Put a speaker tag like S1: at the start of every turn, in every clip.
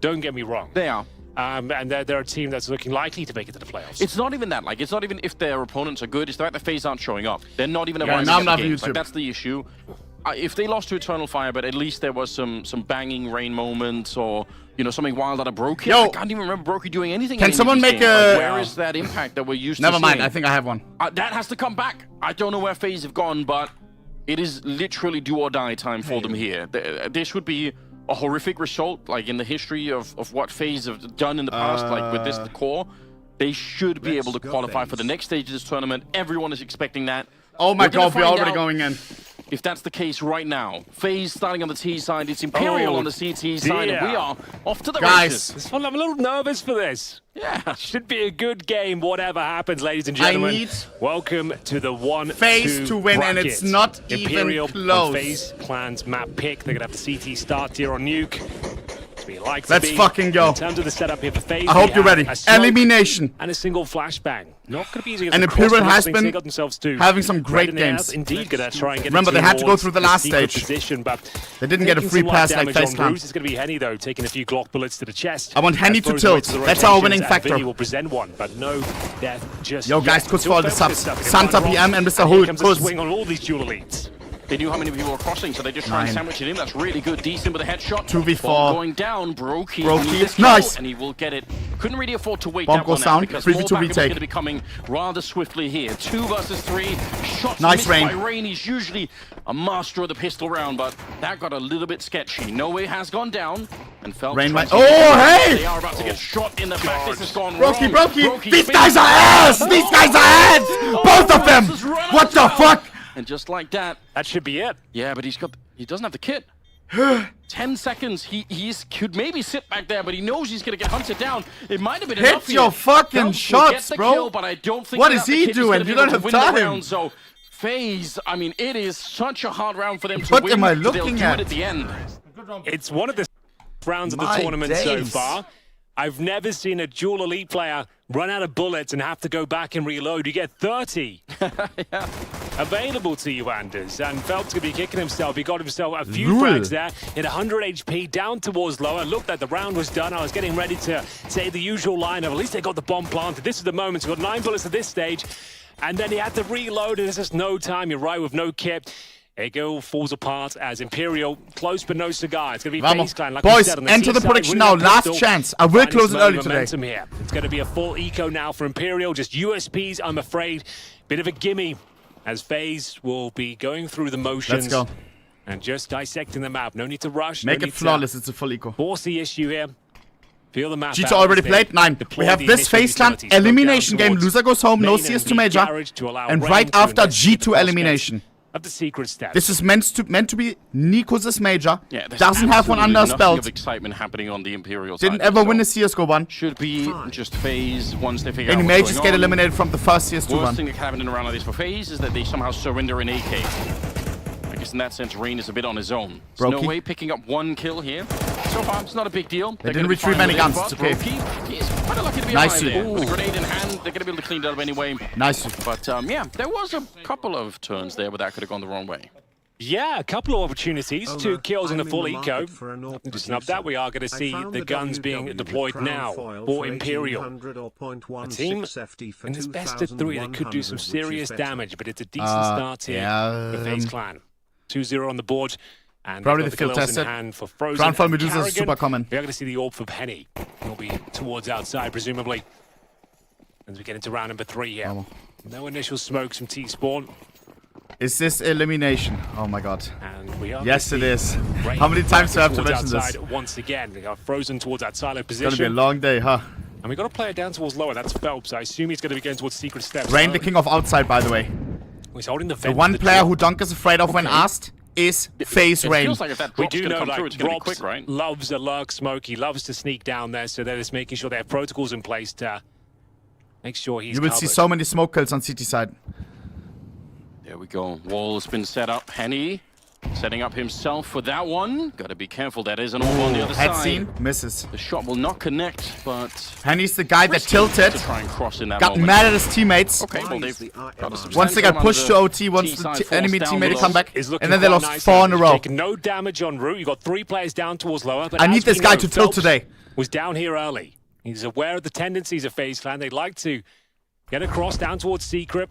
S1: Don't get me wrong.
S2: They are.
S1: And they're a team that's looking likely to make it to the playoffs.
S2: It's not even that. Like, it's not even if their opponents are good. It's the fact that FaZe aren't showing up. They're not even
S3: now I'm not
S2: games. Like, that's the issue. If they lost to Eternal Fire, but at least there was some banging rain moments or, you know, something wild out of Brokey. I can't even remember Brokey doing anything.
S3: Can someone make
S2: a... Like, where is that impact that we're used to
S3: Never mind,
S2: seeing?
S3: I think I have one.
S2: That has to come back. I don't know where FaZe have gone, but it is literally do or die time for them here. This would be a horrific result, like in the history of what FaZe have done in the past, like with this core. They should be able to qualify for the next stage of this tournament. Everyone is expecting that.
S3: Oh my god, we're already going in.
S2: If that's the case right now. FaZe starting on the T side, it's Imperial on the CT side, and we are off to the races.
S1: This one, I'm a little nervous for this.
S2: Yeah.
S1: Should be a good game, whatever happens, ladies and gentlemen.
S3: I need
S1: welcome to the 1-2
S3: FaZe to win,
S1: bracket.
S3: and it's not
S1: Imperial
S3: even close.
S1: FaZe Clan's map pick. They're going to have the CT start here on Nuke.
S3: Let's fucking go.
S1: In terms of the setup here for FaZe,
S3: I hope you're ready. Elimination.
S1: And a single flashbang. Not going to be easy.
S3: And Imperial has been having some great games.
S1: Indeed, going to try and get.
S3: Remember, they had to go through the last stage.
S1: Position, but
S3: they didn't get a free pass like FaZe Clan.
S1: It's going to be Henny though, taking a few Glock bullets to the chest.
S3: I want Henny to tilt. That's our winning factor.
S1: Vinny will present one, but no death just.
S3: Yo, guys, kurz vor the subs. Santa PM and Mr. Hood.
S1: Comes a swing on all these dual elites.
S2: They knew how many people were crossing, so they just try and sandwich it in. That's really good. Decent with a headshot.
S3: 2v4.
S2: Bomb going down. Brokey.
S3: Nice.
S2: And he will get it. Couldn't really afford to wait
S3: Bomb
S2: that one
S3: goes down.
S2: out because
S3: 3v2
S2: more backup is
S3: retake.
S2: going to be coming rather swiftly here. 2 versus 3. Shots
S3: nice
S2: missed
S3: Rain.
S2: by Rain. He's usually a master of the pistol round, but that got a little bit sketchy. No Way has gone down. And felt
S3: Rain might.
S2: Oh,
S3: hey!
S2: They are about to get shot in the back. This has gone wrong.
S3: Brokey. These guys are ass! These guys are ass! Both of them! What the fuck?
S2: And just like that.
S1: That should be it.
S2: Yeah, but he doesn't have the kit. 10 seconds. He could maybe sit back there, but he knows he's gonna get hunted down. It might have been enough.
S3: Hit your fucking shots, bro.
S2: Kill, but I don't think
S3: what is he doing? You don't have time.
S2: So FaZe, I mean, it is such a hard round for them to
S3: win.
S2: What
S3: am I looking
S2: at? At the end.
S1: It's one of the rounds of the tournament so far. I've never seen a dual elite player run out of bullets and have to go back and reload. You get 30 available to you, Anders. And Phelps going to be kicking himself. He got himself a few frags there. Hit 100 HP down towards lower. Looked like the round was done. I was getting ready to say the usual line of at least they got the bomb planted. This is the moment. He got 9 bullets at this stage. And then he had to reload. And there's just no time. You're right, with no kit. Ego falls apart as Imperial, close but no cigar. It's going to be FaZe Clan. Like
S3: boys,
S1: said,
S3: enter the prediction now. Last chance. I will close it early today.
S1: Here. It's going to be a full eco now for Imperial. Just USPs, I'm afraid. Bit of a gimme as FaZe will be going through the motions.
S3: Let's go.
S1: And just dissecting the map. No need to rush.
S3: Make it flawless. It's a full eco.
S1: Force the issue here. Feel the map.
S3: G2 already played 9. We have this FaZe Clan elimination game. Loser goes home. No CS2 major. And right after G2 elimination.
S1: Of the secret steps.
S3: This is meant to be Nikos' major.
S2: Yeah,
S3: doesn't have one under his belt.
S2: Of excitement happening on the Imperial
S3: Didn't
S2: side,
S3: ever win a CSGO one.
S2: Should be just FaZe once they figure out
S3: Any
S2: what's
S3: majors get eliminated from the first CS2 one.
S2: Worst thing that can happen in a round like this for FaZe is that they somehow surrender an AK. I guess in that sense, Rain is a bit on his own. There's no way picking up 1 kill here. So far, it's not a big deal.
S3: They didn't retrieve any guns. It's okay.
S2: He's quite lucky to be alive there. With a grenade in hand, they're going to be able to clean it up anyway.
S3: Nice.
S2: But yeah, there was a couple of turns there where that could have gone the wrong way.
S1: Yeah, a couple of opportunities. 2 kills in the full eco. To snub that, we are going to see the guns being deployed now for Imperial. A team in this best of 3 that could do some serious damage, but it's a decent start here for FaZe Clan. 2-0 on the board. And
S3: probably the field tested.
S1: For Frozen.
S3: Groundfall Medusa is super common.
S1: We're going to see the orb for Penny. He'll be towards outside, presumably. As we get into round number 3 here. No initial smokes from T-Spawn.
S3: Is this elimination? Oh my god.
S1: And we are
S3: yes, it is. How many times do I have to mention this?
S1: Once again, we are Frozen towards that silo position.
S3: It's gonna be a long day, huh?
S1: And we got to play it down towards lower. That's Phelps. I assume he's going to be going towards secret steps.
S3: Rain, the king of outside, by the way.
S1: He's holding the vent.
S3: The one player who DONK is afraid of when asked is FaZe Rain.
S2: Like if that
S1: we do know,
S2: like,
S1: Rob
S2: quick, right?
S1: loves a lurk smoke. He loves to sneak down there, so they're just making sure they have protocols in place to make sure he's
S3: You will see so many smoke kills on CT side.
S2: There we go. Wall has been set up. Henny Setting up himself for that one. Gotta be careful, that is an orb on the other
S3: Head
S2: side.
S3: scene, misses.
S2: The shot will not connect, but...
S3: Henny's the guy that tilted.
S2: To try and cross in that
S3: Got
S2: moment.
S3: mad at his teammates.
S2: Okay, well, they've got a
S3: Once they got pushed to OT, once the enemy teammate to come back, and then they lost 4 in a row.
S1: Taking no damage en route. You got 3 players down towards lower. But
S3: I need this guy to tilt today.
S1: Was down here early. He's aware of the tendencies of FaZe Clan. They'd like to get across down towards Secret.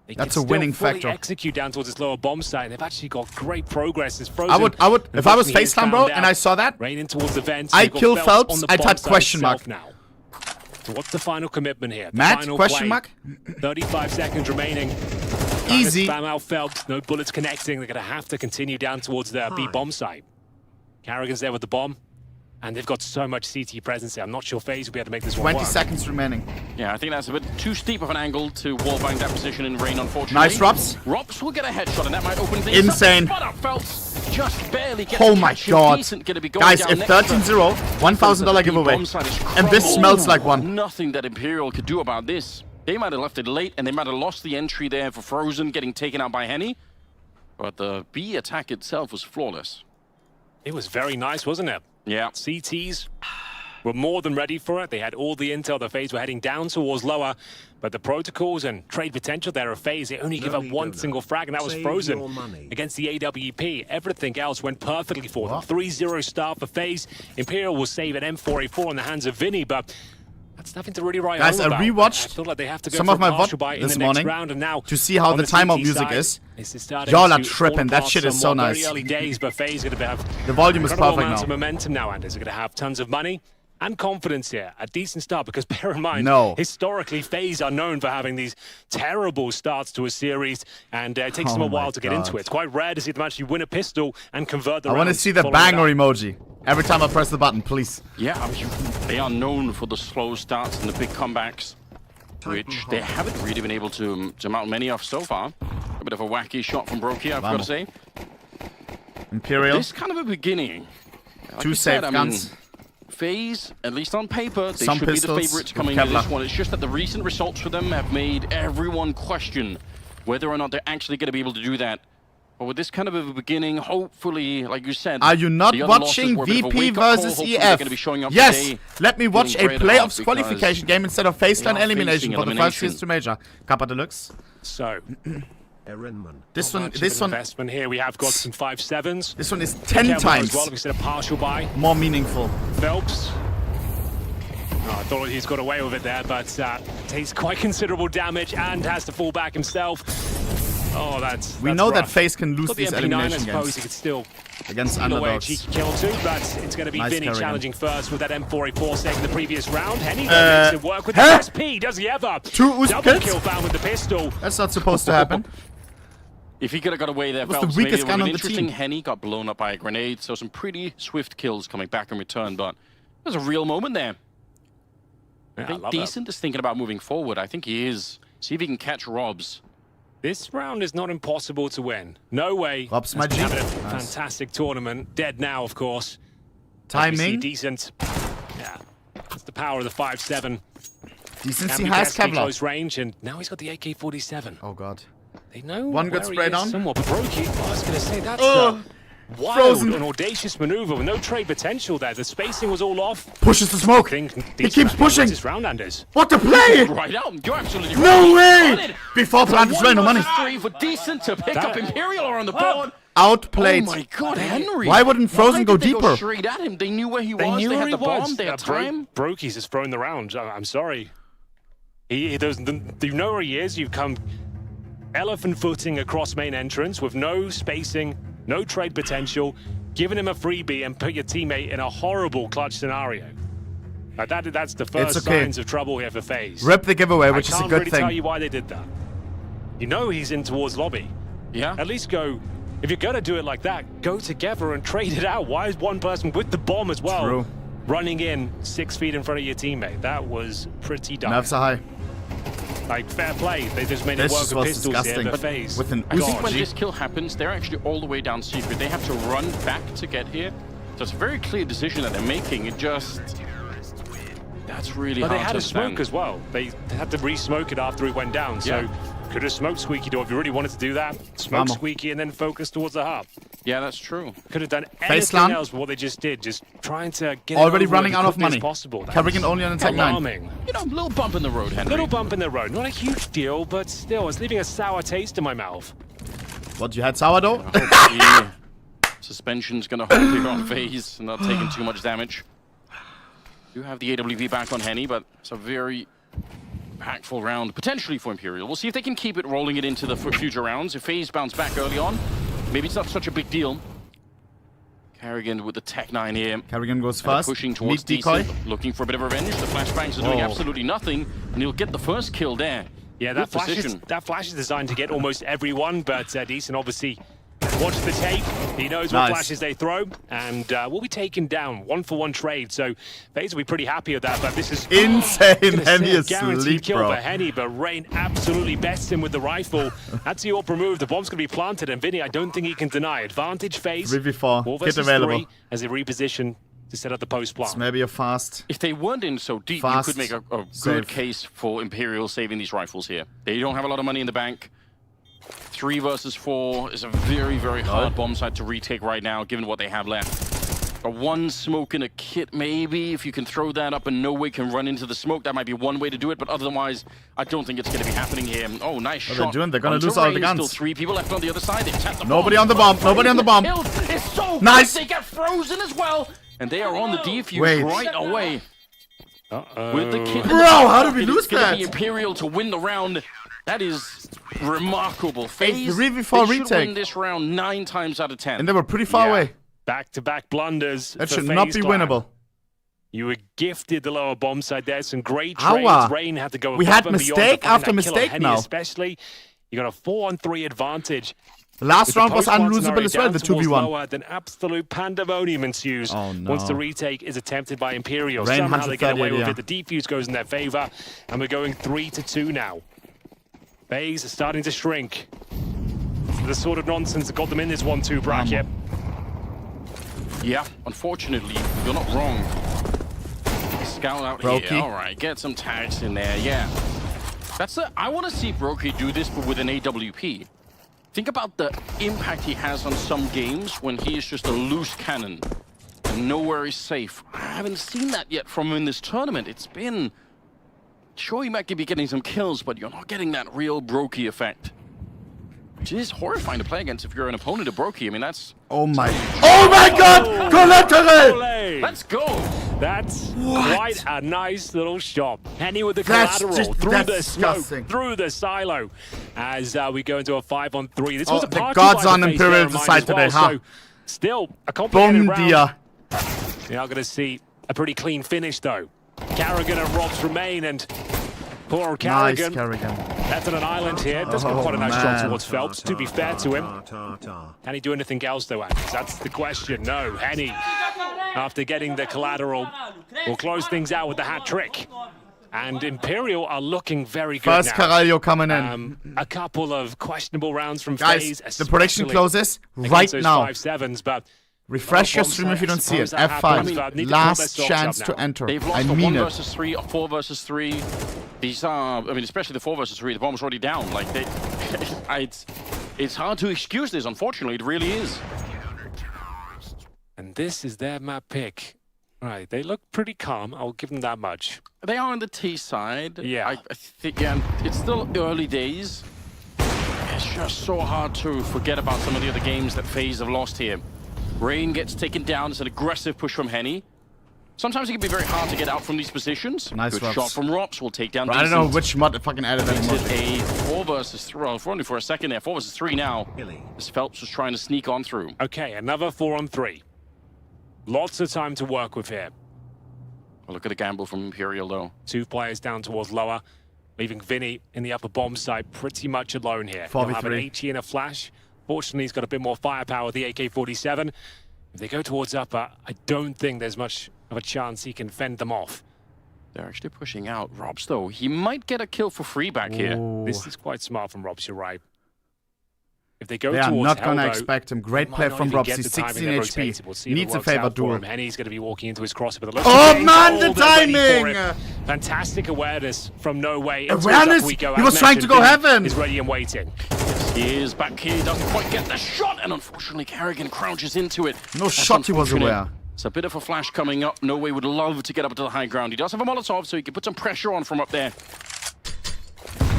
S1: They
S3: That's
S1: can
S3: a winning
S1: still fully
S3: factor.
S1: Execute down towards this lower bomb site. They've actually got great progress. It's Frozen.
S3: I would, if I was FaZe Clan, bro, and I saw that,
S1: Raining towards the vents.
S3: I kill Phelps, I type question mark.
S1: Now. So what's the final commitment here? The
S3: Matt,
S1: final
S3: question
S1: play.
S3: mark?
S1: 35 seconds remaining.
S3: Easy.
S1: Spam out Phelps. No bullets connecting. They're going to have to continue down towards the B bomb site. Karrigan's there with the bomb. And they've got so much CT presence here. I'm not sure FaZe will be able to make this one
S3: 20
S1: work.
S3: seconds remaining.
S2: Yeah, I think that's a bit too steep of an angle to wallbang that position in rain, unfortunately.
S3: Nice Robs.
S2: Robs will get a headshot, and that might open things
S3: Insane.
S2: up. Spot up, Phelps just barely gets
S3: Oh my god.
S2: Guys,
S3: if 13-0, $1,000 giveaway. And this smells like one.
S2: Nothing that Imperial could do about this. They might have left it late, and they might have lost the entry there for Frozen, getting taken out by Henny. But the B attack itself was flawless.
S1: It was very nice, wasn't it?
S2: Yeah.
S1: CTs were more than ready for it. They had all the intel. The FaZe were heading down towards lower, but the protocols and trade potential there of FaZe, they only give up one single frag, and that was Frozen against the AWP. Everything else went perfectly for them. 3-0 start for FaZe. Imperial will save an M4A4 in the hands of Vinny, but that's nothing to really write
S3: Guys,
S1: home
S3: I
S1: about.
S3: rewatched
S1: I feel like they have to go
S3: some
S1: for
S3: of my
S1: a partial
S3: VOD
S1: bite in
S3: this
S1: the next
S3: morning
S1: round, and now
S3: to see how
S1: on
S3: the timeout
S1: CT
S3: music
S1: side,
S3: is.
S1: this is starting
S3: Y'all are
S1: to
S3: tripping.
S1: fall
S3: That shit
S1: apart
S3: is so
S1: somewhat.
S3: nice.
S1: Very early days, but FaZe are going to have
S3: The volume is
S1: incredible
S3: perfect
S1: amounts
S3: now.
S1: of momentum now, and they're going to have tons of money and confidence here. A decent start, because bear in mind, historically, FaZe are known for having these terrible starts to a series, and it takes them a while to get into it. It's quite rare to see them actually win a pistol and convert the
S3: I want to see the banger emoji every time I press the button, please.
S2: Yeah, I mean, they are known for the slow starts and the big comebacks, which they haven't really been able to mount many of so far. A bit of a wacky shot from Broky, I've got to say.
S3: Imperial.
S2: This kind of a beginning. Like
S3: 2 safe guns.
S2: FaZe, at least on paper, they
S3: Some
S2: should be the
S3: pistols
S2: favorites
S3: with
S2: coming into this
S3: Kevlar.
S2: one. It's just that the recent results for them have made everyone question whether or not they're actually going to be able to do that. But with this kind of a beginning, hopefully, like you said...
S3: Are you not
S2: the other
S3: watching
S2: losses were a bit of a
S3: VP
S2: wake-up call.
S3: versus
S2: Hopefully they're
S3: EF?
S2: gonna be showing up
S3: Yes!
S2: today,
S3: Let me watch a
S2: feeling great
S3: playoffs
S2: about
S3: qualification game instead of FaZe Clan
S2: they are
S3: elimination
S2: facing
S3: for the first
S2: elimination.
S3: CS2 major. Kappa Deluxe.
S1: So,
S3: This one,
S1: investment here. We have got some 5-7s.
S3: this one is 10
S1: Kevlar
S3: times
S1: as well, we said a partial buy.
S3: more meaningful.
S1: Phelps. Oh, I thought he's got away with it there, but takes quite considerable damage and has to fall back himself. Oh, that's
S3: We know that
S1: rough.
S3: FaZe can lose
S1: Got the
S3: these
S1: MP9, I
S3: elimination
S1: suppose
S3: games
S1: he could still
S3: against
S1: peel away a
S3: underdogs.
S1: cheeky kill too, but it's going to be
S3: Nice
S1: Vinny
S3: Karrigan.
S1: challenging first with that M4A4 saving the previous round. Henny makes it work with the SP. Does he ever?
S3: 2
S1: Double
S3: kills?
S1: kill found with the pistol.
S3: That's not supposed to happen.
S2: If he could have got away there,
S3: Was the
S2: Phelps,
S3: weakest
S2: maybe it
S3: gun
S2: would
S3: on
S2: have
S3: the
S2: been interesting.
S3: team.
S2: Henny got blown up by a grenade, so some pretty swift kills coming back in return, but there's a real moment there.
S1: Yeah,
S2: I think Decent is thinking about moving forward. I think he is. See if he can catch Robs.
S1: This round is not impossible to win. No way.
S3: Robs my G.
S1: Having a
S3: Nice.
S1: fantastic tournament. Dead now, of course.
S3: Timing.
S1: Decent. Yeah. That's the power of the 5-7.
S3: Decency
S1: Can be
S3: has
S1: testing
S3: Kevlar.
S1: close range, and now he's got the AK-47.
S3: Oh god.
S1: They know
S3: One got
S1: where he
S3: sprayed
S1: is
S3: on.
S1: somewhat, but Broky, I was going to say, that's a wild
S3: Frozen.
S1: and audacious maneuver with no trade potential there. The spacing was all off.
S3: Pushes the smoke.
S1: He
S3: He keeps pushing.
S1: This round, Anders.
S3: What the play?
S2: Right out. You're absolutely right.
S3: No
S2: He's
S3: way!
S2: done it.
S3: Before plant is no money.
S2: 3 for Decent to pick up Imperial on the board.
S3: Outplayed.
S2: Oh my god, Henry.
S3: Why wouldn't Frozen go
S2: did they
S3: deeper?
S2: Straight at him. They knew where he was.
S1: They knew
S2: They
S1: where
S2: had
S1: he
S2: the bomb.
S1: was.
S2: They had time.
S1: Broky's has thrown the round. I'm sorry. He doesn't. You know where he is. You've come elephant footing across main entrance with no spacing, no trade potential, giving him a freebie and put your teammate in a horrible clutch scenario. Like that's the first signs of trouble here for FaZe.
S3: Rip the giveaway, which is a
S1: I can't
S3: good
S1: really
S3: thing.
S1: tell you why they did that. You know he's in towards lobby.
S2: Yeah.
S1: At least go. If you're gonna do it like that, go together and trade it out. Why is one person with the bomb as well
S3: True.
S1: running in 6 feet in front of your teammate? That was pretty dumb.
S3: Nerves are high.
S1: Like, fair play. They just made
S3: This
S1: it work
S3: was
S1: with pistols
S3: disgusting.
S1: here, the FaZe.
S3: With an
S2: I think when
S3: Uzi.
S2: this kill happens, they're actually all the way down secret. They have to run back to get here. So it's a very clear decision that they're making. It just... That's really
S1: But
S2: hard
S1: they had
S2: to
S1: a smoke
S2: understand.
S1: as well. They had to re-smoke it after it went down. So
S2: Yeah.
S1: could have smoked Squeaky Door if you really wanted to do that. Smoke
S3: Vamos.
S1: Squeaky and then focus towards the hub.
S2: Yeah, that's true.
S1: Could have done
S3: Faze
S1: anything
S3: slam.
S1: else what they just did, just trying to get
S3: Already
S1: it over
S3: running
S1: as
S3: out of
S1: quickly as
S3: money.
S1: possible.
S3: Karrigan only on attack 9.
S1: Alarming.
S2: You know, a little bump in the road, Henry.
S1: Little bump in the road. Not a huge deal, but still, it's leaving a sour taste in my mouth.
S3: What, you had sourdough?
S2: Hopefully, suspension's gonna hold here on Faze and not taking too much damage. Do have the AWP back on Henny, but it's a very impactful round, potentially for Imperial. We'll see if they can keep it, rolling it into the future rounds. If Faze bounce back early on, maybe it's not such a big deal. Karrigan with the Tech 9 here.
S3: Karrigan goes fast.
S2: Pushing towards
S3: decoy.
S2: Decent, looking for a bit of revenge. The flashbangs are doing absolutely nothing, and he'll get the first kill there.
S1: Yeah, that flash is designed to get almost everyone, but Decent obviously watched the tape. He knows what flashes they throw, and we'll be taken down. 1-for-1 trade, so Faze will be pretty happy with that, but this is
S3: insane. Henny is
S1: guaranteed
S3: asleep,
S1: kill
S3: bro.
S1: for Henny, but Rain absolutely bests him with the rifle. That's the AWP remove. The bomb's going to be planted, and Vinny, I don't think he can deny. Advantage Faze.
S3: 3v4.
S1: 4
S3: Kit
S1: versus
S3: available.
S1: 3 as they reposition to set up the post plant.
S3: It's maybe a fast.
S2: If they weren't in so deep, you could make a good case for Imperial saving these rifles here. They don't have a lot of money in the bank. 3 versus 4 is a very, very hard bomb site to retake right now, given what they have left. A 1 smoke in a kit, maybe. If you can throw that up and no way can run into the smoke, that might be one way to do it, but otherwise, I don't think it's going to be happening here. Oh, nice shot.
S3: They're doing? They're going to lose all the guns.
S2: Still 3 people left on the other side. They tap the
S3: Nobody on the bomb. Nobody on the bomb.
S2: It's so
S3: nice.
S2: They get frozen as well. And they are on the defuse right away. With the kit.
S3: Bro, how did we lose
S2: that?
S3: that?
S2: It's Imperial to win the round. That is remarkable. Faze,
S3: 3v4
S2: they should
S3: retake.
S2: win this round 9 times out of 10.
S3: And they were pretty far away.
S1: Back-to-back blunders.
S3: That
S1: for
S3: should not
S1: FaZe
S3: be
S1: Clan.
S3: winnable.
S1: You were gifted the lower bomb side there. Some great trades.
S3: Aua.
S1: Rain had to go.
S3: We had
S1: above and beyond
S3: mistake
S1: to find
S3: after
S1: that kill on
S3: mistake
S1: Henny
S3: now.
S1: Especially, you got a 4-on-3 advantage.
S3: Last round was
S1: Post-plant
S3: unlosable
S1: scenario
S3: as well,
S1: down
S3: the
S1: towards
S3: 2v1.
S1: lower, then absolute pandemonium ensues once the retake is attempted by Imperial.
S3: Rain
S1: Somehow they get away
S3: 130,
S1: with it. The defuse goes in their favor, and we're going 3-2 now. Faze are starting to shrink. The sort of nonsense that got them in this 1-2 bracket.
S2: Yeah, unfortunately, you're not wrong. Scout out here. All right, get some tags in there. Yeah. I want to see Brokey do this, but with an AWP. Think about the impact he has on some games when he is just a loose cannon and nowhere is safe. I haven't seen that yet from him in this tournament. It's been... Sure, you might be getting some kills, but you're not getting that real Brokey effect. Which is horrifying to play against if you're an opponent of Brokey. I mean, that's...
S3: Oh my god! Collateral!
S2: Let's go!
S1: That's quite a nice little shot. Henny with the collateral through the smoke, through the silo. As we go into a 5-on-3. This was a party
S3: the gods
S1: by
S3: on
S1: the
S3: Imperial side today, huh?
S1: So still a complicated round.
S3: Dia.
S1: You're not going to see a pretty clean finish, though. Karrigan and Robs remain, and poor Karrigan. Left on an island here. Does get quite a nice shot towards Phelps, to be fair to him. Can he do anything else, though, Alex? That's the question. No, Henny, after getting the collateral, will close things out with the hat trick. And Imperial are looking very good
S3: First
S1: now.
S3: Karrigan coming in.
S1: A couple of questionable rounds from
S3: Guys,
S1: Faze.
S3: the prediction closes right now.
S1: 5-7s, but
S3: refresh your stream if you don't see it. F5. Last chance to enter.
S2: They've lost
S3: I
S2: a
S3: mean
S2: 1
S3: it.
S2: versus 3, a 4 versus 3. These are, I mean, especially the 4 versus 3, the bomb's already down. Like, it's hard to excuse this, unfortunately. It really is.
S1: And this is their map pick. Right, they look pretty calm. I'll give them that much.
S2: They are on the T side.
S1: Yeah.
S2: I think, yeah, it's still early days. It's just so hard to forget about some of the other games that FaZe have lost here. Rain gets taken down. It's an aggressive push from Henny. Sometimes it can be very hard to get out from these positions.
S3: Nice
S2: Good shot from Rops. Will take down
S3: I don't know which mod fucking added that
S2: anymore. A 4 versus 3. Well, only for a second there. 4 versus 3 now. As Phelps was trying to sneak on through.
S1: Okay, another 4-on-3. Lots of time to work with here.
S2: Well, look at the gamble from Imperial, though.
S1: 2 players down towards lower, leaving Vinny in the upper bomb side pretty much alone here.
S3: 4v3.
S1: He'll have an HE and a flash. Fortunately, he's got a bit more firepower with the AK-47. If they go towards upper, I don't think there's much of a chance he can fend them off.
S2: They're actually pushing out Robs, though. He might get a kill for free back here.
S1: This is quite smart from Robs, you're right. If they go
S3: they are
S1: towards
S3: not
S1: going to
S3: expect him. Great play from Robs. He's 16 HP.
S1: We'll
S3: Needs a favor duel.
S1: Henny's going to be walking into his cross. But
S3: oh man, the timing!
S1: Fantastic awareness from No Way.
S3: Awareness? He was trying to go heaven!
S1: He's ready and waiting.
S2: He is back here, doesn't quite get the shot, and unfortunately Karrigan crouches into it.
S3: No shot he was aware.
S2: It's a bit of a flash coming up. No Way would love to get up to the high ground. He does have a Molotov, so he can put some pressure on from up there.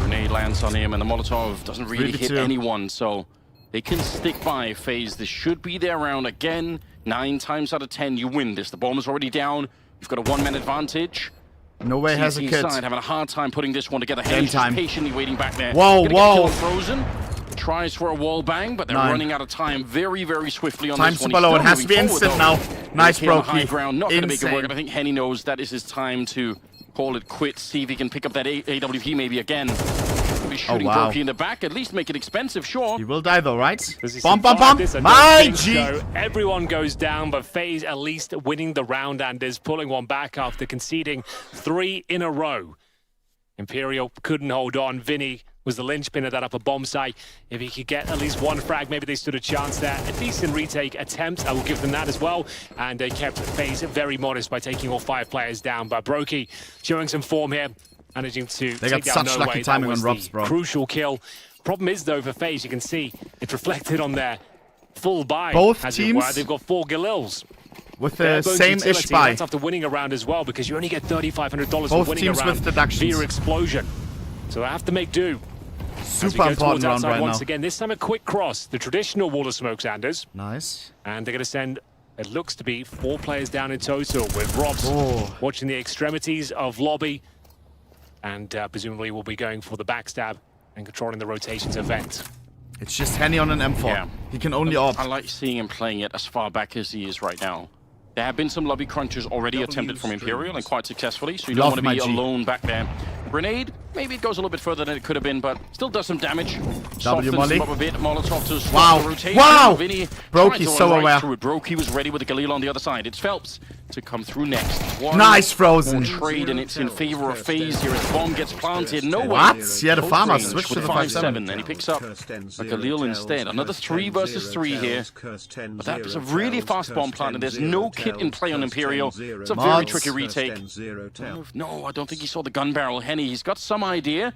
S2: Grenade lands on him, and the Molotov doesn't really hit anyone, so they can stick by Faze. This should be their round again. 9 times out of 10, you win this. The bomb is already down. You've got a 1-man advantage.
S3: No Way has a kid.
S2: Side having a hard time putting this one together. He's just patiently waiting back there.
S3: Whoa.
S2: Frozen. Tries for a wall bang, but they're running out of time very, very swiftly on this one.
S3: Time to below. It has to be instant now. Nice, bro.
S2: High ground, not going to make it work. And I think Henny knows that is his time to call it quits. See if he can pick up that AWP maybe again. He'll be shooting Brokey in the back. At least make it expensive, sure.
S3: He will die though, right?
S1: Bump.
S3: My G.
S1: So everyone goes down, but Faze at least winning the round and is pulling one back after conceding 3 in a row. Imperial couldn't hold on. Vinny was the linchpin of that upper bomb site. If he could get at least 1 frag, maybe they stood a chance there. A decent retake attempt, I will give them that as well. And they kept Faze very modest by taking all 5 players down. But Brokey showing some form here, managing to
S3: they
S1: take
S3: got
S1: down
S3: such
S1: No
S3: lucky
S1: Way.
S3: timing
S1: That was
S3: on Robs,
S1: the
S3: bro.
S1: crucial kill. Problem is though for Faze, you can see it's reflected on their full buy.
S3: Both
S1: as
S3: teams
S1: it were. They've got 4 Galils.
S3: With the same-ish buy.
S1: That's after winning a round as well, because you only get $3,500 for winning a round via explosion. So they have to make do.
S3: Super important round right
S1: once
S3: now.
S1: Again, this time a quick cross. The traditional wall of smoke, Anders.
S3: Nice.
S1: And they're going to send, it looks to be 4 players down in total, with Robs watching the extremities of lobby. And presumably will be going for the backstab and controlling the rotations event.
S3: It's just Henny on an M4.
S2: Yeah.
S3: He can only op.
S2: I like seeing him playing it as far back as he is right now. There have been some lobby crunches already attempted from Imperial, and quite successfully, so you don't want to be alone back there. Grenade, maybe it goes a little bit further than it could have been, but still does some damage. Softens him up a bit. Molotov to swap the rotation. Vinny
S3: Brokey's so aware.
S2: Brokey was ready with the Galil on the other side. It's Phelps to come through next.
S3: Nice frozen.
S2: Trade, and it's in favor of Faze here as the bomb gets planted. No way.
S3: What? Yeah, the farmer switched to the
S2: 5-7, and he picks up a Galil instead. Another 3 versus 3 here. But that was a really fast bomb plant, and there's no kit in play on Imperial. It's a very tricky retake. No, I don't think he saw the gun barrel. Henny, he's got some idea.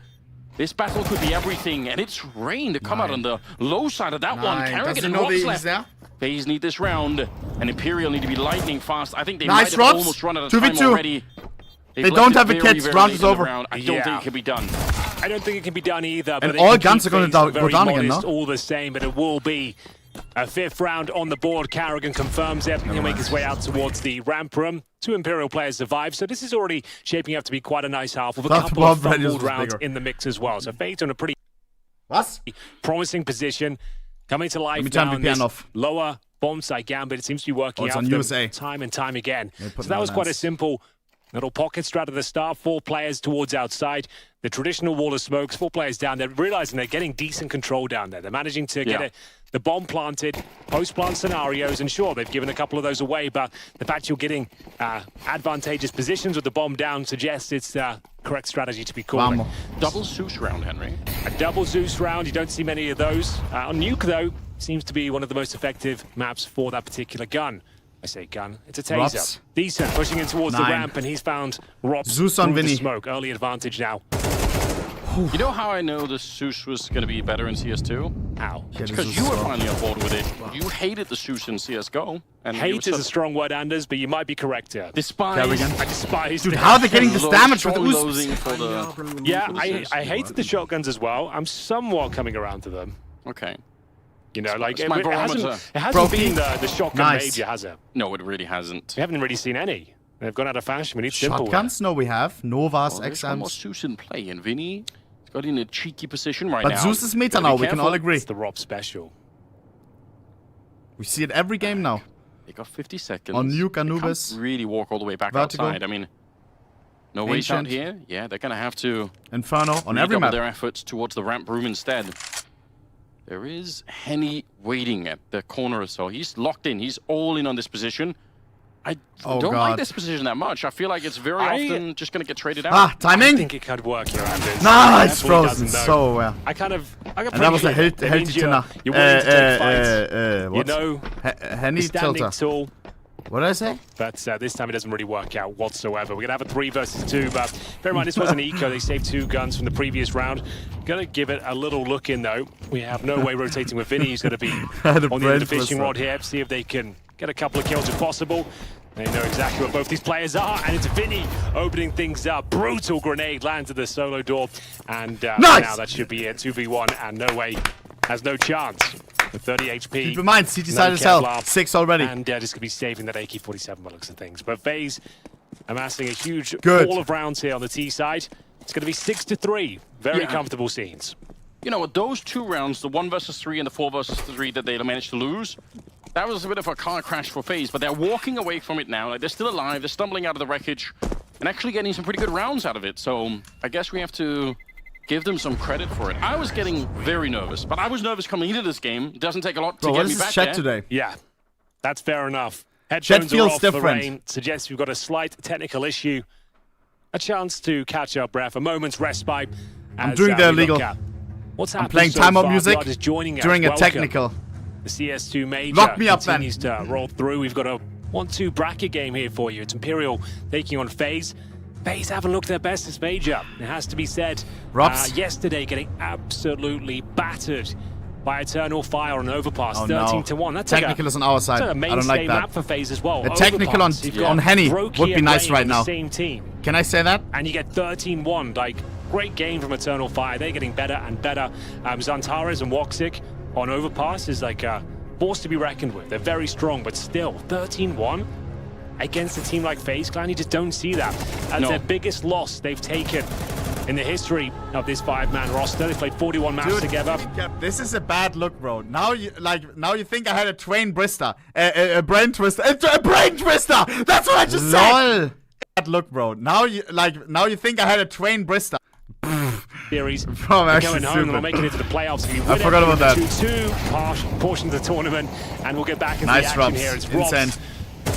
S2: This battle could be everything, and it's Rain to come out on the low side of that one. Karrigan and Robs left. Faze need this round, and Imperial need to be lightning fast. I think they might have almost run out of time already.
S3: They don't have a kit. Round is over.
S2: I don't think it can be done.
S1: I don't think it can be done either.
S3: And
S1: but
S3: all guns are going to go down again, no?
S1: All the same, but it will be a 5th round on the board. Karrigan confirms it. He'll make his way out towards the ramp room. 2 Imperial players survive, so this is already shaping up to be quite a nice half with a couple of fumbled rounds in the mix as well. So Faze on a pretty promising position, coming to life now in this lower bomb site gambit. It seems to be working out for them time and time again. So that was quite a simple little pocket strat at the start. 4 players towards outside. The traditional wall of smokes, 4 players down. They're realizing they're getting decent control down there. They're managing to get the bomb planted, post-plant scenarios, and sure, they've given a couple of those away, but the fact you're getting advantageous positions with the bomb down suggests it's the correct strategy to be calling.
S2: Double Zeus round, Henry.
S1: A double Zeus round, you don't see many of those. On Nuke, though, seems to be one of the most effective maps for that particular gun. I say gun, it's a taser.
S3: Robs.
S1: Decent, pushing in towards the ramp, and he's found Robs
S3: Zeus on Vinny.
S1: Smoke. Early advantage now.
S2: You know how I know the Zeus was going to be better in CS2?
S1: How?
S2: Because you were finally on board with it. You hated the Zeus in CSGO. And
S1: hate is a strong word, Anders, but you might be correct here.
S2: Despise.
S1: I despise.
S3: Dude, how are they getting this damage with Zeus?
S1: Yeah, I hated the shotguns as well. I'm somewhat coming around to them.
S2: Okay.
S1: You know, like, it hasn't
S3: Brokey.
S1: been the shotgun major, has it?
S2: No, it really hasn't.
S1: We haven't really seen any. They've gone out of fashion. We need simple
S3: shotguns? No, we have. Novas,
S2: There's one more
S3: XMs.
S2: Zeus in play, and Vinny got in a cheeky position right
S3: But
S2: now.
S3: Zeus is meta now, we can all agree.
S1: It's the Rob special.
S3: We see it every game now.
S2: They got 50 seconds.
S3: On Nuke, Anubis.
S2: They can't really walk all the way back
S3: Vertical.
S2: outside. I mean, no ways out here. Yeah, they're going to have to
S3: Inferno on every map.
S2: their efforts towards the ramp room instead. There is Henny waiting at the corner or so. He's locked in. He's all in on this position. I don't like this position that much. I feel like it's very often just going to get traded out.
S3: Ah, timing!
S1: I think it could work here, Anders.
S3: Nice, frozen. So well.
S1: I got
S3: and that was a healthy tuna.
S1: You're willing to take fights.
S3: You
S1: know,
S3: Henny
S1: standing
S3: tilter.
S1: tall.
S3: What did I say?
S1: But this time it doesn't really work out whatsoever. We're going to have a 3 versus 2, but bear in mind, this was an eco. They saved 2 guns from the previous round. Going to give it a little look in, though. We have no way rotating with Vinny. He's going to be on the end of the fishing rod here. See if they can get a couple of kills if possible. They know exactly what both these players are, and it's Vinny opening things up. Brutal grenade lands at the solo door, and now that should be it. 2v1, and no way, has no chance. With 30 HP.
S3: Keep in mind, CT side as hell. 6 already.
S1: And just gonna be saving that AK-47 by looks and things. But Faze amassing a huge wall of rounds here on the T side. It's gonna be 6-3. Very comfortable scenes.
S2: You know what? Those 2 rounds, the 1 versus 3 and the 4 versus 3 that they managed to lose, that was a bit of a car crash for Faze, but they're walking away from it now. Like, they're still alive, they're stumbling out of the wreckage, and actually getting some pretty good rounds out of it. So I guess we have to give them some credit for it. I was getting very nervous, but I was nervous coming into this game. It doesn't take a lot to get me back there.
S3: Today?
S1: Yeah, that's fair enough. Headphones are off.
S3: Different.
S1: The rain suggests we've got a slight technical issue. A chance to catch our breath, a moment's respite.
S3: I'm doing the illegal.
S1: What's
S3: I'm playing timeout music during a technical.
S1: The CS2 major
S3: Lock me up,
S1: continues to roll through. We've got a 1-2 bracket game here for you. It's Imperial taking on Faze. Faze haven't looked their best this major, it has to be said. Yesterday getting absolutely battered by Eternal Fire on Overpass, 13-1. That's
S3: technical is on our side.
S1: I don't like that. Map for Faze as well.
S3: The technical on Henny would be nice right now.
S1: Same team.
S3: Can I say that?
S1: And you get 13-1. Like, great game from Eternal Fire. They're getting better and better. Zantares and Woxic on Overpass is like a force to be reckoned with. They're very strong, but still, 13-1 against a team like Faze Clan, you just don't see that. That's their biggest loss they've taken in the history of this 5-man roster. They played 41 maps together.
S3: This is a bad look, bro. Now you think I had a brain twister. A brain twister. A brain twister! That's what I just said! Bad look, bro. Now you think I had a train brister.
S1: Series.
S3: Bro, I'm
S1: going home and we're making it to the playoffs.
S3: I forgot about that.
S1: 2-2 portions of the tournament, and we'll get back into the action here. It's Robs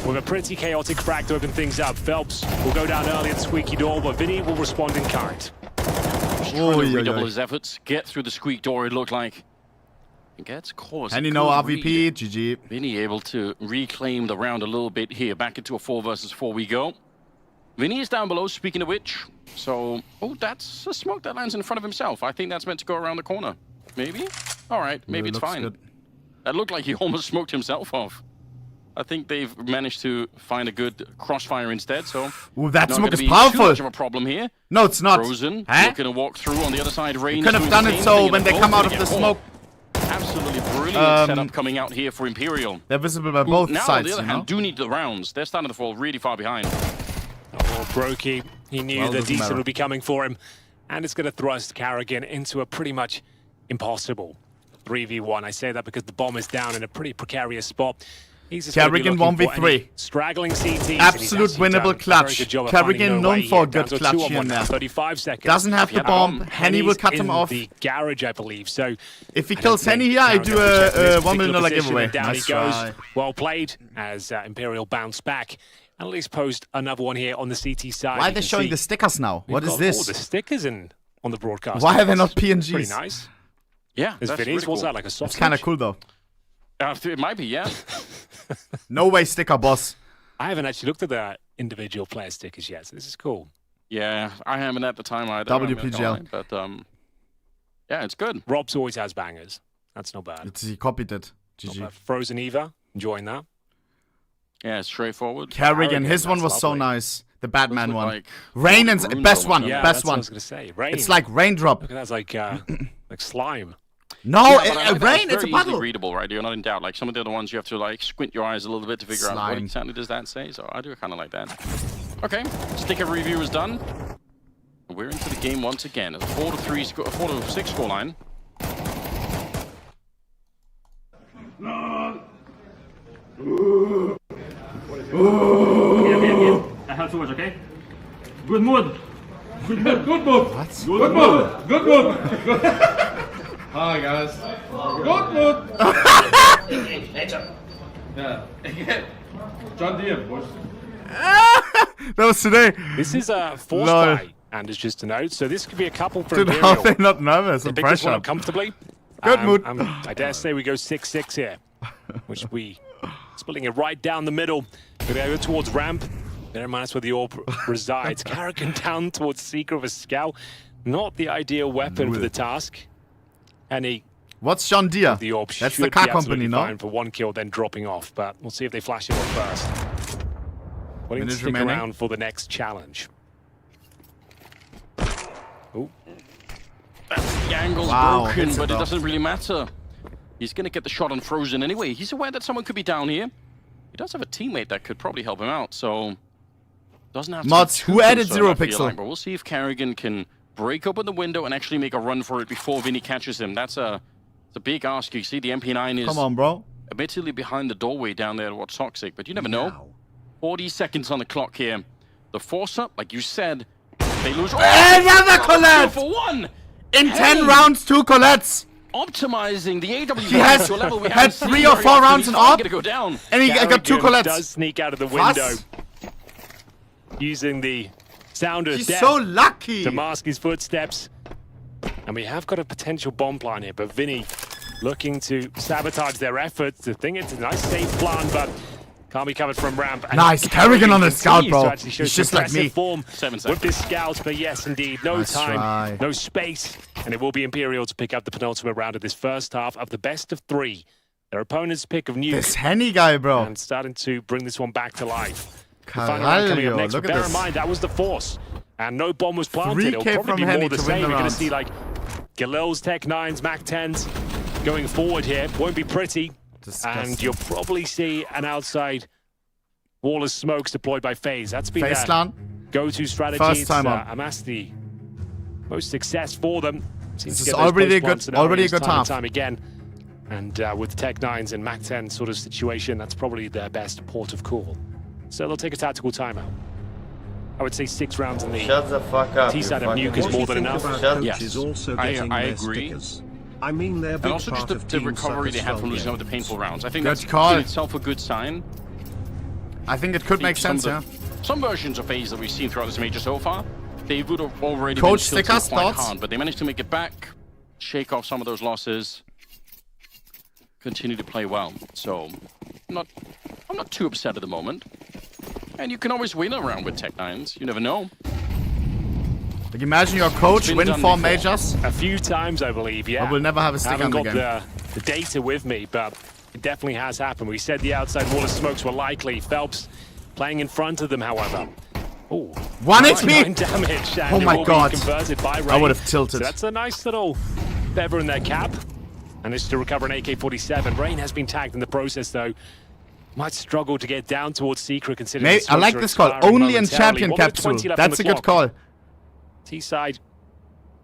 S1: with a pretty chaotic frag to open things up. Phelps will go down early at the squeaky door, but Vinny will respond in kind.
S2: Just trying to redouble his efforts, get through the squeak door, it looked like. And gets caught.
S3: And you know RVP, GG.
S2: Vinny able to reclaim the round a little bit here. Back into a 4 versus 4 we go. Vinny is down below, speaking of which. So, that's a smoke that lands in front of himself. I think that's meant to go around the corner. Maybe? All right, maybe it's fine. Good. That looked like he almost smoked himself off. I think they've managed to find a good crossfire instead, so...
S3: Ooh, that smoke is powerful!
S2: Too much of a problem here.
S3: No, it's not.
S2: Frozen, looking to walk through on the other side. Rain
S3: could have done it so when they come out of the smoke.
S2: Absolutely brilliant setup coming out here for Imperial.
S3: They're visible by both sides,
S2: now, on the other hand, do need the rounds. They're starting to fall really far behind.
S1: Oh, Brokey, he knew the decent would be coming for him, and it's going to thrust Karrigan into a pretty much impossible 3v1. I say that because the bomb is down in a pretty precarious spot. He's
S3: Karrigan 1v3.
S1: Straggling CTs.
S3: Absolute winnable clutch. Karrigan known for a good clutch in there.
S1: 35 seconds.
S3: Doesn't have the bomb. Henny will cut him off.
S1: The garage, I believe. So
S3: if he kills Henny here, I do a $1 million giveaway.
S1: Down he goes. Well played as Imperial bounced back. And at least posed another one here on the CT side.
S3: Why are they showing the stickers now? What is this?
S1: All the stickers on the broadcast.
S3: Why are they not PNGs?
S1: Pretty nice.
S2: Yeah,
S1: there's videos. Really what's that, like a sausage?
S3: It's kind of cool though.
S2: It might be, yeah.
S3: No way sticker, boss.
S1: I haven't actually looked at the individual player stickers yet, so this is cool.
S2: Yeah, I haven't at the time either.
S3: WPGL.
S2: But yeah, it's good.
S1: Rob's always has bangers. That's not bad.
S3: He copied it. GG.
S1: Frozen Eva, enjoying that.
S2: Yeah, it's straightforward.
S3: Karrigan, his one was so nice. The Batman one. Like Rain and best one.
S1: Yeah,
S3: best one.
S1: What I was gonna say. Rain.
S3: It's like raindrop.
S1: Look at that, like slime.
S3: No,
S2: Rain,
S3: it's a puddle.
S2: Readable, right? You're not in doubt. Like some of the other ones, you have to like squint your eyes a little bit to figure out what exactly does that say. So I do kind of like that. Okay, sticker review is done. We're into the game once again. It's 4-6 scoreline.
S4: I have too much, okay? Good mood. Good mood. Good mood.
S3: What?
S4: Good mood. Good mood.
S5: Hi guys.
S4: Good mood. Yeah. John Deere, boys.
S3: That was today.
S1: This is a force play, and it's just a note. So this could be a couple for
S3: Dude,
S1: Imperial.
S3: how are they not nervous?
S1: They pick this one up comfortably.
S3: Good mood.
S1: I dare say we go 6-6 here, which we splitting it right down the middle. We're going to go towards ramp. Bear in mind that's where the orb resides. Karrigan down towards Seeker of a scout. Not the ideal weapon for the task. Any
S3: What's John Deere?
S1: the orb
S3: That's
S1: should
S3: the car
S1: be
S3: company,
S1: absolutely
S3: no?
S1: fine for one kill, then dropping off. But we'll see if they flash him off first. Willing to
S3: Minute
S1: stick
S3: remaining.
S1: around for the next challenge. Oh,
S2: The angle's
S3: Wow,
S2: broken,
S3: hits it
S2: but it
S3: though.
S2: doesn't really matter. He's going to get the shot on Frozen anyway. He's aware that someone could be down here. He does have a teammate that could probably help him out, so doesn't have to
S3: Mods,
S2: be too
S3: who added
S2: concerned, I feel
S3: DONK?
S2: like, but we'll see if Karrigan can break open the window and actually make a run for it before Vinny catches him. That's a big ask. You see the MP9 is
S3: Come on, bro.
S2: admittedly behind the doorway down there towards Toxic, but you never know. 40 seconds on the clock here. The force-up, like you said, they lose.
S3: Another Colette!
S2: 2 for 1!
S3: In
S2: Hey!
S3: 10 rounds, 2 Colettes.
S2: Optimizing the AW
S3: He has
S2: to a level we
S3: had
S2: haven't
S3: 3
S2: seen
S3: or
S2: very
S3: 4
S2: often.
S3: rounds
S2: He's
S3: in
S2: finally
S3: AWP.
S2: gonna go down.
S3: And he got 2
S1: Karrigan
S3: Colettes.
S1: does sneak out of the
S3: Was?
S1: window. Using the sound of
S3: He's
S1: death
S3: so lucky.
S1: to mask his footsteps. And we have got a potential bomb plan here, but Vinny looking to sabotage their efforts. I think it's a nice safe plan, but can't be covered from ramp. And
S3: Nice, Karrigan on the
S1: continues
S3: scout,
S1: to
S3: bro.
S1: actually show
S3: He's
S1: some
S3: just like
S1: impressive
S3: me.
S1: Form
S2: 7
S1: with
S2: seconds.
S1: this scout, but yes, indeed, no
S3: Nice
S1: time,
S3: try.
S1: no space, and it will be Imperial to pick up the penultimate round of this first half of the best of 3. Their opponent's pick of Nuke.
S3: This Henny guy, bro.
S1: And starting to bring this one back to life. The final round coming up
S3: Caralho,
S1: next,
S3: look
S1: but
S3: at
S1: bear
S3: this.
S1: in mind, that was the force. And no bomb was planted.
S3: 3K
S1: It'll probably
S3: from
S1: be
S3: Henny
S1: more the
S3: to win
S1: same.
S3: the
S1: We're going to
S3: round.
S1: see like Galil's Tech 9s, Mac 10s going forward here. Won't be pretty.
S3: Disgusting.
S1: And you'll probably see an outside wall of smokes deployed by Faze. That's been
S3: Face
S1: their
S3: clan.
S1: go-to strategy.
S3: First time
S1: It's,
S3: up.
S1: amassed the most success for them. Seems
S3: This
S1: to
S3: is
S1: get those
S3: already a
S1: post-plant
S3: good- already a
S1: scenarios
S3: good
S1: time
S3: half.
S1: and time again. And with Tech 9s and Mac 10 sort of situation, that's probably their best port of call. So they'll take a tactical timeout. I would say 6 rounds in the
S6: Shut the fuck up.
S1: T-side
S6: you
S1: of Nuke
S6: fucking-
S1: is more than enough.
S2: Yes,
S7: also
S2: I
S7: getting
S2: I
S7: their
S2: agree.
S7: stickers. I mean, they're a big
S2: And also just
S7: part
S2: the
S7: of Team
S2: recovery they had from losing
S7: Soccer's
S2: out the painful rounds. I think
S3: Good
S2: that's
S3: call.
S2: in itself a good sign.
S3: I think it could make
S2: Some
S3: sense, yeah.
S2: of the- Some versions of Faze that we've seen throughout this major so far, they would have already
S3: Coach
S2: been tilted
S3: Stickers,
S2: quite
S3: thoughts?
S2: hard, but they managed to make it back, shake off some of those losses, continue to play well. So, I'm not too upset at the moment. And you can always win a round with Tech 9s. You never know.
S3: Like, imagine your coach
S2: been
S3: win
S2: done
S3: 4
S2: before.
S3: majors.
S1: A few times, I believe, yeah.
S3: I will never have a
S1: I
S3: stick
S1: haven't
S3: on the
S1: got
S3: game.
S1: the data with me, but it definitely has happened. We said the outside wall of smokes were likely. Phelps playing in front of them, however. Oh,
S3: 1
S1: 9
S3: HP!
S1: damage, and
S3: Oh
S1: it
S3: my
S1: will
S3: God.
S1: be converted by Ray.
S3: I would have tilted.
S1: So that's a nice little feather in their cap. And it's to recover an AK-47. Rain has been tagged in the process, though. Might struggle to get down towards Secret, considering
S3: Mate,
S1: the
S3: I like
S1: smokes are
S3: this call.
S1: expiring
S3: Only in
S1: momentarily.
S3: champion
S1: 1 minute
S3: capsule.
S1: 20 left on
S3: That's
S1: the
S3: a good
S1: clock.
S3: call.
S1: T-side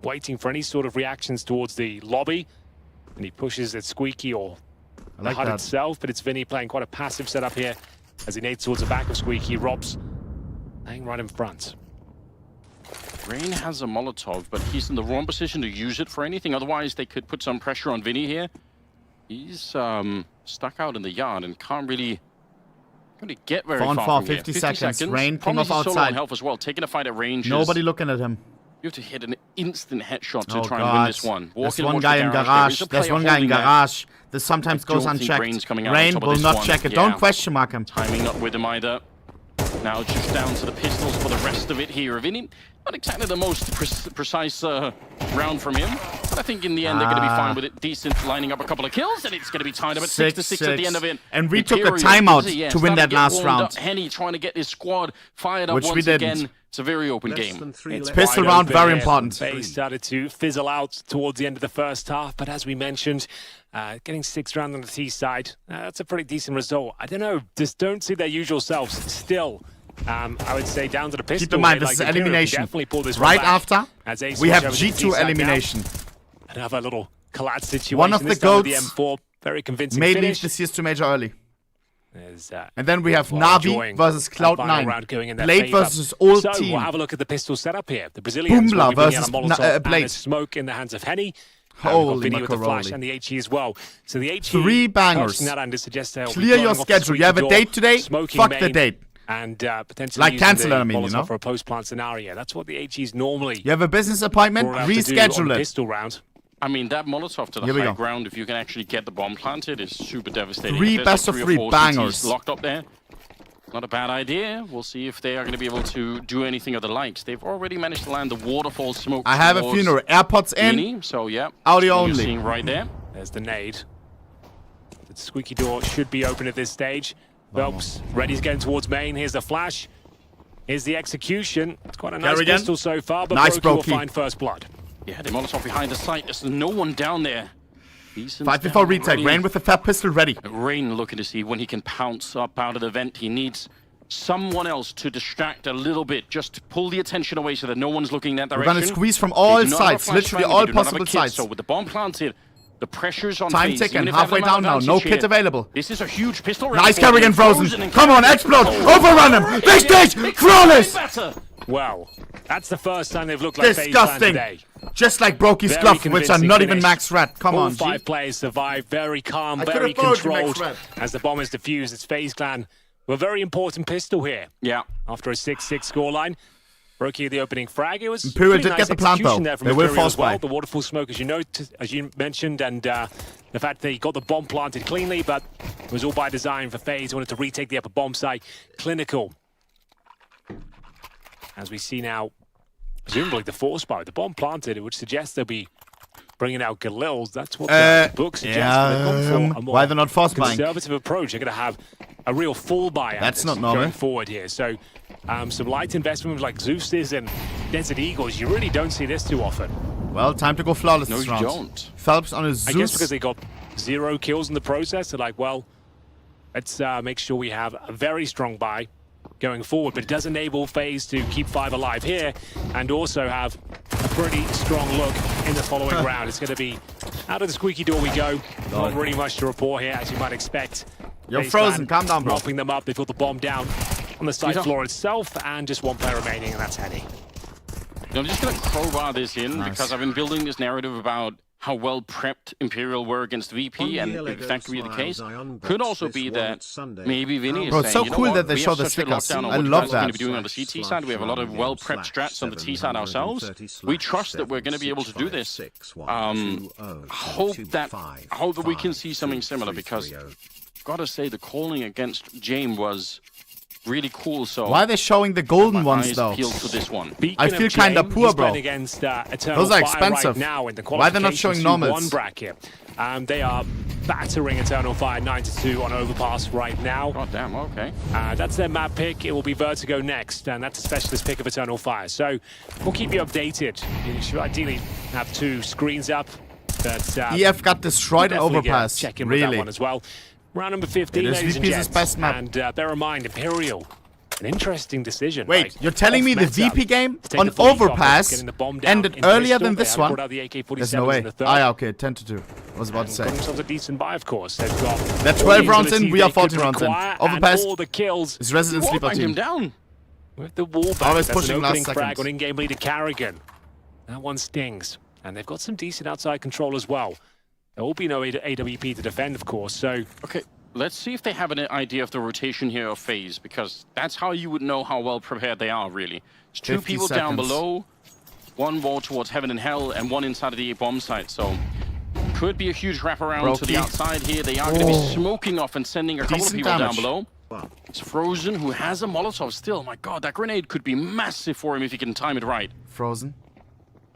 S1: waiting for any sort of reactions towards the lobby. And he pushes at Squeaky or
S3: I like
S1: the HUD
S3: that.
S1: itself, but it's Vinny playing quite a passive setup here as he nades towards the back of Squeaky. Rob's laying right in front.
S2: Rain has a Molotov, but he's in the wrong position to use it for anything. Otherwise, they could put some pressure on Vinny here. He's stuck out in the yard and can't really get very
S3: 4 on
S2: far
S3: 4,
S2: from here.
S3: 50 seconds. Rain, king
S2: Promise
S3: of
S2: is solo on
S3: outside.
S2: health as well. Taking a fight at range.
S3: Nobody looking at him.
S2: You have to hit an instant headshot to
S3: Oh
S2: try and win
S3: god.
S2: this one.
S3: There's
S2: Walk in and
S3: one
S2: watch
S3: guy
S2: the
S3: in
S2: There
S3: garage.
S2: is a
S3: There's
S2: player
S3: one guy in
S2: holding that.
S3: garage. This sometimes
S2: I
S3: goes
S2: don't think
S3: unchecked.
S2: Rain's coming out on
S3: Rain
S2: top of
S3: will
S2: this
S3: not
S2: one.
S3: check it.
S2: Yeah.
S3: Don't question mark him.
S2: Timing not with him either. Now just down to the pistols for the rest of it here. Vinny, not exactly the most precise round from him, but I think in the end they're going to be fine with it. Decent, lining up a couple of kills, and it's going to be tied up at 6-6 at the end of it.
S3: And we took a
S2: Imperial
S3: timeout
S2: busy, yeah,
S3: to win
S2: starting
S3: that
S2: get
S3: last
S2: warmed
S3: round.
S2: up. Henny trying to get his squad fired up
S3: Which we
S2: once
S3: didn't.
S2: again. It's a very open
S7: Less
S2: game.
S7: than 3
S1: It's
S7: left.
S3: Pistol
S1: wide
S3: round,
S1: open
S3: very
S1: here.
S3: important.
S1: Faze started to fizzle out towards the end of the first half, but as we mentioned, getting 6th round on the T side, that's a pretty decent result. I don't know, just don't see their usual selves still. I would say down to the pistol.
S3: Keep in mind,
S1: they
S3: this is
S1: like Imperial
S3: elimination.
S1: definitely pull this one
S3: Right
S1: back
S3: after,
S1: as they
S3: we
S1: switch
S3: have
S1: over to the
S3: G2
S1: T side now.
S3: elimination.
S1: Another little collapse situation.
S3: One of the
S1: This time with
S3: goats
S1: the M4, very convincing
S3: May
S1: finish.
S3: leave the CS2 major early.
S1: There's,
S3: And then we have
S1: well,
S3: Navi
S1: enjoying
S3: versus
S1: that final round
S3: Cloud9.
S1: going in their
S3: Blade
S1: favor.
S3: versus old
S1: so
S3: team.
S1: we'll have a look at the pistol setup here. The Brazilians
S3: Boomla
S1: will be bringing out
S3: versus
S1: a Molotov and
S3: Blade.
S1: a smoke in the hands of Henny.
S3: Holy
S1: Vinny with the flash
S3: macaroni.
S1: and the HE as well. So the HE
S3: 3 bangers.
S1: touching that and to suggest they'll be
S3: Clear your
S1: blowing off the
S3: schedule. You have a
S1: door,
S3: date today?
S1: smoking
S3: Fuck the
S1: main,
S3: date.
S1: And potentially
S3: Like
S1: using
S3: cancel
S1: the
S3: it, I mean, you
S1: Molotov
S3: know?
S1: for a post-plant scenario. That's what the HE's normally
S3: You have a business appointment?
S1: brought out to do on
S3: Reschedule
S1: the
S3: it.
S1: pistol round.
S2: I mean, that Molotov to the
S3: Here we
S2: high
S3: go.
S2: ground, if you can actually get the bomb planted, is super devastating.
S3: 3
S2: If there's
S3: best
S2: like
S3: of
S2: 3 or
S3: 3
S2: 4
S3: bangers.
S2: CTs locked up there. Not a bad idea. We'll see if they are going to be able to do anything of the likes. They've already managed to land the waterfall smoke.
S3: I have a funeral. AirPods in.
S2: Mini, so yeah.
S3: Audio
S2: You're
S3: only.
S2: seeing right there.
S1: There's the nade. The squeaky door should be open at this stage. Phelps, ready's getting towards main. Here's the flash. Here's the execution. It's quite a nice
S3: Karrigan.
S1: pistol so far, but
S3: Nice,
S1: Brokey will
S3: Brokey.
S1: find first blood.
S2: Yeah, the Molotov behind the site. There's no one down there.
S3: 5v4 retake. Rain with the fat pistol ready.
S2: Rain looking to see when he can pounce up out of the vent. He needs someone else to distract a little bit, just to pull the attention away so that no one's looking that direction.
S3: We're gonna squeeze from all
S2: They do not have a
S3: sides, literally
S2: flashbang,
S3: all
S2: they do not have a
S3: possible
S2: kit,
S3: sides.
S2: So with the bomb planted, the pressure's on
S3: Time
S2: Faze,
S3: ticking,
S2: even if they have
S3: halfway
S2: an
S3: down now, no
S2: advantage
S3: kit
S2: here.
S3: available.
S2: This is a huge pistol round.
S3: Nice
S2: for them.
S3: Karrigan frozen.
S2: and
S3: Come on, explode. Overrun him. Big stage. Flawless.
S1: Well, that's the first time they've looked like FaZe
S3: Disgusting.
S1: today.
S3: Just like Brokey's
S1: Very
S3: glove, which are
S1: convincing
S3: not even
S1: finish.
S3: max rat. Come
S1: All
S3: on, G.
S1: 5 players survive, very calm,
S3: I could
S1: very
S3: afford to max
S1: controlled
S3: red.
S1: as the bomb is defused. It's FaZe Clan with a very important pistol here.
S2: Yeah.
S1: After a 6-6 scoreline. Brokey the opening frag. It was
S3: Imperial
S1: pretty
S3: did
S1: nice
S3: get the plant,
S1: execution
S3: though.
S1: there from
S3: They will
S1: Imperial
S3: force
S1: as well.
S3: buy.
S1: The waterfall smoke, as you mentioned, and the fact that he got the bomb planted cleanly, but it was all by design for FaZe. He wanted to retake the upper bomb site. Clinical. As we see now, presumably the force buy, the bomb planted, it would suggest they'll be bringing out Galils. That's what the book suggests. But they've gone for a more
S3: why they're not force buying?
S1: conservative approach. They're going to have a real full buy out
S3: That's
S1: this
S3: not normal.
S1: going forward here. So some light investment like Zeus's and Desert Eagles, you really don't see this too often.
S3: Well, time to go flawless
S2: No,
S3: this
S2: you
S3: round.
S2: don't.
S3: Phelps on his
S1: I
S3: Zeus.
S1: guess because they got 0 kills in the process. They're like, well, let's make sure we have a very strong buy going forward. But it does enable FaZe to keep 5 alive here and also have a pretty strong look in the following round. It's going to be out of the squeaky door we go. Not really much to report here, as you might expect.
S3: You're
S1: FaZe
S3: frozen.
S1: Clan
S3: Calm down, bro.
S1: Mopping them up. They've got the bomb down on the site floor itself, and just 1 player remaining, and that's Henny.
S2: I'm just going to crowbar this in because I've been building this narrative about how well prepped Imperial were against VP, and if that could be the case, could also be that maybe Vinny is
S3: Bro,
S2: saying,
S3: it's so
S2: you know
S3: cool
S2: what,
S3: that they
S2: we
S3: show
S2: have
S3: the
S2: such a
S3: stickers.
S2: lockdown on
S3: I
S2: what you
S3: love
S2: guys are going
S3: that.
S2: to be doing on the CT side. We have a lot of well-prepped strats on the T side ourselves. We trust that we're going to be able to do this. I hope that we can see something similar, because gotta say the calling against James was really cool. So
S3: Why are they showing the golden
S2: my
S3: ones
S2: eyes
S3: though?
S2: peeled for this one.
S1: Beacon
S3: I feel
S1: of
S3: kinda
S1: Jane,
S3: poor,
S1: he's
S3: bro.
S1: playing against Eternal
S3: Those are
S1: Fire
S3: expensive.
S1: right now in the
S3: Why they're not showing
S1: qualification
S3: normals?
S1: 2-1 bracket. They are battering Eternal Fire 9-2 on Overpass right now.
S2: God damn, okay.
S1: That's their map pick. It will be Vertigo next, and that's a specialist pick of Eternal Fire. So we'll keep you updated. You should ideally have 2 screens up. But
S3: EF got destroyed on
S1: definitely
S3: overpass.
S1: check in with that
S3: Really?
S1: one as well. Round number 15,
S3: It is
S1: ladies and
S3: VP's
S1: gents.
S3: best map.
S1: And bear in mind, Imperial. An interesting decision.
S3: Wait,
S1: like,
S3: you're telling me the
S1: off meta
S3: VP game
S1: to take
S3: on
S1: the lead off
S3: overpass
S1: getting the bomb down
S3: ended
S1: in
S3: earlier
S1: pistol.
S3: than
S1: They
S3: this
S1: have
S3: one?
S1: brought out the AK-47s
S3: There's no way.
S1: in the third.
S3: Ah, yeah, okay, 10-2. I was about to
S1: And
S3: say.
S1: got themselves a decent buy, of course. They've got
S3: They're
S1: all
S3: 12
S1: the
S3: rounds in,
S1: agility
S3: we are
S1: they
S3: 14
S1: could
S3: rounds in.
S1: require,
S3: Overpass
S1: and all the kills
S3: is Resident Sleeper
S2: Wallbanged him
S3: team.
S2: down.
S1: with the wallbang.
S3: Always
S1: That's
S3: pushing
S1: an
S3: last
S1: opening frag
S3: seconds.
S1: on in-game leader Karrigan. That one stings. And they've got some decent outside control as well. There will be no AWP to defend, of course, so...
S2: Okay, let's see if they have an idea of the rotation here of Faze, because that's how you would know how well prepared they are, really. There's 2
S3: 50
S2: people down
S3: seconds.
S2: below, 1 wall towards heaven and hell, and 1 inside of the bomb site, so... Could be a huge wraparound to the
S3: Brokey.
S2: outside here. They are going to be smoking off and sending a couple
S3: Decent
S2: of people
S3: damage.
S2: down below. It's Frozen, who has a Molotov still. My god, that grenade could be massive for him if he can time it right.
S3: Frozen.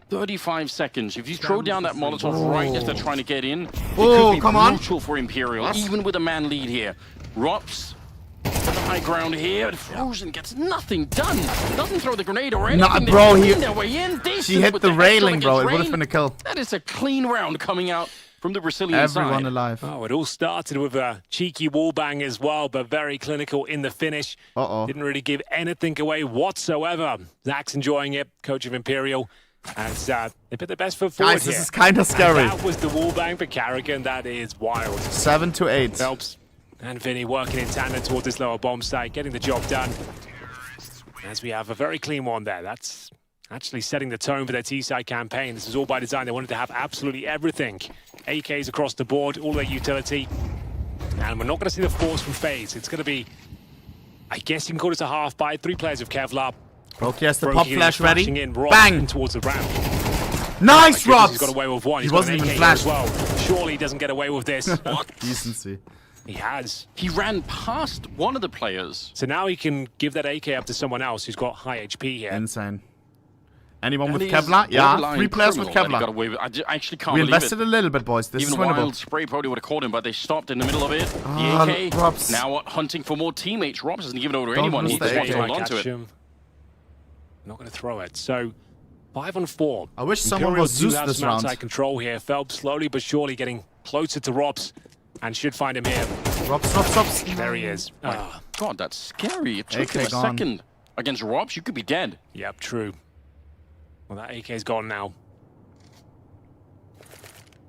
S2: 35 seconds. If you throw down that Molotov right as they're trying to get in, it
S3: Oh,
S2: could be
S3: come on.
S2: brutal for Imperial, even with a man lead here. Rops to the high ground here, but Frozen gets nothing done. Doesn't throw the grenade or anything.
S3: Nah,
S2: They
S3: bro,
S2: find
S3: he-
S2: their way in.
S3: She
S2: Decent
S3: hit
S2: with
S3: the
S2: headshot
S3: railing, bro. It
S2: against
S3: would have
S2: Rain.
S3: been a kill.
S2: That is a clean round coming out from the Brazilian
S3: Everyone
S2: side.
S3: alive.
S1: Oh, it all started with a cheeky wallbang as well, but very clinical in the finish.
S3: Uh-oh.
S1: Didn't really give anything away whatsoever. Zach's enjoying it, coach of Imperial. And they put their best foot forward
S3: Guys, this
S1: here.
S3: is kind of
S1: And
S3: scary.
S1: that was the wallbang for Karrigan. That is wild.
S3: 7-8.
S1: Phelps and Vinny working in tandem towards this lower bomb site, getting the job done. As we have a very clean one there. That's actually setting the tone for their T-side campaign. This is all by design. They wanted to have absolutely everything. AKs across the board, all their utility. And we're not going to see the force from FaZe. It's going to be, I guess you can call it a half by 3 players of Kevlar.
S3: Brokey has the
S1: Brokey
S3: pop
S1: is
S3: flash ready.
S1: flashing in, Rob
S3: Bang!
S1: in towards the ramp.
S3: Nice,
S1: He's
S3: Robs!
S1: got away with one.
S3: He
S1: He's got
S3: wasn't
S1: an
S3: even
S1: AK
S3: flashed.
S1: as well. Surely he doesn't get away with this.
S3: Decency.
S1: He has.
S2: He ran past one of the players.
S1: So now he can give that AK up to someone else who's got high HP here.
S3: Insane. Anyone with
S2: That is
S3: Kevlar? Yeah,
S2: borderline
S3: 3 players with
S2: criminal that he got
S3: Kevlar.
S2: away with. I actually can't
S3: We
S2: believe
S3: invested
S2: it.
S3: a little bit, boys. This
S2: Even
S3: is winnable.
S2: Wild Spray probably would have caught him, but they stopped in the middle of it.
S3: Ah,
S2: The AK
S3: Robs.
S2: now hunting for more teammates. Robs doesn't give it over to
S3: Don't
S2: anyone. He
S3: lose
S2: just
S3: the
S2: wants to
S3: AK.
S2: hold on to it.
S1: Him. Not going to throw it. So 5 on 4.
S3: I wish someone
S1: Imperial
S3: was Zeus
S1: do have
S3: this
S1: some outside
S3: round.
S1: control here. Phelps slowly but surely getting closer to Robs and should find him here.
S3: Robs.
S1: There he is. Ah,
S2: God, that's scary. It took
S3: AK
S2: him a
S3: gone.
S2: second. Against Robs, you could be dead.
S1: yep, true. Well, that AK's gone now.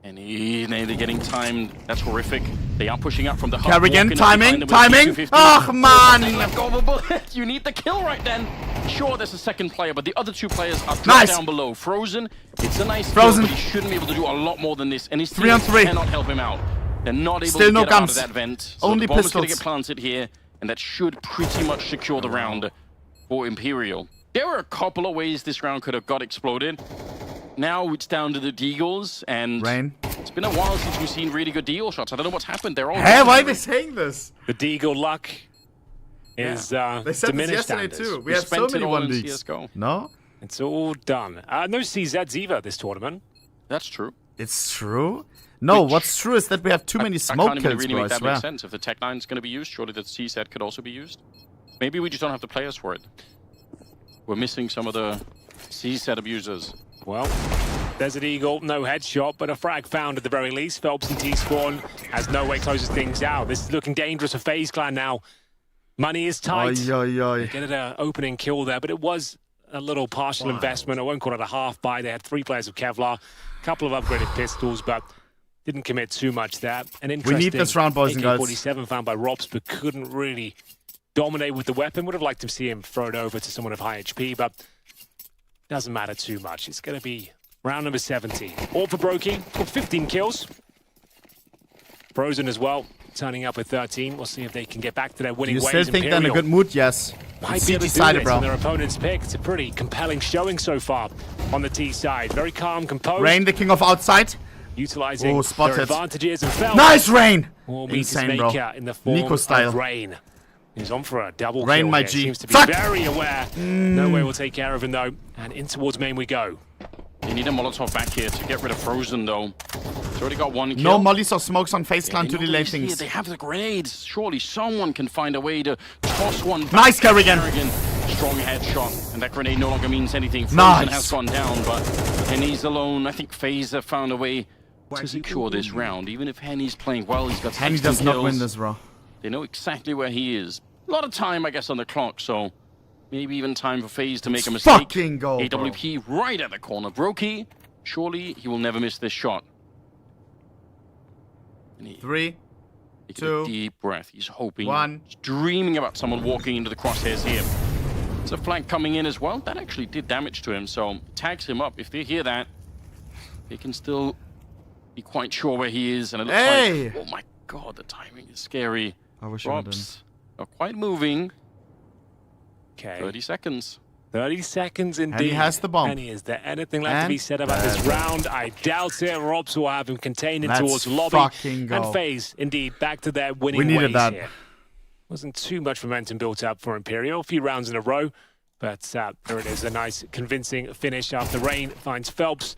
S2: And they're getting timed. That's horrific. They are pushing up from the hub.
S3: Karrigan,
S2: walking up behind
S3: timing.
S2: them with a P250.
S3: Oh, man.
S2: They let go of a bullet. You need the kill right then. Sure, there's a second player, but the other 2 players are dropped
S3: Nice.
S2: down below. Frozen, it's a nice
S3: Frozen.
S2: kill, but he shouldn't be able to do a lot more than this. And his
S3: 3 on
S2: teammates
S3: 3.
S2: cannot help him out. They're not able
S3: Still
S2: to
S3: no
S2: get him out
S3: guns.
S2: of that vent. So
S3: Only
S2: the bomb's going to
S3: pistols.
S2: get planted here, and that should pretty much secure the round for Imperial. There were a couple of ways this round could have got exploded. Now it's down to the Deagles, and
S3: Rain.
S2: it's been a while since we've seen really good Deagle shots. I don't know what's happened. They're all
S3: Hey, why are they saying this?
S1: The Deagle luck is
S3: They said this
S1: diminished.
S3: yesterday
S1: Anders.
S3: too. We
S2: We
S3: had so
S2: spent it
S3: many
S2: all
S3: 1
S2: in
S3: leagues.
S2: CS:GO.
S3: No?
S1: It's all done. No CZs either this tournament.
S2: That's true.
S3: It's true? No, what's true is that we have too many
S2: I
S3: smoke
S2: can't even
S3: kills,
S2: really
S3: bro, I
S2: make that
S3: swear.
S2: make sense. If the Tech 9 is going to be used, surely the CZ could also be used. Maybe we just don't have the players for it. We're missing some of the CZ abusers.
S1: Well, Desert Eagle, no headshot, but a frag found at the very least. Phelps and T-Spawn as No Way closes things out. This is looking dangerous for FaZe Clan now. Money is tight.
S3: Oi.
S1: Get an opening kill there, but it was a little partial investment. I won't call it a half buy. They had 3 players of Kevlar, a couple of upgraded pistols, but didn't commit too much there. An interesting
S3: need this round, boys and girls.
S1: AK-47 found by Robs, but couldn't really dominate with the weapon. Would have liked to see him throw it over to someone of high HP, but doesn't matter too much. It's going to be round number 17. All for Brokey, got 15 kills. Frozen as well, turning up with 13. We'll see if they can get back to their winning
S3: You
S1: ways.
S3: still think they're in a good mood? Yes.
S1: Might be able to do
S3: CT-sided,
S1: this
S3: bro.
S1: on their opponent's pick. It's a pretty compelling showing so far on the T side. Very calm, composed,
S3: Rain, the king of outside.
S1: utilizing
S3: Oh, spotted.
S1: their advantages and fell.
S3: Nice, Rain!
S1: More meters
S3: Insane, bro.
S1: maker in the form
S3: Nico style.
S1: of Rain. He's on for a double
S3: Rain,
S1: kill
S3: my
S1: here.
S3: G.
S1: Seems to be
S3: Fuck!
S1: very aware. No way will take care of him though. And in towards main we go.
S2: They need a Molotov back here to get rid of Frozen, though. It's already got 1 kill.
S3: No mollies or smokes on FaZe Clan
S2: They
S3: to
S2: know
S3: delay
S2: he's here.
S3: things.
S2: They have the grenades. Surely someone can find a way to toss one back.
S3: Nice, Karrigan.
S2: Strong headshot. And that grenade no longer means anything. Frozen
S3: Nice.
S2: has gone down, but Henny's alone. I think FaZe have found a way to secure this round. Even if Henny's playing well, he's got 16
S3: Henny does not
S2: kills.
S3: win this, bro.
S2: They know exactly where he is. A lot of time, I guess, on the clock, so maybe even time for FaZe to make a mistake.
S3: Fucking go, bro.
S2: AWP right at the corner. Brokey, surely he will never miss this shot. And he
S3: 3,
S2: takes
S3: 2,
S2: a deep breath. He's hoping,
S3: 1.
S2: he's dreaming about someone walking into the crosshairs here. There's a flank coming in as well. That actually did damage to him, so tags him up. If they hear that, they can still be quite sure where he is. And it looks
S3: Hey!
S2: like, oh my god, the timing is scary.
S3: I wish I
S2: Robs are quite moving.
S1: Okay.
S2: 30 seconds.
S1: 30 seconds indeed.
S3: And he has the bomb.
S1: Henny, is there anything left to
S3: And
S1: be said about this round? I doubt it. Robs will have him contained in
S3: Let's
S1: towards lobby.
S3: fucking go.
S1: And FaZe, indeed, back to their winning
S3: We needed
S1: ways
S3: that.
S1: here. Wasn't too much momentum built up for Imperial. A few rounds in a row. But there it is, a nice, convincing finish after Rain finds Phelps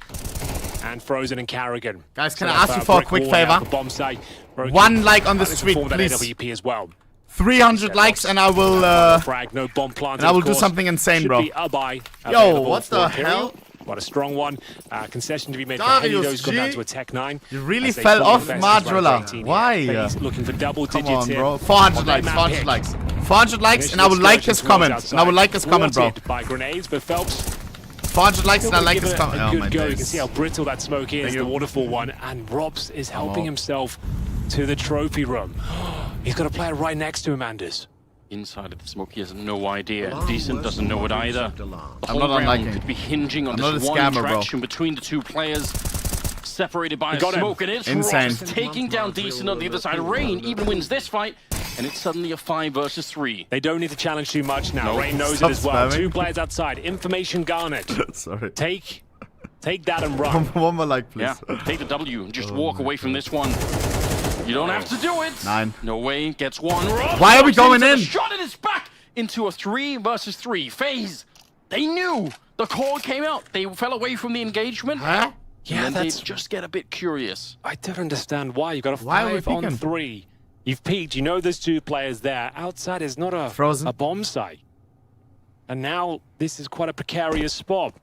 S1: and Frozen and Karrigan.
S3: Guys, can
S1: Set
S3: I
S1: up
S3: ask you for a
S1: brick
S3: quick
S1: wall now
S3: favor?
S1: for bomb site. Brokey
S3: 1 like on the
S1: managed to
S3: street,
S1: form that
S3: please.
S1: AWP as well.
S3: 300 likes and I will
S1: Frag, no bomb planted,
S3: and I will
S1: of
S3: do
S1: course.
S3: something insane,
S1: Should
S3: bro.
S1: be a buy
S3: Yo,
S1: available
S3: what
S1: for
S3: the
S1: Imperial.
S3: hell?
S1: What a strong one. Concession to be made for
S3: Darius
S1: Henny. Those gone
S3: G.
S1: down to a Tech 9.
S3: You really
S1: as they
S3: fell
S1: fall
S3: off,
S1: invest as round
S3: Madrilla.
S1: 18 here.
S3: Why?
S1: FaZe looking for double
S3: Come
S1: digits
S3: on,
S1: here.
S3: bro. 400
S1: on
S3: likes,
S1: their
S3: 400
S1: map
S3: likes.
S1: pick.
S3: 400 likes and I would like his comment. And I would like his comment, bro.
S1: Thwarted by grenades, but Phelps
S3: 400 likes and I like
S1: give
S3: his
S1: it
S3: comment.
S1: a
S3: Oh
S1: good
S3: my
S1: go. You can
S3: days.
S1: see how brittle that smoke is,
S3: Thank
S1: the
S3: you.
S1: waterfall one, and Robs is helping
S3: on.
S1: himself to the trophy room. He's got a player right next to him, Anders.
S2: Inside of the smoke, he has no idea. Decent doesn't know it either. The
S3: I'm
S2: whole
S3: not
S2: round
S3: unliking.
S2: could be hinging on
S3: I'm not
S2: this
S3: a
S2: one
S3: scammer, bro.
S2: interaction between the two players. Separated by a
S1: got him.
S2: smoke, and it's
S3: Insane.
S2: Robs taking down Decent on the other side. Rain even wins this fight, and it's suddenly a 5 versus 3.
S1: They don't need to challenge too much now.
S2: No.
S1: Rain knows
S3: Stop
S1: it as well.
S3: spamming.
S1: 2 players outside. Information garnered.
S3: Sorry.
S1: Take that and run.
S3: One more like, please.
S2: Yeah, take the W and just walk away from this one. You don't have to do it.
S3: 9.
S2: No way. Gets one. Rob
S3: Why are we going
S2: into the
S3: in?
S2: Shot and it's back into a 3 versus 3. FaZe. They knew. The call came out. They fell away from the engagement.
S3: Huh?
S1: Yeah,
S2: And then
S1: that's...
S2: they just get a bit curious.
S1: I don't understand why. You've got a
S3: Why are we
S1: 5 on
S3: peeking?
S1: 3. You've peeked. You know there's 2 players there. Outside is not a,
S3: Frozen.
S1: a bomb site. And now this is quite a precarious spot.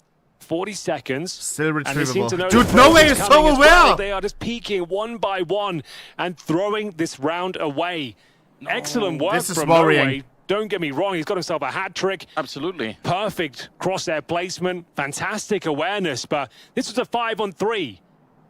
S1: 40 seconds.
S3: Still
S1: and they seem
S3: retrievable.
S1: to know
S3: Dude,
S1: the
S3: no
S1: pros
S3: way
S1: is
S3: is
S1: coming
S3: so
S1: as well.
S3: aware.
S1: They are just peeking one by one and throwing this round away. Excellent work
S3: This is
S1: from
S3: worrying.
S1: Norway. Don't get me wrong, he's got himself a hat trick.
S2: Absolutely.
S1: Perfect crosshair placement, fantastic awareness, but this was a 5 on 3.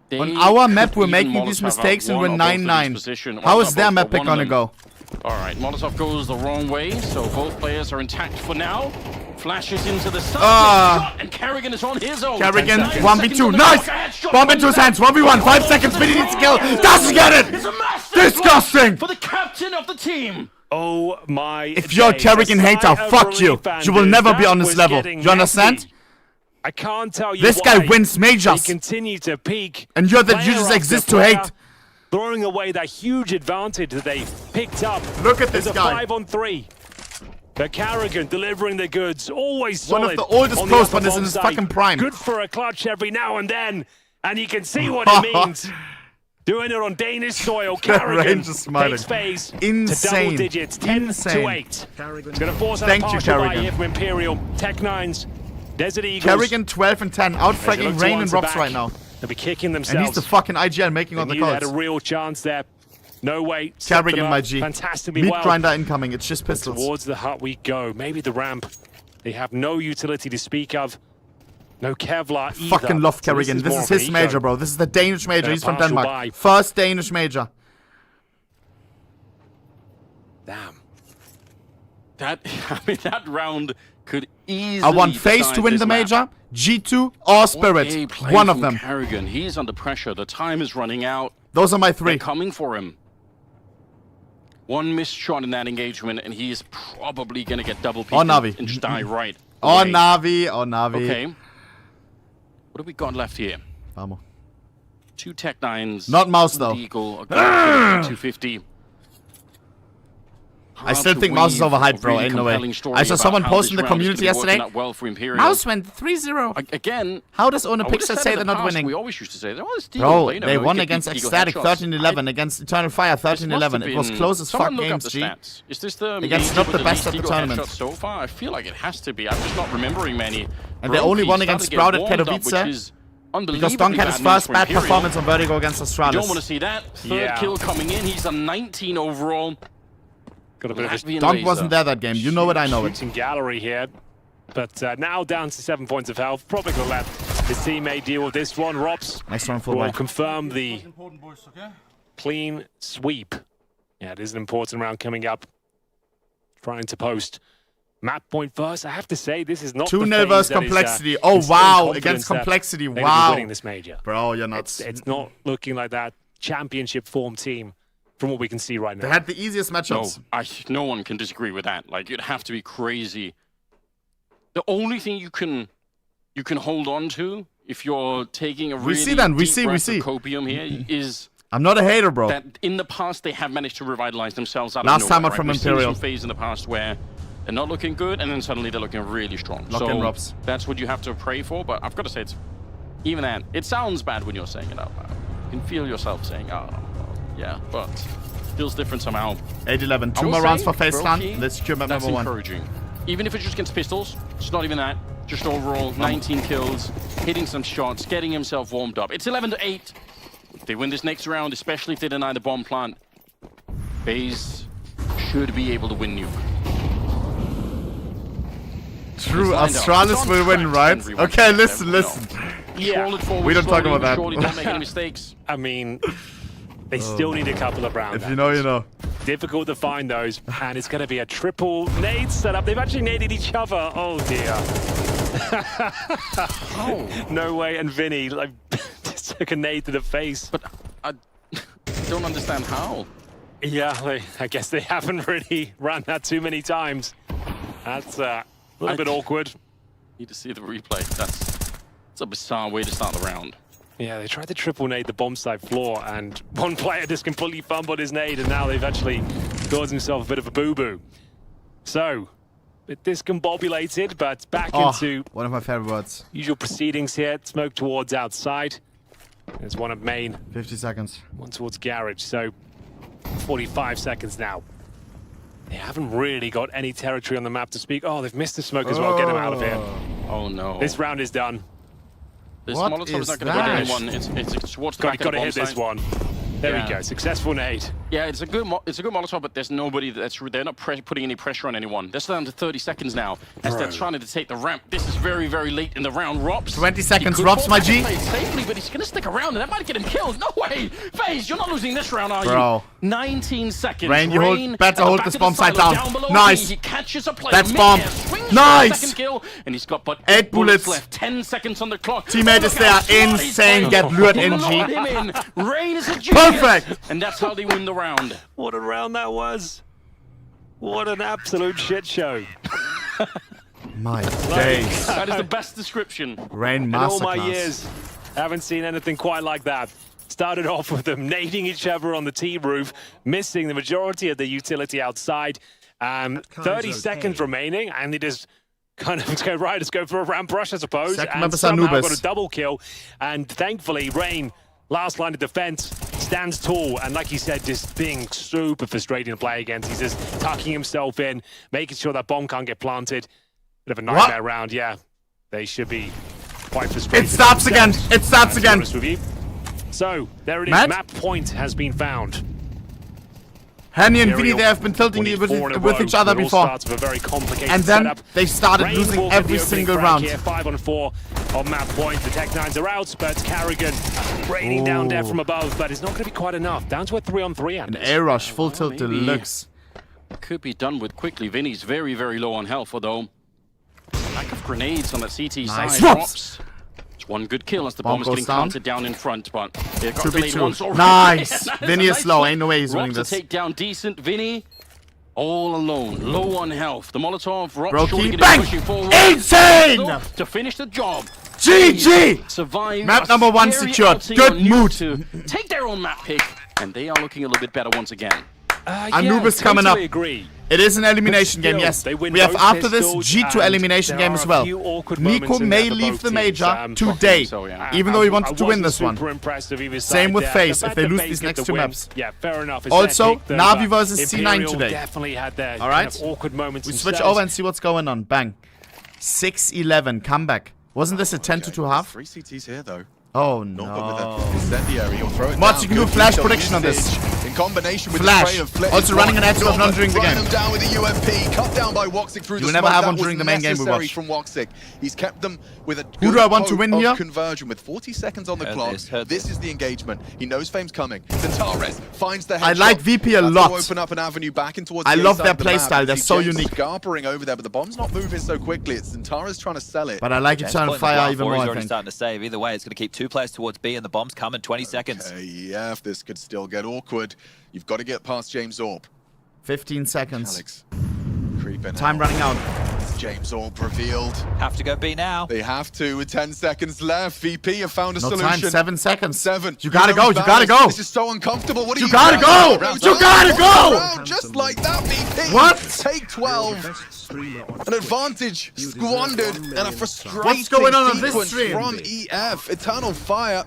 S2: They
S3: On our map,
S2: could
S3: we're
S2: even
S3: making these
S2: Molotov
S3: mistakes
S2: out
S3: and we're
S2: one or both of these
S3: 9-9.
S2: position.
S3: How
S2: Molotov
S3: is their
S2: out
S3: map
S2: for
S3: pick
S2: one of
S3: gonna
S2: them.
S3: go?
S2: All right, Molotov goes the wrong way, so both players are intact for now. Flashes into the sun, shot, and Karrigan is on his own.
S3: Karrigan,
S2: 9 seconds
S3: 1v2,
S2: on the
S3: nice!
S2: clock, a headshot
S3: Bomb
S2: from
S3: into his
S2: the
S3: hands,
S2: back.
S3: 1v1, 5 seconds, Vinny needs to kill, doesn't get
S2: It's a
S3: it!
S2: massive
S3: Disgusting!
S2: win for the captain of the team.
S1: Oh my
S3: If you're a
S1: days.
S3: Karrigan
S1: A
S3: hater,
S1: sigh of
S3: fuck you.
S1: relief,
S3: You will
S1: Andrews.
S3: never be
S1: That
S3: on this
S1: was
S3: level.
S1: getting
S3: You understand?
S1: messy. I can't tell you
S3: This
S1: why.
S3: guy wins
S1: They
S3: majors.
S1: continue to peak.
S3: And you
S1: player
S3: just
S1: after
S3: exist to
S1: player,
S3: hate.
S1: Throwing away that huge advantage that they picked up.
S3: Look at this
S1: There's a
S3: guy.
S1: 5 on 3. But Karrigan delivering the goods, always
S3: One of
S1: solid.
S3: the oldest
S1: on the
S3: pros,
S1: upper
S3: but is in
S1: bomb
S3: his
S1: site.
S3: fucking prime.
S1: Good for a clutch every now and then, and you can see what it means. Doing it on Danish soil, Karrigan
S3: Range is smiling.
S1: takes FaZe to
S3: Insane.
S1: double digits, 10
S3: Insane.
S1: to 8. It's going to force out
S3: Thank
S1: a
S3: you,
S1: partial buy
S3: Karrigan.
S1: here from Imperial. Tech 9s, Desert Eagles.
S3: Karrigan 12 and 10, out
S1: They look
S3: fragging
S1: to
S3: Rain and
S1: answer
S3: Robs
S1: back.
S3: right now.
S1: They'll be kicking themselves.
S3: And he's the fucking IGL making
S1: They
S3: all the
S1: knew they had a
S3: calls.
S1: real chance there. No way. Set them
S3: Karrigan,
S1: up
S3: my G.
S1: fantastically
S3: Meat
S1: well.
S3: grinder incoming, it's just pistols.
S1: Towards the hut we go. Maybe the ramp. They have no utility to speak of. No Kevlar either.
S3: Fucking love
S1: So
S3: Karrigan. This
S1: more
S3: is
S1: of an
S3: his
S1: eco.
S3: major, bro. This is the Danish major.
S1: They're
S3: He's from
S1: partial
S3: Denmark.
S1: buy.
S3: First Danish major.
S1: Damn.
S2: That round could easily.
S3: I want FaZe
S2: decide
S3: to win
S2: this
S3: the
S2: map.
S3: major, G2 or Spirit.
S2: What a play
S3: One of
S2: from
S3: them.
S2: Karrigan. He's under pressure. The time is running out.
S3: Those are my
S2: They're
S3: 3.
S2: coming for him. One missed shot in that engagement, and he is probably gonna get double peeked
S3: Or Navi.
S2: and just die right.
S3: Or
S2: away.
S3: Navi, or Navi.
S2: Okay. What have we got left here?
S3: Vamos.
S2: 2 Tech 9s.
S3: Not Mouse, though.
S2: Eagle, a 250.
S3: I still think Mouse is overhyped, bro. Ain't no way. I saw someone post in the community yesterday.
S2: Well for Imperial.
S3: Mouse went 3-0.
S2: Again.
S3: How does
S2: I would've
S3: OHNEPIXEL
S2: said
S3: say
S2: in
S3: they're
S2: the
S3: not
S2: past,
S3: winning?
S2: We always used to say, oh, it's
S3: Bro,
S2: Deagle, you know,
S3: they won
S2: get
S3: against
S2: Eagle
S3: Ecstatic
S2: headshots.
S3: 13-11, against Eternal Fire
S2: This must have
S3: 13-11. It was
S2: been-
S3: close as fuck
S2: someone look up
S3: games,
S2: the
S3: G.
S2: stats. Is this the
S3: Against
S2: major
S3: not
S2: with
S3: the
S2: the
S3: best
S2: least
S3: at the
S2: Eagle
S3: tournament.
S2: headshots so far? I feel like it has to be. I'm just not remembering many.
S3: And they only won against Sprout at Katowice,
S2: Because
S3: Because DONK had his first bad performance on Vertigo against
S2: You don't want to
S3: Astralis.
S2: see that. Third
S1: Yeah.
S2: kill coming in. He's a 19 overall.
S1: Got a bit of a
S2: Latvian
S3: DONK
S2: laser.
S3: wasn't there that game. You know it, I know it.
S1: shooting gallery here. But now down to 7 points of health. Probably going to let his teammate deal with this one. Rops
S3: Next one, full
S1: will
S3: way.
S1: confirm the clean sweep. Yeah, it is an important round coming up. Trying to post map point first. I have to say, this is not
S3: 2-0
S1: the
S3: versus
S1: FaZe that is,
S3: Complexity. Oh,
S1: instilling
S3: wow.
S1: confidence
S3: Against
S1: that
S3: Complexity.
S1: they will be
S3: Wow.
S1: winning this major.
S3: Bro, you're nuts.
S1: It's not looking like that championship form team from what we can see right now.
S3: They had the easiest
S2: No,
S3: matchups.
S2: no one can disagree with that. Like, you'd have to be crazy. The only thing you can hold on to if you're taking a really
S3: see then, we
S2: deep
S3: see.
S2: breath of copium here is
S3: I'm not a hater, bro.
S2: that in the past they have managed to revitalize themselves out
S3: Last
S2: of
S3: time
S2: nowhere.
S3: out from
S2: We've seen
S3: Imperial.
S2: some phase in the past where they're not looking good, and then suddenly they're looking really strong.
S3: Lock
S2: so
S3: in, Robs.
S2: that's what you have to pray for. But I've got to say, it's even that. It sounds bad when you're saying it out loud. You can feel yourself saying, "Oh, yeah," but feels different somehow.
S3: 8-11.
S2: I
S3: 2
S2: will
S3: more rounds
S2: say,
S3: for FaZe
S2: for
S3: Clan.
S2: okay,
S3: Let's secure map
S2: That's
S3: number 1.
S2: encouraging. Even if it's just against pistols, it's not even that. Just overall, 19 kills, hitting some shots, getting himself warmed up. It's 11-8. If they win this next round, especially if they deny the bomb plant, FaZe should be able to win Nuke.
S3: True,
S2: lined up.
S3: Astralis
S2: It's on
S3: will win,
S2: track,
S3: right?
S2: everyone.
S3: Okay, listen,
S2: No.
S3: listen.
S1: Yeah.
S2: Roll it forward
S3: We don't talk
S2: slowly,
S3: about that.
S2: Surely don't make any mistakes.
S1: I mean, they still need a couple of rounds.
S3: If you know, you know.
S1: Difficult to find those, and it's going to be a triple nade setup. They've actually naded each other. Oh dear.
S2: Oh.
S1: No way. And Vinny like just took a nade to the face.
S2: But I don't understand how.
S1: Yeah, I guess they haven't really run that too many times. That's a little bit awkward.
S2: Need to see the replay. That's a bizarre way to start the round.
S1: Yeah, they tried to triple nade the bomb site floor, and one player just completely fumbled his nade, and now they've actually caused himself a bit of a boo-boo. So, a bit discombobulated, but back into
S3: one of my favorite words.
S1: Usual proceedings here. Smoke towards outside. There's one of main.
S3: 50 seconds.
S1: One towards garage. So, 45 seconds now. They haven't really got any territory on the map to speak. Oh, they've missed the smoke as well. Get them out of here.
S2: Oh no.
S1: This round is done.
S2: This
S3: What
S2: Molotov
S3: is
S2: is not going to hit
S3: that?
S2: anyone. It's towards the back of the
S1: Got to
S2: bomb
S1: hit this
S2: site.
S1: one. There
S2: Yeah.
S1: we go. Successful nade.
S2: Yeah, it's a good Molotov, but there's nobody they're not putting any pressure on anyone. They're down to 30 seconds now as they're trying to take the ramp. This is very, very late in the round. Robs.
S3: 20 seconds,
S2: he could
S3: Robs,
S2: fall
S3: my
S2: back
S3: G.
S2: and play it safely, but he's going to stick around, and that might get him killed. No way! Faze, you're not losing this round, are
S3: Bro.
S2: you? 19 seconds.
S3: Rain, you better
S2: at the
S3: hold
S2: back
S3: this
S2: of
S3: bomb site
S2: silo,
S3: down.
S2: below
S3: Nice.
S2: B. He catches a player.
S3: That's
S2: mid-air,
S3: bomb.
S2: swings for
S3: Nice.
S2: the second kill, and he's got but
S3: 8 bullets
S2: left. 10 seconds on the clock.
S3: Teammate
S2: Oh,
S3: is
S2: look
S3: there.
S2: how smart he's
S3: Insane.
S2: playing.
S3: Get lured in,
S2: Not
S3: G.
S2: him in. Rain is a genius.
S3: Perfect.
S2: And that's how they win the round.
S1: What a round that was. What an absolute shit show.
S3: My days.
S2: That is the best description.
S3: Rain
S1: In all my
S3: masterclass.
S1: years, haven't seen anything quite like that. Started off with them nading each other on the T roof, missing the majority of the utility outside. 30 seconds remaining, and they just kind of go, right, let's go for a ramp rush, I suppose.
S3: Second
S1: And
S3: member
S1: somehow
S3: Anubis.
S1: got a double kill. And thankfully, Rain, last line of defense, stands tall. And like he said, just being super frustrating to play against. He's just tucking himself in, making sure that bomb can't get planted. Bit of a nightmare round, yeah. They should be quite frustrated.
S3: It starts again. It starts
S1: To be
S3: again.
S1: honest with you. So, there it is.
S3: Matt?
S1: Map point has been found.
S3: Henny and Vinny,
S1: Imperial
S3: they have been tilting
S1: winning
S3: with
S1: 4 in a
S3: with
S1: row.
S3: each other
S1: It all
S3: before.
S1: starts with a very complicated
S3: And then
S1: setup.
S3: they started
S1: Rain
S3: losing
S1: will get
S3: every
S1: the opening
S3: single
S1: frag
S3: round.
S1: Here, 5 on 4 on map point. The Tech 9s are out, but Karrigan raining down there from above, but it's not going to be quite enough. Down to a 3-on-3.
S3: An air rush, full tilt
S2: maybe.
S3: deluxe.
S2: Could be done with quickly. Vinny's very, very low on health, although lack of grenades on the CT
S3: Nice.
S2: side.
S3: Drops.
S2: It's one good kill as the
S3: Bomb
S2: bomb is
S3: goes
S2: getting
S3: down.
S2: counted down in front, but they've got
S3: 2v2.
S2: delayed once already.
S3: Nice.
S2: That's a
S3: Vinny is
S2: nice
S3: slow.
S2: one.
S3: Ain't no way he's winning
S2: Robs
S3: this.
S2: to take down decent. Vinny all alone, low on health. The Molotov, Robs
S3: Brokey,
S2: surely gonna be
S3: bang!
S2: pushing forward.
S3: Insane!
S2: To finish the job.
S3: GG!
S2: Survive.
S3: Map
S2: a
S3: number 1
S2: scary
S3: secured.
S2: outing
S3: Good
S2: on Nuke
S3: mood.
S2: to take their own map pick, and they are looking a little bit better once again.
S3: Anubis coming up.
S1: Agree.
S3: It is an elimination game, yes.
S1: They win
S3: We have
S1: both
S3: after this
S1: pistols,
S3: G2
S1: and
S3: elimination
S1: there
S3: game
S1: are
S3: as
S1: a
S3: well.
S1: few awkward moments
S3: Nico
S1: in
S3: may
S1: there for
S3: leave
S1: both
S3: the
S1: teams.
S3: major today,
S2: so, yeah.
S3: even though he wants
S1: I
S3: to win
S1: wasn't
S3: this one.
S1: super impressed of either
S3: Same
S1: side
S3: with
S1: there.
S3: Faze,
S1: The
S3: if
S1: fact
S3: they
S1: that
S3: lose
S1: Faze
S3: these
S1: get
S3: next
S1: the
S3: two
S1: win,
S3: maps.
S1: Yeah, fair enough. It's
S3: Also,
S1: their pick, though,
S3: Navi
S1: but
S3: versus C9
S1: Imperial
S3: today.
S1: definitely had their
S3: All right.
S1: kind of awkward moments.
S3: We switch
S1: themselves.
S3: over and see what's going on. Bang. 6-11, comeback. Wasn't this a 10-2 half?
S6: 3 CTs here though.
S3: Oh
S6: Not
S3: no.
S6: good with the incendiary. He'll throw it
S3: Mods,
S6: down.
S3: you can do
S6: Good
S3: flash
S6: detail
S3: prediction on this.
S6: usage In combination with
S3: Flash.
S6: the spray of Flip.
S3: Also running an ad of not during the game.
S6: Him down with the UMP. Cut down by Woxic through
S3: You
S6: the
S3: will never
S6: smoke.
S3: have
S6: That
S3: one
S6: was
S3: during the main game we
S6: necessary
S3: watch.
S6: from Woxic. He's kept them with a
S3: Who
S6: good
S3: do I want to
S6: hope
S3: win
S6: of
S3: here?
S6: conversion with 40 seconds on the
S5: Heard
S6: clock.
S5: this, heard
S6: This is the engagement. He knows Fame's coming. Centaurus finds the headshot.
S3: I like VP a
S6: That's
S3: lot.
S6: to open up an avenue back in towards
S3: I
S6: the
S3: love
S6: A
S3: their
S6: side of the map.
S3: playstyle. They're
S6: You see
S3: so
S6: James
S3: unique.
S6: Scarpering over there, but the bomb's not moving so quickly. It's Centaurus trying to sell it.
S3: But I like it
S5: James
S3: turn
S5: putting the
S3: fire
S5: ground
S3: even
S5: for,
S3: more,
S5: he's
S3: I
S5: already
S3: think.
S5: starting to save. Either way, it's going to keep 2 players towards B, and the bomb's coming 20 seconds.
S6: Yeah, if this could still get awkward, you've got to get past James Orb.
S3: 15 seconds.
S6: Alex, creeping
S3: Time
S6: out.
S3: running out.
S6: It's James Orb revealed.
S5: Have to go B now.
S6: They have to with 10 seconds left. VP have found a
S3: No
S6: solution.
S3: time, 7 seconds.
S6: 7.
S3: You gotta go,
S6: Remember
S3: you gotta
S6: balance.
S3: go.
S6: This is so uncomfortable. What are
S3: You
S6: you
S3: gotta
S6: doing?
S3: go!
S6: Round
S3: You
S6: up.
S3: gotta go!
S6: Round just like that, VP.
S3: What?
S6: Take 12. An advantage squandered and a frustrating
S3: What's going on this
S6: sequence
S3: stream?
S6: from EF. Eternal fire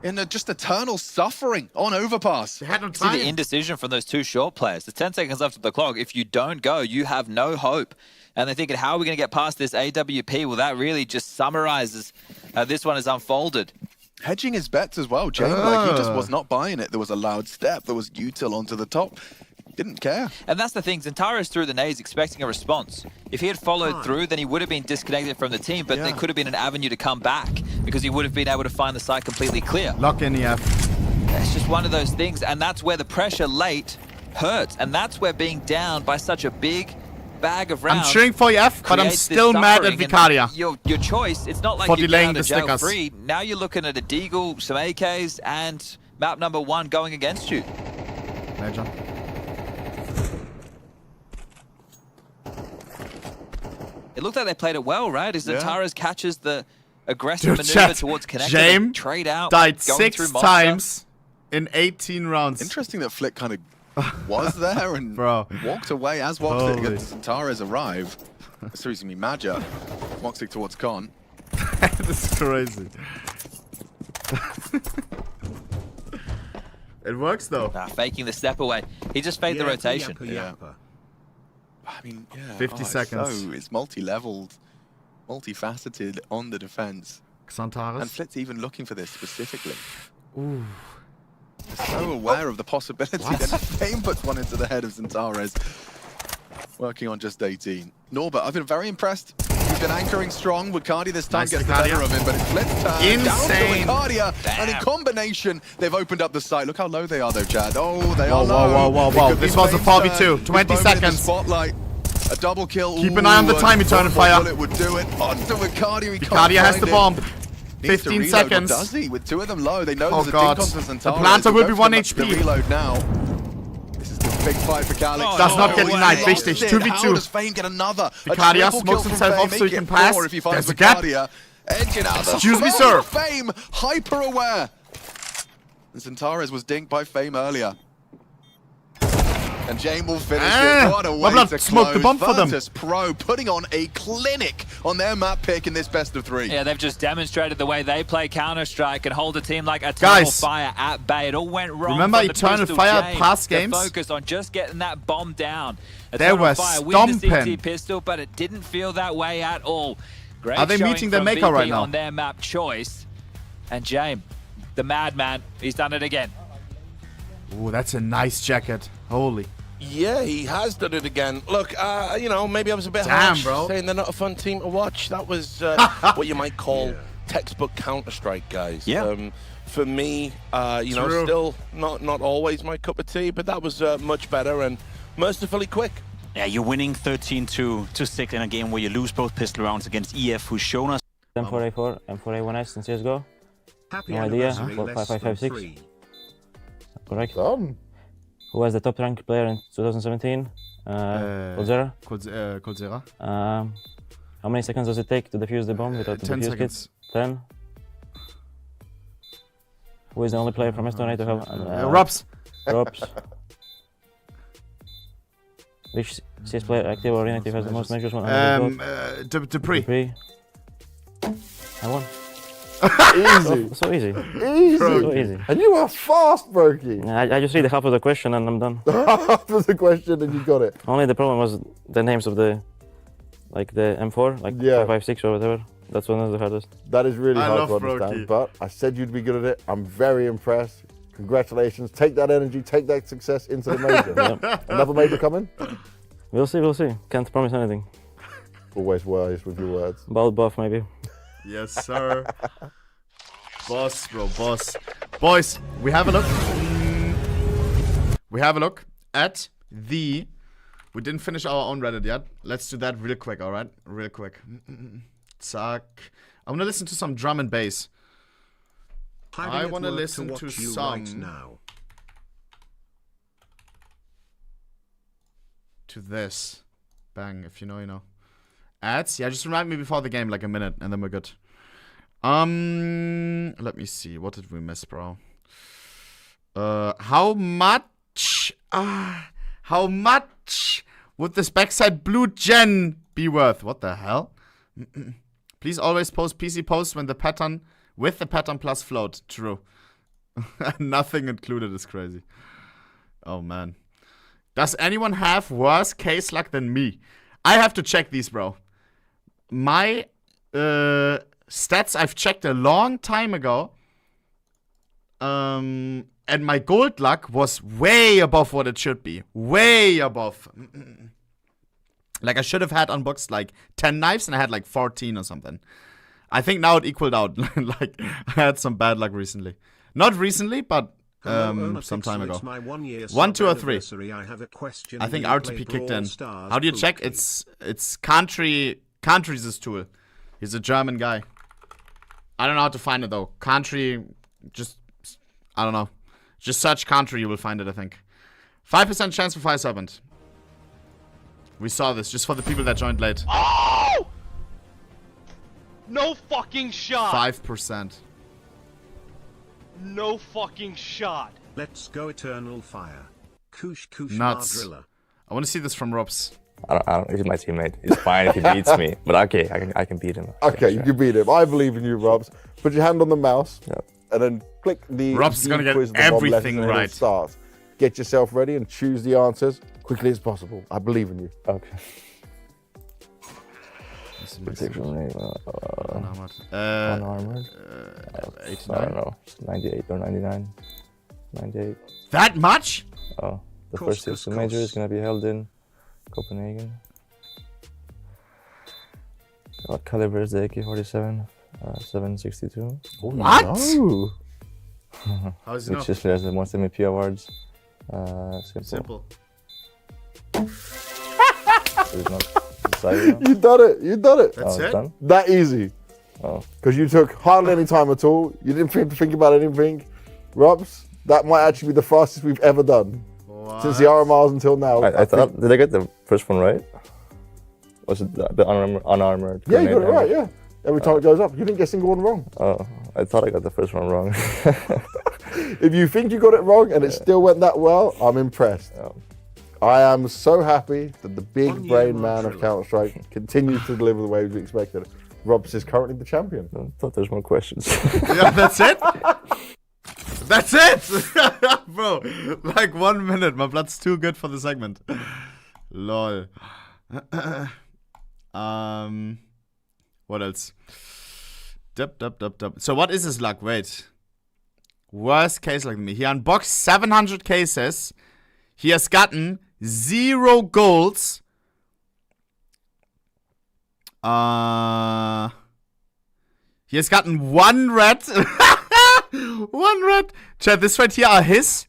S6: in just eternal suffering on Overpass.
S3: They had no
S5: See the
S3: time.
S5: indecision from those 2 short players. There's 10 seconds left of the clock. If you don't go, you have no hope. And they're thinking, how are we going to get past this AWP? Well, that really just summarizes how this one is unfolded.
S6: Hedging his bets as well, Jay. Like, he just was not buying it. There was a loud step. There was util onto the top. Didn't care.
S5: And that's the thing. Zentaris threw the nades expecting a response. If he had followed through, then he would have been disconnected from the team, but there could have been an avenue to come back because he would have been able to find the site completely clear.
S3: Lock in, EF.
S5: It's just one of those things, and that's where the pressure late hurts, and that's where being down by such a big bag of rounds.
S3: I'm cheering for EF, but I'm
S5: creates this
S3: still mad at
S5: suffering, and
S3: Vicaria.
S5: Your choice, it's not like
S3: For
S5: you're
S3: delaying
S5: down to
S3: the
S5: jail
S3: stickers.
S5: free. Now you're looking at a Deagle, some AKs, and map number 1 going against you.
S3: Major.
S5: It looked like they played it well, right? As Zentaris catches the aggressive
S3: Dude,
S5: maneuver
S3: chat,
S5: towards connector.
S3: Jame
S5: Trade out.
S3: died
S5: going
S3: 6
S5: through Monster.
S3: times in 18 rounds.
S6: Interesting that Flick kind of was there and
S3: Bro.
S6: walked away as
S3: Holy.
S6: Xantares arrive. Seriously, me Maja. Moxic towards Con.
S3: That's crazy. It works though.
S5: Nah, faking the step away. He just faked the rotation.
S6: Yeah. I mean, yeah.
S3: 50 seconds.
S6: It's multi-leveled, multifaceted on the defense.
S3: Xantares.
S6: And Flick's even looking for this specifically.
S3: Ooh.
S6: So aware of the possibility that Fame puts one into the head of Xantares. Working on just 18. Norbert, I've been very impressed. He's been anchoring strong. Wicardia this time
S3: Nice
S6: gets
S3: Wicardia.
S6: the better of him, but it's Flick's turn.
S3: Insane.
S6: Down to Wicardia. And in combination, they've opened up the site. Look how low they are though, Chad. Oh, they
S3: Whoa,
S6: are low.
S3: whoa, whoa, whoa.
S6: It could be
S3: This was a
S6: Fame's
S3: 4v2.
S6: turn.
S3: 20
S6: With Bowman in the
S3: seconds.
S6: spotlight. A double kill.
S3: Keep an eye on the time, Eternal Fire.
S6: It would do it. Onto Wicardia.
S3: Wicardia has the bomb.
S6: Needs to
S3: 15
S6: reload,
S3: seconds.
S6: What does he? With 2 of them low, they know
S3: Oh
S6: there's a
S3: god.
S6: dink onto
S3: The
S6: Xantares.
S3: planter will
S6: Go
S3: be
S6: for
S3: 1
S6: the
S3: HP.
S6: reload now. This is the big fight for Calix.
S3: Does not get denied.
S6: He
S3: Wichtig.
S6: lost it.
S3: 2v2.
S6: How does Fame get another? A
S3: Wicardia
S6: triple
S3: smokes
S6: kill from
S3: himself
S6: Fame,
S3: off so he
S6: make
S3: can
S6: it
S3: pass.
S6: 4 if he finds
S3: There's a gap.
S6: Wicardia. Edging out the
S3: Excuse me,
S6: front.
S3: sir.
S6: Fame hyper aware. And Xantares was dinked by Fame earlier. And Jame will finish it. What a way
S3: Wabla
S6: to
S3: smoked the
S6: close.
S3: bomb for them.
S6: Virtus.pro putting on a clinic on their map pick in this best of 3.
S5: Yeah, they've just demonstrated the way they play Counter-Strike and hold a team like Eternal
S3: Guys,
S5: Fire at bay. It all went wrong.
S3: remember
S5: from the
S3: Eternal
S5: pistol
S3: Fire
S5: Jame
S3: past
S5: to
S3: games?
S5: focus on just getting that bomb down.
S3: They
S5: Eternal
S3: were
S5: Fire win the
S3: stomping.
S5: CT pistol, but it didn't feel that way at all. Great
S3: Are they
S5: showing
S3: meeting their
S5: from
S3: maker
S5: VP
S3: right now?
S5: on their map choice. And Jame, the madman, he's done it again.
S3: Ooh, that's a nice jacket. Holy.
S7: Yeah, he has done it again. Look, you know, maybe I was a bit
S3: Damn,
S7: harsh
S3: bro.
S7: saying they're not a fun team to watch. That was what you might call textbook Counter-Strike, guys.
S2: Yeah.
S7: For me, you know,
S3: True.
S7: still not always my cup of tea, but that was much better and mercifully quick.
S8: Yeah, you're winning 13-6 in a game where you lose both pistol rounds against EF, who's shown us.
S9: M4A4, M4A1S in CSGO.
S10: Happy
S9: No idea.
S10: anniversary,
S9: For
S10: less
S9: 5556.
S10: than 3.
S9: Correct.
S11: Done.
S9: Who was the top ranked player in 2017? Coldzera.
S3: Coldzera.
S9: How many seconds does it take to defuse the bomb without the
S3: 10
S9: defuse
S3: seconds.
S9: kit? 10. Who is the only player from Estonia to have
S3: Robs.
S9: Robs. Which CS player, active or inactive, has the most measures?
S3: Dupree.
S9: Dupree. I won.
S11: Easy.
S9: So easy.
S11: Easy.
S9: So easy.
S11: And you are fast, Brokey.
S9: I just read half of the question and I'm done.
S11: Half of the question and you got it.
S9: Only the problem was the names of the, like the M4, like
S11: Yeah.
S9: 556 or whatever. That's one of the hardest.
S11: That is really
S3: I
S11: hard
S3: love
S11: to understand,
S3: Brokey.
S11: but I said you'd be good at it. I'm very impressed. Congratulations. Take that energy, take that success into the major. Another major coming?
S9: We'll see, we'll see. Can't promise anything.
S11: Always wise with your words.
S9: Bald buff maybe.
S3: Yes, sir. Boss, bro, boss. Boys, we have a look. We have a look at the... We didn't finish our own Reddit yet. Let's do that real quick, all right? Real quick. Zack. I want to listen to some drum and bass. I want to listen to some...
S10: Right now.
S3: To this. Bang, if you know, you know. Ads? Yeah, just remind me before the game, like a minute, and then we're good. Let me see. What did we miss, bro? How much would this backside blue gen be worth? What the hell? Please always post PC posts when the pattern with the pattern plus float. True. Nothing included is crazy. Oh man. Does anyone have worse case luck than me? I have to check these, bro. My stats I've checked a long time ago. And my gold luck was way above what it should be. Way above. Like I should have had unboxed like 10 knives and I had like 14 or something. I think now it equaled out. Like I had some bad luck recently. Not recently, but some time ago. 1, 2, or 3. I think RTP kicked in. How do you check? It's Country's tool. He's a German guy. I don't know how to find it though. Country, just I don't know. Just search Country, you will find it. I think 5% chance for Fire Serpent. We saw this just for the people that joined late.
S10: No fucking shot.
S3: 5%.
S10: No fucking shot.
S12: Let's go Eternal Fire. Kush
S3: Nuts.
S12: Madrilla.
S3: I want to see this from Robs.
S9: I don't, he's my teammate. It's fine if he beats me. But okay, I can beat him.
S11: Okay,
S9: Yeah,
S11: you can beat him. I believe in you, Robs. Put your hand on the mouse and then click the
S3: Robs is going to get
S11: quiz, the Rob
S3: everything
S11: lesson, and
S3: right.
S11: it starts. Get yourself ready and choose the answers quickly as possible. I believe in you.
S9: Okay.
S3: Unarmored.
S9: Unarmored.
S3: 89.
S9: I don't know. 98 or 99. 98.
S3: That much?
S9: Oh, the first CS2 major is gonna be held in Copenhagen. What caliber is the AK-47? 762.
S3: What?
S9: No.
S3: How is it
S9: Which just has the most MEP awards. Simple. It's not decided.
S11: You done it. You done it.
S3: That's it?
S9: Done?
S11: That easy.
S9: Oh.
S11: Because you took hardly any time at all. You didn't have to think about anything. Robs, that might actually be the fastest we've ever done.
S3: What?
S11: Since the RMRs until now.
S9: I thought, did I get the first one right? Was it the unarmored?
S11: Yeah, you got it
S9: grenade
S11: right,
S9: hammer?
S11: yeah. Every time it goes up, you didn't get a single one wrong.
S9: Oh, I thought I got the first one wrong.
S11: If you think you got it wrong and it still went that well, I'm impressed. I am so happy that the big brain man of Counter-Strike continues to deliver the way we expected. Robs is currently the champion.
S9: I thought there's more questions.
S3: Yeah, that's it? That's it! Bro, like 1 minute. My blood's too good for the segment. Lol. What else? So what is his luck? Wait. Worst case luck than me. He unboxed 700 cases. He has gotten 0 golds. He has gotten 1 red. 1 red. Chat, this right here are his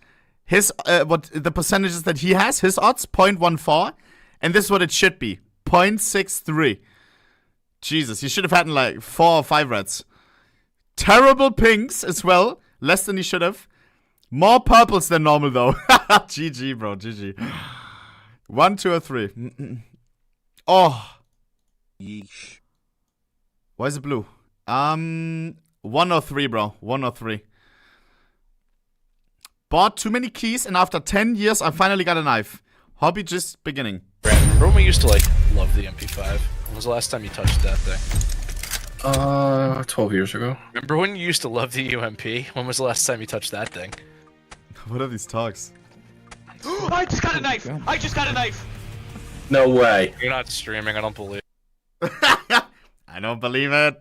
S3: what the percentages that he has. His odds 0.14, and this is what it should be 0.63. Jesus, he should have had like 4 or 5 reds. Terrible pinks as well, less than he should have. More purples than normal though. GG, bro, GG. 1, 2, or 3. Oh.
S12: Yeesh.
S3: Why is it blue? 1 or 3, bro. 1 or 3. Bought too many keys, and after 10 years, I finally got a knife. Hobby just beginning.
S13: Remember when we used to like love the MP5? When was the last time you touched that thing?
S14: 12 years ago.
S13: Remember when you used to love the UMP? When was the last time you touched that thing?
S3: What are these talks?
S10: I just got a knife! I just got a knife!
S14: No way.
S13: You're not streaming, I don't believe.
S3: I don't believe it.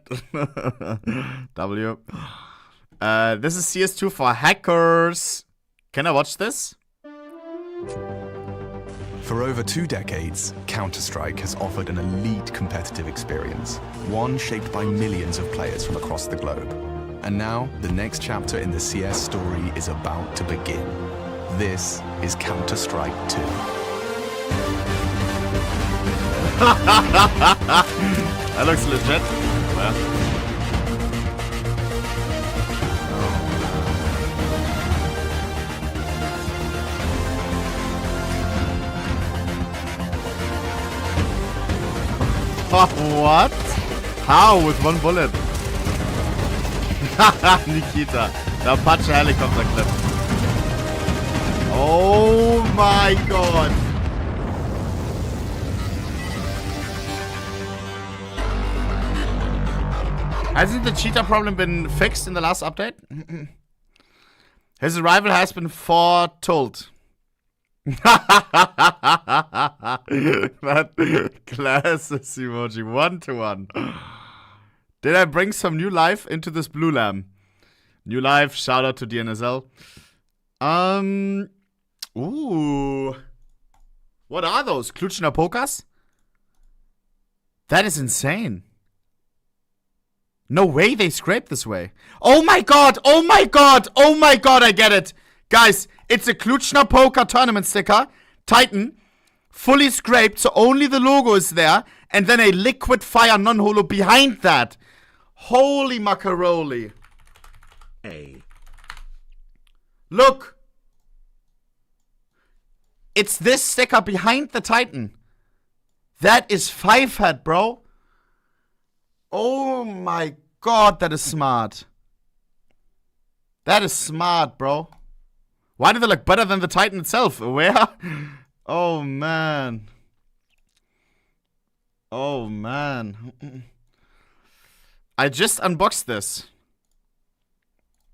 S3: W. This is CS2 for hackers. Can I watch this?
S15: For over 2 decades, Counter-Strike has offered an elite competitive experience, one shaped by millions of players from across the globe. And now, the next chapter in the CS story is about to begin. This is Counter-Strike 2.
S3: That looks legit. Well. What? How? With 1 bullet? Nikita. The Apache helicopter clip. Oh my god. Hasn't the cheetah problem been fixed in the last update? His arrival has been foretold. That classes emoji 1-to-1. Did I bring some new life into this blue lamb? New life, shout out to DNSL. Ooh. What are those? Klutschner Pokas? That is insane. No way they scrape this way. Oh my god! Oh my god! Oh my god, I get it! Guys, it's a Klutschner Poker tournament sticker. Titan. Fully scraped, so only the logo is there. And then a liquid fire non-holo behind that. Holy macaroni.
S12: Hey.
S3: Look. It's this sticker behind the Titan. That is 5 hat, bro. Oh my god, that is smart. That is smart, bro. Why do they look better than the Titan itself? Where? Oh, man. Oh, man. I just unboxed this.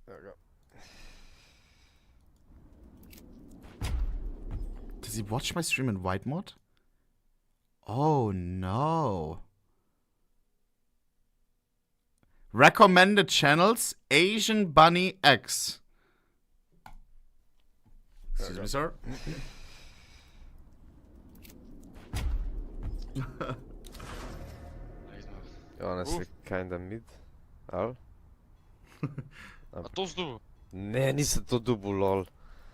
S16: There we go.
S3: Does he watch my stream in white mode? Oh, no. Recommended channels, Asian Bunny X. Excuse me, sir.
S16: Honestly, kinda mid. Al?
S10: A to zdu.
S16: Не, nisem to dubu, lol.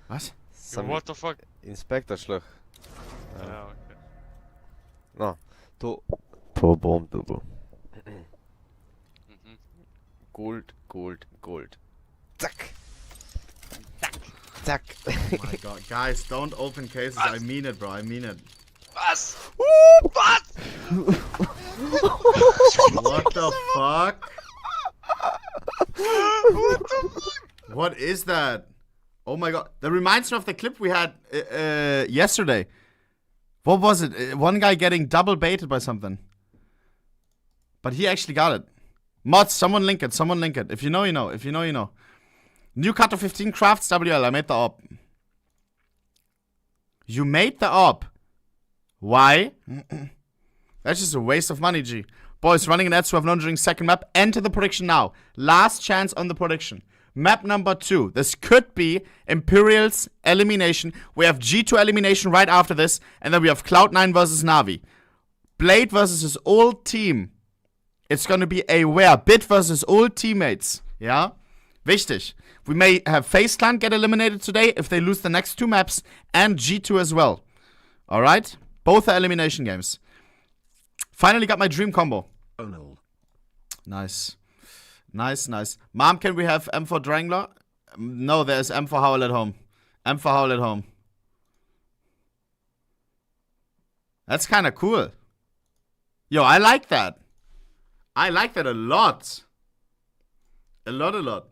S3: Was?
S10: What the fuck?
S16: Inspektor šloh.
S10: Ja, okay.
S16: No, to bom dubu. Gold, gold, gold. Zack. Zack.
S3: Oh my god, guys, don't open cases. I mean it, bro. I mean it.
S10: Was?
S3: What? What the fuck?
S10: What the fuck?
S3: What is that? Oh my god. That reminds me of the clip we had yesterday. What was it? One guy getting double baited by something. But he actually got it. Mods, someone link it. Someone link it. If you know, you know. If you know, you know. New cut of 15 crafts WL. I made the op. You made the op. Why? That's just a waste of money, G. Boys, running an ads who have known during second map. Enter the prediction now. Last chance on the prediction. Map number 2. This could be Imperial's elimination. We have G2 elimination right after this. And then we have Cloud9 versus Navi. Blade versus his old team. It's gonna be Aware. Bit versus old teammates. Yeah? Wichtig. We may have Faze Clan get eliminated today if they lose the next 2 maps. And G2 as well. Alright? Both are elimination games. Finally got my dream combo.
S12: Oh no.
S3: Nice. Nice, nice. Mom, can we have M for Drangler? No, there's M for Howl at home. M for Howl at home. That's kind of cool. Yo, I like that. I like that a lot. A lot.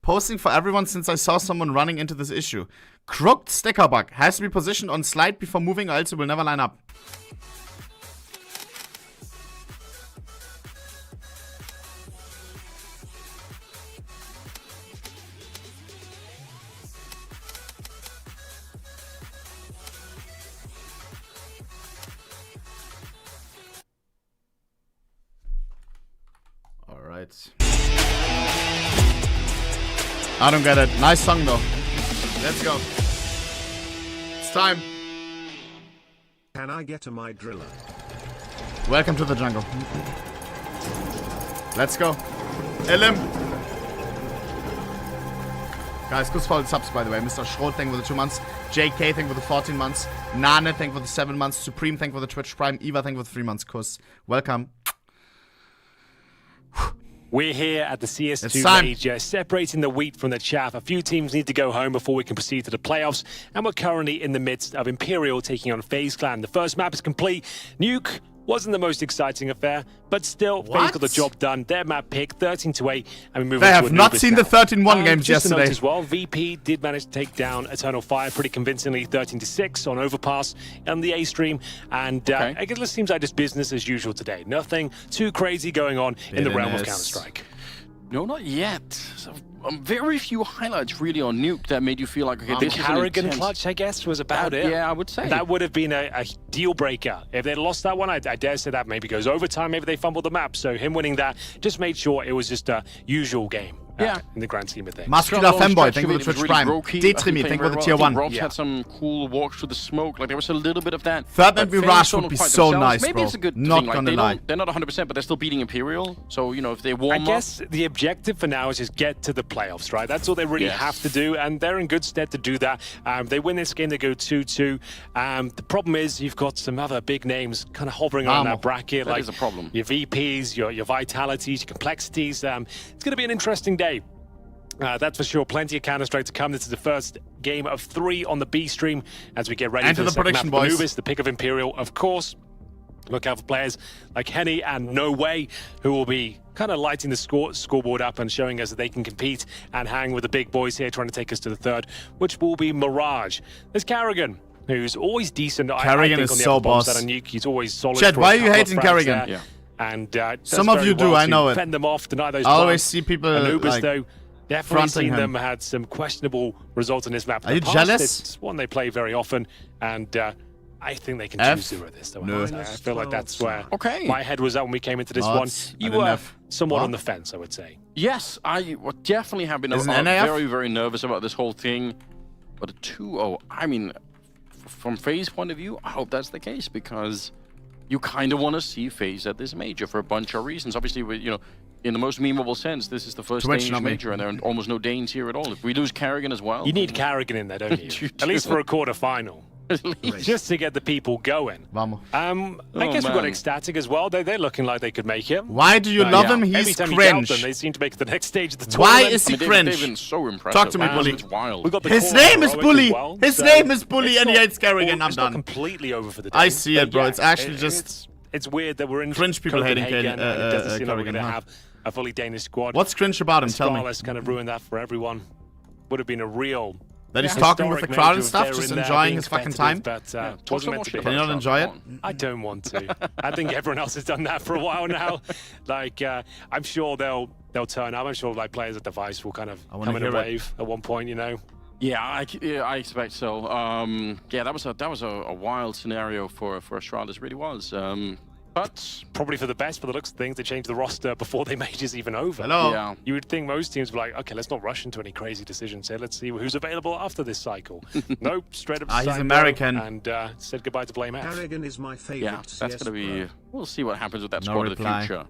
S3: Posting for everyone since I saw someone running into this issue. Crooked sticker bug. Has to be positioned on slide before moving or else it will never line up. Alright. I don't get it. Nice song though. Let's go. It's time.
S12: Can I get a my driller?
S3: Welcome to the jungle. Let's go. Elim. Guys, good for the subs by the way. Mr. Schrot, thank you for the 2 months. JK, thank you for the 14 months. Nane, thank you for the 7 months. Supreme, thank you for the Twitch Prime. Eva, thank you for the 3 months. Kuss. Welcome.
S1: We're here at the CS2 major, separating the wheat from the chaff. A few teams need to go home before we can proceed to the playoffs, and we're currently in the midst of Imperial taking on Faze Clan. The first map is complete. Nuke wasn't the most exciting affair, but still, Faze got the job done. Their map pick, 13-8, and we move
S3: They
S1: on to
S3: have not
S1: Anubis
S3: seen
S1: now.
S3: the 13-1 games
S1: Just to note
S3: yesterday.
S1: as well, VP did manage to take down Eternal Fire pretty convincingly, 13-6 on Overpass on the A stream, and I guess it seems like just business as usual today. Nothing too crazy going on in the realm of Counter-Strike.
S2: No, not yet. So, very few highlights really on Nuke that made you feel like, okay, this is an
S1: Karrigan
S2: intense
S1: clutch, I guess, was about it.
S2: Yeah, I would say.
S1: That would have been a deal breaker. If they'd lost that one, I dare say that maybe goes overtime, maybe they fumbled the map. So him winning that just made sure it was just a usual game. In the grand scheme of things.
S3: Muscular Femboy, thank you for the Twitch Prime. Detrimi, thank you for the tier 1.
S2: Robs had some cool walks through the smoke. Like there was a little bit of that.
S3: Third map we rush would be so nice,
S2: Maybe
S3: bro.
S2: it's a good
S3: Not
S2: thing.
S3: gonna lie.
S2: They're not 100%, but they're still beating Imperial. So, you know, if they warm up.
S1: I guess the objective for now is just get to the playoffs, right? That's all they really have to do, and they're in good stead to do that. They win this game, they go 2-2. The problem is you've got some other big names kind of hovering around that bracket.
S2: That is a problem.
S1: Your VPs, your vitalities, your complexities. It's going to be an interesting day. That's for sure. Plenty of Counter-Strike to come. This is the first game of 3 on the B stream as we get ready for the second map. Anubis, the pick of Imperial, of course. Look out for players like Henny and No Way, who will be kind of lighting the scoreboard up and showing us that they can compete and hang with the big boys here, trying to take us to the third, which will be Mirage. There's Karrigan, who's always decent.
S3: Karrigan is so boss.
S1: Nuke, he's always solid.
S3: Chat, why are you hating Karrigan?
S1: Yeah. And
S3: some of you do, I know it.
S1: Fend them off, deny those
S3: I always
S1: plants.
S3: see people
S1: Anubis,
S3: like
S1: though, definitely seen
S3: him.
S1: them had some questionable results on this map.
S3: Are you jealous?
S1: It's one they play very often, and I think they can
S3: F?
S1: 2-0 this. Though,
S3: No.
S1: I feel like that's where my head was at when we came into this one. You were somewhat on the fence, I would say.
S2: Yes, I definitely have been very, very nervous about this whole thing. But a 2-0, I mean, from Faze's point of view, I hope that's the case, because you kind of want to see Faze at this major for a bunch of reasons. Obviously, you know, in the most memeable sense, this is the first Danish major, and there are almost no Danes here at all. If we lose Karrigan as well...
S1: You need Karrigan in there, don't you? At least for a quarter-final. Just to get the people going.
S3: Vamos.
S1: I guess we've got Ecstatic as well. They're looking like they could make it.
S3: Why do you love him? He's
S1: Every time
S3: cringe.
S1: You doubt them, they seem to make it to the next stage of the tournament.
S3: Why is he cringe?
S2: They've been so impressive.
S3: Talk to me, Bully.
S2: It's wild.
S3: His name is Bully. His name is Bully, and he hates Karrigan. I'm
S1: It's
S3: done.
S1: not completely over for the day.
S3: I see it, bro. It's actually just...
S1: It's weird that we're in
S3: cringe people hating
S1: Copenhagen, and it doesn't seem like we're
S3: Karrigan,
S1: going to have a fully Danish squad.
S3: What's cringe about him? Tell me.
S1: Scarlet's kind of ruined that for everyone. Would have been a real...
S3: That he's talking with the crowd and stuff, just enjoying his fucking time?
S1: But, wasn't meant to be.
S3: Can you not enjoy it?
S1: I don't want to. I think everyone else has done that for a while now. Like, I'm sure they'll turn up. I'm sure like players at Device will kind of come in a wave at one point, you know.
S2: Yeah, I expect so. Yeah, that was a wild scenario for Astralis, really was. But
S1: probably for the best, for the looks of things. They changed the roster before the major's even over.
S3: Hello.
S2: Yeah.
S1: You would think most teams were like, okay, let's not rush into any crazy decisions here. Let's see who's available after this cycle. Nope, straight up.
S3: He's American.
S1: And said goodbye to Blame F.
S12: Karrigan is my favorite.
S2: Yeah, that's going to be... We'll see what happens with that squad in the future.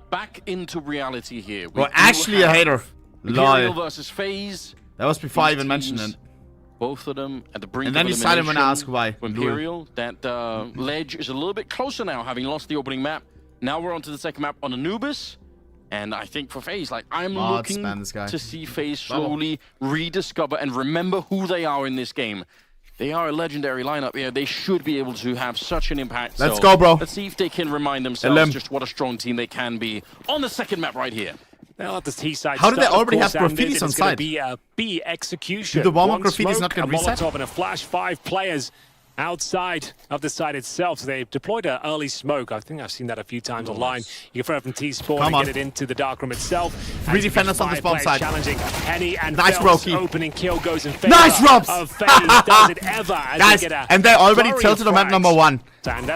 S2: Back into reality here.
S3: Well, actually a hater.
S2: Imperial
S3: Lol.
S2: versus Faze.
S3: That was before I even mentioned it.
S2: Both of them at the brink
S3: and then
S2: of
S3: you decided when I ask why.
S2: Imperial, that ledge is a little bit closer now, having lost the opening map. Now we're on to the second map on Anubis. And I think for Faze, like, I'm looking to see Faze slowly rediscover and remember who they are in this game. They are a legendary lineup here. They should be able to have such an impact.
S3: Let's go, bro.
S2: Let's see if they can remind themselves just what a strong team they can be on the second map right here.
S1: They'll have the T side.
S3: How did they already have graffitis on side?
S1: It's going to be a B execution.
S3: Did the warm-up graffitis not get reset?
S1: Molotov and a flash, 5 players outside of the side itself. So they deployed an early smoke. I think I've seen that a few times online. You can throw it from T-spawn and get it into the darkroom itself.
S3: 3 defenders on this bomb side.
S1: Challenging Henny and
S3: nice,
S1: Phelps. Opening kill goes in favor
S3: nice, Robs!
S1: of Faze. Does it ever?
S3: Guys, and they already tilted on map number 1.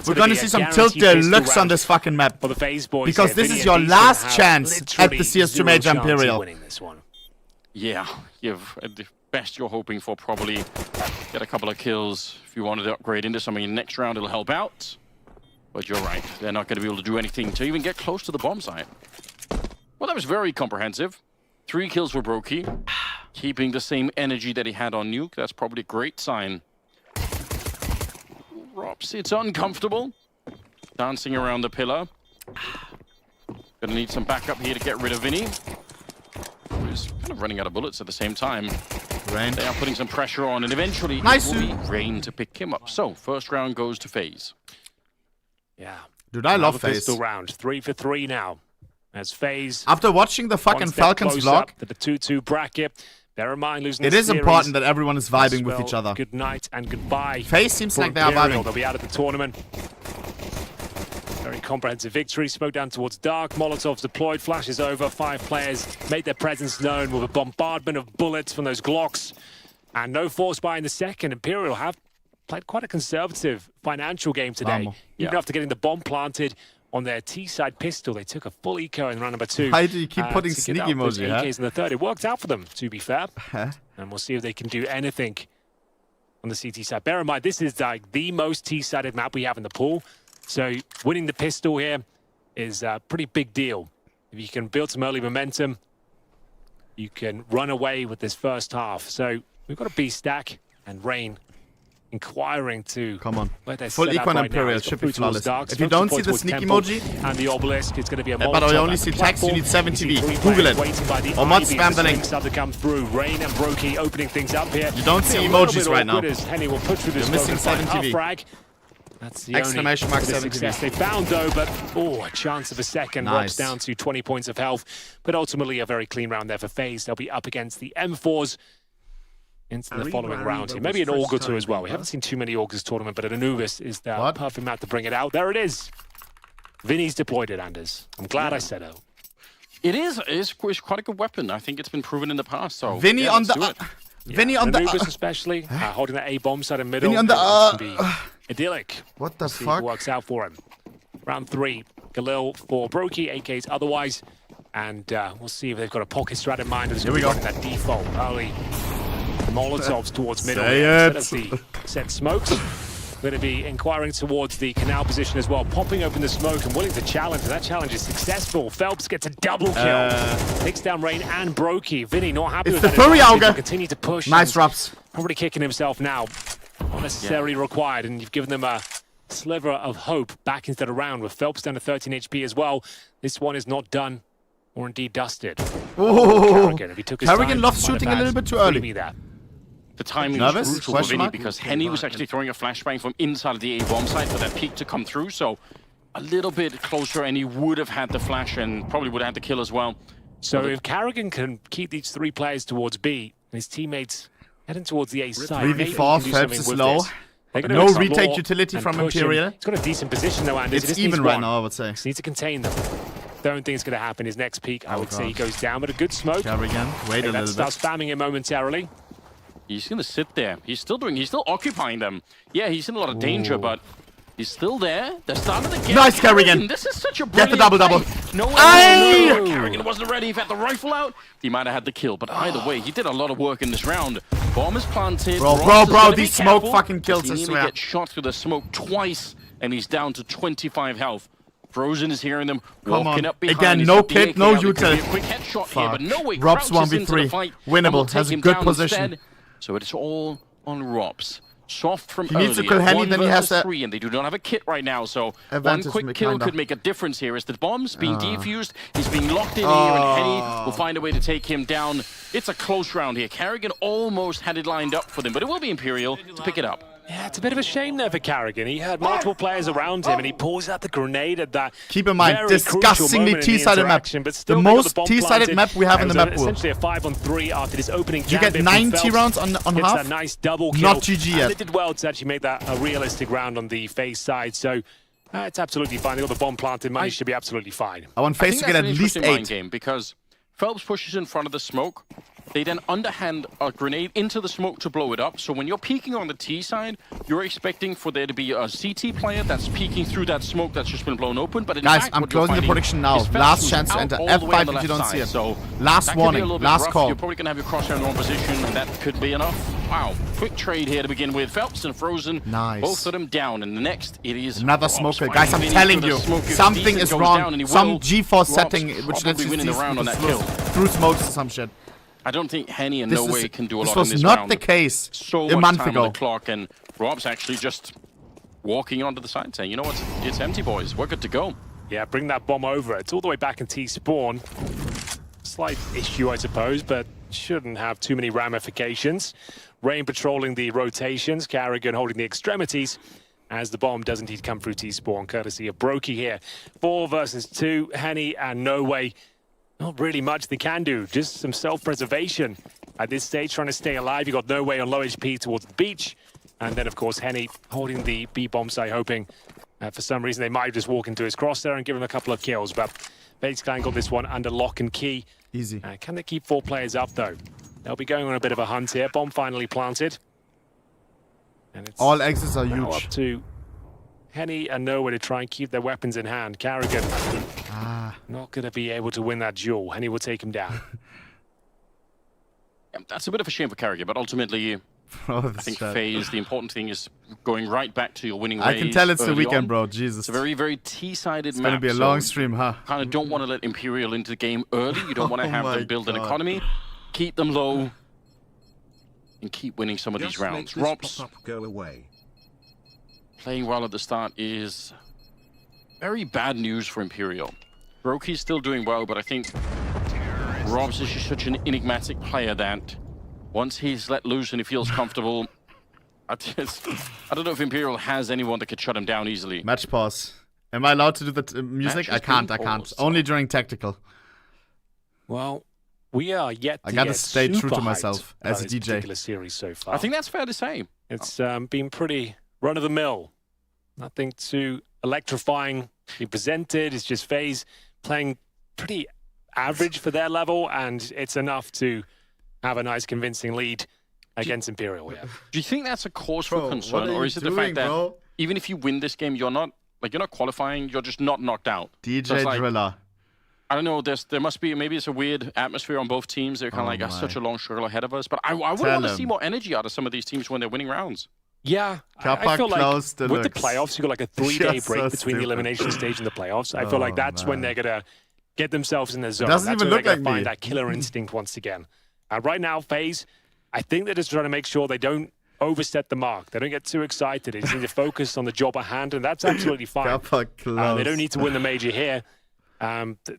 S3: We're gonna see some tilt deluxe on this fucking map.
S1: For the Faze boys,
S3: because this is your last chance at the CS2 Major Imperial.
S2: Yeah, at the best you're hoping for probably get a couple of kills. If you wanted to upgrade into something in the next round, it'll help out. But you're right, they're not going to be able to do anything to even get close to the bomb site. Well, that was very comprehensive. 3 kills for Brokey, keeping the same energy that he had on Nuke. That's probably a great sign. Rops, it's uncomfortable. Dancing around the pillar. Gonna need some backup here to get rid of Vinny. Who's kind of running out of bullets at the same time.
S3: Rain.
S2: They are putting some pressure on, and eventually it will be Rain to pick him up. So, first round goes to Faze.
S1: Yeah.
S3: Dude, I love Faze.
S1: Pistol round, 3 for 3 now. As Faze.
S3: After watching the fucking Falcons vlog.
S1: To the 2-2 bracket. Bear in mind losing
S3: it is important that everyone is vibing with each other.
S1: Good night and goodbye.
S3: Faze seems like they are vibing.
S1: They'll be out of the tournament. Very comprehensive victory. Smoke down towards Dark. Molotovs deployed. Flashes over. 5 players made their presence known with a bombardment of bullets from those Glocks. And no force buy in the second. Imperial have played quite a conservative financial game today. Even after getting the bomb planted on their T-side pistol, they took a full eco in round number 2.
S3: Why do you keep putting sneaky emoji?
S1: AKs in the third. It worked out for them, to be fair. And we'll see if they can do anything on the CT side. Bear in mind, this is like the most T-sided map we have in the pool. So winning the pistol here is a pretty big deal. If you can build some early momentum, you can run away with this first half. So we've got a B stack and Rain inquiring to
S3: full eco Imperial should be flawless. If you don't see the sneak emoji
S1: and the obelisk, it's going to be a
S3: but I only see text, you need 7 TV. Google it. Or mod spam the link.
S1: To come through. Rain and Brokey opening things up here.
S3: You don't see emojis right now.
S1: Henny will push through this.
S3: You're missing 7 TV.
S1: Frag. That's the
S3: Exclamation
S1: only
S3: mark 7
S1: success they found, though, but a chance of a second.
S3: Nice.
S1: Drops down to 20 points of health, but ultimately a very clean round there for FaZe. They'll be up against the M4s into the following round here. Maybe an Aug or two as well. We haven't seen too many Augs this tournament, but an Anubis is the perfect map to bring it out. There it is. Vinny's deployed it, Anders. I'm glad I said it.
S2: It is quite a good weapon. I think it's been proven in the past. So
S3: Vinny on the... Vinny on the...
S1: Anubis especially, holding that A-bomb side in middle.
S3: Vinny on the...
S1: can be idyllic.
S3: What the
S1: See
S3: fuck?
S1: who works out for him. Round 3, Galil for Brokey, AKs otherwise. And we'll see if they've got a pocket strat in mind.
S3: Here we go.
S1: That default early Molotovs towards middle.
S3: Say
S1: Instead of the set smokes. Going to be inquiring towards the canal position as well, popping open the smoke and willing to challenge, and that challenge is successful. Phelps gets a double kill, takes down Rain and Brokey. Vinny not happy with
S3: the
S1: that.
S3: Furry Auger.
S1: Continue to push.
S3: Nice drops.
S1: Probably kicking himself now. Not necessarily required, and you've given them a sliver of hope back into the round with Phelps down to 13 HP as well. This one is not done, or indeed dusted. Karrigan, if he took his
S3: Karrigan
S1: time,
S3: loves
S1: might have
S3: shooting a
S1: had
S3: little bit too early.
S1: maybe that.
S2: The timing
S3: Nervous?
S2: was crucial for Vinny because Henny was actually throwing a flashbang from inside of the A-bomb site for that peak to come through. So a little bit closer and he would have had the flash and probably would have had the kill as well.
S1: So if Karrigan can keep these 3 players towards B, and his teammates heading towards the A side,
S3: 3v4, Phelps is low. No retake utility from Imperial.
S1: It's got a decent position though, Anders.
S3: It's even right now, I would say.
S1: Just needs to contain them. Don't think it's going to happen. His next peak, I would say he goes down, but a good smoke.
S3: Karrigan, wait a little bit.
S1: Start spamming him momentarily.
S2: He's going to sit there. He's still occupying them. Yeah, he's in a lot of danger, but he's still there. They're starting to get
S3: Nice, Karrigan.
S2: This is such a
S3: Get the
S2: brilliant
S3: double.
S2: play. No, Karrigan wasn't ready. If he had the rifle out, he might have had the kill. But either way, he did a lot of work in this round. Bomb is planted.
S3: Bro, these smoke fucking kills, I
S2: He
S3: swear.
S2: gets shot through the smoke twice, and he's down to 25 health. Frozen is hearing them, walking up behind.
S3: Again,
S2: He's
S3: no
S2: got the
S3: kit,
S2: AK
S3: no
S2: out. There could
S3: util.
S2: be a quick headshot here, but no way.
S3: Rob's
S2: Crouches into
S3: 1v3.
S2: the fight and
S3: Winnable.
S2: will
S3: Has
S2: take
S3: a
S2: him
S3: good
S2: down
S3: position.
S2: instead. So it's all on Robs. Soft from
S3: He needs to
S2: earlier.
S3: kill Henny,
S2: 1
S3: then he has
S2: versus
S3: to-
S2: 3, and they do not have a kit right now. So
S3: Advantage
S2: one quick kill
S3: kinda.
S2: could make a difference here. As the bomb's being defused, he's being locked in here, and Henny will find a way to take him down. It's a close round here. Karrigan almost had it lined up for them, but it will be Imperial to pick it up.
S1: Yeah, it's a bit of a shame there for Karrigan. He had multiple players around him, and he pulls out the grenade at that.
S3: Keep in mind,
S1: very
S3: disgustingly
S1: crucial moment in the
S3: T-sided map.
S1: interaction, but
S3: The
S1: still they got
S3: most
S1: bomb
S3: T-sided
S1: planted.
S3: map we have in
S1: It
S3: the
S1: was
S3: map pool.
S1: essentially a 5-on-3 after this opening.
S3: You get
S1: gambit from
S3: 90
S1: Phelps.
S3: rounds on
S1: Gets
S3: half.
S1: that nice double kill.
S3: Not GG yet.
S1: And they did well to actually make that a realistic round on the FaZe side. So it's absolutely fine. They got the bomb planted. Money should be absolutely fine.
S3: I want FaZe to get at least 8.
S2: Game because Phelps pushes in front of the smoke. They then underhand a grenade into the smoke to blow it up. So when you're peeking on the T side, you're expecting for there to be a CT player that's peeking through that smoke that's just been blown open. But in
S3: Guys,
S2: fact,
S3: I'm
S2: what you're
S3: closing the
S2: finding
S3: prediction now.
S2: is Phelps
S3: Last
S2: who's
S3: chance to
S2: out
S3: enter
S2: all the way on
S3: F5
S2: the
S3: if you
S2: left
S3: don't see
S2: side.
S3: it.
S2: So
S3: Last
S2: that could be a
S3: warning,
S2: little bit
S3: last
S2: rough.
S3: call.
S2: You're probably going to have your crosshair in the wrong position, and that could be enough. Wow, quick trade here to begin with. Phelps and Frozen,
S3: Nice.
S2: both of them down. And the next, it is
S3: Another
S2: Robs
S3: smoker.
S2: finding
S3: Guys, I'm
S2: Vinny
S3: telling
S2: through the
S3: you,
S2: smoke. If
S3: something
S2: Decent
S3: is
S2: goes
S3: wrong.
S2: down, and he
S3: Some
S2: will,
S3: G4
S2: Robs
S3: setting, which
S2: probably
S3: lets you
S2: winning
S3: see
S2: the round on that kill.
S3: through smokes or some shit.
S2: I don't think Henny in
S3: This
S2: no
S3: is-
S2: way can do a
S3: this
S2: lot
S3: was
S2: in this
S3: not
S2: round.
S3: the case
S2: so
S3: a
S2: much
S3: month
S2: time
S3: ago.
S2: on the clock, and Rob's actually just walking onto the side saying, you know what, it's empty, boys. We're good to go.
S1: Yeah, bring that bomb over. It's all the way back in T-spawn. Slight issue, I suppose, but shouldn't have too many ramifications. Rain patrolling the rotations, Karrigan holding the extremities as the bomb does indeed come through T-spawn, courtesy of Brokey here. 4 versus 2, Henny and No Way. Not really much they can do, just some self-preservation. At this stage, trying to stay alive. You got No Way on low HP towards the beach. And then, of course, Henny holding the B-bomb site, hoping for some reason they might just walk into his cross there and give him a couple of kills. But FaZe Clan got this one under lock and key.
S3: Easy.
S1: Can they keep 4 players up, though? They'll be going on a bit of a hunt here. Bomb finally planted. And it's
S3: all exits are
S1: now
S3: huge.
S1: Up to Henny and No Way to try and keep their weapons in hand. Karrigan not going to be able to win that duel. Henny will take him down.
S2: That's a bit of a shame for Karrigan, but ultimately, I think FaZe, the important thing is going right back to your winning ways.
S3: I can tell it's the
S2: early
S3: weekend,
S2: on.
S3: bro. Jesus.
S2: It's a very, very T-sided map.
S3: It's going to be a
S2: so
S3: long stream, huh?
S2: Kind of don't want to let Imperial into the game early. You don't want to have them build an economy. Keep them low and keep winning some of these rounds. Robs
S12: go away.
S2: playing well at the start is very bad news for Imperial. Brokey's still doing well, but I think Robs is just such an enigmatic player that once he's let loose and he feels comfortable, I don't know if Imperial has anyone that could shut him down easily.
S3: Match pause. Am I allowed to do the music? I can't. Only during tactical.
S1: Well, we are yet to
S3: I gotta
S1: get
S3: stay true
S1: super
S3: to
S1: hyped
S3: myself as a
S1: about this
S3: DJ.
S1: particular series so far.
S2: I think that's fair to say.
S1: It's been pretty run-of-the-mill. Nothing too electrifying be presented. It's just Faze playing pretty average for their level, and it's enough to have a nice convincing lead against Imperial. Yeah.
S2: Do you think that's a cause for concern, or is it the fact that even if you win this game, you're not qualifying, you're just not knocked out?
S3: DJ Driller.
S2: I don't know. There must be, maybe it's a weird atmosphere on both teams. They're kind of like such a long struggle ahead of us. But I would want to see more energy out of some of these teams when they're winning rounds.
S1: Yeah, I feel like with the playoffs, you got like a 3-day break between the elimination stage and the playoffs. I feel like that's when they're gonna get themselves in the zone.
S3: Doesn't
S1: that's
S3: even
S1: when
S3: look
S1: they're
S3: like
S1: gonna
S3: me.
S1: find that killer instinct once again. Right now, Faze, I think they're just trying to make sure they don't overset the mark. They don't get too excited. They just need to focus on the job at hand, and that's absolutely fine. They don't need to win the major here.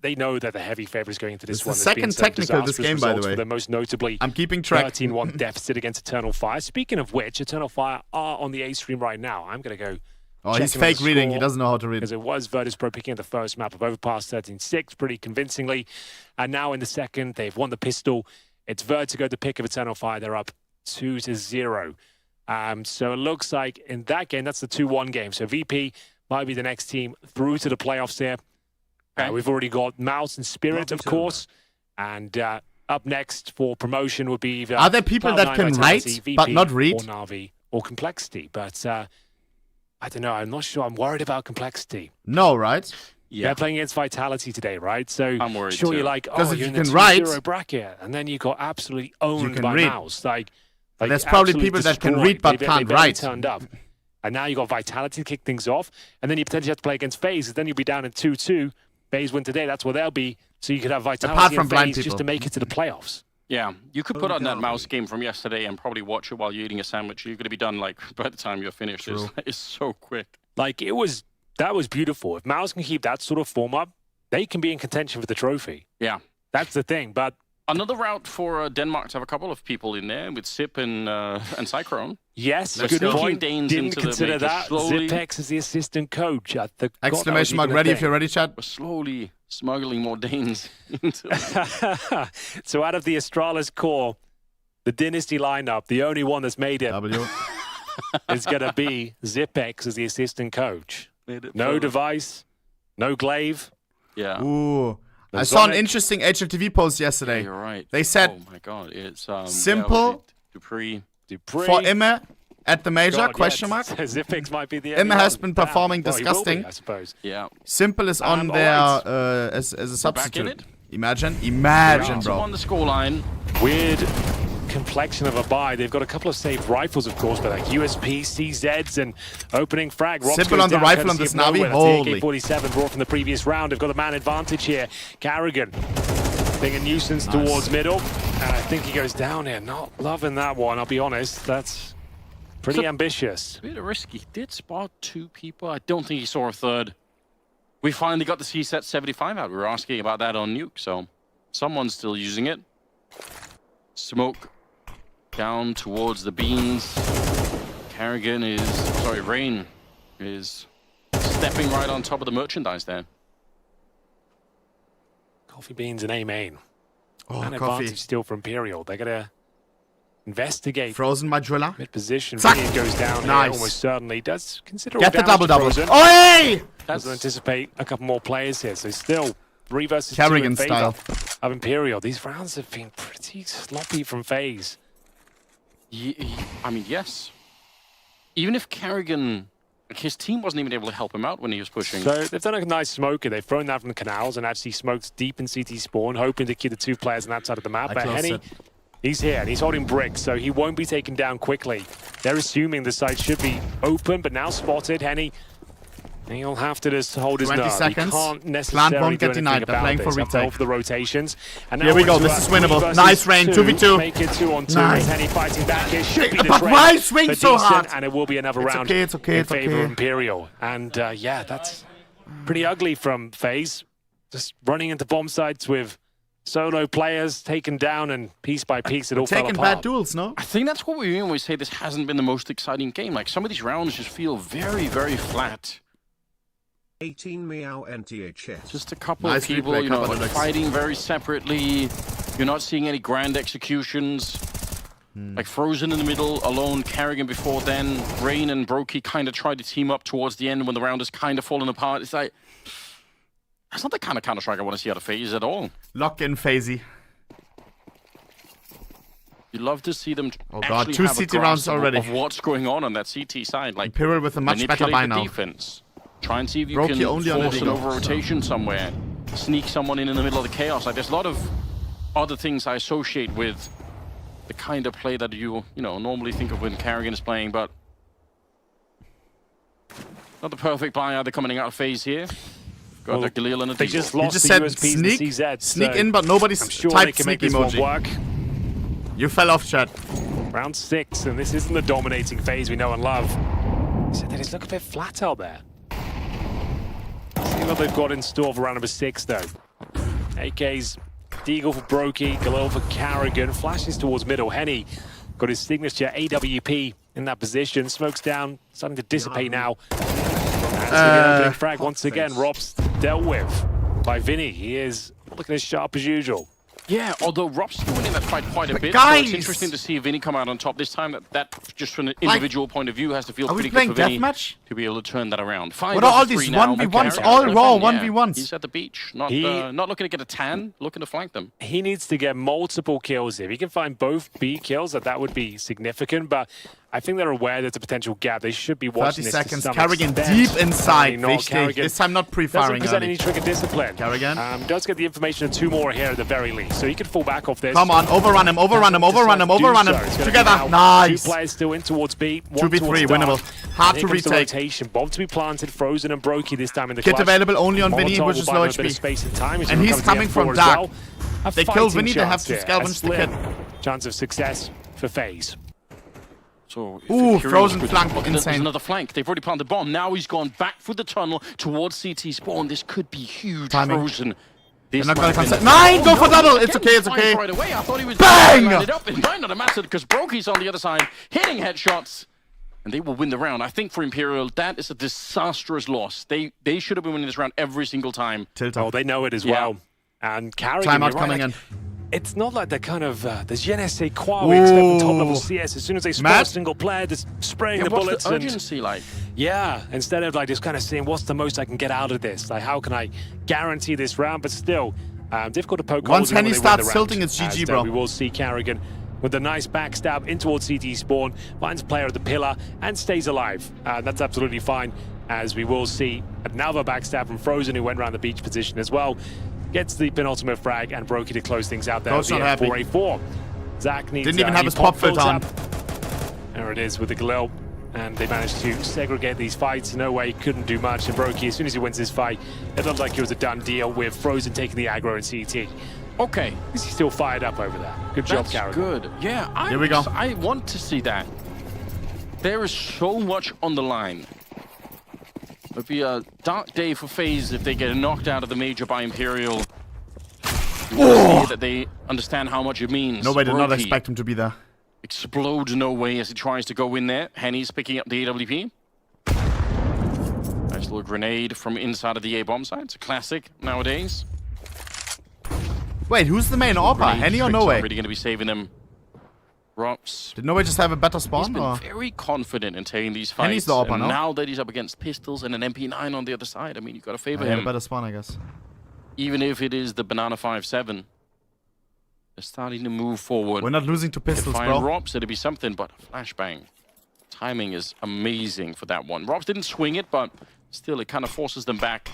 S1: They know that the heavy favorites going into this one.
S3: The second technical this game, by the way.
S1: Most notably,
S3: I'm keeping track.
S1: 13-1 deficit against Eternal Fire. Speaking of which, Eternal Fire are on the A stream right now. I'm going to go.
S3: Oh, he's fake reading. He doesn't know how to read.
S1: Because it was Virtus.pro picking at the first map of Overpass 13-6 pretty convincingly. And now in the second, they've won the pistol. It's Vertigo, the pick of Eternal Fire. They're up 2-0. So it looks like in that game, that's the 2-1 game. So VP might be the next team through to the playoffs here. We've already got Mouse and Spirit, of course. And up next for promotion would be either
S3: Are there people that can write but not read?
S1: Or Navi or Complexity. But I don't know. I'm not sure. I'm worried about Complexity.
S3: No, right?
S1: Yeah. They're playing against Vitality today, right? So
S2: I'm worried
S1: sure
S2: too.
S1: you're like,
S3: Because
S1: oh,
S3: if
S1: you're
S3: you
S1: in the
S3: can write,
S1: 2-0 bracket. And then you got absolutely owned
S3: can
S1: by
S3: read.
S1: Mouse. Like
S3: There's probably
S1: absolutely
S3: people that can
S1: destroyed.
S3: read but
S1: They
S3: can't
S1: barely
S3: write.
S1: Turned up. And now you got Vitality to kick things off. And then you potentially have to play against Faze. Then you'll be down in 2-2. Faze win today. That's where they'll be. So you could have Vitality
S3: Apart from
S1: and
S3: blind
S1: Faze
S3: people.
S1: just to make it to the playoffs.
S2: Yeah, you could put on that Mouse game from yesterday and probably watch it while you're eating a sandwich. You're going to be done like by the time you're finished. It's so quick.
S1: Like that was beautiful. If Mouse can keep that sort of form up, they can be in contention for the trophy.
S2: Yeah.
S1: That's the thing. But
S2: another route for Denmark to have a couple of people in there with Sip and Cyclone.
S1: Yes,
S2: They're
S1: good
S2: sneaking
S1: point.
S2: Danes
S1: Didn't
S2: into
S1: consider
S2: the
S1: that.
S2: slowly.
S1: Zipex is the assistant coach.
S3: Exclamation mark ready if you're ready, Chad.
S2: We're slowly smuggling more Danes into
S1: So out of the Astralis core, the Dynasty lineup, the only one that's made it is going to be Zipex as the assistant coach. No device, no glaive.
S2: Yeah.
S3: Ooh. I saw an interesting HFTV post yesterday.
S2: Yeah, you're right.
S3: They said,
S2: oh my God, it's
S3: simple
S2: Dupree
S3: for Imme at the major,
S1: God,
S3: question
S1: yeah,
S3: mark.
S1: Zipex might be the
S3: Imme has been
S1: Damn.
S3: performing
S1: Well, he will be,
S3: disgusting.
S1: I suppose.
S2: Yeah.
S3: Simple is on
S1: all
S3: there
S1: right.
S3: as a
S2: Back in
S3: substitute.
S2: it?
S3: Imagine, bro.
S2: On the scoreline.
S1: Weird complexion of a buy. They've got a couple of saved rifles, of course, but like USP, CZs, and opening frag. Rops
S3: Simple
S1: goes
S3: on the
S1: down,
S3: rifle on
S1: courtesy
S3: this
S1: of
S3: Navi.
S1: Nowhere. That's the
S3: Holy.
S1: AK-47 brought from the previous round. They've got a man advantage here. Karrigan being a nuisance towards middle. And I think he goes down here. Not loving that one, I'll be honest. That's pretty ambitious.
S2: A bit risky. He did spot 2 people. I don't think he saw a third. We finally got the CSET 75 out. We were asking about that on Nuke, so someone's still using it. Smoke down towards the beans. Rain is stepping right on top of the merchandise there.
S1: Coffee beans and A main.
S3: Oh,
S1: An
S3: coffee.
S1: advantage still for Imperial. They're going to investigate.
S3: Frozen my driller.
S1: Mid position.
S3: Zack.
S1: Vinian goes down
S3: Nice.
S1: here almost certainly. Does considerable
S3: Get the
S1: damage to
S3: double.
S1: Frozen.
S3: Oi!
S1: Doesn't anticipate a couple more players here. So still 3 versus 2
S3: Karrigan
S1: in favor
S3: style.
S1: of Imperial. These rounds have been pretty sloppy from Faze.
S2: I mean, yes. Even if Karrigan, like his team wasn't even able to help him out when he was pushing.
S1: So they've done a nice smoker. They've thrown that from the canals and actually smoked deep in CT spawn, hoping to keep the 2 players on that side of the map.
S3: I
S1: But
S3: closed
S1: Henny,
S3: it.
S1: he's here and he's holding bricks, so he won't be taken down quickly. They're assuming the site should be open, but now spotted. Henny, he'll have to just hold his
S3: 20
S1: nerve.
S3: seconds.
S1: He can't
S3: Plant
S1: necessarily
S3: won't
S1: do
S3: get
S1: anything
S3: denied. They're
S1: about
S3: playing
S1: this.
S3: for
S1: Have to
S3: retake.
S1: hold for the rotations. And now
S3: Here we go.
S1: into
S3: This is
S1: a
S3: winnable.
S1: 3 versus
S3: Nice rain.
S1: 2.
S3: 2v2.
S1: Make it 2-on-2.
S3: Nice.
S1: Henny fighting back here. Should be the
S3: But
S1: trade
S3: why swing
S1: for
S3: so
S1: decent,
S3: hard?
S1: and it will be another
S3: It's
S1: round
S3: okay, it's okay,
S1: in
S3: it's
S1: favor
S3: okay.
S1: of Imperial. And yeah, that's pretty ugly from Faze. Just running into bomb sites with solo players taken down, and piece by piece it all fell apart.
S3: Taking bad duels, no?
S2: I think that's what we mean when we say this hasn't been the most exciting game. Like, some of these rounds just feel very, very flat.
S12: 18 meow NTHS.
S2: Just a couple of people, you know, fighting very separately. You're not seeing any grand executions. Like Frozen in the middle, alone, Karrigan before then. Rain and Brokey kind of tried to team up towards the end when the round is kind of falling apart. It's like, that's not the kind of Counter-Strike I want to see out of FaZe at all.
S3: Lock in Faze.
S2: You love to see them
S3: oh god, 2 CT rounds already.
S2: Of what's going on that CT side. Like,
S3: Imperial with a much better buy now.
S2: Defense. Try and see if you
S3: Brokey
S2: can
S3: only
S2: force an over-rotation somewhere. Sneak someone in the middle of the chaos. Like, there's a lot of other things I associate with the kind of play that you know, normally think of when Karrigan is playing, but not the perfect buy either coming out of FaZe here. Got the Galil and a
S1: They just lost
S3: just
S1: the
S3: said
S1: USPs
S3: sneak,
S1: and CZ,
S3: sneak
S1: so
S3: in, but nobody's
S1: I'm sure
S3: typed
S1: they can
S3: sneak
S1: make this
S3: emoji.
S1: one work.
S3: You fell off, chat.
S1: Round 6, and this isn't the dominating FaZe we know and love. So they just look a bit flat out there. See what they've got in store for round number 6, though. AK's Deagle for Brokey, Galil for Karrigan, flashes towards middle. Henny got his signature AWP in that position. Smokes down, starting to dissipate now. That's the opening frag once again. Rob's dealt with by Vinny. He is looking as sharp as usual.
S2: Yeah, although Rob's still winning that fight quite a bit.
S3: Guys!
S2: So it's interesting to see Vinny come out on top this time. That just from an individual point of view has to feel
S3: are we
S2: pretty
S3: playing
S2: good for Vinny
S3: deathmatch?
S2: to be able to turn that around. 5
S3: What are all
S2: versus
S3: these
S2: 3 now.
S3: 1v1s?
S2: Okay.
S3: All raw
S2: Yeah.
S3: 1v1s.
S2: He's at the beach, not looking to get a tan, looking to flank them.
S1: He needs to get multiple kills. If he can find both B kills, that would be significant, but I think they're aware there's a potential gap. They should be watching
S3: 30
S1: this
S3: seconds.
S1: to some
S3: Karrigan
S1: extent.
S3: deep inside.
S1: Not
S3: Karrigan. This time not pre-firing.
S1: Doesn't present any trigger discipline.
S3: Karrigan.
S1: Does get the information of 2 more here at the very least, so he could fall back off this.
S3: Come on, overrun him, overrun him, overrun him, overrun him. Together. Nice.
S1: 2 players still in towards B.
S3: 2v3, winnable. Hard to retake.
S1: Rotation. Bomb to be planted, Frozen and Brokey this time in the
S3: Kit
S1: clutch.
S3: available only on Vinny,
S1: Molotov
S3: which
S1: will
S3: is
S1: buy
S3: low
S1: him a bit of
S3: HP.
S1: space and time.
S3: And he's coming from
S1: as
S3: dark.
S1: well. A
S3: They kill
S1: fighting
S3: Vinny, they have
S1: chance
S3: to
S1: here.
S3: scavenge the kit.
S1: Chance of success for FaZe.
S2: So
S3: ooh, Frozen flank,
S2: There's
S3: insane.
S2: another flank. They've already planted the bomb. Now he's gone back through the tunnel towards CT spawn. This could be huge.
S3: Timing.
S2: Frozen.
S3: They're not gonna concept. 9, go for double. It's okay, it's okay.
S2: Right away. I thought he was
S3: bang.
S2: Landed up. It might not have mattered because Brokey's on the other side, hitting headshots, and they will win the round. I think for Imperial, that is a disastrous loss. They should have been winning this round every single time.
S1: Oh, they know it as well. And Karrigan,
S3: Timeout coming in.
S1: It's not like they're kind of the je ne sais quoi we expect from top level CS. As soon as they spot a single player, just spraying the bullets.
S2: What's the urgency like?
S1: Yeah, instead of like just kind of seeing what's the most I can get out of this. Like, how can I guarantee this round? But still, difficult to poke
S3: once
S1: holes in
S3: Henny
S1: when they win the
S3: starts
S1: round.
S3: tilting, it's GG,
S1: As,
S3: bro.
S1: We will see Karrigan with a nice backstab in towards CT spawn, finds player at the pillar, and stays alive. That's absolutely fine, as we will see another backstab from Frozen, who went around the beach position as well. Gets the penultimate frag, and Brokey to close things out there.
S3: Bro's not happy.
S1: 4-4. Zach needs
S3: Didn't even have his pop filter on.
S1: There it is with the Galil. And they managed to segregate these fights. No way, couldn't do much. And Brokey, as soon as he wins this fight, it looked like it was a done deal with Frozen taking the aggro in CT.
S2: Okay.
S1: He's still fired up over there. Good job, Karrigan.
S2: That's good. Yeah,
S3: Here we go.
S2: I want to see that. There is so much on the line. It'll be a dark day for FaZe if they get knocked out of the major by Imperial. Oh. That they understand how much it means.
S3: Nobody did not
S2: Brokey
S3: expect him to be there.
S2: explodes no way as he tries to go in there. Henny's picking up the AWP. Nice little grenade from inside of the A-bomb side. It's a classic nowadays.
S3: Wait, who's the main AWPer? Henny or No Way?
S2: Really going to be saving them. Rops.
S3: Did No Way just have a better spawn?
S2: He's been
S3: or?
S2: very confident in taking these fights.
S3: Henny's the AWPer,
S2: and
S3: no?
S2: now that he's up against pistols and an MP9 on the other side, I mean, you've got to favor
S3: Yeah,
S2: him.
S3: a better spawn, I guess.
S2: Even if it is the Banana 5-7. They're starting to move forward.
S3: We're not losing to pistols,
S2: Find
S3: bro.
S2: Robs, it'd be something, but flashbang. Timing is amazing for that one. Robs didn't swing it, but still, it kind of forces them back.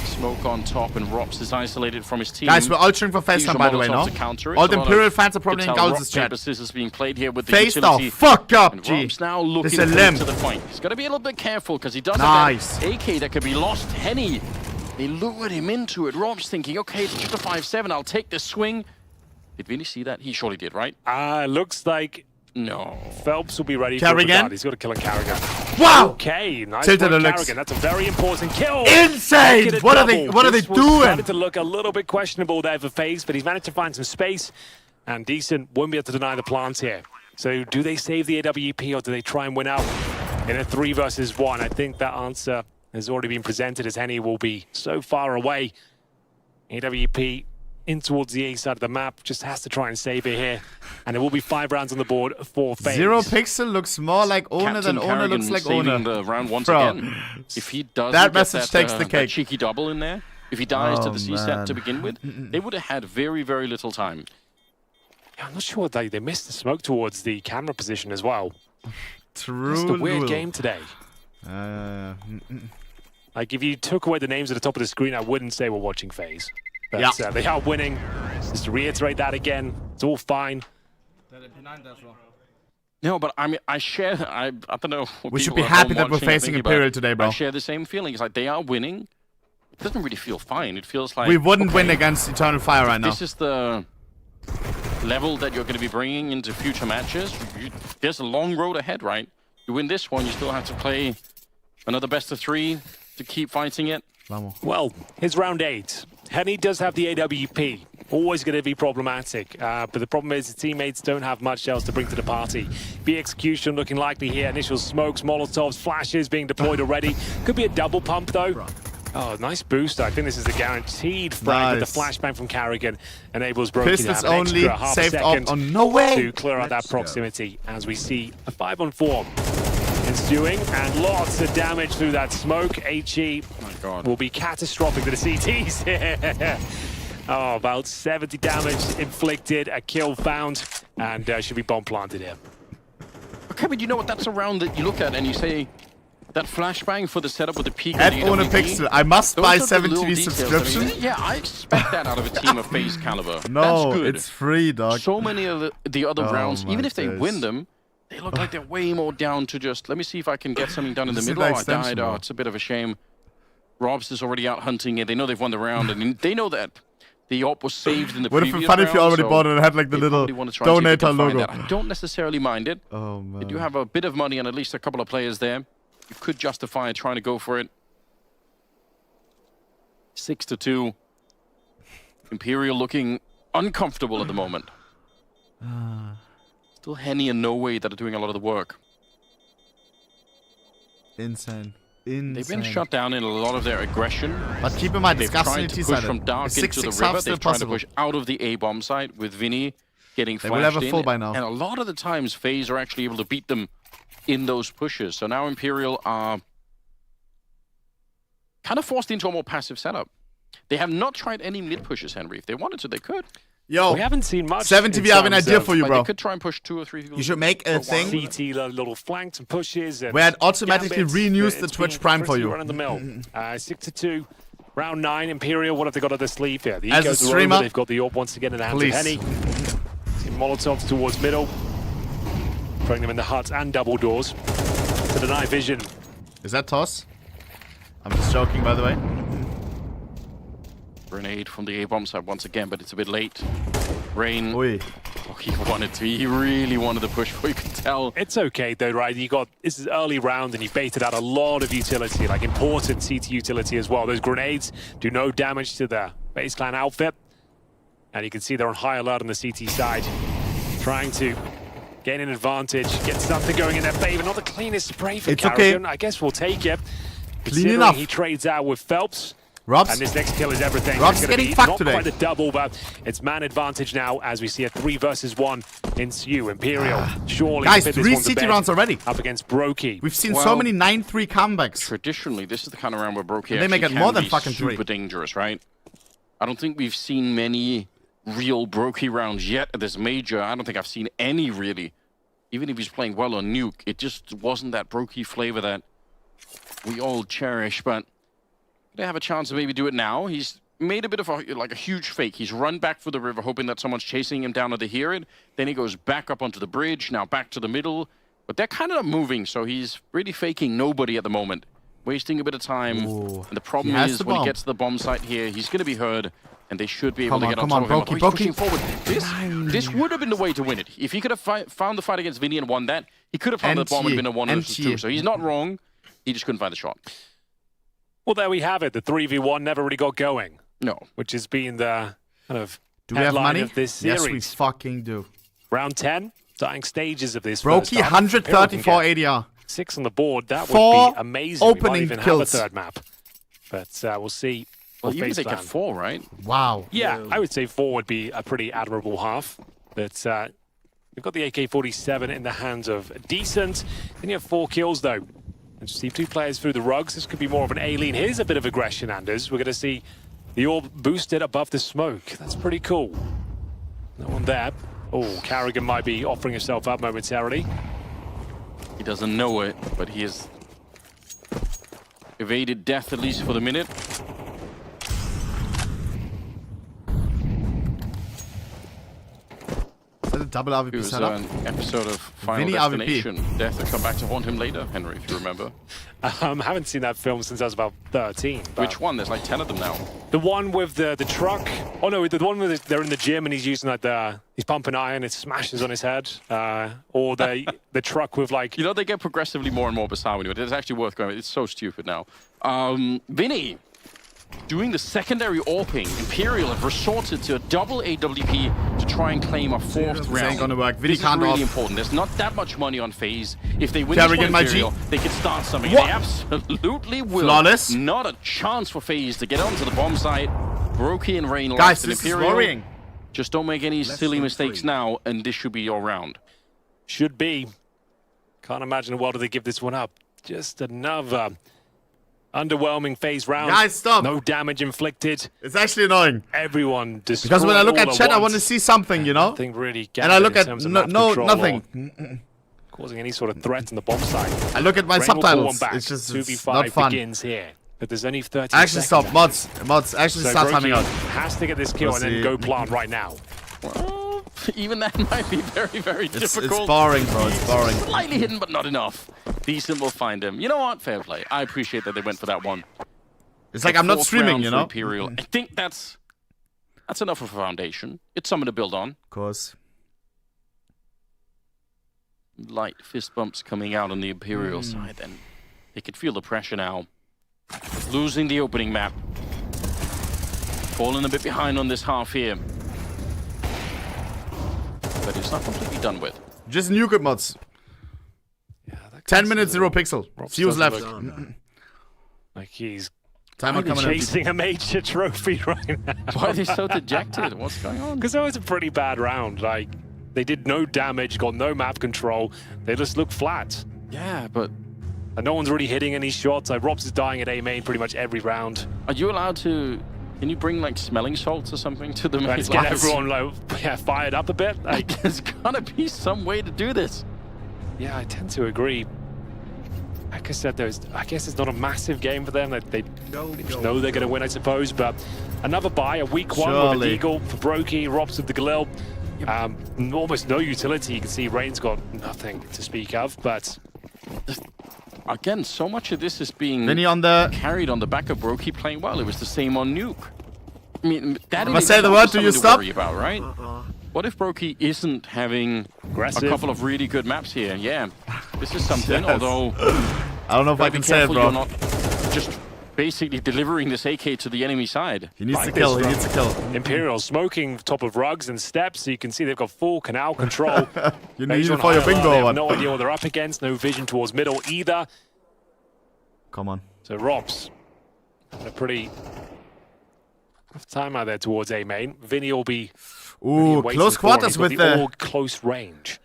S2: Smoke on top, and Robs is isolated from his team.
S3: Guys, we're all cheering for FaZe by the way, no? All the Imperial fans are probably in Gauls' chat.
S2: Is being played here with the
S3: FaZe the
S2: utility.
S3: fuck up,
S2: And
S3: G.
S2: Robs now looking
S3: This is a limb.
S2: to the point. He's got to be a little bit careful because he does
S3: Nice.
S2: have that AK that could be lost. Henny, they lured him into it. Robs thinking, okay, it's just a 5-7. I'll take the swing. Did Vinny see that? He surely did, right?
S1: Looks like
S2: No.
S1: Phelps will be ready for
S3: Karrigan.
S1: He's got to kill a Karrigan.
S3: Wow!
S1: Okay, nice
S3: Tilted
S1: one,
S3: Alex.
S1: Karrigan. That's a very important kill.
S3: Insane!
S1: Make it a
S3: What are they?
S1: double.
S3: What are they
S1: This was
S3: doing?
S1: started to look a little bit questionable there for Faze, but he's managed to find some space. And Decent won't be able to deny the plant here. So do they save the AWP or do they try and win out in a 3 versus 1? I think that answer has already been presented as Henny will be so far away. AWP in towards the A side of the map, just has to try and save it here. And it will be 5 rounds on the board for Faze.
S3: 0Pixel looks more like owner than owner looks like owner.
S2: The round once
S3: Bro.
S2: again. If he does
S3: That message takes the
S2: that
S3: cake.
S2: cheeky double in there, if he dies to the C set
S3: man.
S2: to begin with, they would have had very, very little time.
S1: Yeah, I'm not sure they missed the smoke towards the camera position as well.
S3: True.
S1: It's a weird game today.
S3: Mm-mm.
S1: Like, if you took away the names at the top of the screen, I wouldn't say we're watching Faze. But
S3: Yeah.
S1: they are winning. Just to reiterate that again, it's all fine.
S2: No, but I mean, I don't know. what
S3: We should
S2: people
S3: be
S2: at
S3: happy
S2: home
S3: that we're
S2: watching are
S3: facing
S2: thinking, but
S3: Imperial today, bro.
S2: I share the same feeling. It's like they are winning. It doesn't really feel fine. It feels like
S3: We wouldn't
S2: okay,
S3: win against Eternal Fire right now.
S2: This is the level that you're going to be bringing into future matches. There's a long road ahead, right? You win this one, you still have to play another best of 3 to keep fighting it.
S1: Well, here's round 8. Henny does have the AWP. Always going to be problematic. But the problem is his teammates don't have much else to bring to the party. B execution looking likely here. Initial smokes, molotovs, flashes being deployed already. Could be a double pump though. Oh, nice boost. I think this is a guaranteed frag with the flashbang from Karrigan. Enables Brokey to have an
S3: only
S1: extra half a
S3: saved
S1: second
S3: on no way
S1: to clear out that proximity as we see a 5-on-4 ensuing and lots of damage through that smoke. HE will be catastrophic to the CTs here. Oh, about 70 damage inflicted, a kill found, and should be bomb planted here.
S2: Okay, but you know what? That's a round that you look at and you say, that flashbang for the setup with the peak
S3: At
S2: and the
S3: OHNEPIXEL, I must buy 70
S2: details.
S3: subscription.
S2: I mean, yeah, I expect that out of a team of Faze caliber.
S3: No,
S2: That's good.
S3: it's free, dog.
S2: So many of the other rounds,
S3: my
S2: even if they
S3: days.
S2: win them, they look like they're way more down to just, let me see if I can get something done in the
S3: This is
S2: middle.
S3: the
S2: Oh, I died.
S3: extension,
S2: Oh,
S3: bro.
S2: it's a bit of a shame. Robs is already out hunting it. They know they've won the round, and they know that the op was saved in the
S3: Would
S2: previous
S3: have been fun if you
S2: round,
S3: already
S2: so
S3: bought it and had like the
S2: they
S3: little
S2: probably want to try and see if they
S3: donator
S2: can find
S3: logo.
S2: that. I don't necessarily mind it.
S3: Oh man.
S2: They do have a bit of money and at least a couple of players there. You could justify trying to go for it. 6-2. Imperial looking uncomfortable at the moment. Still Henny and No Way that are doing a lot of the work.
S3: Insane.
S2: They've been shut down in a lot of their aggression.
S3: But keep in mind,
S2: They've
S3: it's gas
S2: tried to push from dark into the river. They've tried to push out of the A-bomb site with Vinny getting
S3: They will have
S2: flashed
S3: a full
S2: in.
S3: by now.
S2: And a lot of the times, Faze are actually able to beat them in those pushes. So now Imperial are kind of forced into a more passive setup. They have not tried any mid pushes, Henry. If they wanted to, they could.
S3: Yo,
S1: we haven't seen much.
S3: 70, we have an idea for you,
S2: Like,
S3: bro.
S2: they could try and push 2 or 3 people.
S3: You should make a thing
S1: CT little flanks and pushes. And
S3: where it automatically
S1: gambits.
S3: renews the
S1: It's
S3: Twitch
S1: been
S3: Prime for
S1: pretty
S3: you.
S1: Run in the mill. 6-2. Round 9. Imperial. What have they got up their sleeve here? The
S3: As a
S1: Ecos are
S3: streamer,
S1: over. They've got the AWP once again in the hands
S3: please.
S1: of Henny. See Molotovs towards middle. Throwing them in the huts and double doors to deny vision.
S3: Is that toss? I'm just joking, by the way.
S2: Grenade from the A-bomb side once again, but it's a bit late. Rain.
S3: Oi.
S2: Oh, he wanted to. He really wanted to push, you can tell.
S1: It's okay though, right? This is early round and you baited out a lot of utility, like important CT utility as well. Those grenades do no damage to the base clan outfit. And you can see they're on high alert on the CT side. Trying to gain an advantage, get something going in their favor. Not the cleanest spray for Karrigan. Okay. I guess we'll take it.
S3: Clean enough.
S1: He trades out with Phelps.
S3: Robs.
S1: And this next kill is everything.
S3: Robs
S1: It's
S3: getting
S1: be
S3: fucked
S1: not
S3: today.
S1: quite a double, but it's man advantage now as we see a 3 versus 1 ensue. Imperial surely
S3: Guys,
S1: put this
S3: 3
S1: one to
S3: CT
S1: bed
S3: rounds already.
S1: up against Brokey.
S3: We've seen so many 9-3 comebacks.
S2: Traditionally, this is the kind of round where Brokey
S3: They make it
S2: actually
S3: more
S2: can
S3: than
S2: be
S3: fucking
S2: super
S3: 3.
S2: dangerous, right? I don't think we've seen many real Brokey rounds yet at this major. I don't think I've seen any really. Even if he's playing well on Nuke, it just wasn't that Brokey flavor that we all cherish, but they have a chance to maybe do it now. He's made a bit of a huge fake. He's run back for the river, hoping that someone's chasing him down to hear it. Then he goes back up onto the bridge, now back to the middle. But they're kind of moving, so he's really faking nobody at the moment. wasting a bit of time.
S3: Ooh.
S2: And the problem is when he gets to the bomb site here, he's going to be heard, and they should be able to get on top of him.
S3: Brokey,
S2: He's pushing forward. This would have been the way to win it. If he could have found the fight against Vinny and won that, he could have found the bomb and been a 1 versus 2. So he's not wrong. He just couldn't find the shot.
S1: Well, there we have it. The 3v1 never really got going.
S2: No.
S1: Which has been the kind of
S3: do we have money?
S1: Of this series.
S3: Yes, we fucking do.
S1: Round 10, dying stages of this.
S3: Brokey, 134 ADR.
S1: 6 on the board. That
S3: Four
S1: would be amazing.
S3: Opening
S1: we might even
S3: kills.
S1: have a third map. But we'll see.
S2: Well, even if they get 4, right?
S3: Wow.
S1: Yeah, I would say 4 would be a pretty admirable half. But we've got the AK-47 in the hands of Decent. Then you have 4 kills, though. And just see 2 players through the rugs. This could be more of an A-lean. Here's a bit of aggression, Anders. We're going to see the orb boosted above the smoke. That's pretty cool. No one there. Oh, Karrigan might be offering himself up momentarily.
S2: He doesn't know it, but he has evaded death, at least for the minute.
S3: Is that a double RVP
S2: It was
S3: setup?
S2: an episode of Final
S3: Vinny
S2: Destination.
S3: RVP.
S2: Death will come back to haunt him later, Henry, if you remember.
S1: I haven't seen that film since I was about 13.
S2: Which one? There's like 10 of them now.
S1: The one with the truck. Oh no, the one where they're in the gym and he's using like he's pumping iron, it smashes on his head. Or the truck with like...
S2: You know, they get progressively more and more bizarre when you do it. It's actually worth going. It's so stupid now. Vinny, doing the secondary AWPing, Imperial have resorted to a double AWP to try and claim a 4th round.
S3: Ain't gonna work.
S2: This is really important. There's not that much money on Faze. If they win
S3: Karrigan,
S2: this Imperial, they can start something. They absolutely will.
S3: Flawless.
S2: Not a chance for Faze to get onto the bomb site. Brokey and Rain
S3: Guys,
S2: left
S3: this is
S2: Imperial.
S3: worrying.
S2: Just don't make any silly mistakes now, and this should be your round.
S1: Should be. Can't imagine a world where they give this one up. Just another underwhelming Faze round.
S3: Guys, stop.
S1: No damage inflicted.
S3: It's actually annoying.
S1: Everyone destroyed.
S3: Because when I look
S1: all
S3: at chat, I want to
S1: once.
S3: see something, you know?
S1: Nothing really
S3: And I look
S1: in
S3: at
S1: terms of map control
S3: nothing.
S1: or causing any sort of threat in the bomb site.
S3: I look at my
S1: Rain will pull
S3: subtitles.
S1: one back.
S3: It's just it's
S1: 2v5
S3: not fun.
S1: begins here. But there's only 30
S3: Actually,
S1: seconds.
S3: stop. Mods, actually
S1: So
S3: start
S1: Brokey
S3: timing out.
S1: has to get this kill and then go plant right now.
S2: Well, even that might be very, very difficult.
S3: It's boring, bro. It's boring.
S2: Slightly hidden, but not enough. Decent will find him. You know what? Fair play. I appreciate that they went for that one.
S3: It's like I'm not
S2: 4th
S3: streaming,
S2: round
S3: you
S2: for
S3: know?
S2: Imperial. I think that's enough of a foundation. It's something to build on.
S3: Of course.
S2: Light fist bumps coming out on the Imperial side, then they could feel the pressure now. Losing the opening map. Falling a bit behind on this half here. But it's not completely done with.
S3: Just nuke it, mods.
S1: Yeah,
S3: 10 minutes, 0 pixel. Fuse left.
S1: Like he's
S3: Timer coming
S1: chasing a major trophy right now.
S2: Why are they so dejected? What's going on?
S1: Because that was a pretty bad round. Like, they did no damage, got no map control. They just look flat.
S2: Yeah, but...
S1: And no one's really hitting any shots. Like, Robs is dying at A main pretty much every round.
S2: Are you allowed to... Can you bring, like, smelling salts or something to the main
S1: Let's get everyone, like, fired up a bit. Like,
S2: there's gotta be some way to do this.
S1: Yeah, I tend to agree. Like I said, I guess it's not a massive game for them. They just know they're going to win, I suppose. But another buy, a weak one with a Deagle for Brokey, Robs with the Galil. Almost no utility. You can see Rain's got nothing to speak of, but...
S2: Again, so much of this is being carried on the back of Brokey playing well. It was the same on Nuke. I mean, that
S3: If I say the word, do you stop?
S2: worry about, right? What if Brokey isn't having a couple of really good maps here? Yeah, this is something,
S3: Yes.
S2: although...
S3: I don't know if I can say it, bro.
S2: You're not just basically delivering this AK to the enemy side.
S3: He needs to kill, he needs to kill.
S1: Imperial smoking top of rugs and steps, so you can see they've got full canal control.
S3: You need it for your bingo
S1: They have
S3: one.
S1: no idea what they're up against, no vision towards middle either.
S3: Come on.
S1: So Robs, a pretty rough time out there towards A main. Vinny will be
S3: close quarters with
S1: the close range.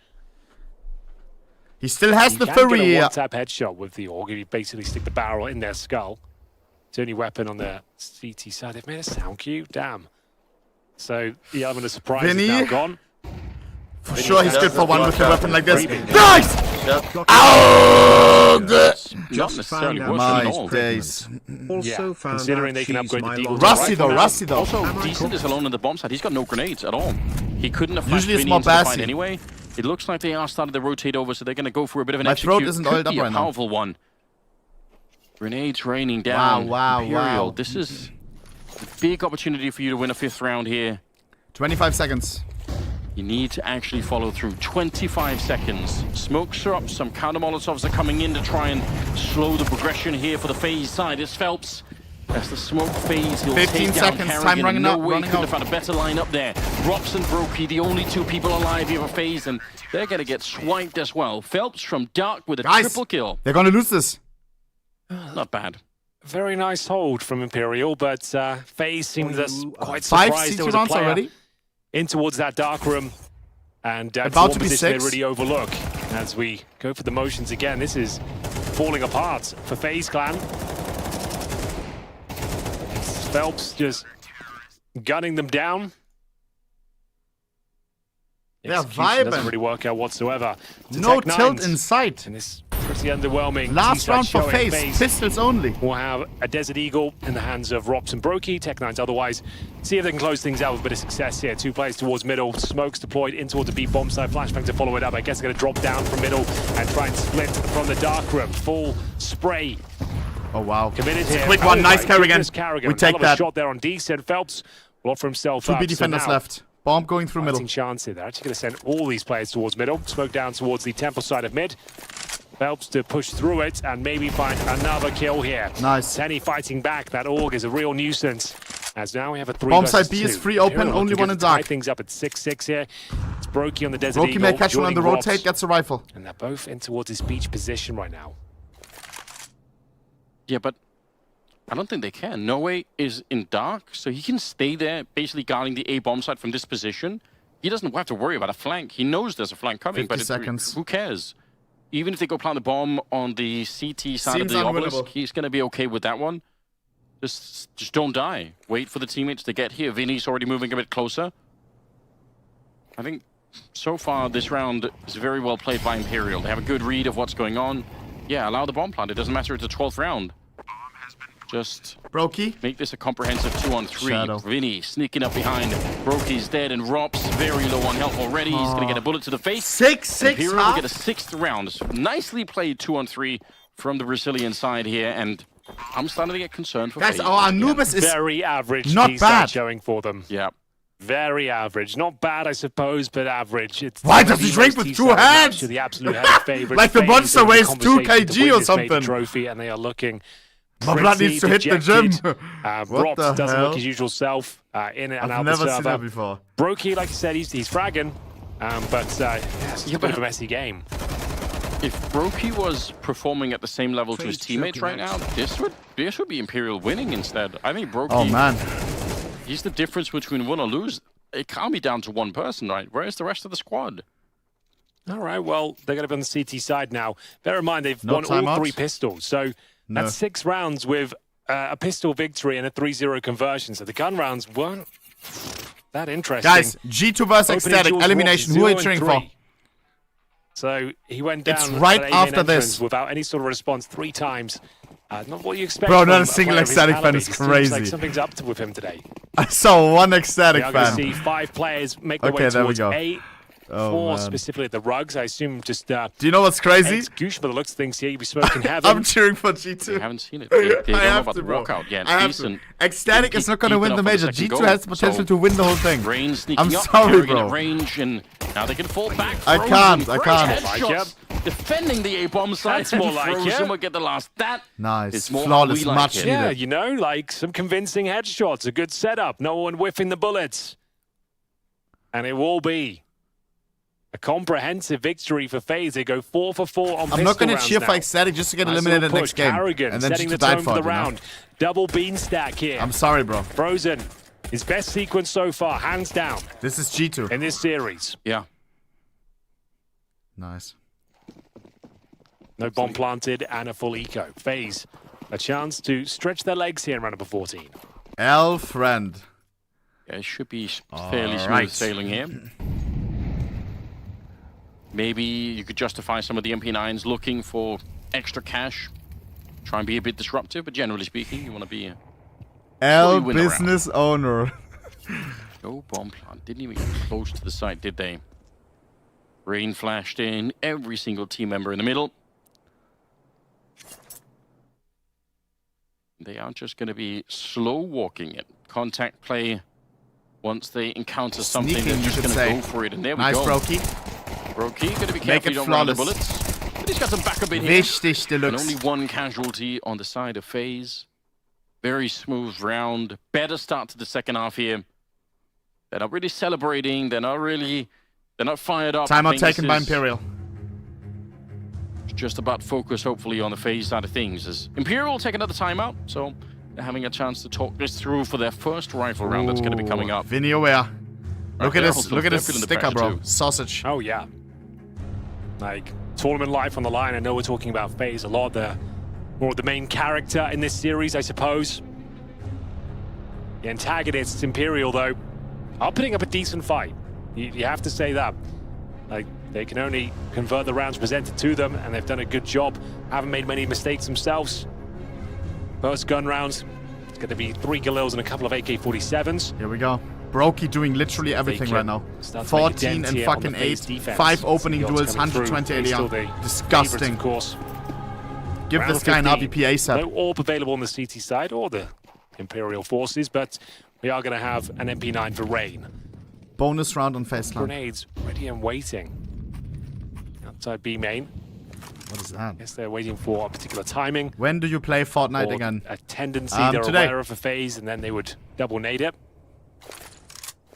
S3: He still has the
S1: Fury.
S3: Fury
S1: Get a
S3: here.
S1: one-tap headshot with the AUG. You basically stick the barrel in their skull. It's the only weapon on the CT side. They've made a sound cue. Damn. So the element of surprise
S3: Vinny?
S1: is now gone.
S3: For sure he's good for one with a weapon like this. Nice! Oh!
S2: Not necessarily worse
S3: My
S2: at all.
S3: days.
S1: Yeah, considering they can upgrade the Deagle.
S3: Rusty though, rusty though.
S2: Also, Decent is alone in the bomb side. He's got no grenades at all. He couldn't have flashed
S3: Usually it's
S2: Vinny
S3: more
S2: into the fight
S3: bassy.
S2: anyway. It looks like they are starting to rotate over, so they're going to go for a bit of an
S3: My
S2: execute.
S3: throat isn't oiled
S2: Could
S3: up
S2: be a
S3: right now.
S2: powerful one. Grenades raining down.
S3: Wow,
S2: Imperial, this is a big opportunity for you to win a 5th round here.
S3: 25 seconds.
S2: You need to actually follow through. 25 seconds. Smokes are up. Some counter Molotovs are coming in to try and slow the progression here for the Faze side. It's Phelps. That's the smoke Faze. He'll
S3: 15
S2: take down
S3: seconds.
S2: Karrigan.
S3: Time running
S2: no
S3: out.
S2: way couldn't have found a better line up there. Rops and Brokey, the only 2 people alive here for Faze, and they're going to get swiped as well. Phelps from Dark with a triple kill.
S3: They're going to lose this.
S2: Not bad.
S1: Very nice hold from Imperial, but Faze seemed quite
S3: 5
S1: surprised there was
S3: CT
S1: a
S3: rounds
S1: player
S3: already.
S1: In towards that dark room. And that's
S3: About
S1: one
S3: to be
S1: position they
S3: 6.
S1: really overlook. As we go for the motions again, this is falling apart for FaZe Clan. Phelps just gunning them down.
S3: They're
S1: Execution doesn't
S3: vibing.
S1: really work out whatsoever.
S3: No
S1: Tech
S3: tilt
S1: Nines.
S3: in sight.
S1: And it's pretty underwhelming.
S3: Last
S1: T-Side
S3: round for
S1: showing
S3: FaZe. Pistols only.
S1: We'll have a Desert Eagle in the hands of Rops and Brokey. Tech Nines otherwise. See if they can close things out with a bit of success here. 2 players towards middle. Smokes deployed in towards the B bomb side. Flashbang to follow it up. I guess they're going to drop down from middle and try and split from the dark room. Full spray.
S3: Oh, wow.
S1: Committed
S3: It's a
S1: here.
S3: quick one. Nice Karrigan.
S1: Karrigan.
S3: We take
S1: Hell of a
S3: that.
S1: shot there on decent. Phelps will offer himself
S3: 2
S1: up.
S3: B defenders
S1: So now,
S3: left. Bomb going through middle.
S1: chance here. They're actually going to send all these players towards middle. Smoke down towards the temple side of mid. Phelps to push through it and maybe find another kill here.
S3: Nice.
S1: Tenny fighting back. That AUG is a real nuisance. As now we have a 3
S3: Bomb
S1: versus
S3: side B
S1: 2.
S3: is free open,
S1: Imperial
S3: only
S1: looking
S3: one
S1: to
S3: in dark.
S1: tie things up at 6-6 here. It's Brokey on the Desert
S3: Brokey
S1: Eagle.
S3: may catch one on
S1: joining
S3: the
S1: Rops.
S3: rotate, gets a rifle.
S1: And they're both in towards his beach position right now.
S2: Yeah, but I don't think they can. No way is in dark, so he can stay there, basically guarding the A bomb site from this position. He doesn't have to worry about a flank. He knows there's a flank coming,
S3: 50
S2: but
S3: seconds.
S2: Who cares? Even if they go plant the bomb on the CT side of
S3: Seems
S2: the obelisk,
S3: unwinnable.
S2: he's going to be okay with that one. Just don't die. Wait for the teammates to get here. Vinny's already moving a bit closer. I think so far this round is very well played by Imperial. They have a good read of what's going on. Yeah, allow the bomb plant. It doesn't matter. It's the 12th round. Just
S3: Brokey.
S2: make this a comprehensive 2-on-3.
S3: Shadow.
S2: Vinny sneaking up behind. Brokey's dead and Rops very low on health already. He's going to get a bullet to the face.
S3: 6-6,
S2: Imperial
S3: huh?
S2: will get a 6th round. Nicely played 2-on-3 from the Brazilian side here, and I'm starting to get concerned for
S3: Guys,
S2: FaZe.
S3: our Anubis is
S1: Very average.
S3: not
S1: T-side
S3: bad.
S1: showing for them.
S2: Yeah.
S1: Very average. Not bad, I suppose, but average. It's
S3: Why
S1: one
S3: does
S1: of
S3: he
S1: the
S3: drink
S1: most
S3: with 2
S1: T-side
S3: hands?
S1: match to the absolute head of favorites.
S3: Like the
S1: FaZe
S3: monster
S1: are in
S3: weighs 2
S1: conversation to
S3: kg
S1: win
S3: or
S1: this major
S3: something.
S1: trophy, and they are looking
S3: My blood
S1: pretty
S3: needs to hit the gym.
S1: dejected.
S3: What
S1: Rops
S3: the
S1: doesn't
S3: hell?
S1: look his usual self in and
S3: I've
S1: out
S3: never
S1: the
S3: seen
S1: server.
S3: that before.
S1: Brokey, like I said, he's fragging, but it's a bit of a messy game.
S2: If Brokey was performing at the same level to his teammates right now, this would be Imperial winning instead. I think Brokey,
S3: Oh, man.
S2: he's the difference between win or lose. It can't be down to one person, right? Where's the rest of the squad?
S1: All right, well, they're going to be on the CT side now. Bear in mind, they've
S3: No
S1: won all
S3: timeouts?
S1: 3 pistols, so
S3: No.
S1: that's 6 rounds with a pistol victory and a 3-0 conversion. So the gun rounds weren't that interesting.
S3: Guys, G2 versus
S1: Opening
S3: Ecstatic.
S1: duels,
S3: Elimination.
S1: Rops,
S3: Who are you
S1: 0
S3: cheering
S1: and
S3: for?
S1: 3. So he went down
S3: It's right
S1: at A-main
S3: after
S1: entrance
S3: this.
S1: without any sort of response 3 times. Not what you expect.
S3: Bro,
S1: from
S3: not a single
S1: player of his
S3: Ecstatic fan
S1: caliber.
S3: is
S1: It seems like
S3: crazy.
S1: something's up with him today.
S3: I saw one Ecstatic
S1: We are going to
S3: fan.
S1: see 5 players make their
S3: Okay,
S1: way
S3: there we
S1: towards
S3: go.
S1: A.
S3: Oh,
S1: 4
S3: man.
S1: specifically at the rugs. I assume just
S3: Do you know what's crazy?
S1: execution by the looks of things here. You'll be smoking heaven.
S3: I'm cheering for
S2: I
S3: G2.
S2: haven't seen it. They don't know
S3: I have
S2: about
S3: to,
S2: the
S3: bro.
S2: walkout yet.
S3: I have
S2: Decent.
S3: to. Ecstatic is not going to
S2: Keep
S3: win
S2: it
S3: the
S2: up for
S3: major.
S2: second
S3: G2
S2: goal.
S3: has the potential
S2: So,
S3: to win the whole thing.
S2: Rain sneaking
S3: I'm
S2: up,
S3: sorry,
S2: Karrigan
S3: bro.
S2: at range, and now they can fall back.
S3: I
S2: Frozen.
S3: can't, I
S2: Great
S3: can't.
S2: headshots. Defending the A-bomb side.
S1: That's more like
S2: Frozen
S1: it.
S2: will get the last. That
S3: Nice.
S2: is more
S3: Flawless
S2: how we like
S3: match
S2: it.
S1: Yeah,
S3: needed.
S1: you know, like some convincing headshots, a good setup, no one whiffing the bullets. And it will be a comprehensive victory for FaZe. They go 4 for 4 on
S3: I'm not
S1: going
S3: going to cheer for Ecstatic just to get eliminated next game.
S1: Karrigan
S3: And then
S1: setting
S3: G2
S1: the
S3: died
S1: tone
S3: for
S1: for
S3: it,
S1: the
S3: you know?
S1: round. Double bean stack here.
S3: I'm sorry, bro.
S1: Frozen, his best sequence so far, hands down,
S3: This is G2.
S1: in this series.
S2: Yeah.
S3: Nice.
S1: No bomb planted and a full eco. FaZe, a chance to stretch their legs here in round number 14.
S3: L friend.
S2: Yeah, it should be fairly smooth
S3: right.
S2: sailing here. Maybe you could justify some of the MP9s looking for extra cash. Try and be a bit disruptive, but generally speaking, you want to be
S3: L
S2: win around.
S3: business owner.
S2: no bomb plant. Didn't even get close to the site, did they? Rain flashed in. Every single team member in the middle. They are just going to be slow walking it. Contact play. Once they encounter something,
S3: Sneaking,
S2: they're just
S3: you
S2: going
S3: could
S2: to
S3: say.
S2: go for it. And there we
S3: Nice,
S2: go.
S3: Brokey.
S2: Brokey, going to be
S3: Make
S2: careful
S3: it
S2: you don't run the
S3: flawless.
S2: bullets. But he's got some backup in here.
S3: Wichtig
S2: And
S3: Deluxe.
S2: only one casualty on the side of Faze. Very smooth round. Better start to the second half here. They're not really celebrating. They're not fired up.
S3: Timeout
S2: I think
S3: taken by
S2: this is
S3: Imperial.
S2: just about focus, hopefully, on the Faze side of things. As Imperial will take another timeout, so they're having a chance to talk this through for their first rifle round that's going to be coming up.
S3: Vinny aware. Look at
S2: Right,
S3: this.
S2: they're
S3: Look at this
S2: feeling the
S3: sticker,
S2: pressure
S3: bro.
S2: too.
S3: Sausage.
S1: Oh, yeah. Like, tournament life on the line. I know we're talking about Faze a lot. They're more of the main character in this series, I suppose. The antagonists, Imperial, though, are putting up a decent fight. You have to say that. Like, they can only convert the rounds presented to them, and they've done a good job. Haven't made many mistakes themselves. First gun rounds, it's going to be 3 Galils and a couple of AK-47s.
S3: Here we go. Brokey doing literally everything right now.
S1: Start to make a
S3: 14
S1: dent
S3: and
S1: here on
S3: fucking
S1: the Faze
S3: 8.
S1: defense.
S3: 5 opening
S1: Odds
S3: duels,
S1: coming through.
S3: 120
S1: Still
S3: ADR.
S1: the favorites,
S3: Disgusting.
S1: of course.
S3: Give
S1: Round
S3: this guy an
S1: 15.
S3: RVP ASAP.
S1: No AWP available on the CT side or the Imperial forces, but we are going to have an MP9 for Rain.
S3: Bonus round on Faze Land.
S1: Grenades ready and waiting. Outside B main.
S3: What is that?
S1: Guess they're waiting for a particular timing.
S3: When do you play Fortnite
S1: or
S3: again?
S1: A tendency they're
S3: today.
S1: aware of a Faze, and then they would double nade it.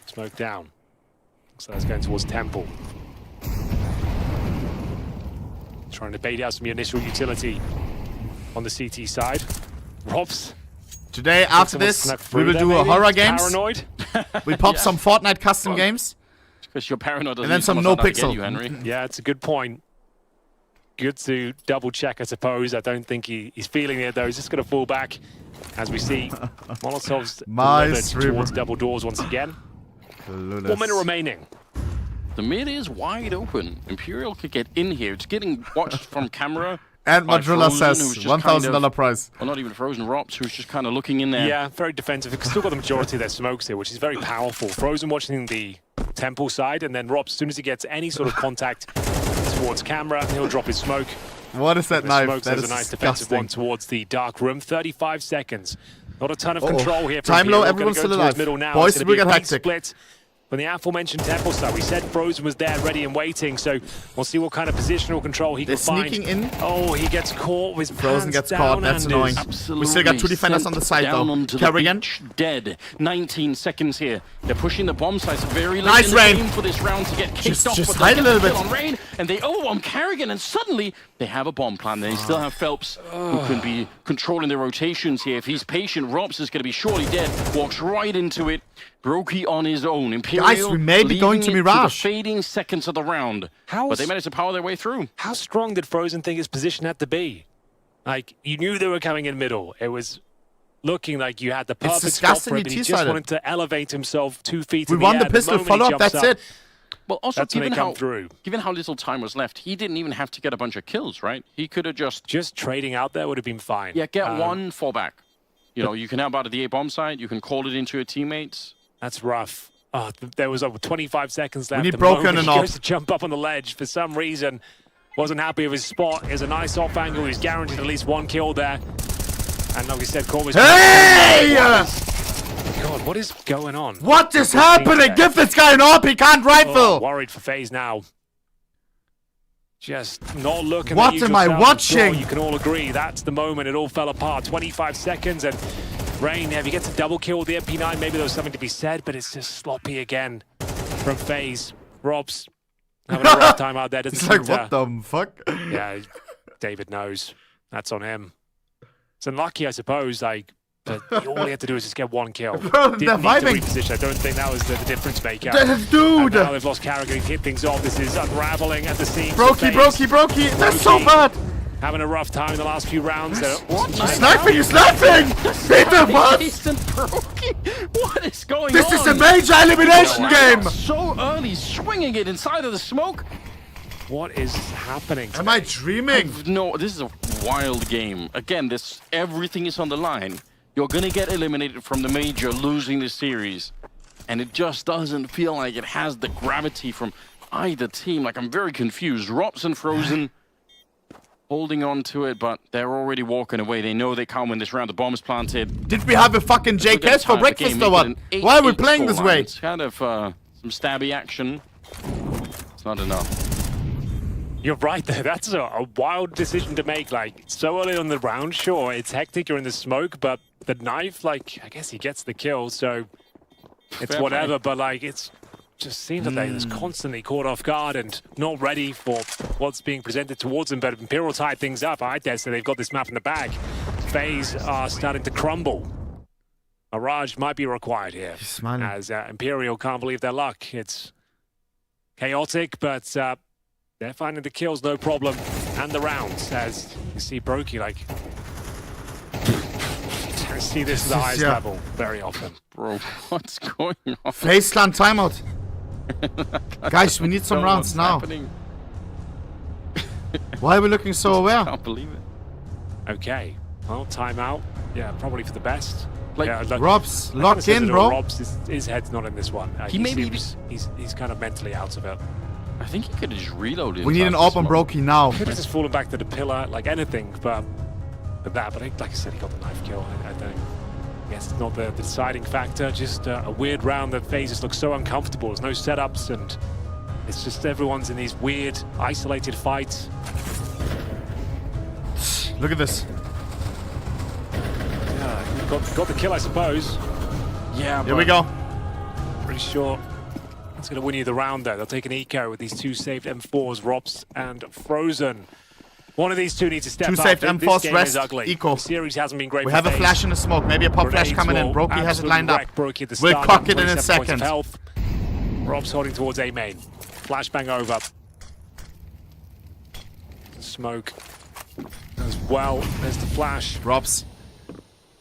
S1: Smoke down. So that's going towards Temple. Trying to bait out some initial utility on the CT side. Robs.
S3: Today, after this, we will do a horror games.
S1: Paranoid.
S3: We pop some Fortnite custom games.
S2: Because you're paranoid.
S3: And then some no pixel.
S2: You, Henry.
S1: Yeah, it's a good point. Good to double check, I suppose. I don't think he's feeling it, though. He's just going to fall back as we see Molotovs delivered towards double doors once again. 1 minute remaining.
S2: The mid is wide open. Imperial could get in here. It's getting watched from camera.
S3: And
S2: by
S3: Madrilla
S2: Frozen,
S3: says
S2: who's just
S3: $1,000 prize.
S2: Well, not even Frozen. Rops, who's just kind of looking in there.
S1: Yeah, very defensive. Still got the majority of their smokes here, which is very powerful. Frozen watching the Temple side, and then Rob, as soon as he gets any sort of contact towards camera, he'll drop his smoke.
S3: What is that
S1: The
S3: knife?
S1: smokes
S3: That
S1: has
S3: is
S1: a nice defensive
S3: disgusting.
S1: one towards the dark room. 35 seconds. Not a ton of control here.
S3: Time low, everyone's
S1: still
S3: still alive.
S1: Middle now.
S3: Boys,
S1: It's
S3: we
S1: gonna
S3: get
S1: be a big
S3: hectic.
S1: split. From the aforementioned Temple side, we said Frozen was there, ready and waiting, so we'll see what kind of positional control he
S3: They're
S1: can find.
S3: sneaking in.
S1: Oh, he gets caught with
S3: Frozen
S1: pants
S3: gets
S1: down,
S3: caught. That's
S1: Anders.
S3: annoying.
S2: Absolutely.
S3: We still got 2 defenders on the side,
S2: Down
S3: though.
S2: onto the
S3: Karrigan.
S2: beach, dead. 19 seconds here. They're pushing the bomb sites very late
S3: Nice,
S2: in the
S3: Rain.
S2: game for this round to get kicked off.
S3: Just
S2: but
S3: hide
S2: they
S3: a
S2: get
S3: little
S2: the
S3: bit.
S2: kill on Rain, and they overwhelm Karrigan, and suddenly they have a bomb plan. They still have Phelps, who can be controlling the rotations here. If he's patient, Robs is going to be surely dead. Walks right into it. Brokey on his own. Imperial
S3: Guys, we may be going to
S2: leaving it
S3: Mirage.
S2: the fading seconds of the round. But they managed to power their way through.
S1: How strong did Frozen think his position had to be? Like, you knew they were coming in middle. It was looking like you had the perfect spot
S3: disgusting
S1: for
S3: you
S1: him, but he just
S3: T-sided.
S1: wanted to elevate himself 2 feet
S3: We
S1: in the
S3: won
S1: air.
S3: the pistol
S1: moment he
S3: follow-up,
S1: jumps
S3: that's
S1: up,
S3: it.
S2: Well, also,
S1: That's when
S2: given
S1: they come through.
S2: given how little time was left, he didn't even have to get a bunch of kills, right? He could have just
S1: trading out there would have been fine.
S2: Yeah, get one, fall back. You know, you can help out at the A bomb site. You can call it into your teammates.
S1: That's rough. Oh, there was over 25 seconds left.
S3: need
S1: The
S3: Broken
S1: moment
S3: and
S1: he
S3: off.
S1: goes to jump up on the ledge for some reason. Wasn't happy with his spot. Here's a nice off angle. He's guaranteed at least 1 kill there. And like we said, Cole was...
S3: Hey!
S1: God, what is going on?
S3: What is happening? Give this guy an AWP. He can't rifle.
S1: Oh, worried for Faze now. Just not looking.
S3: What
S1: at you
S3: am I
S1: yourself.
S3: watching?
S1: Sure, you can all agree that's the moment it all fell apart. 25 seconds and Rain, if he gets a double kill with the MP9, maybe there was something to be said, but it's just sloppy again from Faze. Robs having a rough time out there. Doesn't
S3: It's like,
S1: seem
S3: what the fuck?
S1: Yeah, David knows. That's on him. It's unlucky, I suppose. Like, but all he had to do was just get 1 kill.
S3: Bro,
S1: Didn't
S3: they're
S1: need to
S3: vibing.
S1: reposition. I don't think that was the difference maker.
S3: Dude!
S1: And now they've lost Karrigan. Hit things off. This is unraveling at the seams.
S3: Brokey, Brokey, Brokey. That's so bad.
S1: Having a rough time in the last few rounds.
S2: What?
S3: He's sniping, he's sniping! Peter, what?
S2: What is going
S3: This
S2: on?
S3: is a major elimination game!
S2: So early, swinging it inside of the smoke.
S1: What is happening?
S3: Am I dreaming?
S2: No, this is a wild game. Again, everything is on the line. You're gonna get eliminated from the major, losing the series. And it just doesn't feel like it has the gravity from either team. Like, I'm very confused. Robs and Frozen, holding on to it, but they're already walking away. They know they can't win this round. The bomb is planted.
S3: Did we have a fucking JKS for breakfast or what? Why are we playing this way?
S2: It's kind of some stabby action. It's not enough.
S1: You're right there. That's a wild decision to make. Like, so early on the round, sure, it's hectic, you're in the smoke, but the knife, like, I guess he gets the kill, so it's whatever, but like, it's just seems like they're just constantly caught off guard and not ready for what's being presented towards them, but Imperial tied things up. I dare say they've got this map in the bag. Faze are starting to crumble. Mirage might be required here.
S3: He's smiling.
S1: As Imperial can't believe their luck. It's chaotic, but they're finding the kills, no problem, and the rounds, as you see Brokey, like, I see this at the highest level very often.
S2: Bro, what's going on?
S3: Faze clan timeout. Guys, we need some rounds now.
S2: Happening.
S3: Why are we looking so aware?
S2: I can't believe it.
S1: Okay, well, timeout. Yeah, probably for the best.
S2: Like,
S1: yeah, look,
S3: Rob's locked in, bro.
S1: Rob's, his head's not in this one. He's kind of mentally out of it.
S2: I think he could have just reloaded.
S3: We need an AWP on Brokey now.
S1: Could have just fallen back to the pillar, like anything, but like I said, he got the knife kill. I think. I guess it's not the deciding factor, just a weird round that Faze just looks so uncomfortable. There's no setups, and it's just everyone's in these weird, isolated fights.
S3: Look at this.
S1: Yeah, got the kill, I suppose. Yeah,
S3: here we go.
S1: Pretty sure it's going to win you the round, though. They'll take an eco with these two saved M4s, Rops and Frozen. One of these two needs to step up.
S3: Two saved M4s, rest,
S1: eco. The series hasn't been great.
S3: We have a flash in the smoke, maybe a pop flash coming in. Brokey has it lined up. We'll cock it in a second.
S1: Rob's holding towards A main. Flashbang over. Smoke as well. There's the flash.
S3: Robs,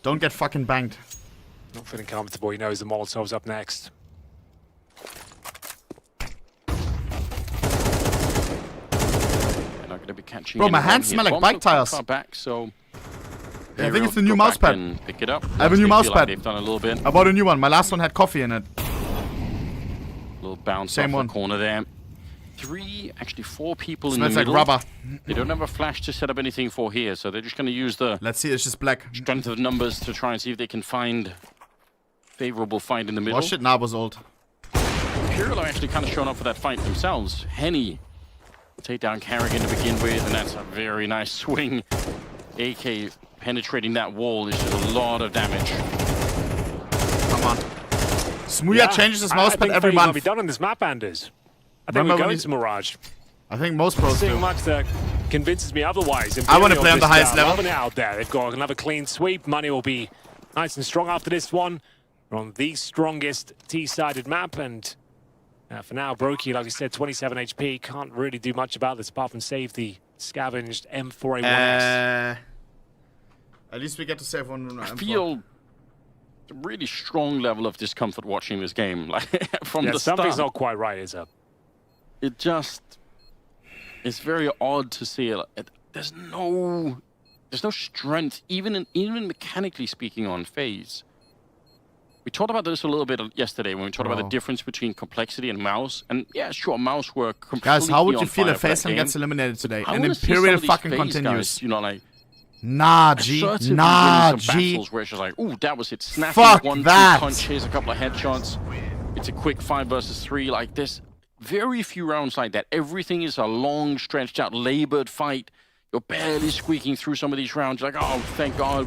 S3: don't get fucking banged.
S1: Not feeling comfortable. He knows the Molotov's up next.
S2: Going to be catching.
S3: Bro, my hands smell like bike tires.
S2: Far back, so
S3: yeah, I think it's the new mouse pad.
S2: Pick it up.
S3: I have a new mouse pad.
S2: They've done a little bit.
S3: I bought a new one. My last one had coffee in it.
S2: Little bounce
S3: Same
S2: off
S3: one.
S2: the corner there. Actually 4 people in the
S3: Smells
S2: middle.
S3: like rubber.
S2: They don't have a flash to set up anything for here, so they're just going to use the.
S3: Let's see. It's just black.
S2: Strength of numbers to try and see if they can find favorable fight in the middle.
S3: Oh shit! Nabo's old.
S2: Imperial are actually kind of showing up for that fight themselves. Henny. Take down Karrigan to begin with, and that's a very nice swing. AK penetrating that wall is just a lot of damage.
S3: Come on. Smooya changes his mouse pad every month.
S1: Be done on this map, Anders. I think we're going to Mirage.
S3: I think most pros do.
S1: Much that convinces me otherwise.
S3: I want to play on the highest level.
S1: Loving it out there. They've got another clean sweep. Money will be nice and strong after this one. We're on the strongest T-sided map, and for now, Brokey, like I said, 27 HP. Can't really do much about this apart from save the scavenged M4A1X.
S3: At least we get to save one.
S2: I feel a really strong level of discomfort watching this game. Like from the start.
S1: Something's not quite right, is it?
S2: It just... It's very odd to see it. There's no strength, even mechanically speaking, on Faze. We talked about this a little bit yesterday when we talked about the difference between complexity and mouse. And yeah, sure, mouse work completely.
S3: Guys, how would you feel if Faze gets eliminated today? And Imperial fucking continues.
S2: Guys, you know, like,
S3: nah, G. Nah, G.
S2: Battles where it's just like, ooh, that was it. Snapping
S3: Fuck
S2: 1, 2
S3: that.
S2: punches, a couple of headshots. It's a quick 5 versus 3. Like, there's very few rounds like that. Everything is a long, stretched out, labored fight. You're barely squeaking through some of these rounds. You're like, oh, thank God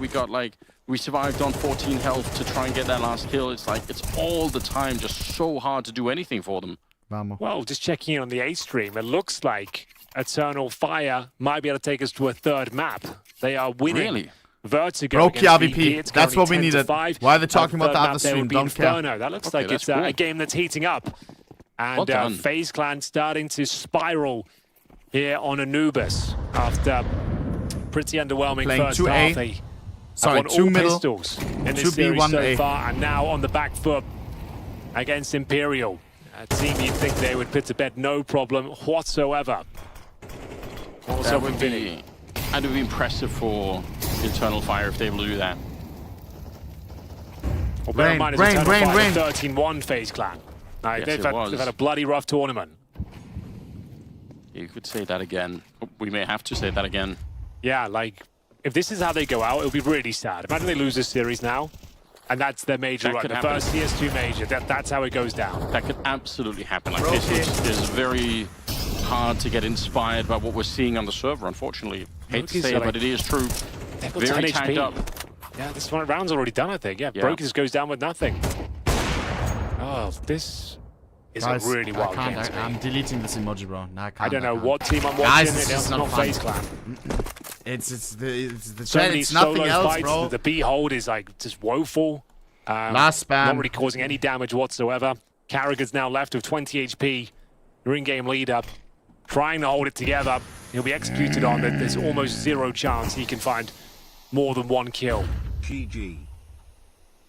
S2: we survived on 14 health to try and get that last kill. It's like, it's all the time just so hard to do anything for them.
S1: Well, just checking in on the A stream, it looks like Eternal Fire might be able to take us to a third map. They are winning.
S2: Really?
S1: Vertigo
S3: Brokey RVP. That's what we needed. Why are they talking about the other stream? Don't care.
S1: Inferno. That looks like it's a game that's heating up. And FaZe Clan starting to spiral here on Anubis after pretty underwhelming
S3: Playing
S1: first
S3: 2A.
S1: half.
S3: Sorry, 2 middle,
S1: pistols in this
S3: 2B,
S1: series
S3: 1A.
S1: so far, and now on the back foot against Imperial. A team you'd think they would put to bed no problem whatsoever. Also,
S2: That would be impressive for Eternal Fire if they will do that.
S1: Well, bear in mind, it's Eternal Fire 13-1 FaZe Clan.
S2: Yes,
S1: they've had a bloody rough tournament.
S2: You could say that again. We may have to say that again.
S1: Yeah, like, if this is how they go out, it'll be really sad. Imagine they lose this series now, and that's their major run. The first CS2 major, that's how it goes down.
S2: That could absolutely happen. Like, this is very hard to get inspired by what we're seeing on the server, unfortunately. Hate to say it, but it is true. Very tagged up.
S1: Yeah, this round's already done, I think. Yeah, Broken just goes down with nothing. Oh, this is a really wild game.
S3: I'm deleting this emoji, bro. No, I
S1: don't know what team I'm watching.
S3: Guys,
S1: It's not Faze Clan.
S3: It's the
S1: So
S3: chat.
S1: many
S3: It's nothing
S1: solo
S3: else,
S1: fights.
S3: bro.
S1: The B hold is like just woeful.
S3: Last spam.
S1: Not really causing any damage whatsoever. Karrigan's now left with 20 HP. Your in-game leader, trying to hold it together. He'll be executed on. There's almost zero chance he can find more than one kill.
S3: GG.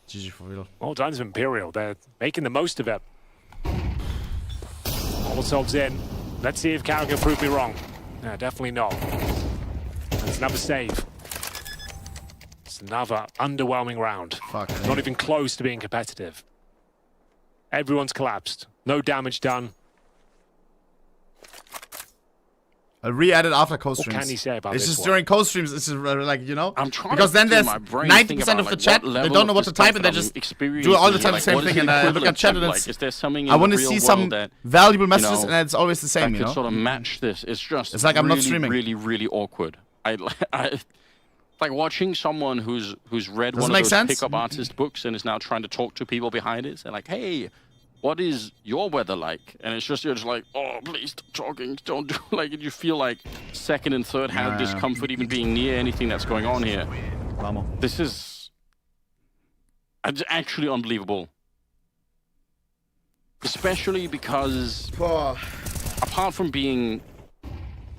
S3: GG for real.
S1: Well done to Imperial. They're making the most of it. Molotov's in. Let's see if Karrigan can prove me wrong. No, definitely not. That's another save. It's another underwhelming round.
S3: Fuck.
S1: Not even close to being competitive. Everyone's collapsed. No damage done.
S3: I re-added after co-streams.
S1: What can you say about
S3: it's
S1: this
S3: just
S1: one?
S3: during co-streams, it's just like, you know?
S2: I'm trying
S3: because
S2: to
S3: then
S2: do
S3: there's
S2: my brain
S3: 90% of the chat, they don't know what to type, and they just do all the time the same thing, and I look at chat and it's...
S2: Is there something
S3: I want to see some valuable messages, and it's always the same,
S2: I
S3: you know?
S2: could sort of match this. It's just
S3: it's like I'm not streaming.
S2: really awkward. I like watching someone who's read one of those pickup artist books and is now trying to talk to people behind it. They're like, hey, what is your weather like? And it's just, you're just like, oh, please stop talking. Don't do like you feel like second and third hand discomfort even being near anything that's going on here. This is actually unbelievable. Especially because apart from being,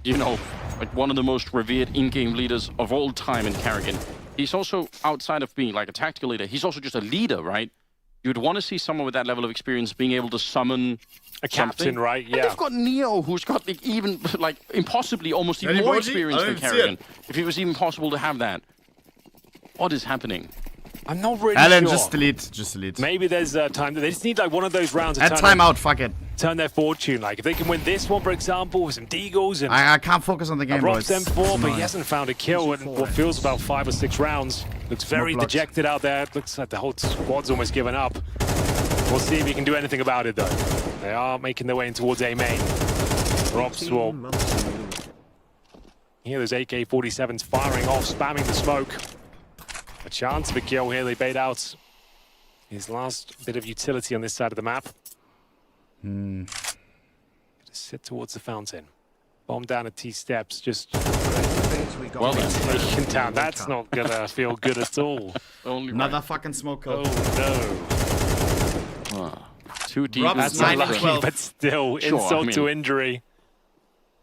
S2: you know, like one of the most revered in-game leaders of all time in Karrigan, he's also, outside of being like a tactical leader, he's also just a leader, right? You'd want to see someone with that level of experience being able to summon
S1: a captain, right? Yeah.
S2: And they've got Neo, who's got like, even like impossibly almost even more experience than Karrigan. If it was even possible to have that. What is happening?
S1: I'm not really
S3: Alan,
S1: sure.
S3: just delete.
S1: Maybe there's time. They just need like one of those rounds to
S3: timeout, fuck it.
S1: Turn their fortune. Like if they can win this one, for example, with some deagles and
S3: I can't focus on the game, bro.
S1: Rob's M4, but he hasn't found a kill in what feels about 5 or 6 rounds. Looks very dejected out there. Looks like the whole squad's almost given up. We'll see if he can do anything about it, though. They are making their way in towards A main. Rob's will hear those AK-47s firing off, spamming the smoke. A chance of a kill here. They bait out his last bit of utility on this side of the map. Gonna sit towards the fountain. Bomb down at T steps, just well taken down. That's not gonna feel good at all.
S3: Another fucking smoke code.
S1: Oh no.
S2: Too deep.
S1: That's unlucky, but still, insult to injury.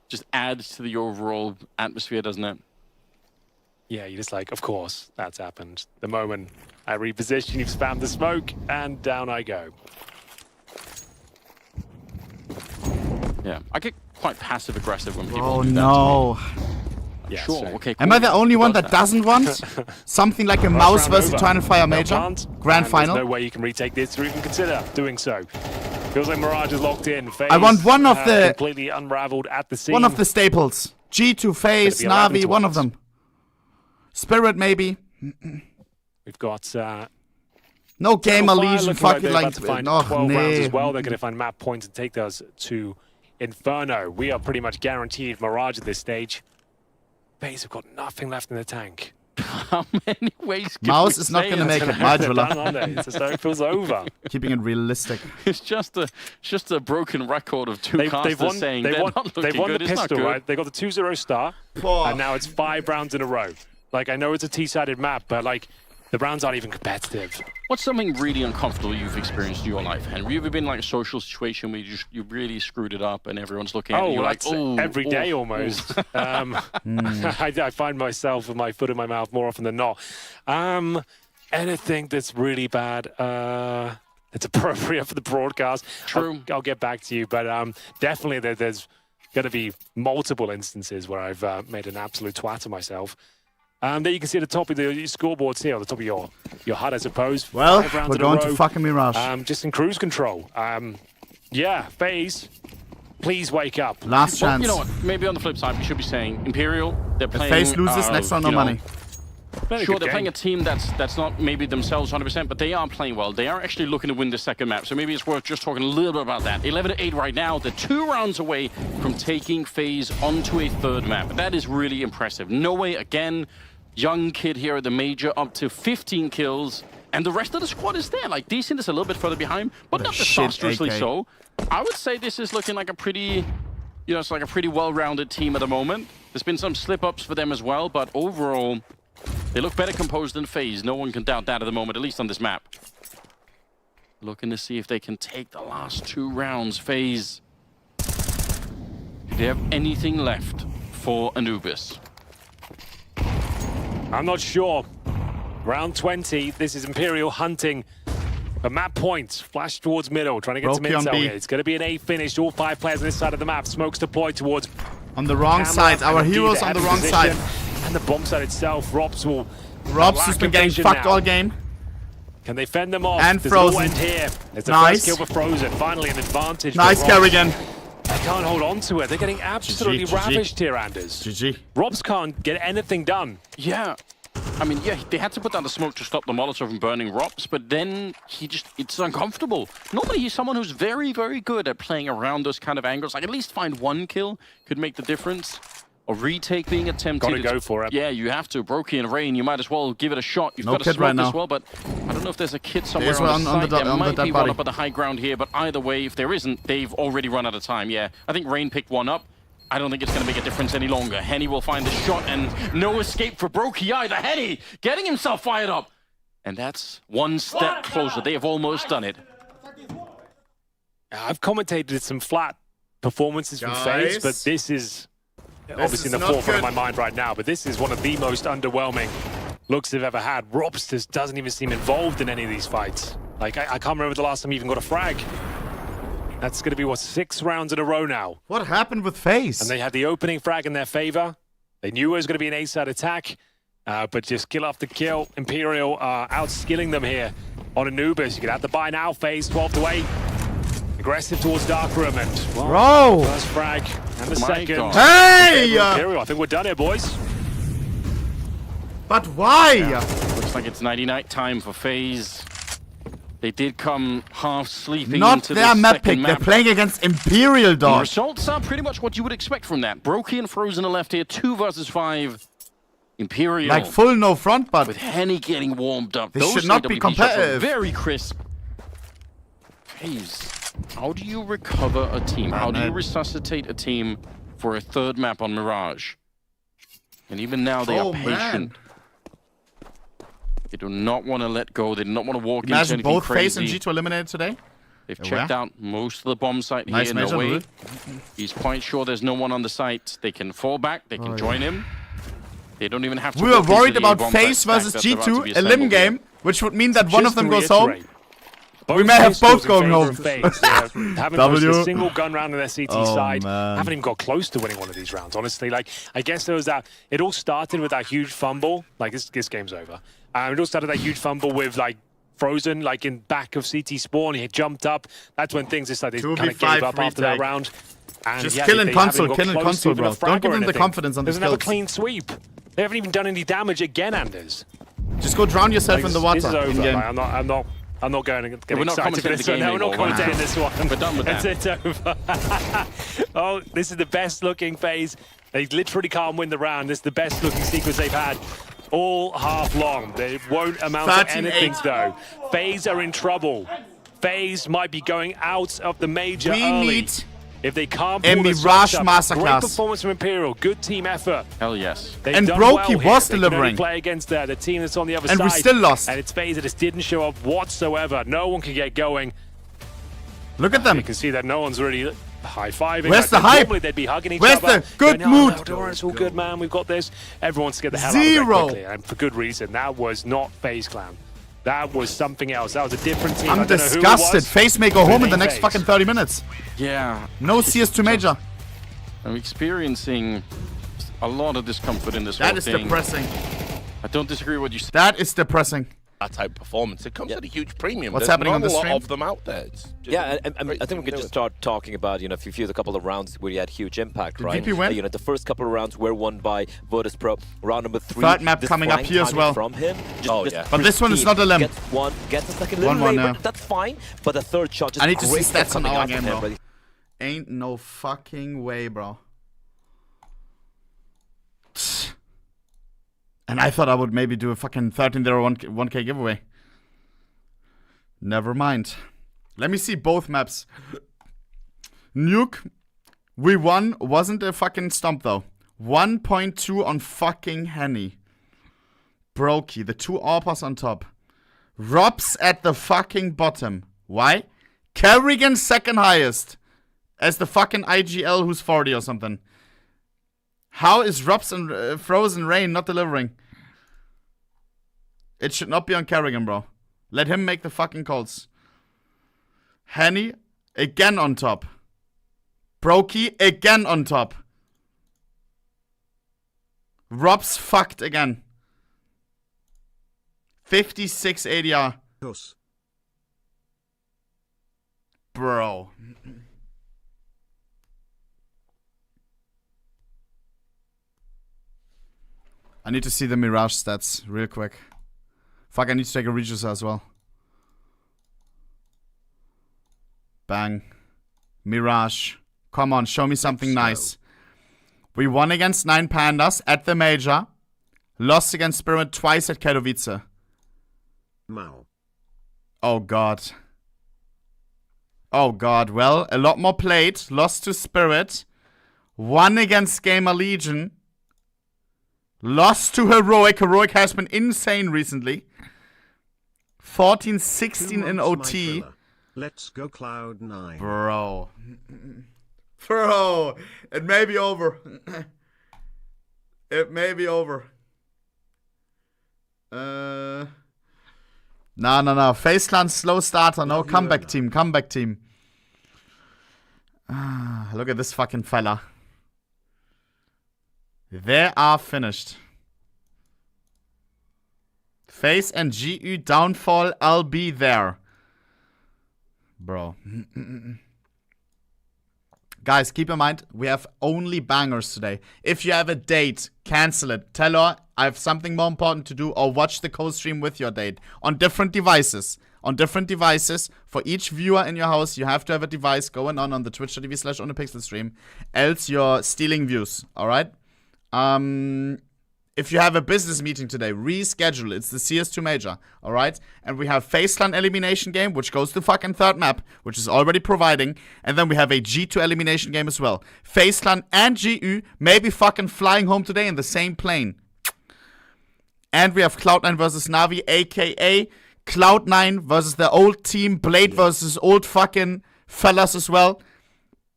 S2: Just adds to the overall atmosphere, doesn't it?
S1: Yeah, you're just like, of course, that's happened. The moment I reposition, you've spammed the smoke, and down I go.
S2: Yeah, I get quite passive-aggressive when people
S3: Oh
S2: do that
S3: no.
S2: to me. Yeah, sure, okay, cool.
S3: Am I the only one that doesn't want something like a mouse versus Twine Fire Major? Grand final?
S1: There's no way you can retake this or even consider doing so. Feels like Mirage is locked in. Faze,
S3: I want one of the...
S1: completely unraveled at the scene.
S3: One of the staples. G2, Faze, Navi, one of them. Spirit, maybe.
S1: We've got...
S3: no Gamer Legion, fuck it, like...
S1: No, 12 rounds as well. They're going to find map points and take those to Inferno. We are pretty much guaranteed Mirage at this stage. Faze have got nothing left in the tank.
S2: How many ways can
S3: Mouse is not going to make it,
S1: Modular. It's as though it feels over.
S3: Keeping it realistic.
S2: It's just a broken record of two casters saying they're not looking good.
S1: The pistol, right? They got the 2-0 star, and now it's 5 rounds in a row. Like, I know it's a T-sided map, but like, the rounds aren't even competitive.
S2: What's something really uncomfortable you've experienced in your life, Henry? Have you ever been in like a social situation where you really screwed it up and everyone's looking at you like, oh,
S1: every day almost. I find myself with my foot in my mouth more often than not. Anything that's really bad, that's appropriate for the broadcast.
S2: True.
S1: I'll get back to you, but definitely there's going to be multiple instances where I've made an absolute twat of myself. There you can see at the top of the scoreboards here, on the top of your HUD, I suppose.
S3: Well, we're going to fucking Mirage.
S1: Just in cruise control. Yeah, Faze Please wake up.
S3: Last
S2: Well,
S3: chance.
S2: you know what? Maybe on the flip side, we should be saying Imperial. They're
S3: If
S2: playing.
S3: Faze loses, next round, no money.
S2: Sure, they're playing a team that's not maybe themselves 100%, but they are playing well. They are actually looking to win the second map, so maybe it's worth just talking a little bit about that. 11-8 right now. They're 2 rounds away from taking Faze onto a third map. That is really impressive. No way again. Young kid here at the major, up to 15 kills. And the rest of the squad is there. Like, Decent is a little bit further behind, but not disastrously so. I would say this is looking like a pretty, you know, it's like a pretty well-rounded team at the moment. There's been some slip-ups for them as well, but overall, they look better composed than Faze. No one can doubt that at the moment, at least on this map. Looking to see if they can take the last 2 rounds. Faze, do they have anything left for Anubis?
S1: I'm not sure. Round 20, this is Imperial hunting a map point. Flash towards middle, trying to get some intel here. It's going to be an A finish. All 5 players on this side of the map. Smokes deployed towards...
S3: On the wrong side. Our heroes on the wrong side.
S1: And the bomb site itself. Robs
S3: has been getting fucked all game.
S1: Can they fend them off?
S3: And
S1: There's
S3: Frozen.
S1: no end here. It's the
S3: Nice.
S1: first kill for Frozen. Finally an advantage.
S3: Nice, Karrigan.
S1: They can't hold on to it. They're getting absolutely ravished here, Anders.
S3: GG.
S1: Robs can't get anything done.
S2: Yeah. I mean, yeah, they had to put down the smoke to stop the Molotov from burning Robs, but then it's uncomfortable. Normally, he's someone who's very, very good at playing around those kind of angles. Like, at least find 1 kill could make the difference. A retake being attempted.
S1: Gotta go for it.
S2: Yeah, you have to. Brokey and Rain, you might as well give it a shot. You've
S3: No
S2: got a
S3: kit
S2: smoke
S3: right now.
S2: as well, but I don't know if there's a kit somewhere
S3: There's
S2: on the
S3: one
S2: site.
S3: on
S2: There might
S3: the
S2: be
S3: body.
S2: one up at the high ground here, but either way, if there isn't, they've already run out of time. Yeah, I think Rain picked one up. I don't think it's going to make a difference any longer. Henny will find the shot, and no escape for Brokey either. Henny getting himself fired up. And that's 1 step closer. They have almost done it.
S1: I've commentated some flat performances from Faze, but this is obviously in the
S3: not
S1: forefront
S3: good.
S1: of my mind right now. But this is one of the most underwhelming looks they've ever had. Robs just doesn't even seem involved in any of these fights. Like, I can't remember the last time he even got a frag. That's going to be, what, 6 rounds in a row now.
S3: What happened with Faze?
S1: And they had the opening frag in their favor. They knew it was going to be an A-side attack, but just kill after kill. Imperial outskilling them here on Anubis. You can have the buy now phase, 12-8. Aggressive towards Darkroom, and well,
S3: Bro!
S1: first frag and the
S2: My
S1: second.
S2: God.
S3: Hey!
S1: Imperial, I think we're done here, boys.
S3: But why?
S2: Looks like it's 90-night time for Faze. They did come half sleeping
S3: Not
S2: into
S3: their
S2: this
S3: map
S2: second
S3: pick.
S2: map.
S3: They're playing against Imperial,
S2: The
S3: dog.
S2: results are pretty much what you would expect from that. Brokey and Frozen are left here, 2 versus 5. Imperial.
S3: Like full no front, but
S2: with Henny getting warmed up.
S3: This
S2: Those
S3: should not be
S2: AWP shots are
S3: competitive.
S2: very crisp. Faze, how do you recover a team? How do you resuscitate a team for a 3rd map on Mirage? And even now they are patient. They do not want to let go. They do not want to walk into
S3: Imagine
S2: anything
S3: both
S2: crazy.
S3: Faze and G2 eliminated today.
S2: They've checked out most of the bomb site
S3: Nice
S2: here.
S3: major,
S2: No way.
S3: Louis.
S2: He's quite sure there's no one on the site. They can fall back. They can join him. They don't even have to.
S3: We were
S2: walk into
S3: worried
S2: the
S3: about
S2: bomb
S3: Faze
S2: site
S3: versus
S2: stack that's about to be
S3: G2, a lim
S2: assembled here.
S3: game, which would mean that one of
S1: Just
S3: them
S1: to
S3: goes home.
S1: reiterate,
S3: We may have both
S1: pistols in
S3: going
S1: favor
S3: home.
S1: of Faze. They haven't
S3: W.
S1: posted a single gun round on their CT
S3: Oh,
S1: side.
S3: man.
S1: Haven't even got close to winning one of these rounds, honestly. Like, I guess there was that. It all started with that huge fumble. Like, this game's over. It all started that huge fumble with, like, Frozen, like, in back of CT spawn. He had jumped up. That's when things just like they kind of gave up after that round. And
S3: Just
S1: yeah,
S3: killing
S1: they
S3: console,
S1: haven't got
S3: killing
S1: close to
S3: console,
S1: even
S3: bro.
S1: a frag
S3: Don't give
S1: or
S3: them the
S1: anything.
S3: confidence on the
S1: There's another
S3: skills.
S1: clean sweep. They haven't even done any damage again, Anders.
S3: Just go drown yourself in the water.
S1: This is over.
S3: in-game.
S1: Like, I'm not going to get
S2: We're not
S1: excited for
S2: commentating
S1: this
S2: the
S1: one.
S2: game
S1: No, we're not
S2: anymore.
S1: commentating this one.
S2: We're done with that.
S1: It's over. Oh, this is the best looking Phase. They literally can't win the round. This is the best looking sequence they've had all half long. They won't amount to
S3: 13-8.
S1: anything though. Phase are in trouble. Phase might be going out of the major
S3: We
S1: early.
S3: need
S1: If they can't
S3: a
S1: pull the
S3: Mirage
S1: switch up.
S3: masterclass.
S1: Great performance from Imperial. Good team effort.
S2: Hell yes.
S1: They've
S3: And
S1: done
S3: Brokey
S1: well here.
S3: was
S1: They can only
S3: delivering.
S1: play against the team that's on the other
S3: And
S1: side.
S3: we still lost.
S1: And it's Faze that just didn't show up whatsoever. No one can get going.
S3: Look at them.
S1: You can see that no one's really high-fiving.
S3: Where's the
S1: Like,
S3: hype?
S1: normally they'd be hugging each
S3: Where's
S1: other.
S3: the good
S1: going,
S3: mood?
S1: "Oh, Eldora, it's all good, man. We've got this." Everyone's scared the hell out of it
S3: Zero.
S1: quickly, and for good reason. That was not Faze Clan. That was something else. That was a different team. I
S3: I'm
S1: don't know who it
S3: disgusted.
S1: was.
S3: Faze may go home in the next
S1: Faze.
S3: fucking 30 minutes.
S2: Yeah.
S3: No CS2 major.
S2: I'm experiencing a lot of discomfort in this
S3: That
S2: whole
S3: is
S2: thing.
S3: depressing.
S2: I don't disagree with what you said.
S3: That is depressing.
S7: that type of performance. It comes at a huge premium.
S3: What's
S7: There's
S3: happening
S7: not
S3: on the
S7: a lot
S3: stream?
S7: of them out there.
S17: Yeah, and I think we could just start talking about, you know, if you feel a couple of rounds where you had huge impact, right?
S3: VP win?
S17: You know, the first couple of rounds were won by Virtus.pro. Round number 3.
S3: Third map coming up here as well.
S17: From him.
S3: But this one is not a limb.
S17: Gets a second little late, that's fine. But the third shot just
S3: I need to see
S17: great
S3: stats on
S17: coming
S3: our
S17: out
S3: game,
S17: from
S3: bro.
S17: him,
S3: Ain't no fucking way, bro. And I thought I would maybe do a fucking 13-0 1K giveaway. Never mind. Let me see both maps. Nuke, we won. Wasn't a fucking stomp though. 1.2 on fucking Henny. Brokey, the 2 AWPers on top. Robs at the fucking bottom. Why? Karrigan second highest. As the fucking IGL who's 40 or something. How is Robs and Frozen Rain not delivering? It should not be on Karrigan, bro. Let him make the fucking calls. Henny, again on top. Brokey, again on top. Robs fucked again. 56 ADR. Bro. I need to see the Mirage stats real quick. Fuck, I need to take a Regis as well. Bang. Mirage. Come on, show me something nice. We won against 9 Pandas at the Major. Lost against Spirit twice at Katowice. Oh god. Oh god, well, a lot more played. Lost to Spirit. Won against Gamer Legion. Lost to Heroic. Heroic has been insane recently. 14-16 in OT.
S12: Let's go Cloud9.
S3: Bro. Bro. It may be over. It may be over. No. Faze Clan slow starter. No, comeback team. Comeback team. Look at this fucking fella. They are finished. Faze and GU downfall. I'll be there. Bro. Guys, keep in mind, we have only bangers today. If you have a date, cancel it. Tell her I have something more important to do, or watch the co-stream with your date. On different devices. On different devices. For each viewer in your house, you have to have a device going on the twitch.tv/OHNEPIXEL stream. Else you're stealing views. Alright? If you have a business meeting today, reschedule. It's the CS2 Major, alright? And we have Faze Clan Elimination game, which goes to fucking third map, which is already providing. And then we have a G2 Elimination game as well. Faze Clan and GU may be fucking flying home today in the same plane. And we have Cloud9 versus Navi, aka Cloud9 versus the old team, Blade versus old fucking fellas as well.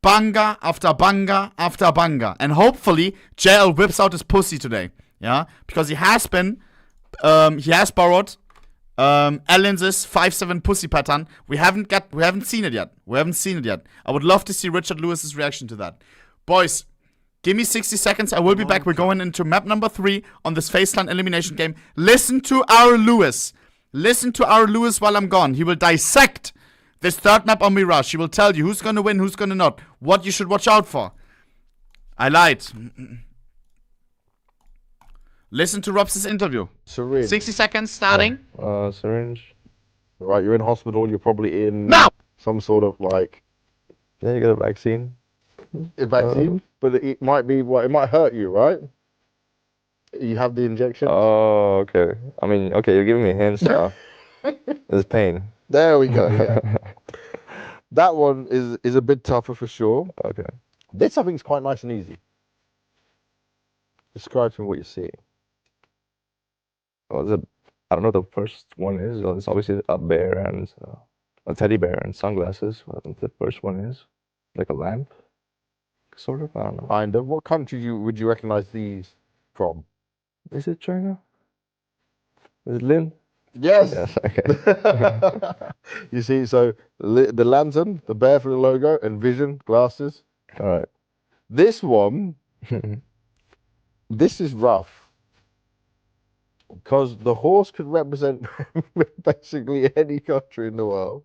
S3: Banger after banger after banger. And hopefully, JL whips out his pussy today. Yeah, because he has borrowed Ellen's 5-7 pussy pattern. We haven't seen it yet. I would love to see Richard Lewis's reaction to that. Boys, give me 60 seconds. I will be back. We're going into map number 3 on this Faze Clan Elimination game. Listen to our Lewis. Listen to our Lewis while I'm gone. He will dissect this third map on Mirage. He will tell you who's gonna win, who's gonna not, what you should watch out for. I lied. Listen to Rob's interview.
S11: Syringe.
S3: 60 seconds starting.
S11: Syringe. Right, you're in hospital. You're probably in some sort of like.
S9: Yeah, you get a vaccine.
S11: A vaccine, but it might be what it might hurt you, right? You have the injection.
S9: Oh, okay. I mean, okay, you're giving me hints now. There's pain.
S11: There we go. Yeah. That one is a bit tougher for sure.
S9: Okay.
S11: This I think is quite nice and easy.
S9: Describe to me what you see. Well, I don't know what the first one is. It's obviously a bear and a teddy bear and sunglasses. I think the first one is like a lamp, sort of. I don't know.
S11: Kind of. What country would you recognize these from?
S9: Is it China? Is it Lin?
S11: Yes.
S9: Yes. Okay.
S11: You see, so the lantern, the bear for the logo, and vision glasses.
S9: All right.
S11: This one, this is rough. Because the horse could represent basically any country in the world.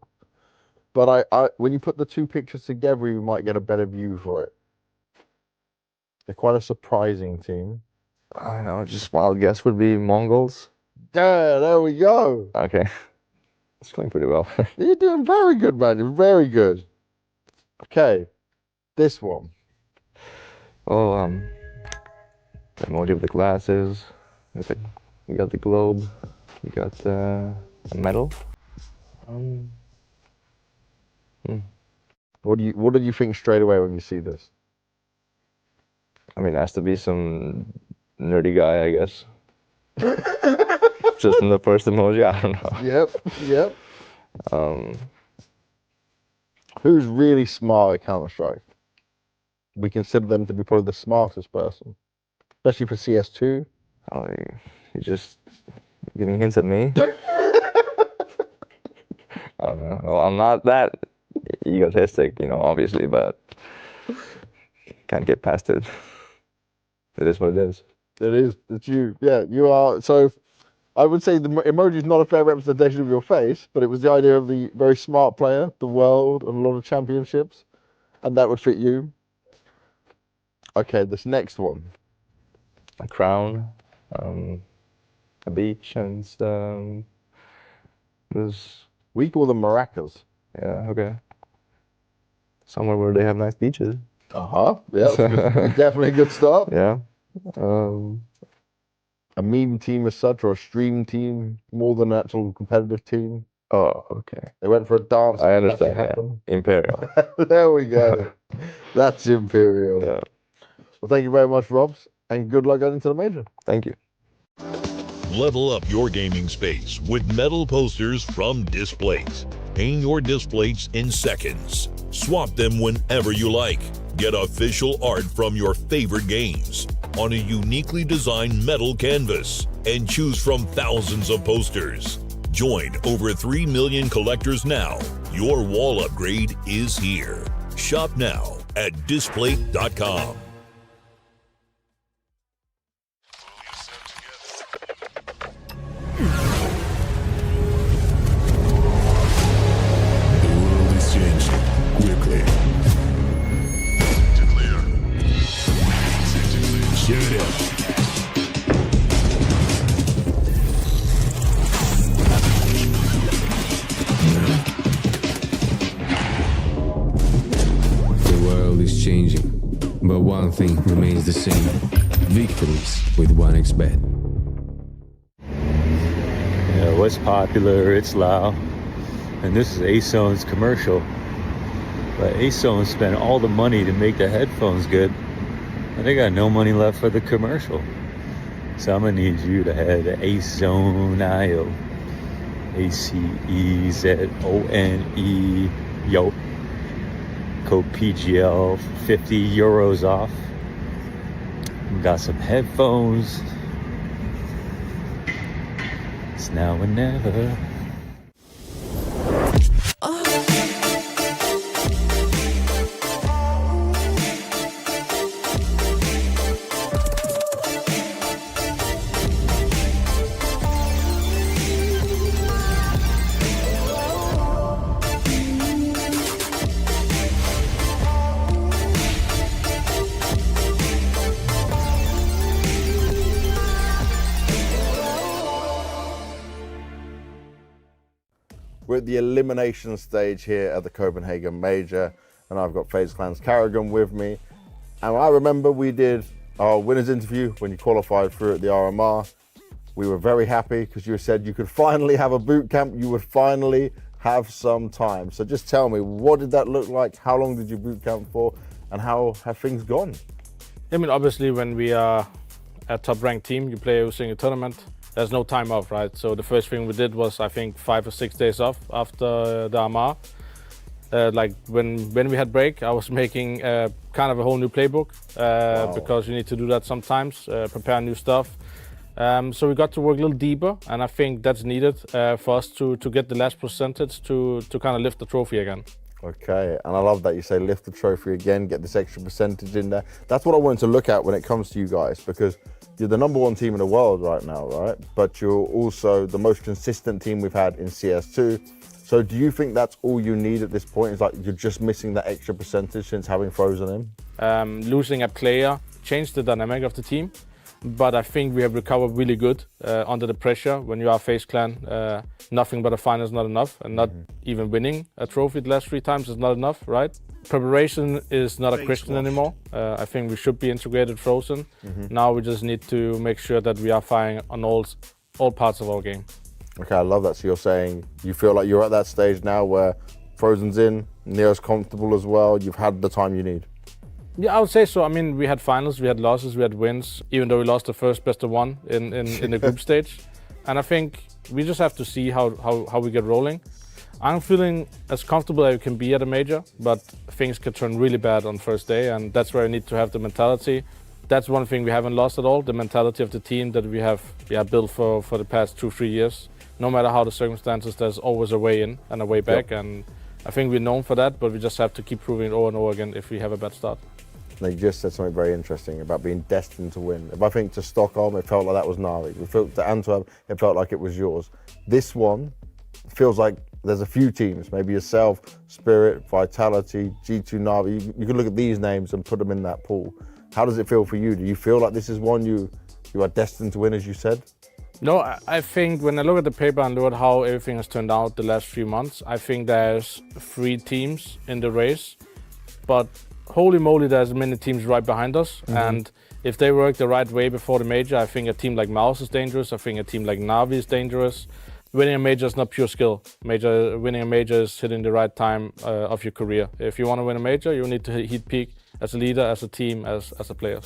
S11: But I when you put the two pictures together, you might get a better view for it. They're quite a surprising team.
S9: I don't know, just wild guess would be Mongols.
S11: Yeah, there we go.
S9: Okay. It's going pretty well.
S11: You're doing very good, man. You're very good. Okay. This one.
S9: Oh, the emoji with the glasses. We got the globe. We got a medal.
S11: What did you think straight away when you see this?
S9: I mean, it has to be some nerdy guy, I guess. Just in the first emoji, I don't know.
S11: Yep. Who's really smart at Counter-Strike? We consider them to be probably the smartest person, especially for CS2.
S9: Oh, you're just giving hints at me. I don't know. Well, I'm not that egotistic, obviously, but can't get past it. It is what it is.
S11: It is. It's you. Yeah, you are. So I would say the emoji is not a fair representation of your face, but it was the idea of the very smart player, the world, and a lot of championships, and that would fit you. Okay, this next one.
S9: A crown, a beach, and
S11: we call them maracas.
S9: Yeah, okay. Somewhere where they have nice beaches.
S11: Yeah, definitely a good start.
S9: Yeah.
S11: A meme team as such, or a stream team, more than an actual competitive team.
S9: Oh, okay.
S11: They went for a dance.
S9: I understand. Yeah. Imperial.
S11: There we go. That's Imperial.
S9: Yeah.
S11: Well, thank you very much, Robs, and good luck going into the major.
S9: Thank you.
S18: Level up your gaming space with metal posters from Displays. Hang your displays in seconds. Swap them whenever you like. Get official art from your favorite games on a uniquely designed metal canvas and choose from thousands of posters. Join over 3 million collectors now. Your wall upgrade is here. Shop now at display.com.
S19: But one thing remains the same. Victories with OHNEPIXEL.
S20: Yeah, what's popular, it's loud. And this is ASON's commercial. But ASON spent all the money to make the headphones good. And they got no money left for the commercial. So I'm gonna need you to head to ASON.io. ACEZONE. Yo. Code PGL, 50 euros off. We got some headphones. It's now or never.
S11: We're at the elimination stage here at the Copenhagen Major, and I've got Faze Clan's Karrigan with me. And I remember we did our winner's interview when you qualified through at the RMR. We were very happy because you said you could finally have a boot camp, you would finally have some time. So just tell me, what did that look like? How long did you boot camp for? And how have things gone?
S21: I mean, obviously when we are a top ranked team, you play every single tournament. There's no time off, right? So the first thing we did was, I think, 5 or 6 days off after the RMR. Like when we had break, I was making kind of a whole new playbook because you need to do that sometimes, prepare new stuff. So we got to work a little deeper, and I think that's needed for us to get the last percentage to kind of lift the trophy again.
S11: Okay, and I love that you say lift the trophy again, get this extra percentage in there. That's what I wanted to look at when it comes to you guys, because you're the #1 team in the world right now, right? But you're also the most consistent team we've had in CS2. So do you think that's all you need at this point? Is like you're just missing that extra percentage since having Frozen in?
S21: Losing a player changed the dynamic of the team, but I think we have recovered really good under the pressure. When you are FaZe Clan, nothing but a final is not enough, and not even winning a trophy the last 3 times is not enough, right? Preparation is not a question anymore. I think we should be integrated Frozen. Now we just need to make sure that we are firing on all parts of our game.
S11: Okay, I love that. So you're saying you feel like you're at that stage now where Frozen's in, Neo's comfortable as well, you've had the time you need?
S21: Yeah, I would say so. I mean, we had finals, we had losses, we had wins, even though we lost the first best of 1 in the group stage. And I think we just have to see how we get rolling. I'm feeling as comfortable as you can be at a major, but things can turn really bad on first day, and that's where I need to have the mentality. That's one thing we haven't lost at all, the mentality of the team that we have built for the past 2-3 years. No matter how the circumstances, there's always a way in and a way back, and I think we're known for that, but we just have to keep proving it over and over again if we have a bad start.
S11: They just said something very interesting about being destined to win. If I think to Stockholm, it felt like that was Navi. If we felt to Antwerp, it felt like it was yours. This one feels like there's a few teams, maybe yourself, Spirit, Vitality, G2, Navi. You can look at these names and put them in that pool. How does it feel for you? Do you feel like this is one you are destined to win, as you said?
S21: No, I think when I look at the paper and look at how everything has turned out the last few months, I think there's 3 teams in the race, but holy moly, there's many teams right behind us. And if they work the right way before the major, I think a team like Mouse is dangerous. I think a team like Navi is dangerous. Winning a major is not pure skill. Winning a major is hitting the right time of your career. If you want to win a major, you need to hit peak as a leader, as a team, as a player.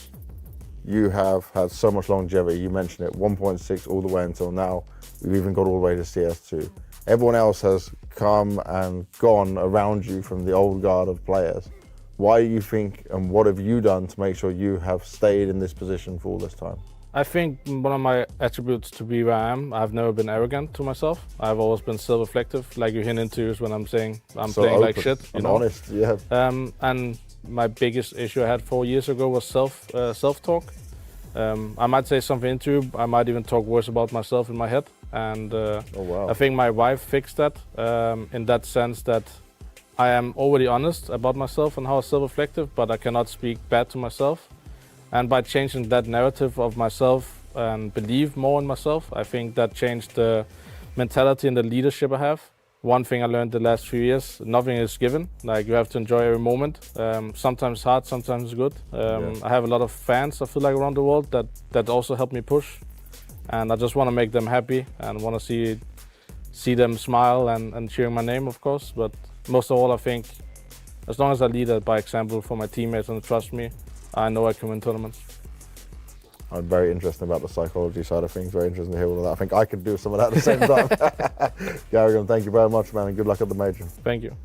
S11: You have had so much longevity. You mentioned it, 1.6 all the way until now. We've even got all the way to CS2. Everyone else has come and gone around you from the old guard of players. Why do you think, and what have you done to make sure you have stayed in this position for all this time?
S21: I think one of my attributes to be where I am, I've never been arrogant to myself. I've always been self-reflective, like you hear in interviews when I'm saying I'm
S11: so
S21: playing
S11: open
S21: like shit.
S11: and honest, yeah.
S21: And my biggest issue I had 4 years ago was self-talk. I might say something into you, I might even talk worse about myself in my head. And I think my wife fixed that in that sense that I am already honest about myself and how I'm self-reflective, but I cannot speak bad to myself. And by changing that narrative of myself and believe more in myself, I think that changed the mentality and the leadership I have. One thing I learned the last few years, nothing is given. Like, you have to enjoy every moment. Sometimes hard, sometimes good. I have a lot of fans, I feel like, around the world that also help me push. And I just want to make them happy and want to see them smile and cheering my name, of course. But most of all, I think, as long as I lead it by example for my teammates and trust me, I know I can win tournaments.
S11: I'm very interested about the psychology side of things. Very interesting to hear all of that. I think I could do some of that at the same time. Karrigan, thank you very much, man, and good luck at the major.
S21: Thank you.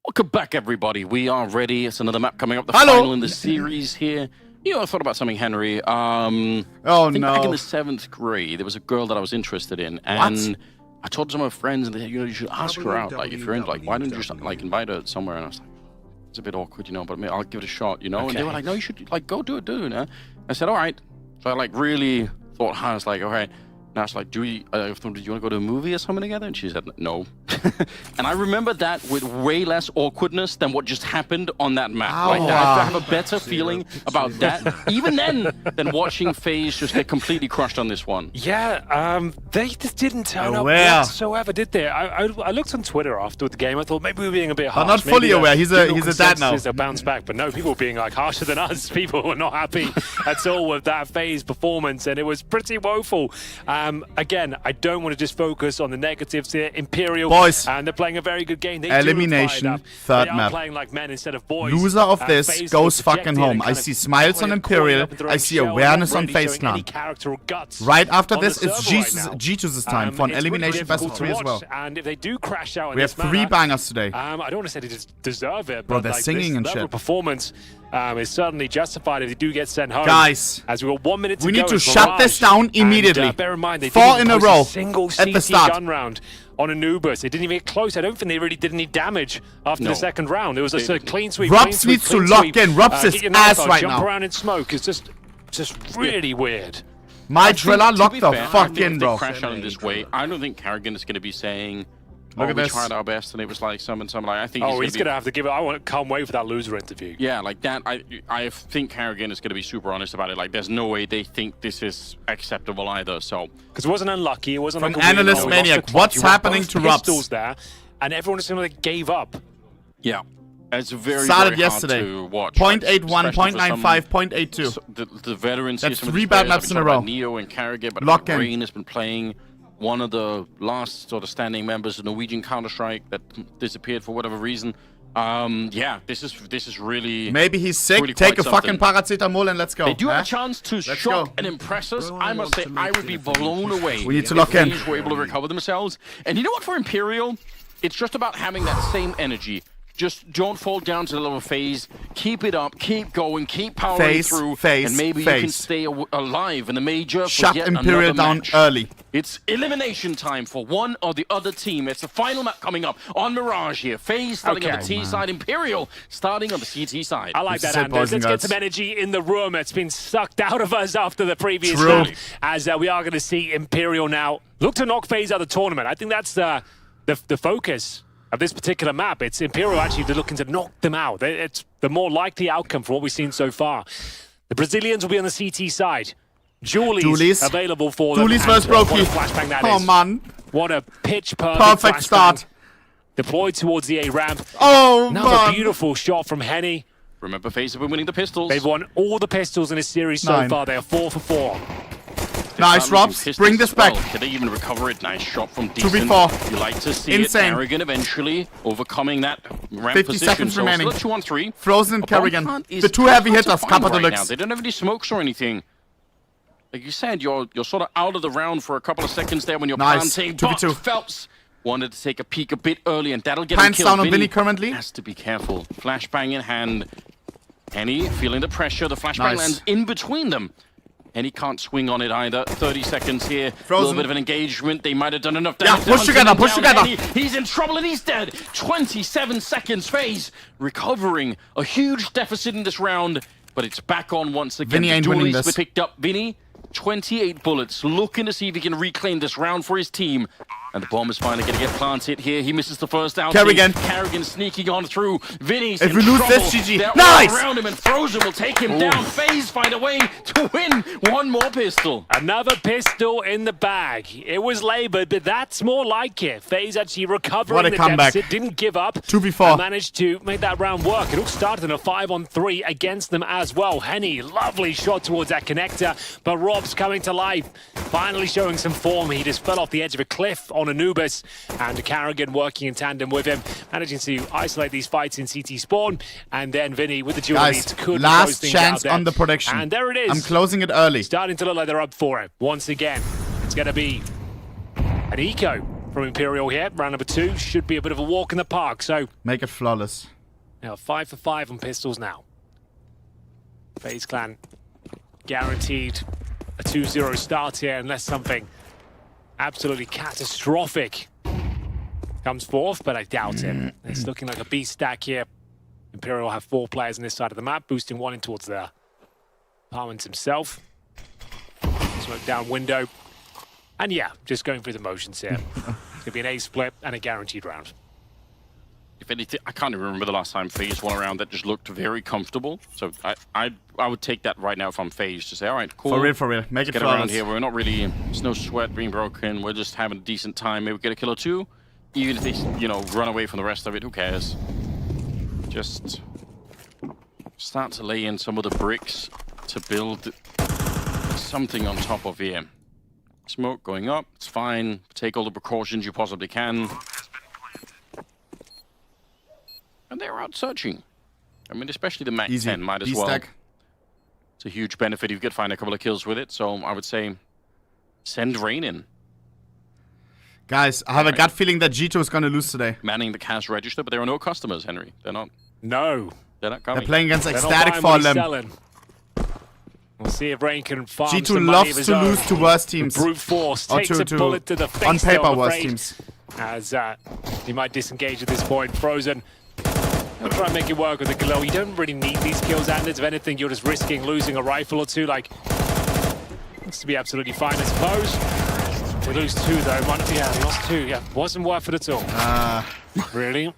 S2: Welcome back, everybody. We are ready. It's another map coming up, the final in the series here. You know, I thought about something, Henry. I think back in the 7th grade, there was a girl that I was interested in, and I told some of my friends, and they said, you should ask her out. Like, if you're in, like, why don't you just like invite her somewhere? And I was like, it's a bit awkward, you know, but I'll give it a shot, you know. And they were like, no, you should like go do it, dude. I said, all right. So I like really thought hard. I was like, all right. And I was like, do you want to go to a movie or something together? And she said, no. And I remember that with way less awkwardness than what just happened on that map. Like, I have a better feeling about that, even then, than watching Faze just get completely crushed on this one.
S1: Yeah, they just didn't turn up whatsoever, did they? I looked on Twitter after the game. I thought maybe we were being a bit harsh.
S3: I'm not fully aware. He's a dad now.
S1: A bounce back, but no, people were being like harsher than us. People were not happy at all with that Faze performance, and it was pretty woeful. Again, I don't want to just focus on the negatives here. Imperial,
S3: boys,
S1: and they're playing a very good game. They
S3: Elimination, third
S1: they are
S3: map.
S1: playing like men instead of boys.
S3: Loser of this goes fucking home. I see smiles on Imperial. I see awareness on Faze Clan. Right after this, it's G2's time for an Elimination best of 3 as well.
S1: And if they do crash out,
S3: we have 3 bangers today.
S1: I don't want to say they just deserve it,
S3: bro.
S1: But
S3: They're
S1: like
S3: singing and shit.
S1: Performance is certainly justified if they do get sent home.
S3: Guys,
S1: as we got 1 minute to
S3: we
S1: go,
S3: need to shut this down immediately.
S1: And, bear in mind, they
S3: 4 in a row
S1: single
S3: at the start.
S1: gun round on Anubis. They didn't even get close. I don't think they really did any damage after the second round. It was a clean sweep.
S3: Rups needs to lock in. Rups is ass right now.
S1: Jump around in smoke is just really weird.
S3: My driller locked the fuck in, bro.
S2: If they crash out in this way, I don't think Karrigan is going to be saying,
S3: look at
S2: we
S3: this.
S2: tried our best, and it was like something like, I think
S1: he's going to have to give it. Can't wait for that loser interview.
S2: Yeah, like that. I think Karrigan is going to be super honest about it. Like, there's no way they think this is acceptable either. So,
S1: because it wasn't unlucky, it wasn't
S3: from Analyst Maniac. What's happening to Rups?
S1: There, and everyone just gave up.
S2: Yeah. It's very,
S3: started
S2: very
S3: yesterday.
S2: Hard to watch.
S3: 0.81, 0.95, 0.82.
S2: The veterans.
S3: That's 3 bad maps in a row.
S2: Neo and Karrigan, but
S3: Lock in.
S2: Rain has been playing one of the last sort of standing members of Norwegian Counter-Strike that disappeared for whatever reason. Yeah, this is really.
S3: Maybe he's sick.
S2: Really
S3: take a fucking paracetamol and let's go.
S2: They do have a chance to shock and impress us. I must say, I would be blown away.
S3: We need to lock in.
S2: If we're able to recover themselves. And you know what? For Imperial, it's just about having that same energy. Just don't fall down to the level of Faze. Keep it up. Keep going. Keep powering through. And maybe you can stay alive in the major.
S3: Shut Imperial down early.
S2: It's elimination time for one or the other team. It's the final map coming up on Mirage here. Faze starting on the T side. Imperial starting on the CT side.
S1: I like that, Anders. Let's get some energy in the room. It's been sucked out of us after the previous round. As we are going to see Imperial now look to knock Faze out of the tournament. I think that's the focus of this particular map. It's Imperial actually looking to knock them out. It's the more likely outcome from what we've seen so far. The Brazilians will be on the CT side. Julie's available for them.
S3: Julie's versus Brokey.
S1: What a flashbang that is.
S3: Oh, man.
S1: What a perfect
S3: start.
S1: Deployed towards the A ramp.
S3: Oh,
S1: Another beautiful shot from Henny.
S2: Remember, Faze have been winning the pistols.
S1: They've won all the pistols in this series so far. They are 4 for 4.
S3: Nice, Robs. Bring this back.
S2: Can they even recover it? Nice shot from Decent.
S3: 2v4.
S2: You like to see
S3: Insane.
S2: it. Karrigan eventually overcoming that ramp
S3: 50
S2: position.
S3: seconds
S2: so
S3: remaining.
S2: Still 2-on-3.
S3: Frozen Karrigan. The 2 heavy hitters, Kappa
S2: right
S3: Deluxe.
S2: They don't have any smokes or anything. Like you said, you're sort of out of the round for a couple of seconds there when you're planting.
S3: 2v2.
S2: But Phelps wanted to take a peek a bit early, and that'll get
S3: Pants
S2: him
S3: down
S2: killed.
S3: on Vinny currently.
S2: Has to be careful. Flashbang in hand. Henny feeling the pressure. The flashbang lands in between them. And he can't swing on it either. 30 seconds here. A little bit of an engagement. They might have done enough damage.
S3: Yeah, push together.
S2: He's in trouble and he's dead. 27 seconds. Faze recovering a huge deficit in this round, but it's back on once again.
S3: Vinny ain't winning this.
S2: Picked up. Vinny, 28 bullets, looking to see if he can reclaim this round for his team. And the bomb is finally going to get planted here. He misses the first out. Karrigan sneaking on through. Vinny's
S3: if we lose this, GG.
S2: They're
S3: nice!
S2: all around him, and Frozen will take him down. Faze find a way to win one more pistol.
S1: Another pistol in the bag. It was labored, but that's more like it. Faze actually recovering the deficit, didn't give up.
S3: 2v4.
S1: Managed to make that round work. It all started in a 5-on-3 against them as well. Henny, lovely shot towards that connector, but Rob's coming to life. Finally showing some form. He just fell off the edge of a cliff on Anubis, and Karrigan working in tandem with him, managing to isolate these fights in CT spawn, and then Vinny with the dual leads could
S3: last chance on the prediction.
S1: And there it is.
S3: I'm closing it early.
S1: Starting to look like they're up for it. Once again, it's going to be an eco from Imperial here. Round number 2 should be a bit of a walk in the park. So
S3: make it flawless.
S1: Now 5 for 5 on pistols now. FaZe Clan guaranteed a 2-0 start here unless something absolutely catastrophic comes forth, but I doubt it. It's looking like a B stack here. Imperial have 4 players on this side of the map, boosting one in towards the Parmans himself. Smoke down window. And yeah, just going through the motions here. It's going to be an A split and a guaranteed round.
S2: If anything, I can't even remember the last time FaZe won a round that just looked very comfortable. So I would take that right now if I'm FaZe to say, all right, cool.
S3: For real. Make it
S2: get
S3: flawless.
S2: around here. We're not really, there's no sweat being broken. We're just having a decent time. Maybe get a kill or 2. Even if they, run away from the rest of it, who cares? Just start to lay in some of the bricks to build something on top of here. Smoke going up, it's fine. Take all the precautions you possibly can. And they're out searching. I mean, especially the Mac 10 might as well. It's a huge benefit if you could find a couple of kills with it. So I would say send Rain in.
S3: Guys, I have a gut feeling that G2 is going to lose today.
S2: Manning the cash register, but there are no customers, Henry. They're not.
S1: No.
S2: They're not coming.
S3: They're playing against Ecstatic for them.
S1: We'll see if Rain can farm
S3: G2
S1: some money of
S3: loves
S1: his
S3: to
S1: own.
S3: lose to worse teams.
S1: Brute force
S3: Or
S1: takes a bullet to the face.
S3: on paper,
S1: I'm
S3: worse
S1: afraid,
S3: teams.
S1: As he might disengage at this point. Frozen. He'll try and make it work with the glow. You don't really need these kills, and if anything, you're just risking losing a rifle or 2. Like, looks to be absolutely fine, I suppose. We lose 2 though. Lost 2. Yeah, wasn't worth it at all. Really?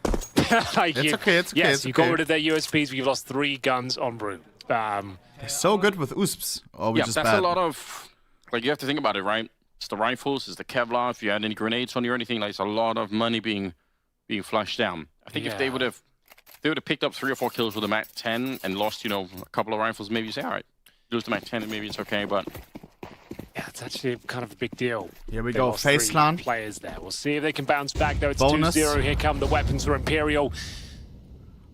S1: Like
S3: it's okay. It's okay.
S1: Yes,
S3: it's
S1: you
S3: okay.
S1: got rid of their USPs, but you've lost 3 guns en route.
S3: They're so good with USPs. Or we
S2: yeah,
S3: just
S2: that's
S3: bad.
S2: a lot of. Like, you have to think about it, right? It's the rifles, it's the Kevlar. If you had any grenades on you or anything, like, it's a lot of money being flushed down. I think if they would have picked up 3 or 4 kills with the Mac 10 and lost, a couple of rifles, maybe you say, all right, lose the Mac 10 and maybe it's okay, but
S1: yeah, it's actually kind of a big deal.
S3: Here we
S1: They
S3: go,
S1: lost
S3: FaZe
S1: 3
S3: Clan.
S1: players there. We'll see if they can bounce back though. It's
S3: Bonus.
S1: 2-0. Here come the weapons for Imperial.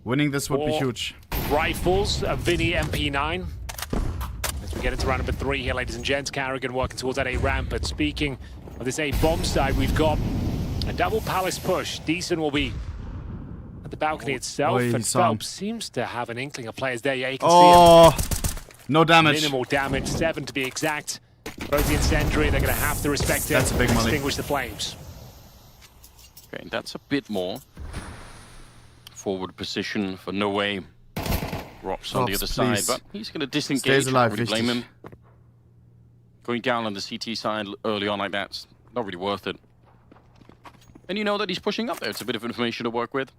S3: Winning this would be
S1: 4
S3: huge.
S1: Rifles, a Vinny MP9. As we get into round number 3 here, ladies and gents, Karrigan working towards that A ramp. But speaking of this A bomb side, we've got a double palace push. Decent will be at the balcony itself, and Phelps seems to have an inkling of players there. Yeah, you can see it.
S3: No damage.
S1: Minimal damage, 7 to be exact. Throws the incendiary, they're going to have to respect it.
S3: That's a big money.
S1: Extinguish the flames.
S2: okay, that's a bit more. Forward position for No Way. Drops on the other side, but he's going to disengage.
S3: Stays alive,
S2: Can't really blame him. Going down on the CT side early on like that's not really worth it. And you know that he's pushing up there. It's a bit of information to work with.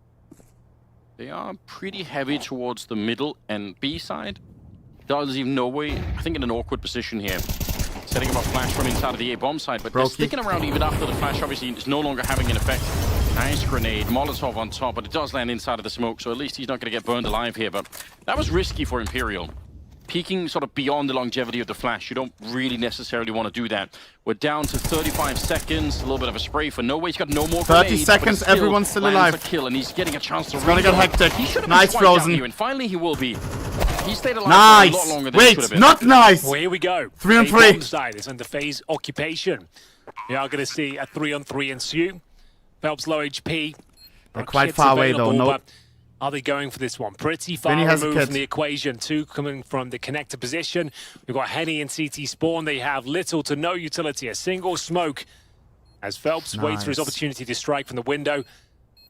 S2: They are pretty heavy towards the middle and B side. Does even No Way, I think, in an awkward position here. Setting up a flash from inside of the A bomb side, but they're sticking around even after the flash obviously is no longer having an effect. Nice grenade, Molotov on top, but it does land inside of the smoke, so at least he's not going to get burned alive here. But that was risky for Imperial. Peeking sort of beyond the longevity of the flash. You don't really necessarily want to do that. We're down to 35 seconds. A little bit of a spray for No Way. He's got no more
S3: 30
S2: grenades,
S3: seconds,
S2: but
S3: everyone's still
S2: lands
S3: alive.
S2: a kill, and he's getting a chance to
S3: It's gonna get hectic.
S2: He should have
S3: Nice
S2: been swiped out
S3: Frozen.
S2: here, and finally he will be. He stayed alive
S3: Nice.
S2: for a lot longer than he should have
S3: Wait,
S2: been.
S3: not nice.
S1: Well, here we go.
S3: 3 on
S1: A
S3: 3.
S1: bomb side is under FaZe occupation. We are going to see a 3-on-3 ensue. Phelps low HP.
S3: They're quite far away though. No.
S1: Are they going for this one? Pretty far
S3: Vinny has a
S1: removed
S3: kit.
S1: from the equation. 2 coming from the connector position. We've got Henny and CT spawn. They have little to no utility. A single smoke as Phelps waits for his opportunity to strike from the window.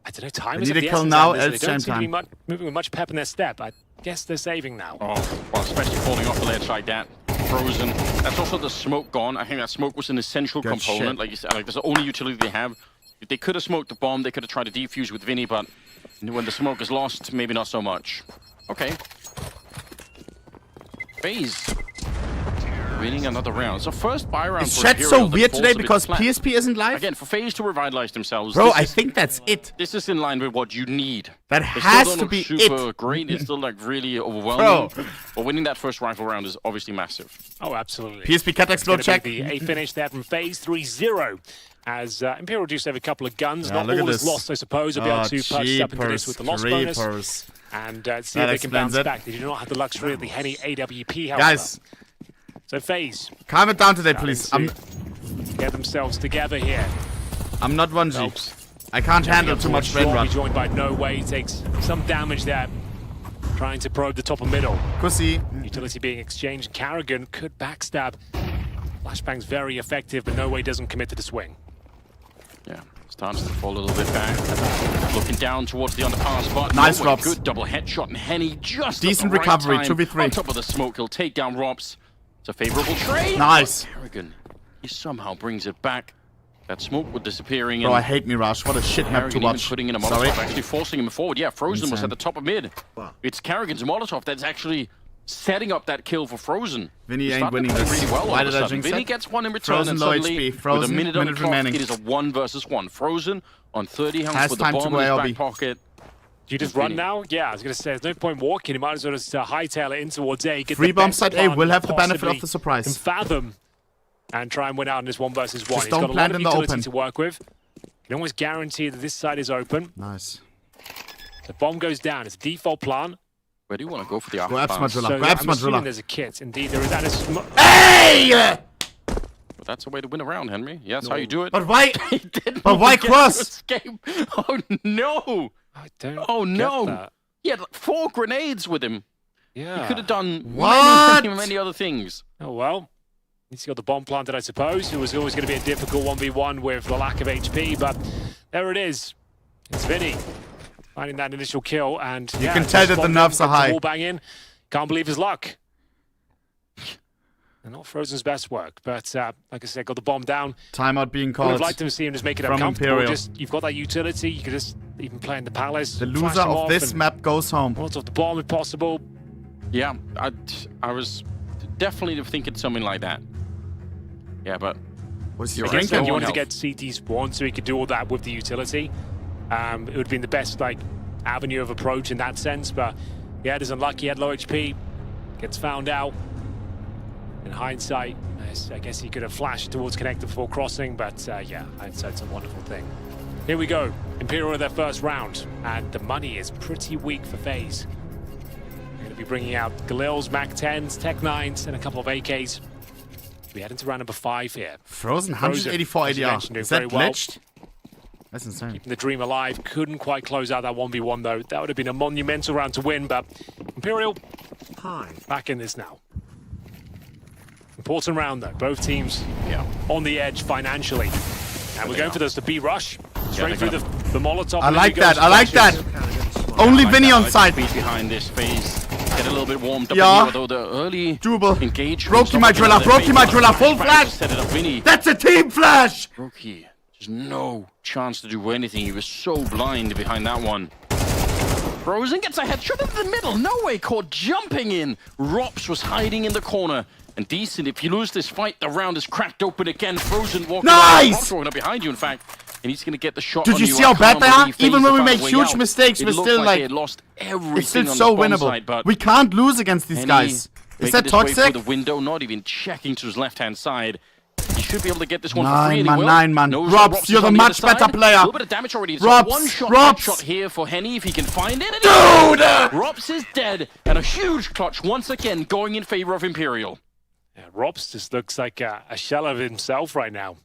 S1: I don't know, time is
S3: They
S1: of
S3: need
S1: the
S3: a kill
S1: essence.
S3: now
S1: Anders.
S3: at
S1: They
S3: the
S1: don't
S3: same
S1: seem to be
S3: time.
S1: moving with much pep in their step. I guess they're saving now.
S2: Oh, well, especially falling off the ledge like that. Frozen. That's also the smoke gone. I think that smoke was an essential
S3: Good
S2: component.
S3: shit.
S2: Like you said, like, that's the only utility they have. If they could have smoked the bomb, they could have tried to defuse with Vinny, but when the smoke is lost, maybe not so much. Okay. FaZe winning another round. So first buy round
S3: Is
S2: for
S3: chat
S2: Imperial
S3: so
S2: that
S3: weird
S2: falls
S3: today
S2: a bit
S3: because
S2: flat.
S3: PSP isn't live?
S2: Again, for FaZe to revitalize themselves.
S3: Bro,
S2: this
S3: I
S2: is-
S3: think that's it.
S2: This is in line with what you need.
S3: That
S2: It still
S3: has
S2: don't
S3: to
S2: look
S3: be
S2: super
S3: it.
S2: great. It's still like really overwhelming.
S3: Bro.
S2: But winning that first rifle round is obviously massive.
S1: Oh, absolutely.
S3: PSP cat
S1: It's
S3: explode
S1: gonna
S3: check.
S1: be the A finish there from FaZe 3-0. As Imperial do have a couple of guns.
S3: Yeah,
S1: Not
S3: look
S1: all
S3: at
S1: is
S3: this.
S1: lost, I suppose. They'll be able to punch up into this with the loss bonus.
S3: Creepers.
S1: And see
S3: That
S1: if they can
S3: explains
S1: bounce
S3: it.
S1: back. They do not have the luxury of the Henny AWP, however.
S3: Guys,
S1: So FaZe
S3: calm it down today, please.
S1: to get themselves together here.
S3: I'm not 1G.
S1: Helps.
S3: I can't handle too much brain rot.
S1: Joined by No Way, takes some damage there. Trying to probe the top of middle.
S3: Pussy.
S1: Utility being exchanged. Karrigan could backstab. Flashbang's very effective, but No Way doesn't commit to the swing.
S2: Yeah, starts to fall a little bit back. Looking down towards the underpass, but
S3: nice,
S2: No Way,
S3: Robs.
S2: Good double headshot, and Henny just
S3: decent
S2: at the
S3: recovery.
S2: right time.
S3: 2v3
S2: On top of the smoke, he'll take down Robs. It's a favorable trade.
S3: Nice.
S2: Karrigan, he somehow brings it back. That smoke was disappearing.
S3: Bro, I hate Mirage. What a shit map to
S2: Karrigan
S3: watch.
S2: even putting in a Molotov, actually forcing him forward. Yeah, Frozen was at the top of mid. It's Karrigan's Molotov that's actually setting up that kill for Frozen.
S3: Vinny ain't winning this.
S2: Really well.
S3: Why did I jinx
S2: Vinny
S3: it?
S2: gets one in return,
S3: Frozen
S2: and
S3: low
S2: suddenly,
S3: HP. Frozen,
S2: with a minute on the clock,
S3: remaining.
S2: it is a 1 versus 1. Frozen on 30 health
S3: Has
S2: with the
S3: time to
S2: bomb
S3: go
S2: in his
S3: ALB.
S2: back pocket.
S1: Do you just run now? Yeah, I was going to say, there's no point walking. You might as well just hightail it in towards A. Get
S3: Free
S1: the
S3: bomb
S1: best
S3: side A
S1: plan
S3: will have the benefit
S1: possibly
S3: of the surprise.
S1: can fathom and try and win out in this 1 versus 1.
S3: Just
S1: He's
S3: don't
S1: got a lot
S3: plant
S1: of
S3: in the
S1: utility
S3: open.
S1: to work with. You can almost guarantee that this side is open.
S3: Nice.
S1: The bomb goes down. It's a default plan.
S2: Where do you want to go for the after
S3: Grab
S2: pass?
S3: Smadrilla.
S1: So
S3: Grab
S1: I'm assuming
S3: Smadrilla.
S1: there's a kit. Indeed, there is. That is.
S3: Hey!
S2: But that's a way to win around, Henry. Yeah, that's how you do it.
S3: But why?
S2: He didn't
S3: But why
S2: even get to
S3: cross?
S2: escape. Oh no!
S1: I don't.
S2: Oh no!
S1: Get that.
S2: He had like 4 grenades with him.
S1: Yeah.
S2: He could have done
S3: What?
S2: many other things.
S1: Oh well. He's got the bomb planted, I suppose. It was always going to be a difficult 1v1 with the lack of HP, but there it is. It's Vinny finding that initial kill, and
S3: You can tell that the nerves are high.
S1: Wall bang in. Can't believe his luck. And not Frozen's best work, but like I said, got the bomb down.
S3: Timeout being
S1: Would
S3: called.
S1: have liked to see him just make it up
S3: from
S1: comfortable.
S3: Imperial.
S1: Just you've got that utility. You could just even play in the palace.
S3: The
S1: flash
S3: loser
S1: him
S3: of
S1: off
S3: this
S1: and
S3: map goes home.
S1: Molotov the bomb if possible.
S2: Yeah, I was definitely thinking something like that. Yeah, but
S3: Was he
S2: you're
S1: I guess
S2: right.
S1: he
S2: No
S1: wanted to
S2: health.
S1: get CT spawn so he could do all that with the utility. It would have been the best like avenue of approach in that sense, but yeah, it is unlucky. He had low HP, gets found out. In hindsight, I guess he could have flashed towards connector before crossing, but yeah, hindsight's a wonderful thing. Here we go. Imperial with their first round, and the money is pretty weak for Faze. They're going to be bringing out Galil's, Mac 10s, Tech 9s, and a couple of AKs. We head into round number 5 here.
S3: Frozen 184
S1: as you mentioned,
S3: ADR.
S1: doing
S3: Is that
S1: very well.
S3: glitched? That's insane.
S1: Keeping the dream alive. Couldn't quite close out that 1v1 though. That would have been a monumental round to win, but Imperial back in this now. Important round though. Both teams on the edge financially. And we're going for this, the B rush. Straight through the Molotov.
S3: I like that. I like that. Only Vinny on side.
S2: Behind this Phase. Get a little bit warmed up
S3: Yeah.
S2: in here, although the early
S3: Doable.
S2: engagement.
S3: Brokey my driller. Brokey my driller. Full flash.
S2: Set it up, Vinny.
S3: That's a team flash.
S2: Brokey. There's no chance to do anything. He was so blind behind that one. Frozen gets a headshot in the middle. No way caught jumping in. Rops was hiding in the corner. And Decent, if you lose this fight, the round is cracked open again. Frozen walking
S3: Nice!
S2: Rops walking up behind you, in fact. And he's going to get the shot
S3: Did
S2: on
S3: you
S2: you.
S3: see how
S2: I
S3: bad
S2: can't
S3: they are?
S2: believe Faze
S3: Even when we
S2: found
S3: make
S2: a way
S3: huge
S2: out.
S3: mistakes,
S2: It
S3: we're
S2: looked
S3: still
S2: like
S3: like...
S2: they had lost everything
S3: It's still
S2: on
S3: so
S2: the bomb
S3: winnable.
S2: side, but
S3: We can't lose against these
S2: Henny
S3: guys. Is
S2: making
S3: that
S2: his way
S3: toxic?
S2: through the window, not even checking to his left-hand side. He should be able to get this one for free.
S3: Nine
S2: and he
S3: man,
S2: will.
S3: 9 man.
S2: Knows
S3: Robs,
S2: that
S3: you're
S2: is
S3: the
S2: on the
S3: much
S2: other
S3: better
S2: side.
S3: player.
S2: A little bit of damage already. It's
S3: Robs,
S2: a one-shot
S3: Robs.
S2: headshot here for Henny if he can find it. And
S3: Dude!
S2: Robs is dead, and a huge clutch once again going in favor of Imperial.
S1: Yeah, Robs just looks like a shell of himself right now.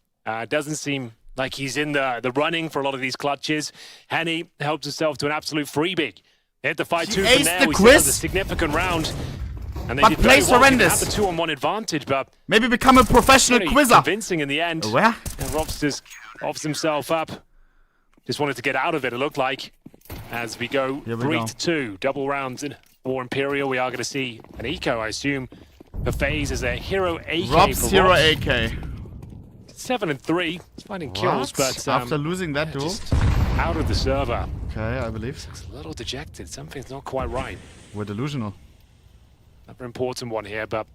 S1: Doesn't seem like he's in the running for a lot of these clutches. Henny helps himself to an absolute freebie. They hit the 5-2 from
S3: aced
S1: there.
S3: the
S1: We
S3: quiz.
S1: see a significant round. And they
S3: But
S1: did very
S3: plays
S1: well. They
S3: horrendous.
S1: had the 2-on-1 advantage, but
S3: Maybe become a professional
S1: pretty
S3: quizzer.
S1: convincing in the end.
S3: Where?
S1: And Robs just offs himself up. Just wanted to get out of it, it looked like. As we go
S3: Here we go.
S1: 3-2, double rounds for Imperial. We are going to see an eco, I assume. The Faze is a hero AK
S3: Robs
S1: for
S3: hero
S1: Robs.
S3: AK.
S1: 7-3. He's finding kills, but
S3: After losing that duel?
S1: just out of the server.
S3: Okay, I believe.
S1: Looks a little dejected. Something's not quite right.
S3: We're delusional.
S1: Another important one here, but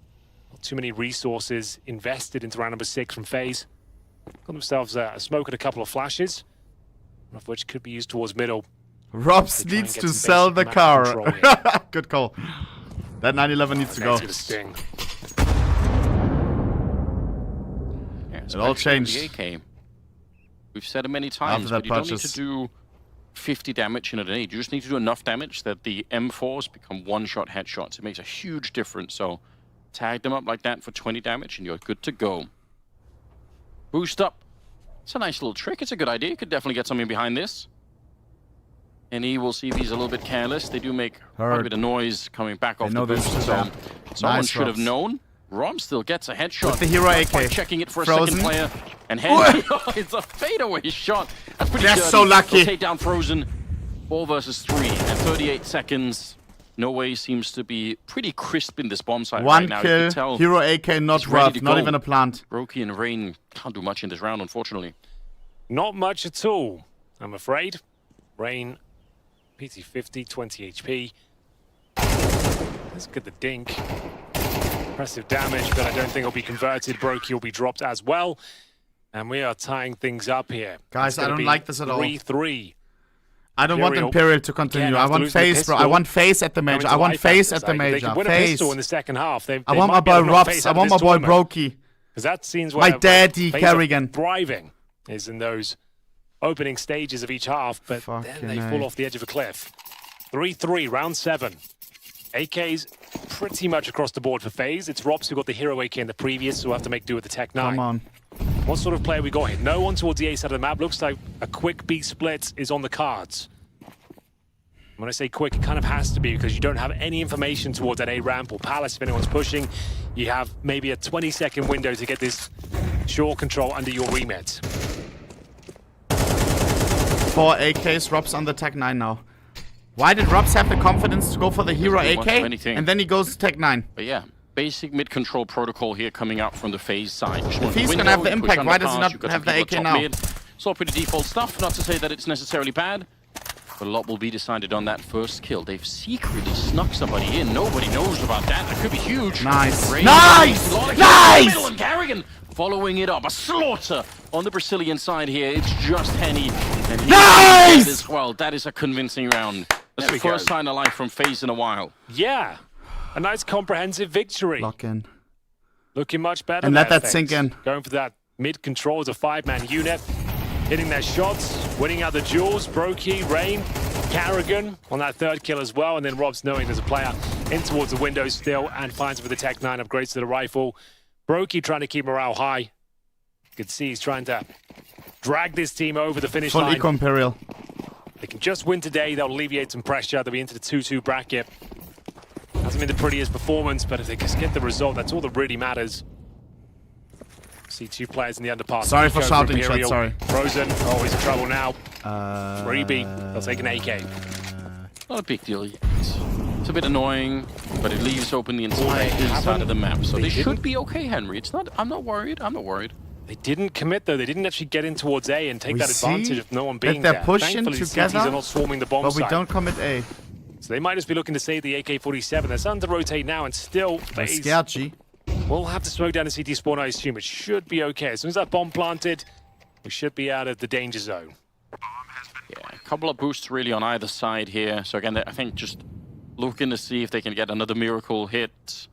S1: not too many resources invested into round number 6 from Faze. Got themselves a smoke and a couple of flashes, one of which could be used towards middle.
S3: Robs
S1: They try and
S3: needs
S1: get
S3: to
S1: some
S3: sell the
S1: basic map
S3: car.
S1: control here.
S3: Good call. That 911 needs to go.
S1: That's gonna sting.
S2: Yeah,
S3: It all
S2: especially with
S3: changed.
S2: the AK. We've said it many times,
S3: that
S2: but you don't need
S3: purchase.
S2: to do 50 damage in a grenade. You just need to do enough damage that the M4s become one-shot headshots. It makes a huge difference. So tag them up like that for 20 damage and you're good to go. Boost up It's a nice little trick. It's a good idea. You could definitely get something behind this. And he will see if he's a little bit careless. They do make quite a bit of noise coming back off the boost. So someone should have known. Rom still gets a headshot.
S3: With the hero AK.
S2: Checking it for
S3: Frozen.
S2: a second player. And it's a fadeaway shot. That's pretty
S3: They're
S2: dirty.
S3: so lucky.
S2: They'll take down Frozen. 4 versus 3 and 38 seconds. No Way seems to be pretty crisp in this bomb site
S3: One
S2: right now.
S3: kill,
S2: You can tell
S3: hero AK not
S2: he's ready
S3: rough,
S2: to
S3: not
S2: go.
S3: even a plant.
S2: Roki and Rain can't do much in this round, unfortunately.
S1: Not much at all, I'm afraid. Rain, PT 50, 20 HP. Let's get the dink. Impressive damage, but I don't think it'll be converted. Brokey will be dropped as well. And we are tying things up here.
S3: Guys, I don't like this at all.
S1: 3-3.
S3: I don't want Imperial to continue. I want Faze, bro. I want Faze at the major. I want Faze at the major.
S1: They can win a
S3: Faze.
S1: pistol in the second half.
S3: I want my boy Robs. I want my boy Brokey.
S1: Because that seems
S3: My
S1: where
S3: daddy,
S1: Faze are
S3: Karrigan.
S1: thriving is in those opening stages of each half, but then they fall off the edge of a cliff. 3-3, round 7. AK's pretty much across the board for Faze. It's Robs who got the hero AK in the previous, so we'll have to make do with the Tech 9.
S3: Come on.
S1: What sort of player we got here? No one towards the A side of the map. Looks like a quick B split is on the cards. When I say quick, it kind of has to be because you don't have any information towards that A ramp or Palace if anyone's pushing. You have maybe a 20-second window to get this short control under your remit.
S3: 4 AKs, Robs on the Tech 9 now. Why did Robs have the confidence to go for the hero AK and then he goes Tech 9?
S2: But yeah, basic mid-control protocol here coming out from the Faze side.
S3: If he's gonna have the impact, why does he not have the AK now?
S2: It's all pretty default stuff, not to say that it's necessarily bad. But a lot will be decided on that first kill. They've secretly snuck somebody in. Nobody knows about that. That could be huge.
S3: Nice.
S2: Ray
S3: Nice!
S2: Nice! And Karrigan following it up. A slaughter on the Brazilian side here. It's just Henny. And
S3: nice!
S2: As well. That is a convincing round. That's the first sign of life from Faze in a while.
S1: Yeah. A nice comprehensive victory.
S3: Lock in.
S1: Looking much better.
S3: And let
S1: there,
S3: that sink in.
S1: Going for that mid-control as a 5-man unit. Hitting their shots, winning out the duels. Brokey, Rain, Karrigan on that third kill as well. And then Robs knowing there's a player in towards the window still and finds with the Tech 9 upgrades to the rifle. Brokey trying to keep morale high. You can see he's trying to drag this team over the finish line.
S3: Full eco Imperial.
S1: They can just win today. They'll alleviate some pressure. They'll be into the 2-2 bracket. Hasn't been the prettiest performance, but if they just get the result, that's all that really matters. See 2 players in the underpass.
S3: Sorry for shouting, Chad, sorry.
S1: Frozen, oh, he's in trouble now. 3B, they'll take an AK.
S2: Not a big deal yet. It's a bit annoying, but it leaves open the entire east side of the map. So they should be okay, Henry. It's not. I'm not worried. I'm not worried.
S1: They didn't commit, though. They didn't actually get in towards A and take that advantage of no one being
S3: they're
S1: there.
S3: pushing
S1: Thankfully,
S3: together,
S1: CTs are not swarming the bomb
S3: but we
S1: site.
S3: don't commit A.
S1: So they might just be looking to save the AK-47. They're starting to rotate now, and still,
S3: They're scared, G.
S1: We'll have to smoke down the CT spawn, I assume. It should be okay. As soon as that bomb planted, we should be out of the danger zone.
S2: Yeah, a couple of boosts really on either side here. So again, I think just looking to see if they can get another miracle hit.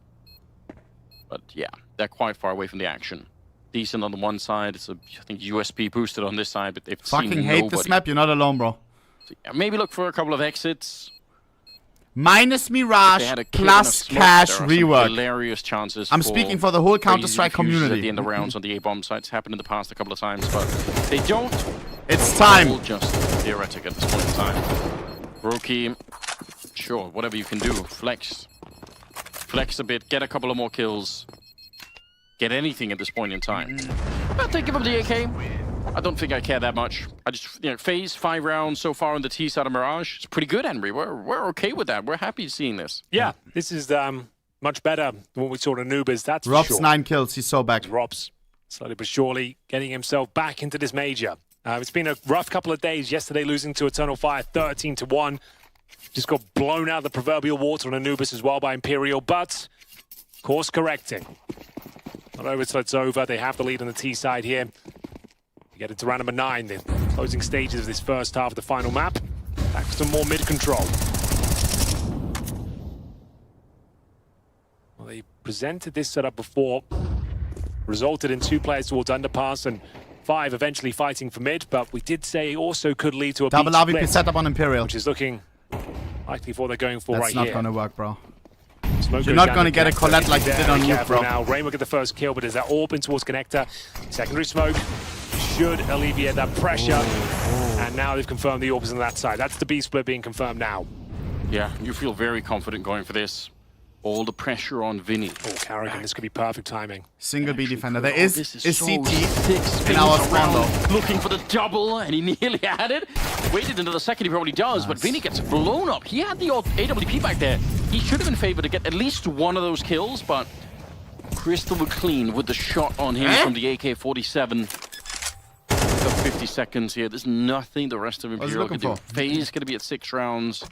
S2: But yeah, they're quite far away from the action. Decent on the one side. It's a, I think, USP boosted on this side, but they've
S3: fucking
S2: seen
S3: hate
S2: nobody.
S3: this map. You're not alone, bro.
S2: So yeah, maybe look for a couple of exits.
S3: Minus Mirage
S2: They had a kill
S3: plus
S2: and a smoke.
S3: cash
S2: There are some
S3: rework.
S2: hilarious chances.
S3: I'm speaking for the whole Counter-Strike
S2: crazy defuses
S3: community.
S2: At the end of rounds on the A-bomb sites happened in the past a couple of times, but they don't.
S3: It's time.
S2: All just theoretic at this point in time. Brokey, sure, whatever you can do. Flex a bit, get a couple of more kills. Get anything at this point in time. But they give up the AK. I don't think I care that much. I just, Faze 5 rounds so far on the T side of Mirage. It's pretty good, Henry. We're okay with that. We're happy seeing this.
S1: Yeah, this is much better than what we saw in Anubis, that's
S3: Rob's
S1: for sure.
S3: 9 kills. He's so back.
S1: Rob's slowly but surely getting himself back into this major. It's been a rough couple of days. Yesterday losing to Eternal Fire 13-1. Just got blown out of the proverbial water on Anubis as well by Imperial, but course correcting. Not over till it's over. They have the lead on the T side here. We get into round number 9, the closing stages of this first half of the final map. Back to some more mid-control. Well, they presented this setup before. Resulted in 2 players towards underpass and 5 eventually fighting for mid, but we did say it also could lead to a
S3: Double
S1: beach
S3: RVP
S1: split,
S3: setup on Imperial.
S1: which is looking likely for what they're going for
S3: That's
S1: right
S3: not
S1: here.
S3: gonna work, bro.
S1: Smoke
S3: You're
S1: goes
S3: not
S1: down
S3: gonna
S1: to
S3: get a
S1: Connector.
S3: Colette like you
S1: Be
S3: did on
S1: very
S3: Nuke,
S1: careful
S3: bro.
S1: now. Rain will get the first kill, but there's that orb in towards Connector. Secondary smoke. should alleviate that pressure. And now they've confirmed the AWPs on that side. That's the B split being confirmed now.
S2: Yeah, you feel very confident going for this. All the pressure on Vinny.
S1: Oh, Karrigan, this could be perfect timing.
S3: Single B defender. There is a
S2: so
S3: CT
S2: thick,
S3: in our spawn though.
S2: Looking for the double, and he nearly had it. Waited until the second, he probably does, but Vinny gets blown up. He had the odd AWP back there. He should have been favored to get at least one of those kills, but crystal clean with the shot on him from the AK-47. 50 seconds here. There's nothing the rest of Imperial can do. Faze going to be at 6 rounds.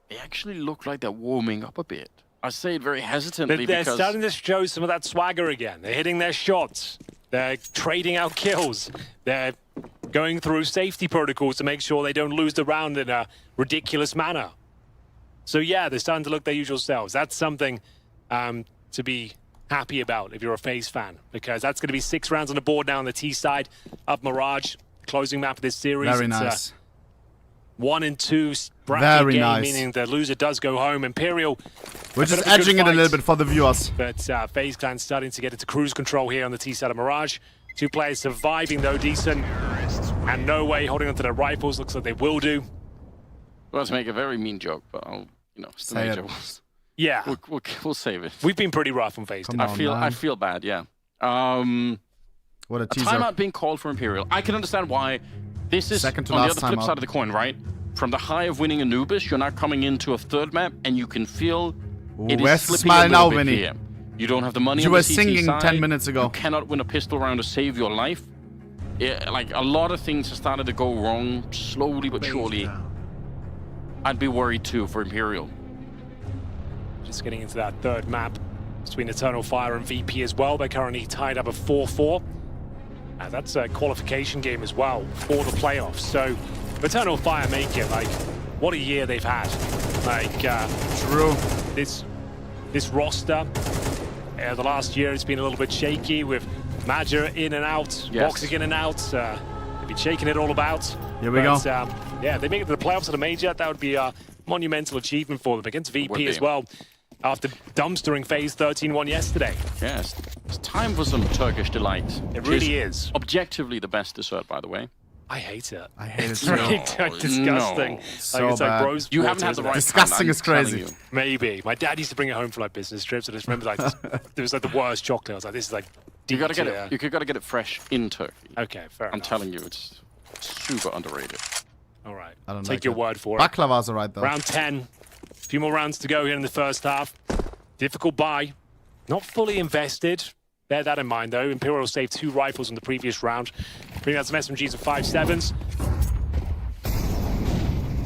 S2: They actually look like they're warming up a bit. I say it very hesitantly
S1: They're
S2: because...
S1: starting to show some of that swagger again. They're hitting their shots. They're trading out kills. They're going through safety protocols to make sure they don't lose the round in a ridiculous manner. So yeah, they're starting to look their usual selves. That's something to be happy about if you're a FaZe fan, because that's going to be 6 rounds on the board now on the T side of Mirage, closing map of this series.
S3: Very
S1: it's
S3: nice.
S1: 1 and 2 bracket
S3: Very
S1: game,
S3: nice.
S1: meaning the loser does go home. Imperial,
S3: we're just edging it a little bit for the viewers.
S1: but FaZe Clan starting to get into cruise control here on the T side of Mirage. 2 players surviving though, decent, and no way holding onto their rifles. Looks like they will do.
S2: Well, to make a very mean joke, but I'll, still make jokes.
S1: Yeah,
S2: we'll save it.
S1: We've been pretty rough on FaZe.
S2: I feel bad. Yeah.
S3: What a teaser.
S2: Timeout being called for Imperial. I can understand why. This is on the other flip side of the coin, right? From the high of winning Anubis, you're now coming into a 3rd map, and you can feel it is slipping a little bit here. You don't have the money.
S3: You
S2: on
S3: were
S2: the CT
S3: singing
S2: side.
S3: 10 minutes ago.
S2: You cannot win a pistol round to save your life. Like a lot of things have started to go wrong slowly but surely. I'd be worried too for Imperial.
S1: Just getting into that 3rd map between Eternal Fire and VP as well. They're currently tied up at 4-4. That's a qualification game as well for the playoffs. So if Eternal Fire make it, like, what a year they've had. Like,
S3: true.
S1: This roster, the last year it's been a little bit shaky with Major in and out, Boxing in and out. They've been shaking it all about.
S3: Here we go.
S1: Yeah, they make it to the playoffs at a major. That would be a monumental achievement for them against VP as well. After dumpstering FaZe 13-1 yesterday.
S2: Yes, it's time for some Turkish delight.
S1: It really is.
S2: Objectively the best dessert, by the way.
S1: I hate it.
S3: I hate it
S1: It's
S3: too.
S1: really disgusting.
S2: No.
S3: So
S1: it's
S3: bad.
S1: like bros.
S2: You haven't had the right
S3: Disgusting
S2: kind,
S3: is crazy.
S1: Maybe. My dad used to bring it home for like business trips. I just remember like it was like the worst chocolate. I was like, this is like
S2: You gotta get it. You gotta get it fresh in Turkey.
S1: Okay, fair enough.
S2: I'm telling you, it's super underrated.
S1: All right.
S3: I don't
S1: Take
S3: like
S1: your
S3: it.
S1: word for it.
S3: Baklava's alright though.
S1: Round 10. A few more rounds to go here in the first half. Difficult buy. Not fully invested. Bear that in mind though. Imperial saved 2 rifles in the previous round. Bring out some SMGs of 5.7s.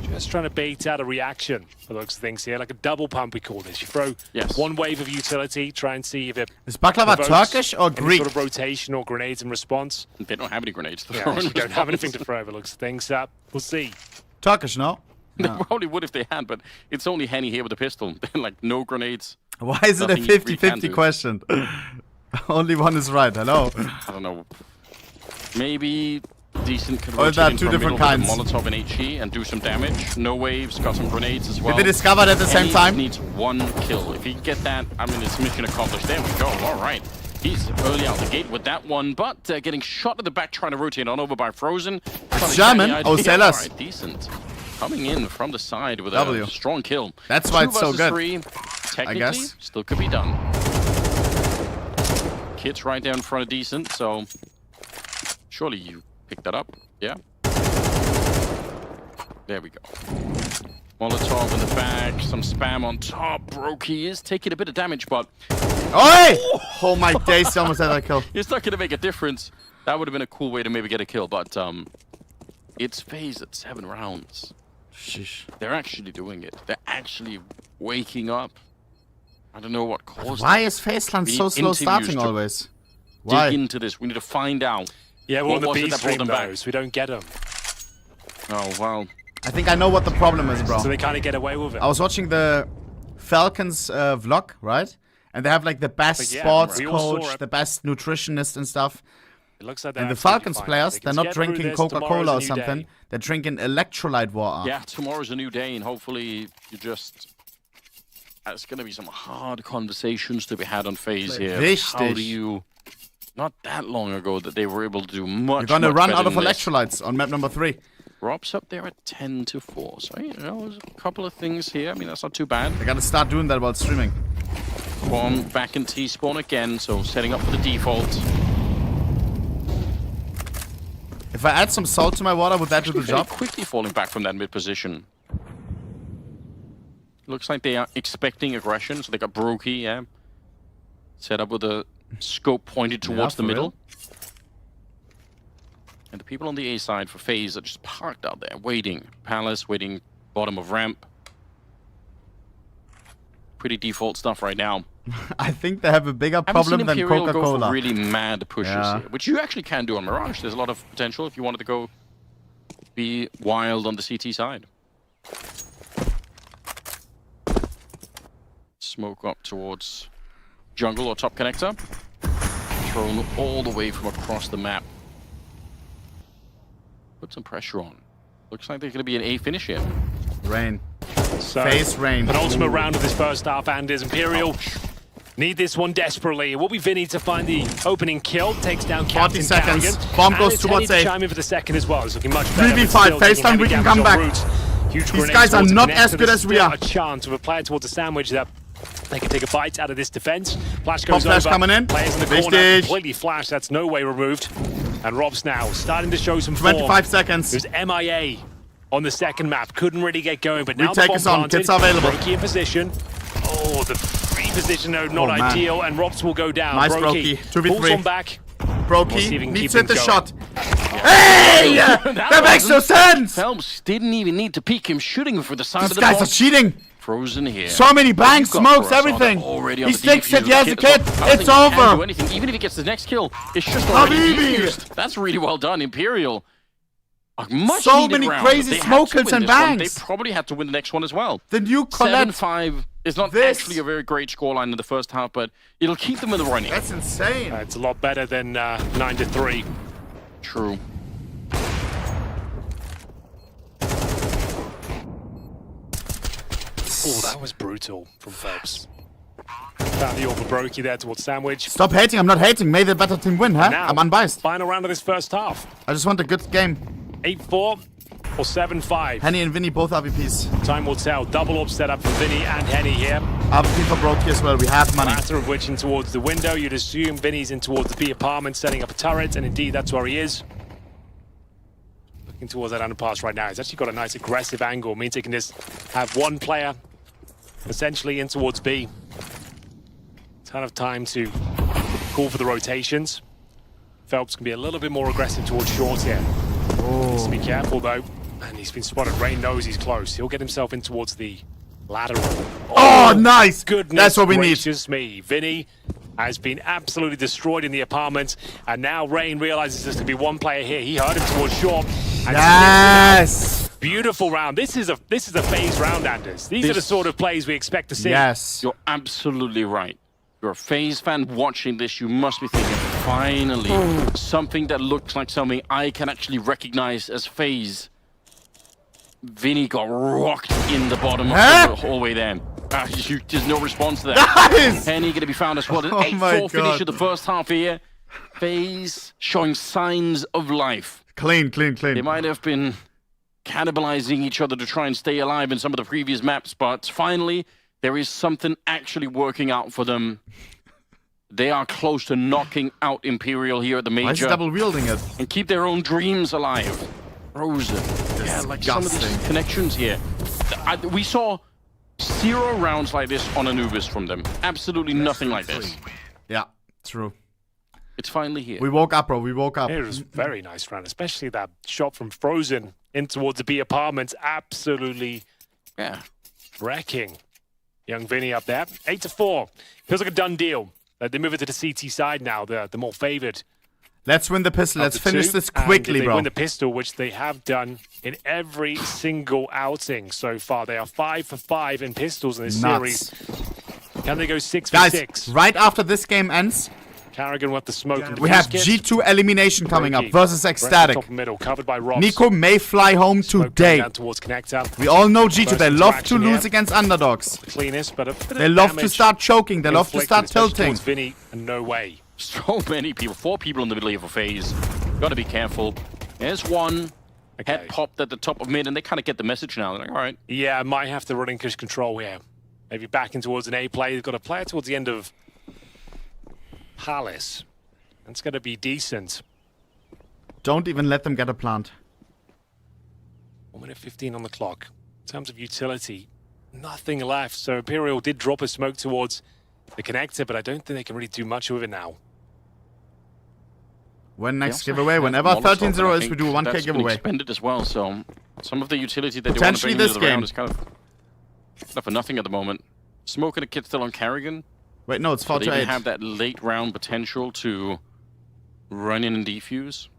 S1: Just trying to bait out a reaction for those things here. Like a double pump, we call this. You throw one wave of utility, try and see if it...
S3: Is Baklava Turkish or Greek?
S1: Sort of rotation or grenades in response.
S2: They don't have any grenades to
S1: Yeah,
S2: throw.
S1: we don't have anything to throw over looks of things. We'll see.
S3: Turkish, no?
S2: They probably would if they had, but it's only Henny here with a pistol. Like, no grenades.
S3: Why is it a 50-50 question? Only one is right, hello?
S2: I don't know. Maybe decent can
S3: Or is that 2 different kinds?
S2: Molotov and HE and do some damage. No waves, got some grenades as well.
S3: Did they discover it at the same time?
S2: Needs 1 kill. If he can get that, I mean, it's mission accomplished. There we go. All right. He's early out the gate with that one, but getting shot at the back, trying to rotate on over by Frozen.
S3: It's German. Oh, Sellers.
S2: All right, decent. Coming in from the side with a strong kill.
S3: That's why it's so good.
S2: 3, technically, still could be done. Kit's right there in front of decent, so surely you picked that up. Yeah. There we go. Molotov in the back, some spam on top. Brokey is taking a bit of damage, but...
S3: Oi! Oh my days, he almost had that kill.
S2: It's not going to make a difference. That would have been a cool way to maybe get a kill, but it's FaZe at 7 rounds.
S3: Sheesh.
S2: They're actually doing it. They're actually waking up. I don't know what caused
S3: Why
S2: it.
S3: is FaZeland
S2: We
S3: so
S2: need
S3: slow starting
S2: interviews to
S3: always? Why?
S2: Dig into this. We need to find out.
S1: Yeah, we're on the
S2: What was
S1: B
S2: it that
S1: stream
S2: brought them back?
S1: though, so we don't get them.
S2: Oh, well.
S3: I think I know what the problem is, bro.
S1: So they kind of get away with it.
S3: I was watching the Falcons vlog, right? And they have like the best
S1: But yeah,
S3: sports
S1: we all saw
S3: coach,
S1: it.
S3: the best nutritionist and stuff.
S1: It looks like
S3: And the
S1: absolutely
S3: Falcons
S1: fine.
S3: players,
S1: They
S3: they're
S1: can
S3: not
S1: get through
S3: drinking
S1: this.
S3: Coca-Cola
S1: Tomorrow's
S3: or
S1: a new
S3: something.
S1: day.
S3: They're drinking electrolyte water.
S2: Yeah, tomorrow's a new day, and hopefully you just... There's going to be some hard conversations to be had on FaZe here.
S3: Wichtig.
S2: How do you not that long ago that they were able to do much.
S3: You're gonna
S2: much
S3: run
S2: better
S3: out of
S2: than this.
S3: electrolytes on map number 3.
S2: Rob's up there at 10-4. So, you know, there's a couple of things here. I mean, that's not too bad.
S3: I gotta start doing that while streaming.
S2: Bomb back in T-spawn again, so setting up for the default.
S3: If I add some salt to my water, would that do the
S2: Very
S3: job?
S2: quickly falling back from that mid position. Looks like they are expecting aggression, so they got Brokey, yeah. Set up with a scope pointed towards the
S3: for
S2: middle.
S3: real.
S2: And the people on the A side for Faze are just parked out there, waiting. Palace, waiting bottom of ramp. Pretty default stuff right now.
S3: I think they have a bigger
S2: I haven't
S3: problem
S2: seen
S3: than
S2: Imperial go
S3: Coca-Cola.
S2: for really mad pushes
S3: Yeah.
S2: here, which you actually can do on Mirage. There's a lot of potential if you wanted to go be wild on the CT side. Smoke up towards jungle or top connector. Thrown all the way from across the map. Put some pressure on. Looks like there's going to be an A finish here.
S3: Rain.
S1: So,
S3: Face rain.
S1: penultimate round of this first half, and is Imperial need this one desperately. It will be Vinny to find the opening kill. Takes down
S3: 40
S1: Captain
S3: seconds.
S1: Karrigan.
S3: Bomb
S1: And
S3: goes
S1: it's
S3: towards
S1: Henny
S3: A.
S1: to chime in for the second as well. It's looking much better.
S3: 3v5,
S1: but still
S3: face
S1: taking
S3: down, we
S1: heavy
S3: can
S1: damage
S3: come
S1: on
S3: back.
S1: route. Huge
S3: These
S1: grenade
S3: guys are
S1: towards the
S3: not
S1: connector.
S3: as good
S1: There's
S3: as we
S1: still
S3: are.
S1: a chance with a player towards the sandwich that they can take a bite out of this defense. Flash
S3: Pop
S1: goes
S3: flash
S1: over.
S3: coming in.
S1: Players in the corner
S3: Wichtig.
S1: completely flash. That's no way removed. And Rob's now starting to show some
S3: 25
S1: form.
S3: seconds.
S1: There's MIA on the second map. Couldn't really get going, but now the
S3: Retake
S1: bomb
S3: is on.
S1: planted.
S3: Kits are available.
S1: Brokey in position. Oh, the free position, no, not
S3: Oh, man.
S1: ideal, and Robs will go down.
S3: Nice
S1: Brokey.
S3: Brokey. 2v3.
S1: Pulls on back. We'll see if
S3: Brokey
S1: he can
S3: needs
S1: keep
S3: to hit the
S1: things
S3: shot.
S1: going.
S3: Hey! That makes no sense!
S2: Phelps didn't even need to peek him, shooting for the side
S3: These
S2: of the
S3: guys are
S2: box.
S3: cheating.
S2: Frozen here.
S3: So many bangs,
S2: What you've got
S3: smokes,
S2: for us on
S3: everything.
S2: already on
S3: He
S2: the
S3: sticks
S2: defuse
S3: it, yes,
S2: with
S3: a kid.
S2: as well. I don't
S3: It's
S2: think he can
S3: over.
S2: do anything. Even if he gets the next kill, it's just already
S3: Habibi.
S2: defused. That's really well done, Imperial. A much
S3: So
S2: needed
S3: many
S2: round.
S3: crazy
S2: They had
S3: smoke
S2: to
S3: kills
S2: win
S3: and
S2: this one.
S3: bangs.
S2: They probably had to win the next one as well.
S3: The Nuke collapse.
S2: 7-5 is not
S3: This.
S2: actually a very great scoreline in the first half, but it'll keep them in the running.
S3: That's insane.
S1: It's a lot better than 9-3.
S2: True.
S1: Oh, that was brutal from Phelps. Found the over Brokey there towards Sandwich.
S3: Stop hating, I'm not hating. May the better team win, huh?
S1: Now,
S3: I'm unbiased.
S1: Final round of this first half.
S3: I just want a good game.
S1: 8-4 or 7-5.
S3: Henny and Vinny both RVPs.
S1: Time will tell. Double up set up for Vinny and Henny here.
S3: RVP for Brokey as well. We have money.
S1: Latter of which in towards the window. You'd assume Vinny's in towards the B apartment, setting up a turret, and indeed that's where he is. Looking towards that underpass right now. He's actually got a nice aggressive angle. Means he can just have one player essentially in towards B. Ton of time to call for the rotations. Phelps can be a little bit more aggressive towards short here. Needs to be careful though. And he's been spotted. Rain knows he's close. He'll get himself in towards the lateral.
S3: Oh, nice!
S1: Goodness
S3: That's what we need.
S1: gracious me. Vinny has been absolutely destroyed in the apartment. And now Rain realizes there's going to be one player here. He heard him towards short. And
S3: Yes!
S1: beautiful round. This is a Faze round, Anders. These are the sort of plays we expect to see.
S3: Yes.
S2: You're absolutely right. You're a Faze fan watching this, you must be thinking, finally, something that looks like something I can actually recognize as Faze. Vinny got rocked in the bottom of the hallway there. There's no response to that.
S3: Nice!
S2: Henny going to be found as well. An
S3: Oh my
S2: 8-4 finish
S3: God.
S2: of the first half here. Faze showing signs of life.
S3: Clean, clean, clean.
S2: They might have been cannibalizing each other to try and stay alive in some of the previous maps, but finally, there is something actually working out for them. They are close to knocking out Imperial here at the major.
S3: Why is he double wielding it?
S2: And keep their own dreams alive. Frozen. Yeah, like some of these connections here. We saw 0 rounds like this on Anubis from them. Absolutely nothing like this.
S3: Yeah, true.
S2: It's finally here.
S3: We woke up, bro. We woke up.
S1: It was a very nice round, especially that shot from Frozen in towards the B apartments. Absolutely wrecking young Vinny up there. 8-4. Feels like a done deal. They move it to the CT side now, the more favored.
S3: Let's win the pistol. Let's
S1: of the
S3: finish
S1: two.
S3: this
S1: And
S3: quickly,
S1: if they
S3: bro.
S1: win the pistol, which they have done in every single outing so far. They are 5 for 5 in pistols in this
S3: Nuts.
S1: series. Can they go 6 for
S3: Guys,
S1: 6?
S3: right after this game ends,
S1: Karrigan with the smoke. And
S3: we have
S1: defuse kit.
S3: G2 Elimination coming up
S1: Brokey.
S3: versus
S1: Brett
S3: Ecstatic.
S1: Top middle, covered by Robs.
S3: Nico may fly home
S1: Smoke
S3: today.
S1: down towards connector.
S3: We all know G2.
S1: First
S3: They love to
S1: interaction
S3: lose
S1: here.
S3: against underdogs.
S1: The cleanest, but a bit of
S3: They love to
S1: damage
S3: start choking. They love to
S1: inflicted,
S3: start
S1: especially
S3: tilting.
S1: towards Vinny, and no way.
S2: So many people. 4 people in the middle here for Faze. Gotta be careful. There's one. Head popped at the top of mid, and they kind of get the message now. They're like, all right.
S1: Yeah, might have to relinquish control here. Maybe backing towards an A play. They've got a player towards the end of Palace. That's going to be decent.
S3: Don't even let them get a plant.
S1: 1 minute 15 on the clock. In terms of utility, nothing left. So Imperial did drop a smoke towards the connector, but I don't think they can really do much with it now.
S3: When next giveaway? Whenever 13-0 is, we do a 1K
S2: that's
S3: giveaway.
S2: Expended as well, so some of the utility that they want to bring into the round is kind of for nothing at the moment. Smoke and a kid still on Karrigan.
S3: Wait, no, it's 4
S2: so
S3: to 8.
S2: They have that late round potential to run in and defuse.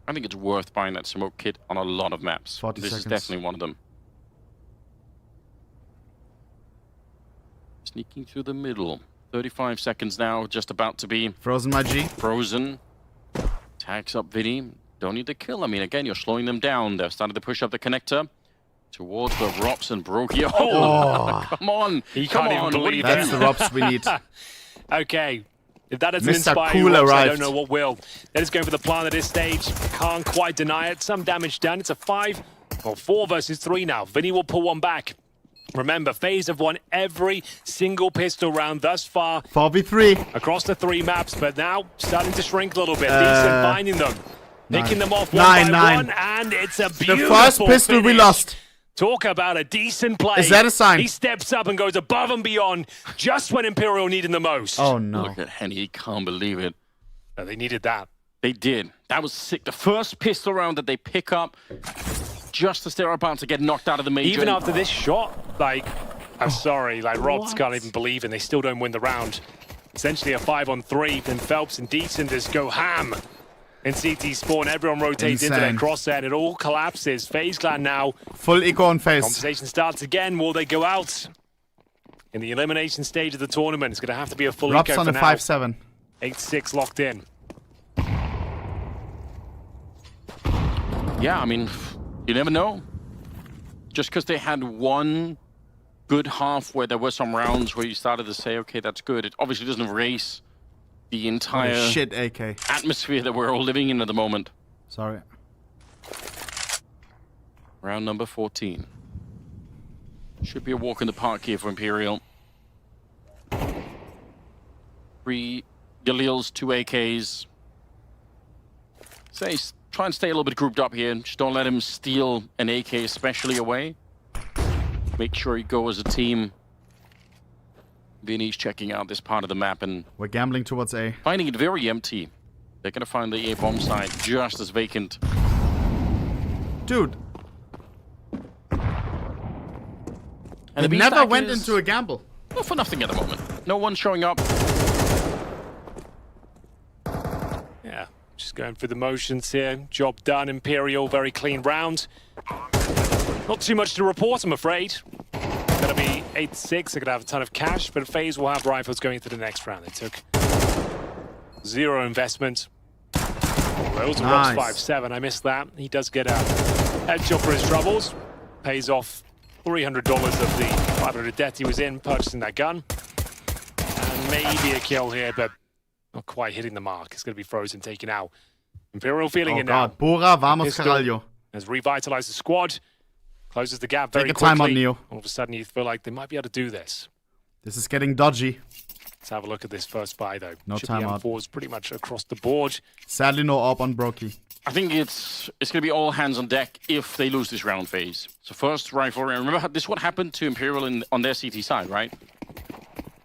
S2: I think it's worth buying that smoke kit on a lot of maps.
S3: 40
S2: this
S3: seconds.
S2: is definitely one of them. Sneaking through the middle. 35 seconds now, just about to be
S3: frozen, my G.
S2: Frozen. Tags up Vinny. Don't need the kill. I mean, again, you're slowing them down. They've started to push up the connector towards the Rops and Brokia. Oh, come on.
S1: He
S2: come
S1: can't
S2: on.
S1: even believe
S3: That's
S1: it.
S3: the Rops we need.
S1: Okay. If that doesn't
S3: Mr.
S1: inspire
S3: Cool
S1: you, Rops, I
S3: arrived.
S1: don't know what will. They're just going for the plan at this stage. Can't quite deny it. Some damage done. It's a 4 versus 3 now. Vinny will pull one back. Remember, FaZe have won every single pistol round thus far.
S3: 4v3.
S1: Across the 3 maps, but now starting to shrink a little bit. Decent finding them. Picking them off one by one, and it's a beautiful
S3: The first pistol
S1: finish.
S3: we lost.
S1: Talk about a decent play.
S3: Is that a sign?
S1: He steps up and goes above and beyond just when Imperial needed the most.
S3: Oh, no.
S2: Look at Henny. He can't believe it.
S1: No, they needed that.
S2: They did. That was sick. The first pistol round that they pick up just as they're about to get knocked out of the major.
S1: Even after this shot, like, I'm sorry, like, Robs can't even believe it. They still don't win the round. Essentially a 5-on-3, then Phelps and Deaton just go ham. In CT spawn, everyone rotates into their crosshair, and it all collapses. FaZe Clan now.
S3: Full eco on FaZe.
S1: Conversation starts again. Will they go out? In the elimination stage of the tournament, it's going to have to be a full
S3: Rops
S1: eco
S3: on
S1: for
S3: a
S1: now.
S3: 5-7.
S1: 8-6 locked in.
S2: Yeah, I mean, you never know. Just because they had one good half where there were some rounds where you started to say, okay, that's good. It obviously doesn't erase the entire
S3: shit, AK.
S2: atmosphere that we're all living in at the moment.
S3: Sorry.
S2: Round number 14. Should be a walk in the park here for Imperial. 3 Galils, 2 AKs. Try and stay a little bit grouped up here. Just don't let him steal an AK especially away. Make sure you go as a team. Vinny's checking out this part of the map and
S3: we're gambling towards A.
S2: Finding it very empty. They're gonna find the A bomb site just as vacant.
S3: Dude.
S2: And
S3: it never went into a gamble.
S2: Well, for nothing at the moment. No one showing up.
S1: Yeah, just going through the motions here. Job done. Imperial, very clean round. Not too much to report, I'm afraid. Gonna be 8-6. They're gonna have a ton of cash, but FaZe will have rifles going into the next round. They took 0 investment. Those are Rops 5-7. I missed that. He does get a headshot for his troubles. Pays off $300 of the 500 debt he was in purchasing that gun. And maybe a kill here, but not quite hitting the mark. It's gonna be Frozen taken out. Imperial feeling it now.
S3: Bora, vamos,
S1: Pistol
S3: caralho.
S1: has revitalized the squad. Closes the gap very
S3: Take a
S1: quickly.
S3: time on Neo.
S1: All of a sudden, you feel like they might be able to do this.
S3: This is getting dodgy.
S1: Let's have a look at this first buy, though.
S3: No
S1: Should be
S3: timeout.
S1: M4s pretty much across the board.
S3: Sadly, no AWP on Brokey.
S2: I think it's gonna be all hands on deck if they lose this round phase. So first rifle round. Remember this is what happened to Imperial on their CT side, right?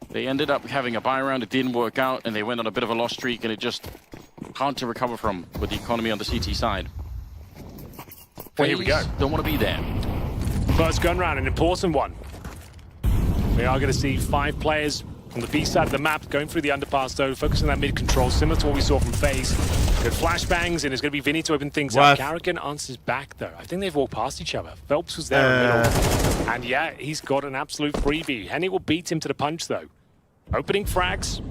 S2: They ended up having a buy round, it didn't work out, and they went on a bit of a loss streak, and it just hard to recover from with the economy on the CT side.
S1: Well, here we go.
S2: Don't want to be there.
S1: First gun round, an important one. We are going to see 5 players on the B side of the map going through the underpass, though, focusing on that mid-control, similar to what we saw from FaZe. Good flashbangs, and it's going to be Vinny to open things up. Karrigan answers back, though. I think they've walked past each other. Phelps was there in the middle. And yeah, he's got an absolute freebie. Henny will beat him to the punch, though. Opening frags.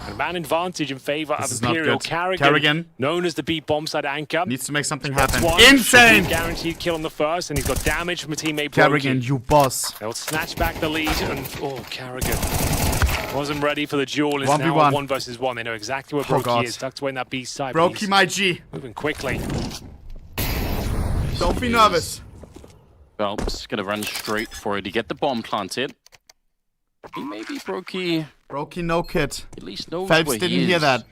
S1: And man advantage in favor of Imperial. Karrigan, known as the B bomb side anchor.
S3: Needs to make something happen.
S1: One.
S3: Insane!
S1: Guaranteed kill on the first, and he's got damage from a teammate.
S3: Karrigan, you boss.
S1: They'll snatch back the lead, and oh, Karrigan. Wasn't ready for the duel. It's
S3: 1v1.
S1: now a 1 versus 1. They know exactly where Brokey is. Tucked away in that B side.
S3: Brokey, my G.
S1: Moving quickly.
S3: Don't be nervous.
S2: Phelps gonna run straight for it to get the bomb planted. Maybe Brokey.
S3: Brokey, no kit.
S2: At least knows
S3: Phelps
S2: where
S3: didn't
S2: he
S3: hear
S2: is.
S3: that.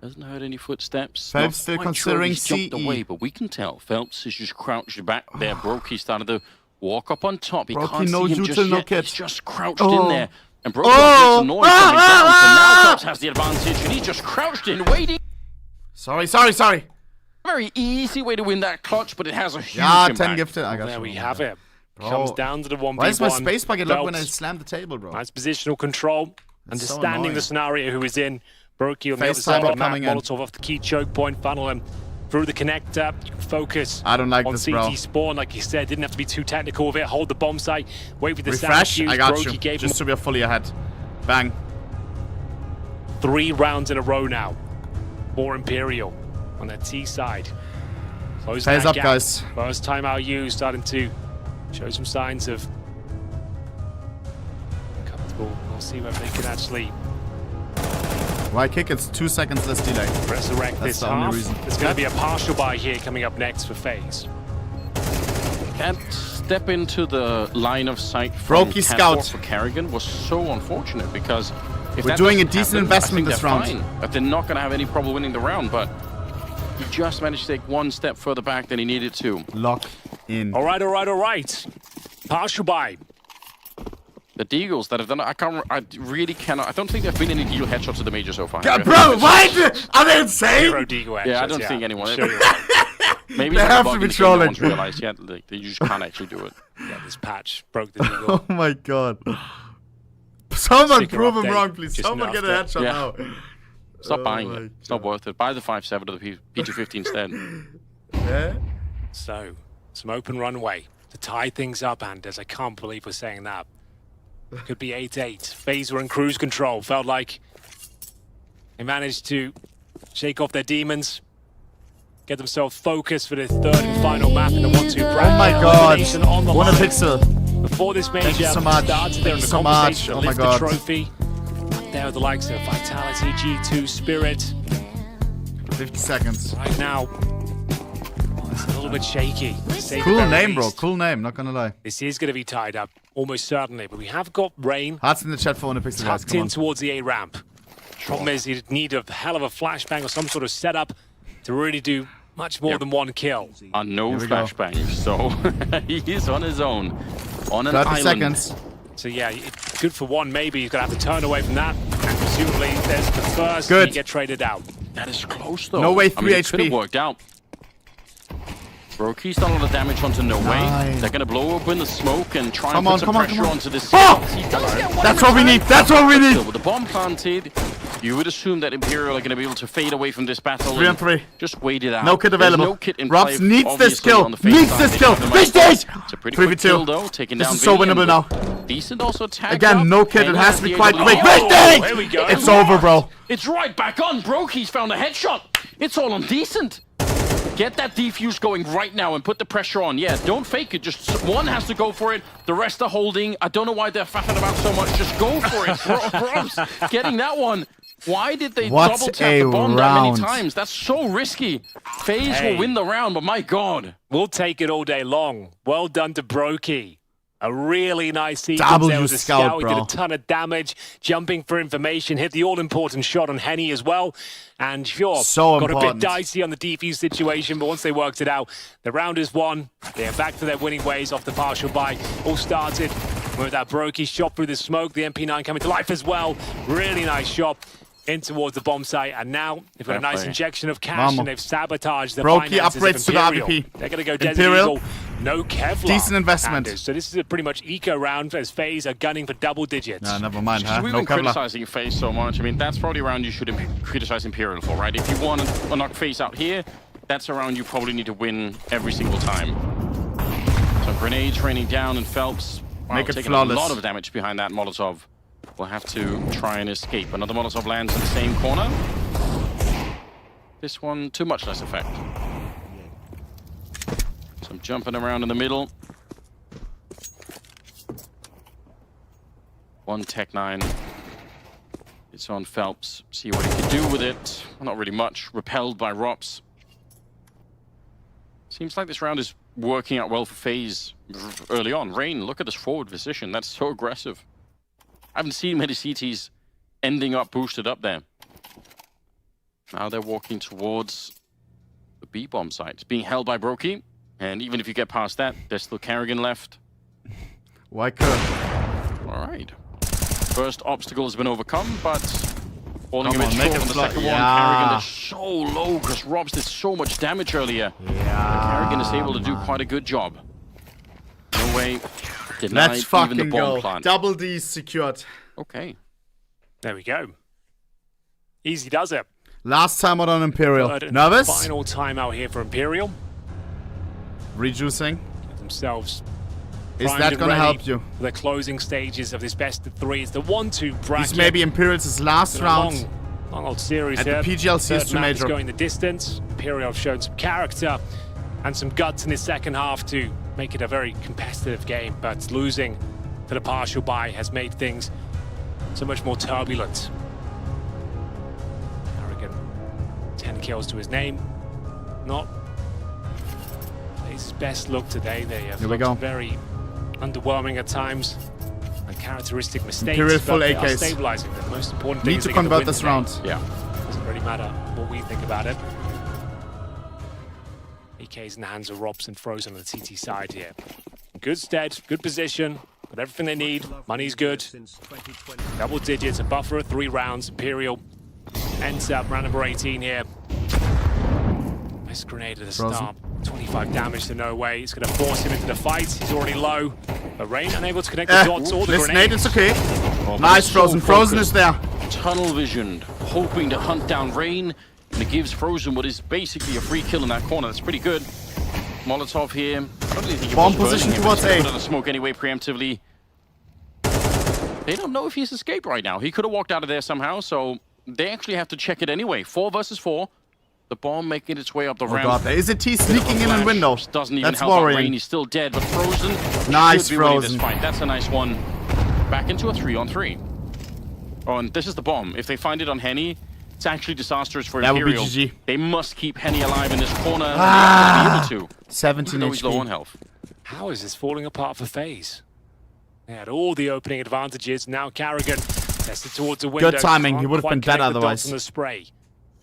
S2: Hasn't heard any footsteps.
S3: Phelps
S2: Not
S3: still
S2: quite
S3: considering
S2: sure he's jumped
S3: CE.
S2: away, but we can tell. Phelps is just crouched back there. Brokey started to walk up on top. He
S3: Brokey
S2: can't
S3: knows
S2: see him
S3: you
S2: just
S3: till no
S2: yet.
S3: kit.
S2: He's just crouched
S3: Oh.
S2: in there. And Brokey
S3: Oh.
S2: makes a noise coming down. So now Phelps has the advantage, and he's just crouched in, waiting.
S3: Sorry.
S2: Very easy way to win that clutch, but it has a huge
S3: Yeah,
S2: impact.
S3: 10 gifted. I got
S1: There
S3: you.
S1: we have it.
S3: Bro.
S1: Comes down to the 1v1.
S3: Why is my space bucket look when I
S1: Phelps.
S3: slam the table, bro?
S1: Nice positional control.
S3: That's so
S1: Understanding
S3: annoying.
S1: the scenario who is in. Brokey on the other
S3: Face
S1: side
S3: time
S1: of the map.
S3: coming in.
S1: Molotov off the key choke point. Funnel him through the connector. Focus
S3: I don't like
S1: on
S3: this,
S1: CT
S3: bro.
S1: spawn. Like you said, didn't have to be too technical with it. Hold the bomb site. Wait for the
S3: Refresh.
S1: sound cues.
S3: I got
S1: Brokey
S3: you.
S1: gave
S3: Just
S1: him
S3: so we are fully ahead. Bang.
S1: 3 rounds in a row now for Imperial on their T side. Closing
S3: Phase
S1: that
S3: up,
S1: gap.
S3: guys.
S1: First time out you starting to show some signs of comfortable. We'll see whether they can actually
S3: Why kick? It's 2 seconds less delay.
S1: resurrect
S3: That's
S1: this
S3: the only
S1: half.
S3: reason.
S1: There's going to be a partial buy here coming up next for Faze.
S2: Can't step into the line of sight from
S3: Brokey
S2: Cat4
S3: scout.
S2: for Karrigan was so unfortunate because if
S3: We're
S2: that
S3: doing a
S2: doesn't
S3: decent
S2: happen,
S3: investment
S2: I think
S3: this
S2: they're
S3: round.
S2: fine, but they're not going to have any trouble winning the round. But he just managed to take 1 step further back than he needed to.
S3: Lock in.
S1: All right. Partial buy.
S2: The Deagles that have done it, I really cannot. I don't think there have been any Deagle headshots at the major so far.
S3: God, bro, what? Are they insane?
S1: 0 Deagle headshots,
S2: Yeah, I don't think anyone.
S1: Sure you're right.
S2: Maybe
S3: They
S2: it's a
S3: have
S2: bug
S3: to be
S2: in the game no
S3: trolling.
S2: one's realized yet. Like, you just can't actually do it.
S1: Yeah, this patch broke the Deagle.
S3: Oh my god. Someone
S1: Sticker
S3: prove him
S1: update.
S3: wrong, please.
S1: Just
S3: Someone get a
S1: nerfed it.
S3: headshot
S2: Yeah.
S3: now.
S2: Stop
S3: Oh
S2: buying
S3: my
S2: it. It's not worth it. Buy the 5.7 or the P250 instead.
S3: Yeah?
S1: So, some open runway to tie things up, Anders. I can't believe we're saying that. Could be 8-8. Faze were in cruise control. Felt like they managed to shake off their demons, get themselves focused for the 3rd and final map in the 1-2 bracket.
S3: Oh my god.
S1: Elimination on the
S3: What a
S1: line.
S3: pixel.
S1: Before this
S3: Thank you
S1: major
S3: so much.
S1: started, they're in
S3: Thank
S1: the
S3: you so much.
S1: conversation to
S3: Oh my
S1: lift
S3: god.
S1: the trophy. Up there with the likes of Vitality, G2, Spirit.
S3: 50 seconds.
S1: Right now, it's a little bit shaky. to say the
S3: Cool
S1: very
S3: name, bro.
S1: least.
S3: Cool name. Not gonna lie.
S1: This is going to be tied up, almost certainly. But we have got Rain
S3: Hearts in the chat for OHNEPIXEL, guys.
S1: tucked
S3: Come
S1: in
S3: on.
S1: towards the A ramp. Problem is, he'd need a hell of a flashbang or some sort of setup to really do much more than 1 kill.
S2: No
S3: Here we go.
S2: flashbangs, so he is on his own. On an
S3: 30
S2: island.
S3: seconds.
S1: So yeah, good for 1 maybe. He's going to have to turn away from that. And presumably, there's the first
S3: Good.
S1: you get traded out.
S2: That is close though.
S3: No way,
S2: I
S3: 3
S2: mean, it could
S3: HP.
S2: have worked out. Brokey's done a lot of damage onto No Way.
S3: Nine.
S2: They're gonna blow open the smoke and try
S3: Come
S2: and
S3: on,
S2: put some
S3: come on,
S2: pressure
S3: come on.
S2: onto this.
S3: Oh!
S2: He does get one
S3: That's
S2: every
S3: what we
S2: time.
S3: need. That's what we need.
S2: Still, with the bomb planted, you would assume that Imperial are gonna be able to fade away from this battle.
S3: 3 on 3.
S2: Just wait it out.
S3: No kit
S2: There's
S3: available.
S2: No kit in
S3: Robs
S2: play,
S3: needs this
S2: obviously,
S3: kill.
S2: on the Faze
S3: Needs
S2: side.
S3: this
S2: They
S3: kill.
S2: have the
S3: Fish
S2: most-
S3: days.
S2: It's a pretty
S3: 3v2.
S2: quick kill though, taking
S3: This
S2: down
S3: is so
S2: Vinny,
S3: winnable
S2: and
S3: now.
S2: Decent also tagged
S3: Again,
S2: up.
S3: no kit. It
S2: And
S3: has to be
S2: the
S3: quite
S2: AW.
S3: quick.
S2: Oh,
S3: Fish days.
S1: here we go.
S3: It's over, bro.
S2: It's right back on. Brokey's found a headshot. It's all on Decent. Get that defuse going right now and put the pressure on. Yeah, don't fake it. Just one has to go for it. The rest are holding. I don't know why they're faffing about so much. Just go for it. Bros, getting that one. Why did they
S3: What
S2: double tap
S3: a
S2: the bomb that many
S3: round.
S2: times? That's so risky. Faze
S1: Hey.
S2: will win the round, but my god.
S1: We'll take it all day long. Well done to Brokey. A really nice sequence.
S3: W
S1: There was a
S3: scout,
S1: scout. He did
S3: bro.
S1: a ton of damage, jumping for information, hit the all-important shot on Henny as well. And sure,
S3: So
S1: got a
S3: important.
S1: bit dicey on the defuse situation, but once they worked it out, the round is won. They're back to their winning ways off the partial buy. All started with that Brokey shot through the smoke. The MP9 coming to life as well. Really nice shot in towards the bomb site, and now they've got a nice
S2: Fair play.
S1: injection of cash,
S3: Vamos.
S1: and they've sabotaged the
S3: Brokey
S1: finances
S3: upgrades
S1: of
S3: to the
S1: Imperial.
S3: RVP.
S1: They're going to go Desert
S3: Imperial.
S1: Eagle, no Kevlar.
S3: Decent investment.
S1: Anders. So this is a pretty much eco round as FaZe are gunning for double digits.
S3: No, never mind, huh?
S2: We've
S3: No
S2: been
S3: Kevlar.
S2: criticizing Faze so much. I mean, that's probably a round you should criticize Imperial for, right? If you want to knock Faze out here, that's a round you probably need to win every single time. So grenades raining down, and Phelps
S3: Make it
S2: taking
S3: flawless.
S2: a lot of damage behind that Molotov. Will have to try and escape. Another Molotov lands in the same corner. This one, too much less effect. Some jumping around in the middle. One Tech 9 It's on Phelps. See what he can do with it. Not really much. Repelled by Rops. Seems like this round is working out well for Faze early on. Rain, look at this forward position. That's so aggressive. I haven't seen many CTs ending up boosted up there. Now they're walking towards the B-bomb site. It's being held by Brokey. And even if you get past that, there's still Karrigan left.
S3: Why could?
S2: All right. First obstacle has been overcome, but falling a bit short on the second one. Karrigan is so low because Robs did so much damage earlier.
S3: Yeah.
S2: Karrigan is able to do quite a good job. No way. Denied
S3: Let's fucking
S2: even the bomb
S3: go.
S2: plant.
S3: Double D secured.
S2: Okay.
S1: There we go. Easy does it.
S3: Last time out on Imperial. Nervous?
S1: Final time out here for Imperial.
S3: Rejuicing.
S1: Get themselves.
S3: Is that going to help you?
S1: The closing stages of this best of three. It's the 1-2 bracket.
S3: This may be Imperial's last round.
S1: Long old series
S3: at
S1: here.
S3: the PGL CS2
S1: Major
S3: major.
S1: Going the distance. Imperial have shown some character and some guts in the second half to make it a very competitive game, but losing to the partial bye has made things so much more turbulent. Karrigan, 10 kills to his name. Not his best look today. They have looked very underwhelming at times. Uncharacteristic mistakes,
S3: Imperial
S1: but
S3: full
S1: they are
S3: AKs.
S1: stabilizing. The most important thing
S3: Need
S1: is
S3: to
S1: they get the
S3: convert
S1: win
S3: this
S1: today.
S3: round.
S2: Yeah.
S1: Doesn't really matter what we think about it. AKs in the hands of Robs and Frozen on the TT side here. Good stead, good position, got everything they need. Money's good. Double digits, a buffer of 3 rounds. Imperial ends up round number 18 here. Nice grenade at the start. 25 damage to no way. It's going to force him into the fight. He's already low. But Rain unable to connect the dots or the
S3: this
S1: grenade.
S3: nade is okay.
S2: Oh,
S3: Nice,
S2: so
S3: Frozen. Frozen is there.
S2: Tunnel visioned, hoping to hunt down Rain. And it gives Frozen what is basically a free kill in that corner. That's pretty good. Molotov here. I don't really think he
S3: Bomb
S2: was
S3: position
S2: burning him,
S3: towards
S2: but he's
S3: A.
S2: put on the smoke anyway, preemptively. They don't know if he's escaped right now. He could have walked out of there somehow, so they actually have to check it anyway. 4 versus 4. The bomb making its way up the ramp.
S3: God, there is a T sneaking in on window.
S2: Doesn't even
S3: That's
S2: help out
S3: worrying.
S2: Rain. He's still dead, but Frozen
S3: Nice,
S2: should be winning
S3: Frozen.
S2: this fight. That's a nice one. Back into a 3-on-3. Oh, and this is the bomb. If they find it on Henny, it's actually disastrous for
S3: That would be
S2: Imperial.
S3: GG.
S2: They must keep Henny alive in this corner.
S3: Ah,
S2: Be able to.
S3: 17
S2: Even though he's low on
S3: HP.
S2: health.
S1: How is this falling apart for Faze? They had all the opening advantages. Now Karrigan tested towards the window.
S3: Good timing. He
S1: Can't
S3: would have
S1: quite
S3: been dead
S1: connect the dots
S3: otherwise.
S1: on the spray.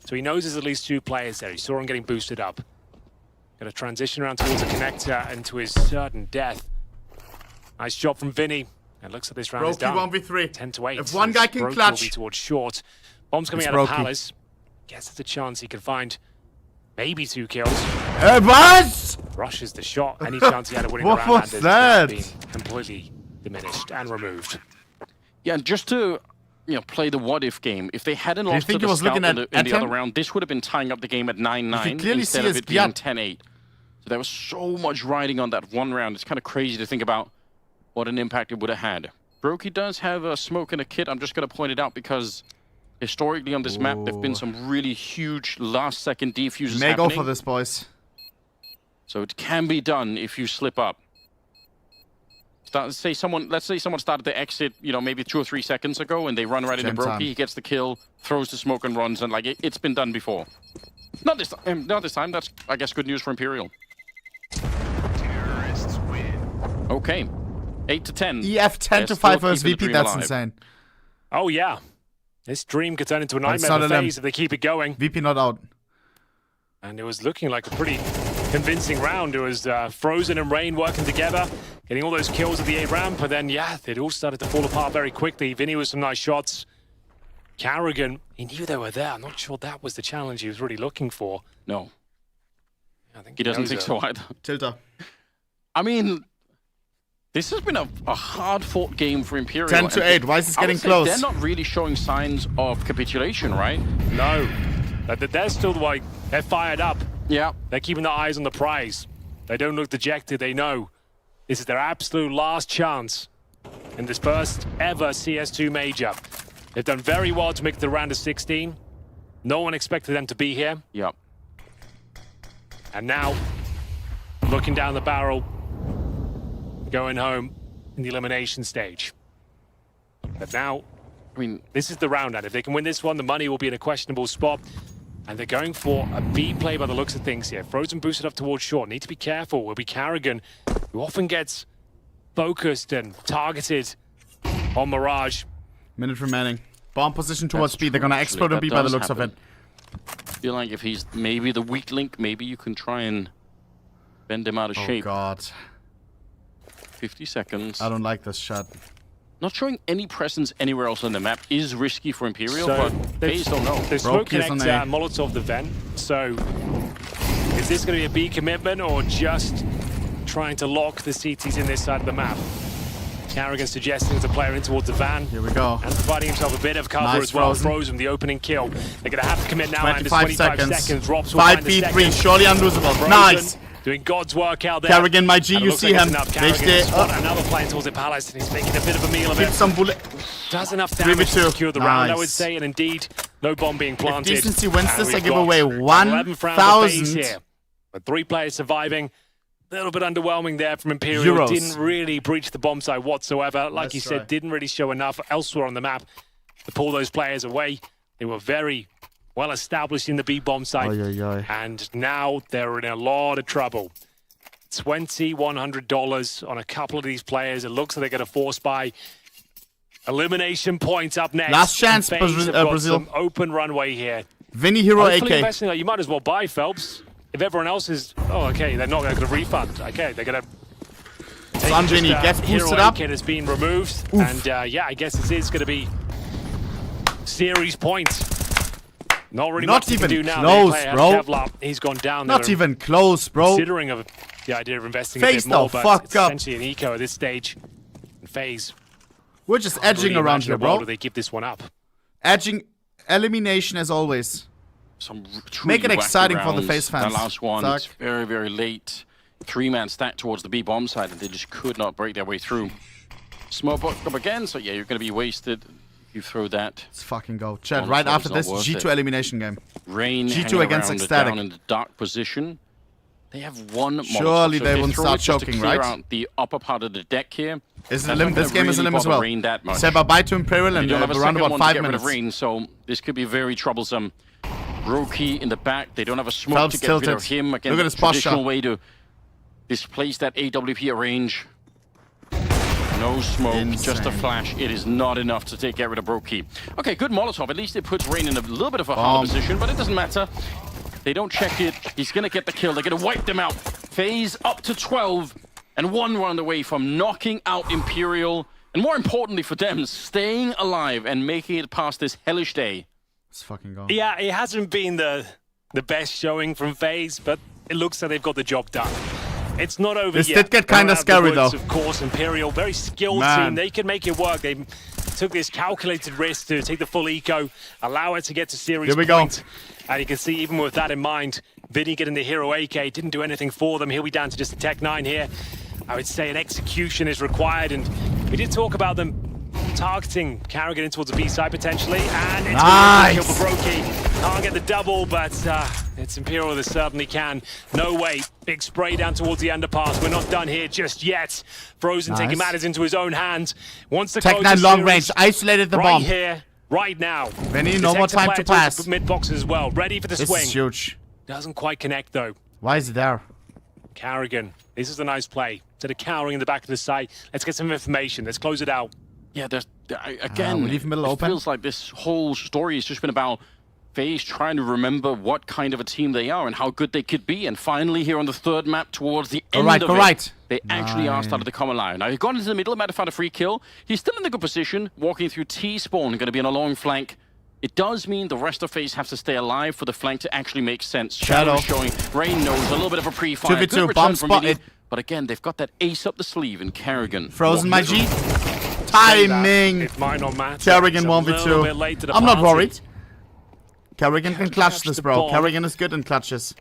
S1: So he knows there's at least 2 players there. He saw him getting boosted up. Going to transition around towards the connector and to his certain death. Nice job from Vinny. It looks like this round is
S3: Brokey
S1: done.
S3: 1v3.
S1: 10-8.
S3: If one guy can
S1: Brokey
S3: clutch.
S1: will be towards short. Bomb's coming
S3: It's
S1: out of
S3: Brokey.
S1: Palace. Guess it's a chance he can find maybe 2 kills.
S3: What?
S1: Rushes the shot. Any chance he had of winning
S3: What
S1: the round
S3: was
S1: has now
S3: that?
S1: been completely diminished and removed.
S2: Yeah, and just to play the what-if game, if they hadn't
S3: you
S2: lost
S3: think
S2: to
S3: he
S2: the
S3: was looking
S2: Scout
S3: at
S2: in the other
S3: him?
S2: round, this would have been tying up the game at 9-9
S3: clearly
S2: instead
S3: see
S2: of
S3: his
S2: it being
S3: beard.
S2: 10-8. So there was so much riding on that one round. It's kind of crazy to think about what an impact it would have had. Brokey does have a smoke and a kit. I'm just going to point it out because historically on this map, there have been some really huge last-second defuses
S3: May
S2: happening.
S3: go for this, boys.
S2: So it can be done if you slip up. Let's say someone started the exit, maybe 2 or 3 seconds ago, and they run right into
S3: Same
S2: Brokey.
S3: time.
S2: He gets the kill, throws the smoke and runs, and it's been done before. Not this time. Not this time. That's, I guess, good news for Imperial.
S12: Terrorists win.
S2: Okay, 8-10.
S3: EF 10
S2: They're
S3: to
S2: still
S3: 5 versus
S2: keeping the
S3: VP.
S2: dream
S3: That's
S2: alive.
S3: insane.
S1: Oh, yeah. This dream could turn into a
S3: But it's
S1: nightmare
S3: not
S1: for
S3: a limb.
S1: Faze if they keep it going.
S3: VP not out.
S1: And it was looking like a pretty convincing round. It was Frozen and Rain working together, getting all those kills at the A ramp, but then, yeah, it all started to fall apart very quickly. Vinny with some nice shots. Karrigan, he knew they were there. I'm not sure that was the challenge he was really looking for.
S2: No.
S1: I think
S2: He doesn't
S1: knows
S2: think
S1: it.
S2: so either.
S3: Tilter.
S2: I mean, this has been a hard-fought game for Imperial.
S3: 10-8. Why is this
S2: I would
S3: getting
S2: say
S3: close?
S2: They're not really showing signs of capitulation, right?
S1: No. But they're still like, they're fired up.
S2: Yeah.
S1: They're keeping their eyes on the prize. They don't look dejected. They know this is their absolute last chance in this first ever CS2 major. They've done very well to make the round of 16. No one expected them to be here.
S2: Yep.
S1: And now, looking down the barrel, going home in the elimination stage. But now,
S2: I mean,
S1: this is the round, and if they can win this one, the money will be in a questionable spot. And they're going for a B play by the looks of things here. Frozen boosted up towards short. Need to be careful. Will be Karrigan, who often gets focused and targeted on Mirage.
S3: Minute remaining. Bomb position towards B. They're gonna explode on B by the looks of it.
S2: I feel like if he's maybe the weak link, maybe you can try and bend him out of shape.
S3: Oh god.
S2: 50 seconds.
S3: I don't like this shot.
S2: Not showing any presence anywhere else on the map is risky for Imperial,
S1: So
S2: but Faze don't know.
S1: They smoke connect Molotov the vent. So is this going to be a B commitment or just trying to lock the CTs in this side of the map? Karrigan suggesting it's a player in towards the van.
S3: Here we go.
S1: And providing himself a bit of cover
S3: Nice
S1: as well.
S3: Frozen.
S1: Frozen, the opening kill. They're going to have to commit now.
S3: 25
S1: seconds. Drops
S3: 5v3, surely unlosable. Nice.
S1: Doing God's work out there.
S3: Karrigan, my G, you see him.
S1: Karrigan another player towards the palace, and he's making a bit of a meal of it.
S3: Some bullet.
S1: Does enough damage to secure the round, I would say, and indeed, no bomb being planted.
S3: If Decency wins this, I give away
S1: 1,000.
S3: 1,000.
S1: But 3 players surviving. A little bit underwhelming there from Imperial.
S3: Euros.
S1: Didn't really breach the bomb site whatsoever. Like you said, didn't really show enough elsewhere on the map to pull those players away. They were very well established in the B bomb site. And now they're in a lot of trouble. $2,100 on a couple of these players. It looks like they're going to force buy. Elimination points up next.
S3: Last chance,
S1: Brazil.
S3: Brazil.
S1: Open runway here.
S3: Vinny Hero
S1: Hopefully
S3: AK.
S1: investing, you might as well buy, Phelps. If everyone else is... Oh, okay, they're not going to refund. Okay, they're going to...
S3: Son Vinny gets boosted up.
S1: Kit has been removed. Oof. And yeah, I guess this is going to be series points. Not really much
S3: even
S1: to do now.
S3: close, bro.
S1: Kevlar, he's gone down.
S3: Not even close, bro.
S1: Considering of the idea of investing
S3: Faze
S1: a bit more,
S3: the
S1: but
S3: fuck
S1: it's
S3: up.
S1: essentially an eco at this stage. And Faze.
S3: We're just edging
S1: really
S3: around here, bro.
S1: Do they give this one up?
S3: Edging. Elimination as always.
S2: Some
S3: Make it
S2: wacky
S3: exciting for the
S2: rounds.
S3: Faze fans.
S2: That last one,
S3: Suck.
S2: it's very, very late. 3-man stack towards the B bomb side, and they just could not break their way through. Smoke up again, so yeah, you're going to be wasted. You throw that.
S3: Let's fucking go. Chat, right after this, G2 elimination game.
S2: Rain
S3: G2 against Ecstatic.
S2: Down in the dark position. They have one
S3: Surely
S2: Molotov, so
S3: they
S2: if
S3: won't
S2: throw
S3: start
S2: it just to
S3: choking,
S2: clear
S3: right?
S2: out the upper part of the deck here.
S3: Is it
S2: That's
S3: a limb?
S2: not
S3: This
S2: gonna
S3: game is a
S2: really
S3: limb as
S2: bother
S3: well.
S2: Rain that much.
S3: Say bye-bye to Imperial and
S2: You don't have a
S3: around
S2: second
S3: about
S2: one
S3: 5
S2: to get
S3: minutes.
S2: rid of Rain, so this could be very troublesome. Roki in the back. They don't have a smoke
S3: Phelps
S2: to get rid of
S3: tilted.
S2: him. Again,
S3: Look at
S2: the
S3: his posture.
S2: traditional way to displace that AWP at range. No smoke, just a flash. It is not enough to get rid of Roki. Okay, good Molotov. At least it puts Rain in a little bit of a harder position, but it doesn't matter. They don't check it. He's going to get the kill. They're going to wipe them out. Faze up to 12 and 1 round away from knocking out Imperial. And more importantly for them, staying alive and making it past this hellish day.
S3: Let's fucking go.
S1: Yeah, it hasn't been the best showing from Faze, but it looks like they've got the job done. It's not over
S3: This
S1: yet.
S3: did get kind of scary, though.
S1: Of course, Imperial, very skilled team. They can make it work. They took this calculated risk to take the full eco, allow it to get to series point. And you can see, even with that in mind, Vinny getting the hero AK didn't do anything for them. He'll be down to just a Tech 9 here. I would say an execution is required, and we did talk about them targeting Karrigan in towards the B side potentially, and it's a kill for Broky. Can't get the double, but it's Imperial that certainly can. No way. Big spray down towards the underpass. We're not done here just yet. Frozen taking matters into his own hands. Wants to
S3: Tech 9 long range, isolated the bomb.
S1: Right here, right now.
S3: Vinny, no more time to pass.
S1: Mid box as well, ready for the swing.
S3: This is huge.
S1: Doesn't quite connect though.
S3: Why is it there?
S1: Karrigan, this is a nice play. Instead of cowering in the back of the site, let's get some information. Let's close it out.
S2: Yeah, again,
S3: we leave middle
S2: it
S3: open.
S2: feels like this whole story has just been about Faze trying to remember what kind of a team they are and how good they could be. And finally, here on the third map, towards the end of it, they actually are starting to come alive. Now, he's gone into the middle, might have found a free kill. He's still in a good position, walking through T-spawn, going to be on a long flank. It does mean the rest of Faze have to stay alive for the flank to actually make sense. Shadow showing, Rain knows, a little bit of a pre-fire.
S3: 2v2, bomb spotted.
S2: But again, they've got that ace up the sleeve in Karrigan.
S3: Frozen, my G. Timing.
S1: It might not matter.
S3: Karrigan 1v2. I'm not worried. Karrigan can clutch this, bro. Karrigan is good in clutches.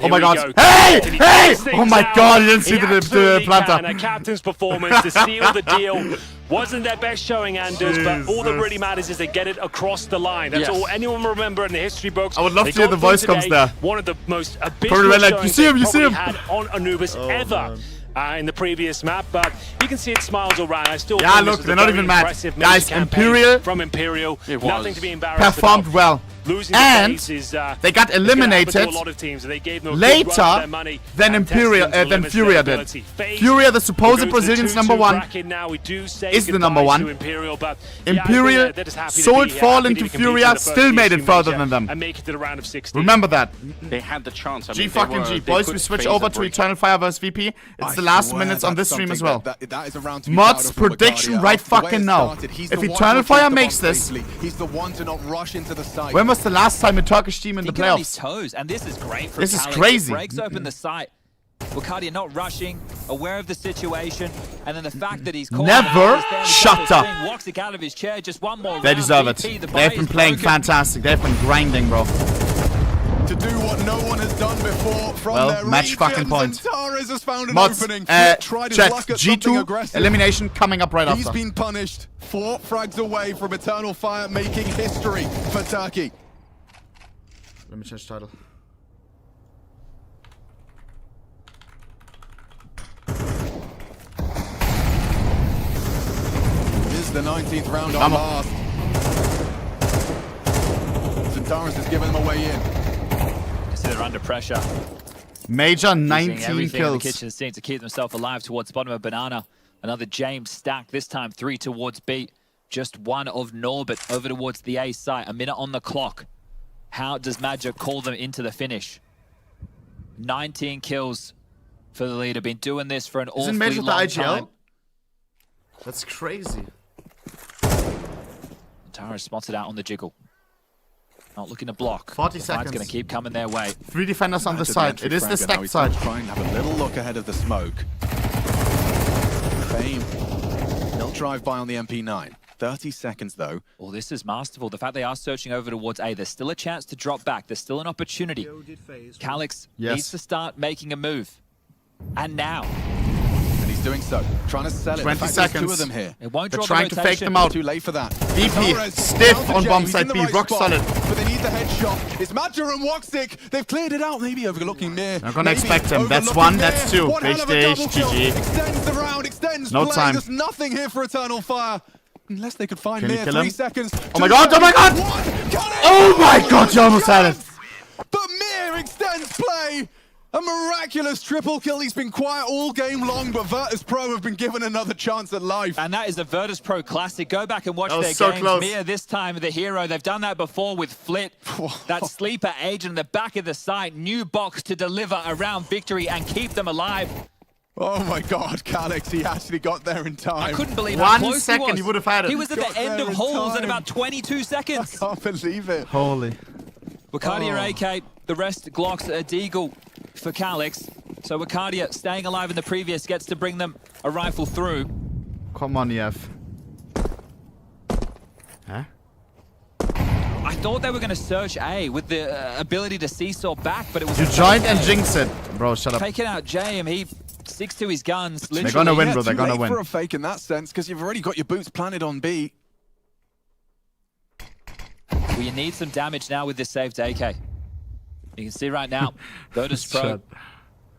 S3: Oh my god. Hey! Hey! Oh my god, you didn't see the planter.
S1: A captain's performance to seal the deal. Wasn't their best showing, Anders, but all that really matters is they get it across the line. That's all anyone remember in the history books.
S3: I would love to hear the voice comes there.
S1: One of the most abysmal showings
S3: you see him,
S1: they probably had on Anubis ever. in the previous map, but you can see it smiles all right. I still
S3: Yeah,
S1: think
S3: look,
S1: this was
S3: they're
S1: a
S3: not
S1: very
S3: even mad.
S1: impressive major
S3: Guys,
S1: campaign
S3: Imperial
S1: from Imperial.
S2: It
S1: Nothing
S2: was.
S1: to be embarrassed
S3: Performed
S1: about.
S3: well.
S1: Losing
S3: And
S1: the Faze is,
S3: they got eliminated
S1: a lot of teams, and they gave them a good run for
S3: later
S1: their money
S3: than
S1: and
S3: Imperial,
S1: testing to
S3: than
S1: limit
S3: Furia
S1: their
S3: did.
S1: ability. Faze
S3: Furia, the
S1: will
S3: supposed
S1: go to
S3: Brazilians
S1: the 2-2
S3: number one,
S1: bracket now. We do say
S3: is the number
S1: goodbye
S3: one.
S1: to Imperial, but yeah, I think
S3: Imperial
S1: they're just happy to
S3: sold
S1: be here,
S3: fall
S1: happy to
S3: into
S1: be competing
S3: Furia,
S1: in the first
S3: still made it
S1: PS2
S3: further
S1: major
S3: than them.
S1: and make it to the round of 16.
S3: Remember that.
S2: They had the chance. I
S3: G
S2: mean,
S3: fucking G. Boys, we switch over to Eternal Fire vs VP. It's the last minutes on this stream as well.
S6: That is a round to be proud
S3: Mods
S6: of from
S3: prediction
S6: Bacardi.
S3: right
S6: After the way
S3: fucking
S6: it
S3: now.
S6: started, he's
S3: If
S6: the one
S3: Eternal
S6: to
S3: Fire
S6: take the
S3: makes
S6: box
S3: this,
S6: safely. He's the one to not rush into the site.
S3: when was the last time a Turkish team in the
S5: Thinking on his
S3: playoffs?
S5: toes, and this is great for
S3: This is
S5: Calix.
S3: crazy.
S5: It breaks open the site. Wakardia not rushing, aware of the situation, and then the fact that he's caught
S3: Never shut up.
S5: Walks it out of his chair. Just one more
S3: They
S5: round.
S3: deserve it.
S5: VP, the
S3: They've
S5: buy
S3: been
S5: is
S3: playing
S5: broken.
S3: fantastic. They've been grinding, bro.
S6: To do what no one has done before from
S3: Well,
S6: their
S3: match fucking
S6: regions,
S3: point.
S6: and Torres has found an
S3: Mods,
S6: opening. Tried his
S3: chat,
S6: luck at something
S3: G2
S6: aggressive.
S3: elimination coming up right
S6: He's
S3: after.
S6: been punished. 4 frags away from Eternal Fire making history for Turkey.
S3: Let me change title.
S6: This is the 19th round on last. Centaurus has given them a way in.
S5: So they're under pressure.
S3: Major
S5: Using
S3: 19
S5: everything in the
S3: kills.
S5: kitchen sink to keep themselves alive towards the bottom of Banana. Another James stack, this time 3 towards B. Just one of Norbert over towards the A site. A minute on the clock. How does Magic call them into the finish? 19 kills for the leader. Been doing this for an awfully
S3: Isn't Major the
S5: long
S3: IGL?
S5: time.
S3: That's crazy.
S5: Tara spotted out on the jiggle. Not looking to block.
S3: 40
S5: The fight's
S3: seconds.
S5: going to keep coming their way.
S3: 3 defenders on the
S6: Imagine
S3: side.
S6: entry
S3: It is the
S6: fragger now.
S3: stacked
S6: He's
S3: side.
S6: trying to have a little look ahead of the smoke. Fame. He'll drive by on the MP9. 30 seconds though.
S5: Well, this is masterful. The fact they are searching over towards A, there's still a chance to drop back. There's still an opportunity. Calix needs to start making a move. And now.
S6: And he's doing so. Trying to sell it.
S3: 20
S6: The fact there's 2
S3: seconds.
S6: of them here.
S5: It won't
S3: They're
S5: draw
S3: trying
S5: the
S3: to fake
S5: rotation.
S3: them out.
S6: Too late for that.
S3: VP
S6: Torres
S3: stiff
S6: down to
S3: on
S6: Jay.
S3: bomb
S6: He's
S3: side
S6: in the
S3: B.
S6: right
S3: Rock
S6: spot,
S3: solid.
S6: But they need the headshot. It's Madger and Woxic. They've cleared it out. Maybe overlooking near.
S3: They're gonna expect him. That's one, that's two. Richtig, GG.
S6: Extends the round. Extends
S3: No
S6: play.
S3: time.
S6: There's nothing here for Eternal Fire. Unless they could find
S3: Can you
S6: Mir.
S3: kill
S6: 3
S3: him?
S6: seconds.
S3: Oh my god, oh my god! Oh my god, you almost had it!
S6: But Mir extends play. A miraculous triple kill. He's been quiet all game long, but Virtus.pro have been given another chance at life.
S5: And that is a Virtus.pro classic. Go back and watch
S3: That was
S5: their
S3: so
S5: games.
S3: close.
S5: Mia this time the hero. They've done that before with Flit. That sleeper agent in the back of the site. New box to deliver around victory and keep them alive.
S6: Oh my god, Calix, he actually got there in time.
S5: I couldn't believe how
S3: 1
S5: close
S3: second,
S5: he
S3: he
S5: was.
S3: would have had it.
S5: He was at
S6: Got
S5: the end
S6: there
S5: of
S6: in
S5: holes in
S6: time.
S5: about 22 seconds.
S6: Can't believe it.
S3: Holy.
S5: Wakardia AK, the rest Glocks a Deagle for Calix. So Wakardia staying alive in the previous gets to bring them a rifle through.
S3: Come on, EF. Huh?
S5: I thought they were going to search A with the ability to seesaw back, but it was
S3: You joined and jinxed it. Bro, shut up.
S5: taking out JM. He sticks to his guns.
S3: They're gonna win, bro. They're
S6: Too
S3: gonna
S6: late
S3: win.
S6: for a fake in that sense, because you've already got your boots planted on B.
S5: Well, you need some damage now with this saved AK. You can see right now, Virtus.pro,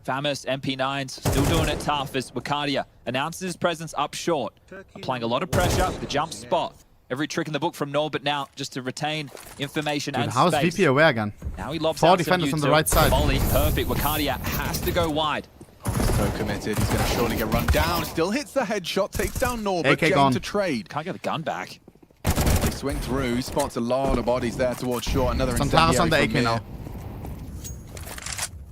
S5: Famous, MP9s, still doing it tough as Wakardia announces his presence up short. Applying a lot of pressure, the jump spot. Every trick in the book from Norbert now, just to retain information
S3: Dude,
S5: and
S3: how's
S5: space.
S3: VP aware again?
S5: Now he lobs
S3: 4
S5: out some
S3: defenders on the
S5: util.
S3: right side.
S5: Molly, perfect. Wakardia has to go wide.
S6: So committed, he's going to surely get run down. Still hits the headshot, takes down Norbert.
S3: AK
S6: Jane
S3: gone.
S6: to trade.
S5: Can't get the gun back.
S6: They swing through, spots a lot of bodies there towards short. Another
S3: Santaras on the AK
S6: incendiary from
S3: now.
S6: Mir.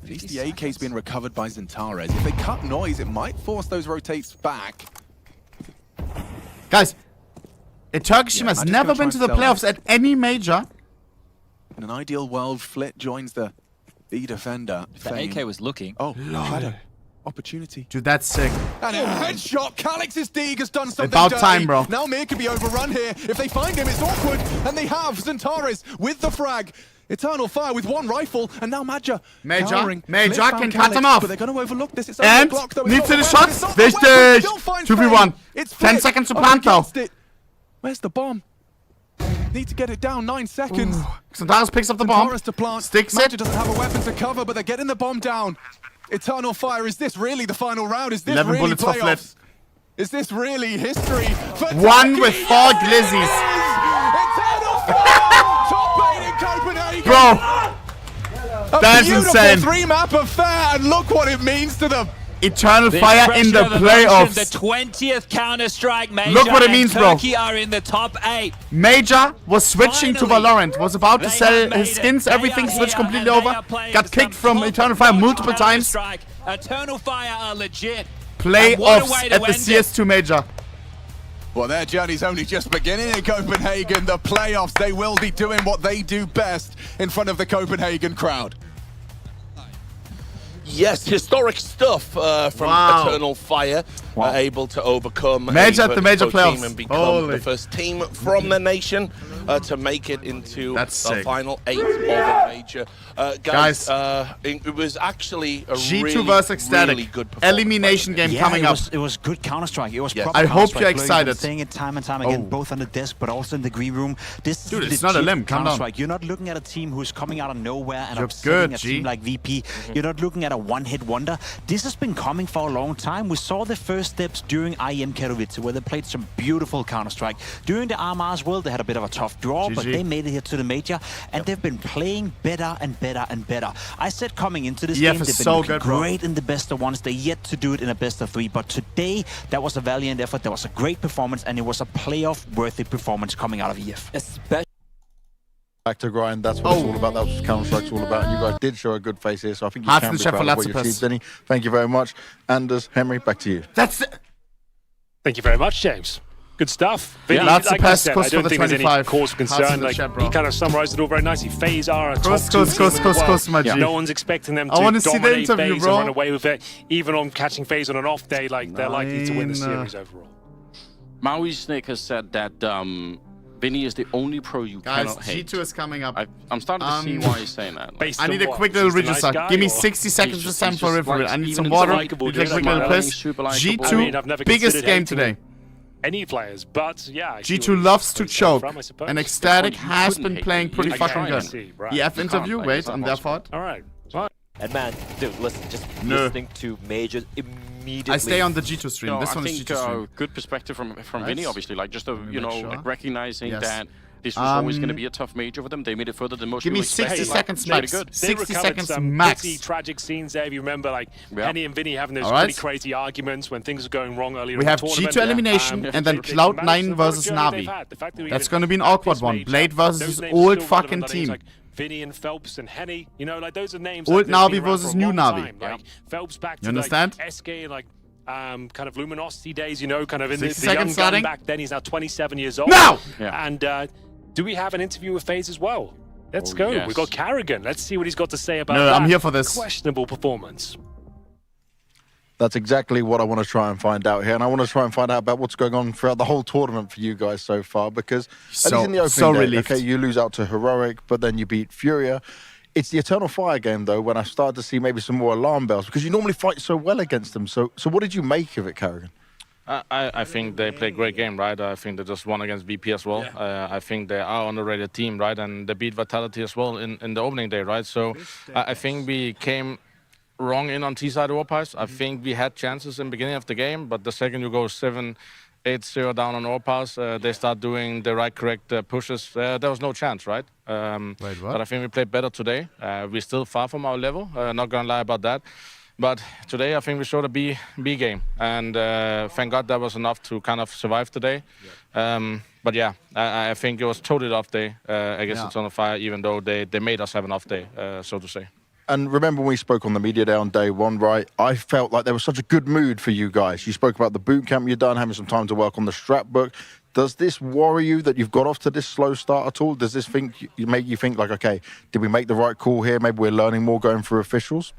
S6: At least the AK's been recovered by Zentares. If they cut noise, it might force those rotates back.
S3: Guys, a Turkish team has
S6: I'm just
S3: never
S6: gonna
S3: been
S6: try
S3: to the
S6: and sell
S3: playoffs at any major.
S6: In an ideal world, Flit joins the defender.
S5: If the AK was looking.
S6: Oh, shadow. Opportunity.
S3: Dude, that's sick.
S6: And a headshot. Calix's Deeg has done something
S3: About
S6: dirty.
S3: time, bro.
S6: Now Mir could be overrun here. If they find him, it's awkward. And they have Zentares with the frag. Eternal Fire with 1 rifle. And now Major.
S3: Major
S6: cowering.
S3: can
S6: Flit found
S3: cut him
S6: Calix,
S3: off.
S6: But they're going to overlook this. It's
S3: And
S6: only a Glock, though.
S3: needs
S6: It's
S3: to
S6: not
S3: the
S6: the weapon.
S3: shots.
S6: It's not the weapon.
S3: This
S6: Still finds
S3: 2v1.
S6: Fame. It's
S3: 10
S6: Flit.
S3: seconds to
S6: Up
S3: plant though.
S6: against it. Where's the bomb? Need to get it down. 9 seconds.
S3: Santaras picks up the bomb.
S6: Zentares to plant.
S3: Sticks
S6: Major
S3: it.
S6: doesn't have a weapon to cover, but they're getting the bomb down. Eternal Fire, is this really the final round? Is this
S3: 11
S6: really
S3: bullets for Flip.
S6: playoffs? Is this really history? For
S3: One with 4 glizzies.
S6: Eternal Fire, top 8 in Copenhagen.
S3: Bro, that's
S6: beautiful
S3: insane.
S6: 3-map affair, and look what it means to them.
S3: Eternal Fire in the playoffs.
S5: The 20th Counter-Strike Major.
S3: Look what it means, bro.
S5: Turkey are in the top 8.
S3: Major was switching to Valorant, was about to sell his skins, everything switched completely over. Got kicked from Eternal Fire multiple times.
S5: Eternal Fire are legit.
S3: Playoffs at the CS2 Major.
S6: Well, their journey's only just beginning in Copenhagen. The playoffs, they will be doing what they do best in front of the Copenhagen crowd.
S7: Yes, historic stuff from Eternal Fire. Able to overcome
S3: Major at the major
S7: Virtus.pro team
S3: playoffs.
S7: and become the first team from the nation to make it into the final 8 of the major. Guys, it was actually a
S3: G2 versus Ecstatic.
S7: really good performance.
S3: Elimination game coming up.
S8: It was good Counter-Strike. It was proper
S3: I hope
S8: Counter-Strike.
S3: you're excited.
S8: Saying it time and time again, both on the desk but also in the green room. This
S3: Dude,
S8: is
S3: it's not a limb. Calm down.
S8: Counter-Strike. You're not looking at a team who's coming out of nowhere and
S3: You're
S8: upsetting
S3: good,
S8: a
S3: G.
S8: team like VP. You're not looking at a one-hit wonder. This has been coming for a long time. We saw the first steps during IM Katowice, where they played some beautiful Counter-Strike. During the RMR as well, they had a bit of a tough draw, but they made it here to the major, and they've been playing better and better and better. I said coming into this game, they've been looking great in the best of ones. They're yet to do it in a best of 3, but today, that was a valiant effort. That was a great performance, and it was a playoff-worthy performance coming out of EF.
S5: Especially
S11: back to grind, that's what it's all about. That's what Counter-Strike's all about. And you guys did show a good face here, so I think you can be proud of what you achieved, Denny. Thank you very much. Anders, Henry, back to you.
S3: That's it.
S1: Thank you very much, James. Good stuff. Vinny,
S3: Lots of
S1: like I said, I
S3: pass
S1: don't
S3: for the
S1: think there's any
S3: 25.
S1: cause for concern. Like,
S3: chat,
S1: he kind of summarized it all very nicely. Faze are a top 2 team in the world. No one's expecting them to dominate Faze and run away with it. Even on catching Faze on an off day, like they're likely to win the series overall.
S2: Maui Snake has said that Vinny is the only pro you cannot hate.
S3: G2 is coming up.
S2: I'm starting to see why he's saying that.
S3: I need a quick little register. Give me 60 seconds to stand for referee. I need some water. Need a quick little piss. G2, biggest game today.
S1: Any players, but yeah.
S3: G2 loves to choke, and Ecstatic has been playing pretty fucking good. EF interview, wait, on their part.
S1: All right.
S17: And man, dude, listen, just listening to Major immediately.
S3: I stay on the G2 stream.
S2: No,
S3: this one is G2 stream.
S2: Good perspective from Vinny, obviously, like just like recognizing that this was always going to be a tough major for them. They made it further than most people expected.
S3: Give me 60 seconds max. 60 seconds
S1: some
S3: max.
S1: Pretty tragic scenes there. If you remember, like Henny and Vinny having those pretty crazy arguments when things were going wrong earlier.
S3: We have G2 elimination and then Cloud9 versus Navi. That's going to be an awkward one. Blade versus his old fucking team.
S1: Vinny and Phelps and Henny, you know, like those are names.
S3: Old Navi versus new Navi.
S1: Like Phelps back to
S3: understand?
S1: Like SK, like kind of Luminosity days, you know, kind of in the young gun back then. He's now 27 years old.
S3: No!
S1: And do we have an interview with Faze as well? Let's go.
S2: Yes.
S1: We've got Karrigan. Let's see what he's got to say about
S3: that. I'm here for this.
S1: Questionable performance.
S11: That's exactly what I want to try and find out here. And I want to try and find out about what's going on throughout the whole tournament for you guys so far. Because at least in the opening day, okay, you lose out to Heroic, but then you beat Furia. It's the Eternal Fire game, though, when I started to see maybe some more alarm bells. Because you normally fight so well against them. So what did you make of it, Karrigan?
S21: I think they play a great game, right? I think they just won against VP as well. I think they are an underrated team, right? And they beat Vitality as well in the opening day, right? So I think we came wrong in on T-side overpass. I think we had chances in the beginning of the game, but the second you go 7-8-0 down on overpass, they start doing the correct pushes. There was no chance, right? But I think we played better today. We're still far from our level, not gonna lie about that. But today I think we showed a B game, and thank God that was enough to kind of survive today. But yeah, I think it was totally off day against Eternal Fire, even though they made us have an off day, so to say.
S11: And remember when we spoke on the media day on day one, right? I felt like there was such a good mood for you guys. You spoke about the boot camp you've done, having some time to work on the strap book. Does this worry you that you've got off to this slow start at all? Does this make you think like, okay, did we make the right call here? Maybe we're learning more going through officials?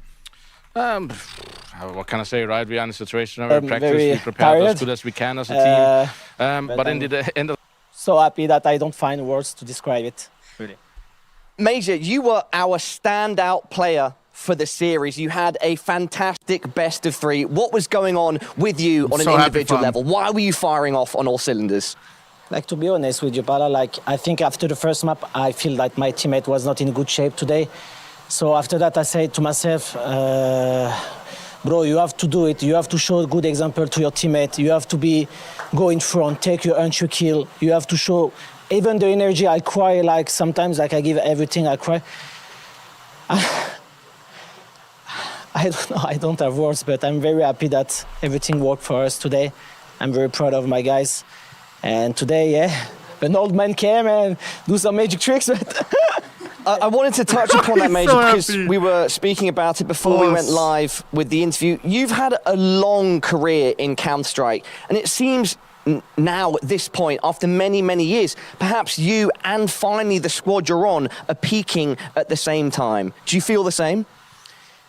S21: What can I say, right? We are in a situation where we practice, we prepare as good as we can as a team. But in the end of...
S4: So happy that I don't find words to describe it.
S21: Really.
S22: Major, you were our standout player for the series. You had a fantastic best of 3. What was going on with you on an individual level? Why were you firing off on all cylinders?
S4: Like, to be honest with you, Pala, like, I think after the first map, I feel that my teammate was not in good shape today. So after that, I said to myself, bro, you have to do it. You have to show a good example to your teammate. You have to go in front, take your entry kill. You have to show even the energy. I cry, like sometimes, like I give everything, I cry. I don't know, I don't have words, but I'm very happy that everything worked for us today. I'm very proud of my guys. And today, yeah, an old man came and do some magic tricks, but
S22: I wanted to touch upon that, Major, because we were speaking about it before we went live with the interview. You've had a long career in Counter-Strike, and it seems now at this point, after many, many years, perhaps you and finally the squad you're on are peaking at the same time. Do you feel the same?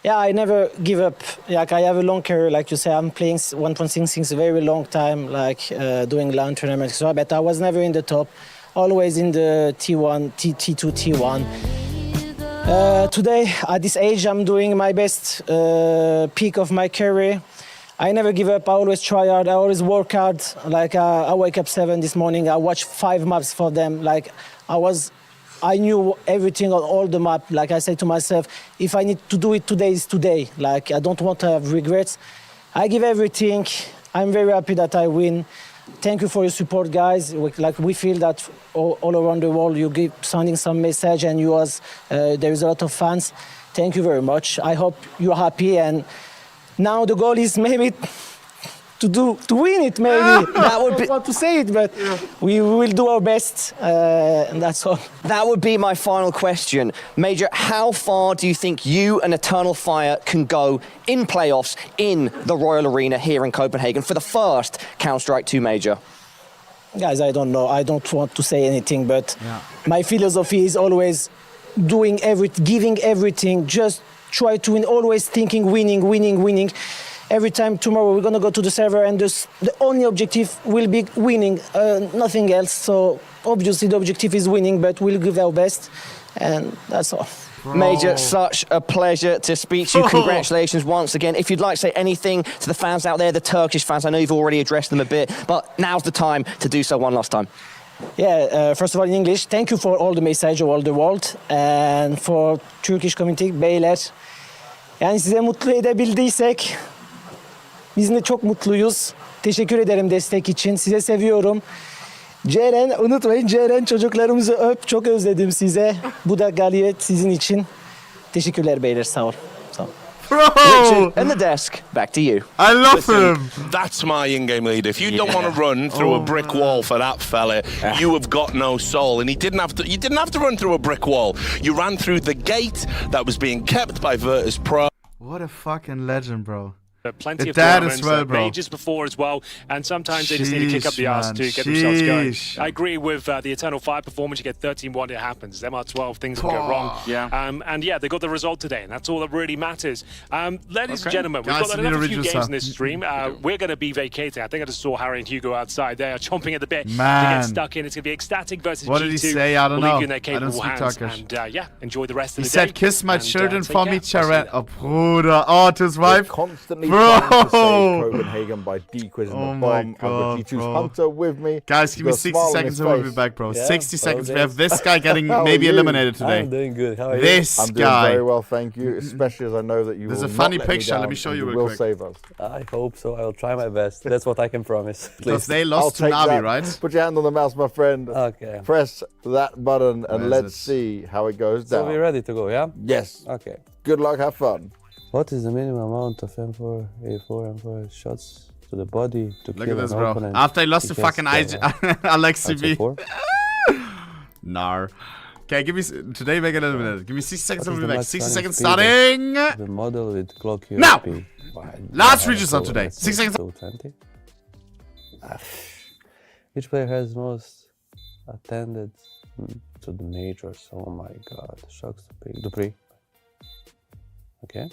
S4: Yeah, I never give up. Like, I have a long career, like you say. I'm playing 1.6 since a very long time, like doing LAN tournaments. But I was never in the top, always in the T1, T2, T1. Today, at this age, I'm doing my best peak of my career. I never give up. I always try hard. I always work hard. Like I wake up 7 this morning. I watch 5 maps for them. Like I knew everything on all the map. Like I say to myself, if I need to do it today, it's today. Like I don't want to have regrets. I give everything. I'm very happy that I win. Thank you for your support, guys. We feel that all around the world you keep sending some message, and there is a lot of fans. Thank you very much. I hope you're happy, and now the goal is maybe to win it, maybe. That would be, I don't want to say it, but we will do our best, and that's all.
S22: That would be my final question. Major, how far do you think you and Eternal Fire can go in playoffs in the Royal Arena here in Copenhagen for the first Counter-Strike 2 Major?
S4: Guys, I don't know. I don't want to say anything, but my philosophy is always giving everything, just try to win, always thinking winning, winning, winning. Every time tomorrow we're going to go to the server, and the only objective will be winning, nothing else. So obviously the objective is winning, but we'll give our best, and that's all.
S22: Major, such a pleasure to speak to you. Congratulations once again. If you'd like to say anything to the fans out there, the Turkish fans, I know you've already addressed them a bit, but now's the time to do so one last time.
S4: Yeah, first of all in English, thank you for all the message of all the world, and for Turkish community, beyler. Yani size mutlu edebildiysek, biz de çok mutluyuz. Teşekkür ederim destek için. Size seviyorum. Ceren, unutmayın Ceren, çocuklarımızı öp. Çok özledim size. Bu da galibiyet sizin için. Teşekkürler beyler, sağ ol. Sağ ol.
S22: Bro! Richard, and the desk, back to you.
S3: I love him.
S7: That's my in-game leader. If you don't want to run through a brick wall for that fella, you have got no soul. And you didn't have to run through a brick wall. You ran through the gate that was being kept by Virtus.pro.
S3: What a fucking legend, bro.
S1: Plenty of tournaments, majors before as well, and sometimes they just need to kick up the arse to get themselves going. I agree with the Eternal Fire performance. You get 13-1, it happens. MR12, things can go wrong. And yeah, they got the result today, and that's all that really matters. Ladies and gentlemen, we've got another few games in this stream. We're going to be vacating. I think I just saw Harry and Hugo outside. They are chomping at the bit to get stuck in. It's going to be Ecstatic versus G2.
S3: What did he say? I don't know.
S1: We'll leave you in their capable hands. And yeah, enjoy the rest of the day.
S3: He said, kiss my children for me, Charet. Oh, Bruder. Oh, to his wife.
S11: Constantly trying to save Copenhagen by dequizzing the bomb.
S3: God,
S11: I've got G2's Hunter with me.
S3: Guys, give me 60 seconds and we'll be back, bro. 60 seconds. We have this guy getting maybe eliminated today.
S16: I'm doing good. How are you?
S3: This
S11: I'm
S3: guy.
S11: doing very well, thank you. Especially as I know that you
S3: There's
S11: will
S3: a funny
S11: not
S3: picture.
S11: Let
S3: Let me show you real
S11: will
S3: quick.
S11: Save us.
S16: I hope so. I will try my best. That's what I can promise.
S3: Because they lost to Navi, right?
S11: Put your hand on the mouse, my friend.
S16: Okay.
S11: Press that button and let's see how it goes down.
S16: So we're ready to go, yeah?
S11: Yes.
S16: Okay.
S11: Good luck, have fun.
S16: What is the minimum amount of M4, A4, M4 shots to the body to
S3: Look
S16: kill
S3: at this,
S16: an
S3: bro.
S16: opponent?
S3: After I lost to fucking Alexi B.
S16: R.
S3: Nar. Okay, give me... Today we're gonna eliminate it. Give me 60 seconds and we'll be back. 60 seconds starting...
S16: The model with clock
S3: now!
S16: USP.
S3: Last regions of today. 6 seconds.
S16: 20. Which player has most attended to the majors? Oh my god. Shocks Dupree. Okay.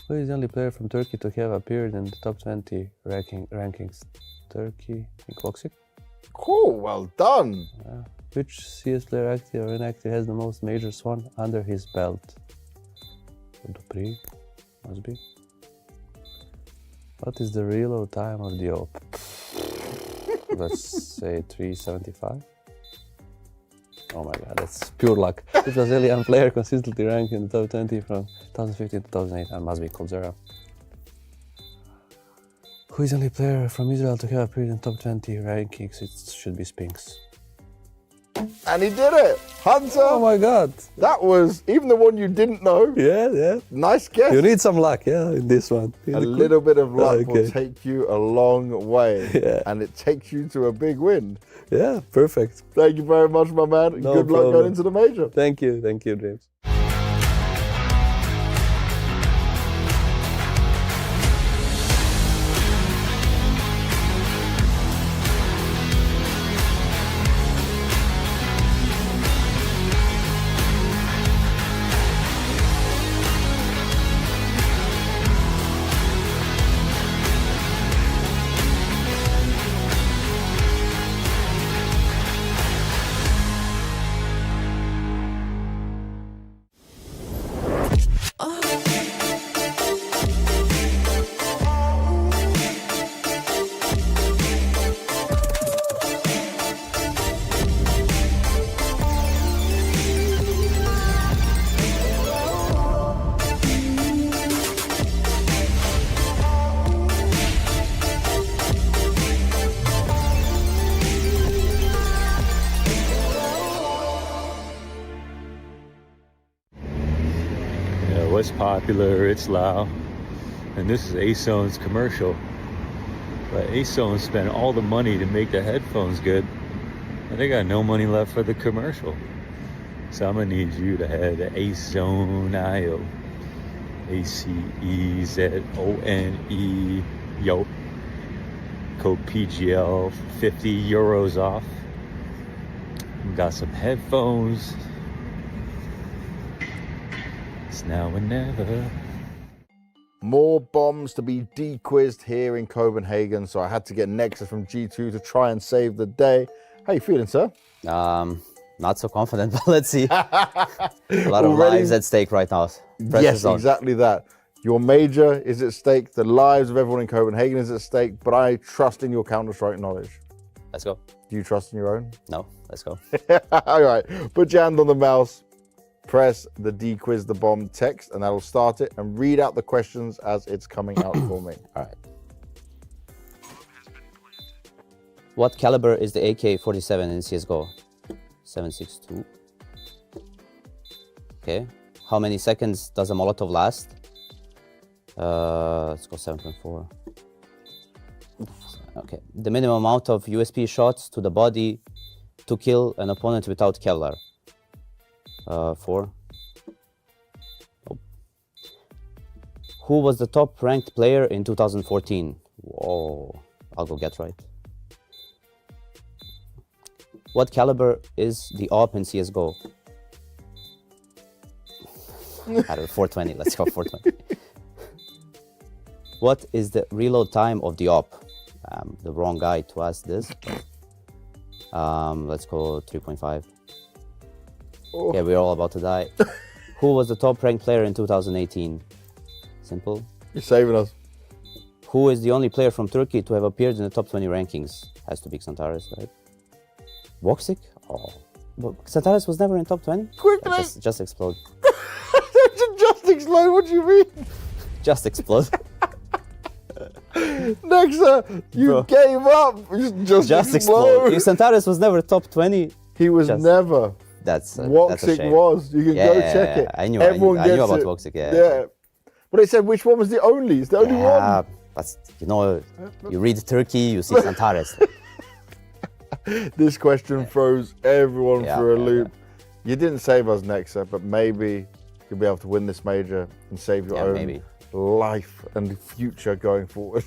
S16: Who is the only player from Turkey to have appeared in the top 20 rankings? Turkey in Cloxic.
S11: Cool, well done.
S16: Which CS player, active or inactive, has the most majors won under his belt? Dupree, must be. What is the reload time of the AWP? Let's say 375. Oh my god, that's pure luck. This Brazilian player consistently ranked in the top 20 from 2015 to 2008 and must be Coldzera. Who is the only player from Israel to have appeared in top 20 rankings? It should be Spinks.
S11: And he did it! Hunter!
S16: Oh my god!
S11: That was even the one you didn't know.
S16: Yeah, yeah.
S11: Nice guess.
S16: You need some luck, yeah, in this one.
S11: A little bit of luck will
S16: Okay.
S11: take you a long way.
S16: Yeah.
S11: And it takes you to a big win.
S16: Yeah, perfect.
S11: Thank you very much, my man.
S16: No
S11: Good luck
S16: problem.
S11: going into the major.
S16: Thank you, James.
S20: Yeah, what's popular, it's loud. And this is ASON's commercial. But ASON spent all the money to make the headphones good. And they got no money left for the commercial. So I'm gonna need you to head to ASON.io. ACEZONE. Yo. Code PGL, 50 euros off. Got some headphones. It's now or never.
S11: More bombs to be de-quizzed here in Copenhagen, so I had to get Nexus from G2 to try and save the day. How you feeling, sir?
S13: Not so confident, but let's see. A lot of
S11: Already?
S13: lives at stake right now. Press
S11: Yes,
S13: is on.
S11: exactly that. Your major is at stake, the lives of everyone in Copenhagen is at stake, but I trust in your Counter-Strike knowledge.
S13: Let's go.
S11: Do you trust in your own?
S13: No, let's go.
S11: All right, put your hand on the mouse, press the de-quiz the bomb text, and that'll start it, and read out the questions as it's coming out for me.
S13: All right. What caliber is the AK-47 in CSGO? 7.62. Okay. How many seconds does a Molotov last? Let's go 7.4. Okay. The minimum amount of USP shots to the body to kill an opponent without Kevlar. 4. Nope. Who was the top ranked player in 2014? Whoa. I'll go get right. What caliber is the AWP in CSGO? I don't know, 420. Let's go 420. What is the reload time of the AWP? I'm the wrong guy to ask this. Let's go 3.5.
S11: Oh.
S13: Okay, we're all about to die. Who was the top ranked player in 2018? Simple.
S11: You're saving us.
S13: Who is the only player from Turkey to have appeared in the top 20 rankings? Has to be Xantares, right? Voxic? Oh. Xantares was never in top 20?
S11: Quickly!
S13: Just explode.
S11: Just explode, what do you mean?
S13: Just explode.
S11: Nexa, you gave up. Just explode.
S13: If Xantares was never top 20.
S11: He was never.
S13: That's a
S11: Voxic
S13: shame.
S11: was. You can go check it.
S13: I knew
S11: Everyone
S13: about
S11: gets it.
S13: Voxic, yeah.
S11: Yeah. But they said which one was the only? It's the only one.
S13: But you know, you read Turkey, you see Xantares.
S11: This question throws everyone for a loop. You didn't save us, Nexa, but maybe you'll be able to win this major and save your own life and future going forward.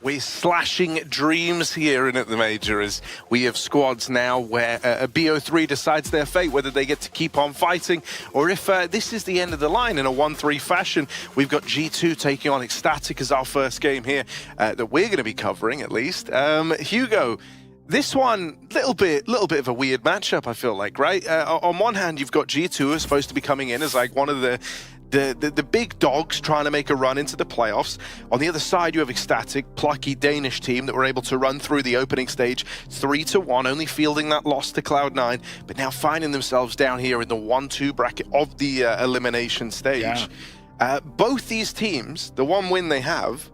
S7: We're slashing dreams here in at the Major as we have squads now where a BO3 decides their fate, whether they get to keep on fighting or if this is the end of the line in a 1-3 fashion. We've got G2 taking on Ecstatic as our first game here that we're going to be covering at least. Hugo, this one, little bit of a weird matchup, I feel like, right? On one hand, you've got G2 who is supposed to be coming in as like one of the big dogs trying to make a run into the playoffs. On the other side, you have Ecstatic, plucky Danish team that were able to run through the opening stage 3-1, only fielding that loss to Cloud9, but now finding themselves down here in the 1-2 bracket of the elimination stage. Yeah. Both these teams, the one win they have,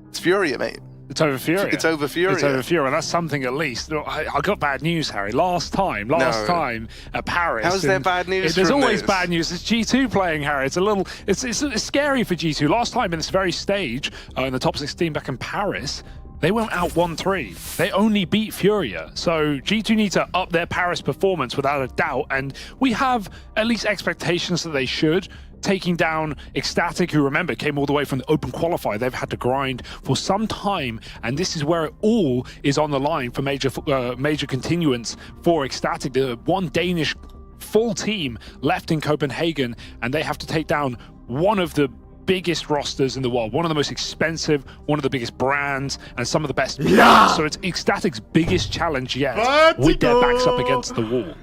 S7: it's Furia, mate.
S1: It's over Furia.
S7: It's over Furia.
S1: It's over Furia. That's something at least. I got bad news, Harry. Last time at Paris.
S7: How's there bad news?
S1: There's always bad news. It's G2 playing, Harry. It's a little. It's scary for G2. Last time in this very stage, in the top 16 back in Paris, they went out 1-3. They only beat Furia. So G2 need to up their Paris performance without a doubt. And we have at least expectations that they should. Taking down Ecstatic, who, remember, came all the way from the open qualifier. They've had to grind for some time, and this is where it all is on the line for major continuance for Ecstatic. The one Danish full team left in Copenhagen, and they have to take down one of the biggest rosters in the world, one of the most expensive, one of the biggest brands, and some of the best players. So it's Ecstatic's biggest challenge yet, with their backs up against the wall.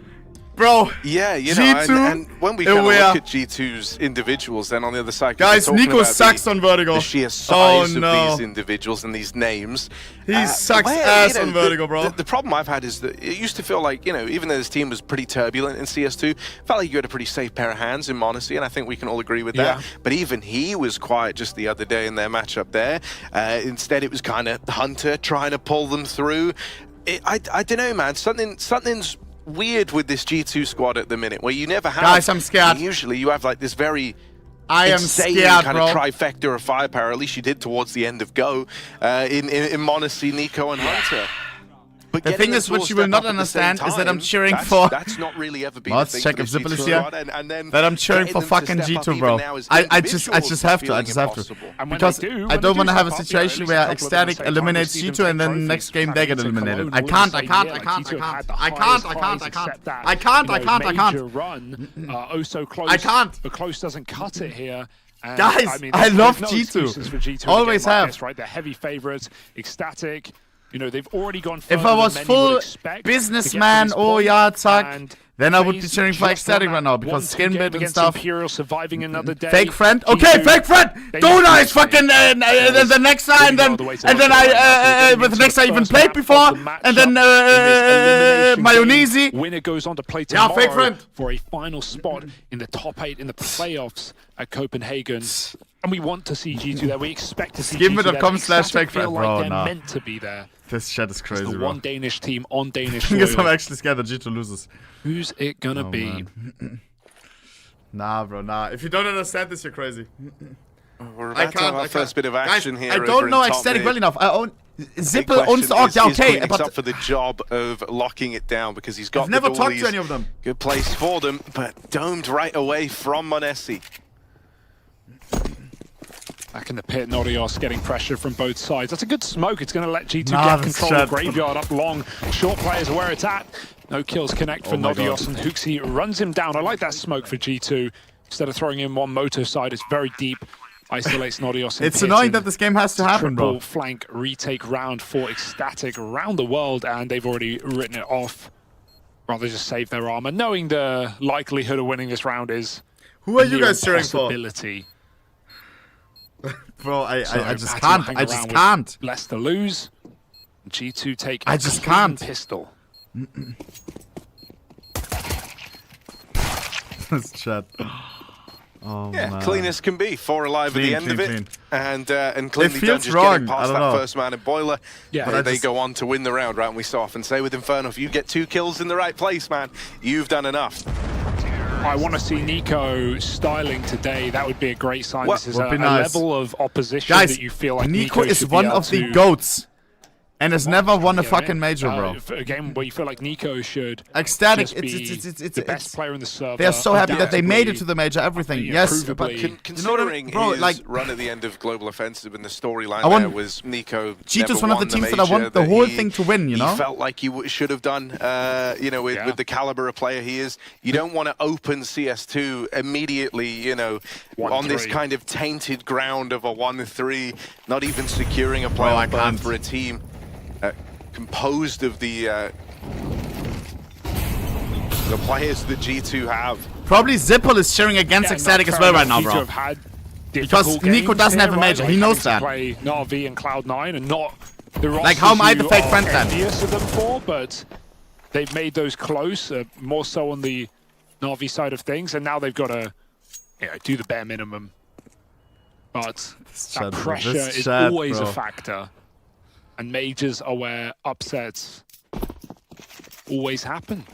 S3: Bro,
S7: yeah, you know,
S3: G2,
S7: and when we kind of look at G2's individuals, then on the other side,
S3: guys, Nico sucks on Vertigo.
S7: The sheer size of these individuals and these names.
S3: He sucks ass on Vertigo, bro.
S7: The problem I've had is that it used to feel like, you know, even though this team was pretty turbulent in CS2, felt like you had a pretty safe pair of hands in Monacy, and I think we can all agree with that. But even he was quiet just the other day in their matchup there. Instead, it was kind of Hunter trying to pull them through. I don't know, man. Something's weird with this G2 squad at the minute, where you never have.
S3: Guys, I'm scared.
S7: Usually, you have like this very
S3: insane
S7: kind of trifecta of firepower. At least you did towards the end of Go in Monacy, Nico, and Hunter. But
S3: the thing is, what you will not understand is that I'm cheering for.
S7: That's not really ever been.
S3: Let's check if Zippel is here. That I'm cheering for fucking G2, bro. I just have to. Because I don't want to have a situation where Ecstatic eliminates G2 and then next game they get eliminated. I can't.
S1: Oh, so close.
S3: I can't.
S1: But close doesn't cut it here. And,
S3: guys, I love G2. Always have.
S1: Right, they're heavy favorites. Ecstatic. You know, they've already gone
S3: further. If I was full businessman, then I would be cheering for Ecstatic right now because Skinbit and stuff.
S1: Imperial surviving another day.
S3: Fake friend? Okay, fake friend! Dona is fucking the next guy, and then I with the next I even played before, and then Mayonnaise.
S1: Winner goes on to play tomorrow
S3: fake friend.
S1: For a final spot in the top 8 in the playoffs at Copenhagen. And we want to see G2 there. We expect to see G2 there.
S3: Skimmer.com/fake friend.
S1: Bro, they're meant to be there.
S3: This chat is crazy,
S1: the
S3: bro.
S1: One Danish team on Danish
S3: soil. I guess I'm actually scared that G2 loses.
S1: Who's it gonna be?
S3: Nah, bro, nah. If you don't understand this, you're crazy.
S7: We're about to have our first bit of action here.
S3: I don't know Ecstatic well enough. I own Zippel owns the org. Yeah, okay,
S7: but up for the job of locking it down because he's got.
S3: I've never talked to any of them.
S7: Good place for them, but domed right away from Monacy.
S1: Back in the pit, Norios getting pressure from both sides. That's a good smoke. It's going to let G2 get control of the graveyard up long. Short players where it's at. No kills connect for Norios, and Huxi runs him down. I like that smoke for G2. Instead of throwing in one moto side, it's very deep. Isolates Norios.
S3: It's annoying that this game has to happen, bro.
S1: Triple flank retake round for Ecstatic around the world, and they've already written it off. Rather just save their armor, knowing the likelihood of winning this round is.
S3: Who are you guys cheering for? Bro, I just can't. I just can't.
S1: Less to lose. G2 take.
S3: I just can't.
S1: Pistol.
S3: This chat. Oh,
S7: yeah,
S3: man.
S7: Clean as can be. 4 alive at the end of it. And cleanly
S3: feels
S7: just
S3: wrong.
S7: getting past that first man in Boiler.
S1: Yeah,
S7: but they go on to win the round, right? And we so often say with Inferno, if you get 2 kills in the right place, man, you've done enough.
S1: I want to see Nico styling today. That would be a great sign. This is a level of opposition that you feel like
S3: Nico is one of the GOATs. And has never won a fucking major, bro.
S1: A game where you feel like Nico should
S3: Ecstatic,
S1: it's the best player in the server.
S3: They're so happy that they made it to the major, everything. Yes, but
S6: considering
S3: you know what I mean? Bro,
S6: his run at the end of Global Offensive and the storyline there was Nico.
S3: G2's one of the teams that I want the whole thing to win, you know?
S6: He felt like he should have done, you know, with the caliber of player he is. You don't want to open CS2 immediately, you know, on this kind of tainted ground of a 1-3, not even securing a playoff for a team. Composed of the players that G2 have.
S3: Probably Zippel is cheering against Ecstatic as well right now, bro. Because Nico doesn't have a major, he knows that.
S1: Play Navi and Cloud9 and not the rosters
S3: like how am I the fake friend then?
S1: Envious of them for, but they've made those close, more so on the Navi side of things, and now they've got to do the bare minimum. But that pressure is always a factor. And majors are where upsets always happen.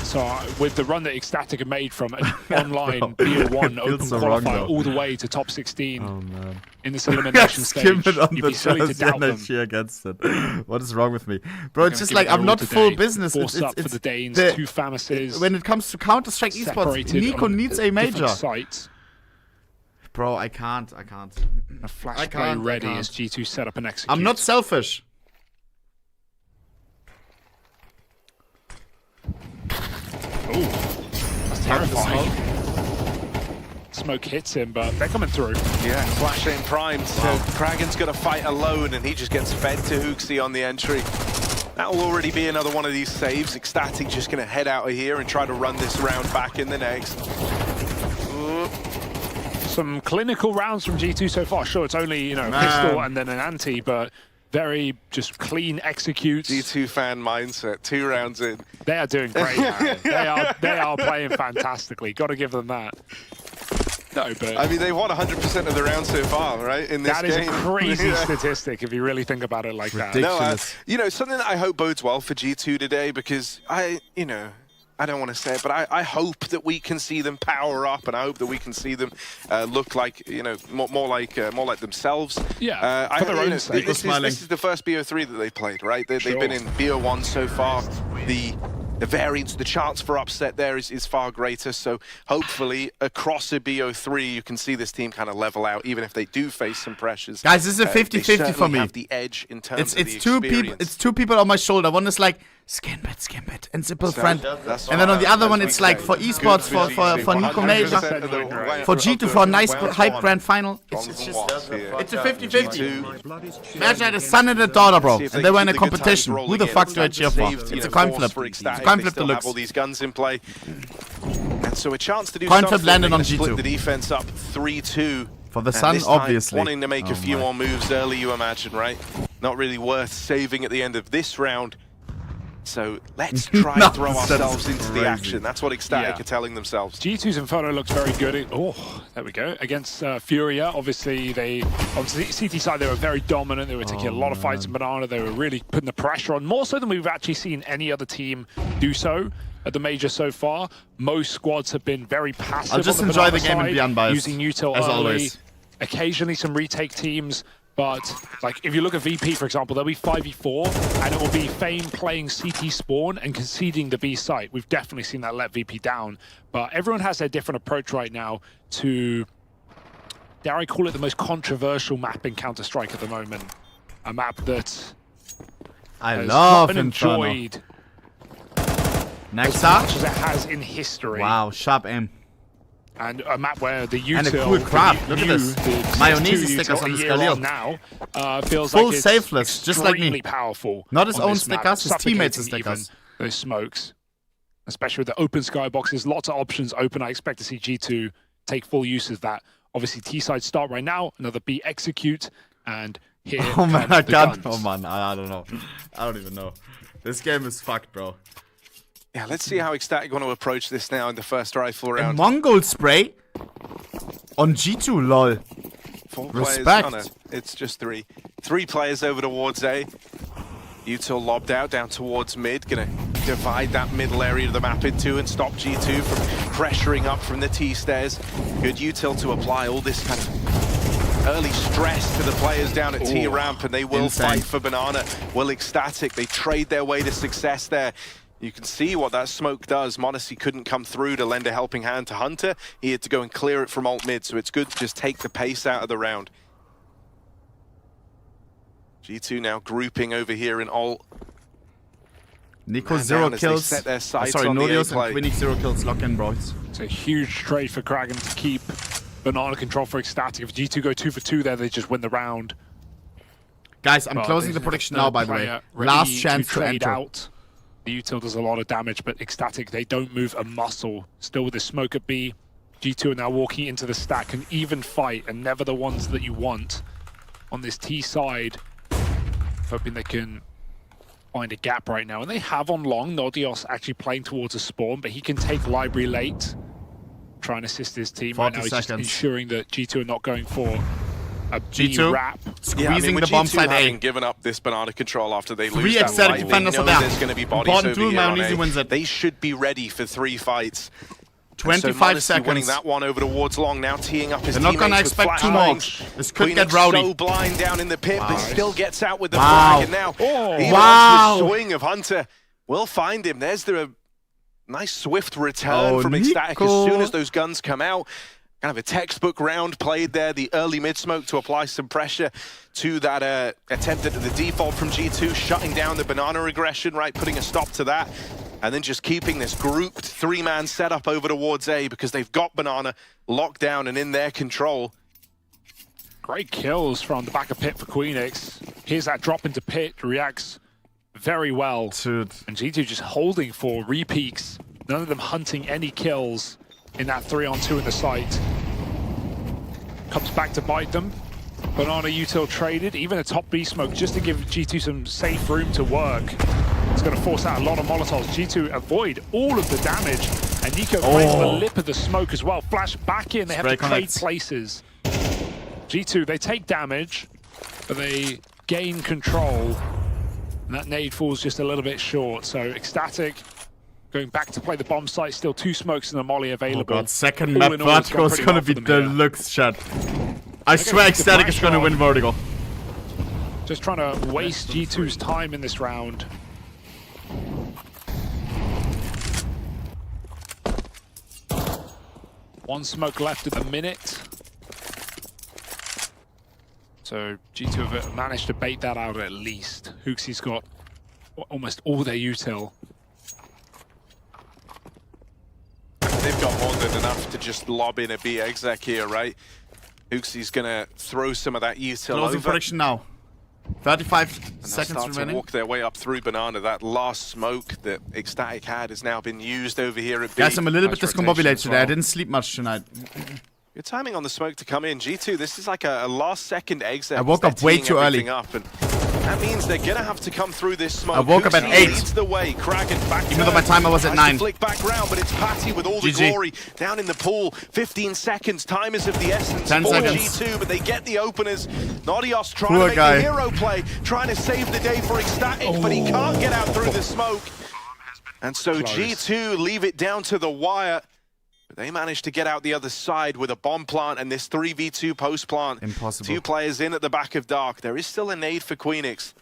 S1: So with the run that Ecstatic have made from an online BO1 open qualifier all the way to top 16 in this elimination stage, you'd be silly to doubt them.
S3: Against it. What is wrong with me? Bro, it's just like I'm not full business.
S1: Force up for the Danes, 2 Famases.
S3: When it comes to Counter-Strike esports, Nico needs a major. Bro, I can't.
S1: A flash play ready as G2 set up and execute.
S3: I'm not selfish.
S1: Ooh, that's terrifying. Smoke hits him, but they're coming through.
S6: Yeah, flash aim primed. So Karrigan's got to fight alone, and he just gets fed to Hooksy on the entry. That will already be another one of these saves. Ecstatic just going to head out of here and try to run this round back in the next.
S1: Some clinical rounds from G2 so far. Sure, it's only, you know, pistol and then an anti, but very just clean executes.
S6: G2 fan mindset, 2 rounds in.
S1: They are doing great, man. They are playing fantastically. Got to give them that. No, but
S6: I mean, they've won 100% of the rounds so far, right? In this
S1: that
S6: game.
S1: Is a crazy statistic if you really think about it like that.
S6: No, you know, something that I hope bodes well for G2 today, because you know, I don't want to say it, but I hope that we can see them power up, and I hope that we can see them look like, you know, more like themselves.
S1: Yeah, for their own sake.
S6: This is the first BO3 that they played, right? They've been in BO1 so far. The variance, the chance for upset there is far greater. So hopefully across a BO3, you can see this team kind of level out, even if they do face some pressures.
S3: Guys, this is a 50-50 for me.
S6: Have the edge in terms of the
S3: two people. It's 2 people on my shoulder. One is like Gambit, and Simple Friend. And then on the other one, it's like for esports, for Nico Major, for G2 for a nice hype grand final. It's a 50-50. Imagine I had a son and a daughter, bro, and they were in a competition. Who the fuck do I cheer for? It's a coin flip. It's a coin flip deluxe.
S6: All these guns in play, and so a chance to do
S3: coin
S6: something.
S3: Flip landed on G2.
S6: Split the defense up 3-2.
S3: For the Sun, obviously.
S6: Wanting to make a few more moves early, you imagine, right? Not really worth saving at the end of this round. So let's try and throw ourselves into the action. That's what Ecstatic are telling themselves.
S1: G2's Inferno looks very good. There we go. Against Furia, obviously, on the CT side, they were very dominant. They were taking a lot of fights in Banana. They were really putting the pressure on, more so than we've actually seen any other team do so at the major so far. Most squads have been very passive.
S3: I'll just enjoy the game and be unbiased.
S1: Using util
S3: as
S1: early.
S3: Always.
S1: Occasionally some retake teams. But, like, if you look at VP, for example, there'll be 5v4, and it will be Fame playing CT spawn and conceding the B site. We've definitely seen that let VP down. But everyone has their different approach right now to, dare I call it, the most controversial map in Counter-Strike at the moment. A map that
S3: I love
S1: Inferno.
S3: Enjoyed
S1: As much as it has in history.
S3: Wow, sharp aim.
S1: And a map where the util,
S3: and a cool craft. Look at this. Mayonnaise stickers on the Galil.
S1: Now feels
S3: full
S1: like it's
S3: safeless, just like me.
S1: Powerful.
S3: Not his own stickers, his teammates' stickers.
S1: Those smokes, especially with the open skyboxes, lots of options open. I expect to see G2 take full use of that. Obviously, T-side start right now. Another B execute, and here.
S3: Oh man, I can't. Oh man, I don't know. I don't even know. This game is fucked, bro.
S6: Yeah, let's see how Ecstatic want to approach this now in the first rifle round.
S3: A Mongol spray on G2, lol.
S6: 4
S3: Respect.
S6: players. It's just 3. 3 players over towards A. Util lobbed out down towards mid. Gonna divide that middle area of the map in 2 and stop G2 from pressuring up from the T stairs. Good Util to apply all this kind of early stress to the players down at T-Ramp, and they will fight for Banana. Will Ecstatic, they trade their way to success there. You can see what that smoke does. m0NESY couldn't come through to lend a helping hand to Hunter. He had to go and clear it from alt mid, so it's good to just take the pace out of the round. G2 now grouping over here in alt.
S3: Nico 0 kills.
S6: Set their sights
S3: Sorry,
S6: on
S3: Nodios
S6: the
S3: and Quinix 0 kills. Lock in, bro.
S1: It's a huge trade for Karrigan to keep Banana control for Ecstatic. If G2 go 2 for 2 there, they just win the round.
S3: Guys, I'm closing the prediction now, by the way. Last chance to enter.
S1: Out. The util does a lot of damage, but Ecstatic, they don't move a muscle. Still with the smoke at B. G2 are now walking into the stack, and even fight, and never the ones that you want on this T side. Hoping they can find a gap right now, and they have on long. Nodios actually playing towards a spawn, but he can take library late. Try and assist his team right now. He's just ensuring that G2 are not going for a
S3: G2
S1: wrap.
S3: Squeezing the bomb side A.
S6: Given up this Banana control after they lose
S3: 3
S6: that
S3: Ecstatic
S6: light,
S3: defenders
S6: they
S3: are
S6: know
S3: there.
S6: there's going to be bodies
S3: Bottom
S6: over
S3: 2,
S6: here on
S3: m0NESY
S6: A.
S3: wins it.
S6: They should be ready for 3 fights.
S3: 25
S6: so
S3: seconds.
S6: winning that one over towards long, now teeing up his
S3: They're not gonna expect too much. This could get rowdy.
S6: So blind down in the pit, but still gets out with the
S3: Wow.
S6: flag. And now, even
S3: Wow.
S6: the swing of Hunter will find him. There's the nice swift return from Ecstatic as soon as those guns come out. Kind of a textbook round played there. The early mid-smoke to apply some pressure to that attempt at the default from G2, shutting down the Banana aggression, right, putting a stop to that. And then just keeping this grouped 3-man setup over towards A because they've got Banana locked down and in their control.
S1: Great kills from the back of pit for Queenix. Here's that drop into pit, reacts very well.
S3: Dude.
S1: And G2 just holding for repeaks. None of them hunting any kills in that 3-on-2 in the site. Comes back to bite them. Banana util traded, even a top B smoke just to give G2 some safe room to work. It's going to force out a lot of Molotovs. G2 avoid all of the damage. And Nico plays the lip of the smoke as well. Flash back in, they have to trade places. G2, they take damage, but they gain control. And that nade falls just a little bit short. So Ecstatic going back to play the bomb site. Still 2 smokes and a molly available.
S3: Oh god, second map Vertigo is going to be deluxe, chat. I swear Ecstatic is going to win Vertigo.
S1: Just trying to waste G2's time in this round. One smoke left at the minute. So G2 have managed to bait that out at least. HooXi's got almost all their util.
S6: They've got more than enough to just lob in a B exec here, right? HooXi's gonna throw some of that util over.
S3: Closing prediction now. 35 seconds
S6: remaining.
S3: remaining.
S6: To walk their way up through Banana. That last smoke that Ecstatic had has now been used over here at B.
S3: Guys, I'm a little bit discombobulated today. I didn't sleep much tonight.
S6: Good timing on the smoke to come in. G2, this is like a last-second exit.
S3: I woke up way too early.
S6: Up, and that means they're gonna have to come through this smoke.
S3: I woke up at 8.
S6: Leads the way. Karrigan back.
S3: Even though my timer was at 9.
S6: Flick back round, but it's Patty with all the glory down in the pool. 15 seconds. Time is of the essence.
S3: 10
S6: for
S3: seconds.
S6: G2, but they get the openers. Nodios trying to make the hero play, trying to save the day for Ecstatic, but he can't get out through the smoke. And so G2 leave it down to the wire. They managed to get out the other side with a bomb plant and this 3v2 post plant.
S3: Impossible.
S6: 2 players in at the back of Dark. There is still a nade for Queenix.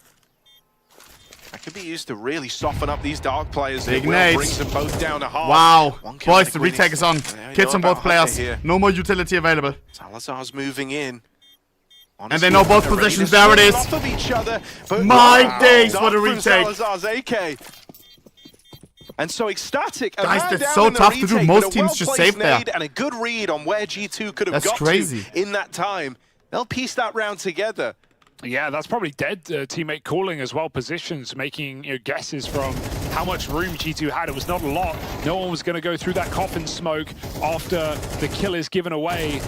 S6: That could be used to really soften up these Dark players.
S3: Big
S6: It will
S3: nades.
S6: brings them both down to half.
S3: Wow.
S6: One kill
S3: Boys,
S6: for
S3: the
S6: Queenix.
S3: retake is on. Kids on both players. No more utility available.
S6: Salazar's moving in.
S3: And they know both positions. There it is.
S6: Of each other, but
S3: My days,
S6: Dark
S3: what a
S6: from
S3: retake.
S6: Salazar's AK. And so Ecstatic,
S3: Guys, that's so tough to do. Most teams just save there.
S6: And a good read on where G2 could have
S3: That's
S6: got
S3: crazy.
S6: to in that time. They'll piece that round together.
S1: Yeah, that's probably dead teammate calling as well. Positions, making guesses from how much room G2 had. It was not a lot. No one was going to go through that coffin smoke after the kill is given away.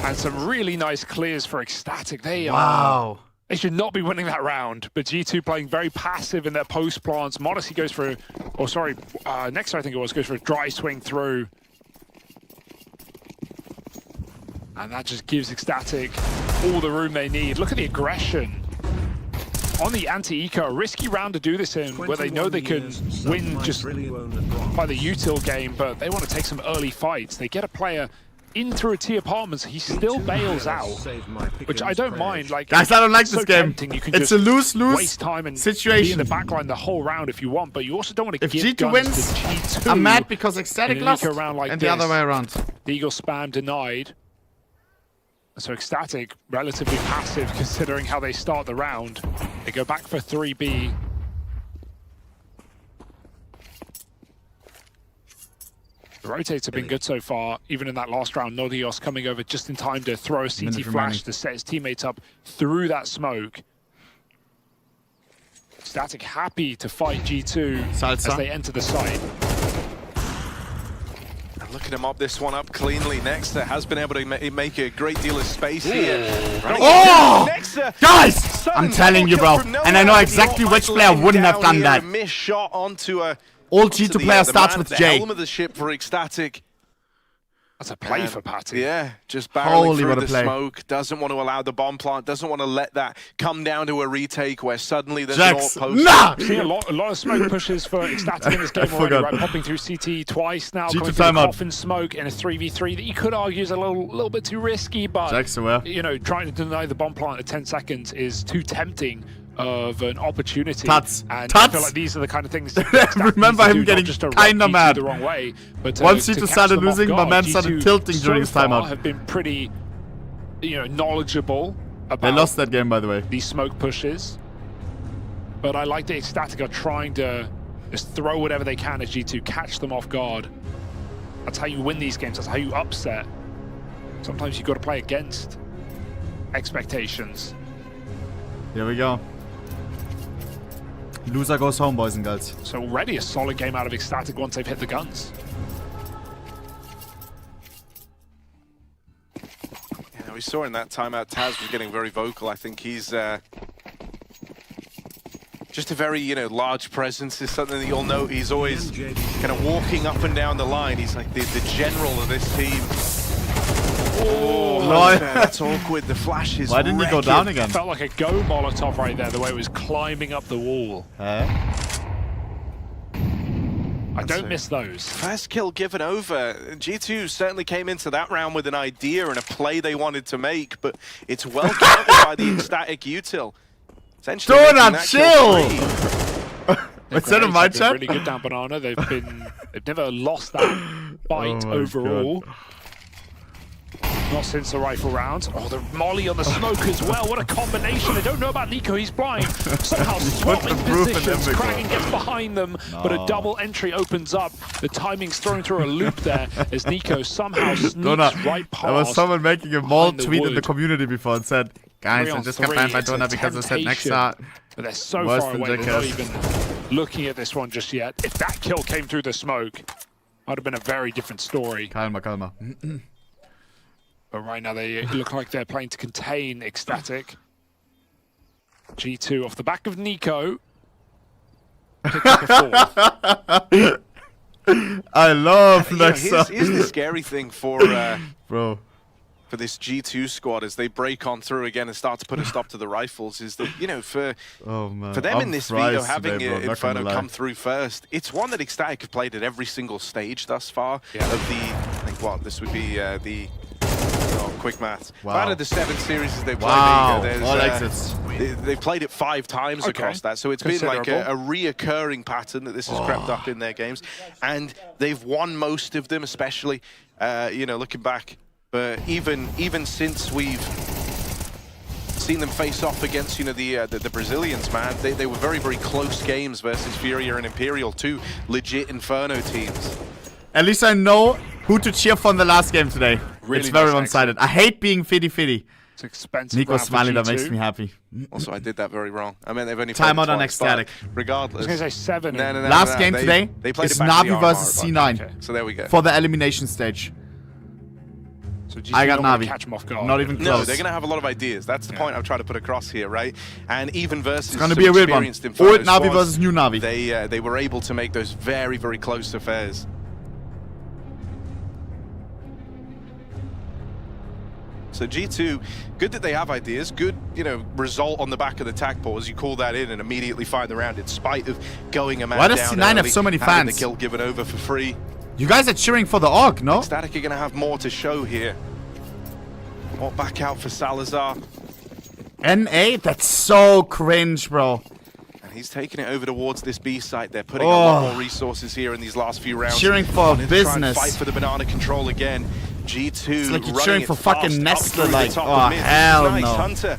S1: And some really nice clears for Ecstatic. They are... They should not be winning that round, but G2 playing very passive in their post plants. m0NESY goes for, next I think it was, goes for a dry swing through. And that just gives Ecstatic all the room they need. Look at the aggression. On the anti-eco, a risky round to do this in, where they know they can win just by the util game, but they want to take some early fights. They get a player in through a T apartments, he still bails out, which I don't mind. Like,
S3: guys, I don't like this game.
S1: You can
S3: It's
S1: just
S3: a lose-lose
S1: waste time and
S3: situation.
S1: be in the backline the whole round if you want, but you also don't want to
S3: If
S1: give
S3: G2
S1: guns
S3: wins,
S1: to G2.
S3: I'm mad because Ecstatic
S1: in an
S3: lost,
S1: eco round like
S3: and
S1: this.
S3: the other way around.
S1: The Eagle spam denied. So Ecstatic, relatively passive considering how they start the round. They go back for 3B. The rotates have been good so far, even in that last round. Nodios coming over just in time to throw a CT flash to set his teammates up through that smoke. Ecstatic happy to fight G2 as they enter the site.
S6: Looking to mob this one up cleanly. Nexa has been able to make a great deal of space here.
S3: Oh! Guys! I'm telling you, bro. And I know exactly which player wouldn't have done that.
S6: Miss shot onto a...
S3: All G2 player starts with J.
S6: The helm of the ship for Ecstatic.
S1: That's a play for Patty.
S6: Yeah, just barreling through the
S3: play.
S6: smoke. Doesn't want to allow the bomb plant. Doesn't want to let that come down to a retake where suddenly there's an alt post.
S3: Nah!
S1: Seeing a lot of smoke pushes for Ecstatic in this game already, right? Popping through CT twice now,
S3: G2
S1: coming through the
S3: timeout.
S1: coffin smoke in a 3v3 that you could argue is a little bit too risky, but
S3: Jack's aware.
S1: you know, trying to deny the bomb plant at 10 seconds is too tempting of an opportunity.
S3: Tuts.
S1: And
S3: Tuts.
S1: I feel like these are the kind of things
S3: Remember him getting kinda mad.
S1: the wrong way, but
S3: Once
S1: to
S3: G2
S1: catch
S3: started
S1: them off
S3: losing, my
S1: guard,
S3: man started
S1: G2
S3: tilting during his
S1: so far
S3: timeout.
S1: have been pretty, you know, knowledgeable about
S3: They lost that game, by the way.
S1: these smoke pushes. But I like the Ecstatic are trying to just throw whatever they can at G2, catch them off guard. That's how you win these games, that's how you upset. Sometimes you've got to play against expectations.
S3: Here we go. Loser goes home, boys and girls.
S1: So already a solid game out of Ecstatic once they've hit the guns.
S6: Yeah, we saw in that timeout Taz was getting very vocal. I think he's just a very, you know, large presence is something that you'll note. He's always kind of walking up and down the line. He's like the general of this team. Oh, that's awkward. The flash is
S3: Why didn't he go down again?
S1: Felt like a go Molotov right there, the way it was climbing up the wall. I don't miss those.
S6: First kill given over. G2 certainly came into that round with an idea and a play they wanted to make, but it's well countered by the Ecstatic util. Essentially
S3: Donut, chill! Instead of my chat?
S1: Really good down Banana. They've never lost that fight overall.
S3: God.
S1: Not since the rifle round. Oh, the molly on the smoke as well. What a combination. I don't know about Nico. He's blind. Somehow swapping positions. Karrigan gets behind them, but a double entry opens up. The timing's thrown through a loop there as Nico somehow sneaks right past.
S3: There was someone making a mall tweet in the
S1: wood.
S3: community before and said, guys, I just got banned by Donut because I said Nexa.
S1: But they're so far away, they're not even looking at this one just yet. If that kill came through the smoke, might have been a very different story.
S3: Calma.
S1: But right now they look like they're playing to contain Ecstatic. G2 off the back of Nico. Pick up a 4.
S3: I love Nexa.
S6: Here's the scary thing for
S3: bro.
S6: For this G2 squad as they break on through again and start to put a stop to the rifles is that, you know, for them in this video having Inferno come through first, it's one that Ecstatic have played at every single stage thus far of the, I think what, this would be the quick maths. Out of the 7 series they played, they've played it 5 times across that, so it's been like a reoccurring pattern that this has crept up in their games, and they've won most of them, especially, you know, looking back. But even since we've seen them face off against, you know, the Brazilians, man, they were very, very close games versus Furia and Imperial, 2 legit Inferno teams.
S3: At least I know who to cheer for in the last game today.
S1: Really
S3: it's very
S1: nice
S3: one-sided. I hate being fitty-fitty.
S1: It's expensive.
S3: Nico's smiling, that makes me happy.
S6: Also, I did that very wrong. I mean, they've only
S3: Timeout
S6: played
S3: on
S6: twice,
S3: Ecstatic.
S6: Regardless.
S1: I was going to say 7.
S6: No,
S3: Last game today
S6: they played
S3: is
S6: it back to
S3: Navi
S6: the
S3: versus
S6: RR,
S3: C9.
S6: okay. So there we go.
S3: For the elimination stage.
S1: So
S3: I got Navi.
S1: Catch them off guard.
S3: Not even close.
S6: No, they're going to have a lot of ideas. That's the point I'm trying to put across here, right? And even versus
S3: It's going to be a weird one. Old Navi versus new Navi.
S6: They were able to make those very, very close affairs. So G2, good that they have ideas, good, you know, result on the back of the tag pause. You call that in and immediately find the round in spite of going a man
S3: Why
S6: down
S3: does C9 have so many
S6: having
S3: fans?
S6: the kill given over for free.
S3: You guys are cheering for the AUG, no?
S6: Ecstatic are going to have more to show here. More back out for Salazar.
S3: NA? That's so cringe, bro.
S6: And he's taking it over towards this B site. They're putting a lot more resources here in these last few rounds.
S3: Cheering for business.
S6: Fight for the banana control again. G2
S3: it's like you're
S6: running
S3: cheering for fucking Nestle, like,
S6: oh
S3: hell
S6: nice.
S3: no.
S6: Hunter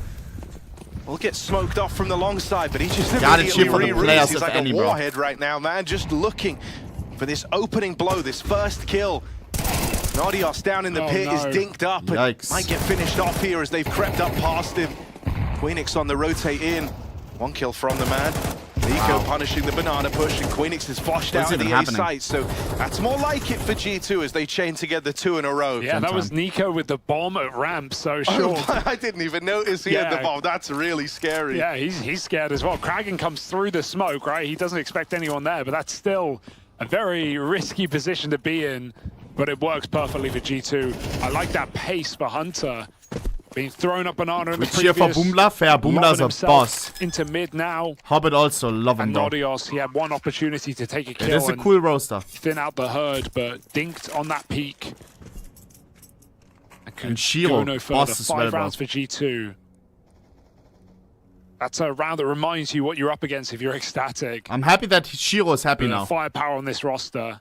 S6: will get smoked off from the long side, but he just
S3: gotta cheer for the players.
S6: He's like a warhead right now, man. Just looking for this opening blow, this first kill. Nadios down in the pit is dinked up and might get finished off here as they've crept up past him. Queenix on the rotate in. 1 kill from the man. Nico punishing the banana push, and Queenix is flushed out of the A site, so that's more like it for G2 as they chain together 2 in a row.
S1: Yeah, that was Nico with the bomb at ramp, so sure.
S6: I didn't even notice he had the bomb. That's really scary.
S1: Yeah, he's scared as well. Karrigan comes through the smoke, right? He doesn't expect anyone there, but that's still a very risky position to be in, but it works perfectly for G2. I like that pace for Hunter. Being thrown up banana in the previous.
S3: Cheer for Boomla. Fair, Boomla's a boss.
S1: Into mid now.
S3: Hobbit also love him,
S1: and Nadios, he had one opportunity to take a kill.
S3: It is a cool roster.
S1: Thin out the herd, but dinked on that peak.
S3: And Shiro,
S1: no further. 5 rounds for G2. That's a round that reminds you what you're up against if you're Ecstatic.
S3: I'm happy that Shiro's happy now.
S1: Firepower on this roster.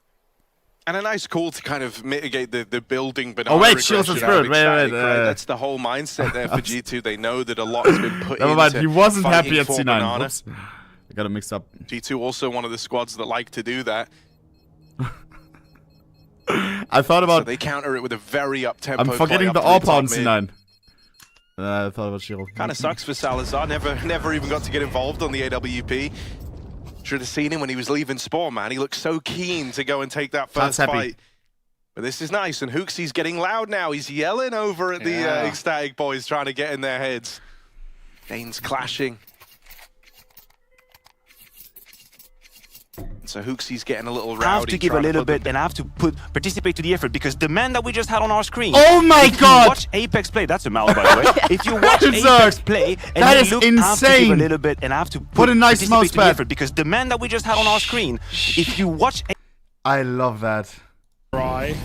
S6: And a nice call to kind of mitigate the building banana.
S3: Oh wait, Shields is good. Wait.
S6: That's the whole mindset there for G2. They know that a lot has been put
S3: Never mind,
S6: into
S3: he wasn't happy at
S6: for
S3: C9.
S6: banana.
S3: Oops. I got it mixed up.
S6: G2 also one of the squads that like to do that.
S3: I thought about.
S6: So they counter it with a very up-tempo.
S3: I'm forgetting the AWP on C9. I thought about Shiro.
S6: Kind of sucks for Salazar. Never even got to get involved on the AWP. Should have seen him when he was leaving Spawn, man. He looked so keen to go and take that first fight. But this is nice, and Hooksy's getting loud now. He's yelling over at the Ecstatic boys, trying to get in their heads. Dane's clashing. So Hooksy's getting a little rowdy.
S8: I have to give a little bit, and I have to participate to the effort, because the man that we just had on our screen.
S3: Oh my God!
S8: Watch Apex play. That's a mouse, by the way. If you watch Apex play, and
S3: that
S8: you
S3: is
S8: look,
S3: insane.
S8: I have to give a little bit, and I have to
S3: put a nice mouse
S8: pad. Effort, because the man that we just had on our screen. If you watch,
S3: I love that.
S1: Right.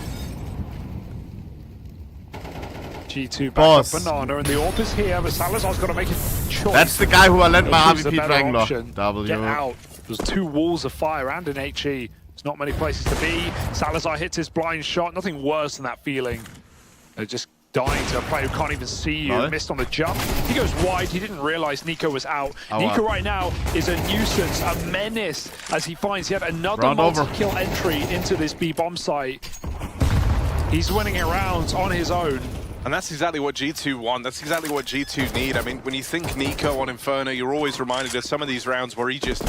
S1: G2 back up banana, and the AWP is here, but Salazar's got to make a choice.
S3: That's the guy who I lent my
S1: Choose
S3: RVP Wrangler. W.
S1: Get out. There's 2 walls of fire and an HE. There's not many places to be. Salazar hits his blind shot. Nothing worse than that feeling. They're just dying to a player who can't even see you. Missed on the jump. He goes wide. He didn't realize Nico was out. Nico right now is a nuisance, a menace, as he finds yet another multi-kill entry into this B bomb site. He's winning it rounds on his own.
S6: And that's exactly what G2 want. That's exactly what G2 need. I mean, when you think Nico on Inferno, you're always reminded of some of these rounds where he just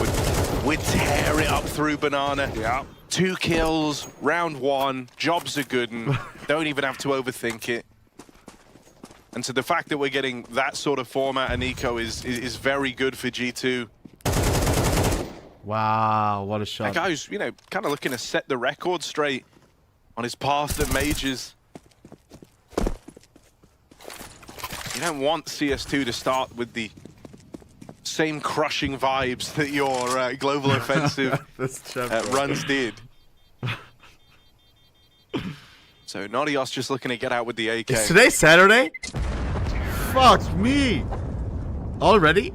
S6: would tear it up through banana.
S1: Yeah.
S6: 2 kills, round 1, jobs are good, and don't even have to overthink it. And so the fact that we're getting that sort of format of Nico is very good for G2.
S3: Wow, what a shot.
S6: That guy's, you know, kind of looking to set the record straight on his path at majors. You don't want CS2 to start with the same crushing vibes that your global offensive runs did. So Nadios just looking to get out with the AK.
S3: Is today Saturday? Fuck me. Already?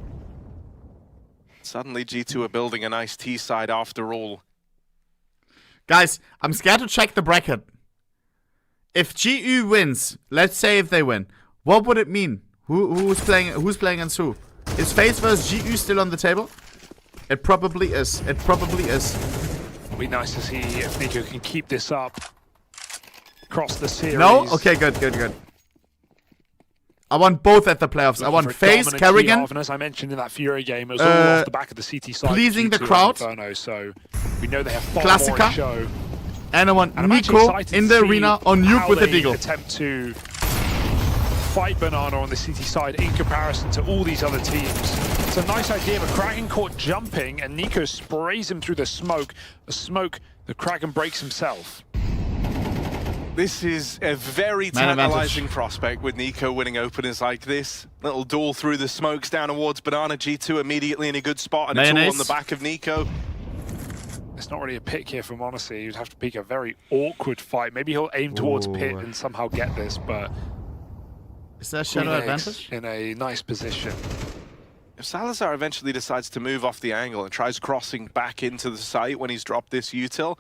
S6: Suddenly G2 are building a nice T side after all.
S3: Guys, I'm scared to check the bracket. If GU wins, let's say if they win, what would it mean? Who's playing against who? Is Faze versus GU still on the table? It probably is. It probably is.
S1: It'll be nice to see if Nico can keep this up across the series.
S3: No? Okay, good. I want both at the playoffs. I want Faze, Karrigan.
S1: As I mentioned in that Fury game, it was all off the back of the CT side.
S3: Pleasing the crowd.
S1: Inferno, so we know they have far
S3: Classica.
S1: more to show.
S3: And I want Nico in the arena on Nuke with the Deagle.
S1: Attempt to fight banana on the CT side in comparison to all these other teams. It's a nice idea, but Karrigan caught jumping, and Nico sprays him through the smoke. The smoke, the Karrigan breaks himself.
S6: This is a very tantalizing prospect with Nico winning openers like this. Little duel through the smokes down towards banana. G2 immediately in a good spot, and it's all on the back of Nico.
S1: It's not really a pick here from Honesty. You'd have to pick a very awkward fight. Maybe he'll aim towards pit and somehow get this, but...
S3: Is there a shadow advantage?
S1: In a nice position.
S6: If Salazar eventually decides to move off the angle and tries crossing back into the site when he's dropped this util,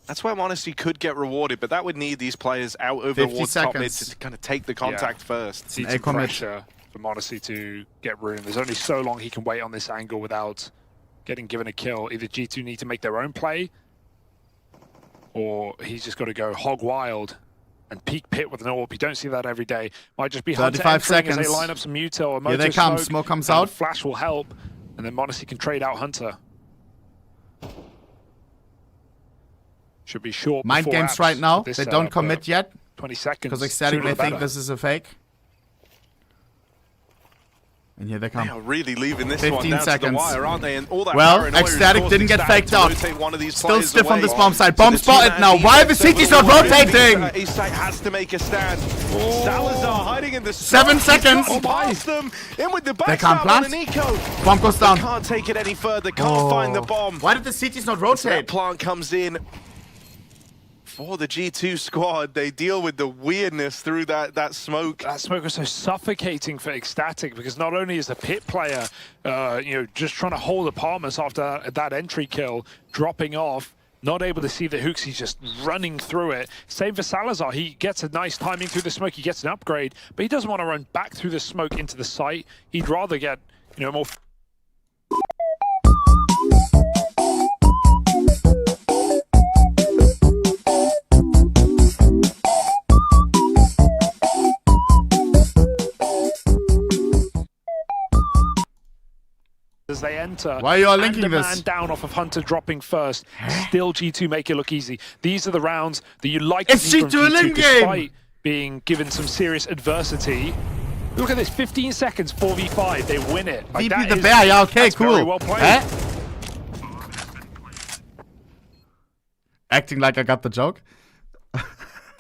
S6: that's where Honesty could get rewarded, but that would need these players out over towards top mid to kind of take the contact first.
S1: Need some pressure for Honesty to get room. There's only so long he can wait on this angle without getting given a kill. Either G2 need to make their own play, or he's just got to go hog wild and peek pit with an AWP. You don't see that every day. Might just be
S3: 35 seconds.
S1: As they line up some util or moto.
S3: Here they come.
S1: Smoke,
S3: Smoke comes out.
S1: Flash will help, and then Honesty can trade out Hunter. Should be short.
S3: Mind games right now. They don't commit yet.
S1: 20 seconds.
S3: Because Ecstatic may think this is a fake. And here they come.
S6: They are really leaving this
S3: 15
S6: one down
S3: seconds.
S6: to the wire, aren't they? And all that
S3: well,
S6: paranoia is
S3: Ecstatic didn't get faked out.
S6: Still
S3: stiff on this bomb side. Bomb spotted now. Why are the CTs not rotating?
S6: Ecstatic has to make a stand. Salazar hiding in the
S3: 7 seconds.
S6: Past them. In with the
S3: They can't
S6: backstab on
S3: plant.
S6: Nico.
S3: Bomb goes down.
S6: They can't take it any further. Can't find the bomb.
S3: Why did the CTs not
S6: That
S3: rotate?
S6: plant comes in. For the G2 squad, they deal with the weirdness through that smoke.
S1: That smoke was so suffocating for Ecstatic because not only is the pit player, just trying to hold apartments after that entry kill, dropping off, not able to see the hooks, he's just running through it. Same for Salazar, he gets a nice timing through the smoke, he gets an upgrade, but he doesn't want to run back through the smoke into the site. He'd rather get, more... As they enter,
S3: why are you all linking
S1: and a
S3: this?
S1: Man down off of Hunter dropping first. Still G2 make it look easy. These are the rounds that you like to see from G2 despite being given some serious adversity. Look at this, 15 seconds, 4v5, they win it. Like,
S3: VP the bear, yeah, okay, cool.
S1: Very well played.
S3: Acting like I got the joke.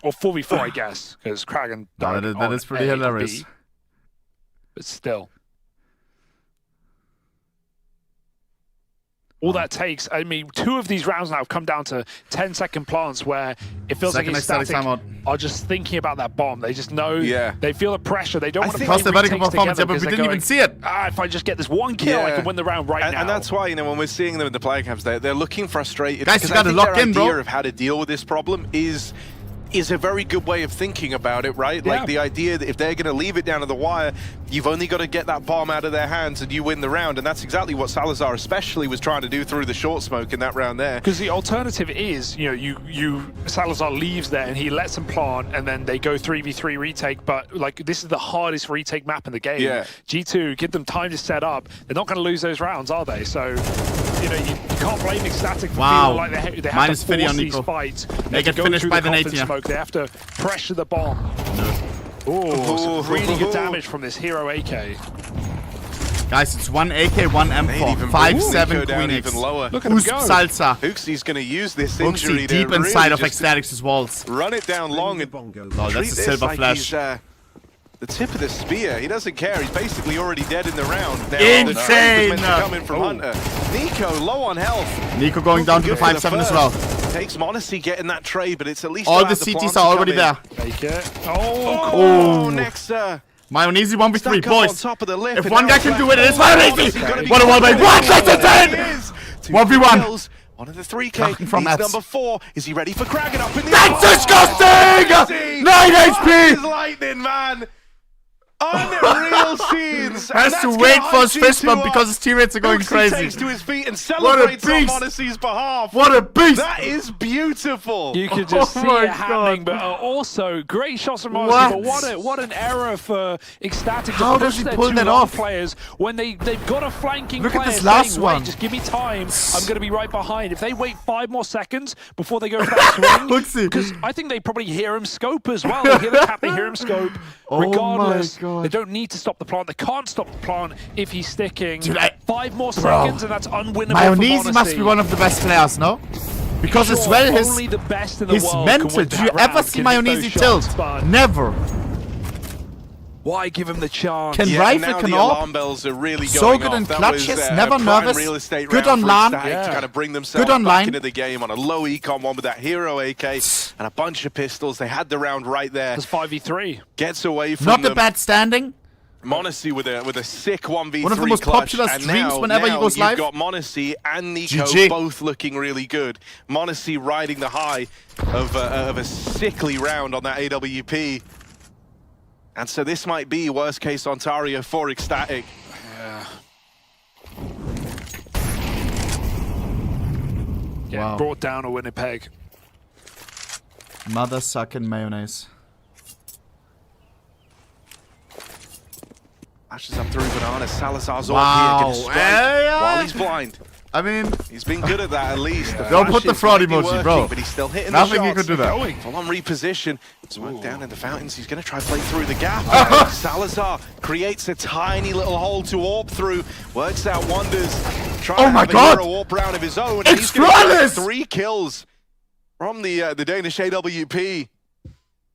S1: Or 4v4, I guess, because Karrigan died
S3: that is pretty hilarious.
S1: But still. All that takes, I mean, 2 of these rounds now have come down to 10-second plants where it feels like Ecstatic are just thinking about that bomb. They just know, they feel the pressure. They don't want to play retakes together
S3: but we didn't even see it.
S1: If I just get this one kill, I can win the round now.
S6: And that's why, when we're seeing them in the player camps, they're looking frustrated.
S3: Guys, you got to lock in, bro.
S6: Their idea of how to deal with this problem is a very good way of thinking about it, right?
S1: Yeah.
S6: Like the idea that if they're going to leave it down to the wire, you've only got to get that bomb out of their hands and you win the round. And that's exactly what Salazar especially was trying to do through the short smoke in that round there.
S1: Because the alternative is, Salazar leaves there and he lets them plant and then they go 3v3 retake. But like, this is the hardest retake map in the game.
S6: Yeah.
S1: G2, give them time to set up. They're not going to lose those rounds, are they? So, you can't blame Ecstatic for feeling like they have to force these fights.
S3: They get finished by the nade here.
S1: They have to pressure the bomb. Oh, some really good damage from this hero AK.
S3: Guys, it's 1 AK, 1 M4, 5-7 Queen X.
S6: Look at him go.
S3: Salsa.
S6: Hooksy's going to use this injury to
S3: deep
S6: really
S3: inside of Ecstatic's walls.
S6: Run it down long and
S3: that's a silver flash.
S6: The tip of the spear. He doesn't care. He's basically already dead in the round. Now,
S3: insane!
S6: Coming from Hunter. Nico low on health.
S3: Nico going down to the 5-7 as well.
S6: Takes Honesty getting that trade, but it's at least
S3: all the CTs are already there.
S1: Take it.
S6: Next.
S3: Mayonnaise 1v3, boys.
S6: On top of the lip,
S3: if one guy can do it, it's Mayonnaise. What a 1v1. Let's 1v1.
S6: One of the 3K. He's number 4. Is he ready for Karrigan up in the
S3: That's disgusting! 9 HP!
S6: Lightning, man. Unreal scenes.
S3: Has to wait for his fist bump because his teammates are going crazy.
S6: Takes to his feet and celebrates on Honesty's behalf.
S3: What a beast!
S6: That is beautiful.
S1: You could just see it happening, but also great shots from Honesty. But what an error for Ecstatic to push their 2 long players when they've got a flanking player.
S3: Look at this last
S1: saying,
S3: one.
S1: Just give me time. I'm going to be right behind. If they wait 5 more seconds before they go for that swing, because I think they probably hear him scope as well. They hear the cap, they hear him scope. Regardless, they don't need to stop the plant. They can't stop the plant if he's sticking. 5 more seconds, and that's unwinnable.
S3: Mayonnaise must be one of the best players, no? Because as well,
S1: only the best in the
S3: his
S1: world
S3: mental. Do you ever see Mayonnaise tilt? Never.
S1: Why give him the chance?
S3: Can
S6: Yeah,
S3: rifle,
S6: now
S3: can
S6: the
S3: AWP.
S6: alarm bells are really
S3: So
S6: going
S3: good
S6: off.
S3: in
S6: That
S3: clutches,
S6: was,
S3: never
S6: prime
S3: nervous.
S6: real estate
S3: Good
S6: round
S3: on
S6: for
S3: LAN.
S6: Ecstatic to kind of bring themselves
S3: Good on
S6: back
S3: line.
S6: into the game on a low econ one with that hero AK and a bunch of pistols. They had the round right there.
S1: It's 5v3.
S6: Gets away from
S3: Not
S6: them.
S3: a bad standing.
S6: Monacy with a sick 1v3
S3: One of the most
S6: clutch.
S3: popular
S6: And
S3: streams
S6: now,
S3: whenever he goes live.
S6: You've got Monacy and Nico
S3: GG.
S6: both looking really good. Monacy riding the high of a sickly round on that AWP. And so this might be worst case Ontario for Ecstatic.
S1: Yeah,
S3: Wow.
S1: brought down a Winnipeg.
S3: Mother sucking mayonnaise.
S6: Ashes up through Banana. Salazar's
S3: Wow.
S6: all here. Gonna strike
S3: Yeah.
S6: while he's blind.
S3: I mean,
S6: He's been good at that at least. The
S3: Don't put the
S6: flashes
S3: fraud
S6: might be
S3: emoji,
S6: working,
S3: bro.
S6: But he's still hitting
S3: Nothing
S6: the
S3: you
S6: shots.
S3: could do that.
S6: Going. Full on reposition. Smoke down in the fountains. He's going to try play through the gap. Salazar creates a tiny little hole to AWP through. Works out wonders. Trying to
S3: my
S6: have
S3: God.
S6: a hero AWP round of his own.
S3: It's
S6: He's going to
S3: flawless.
S6: 3 kills from the Danish AWP.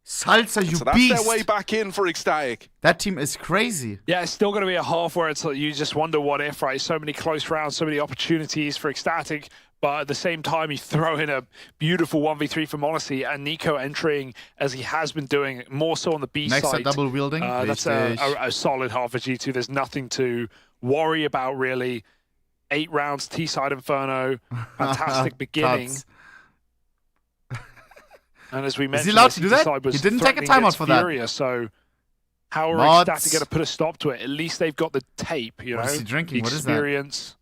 S3: Salsa, you
S6: So that's
S3: beast.
S6: their way back in for Ecstatic.
S3: That team is crazy.
S1: Yeah, it's still going to be a half where it's like you just wonder what if, right? So many close rounds, so many opportunities for Ecstatic, but at the same time, you throw in a beautiful 1v3 for Monacy and Nico entering as he has been doing, more so on the B
S3: Next
S1: side.
S3: are double wielding.
S1: That's a solid half for G2. There's nothing to worry about, really. 8 rounds, T-side Inferno. Fantastic beginning.
S3: Cuts.
S1: And as we
S3: Is
S1: mentioned,
S3: he allowed to
S1: the
S3: do that?
S1: side was
S3: He didn't take a
S1: threatening
S3: timeout for that.
S1: Furia, so how are
S3: Mods.
S1: Ecstatic going to put a stop to it? At least they've got the tape, you
S3: What
S1: know?
S3: is he drinking?
S1: The
S3: What is that?
S1: experience.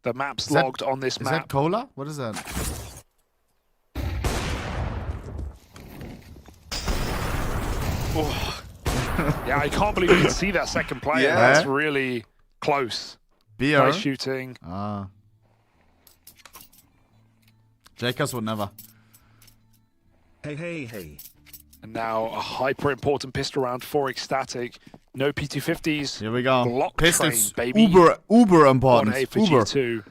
S1: The map's
S3: Is that-
S1: logged on this
S3: Is
S1: map.
S3: that cola? What is that?
S1: Yeah, I can't believe you can see that second player.
S6: Yeah.
S1: That's really close.
S3: Beer.
S1: Nice shooting.
S3: Ah. Jacobs would never.
S12: Hey.
S1: And now a hyper important pistol round for Ecstatic. No P250s.
S3: Here we go.
S1: Block
S3: Pistols,
S1: train, baby.
S3: uber important.
S1: 1A for
S3: Uber.
S1: G2.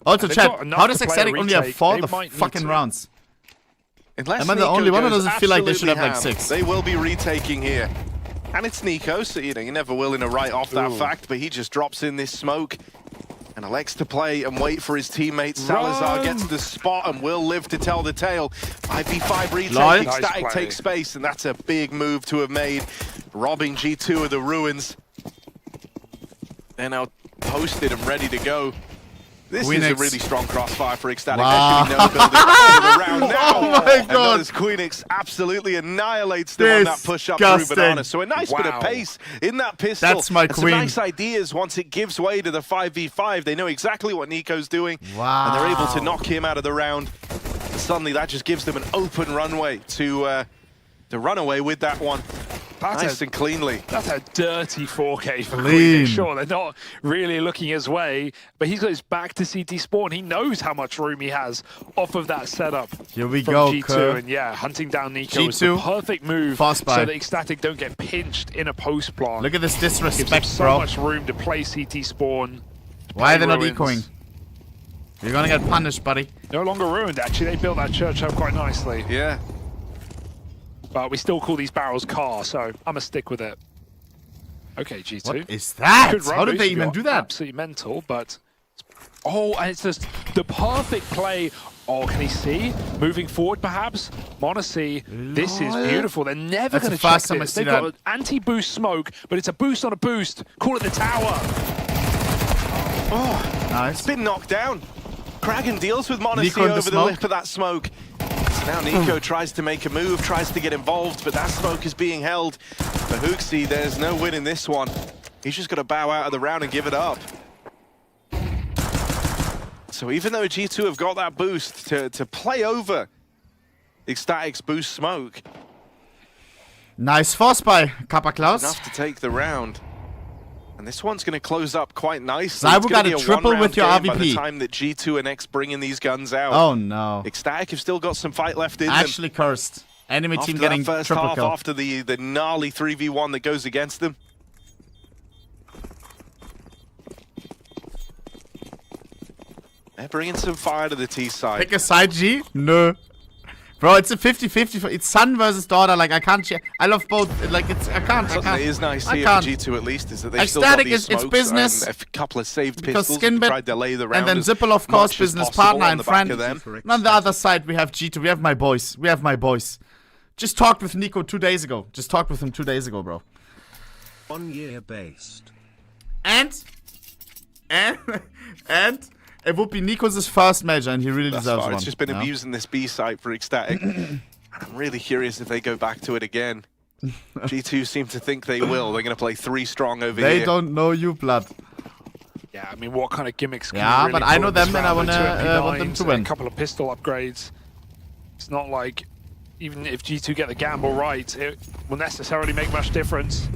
S3: Also,
S1: They've
S3: chat,
S1: got enough
S3: how
S1: to
S3: does
S1: play a
S3: Ecstatic only have
S1: retake.
S3: 4
S1: They
S3: the
S1: might need
S3: fucking
S1: to.
S3: rounds?
S6: Unless
S3: Am I the
S6: Nico
S3: only one, or
S6: goes
S3: does it feel like they should
S6: absolutely
S3: have, like,
S6: ham,
S3: 6?
S6: They will be retaking here. And it's Nico, so you never willing to write off that fact, but he just drops in this smoke and elects to play and wait for his teammate. Salazar gets the spot and will live to tell the tale. 5v5 retake,
S3: Nice
S6: Ecstatic
S1: play.
S6: takes space, and that's a big move to have made, robbing G2 of the ruins. They're now posted and ready to go. This is a
S3: Queenix.
S6: really strong crossfire for Ecstatic.
S3: Wow.
S6: There should be no building into the round now.
S3: Oh my
S6: And
S3: God.
S6: notice Queenix absolutely annihilates them on that push up through
S3: Disgusting.
S6: Banana. So a nice bit of
S1: Wow.
S6: pace in that pistol.
S3: That's my
S6: and
S3: queen.
S6: some nice ideas once it gives way to the 5v5. They know exactly what Nico's doing.
S3: Wow.
S6: And they're able to knock him out of the round. And suddenly that just gives them an open runway to run away with that one.
S1: That's
S6: Nice and cleanly.
S1: That's a dirty 4K for
S3: Clean.
S1: Queen. Sure, they're not really looking his way, but he's got his back to CT spawn. He knows how much room he has off of that setup.
S3: Here we
S1: from
S3: go,
S1: G2,
S3: Kerr.
S1: and yeah, hunting down Nico is
S3: G2,
S1: the perfect move
S3: fast buy.
S1: so that Ecstatic don't get pinched in a post plant.
S3: Look at this
S1: Gives them
S3: disrespect,
S1: so
S3: bro.
S1: much room to play CT spawn.
S3: Why are they not
S1: ruins.
S3: ecoing? You're gonna get punished, buddy.
S1: No longer ruined, actually. They built that church up quite nicely.
S6: Yeah.
S1: But we still call these barrels car, so I'm going to stick with it. Okay, G2.
S3: What is that?
S1: Good run
S3: How did
S1: boost.
S3: they
S1: We
S3: even
S1: got
S3: do that?
S1: Absolutely mental, but... Oh, and it's just the perfect play. Oh, can he see? Moving forward, perhaps? Monacy, this is beautiful. They're never
S3: That's
S1: going
S3: the
S1: to check
S3: first time I
S1: this.
S3: see
S1: They've
S3: that.
S1: got an anti-boost smoke, but it's a boost on a boost. Call it the tower.
S6: Oh,
S3: Nice.
S6: it's been knocked down. Karrigan deals with Monacy
S3: Nico in the
S6: over the
S3: smoke.
S6: lip of that smoke. So now Nico tries to make a move, tries to get involved, but that smoke is being held. For Hooksy, there's no win in this one. He's just got to bow out of the round and give it up. So even though G2 have got that boost to play over Ecstatic's boost smoke,
S3: Nice force by Kappa Klaus.
S6: enough to take the round. And this one's going to close up quite nicely.
S3: Zybo
S6: It's gonna
S3: got
S6: be
S3: a triple
S6: one-round
S3: with your
S6: game by the
S3: RVP.
S6: time that G2 and X bring in these guns out.
S3: Oh no.
S6: Ecstatic have still got some fight left in them.
S3: Actually cursed. Enemy
S6: After
S3: team
S6: that
S3: getting
S6: first
S3: triple
S6: half,
S3: kill.
S6: after the gnarly 3v1 that goes against them. They're bringing some fire to the T side.
S3: Pick a side, G? No. Bro, it's a 50-50. It's son versus daughter. Like, I can't share. I love both. Like, it's, I can't.
S6: Something that is nice here for G2 at least is that they've still
S3: Ecstatic
S6: got these smokes
S3: it's business.
S6: and a couple of saved
S3: Because
S6: pistols.
S3: Skinbit,
S6: Tried to lay the round
S3: and then
S6: as
S3: Zippel, of course,
S6: much as
S3: business
S6: possible
S3: partner
S6: on
S3: and
S6: the back
S3: friend.
S6: of them.
S3: And on the other side, we have G2. We have my boys. We have my boys. Just talked with Nico 2 days ago. Just talked with him 2 days ago, bro.
S12: 1 year based.
S3: And it would be Nico's first major, and he really deserves one.
S6: It's just been abusing this B site for Ecstatic. I'm really curious if they go back to it again. G2 seem to think they will. They're going to play 3 strong over here.
S3: They don't know you, blood.
S1: Yeah, I mean, what kind of gimmicks can
S3: Yeah,
S1: you really
S3: but I know
S1: put in
S3: them
S1: this
S3: and I
S1: round?
S3: want them to
S1: MP9s,
S3: win.
S1: A couple of pistol upgrades. It's not like, even if G2 get the gamble right, it will necessarily make much difference.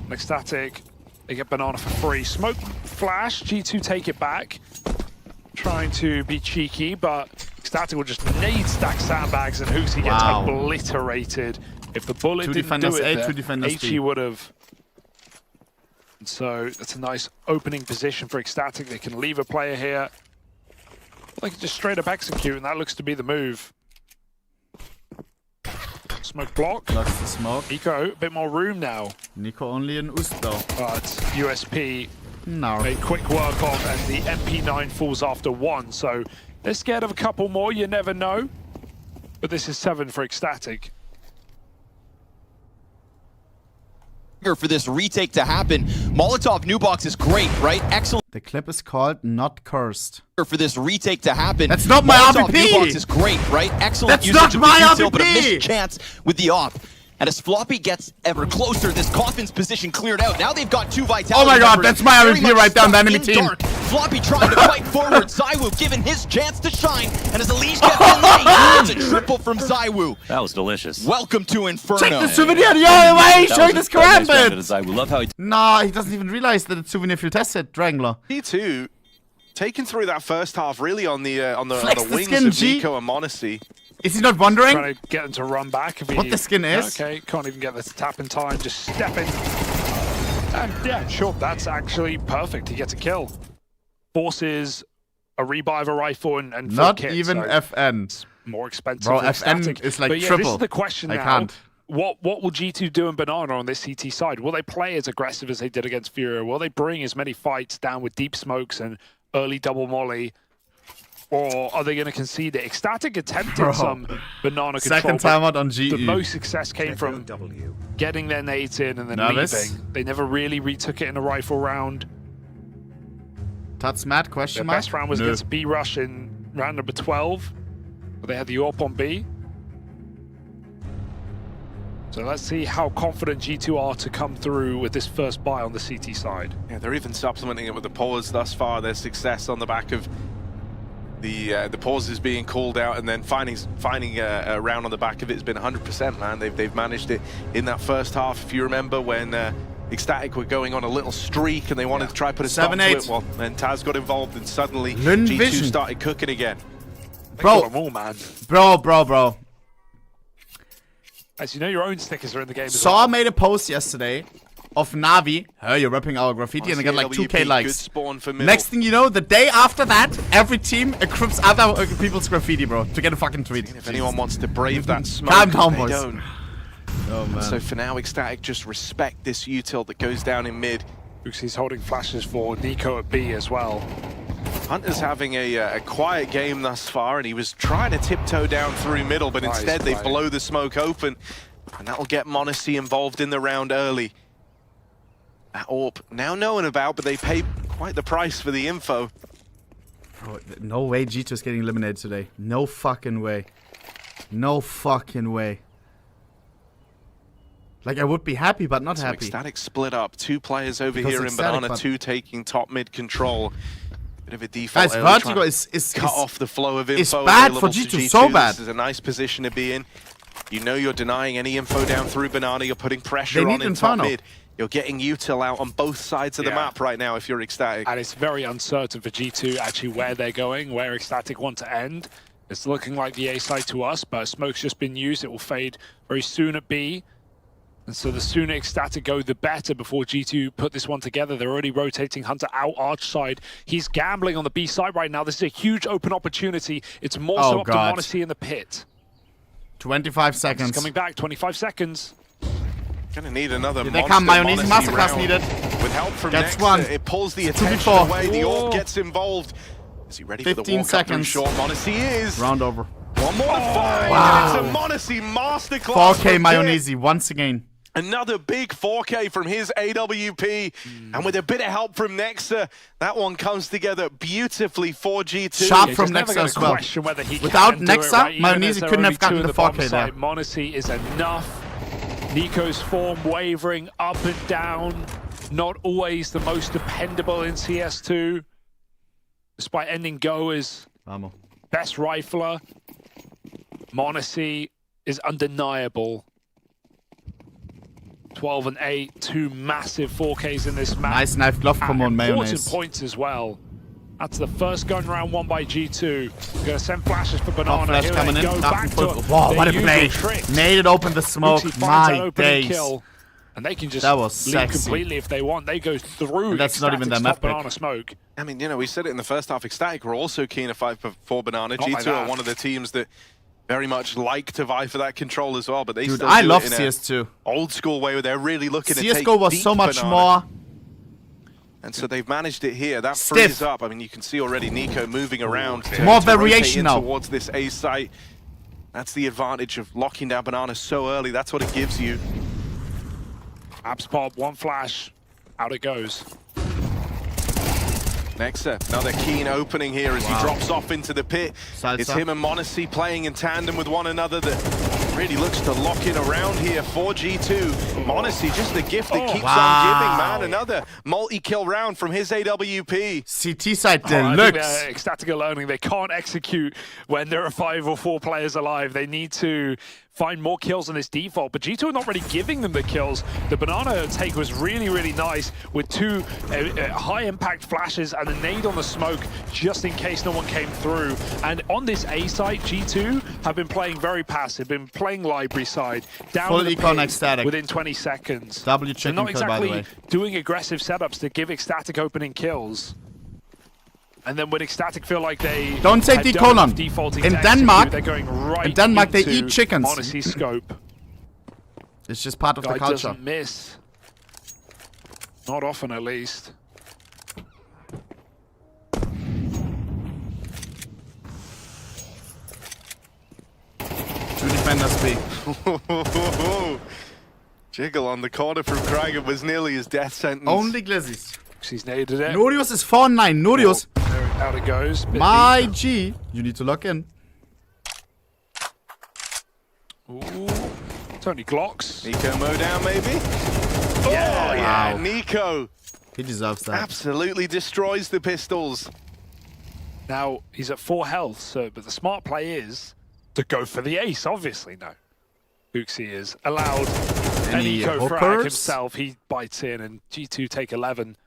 S1: Ecstatic, they get banana for free. Smoke flash, G2 take it back. Trying to be cheeky, but Ecstatic will just nade stack sandbags and Hoosie gets obliterated. If the bullet didn't do it there, HE would have. And so that's a nice opening position for Ecstatic. They can leave a player here. They can just straight up execute, and that looks to be the move. Smoke block.
S3: Blocks the smoke.
S1: Nico, a bit more room now.
S3: Nico only in Ust though.
S1: But USP
S3: no.
S1: a quick work of, and the MP9 falls after 1. So they're scared of a couple more, you never know. But this is 7 for Ecstatic.
S14: For this retake to happen. Molotov new box is great, right? Excellent.
S3: The clip is called Not Cursed.
S14: For this retake to happen.
S3: That's not my
S14: Molotov
S3: RPP!
S14: new box is great, right? Excellent
S3: That's
S14: usage
S3: not my
S14: of the detail, but a
S3: RPP!
S14: missed chance with the op. And as Floppy gets ever closer, this Coffin's position cleared out. Now they've got 2 vitality.
S3: Oh my god,
S14: members
S3: that's my
S14: very
S3: RPP
S14: much
S3: right down the
S14: stuck
S3: enemy
S14: in
S3: team.
S14: dark. Floppy trying to fight forward. Zywoo given his chance to shine. And as Elise gets in late, it's a triple from Zywoo.
S15: That was delicious.
S14: Welcome to Inferno.
S3: Check the souvenir! Yo, why are you showing this
S15: nice
S3: gambit?
S15: I love how he
S3: Nah, he doesn't even realize that it's souvenir field tested, Drangler.
S6: G2 taken through that first half really on the wings
S3: skin,
S6: of
S3: G.
S6: Nico and Monacy.
S3: Is he not wondering?
S1: Trying to get him to run back. If
S3: What the skin is?
S1: Okay, can't even get the tap in time, just stepping. And yeah, sure, that's actually perfect. He gets a kill. Forces a rebuy of a rifle and full
S3: Not
S1: kit,
S3: even
S1: so
S3: FN.
S1: it's more expensive.
S3: Bro,
S1: than
S3: FN
S1: Ecstatic.
S3: is like
S1: but yeah,
S3: triple.
S1: This is the question
S3: I
S1: now.
S3: can't.
S1: What will G2 do in Banana on this CT side? Will they play as aggressive as they did against Furio? Will they bring as many fights down with deep smokes and early double molly? Or are they going to concede it? Ecstatic attempted some banana control.
S3: Second time out on GE.
S1: The most success came from getting their nades in and then leaving. They never really retook it in a rifle round.
S3: That's mad question
S1: Their
S3: mark?
S1: best round was against B Rush in round number 12. But they had the AWP on B. So let's see how confident G2 are to come through with this first buy on the CT side.
S6: Yeah, they're even supplementing it with the pause thus far. Their success on the back of the pauses being called out, and then finding a round on the back of it has been 100%, man. They've managed it in that first half. If you remember when Ecstatic were going on a little streak and they wanted to try put a stop to it, well, then Taz got involved and suddenly G2 started cooking again.
S1: Bro, them all, man.
S3: Bro.
S1: As you know, your own stickers are in the game as
S3: Saw
S1: well.
S3: made a post yesterday of Navi. Hey, you're ripping our graffiti, and they got like 2K likes.
S6: Good spawn for middle.
S3: Next thing you know, the day after that, every team equips other people's graffiti, bro, to get a fucking tweet.
S6: If anyone wants to brave that smoke,
S3: Calm down,
S6: they
S3: boys.
S6: don't.
S3: Oh, man.
S6: So for now, Ecstatic just respect this util that goes down in mid.
S1: He's holding flashes for Nico at B as well.
S6: Hunter's having a quiet game thus far, and he was trying to tiptoe down through middle, but instead they blow the smoke open, and that'll get Monacy involved in the round early. That AWP now known about, but they pay quite the price for the info.
S3: Bro, no way G2's getting eliminated today. No fucking way. No fucking way. Like, I would be happy, but not happy.
S6: Ecstatic split up. 2 players over
S3: Because
S6: here in
S3: Ecstatic,
S6: Banana,
S3: but
S6: 2 taking top mid control. Bit of a default.
S3: Guys,
S6: early,
S3: Vertigo
S6: is cut off the flow of info.
S3: It's bad for
S6: available to
S3: G2, so bad.
S6: This is a nice position to be in. You know you're denying any info down through Banana. You're putting
S3: They
S6: pressure
S3: need
S6: on in top
S3: Inferno.
S6: mid. You're getting util out on both sides of the map right now if you're Ecstatic.
S1: And it's very uncertain for G2 actually where they're going, where Ecstatic want to end. It's looking like the A side to us, but smoke's just been used. It will fade very soon at B. And so the sooner Ecstatic go, the better before G2 put this one together. They're already rotating Hunter out arch side. He's gambling on the B side right now. This is a huge open opportunity. It's more so up to Monacy in the pit.
S3: 25 seconds.
S1: Coming back, 25 seconds.
S6: Gonna need another
S3: Here they come, Mayonnaise Masterclass needed.
S6: With help from
S3: Gets
S6: Nexa,
S3: one.
S6: it pulls the
S3: It's 2v4.
S6: attention away. The orb gets involved. Is he ready for the
S3: 15
S6: walk up through
S3: seconds.
S6: short? Monacy is.
S3: Round over.
S6: One more to five.
S3: Wow.
S6: And it's a Monacy masterclass.
S3: 4K
S6: from
S3: Mayonnaise once again.
S6: Another big 4K from his AWP. And with a bit of help from Nexa, that one comes together beautifully for G2.
S3: Sharp from Nexa as well. Without Nexa, Mayonnaise couldn't have gotten the 4K there.
S1: Monacy is enough. Nico's form wavering up and down. Not always the most dependable in CS2. Despite ending Go as best rifler, Monacy is undeniable. 12 and 8, 2 massive 4Ks in this map.
S3: Nice knife glove combo on Mayonnaise.
S1: Important points as well. That's the first gun round won by G2. Gonna send flashes for Banana.
S3: Flash
S1: Here
S3: coming
S1: they
S3: in.
S1: go, back to
S3: Wow, what a
S1: their
S3: play.
S1: usual tricks.
S3: Made it open the smoke.
S1: Lucy finds that
S3: My
S1: opening
S3: days.
S1: kill. And they can just
S3: That was
S1: leave
S3: sexy.
S1: completely if they want. They go through.
S3: And that's not even their
S1: Ecstatic's top
S3: map pick.
S1: Banana smoke.
S6: I mean, you know, we said it in the first half. Ecstatic were also keen to fight for Banana.
S1: Not like
S6: G2 are
S1: that.
S6: one of the teams that very much like to vie for that control as well. But they
S3: Dude,
S6: still
S3: I
S6: do
S3: love
S6: it in
S3: CS2.
S6: a old school way where they're really looking to take
S3: CSGO was
S6: deep
S3: so much
S6: Banana.
S3: more.
S6: And so they've managed it here. That
S3: Stiff.
S6: frees up. I mean, you can see already Nico moving around.
S3: More
S6: to
S3: variation
S6: rotate in
S3: now.
S6: towards this A site. That's the advantage of locking down Banana so early. That's what it gives you.
S1: Abs pop, one flash, out it goes.
S6: Nexa, another keen opening here as he drops off into the pit. It's him and Monacy playing in tandem with one another that really looks to lock in around here for G2. Monacy, just the gift that keeps on giving, man. Another multi-kill round from his AWP.
S3: CT side
S1: I think
S3: deluxe.
S1: they're Ecstatic are learning they can't execute when there are 5 or 4 players alive. They need to find more kills on this default, but G2 are not really giving them the kills. The Banana take was really, really nice with 2 high-impact flashes and a nade on the smoke just in case no one came through. And on this A site, G2 have been playing very passive, been playing library side, down
S3: Full
S1: in the
S3: econ
S1: pit
S3: Ecstatic.
S1: within 20 seconds.
S3: W
S1: They're
S3: chicken
S1: not
S3: kill, by the way.
S1: exactly doing aggressive setups to give Ecstatic opening kills. And then when Ecstatic feel like they
S3: Don't say
S1: had
S3: D
S1: done
S3: colon.
S1: enough defaulting
S3: In
S1: to
S3: Denmark-
S1: execute, they're going right
S3: in Denmark they
S1: into
S3: eat chickens.
S1: Monacy's scope.
S3: It's just part of
S1: Guy
S3: the culture.
S1: doesn't miss. Not often, at least.
S3: Two defenders B.
S6: Jiggle on the corner from Karrigan was nearly his death sentence.
S3: Only Glizzies.
S1: She's naded it.
S3: Nurius is 4-9. Nurius.
S1: Out it goes. Bit
S3: My
S1: deep.
S3: G. You need to lock in.
S1: Ooh. Tony Glocks.
S6: Nico mow down, maybe?
S1: Yeah,
S6: yeah,
S3: Wow.
S6: Nico
S3: He deserves that.
S6: absolutely destroys the pistols.
S1: Now, he's at 4 health, so but the smart play is to go for the ace, obviously. No. Uxie is allowed
S3: Any
S1: Nico frag
S3: hookers?
S1: himself. He bites in and G2 take 11.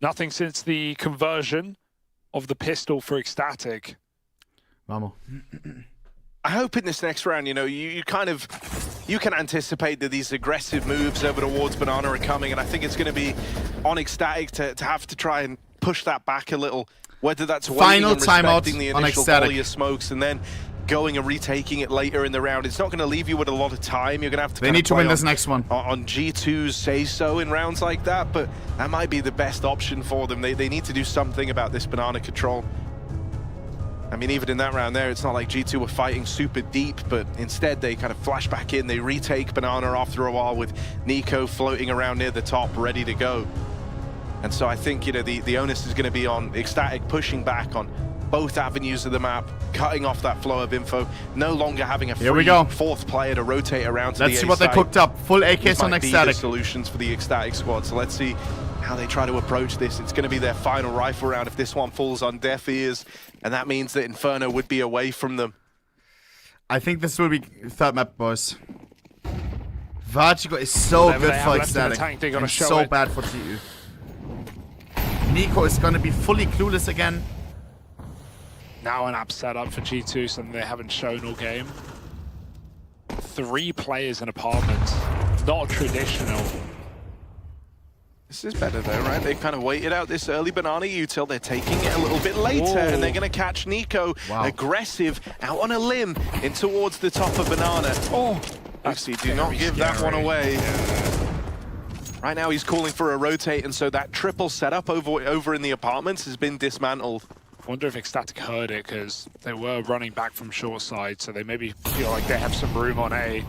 S1: Nothing since the conversion of the pistol for Ecstatic.
S3: Vamos.
S6: I hope in this next round, you know, you can anticipate that these aggressive moves over towards Banana are coming, and I think it's going to be on Ecstatic to have to try and push that back a little, whether that's waiting
S3: Final
S6: and
S3: timeout
S6: respecting the
S3: on
S6: initial
S3: Ecstatic.
S6: volley of smokes and then going and retaking it later in the round. It's not going to leave you with a lot of time. You're going to have to
S3: They
S6: kind of
S3: need to
S6: play
S3: win this
S6: on-
S3: next one.
S6: on G2's say-so in rounds like that, but that might be the best option for them. They need to do something about this Banana control. I mean, even in that round there, it's not like G2 were fighting super deep, but instead they kind of flash back in. They retake Banana after a while with Nico floating around near the top, ready to go. And so I think, you know, the onus is going to be on Ecstatic pushing back on both avenues of the map, cutting off that flow of info, no longer having a
S3: Here we
S6: free
S3: go.
S6: 4th player to rotate around to the
S3: Let's see
S6: A
S3: what they
S6: site.
S3: cooked up. Full
S6: These
S3: AKs on
S6: might be the
S3: Ecstatic.
S6: solutions for the Ecstatic squad. So let's see how they try to approach this. It's going to be their final rifle round if this one falls on deaf ears, and that means that Inferno would be away from them.
S3: I think this will be third map, boys. Vertigo is so
S1: Whatever
S3: good
S1: they have
S3: for
S1: left in the
S3: Ecstatic
S1: tank, they're gonna
S3: and
S1: show
S3: so
S1: it.
S3: bad for TU. Nico is gonna be fully clueless again.
S1: Now an app set up for G2, something they haven't shown all game. 3 players in apartments. Not traditional.
S6: This is better though, right? They've kind of waited out this early banana util. They're taking it a little bit later, and they're going to catch Nico. Aggressive, out on a limb, in towards the top of banana. Actually, do not give that one away. Right now he's calling for a rotate, and so that triple setup over in the apartments has been dismantled.
S1: I wonder if Ecstatic heard it, because they were running back from short side, so they maybe feel like they have some room on A.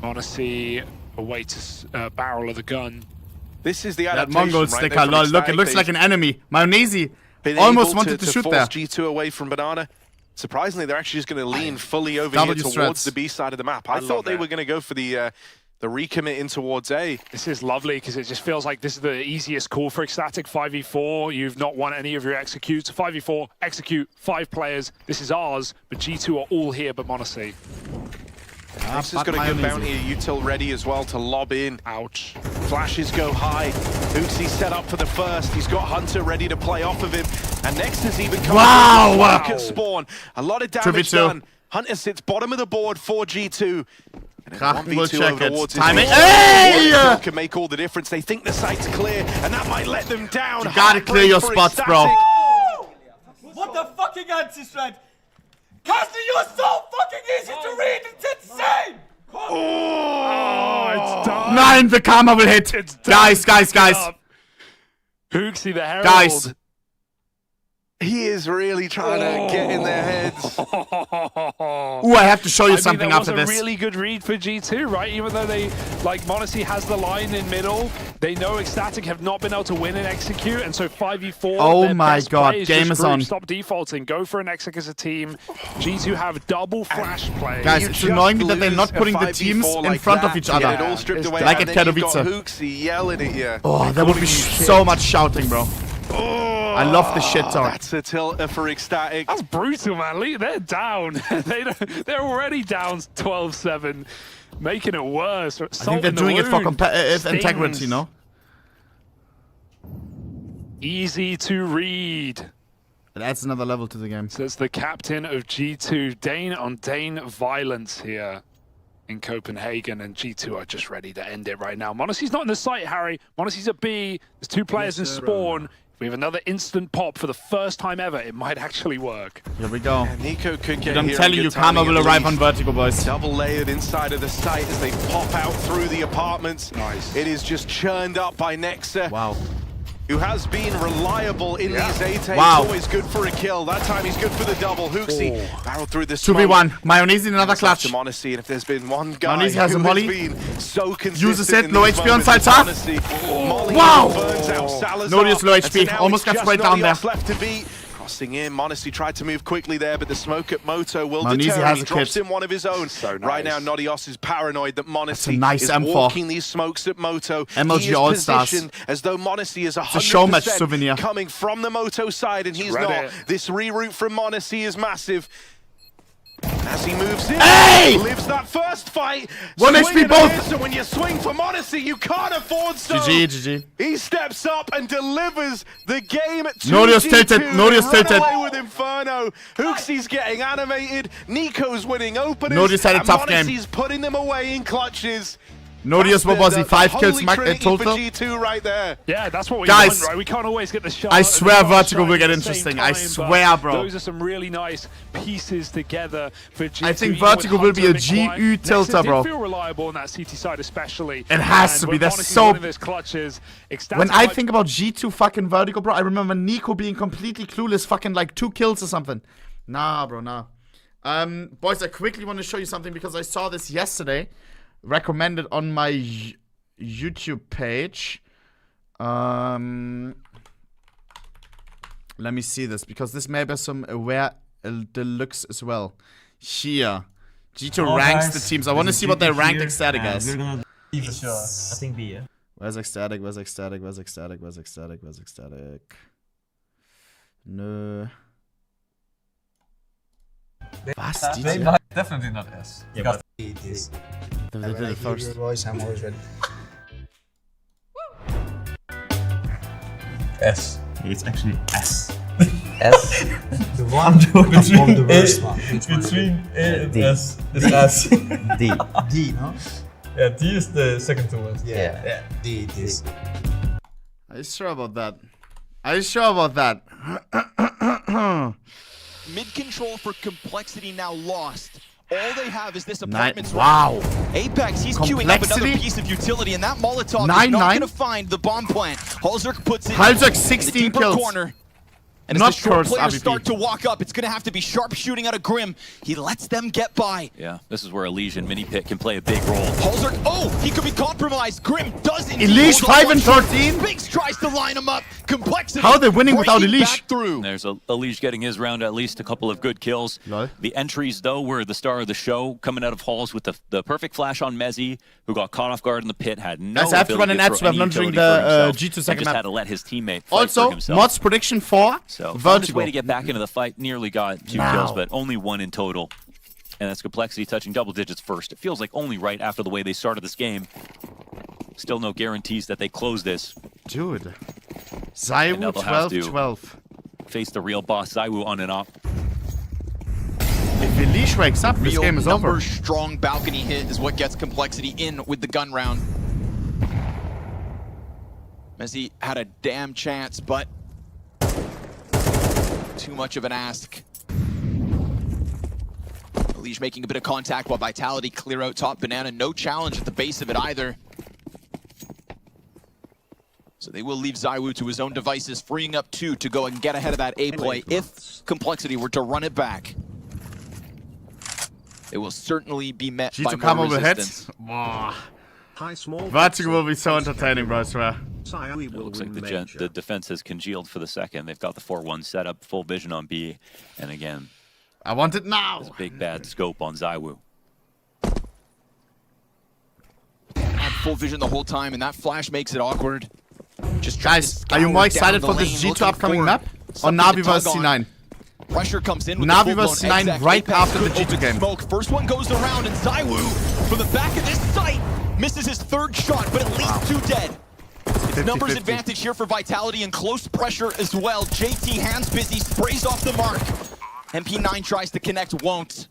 S1: Want to see a way to barrel of the gun.
S6: This is the
S3: That
S6: adaptation,
S3: Mongol sticker, lol. Look, it looks like an enemy. Mayonnaise almost wanted to shoot
S6: force
S3: there.
S6: G2 away from banana. Surprisingly, they're actually just going to lean fully over
S3: W
S6: here towards
S3: strats.
S6: the B side of the map. I thought they were going to go for the recommit in towards A.
S1: This is lovely, because it just feels like this is the easiest call for Ecstatic. 5v4, you've not won any of your executes. 5v4, execute, 5 players. This is ours, but G2 are all here but Monacy.
S6: This has got a good bounty util ready as well to lob in.
S1: Ouch.
S6: Flashes go high. Uxie set up for the first. He's got Hunter ready to play off of him. And next has even come at spawn. A lot of damage done. Hunter sits bottom of the board for G2. And
S3: Kraken will
S6: 1v2
S3: check
S6: over towards
S3: it. Timing.
S6: Hey! Can make all the difference. They think the site's clear, and that might let them down.
S3: You gotta clear your spots, bro.
S10: What the fucking anti-strat? Casting, you're so fucking easy to read. It's insane.
S1: It's done.
S3: Nein, the karma will hit. Guys.
S1: Uxie the Herald.
S3: Guys.
S6: He is really trying to get in their heads.
S3: Ooh, I have to show you something after this.
S1: That was a really good read for G2, right? Even though they, like, Monacy has the line in middle, they know Ecstatic have not been able to win and execute, and so 5v4.
S3: Oh my god, game is on.
S1: Stop defaulting, go for an exec as a team. G2 have double flash play.
S3: Guys, it's annoying me that they're not putting the teams in front of each other. Like at Katowice. Oh, there would be so much shouting, bro. I love the shit talk.
S6: That's a tilter for Ecstatic.
S1: That's brutal, man. They're down. They're already down 12-7, making it worse.
S3: I think they're doing it for competitive integrity, no?
S1: Easy to read.
S3: It adds another level to the game.
S1: So it's the captain of G2, Dane on Dane violence here in Copenhagen, and G2 are just ready to end it right now. Monacy's not in the site, Harry. Monacy's at B. There's 2 players in spawn. If we have another instant pop for the first time ever, it might actually work.
S3: Here we go.
S6: And Nico could get
S3: I'm
S6: here
S3: telling you, karma will arrive on Vertigo, boys.
S6: Double layered inside of the site as they pop out through the apartments.
S1: Nice.
S6: It is just churned up by Nexa.
S3: Wow.
S6: Who has been reliable in these A-takes.
S3: Wow.
S6: Always good for a kill. That time he's good for the double. Huxi barreled through the smoke.
S3: 2v1. Mayonnaise in another clutch.
S6: To Monacy, and if there's been one guy
S3: Mayonnaise has a
S6: who
S3: molly.
S6: been so consistent
S3: Uses it.
S6: in
S3: Low
S6: these
S3: HP on
S6: moments,
S3: side
S6: it's
S3: top.
S6: Monacy. Molly
S3: Wow.
S6: burns out Salazar.
S3: Nodius low
S6: And so
S3: HP.
S6: now
S3: Almost
S6: it's
S3: got
S6: just
S3: sprayed down there.
S6: Nodius left to beat. Crossing in, Monacy tried to move quickly there, but the smoke at Moto will
S3: Mayonnaise
S6: deter.
S3: has
S6: He
S3: a
S6: drops
S3: kit.
S6: in one of his own.
S1: So nice.
S6: Right now, Nodios is paranoid that Monacy
S3: nice
S6: is
S3: M4.
S6: walking these smokes at Moto.
S3: MLG
S6: he is
S3: All-Stars.
S6: positioned as though Monacy is 100%
S3: show match souvenir.
S6: coming from the Moto side, and he's not. This reroute from Monacy is massive. As he moves in, lives that first fight.
S3: 1
S6: Swing
S3: HP
S6: and
S3: both.
S6: miss, and when you swing for Monacy, you can't afford so.
S3: GG.
S6: He steps up and delivers the game to
S3: Nodius
S6: G2.
S3: tilted, Nodius
S6: Run
S3: tilted.
S6: away with Inferno. Huxi's getting animated. Nico's winning openers.
S3: Nodius had a
S6: and
S3: tough game.
S6: Monacy's putting them away in clutches.
S3: Nodius, what was he? 5 kills
S6: Holy Trinity for
S3: total?
S6: G2 right there.
S1: Yeah, that's what we
S3: Guys,
S1: want, right? We can't always get the shot.
S3: I
S1: and
S3: swear
S1: the
S3: Vertigo will
S1: strike
S3: get
S1: at the same
S3: interesting.
S1: time,
S3: I swear,
S1: but
S3: bro.
S1: Those are some really nice pieces together for G2.
S3: I think
S1: even with
S3: Vertigo will be a
S1: Hunter and
S3: GU
S1: Nexa
S3: tilter, bro.
S1: did feel reliable on that CT side especially.
S3: It has to be. They're so...
S1: Those clutches,
S3: When I think about G2 fucking Vertigo, bro, I remember Nico being completely clueless, fucking like 2 kills or something. Nah, bro, nah. Boys, I quickly want to show you something because I saw this yesterday. Recommended on my YouTube page. Let me see this because this may be some aware deluxe as well. Here, G2 ranks the teams. I want to see what they ranked Ecstatic as.
S10: We're gonna be for sure. I think B. Yeah.
S3: Where's Ecstatic? Where's Ecstatic? Where's Ecstatic? Where's Ecstatic? Where's Ecstatic? No. Was?
S10: Definitely not S.
S3: Yeah, but it is. The first.
S10: Voice, I'm always ready. S. It's actually S.
S16: S?
S10: The one between the worst one. Between A and
S16: D.
S10: S is S.
S16: D.
S10: D, no? Yeah, D is the second to worst.
S16: Yeah.
S10: D it is.
S3: Are you sure about that? Are you sure about that?
S14: Mid-control for Complexity now lost. All they have is this apartment.
S3: Wow.
S14: Apex, he's queuing up another piece of utility, and that Molotov is not going to find the bomb plant. Halzerk puts it in the
S3: 16
S14: deeper
S3: kills.
S14: corner. And
S3: Not
S14: as the short
S3: cursed,
S14: players
S3: RVP.
S14: start to walk up, it's going to have to be sharp shooting out of Grim. He lets them get by.
S5: Yeah, this is where Elysian Mini Pit can play a big role.
S14: Halzerk, oh, he could be compromised. Grim does indeed.
S3: Elish
S14: hold on
S3: 5 and
S14: one shot.
S3: 13.
S14: Biggs tries to line him up. Complexity.
S3: How are they winning without
S14: breaking
S3: Elish?
S14: back through.
S5: There's Elish getting his round, at least a couple of good kills.
S3: No.
S5: The entries, though, were the star of the show, coming out of Halls with the perfect flash on Mezzi, who got caught off guard in the pit, had no
S3: Guys, I have to run
S5: ability
S3: an
S5: to
S3: ad
S5: throw
S3: swap,
S5: any
S3: not during
S5: utility for
S3: the
S5: himself,
S3: G2
S5: and
S3: second
S5: just
S3: map.
S5: had to let his teammate fight for
S3: Also,
S5: himself.
S3: Mods prediction for
S5: So found his way
S3: Vertigo.
S5: to get back into the fight, nearly got 2 kills, but only 1 in total. And that's Complexity touching double digits first. It feels like only right after the way they started this game. Still no guarantees that they close this.
S3: Dude. Zaiwu 12-12.
S5: Face the real boss, Zaiwu on and off.
S3: If Elish wakes up, this
S14: Real
S3: game is over.
S14: Strong balcony hit is what gets Complexity in with the gun round. Mezzi had a damn chance, but too much of an ask. Elish making a bit of contact while Vitality clear out top banana. No challenge at the base of it either. So they will leave Zaiwu to his own devices, freeing up 2 to go and get ahead of that A play if Complexity were to run it back. It will certainly be met by
S3: G2 come
S14: more
S3: overhead.
S14: resistance.
S3: Wow. Vertigo will be so entertaining, bro, I swear.
S5: It looks like the defense has congealed for the second. They've got the 4-1 set up, full vision on B. And again,
S3: I want it now.
S5: there's a big bad scope on Zaiwu.
S14: Had full vision the whole time, and that flash makes it awkward. Just
S3: Guys, are you more excited for this G2 upcoming map? Or Navi vs C9?
S14: Pressure comes in with
S3: Navi
S14: the
S3: vs C9 right after the G2 game.
S14: Smoke. First one goes around, and Zaiwu, from the back of this site, misses his 3rd shot, but at least 2 dead. It's numbers
S3: 50-50.
S14: advantage here for Vitality and close pressure as well. JT hands busy, sprays off the mark. MP9 tries to connect, won't.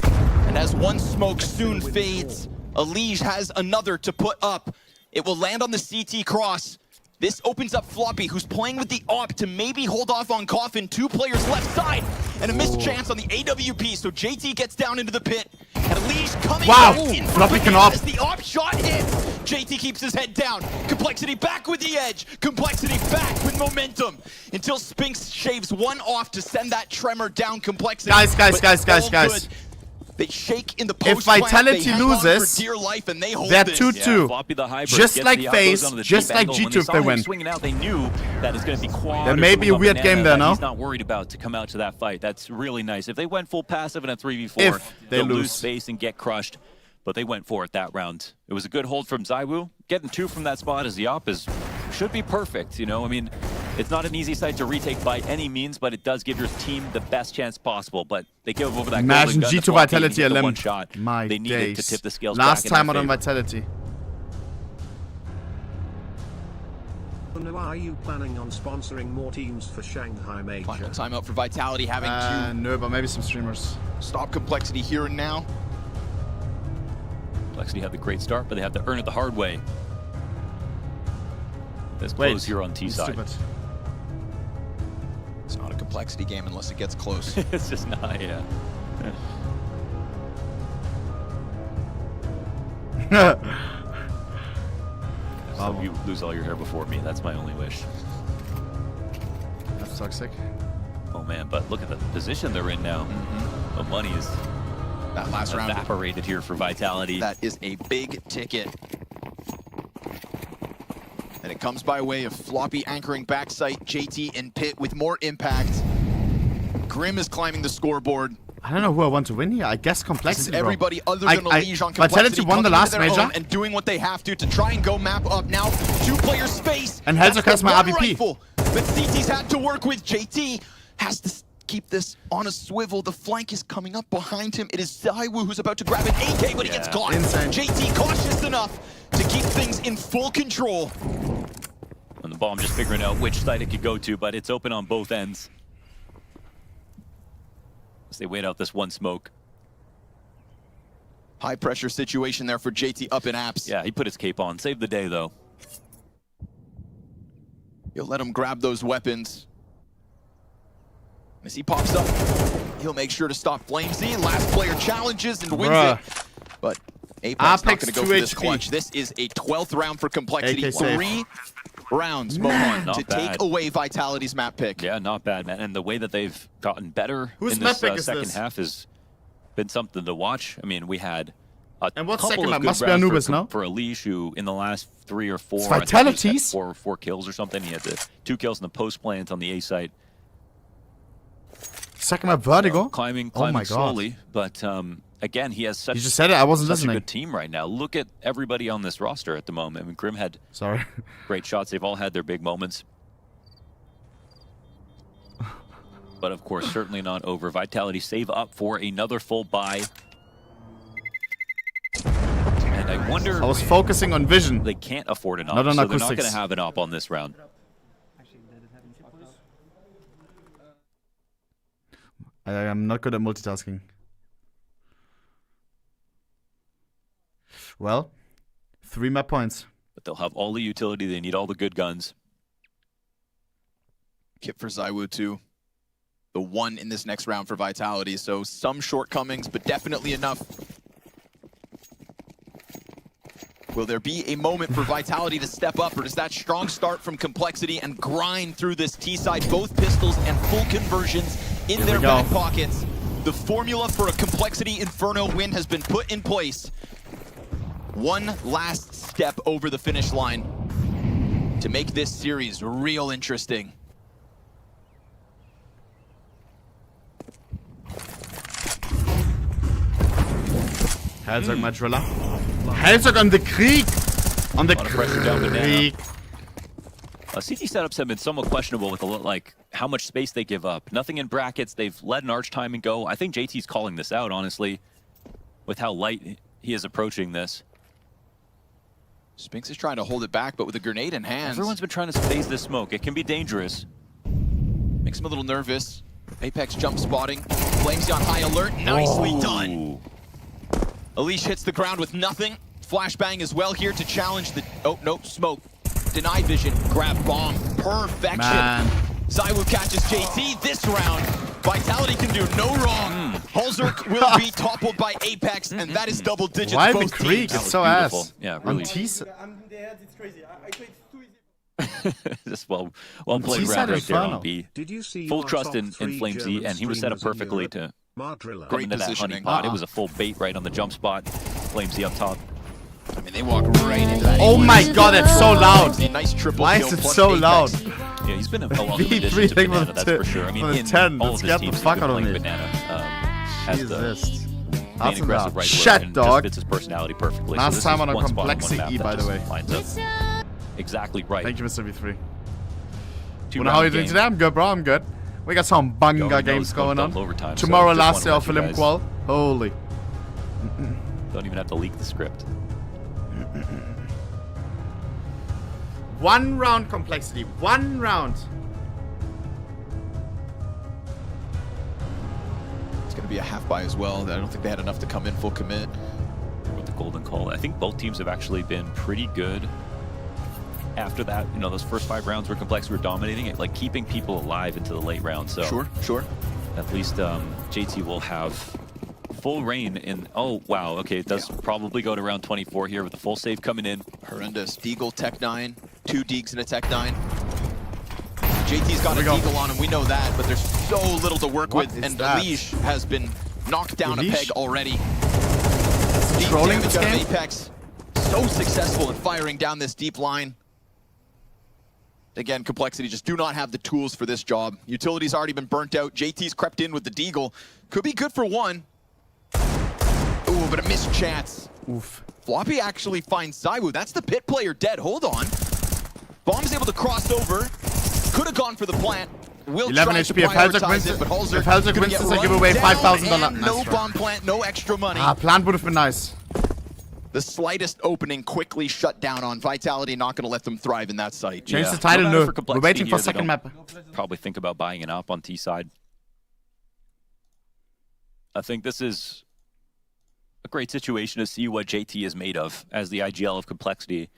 S14: And as one smoke soon fades, Elish has another to put up. It will land on the CT cross. This opens up Floppy, who's playing with the AWP to maybe hold off on Coffin. 2 players left side, and a missed chance on the AWP. So JT gets down into the pit, and Elish coming back in for
S3: Floppy can
S14: as
S3: AWP.
S14: the AWP shot hits. JT keeps his head down. Complexity back with the edge. Complexity back with momentum until Spinks shaves 1 off to send that tremor down Complexity.
S3: Guys.
S14: But all good. They shake in the post
S3: If Vitality loses,
S14: for dear life, and they hold
S3: they're
S14: this.
S3: 2-2. Just like Faze, just like G2 if they win.
S5: Swinging out, they knew that it's going to be quad.
S3: There may be a weird game there, no?
S5: He's not worried about to come out to that fight. That's really nice. If they went full passive in a 3v4,
S3: If they
S5: they'll
S3: lose.
S5: lose space and get crushed. But they went for it that round. It was a good hold from Zaiwu. Getting 2 from that spot as the op should be perfect. You know, I mean, it's not an easy site to retake by any means, but it does give your team the best chance possible. But they give over that
S3: Imagine
S5: golden gun to
S3: G2
S5: Floppy and
S3: Vitality
S5: get the
S3: LM.
S5: one shot.
S3: My
S5: They needed
S3: days.
S5: to tip the scales
S3: Last
S5: back in
S3: time
S5: their
S3: out on
S5: favor.
S3: Vitality.
S12: Are you planning on sponsoring more teams for Shanghai Major?
S14: Final timeout for Vitality, having to
S3: No, but maybe some streamers.
S14: stop Complexity here and now.
S5: Complexity had the great start, but they have to earn it the hard way. Let's close here on T side.
S3: Stupid.
S14: It's not a Complexity game unless it gets close.
S5: It's just not, yeah. So you lose all your hair before me. That's my only wish.
S3: That's toxic.
S5: Oh man, but look at the position they're in now. The money is
S14: That last round
S5: evaporated here for Vitality.
S14: That is a big ticket. And it comes by way of Floppy anchoring backside, JT and Pit with more impact. Grim is climbing the scoreboard.
S3: I don't know who I want to win here. I guess Complexity, bro.
S14: Everybody other than Elish on Complexity
S3: Vitality won the
S14: coming
S3: last
S14: into their
S3: major.
S14: own and doing what they have to try and go map up now. 2-player space.
S3: And Helzerk has my
S14: That's the
S3: RVP.
S14: rifle that CT's had to work with. JT has to keep this on a swivel. The flank is coming up behind him. It is Zaiwu who's about to grab an AK, but he gets caught.
S3: Insane.
S14: JT cautious enough to keep things in full control.
S5: And the bomb just figuring out which side it could go to, but it's open on both ends. As they wait out this one smoke.
S14: High pressure situation there for JT up in apps.
S5: Yeah, he put his cape on. Saved the day, though.
S14: He'll let him grab those weapons. As he pops up, he'll make sure to stop Flamesy. Last player challenges and wins it. But Apex not going to go for this clutch. This is a 12th round for Complexity. 3 rounds, Mohan, to take away Vitality's map pick.
S5: Yeah, not bad, man. And the way that they've gotten better in this second half has been something to watch. I mean, we had a couple of good rounds for Elish, who in the last 3 or 4,
S3: Vitalities?
S5: four kills or something. He had the 2 kills in the post plant on the A site.
S3: Second map Vertigo?
S5: Climbing slowly, but again, he has such,
S3: you just said it, I wasn't
S5: such
S3: listening.
S5: a good team right now. Look at everybody on this roster at the moment. I mean, Grim had great shots. They've all had their big moments. But of course, certainly not over. Vitality save up for another full buy. And I wonder...
S3: I was focusing on vision.
S5: They can't afford an op,
S3: not on
S5: so
S3: acoustics.
S5: they're not going to have an op on this round.
S3: I am not good at multitasking. Well, 3 map points.
S5: But they'll have all the utility. They need all the good guns.
S14: Kit for Zywoo too. The 1 in this next round for Vitality. So some shortcomings, but definitely enough. Will there be a moment for Vitality to step up, or does that strong start from Complexity and grind through this T-side, both pistols and full conversions in their back pockets? The formula for a Complexity Inferno win has been put in place. One last step over the finish line to make this series real interesting.
S3: Herzog Madrilla. Herzog on the Krieg! On the Krieg!
S5: CT setups have been somewhat questionable with like how much space they give up. Nothing in brackets. They've let an arch timing go. I think JT's calling this out, honestly, with how light he is approaching this.
S14: Spinks is trying to hold it back, but with a grenade in hands.
S5: Everyone's been trying to phase this smoke. It can be dangerous.
S14: Makes him a little nervous. Apex jump spotting. Flamesy on high alert. Nicely done. Elish hits the ground with nothing. Flashbang as well here to challenge the... Oh, no, smoke. Deny vision. Grab bomb. Perfection. Zywoo catches JT this round. Vitality can do no wrong. Halzerk will be toppled by Apex, and that is double digits.
S3: Why
S14: both
S3: the Krieg?
S14: teams.
S3: It's so ass.
S5: Yeah, really.
S3: It's
S5: Just well played round right there on B. Full trust in Flamesy, and he was set up perfectly to come into that honey pot. It was a full bait right on the jump spot. Flamesy up top.
S14: I mean, they walk right into that.
S3: Oh my god, that's so loud.
S14: Nice triple
S3: Why
S14: kill
S3: is it
S14: plus
S3: so
S14: Apex.
S3: loud?
S5: Yeah, he's been a welcome addition to Banana, that's for sure. I mean, in
S3: 10,
S5: all of his
S3: get the
S5: teams,
S3: fuck
S5: he's
S3: out of
S5: been
S3: me.
S5: playing Banana as the main aggressive right
S3: Shut,
S5: and
S3: dog.
S5: just fits his personality perfectly.
S3: Last
S5: so this
S3: time
S5: is
S3: on a
S5: one spot on one
S3: Complexity,
S5: map that
S3: by the
S5: just
S3: way.
S5: lines up exactly right.
S3: Thank you, Mr. V3.
S5: Two
S3: How are you
S5: round
S3: doing
S5: game.
S3: today? I'm good, bro. I'm good. We got some banger games going on. Tomorrow, last day of Elim Qual. Holy.
S5: Don't even have to leak the script.
S3: 1 round Complexity. 1 round.
S14: It's going to be a half buy as well. I don't think they had enough to come in full commit.
S5: With the golden call, I think both teams have actually been pretty good after that. You know, those first 5 rounds where Complexity were dominating it, like keeping people alive into the late round. So
S14: Sure.
S5: At least JT will have full reign in... Oh, wow. Okay, it does probably go to round 24 here with the full save coming in.
S14: Horrendous. Deagle, Tech 9. 2 Deags and a Tech 9. JT's got a Deagle on him, we know that, but there's so little to work with, and Elish has been knocked down a peg already. Deep
S3: Trolling
S14: damage
S3: this
S14: out of
S3: game?
S14: Apex. So successful in firing down this deep line. Again, Complexity just do not have the tools for this job. Utility's already been burnt out. JT's crept in with the Deagle. Could be good for 1. Ooh, but a missed chance.
S3: Oof.
S14: Floppy actually finds Zywoo. That's the pit player dead. Hold on. Bomb's able to cross over. Could have gone for the plant. Will
S3: 11
S14: try
S3: HP.
S14: to
S3: If Herzog
S14: prioritize
S3: wins
S14: it,
S3: it,
S14: but Halzerk
S3: if Herzog
S14: gonna
S3: wins
S14: get
S3: this, I give
S14: run
S3: away
S14: down,
S3: $5,000.
S14: and no bomb plant, no extra money.
S3: Plant would have been nice.
S14: The slightest opening quickly shut down on Vitality. Not going to let them thrive in that site.
S3: Change the title.
S5: No,
S3: No, we're waiting for second map.
S5: Probably think about buying an op on T side. I think this is a great situation to see what JT is made of as the IGL of Complexity.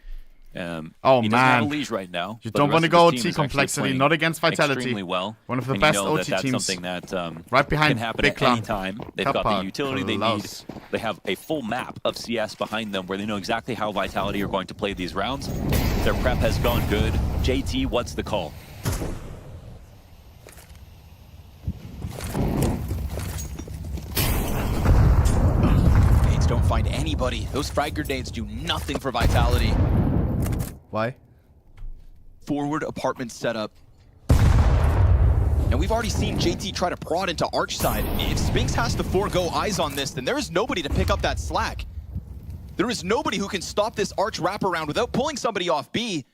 S3: Oh,
S5: he doesn't have a leash right now.
S3: You
S5: but
S3: don't
S5: the
S3: want
S5: rest
S3: to
S5: of
S3: go
S5: his team
S3: OT
S5: is actually
S3: complexity,
S5: playing
S3: not against Vitality.
S5: extremely well.
S3: One of the
S5: And
S3: best
S5: you know
S3: OT
S5: that's
S3: teams.
S5: something that
S3: Right behind
S5: can happen
S3: Big
S5: at
S3: Clan.
S5: any time. They've got
S3: Kappa,
S5: the utility they need.
S3: Klaus.
S5: They have a full map of CS behind them where they know exactly how Vitality are going to play these rounds. Their prep has gone good. JT, what's the call?
S14: Grenades don't find anybody. Those frag grenades do nothing for Vitality.
S3: Why?
S14: Forward apartment setup. And we've already seen JT try to prod into Arch side. If Spinks has to forego eyes on this, then there is nobody to pick up that slack. There is nobody who can stop this Arch wraparound without pulling somebody off B.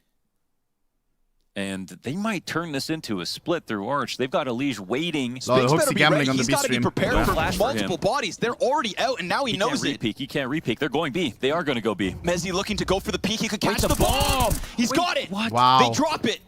S5: And they might turn this into a split through Arch. They've got a leash waiting.
S3: Spinks better be ready.
S14: He's got to be prepared for multiple bodies. They're already out, and now he knows it.
S5: He can't re-peek. They're going B. They are going to go B.
S14: Mezzi looking to go for the peek. He could catch the bomb. He's got it.
S5: What?
S3: Wow.
S14: They drop it.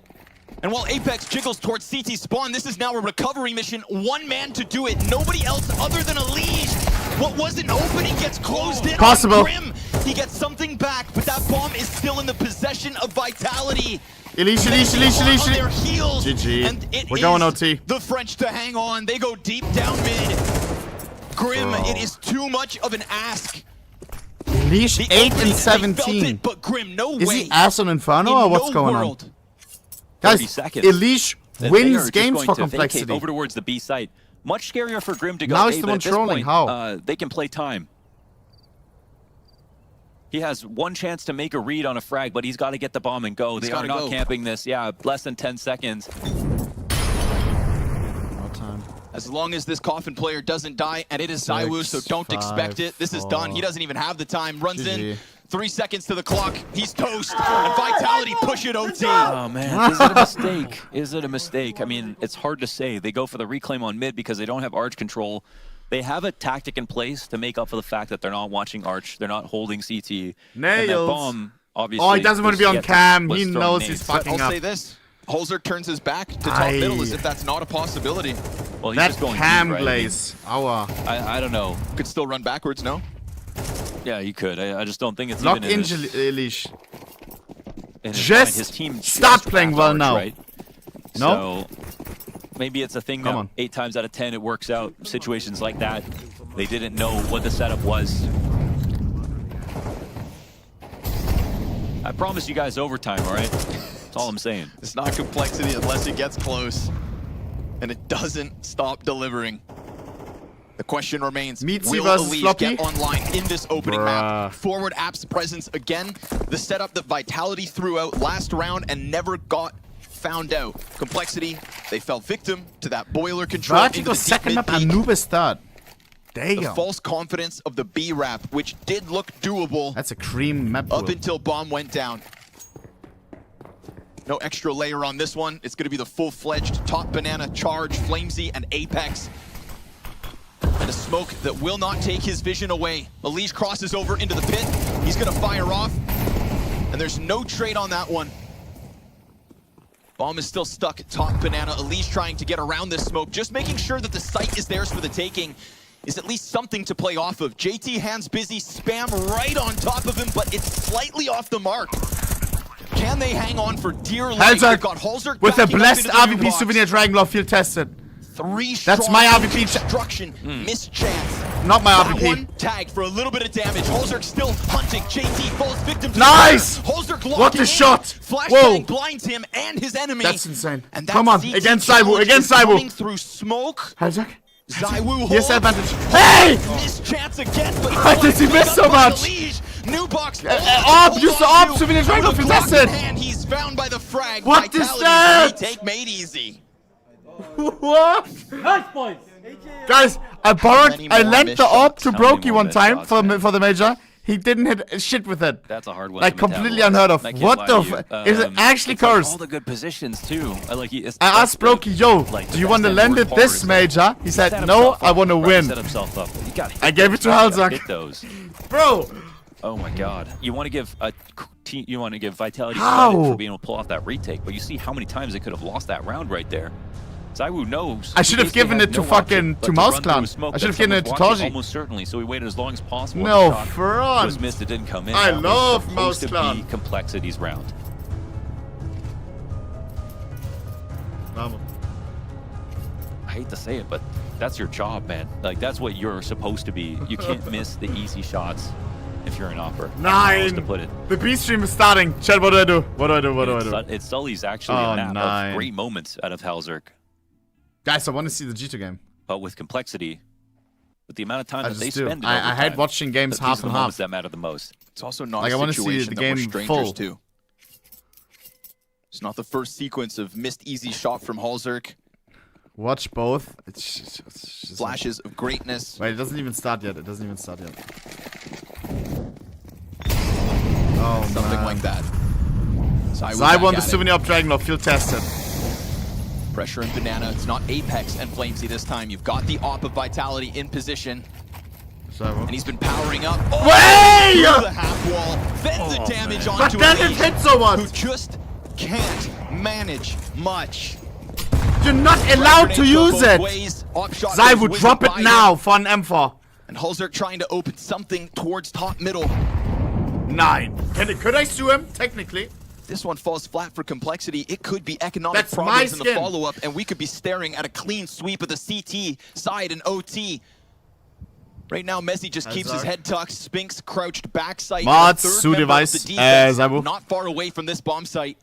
S14: And while Apex jiggles towards CT spawn, this is now a recovery mission. One man to do it. Nobody else other than a leash. What was an opening gets closed in.
S3: Possible.
S14: Grim. He gets something back, but that bomb is still in the possession of Vitality.
S3: Elise.
S14: On their heels.
S3: GG.
S14: And it
S3: We're going
S14: is
S3: OT.
S14: the French to hang on. They go deep down mid. Grim, it is too much of an ask.
S3: Leash 8 and 17.
S14: It, but Grim, no
S3: Is
S14: way.
S3: he ass on Inferno or what's going on?
S5: 30
S3: Guys,
S5: seconds.
S3: Elish
S5: Then
S3: wins
S5: they are just
S3: games
S5: going
S3: for
S5: to vacate
S3: complexity.
S5: over towards the B site. Much scarier for Grim to go
S3: Now
S5: A,
S3: he's the
S5: but
S3: one
S5: at this
S3: trolling.
S5: point,
S3: How?
S5: they can play time. He has one chance to make a read on a frag, but he's got to get the bomb and go. They are not camping this. Yeah, less than 10 seconds.
S3: No time.
S14: As long as this Coffin player doesn't die, and it is Zaiwu, so don't expect it. This is done. He doesn't even have the time. Runs in. 3 seconds to the clock. He's toast. And Vitality push it OT.
S5: Oh, man. Is it a mistake? Is it a mistake? I mean, it's hard to say. They go for the reclaim on mid because they don't have Arch control. They have a tactic in place to make up for the fact that they're not watching Arch. They're not holding CT.
S3: Nails.
S5: And that bomb, obviously,
S3: Oh, he doesn't want to be on cam. He knows he's fucking
S14: I'll
S3: up.
S14: say this. Holzer turns his back to top middle as if that's not a possibility.
S5: Well, he's
S3: That
S5: just going
S3: cam
S5: deep, right?
S3: glaze. Aua.
S5: I don't know.
S14: Could still run backwards, no?
S5: Yeah, he could. I just don't think it's
S3: Lock
S5: even in
S3: in
S5: his,
S3: Elish.
S5: in his
S3: Just
S5: mind. His team
S3: start
S5: just
S3: playing
S5: trapped
S3: well
S5: Arch,
S3: now.
S5: Right?
S3: No?
S5: So maybe it's a thing
S3: Come
S5: that
S3: on.
S5: 8 times out of 10 it works out. Situations like that, they didn't know what the setup was. I promise you guys overtime, all right? That's all I'm saying.
S14: It's not complexity unless it gets close. And it doesn't stop delivering. The question remains,
S3: Meatsy
S14: will
S3: versus
S14: Elise
S3: Floppy?
S14: get online in this opening
S3: Bruh.
S14: map? Forward apps presence again. The setup that Vitality threw out last round and never got found out. Complexity, they fell victim to that boiler control. into
S3: Vertigo
S14: the deep
S3: second map,
S14: mid-peak.
S3: Anubis third.
S14: The
S3: Damn.
S14: false confidence of the B wrap, which did look doable
S3: That's a cream map.
S14: up
S3: bro.
S14: until bomb went down. No extra layer on this one. It's going to be the full-fledged top banana, charge, Flamesy, and Apex. And a smoke that will not take his vision away. Elise crosses over into the pit. He's going to fire off. And there's no trade on that one. Bomb is still stuck at top banana. Elise trying to get around this smoke. Just making sure that the site is theirs for the taking is at least something to play off of. JT hands busy, spam right on top of him, but it's slightly off the mark. Can they hang on for dear life? They've got Holzer
S3: with a
S14: backing up
S3: blessed
S14: into the new
S3: RVP
S14: box.
S3: souvenir Dragonlord field tested.
S14: 3
S3: That's my
S14: strong
S3: RVP.
S14: destruction. Mischance.
S3: Not my
S14: That
S3: RVP.
S14: one tagged for a little bit of damage. Holzer still hunting. JT falls victim to
S3: Nice!
S14: Holzer
S3: What a shot!
S14: Flashbang
S3: Whoa.
S14: blinds him and his enemy.
S3: That's insane.
S14: And that
S3: Come on,
S14: CT
S3: against Zaiwu,
S14: challenge
S3: against
S14: is coming
S3: Zaiwu.
S14: through smoke.
S3: Herzog.
S14: Zaiwu
S3: Here's
S14: holds.
S3: advantage. Hey!
S14: Mischance again, but
S3: Why does he miss so much?
S14: New box.
S3: Use the AWP souvenir Dragonlord field tested.
S14: And he's found by the frag.
S3: What is
S14: Vitality
S3: that?
S14: retake made easy.
S3: What? Guys, I lent the AWP to Brokey one time for the major. He didn't hit shit with it.
S5: That's a hard one.
S3: Like
S5: to
S3: completely
S5: metabolize.
S3: unheard of.
S5: I can't
S3: What
S5: lie
S3: the?
S5: to you.
S3: Is it actually
S5: it's like
S3: cursed?
S5: all the good positions too.
S3: I asked Brokey, yo, do you want to lend it this major? He said, no, I want to win.
S5: Set himself up. You gotta hit
S3: I gave it to
S5: those. You
S3: Halzak.
S5: gotta hit those.
S3: Bro.
S5: Oh my God! You want to give Vitality
S3: How?
S5: credit for being able to pull off that retake, but you see how many times they could have lost that round right there. Zywoo knows.
S3: I should have given it to fucking to Mouse Clan. I should have given it to Toji.
S5: Almost certainly. So he waited as long as possible.
S3: No
S5: shot
S3: front.
S5: was missed. It didn't come in.
S3: I
S5: That was
S3: love Mouse
S5: supposed
S3: Clan.
S5: to be Complexity's round. I hate to say it, but that's your job, man. Like, that's what you're supposed to be. You can't miss the easy shots if you're an opper.
S3: 9.
S5: To put it.
S3: The B stream is starting. Chat, what do I do? What do I do? What do I do?
S5: It sullies actually a map of great moments out of Halzerk.
S3: Guys, I want to see the G2 game.
S5: But with Complexity, with the amount of time that they spend,
S3: I hate watching games half and half.
S5: That matter the most.
S9: It's also not
S3: like,
S9: a
S3: I want to see the game full.
S9: To. It's not the first sequence of missed easy shot from Halzerk.
S3: Watch both. It's just
S9: flashes of greatness.
S3: Wait, it doesn't even start yet. It doesn't even start yet. Oh,
S9: something like that.
S3: Zywoo won the souvenir of Dragonlord. Field tested.
S9: Pressure and Banana. It's not Apex and Flamesy this time. You've got the op of Vitality in position. And he's been powering up.
S3: Way!
S9: Through the half wall. Then the damage onto
S3: But then it hit so much.
S9: Who just can't manage much.
S3: You're not allowed to use it. Zywoo, drop it now for an M4.
S9: And Halzerk trying to open something towards top middle.
S3: 9. Could I sue him? Technically.
S9: This one falls flat for Complexity. It could be economic problems in the follow-up, and we could be staring at a clean sweep of the CT side and OT. Right now, Messi just keeps his head tucked. Spinks crouched backside.
S3: Mods, Sue device, Zywoo.
S9: Not far away from this bomb site.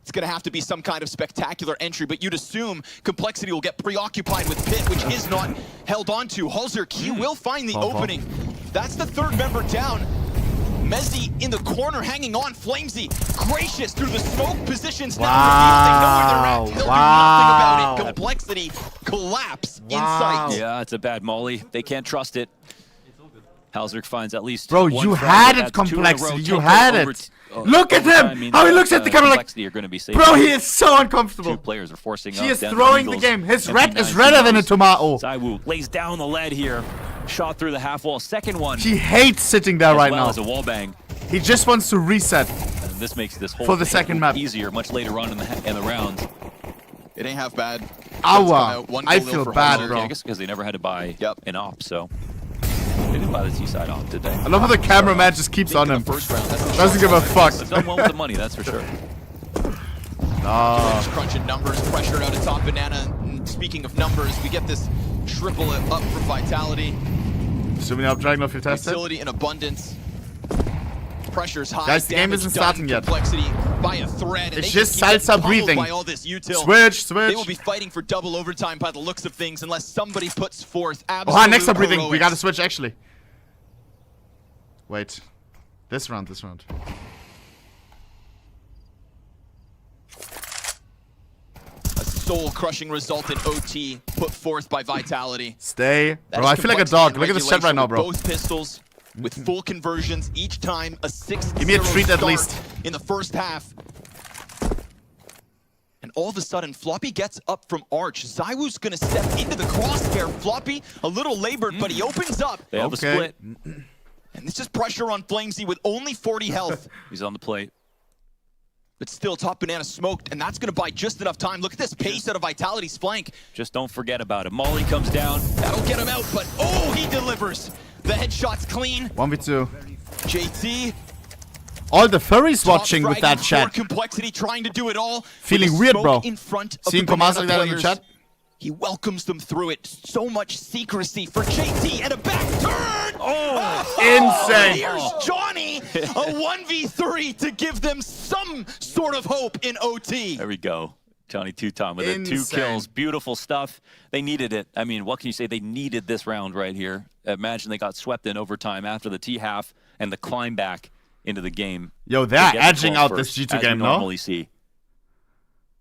S9: It's going to have to be some kind of spectacular entry, but you'd assume Complexity will get preoccupied with Pit, which is not held onto. Halzerk, he will find the opening. That's the third member down. Messi in the corner hanging on. Flamesy gracious through the smoke positions. Now they know where they're at. They'll do nothing about it. Complexity collapse inside.
S5: Yeah, it's a bad molly. They can't trust it. Halzerk finds at least
S3: Bro, you had it, Complexity. You had it. Look at him! How he looks at the camera like, bro, he is so uncomfortable.
S5: Two players are forcing
S3: he
S5: up,
S3: is throwing the game. His red is redder than a tomato.
S5: Zywoo lays down the lead here. Shot through the half wall. Second one.
S3: He hates sitting there right now.
S5: As a wall bang.
S3: He just wants to reset.
S5: And this makes this whole
S3: for the second map
S5: easier much later on in the round.
S9: It ain't half bad.
S3: Awa. I feel bad, bro.
S5: I guess because they never had to buy an op, so. They didn't buy the T-side off, did they?
S3: I love how the cameraman just keeps on him. Doesn't give a fuck.
S5: They've done well with the money, that's for sure.
S9: Crunching numbers, pressure out of top Banana. And speaking of numbers, we get this triple up for Vitality.
S3: Assuming up Dragonlord, you tested.
S9: Utility in abundance. Pressure's high.
S3: Guys, the game isn't starting yet.
S9: Complexity by a thread.
S3: It's just salsa breathing.
S9: By all this util.
S3: Switch.
S9: They will be fighting for double overtime by the looks of things unless somebody puts forth absolute
S3: next up breathing.
S9: heroics.
S3: We gotta switch actually. Wait. This round.
S9: A soul-crushing result in OT put forth by Vitality.
S3: Stay. Bro, I feel like a dog. Look at this chat right now, bro.
S9: Both pistols with full conversions each time. A 6-0
S3: Give me a treat at least.
S9: In the first half. And all of a sudden, Floppy gets up from Arch. Zywoo's gonna step into the crosshair. Floppy, a little labored, but he opens up.
S5: They have a split.
S9: And it's just pressure on Flamesy with only 40 health.
S5: He's on the plate.
S9: But still, top Banana smoked, and that's going to buy just enough time. Look at this pace out of Vitality's flank.
S5: Just don't forget about it. Molly comes down.
S9: That'll get him out, but oh, he delivers. The headshot's clean.
S3: 1v2.
S9: JT.
S3: All the furries watching with that chat.
S9: Complexity trying to do it all.
S3: Feeling weird, bro.
S9: In front of
S3: seeing commands like that in the chat.
S9: He welcomes them through it. So much secrecy for JT and a back turn.
S3: Insane.
S9: Here's Johnny, a 1v3 to give them some sort of hope in OT.
S5: There we go. Johnny two-time with it. 2 kills. Beautiful stuff. They needed it. I mean, what can you say? They needed this round right here. Imagine they got swept in overtime after the T-half and the climb back into the game.
S3: Yo, they're edging out this G2 game, no?
S5: Normally see.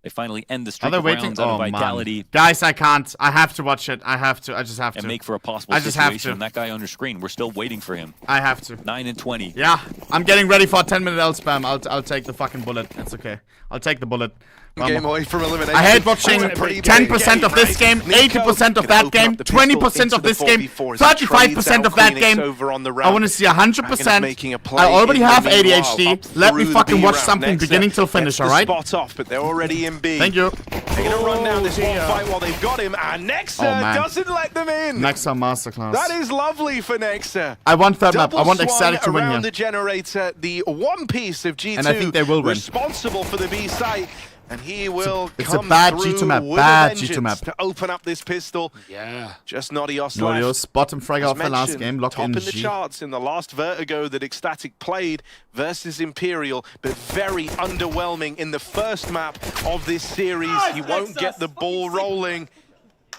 S5: They finally end the streak of rounds out of Vitality.
S3: Man. Guys, I can't. I have to watch it. I have to. I just have to.
S5: And make for a possible situation. That guy on your screen, we're still waiting for him.
S3: I have to.
S5: 9 and 20.
S3: Yeah, I'm getting ready for a 10-minute L spam. I'll take the fucking bullet. It's okay. I'll take the bullet.
S6: Game away from elimination.
S3: I hate watching 10% of this game, 80% of that game, 20% of this game, 35% of that game. I want to see 100%. I already have ADHD. Let me fucking watch something beginning till finish, alright?
S6: Spot off, but they're already in in B.
S3: Thank you.
S6: They're going to run down this one fight while they've got him, and Nexa doesn't let them in.
S3: Nexa masterclass.
S6: That is lovely for Nexa.
S3: I want third map. I want
S6: Double
S3: Ecstatic to
S6: swung
S3: win
S6: around
S3: here.
S6: the generator, the one piece of G2
S3: And I think they will win.
S6: responsible for the B site. And he will
S3: it's a
S6: come
S3: bad
S6: through
S3: G2 map.
S6: with
S3: Bad
S6: a vengeance
S3: G2 map.
S6: to open up this pistol.
S1: Yeah.
S6: Just Nodios left.
S3: Nodios, bottom frag
S6: As
S3: off the last
S6: mentioned,
S3: game. Lock
S6: top
S3: in
S6: in the
S3: G.
S6: charts in the last Vertigo that Ecstatic played versus Imperial, but very underwhelming in the first map of this series. He won't get the ball rolling.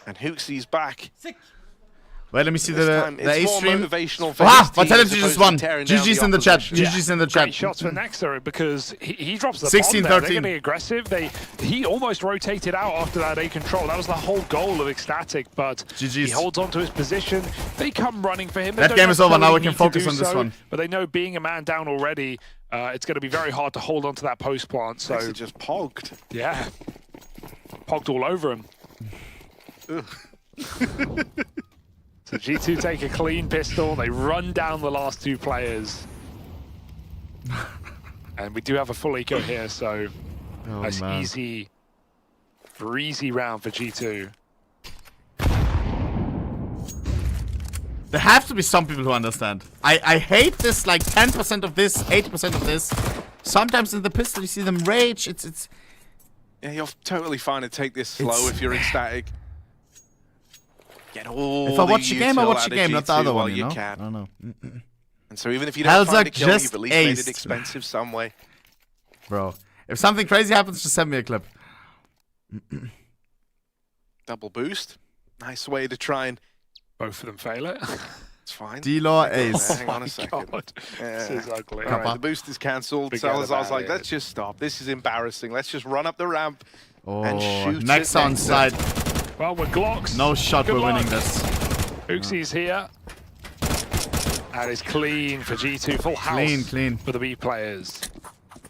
S6: And Hooksy's back.
S3: Wait, let me see the A stream.
S6: Motivational for
S3: Ah,
S6: his team
S3: Vitality
S6: as
S3: just
S6: opposed
S3: won.
S6: to tearing down
S3: GG's
S6: the
S3: in the chat.
S6: opposition.
S3: GG's in the chat.
S1: Great shots for Nexa because he drops the
S3: 16,
S1: bomb there.
S3: 13.
S1: They're getting aggressive. He almost rotated out after that A control. That was the whole goal of Ecstatic, but he holds on to his position. They come running for him. They
S3: That
S1: don't
S3: game is over. Now we
S1: necessarily
S3: can
S1: need to
S3: focus
S1: do
S3: on this
S1: so,
S3: one.
S1: But they know being a man down already, it's going to be very hard to hold on to that post plant. So
S6: Nexa just pogged.
S1: Yeah, pogged all over him. So G2 take a clean pistol, they run down the last two players. And we do have a full eco here, so nice easy, breezy round for G2.
S3: There have to be some people who understand. I hate this, like 10% of this, 80% of this. Sometimes in the pistol you see them rage. It's
S6: Yeah, you're totally fine to take this slow if you're Ecstatic. Get all
S3: if I watch the
S6: util
S3: game, I watch
S6: out
S3: the
S6: of
S3: game, not the
S6: G2
S3: other
S6: while
S3: one, you know?
S6: can.
S3: I don't know.
S6: And so even if you don't find a kill,
S3: just
S6: you've at least made it
S3: aced.
S6: expensive some way.
S3: Bro, if something crazy happens, just send me a clip.
S6: Double boost. Nice way to try and...
S1: Both of them fail it.
S6: It's fine.
S3: D-Law ace.
S6: Hang on a second.
S1: This is ugly.
S6: All right, the boost is cancelled.
S1: Forget
S6: Salazar's
S1: about
S6: like,
S1: it.
S6: let's just stop. This is embarrassing. Let's just run up the ramp
S3: Oh,
S6: and shoot
S3: next
S6: it.
S3: on side.
S1: Well, with Glocks.
S3: No shot,
S1: Good
S3: we're
S1: luck.
S3: winning this.
S1: Hooksy's here. And it's clean for G2. Full house
S3: Clean.
S1: for the B players.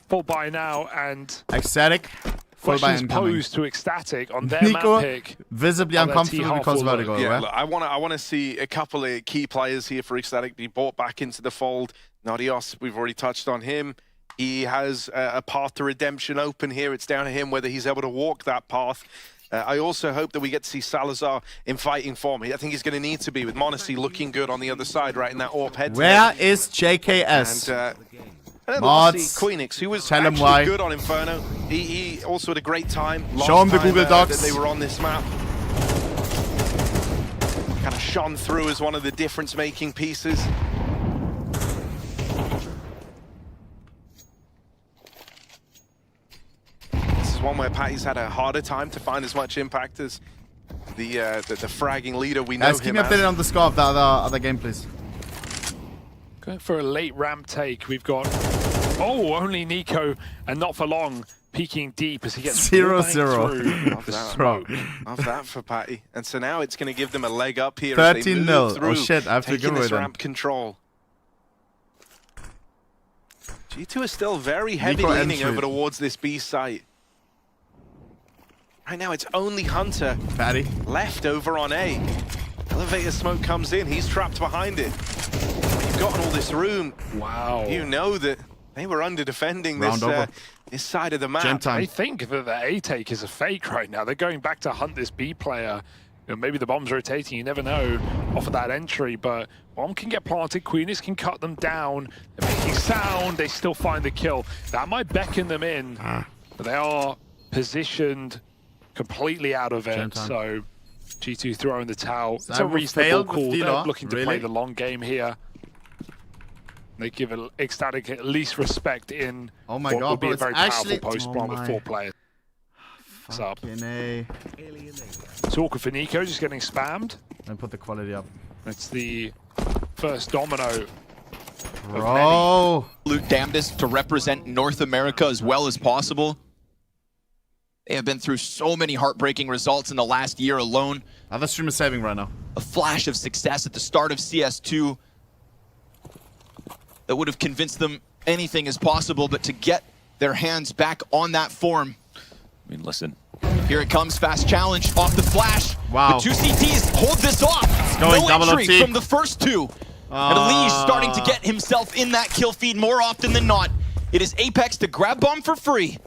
S1: Full buy now, and
S3: Ecstatic. Full by
S1: questions
S3: incoming.
S1: posed to Ecstatic on their
S3: Nico,
S1: map pick.
S3: visibly
S1: on their
S3: uncomfortable
S1: T-half
S3: because of
S1: full
S3: vertigo.
S1: load.
S6: Yeah, look, I want to see a couple of key players here for Ecstatic be brought back into the fold. Nodios, we've already touched on him. He has a path to redemption open here. It's down to him whether he's able to walk that path. I also hope that we get to see Salazar in fighting form. I think he's going to need to be, with Monacy looking good on the other side, right in that AWP head.
S3: Where is JKS?
S6: And then
S3: Mods,
S6: lastly, Queenix, who was
S3: tell him
S6: actually
S3: why.
S6: good on Inferno. He also had a great time last
S3: Show him the
S6: time,
S3: Google Docs.
S6: that they were on this map. Kind of shone through as one of the difference-making pieces. This is one where Patty's had a harder time to find as much impact as the fragging leader we know
S3: Guys, keep
S6: him
S3: me
S6: as.
S3: updated on the score of the other game, please.
S1: Going for a late ramp take. We've got, only Nico, and not for long, peeking deep as he gets
S3: 0-0.
S6: Love that.
S3: Bro.
S6: Love that for Patty. And so now it's going to give them a leg up here as they move
S3: 13-0.
S6: through,
S3: Oh shit, I have to
S6: taking
S3: give away
S6: this
S3: then.
S6: ramp control. G2 is still very heavy
S3: Nico
S6: leaning
S3: entry.
S6: over towards this B site. Right now it's only Hunter
S3: Patty.
S6: left over on A. Elevator smoke comes in, he's trapped behind it. You've gotten all this room.
S1: Wow.
S6: You know that they were under defending
S3: Round over.
S6: this side of the map.
S3: Jam time.
S1: They think that the A take is a fake right now. They're going back to hunt this B player. You know, maybe the bomb's rotating, you never know, off of that entry, but bomb can get planted, Queenix can cut them down, they're making sound, they still find the kill. That might beckon them in, but they are positioned completely out of it, so G2 throwing the towel. It's a
S3: Cyber
S1: reasonable
S3: failed
S1: call,
S3: with
S1: they're
S3: D-Law.
S1: looking to play
S3: Really?
S1: the long game here. They give Ecstatic at least respect in
S3: Oh my
S1: what
S3: god,
S1: would be
S3: bro,
S1: a
S3: it's
S1: very
S3: actually...
S1: powerful post-plant with 4 players. What's up?
S3: Fucking A.
S1: It's awkward for Nico, just getting spammed.
S3: And put the quality up.
S1: It's the first domino.
S3: Bro.
S9: Absolute damnedest to represent North America as well as possible. They have been through so many heartbreaking results in the last year alone.
S3: Other stream is saving right now.
S9: A flash of success at the start of CS2 that would have convinced them anything is possible, but to get their hands back on that form.
S17: I mean, listen.
S9: Here it comes, fast challenge off the flash.
S3: Wow.
S9: The 2 CTs hold this off.
S3: It's going
S9: no
S3: double
S9: entry
S3: OT.
S9: from the first 2. And Elige starting to get himself in that kill feed more often than not. It is Apex to grab bomb for free.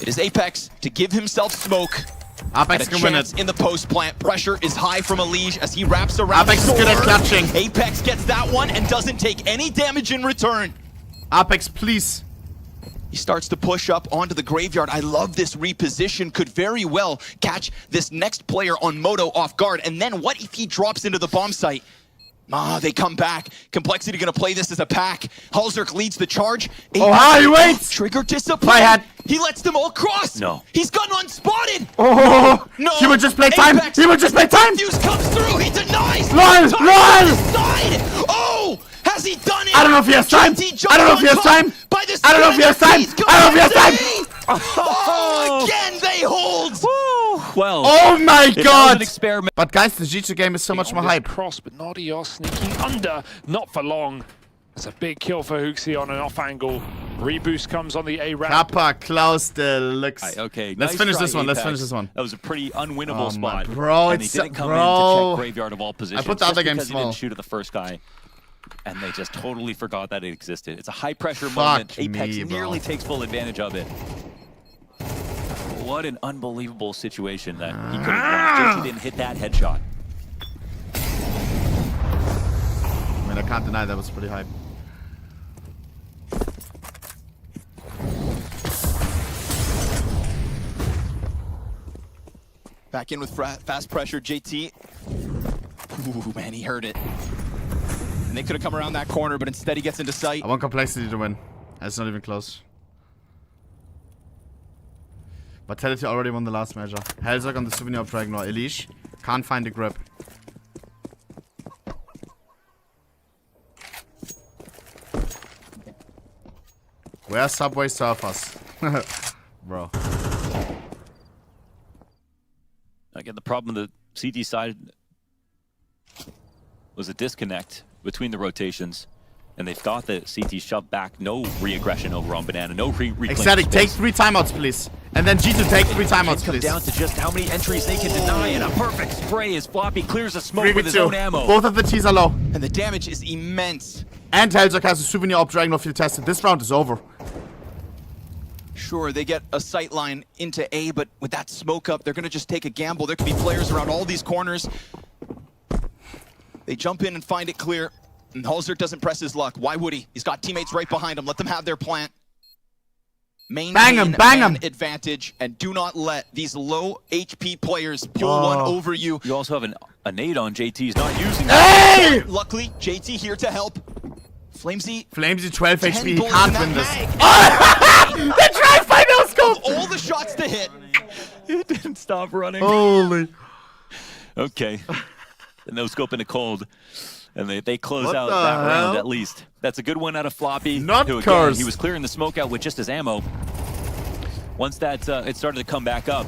S14: It is Apex to give himself smoke.
S3: Apex
S14: and
S3: can
S14: a
S3: win
S14: chance
S3: it.
S14: in the post plant. Pressure is high from Elige as he wraps around.
S3: Apex is good at clutching.
S14: Apex gets that one and doesn't take any damage in return.
S3: Apex, please.
S14: He starts to push up onto the graveyard. I love this reposition. Could very well catch this next player on Moto off guard. And then what if he drops into the bomb site? They come back. Complexity gonna play this as a pack. Halzerk leads the charge.
S3: He waits!
S14: Trigger discipline. He lets them all cross.
S17: No.
S14: He's gotten unspotted.
S3: Oh,
S14: no.
S3: He would just play time. He would just play time.
S14: Fuse comes through. He denies.
S3: LOL!
S14: Side. Oh, has he done it?
S3: I don't know if he has time. I don't know if he has time. I don't know if he has time. I don't know if he has time.
S14: Oh, again they hold.
S17: Well,
S3: oh my god!
S17: Experiment.
S3: But guys, the G2 game is so much more hype.
S1: Cross, but Nadios sneaking under, not for long. It's a big kill for Hooksy on an off angle. Reboost comes on the A ramp.
S3: Kappa, Klaus Deluxe.
S5: Okay,
S3: let's
S5: nice
S3: finish
S5: try,
S3: this one. Let's
S5: Apex.
S3: finish this one.
S5: That was a pretty unwinnable spot.
S3: Bro,
S5: and
S3: it's
S5: they didn't come in to check graveyard of all positions.
S3: I put the other game
S5: because
S3: small.
S5: He didn't shoot at the first guy, and they just totally forgot that it existed. It's a high pressure moment. Apex nearly takes full advantage of it. What an unbelievable situation that he could have won. JT didn't hit that headshot.
S3: I mean, I can't deny that was pretty hype.
S14: Back in with fast pressure, JT. Ooh, man, he heard it. And they could have come around that corner, but instead he gets into sight.
S3: I want Complexity to win. It's not even close. Vitality already won the last major. Halzerk on the Souvenir of Dragon or Elige. Can't find the grip. Where's Subway Surfers? Bro.
S5: Again, the problem on the CT side was a disconnect between the rotations. And they thought that CT shoved back, no re-aggression over on Banana, no reclaim.
S3: Ecstatic, take 3 timeouts, please. And then G2 take 3 timeouts,
S5: Come
S3: please.
S5: down to just how many entries they can deny, and a perfect spray as Floppy clears the smoke with his
S3: 3v2.
S5: own ammo.
S3: Both of the T's are low.
S14: And the damage is immense.
S3: And Halzerk has a Souvenir of Dragon field tested. This round is over.
S14: Sure, they get a sight line into A, but with that smoke up, they're going to just take a gamble. There could be players around all these corners. They jump in and find it clear. And Halzerk doesn't press his luck. Why would he? He's got teammates right behind him. Let them have their plant. Maintain
S3: bang him.
S14: advantage, and do not let these low HP players pull one over you.
S5: You also have a nade on JT. He's not using that.
S3: Hey!
S14: Luckily, JT here to help. Flamesy
S3: 12 HP. He
S14: bullets
S3: can't
S14: in
S3: win
S14: that
S3: this. The drive-by no-scope!
S14: All the shots to hit.
S5: It didn't stop running.
S3: Holy.
S5: Okay. The no-scope in a cold. And they close
S3: What
S5: out
S3: the
S5: that round
S3: hell?
S5: at least. That's a good one out of Floppy.
S3: Not
S5: who, again,
S3: cursed.
S5: he was clearing the smoke out with just his ammo. Once that it started to come back up.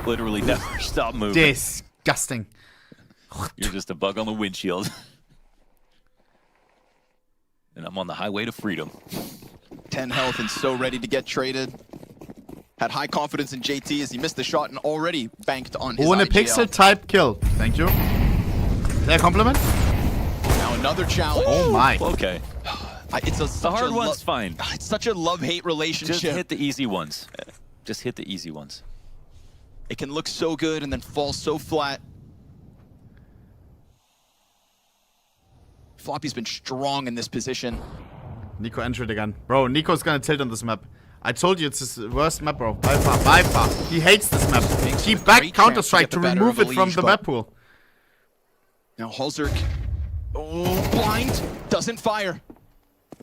S5: Literally never stop moving.
S3: Disgusting.
S5: You're just a bug on the windshield. And I'm on the highway to freedom.
S14: 10 health and so ready to get traded. Had high confidence in JT as he missed the shot and already banked on his
S3: OHNEPIXEL type kill. Thank you. Is that a compliment?
S14: Now another challenge.
S3: Oh my.
S5: Okay.
S14: It's
S5: The hard one's fine.
S14: It's such a love-hate relationship.
S5: Just hit the easy ones. Just hit the easy ones.
S14: It can look so good and then fall so flat. Floppy's been strong in this position.
S3: Nico entered again. Bro, Nico's gonna tilt on this map. I told you it's his worst map, bro. By far, by far. He hates this map. Keep back Counter-Strike to remove it from the map pool.
S14: Now Halzerk, blind, doesn't fire.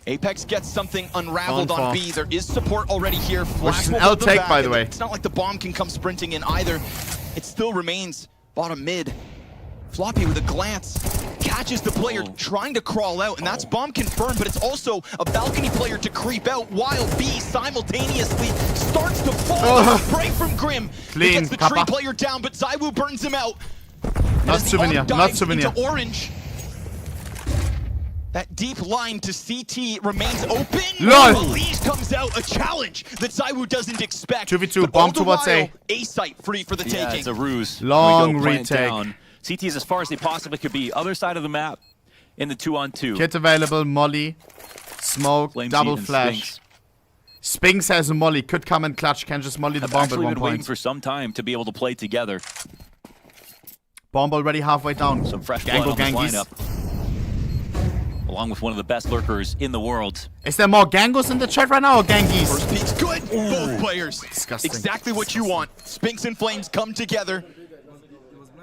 S14: Apex gets something unraveled on B. There is support already here. Flash
S3: an
S14: will
S3: L
S14: hold them
S3: take,
S14: back,
S3: by the
S14: and
S3: way.
S14: It's not like the bomb can come sprinting in either. It still remains bottom mid. Floppy with a glance catches the player trying to crawl out, and that's bomb confirmed, but it's also a balcony player to creep out while B simultaneously starts to fall. Spray from Grim.
S3: Clean,
S14: He gets the
S3: Kappa.
S14: tree player down, but Zywoo burns him out.
S3: Not Souvenir, not Souvenir.
S14: Into orange. That deep line to CT remains open.
S3: LOL.
S14: Elise comes out, a challenge that Zywoo doesn't expect.
S3: 2v2,
S14: But
S3: bomb
S14: all the
S3: towards
S14: while,
S3: A.
S14: site free for the
S5: Yeah,
S14: taking.
S5: it's a ruse.
S3: Long
S5: We go plant
S3: retake.
S5: down. CT is as far as they possibly could be. Other side of the map. in the 2-on-2.
S3: Kit available, molly, smoke,
S5: Flamesy
S3: double
S5: and
S3: flash. Spinks has a molly, could come and clutch, can just molly the bomb at
S5: Actually
S3: one
S5: been waiting
S3: point.
S5: for some time to be able to play together.
S3: Bomb already halfway down.
S5: Some fresh blood on this lineup. Along with one of the best lurkers in the world.
S3: Is there more Gangos in the chat right now or Gangis?
S14: First peek's good. Both players.
S3: Disgusting.
S14: Exactly what you want. Spinks and Flames come together,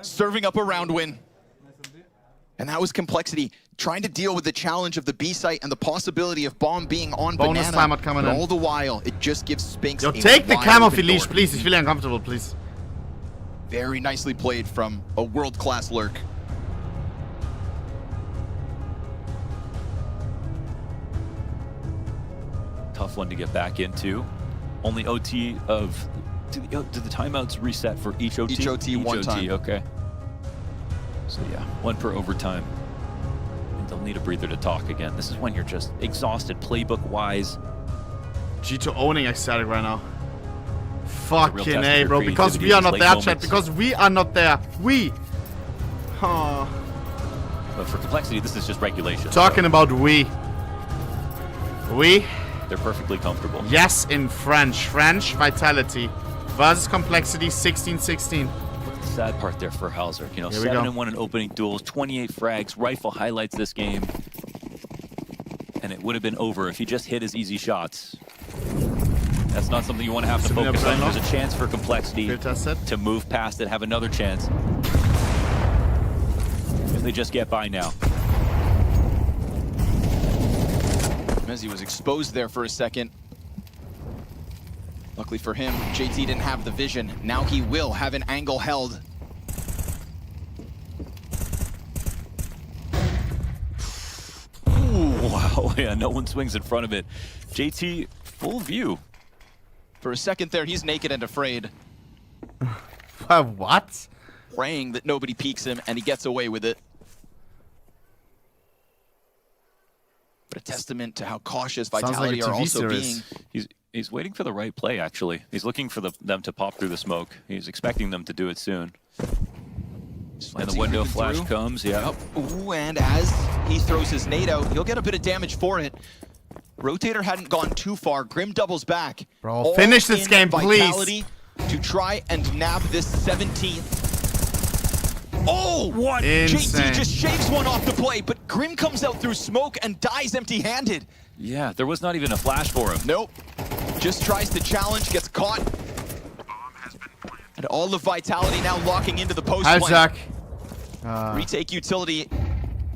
S14: serving up a round win. And that was Complexity, trying to deal with the challenge of the B site and the possibility of Bomb being on
S3: Bonus
S14: Banana.
S3: timeout coming
S14: but
S3: in.
S14: all the while, it just gives Spinks
S3: Yo,
S14: a
S3: take the
S14: wide
S3: cam off
S14: open
S3: your leash,
S14: door.
S3: please. It's really uncomfortable, please.
S14: Very nicely played from a world-class lurk.
S5: Tough one to get back into. Only OT of... Do the timeouts reset for each OT?
S14: Each OT one time.
S5: Okay. So yeah, one per overtime. And they'll need a breather to talk again. This is when you're just exhausted playbook-wise.
S3: G2 owning Ecstatic right now. Fucking
S5: test
S3: A,
S5: of
S3: bro.
S5: your
S3: Because
S5: creativity
S3: we are
S5: in
S3: not
S5: late
S3: there,
S5: moments.
S3: chat. Because we are not there. We.
S5: But for Complexity, this is just regulation.
S3: Talking about we. We.
S5: They're perfectly comfortable.
S3: Yes, in French. French Vitality versus Complexity 16-16.
S5: The sad part there for Hauser. You know,
S3: Here we go.
S5: 7-1 in opening duels, 28 frags. Rifle highlights this game. And it would have been over if he just hit his easy shots. That's not something you want to have to focus on. There's a chance for Complexity to move past it, have another chance. If they just get by now.
S14: Mezzi was exposed there for a second. Luckily for him, JT didn't have the vision. Now he will have an angle held.
S5: Ooh, wow, yeah, no one swings in front of it. JT, full view.
S14: For a second there, he's naked and afraid.
S3: What?
S14: Praying that nobody peeks him and he gets away with it. But a testament to how cautious Vitality are also being.
S5: He's waiting for the right play, actually. He's looking for them to pop through the smoke. He's expecting them to do it soon. And the window flash comes, yeah.
S14: Ooh, and as he throws his nade out, he'll get a bit of damage for it. Rotator hadn't gone too far. Grim doubles back.
S3: Bro, finish this game, please.
S14: Vitality to try and nab this 17th. Oh, what?
S3: Insane.
S14: JT just shaves one off the play, but Grim comes out through smoke and dies empty-handed.
S5: Yeah, there was not even a flash for him.
S14: Nope. Just tries to challenge, gets caught. And all of Vitality now locking into the post
S3: Jack.
S14: Retake utility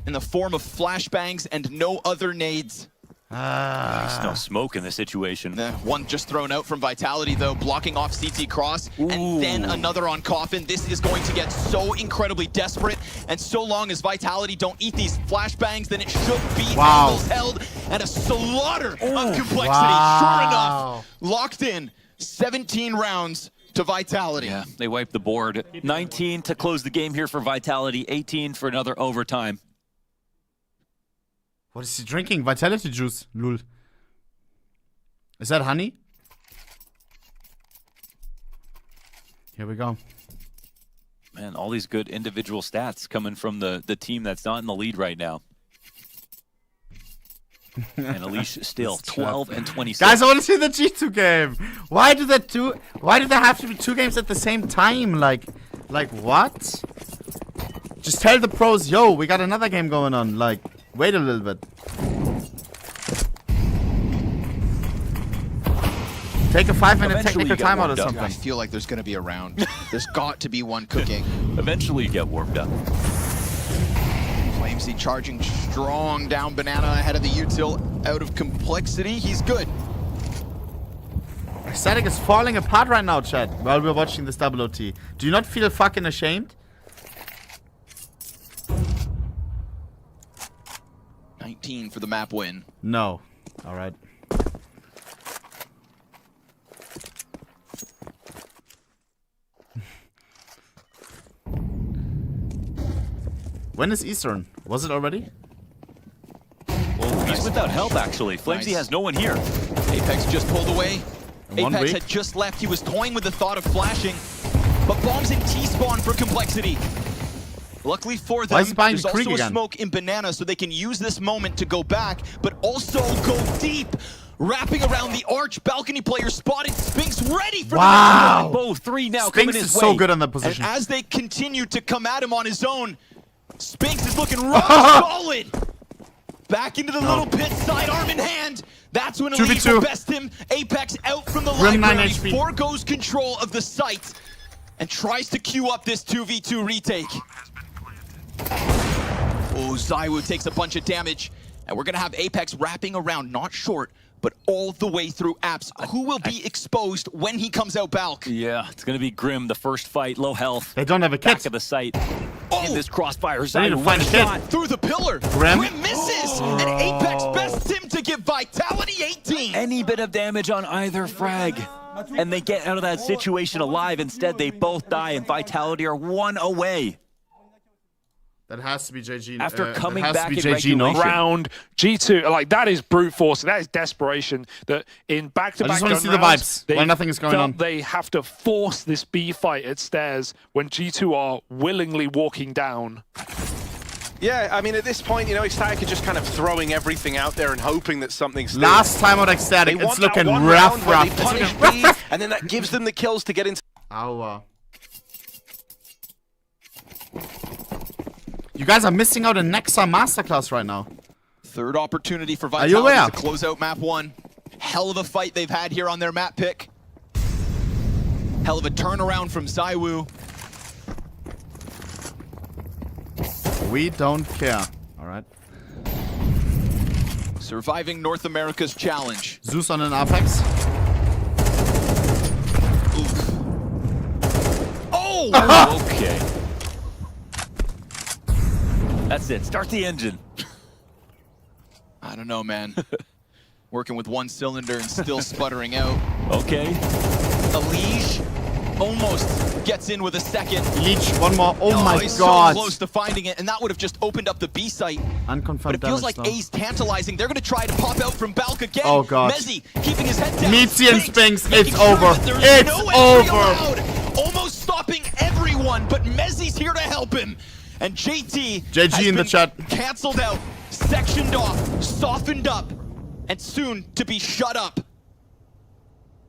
S14: in the form of flashbangs and no other nades.
S5: There's no smoke in this situation.
S14: One just thrown out from Vitality, though, blocking off CT Cross, and then another on Coffin. This is going to get so incredibly desperate, and so long as Vitality don't eat these flashbangs, then it should be angles held, and a slaughter of Complexity. Sure enough, locked in 17 rounds to Vitality.
S5: Yeah, they wiped the board. 19 to close the game here for Vitality, 18 for another overtime.
S3: What is he drinking? Vitality juice. Lul. Is that honey? Here we go.
S5: Man, all these good individual stats coming from the team that's not in the lead right now. And Alish still 12 and 26.
S3: Guys, I want to see the G2 game. Why do they have to be 2 games at the same time? Like what? Just tell the pros, yo, we got another game going on. Like, wait a little bit. Take a 5-minute technical timeout or something.
S14: I feel like there's going to be a round. There's got to be one cooking.
S5: Eventually you get warmed up.
S14: Flamesy charging strong down Banana ahead of the util out of Complexity. He's good.
S3: Ecstatic is falling apart right now, chat, while we're watching this double OT. Do you not feel fucking ashamed?
S14: 19 for the map win.
S3: No. All right. When is Eastern? Was it already?
S5: Well, he's without help, actually. Flamesy has no one here.
S14: Apex just pulled away.
S3: One
S14: Apex
S3: week.
S14: had just left. He was toying with the thought of flashing. But bombs in T-spawn for Complexity. Luckily for
S3: Why is
S14: them,
S3: he buying
S14: there's
S3: the
S14: also a
S3: Karrigan?
S14: smoke in Banana, so they can use this moment to go back, but also go deep. Wrapping around the arch, balcony player spotted. Spinks ready for
S3: Wow.
S14: the next one.
S5: 3 now
S3: Spinks
S5: coming his
S3: is
S5: way.
S3: so good on that position.
S14: And as they continue to come at him on his own, Spinks is looking rock solid. Back into the little pit, sidearm in hand. That's when Elite will best him. Apex out from the library, forgoes control of the site, and tries to queue up this 2v2 retake. Oh, Zywoo takes a bunch of damage, and we're gonna have Apex wrapping around, not short, but all the way through Apps. Who will be exposed when he comes out Balk?
S5: Yeah, it's going to be Grim, the first fight, low health.
S3: They don't have a kit.
S5: Back of the site. In this crossfire
S3: They need to
S5: zone,
S3: find a
S5: shot.
S3: kit.
S14: Through the pillar.
S3: Grim.
S14: Misses, and Apex bests him to give Vitality 18.
S5: Any bit of damage on either frag, and they get out of that situation alive. Instead, they both die, and Vitality are 1 away.
S3: That has to be JG.
S5: After coming
S3: that has
S5: back
S3: to be
S5: in
S3: JG, no?
S5: regulation.
S1: Round G2, like that is brute force. That is desperation. That in back-to-back
S3: I just want to see the
S1: rounds,
S3: vibes when nothing is going on.
S1: They have to force this B fight at stairs when G2 are willingly walking down.
S6: Yeah, I mean, at this point, you know, Ecstatic are just kind of throwing everything out there and hoping that something sticks.
S3: Last time on Ecstatic,
S6: They
S3: it's
S6: want that
S3: looking
S6: one
S3: rough.
S6: round where they punish B, and then that gives them the kills to get into.
S3: Ow. You guys are missing out a Nexa masterclass right now.
S14: Third opportunity for
S3: Are you aware?
S14: Vitality to close out map 1. Hell of a fight they've had here on their map pick. Hell of a turnaround from Zywoo.
S3: We don't care. All right.
S14: Surviving North America's challenge.
S3: Zeus on an Apex.
S14: Oh!
S5: Okay. That's it. Start the engine.
S14: I don't know, man. Working with one cylinder and still sputtering out.
S5: Okay.
S14: Elige almost gets in with a second.
S3: Leech, one more. Oh my
S14: he's
S3: god.
S14: so close to finding it, and that would have just opened up the B site.
S3: Unconfirmed
S14: But it feels
S3: damage,
S14: like
S3: though.
S14: A's tantalizing. They're going to try to pop out from Balk again.
S3: Oh, God.
S14: Mezzi keeping his head down.
S3: Meatsy and Spinks,
S14: making
S3: it's
S14: sure
S3: over.
S14: that there's
S3: It's
S14: no entry
S3: over.
S14: allowed. Almost stopping everyone, but Mezzi's here to help him. And JT
S3: JG in the chat.
S14: Canceled out, sectioned off, softened up, and soon to be shut up.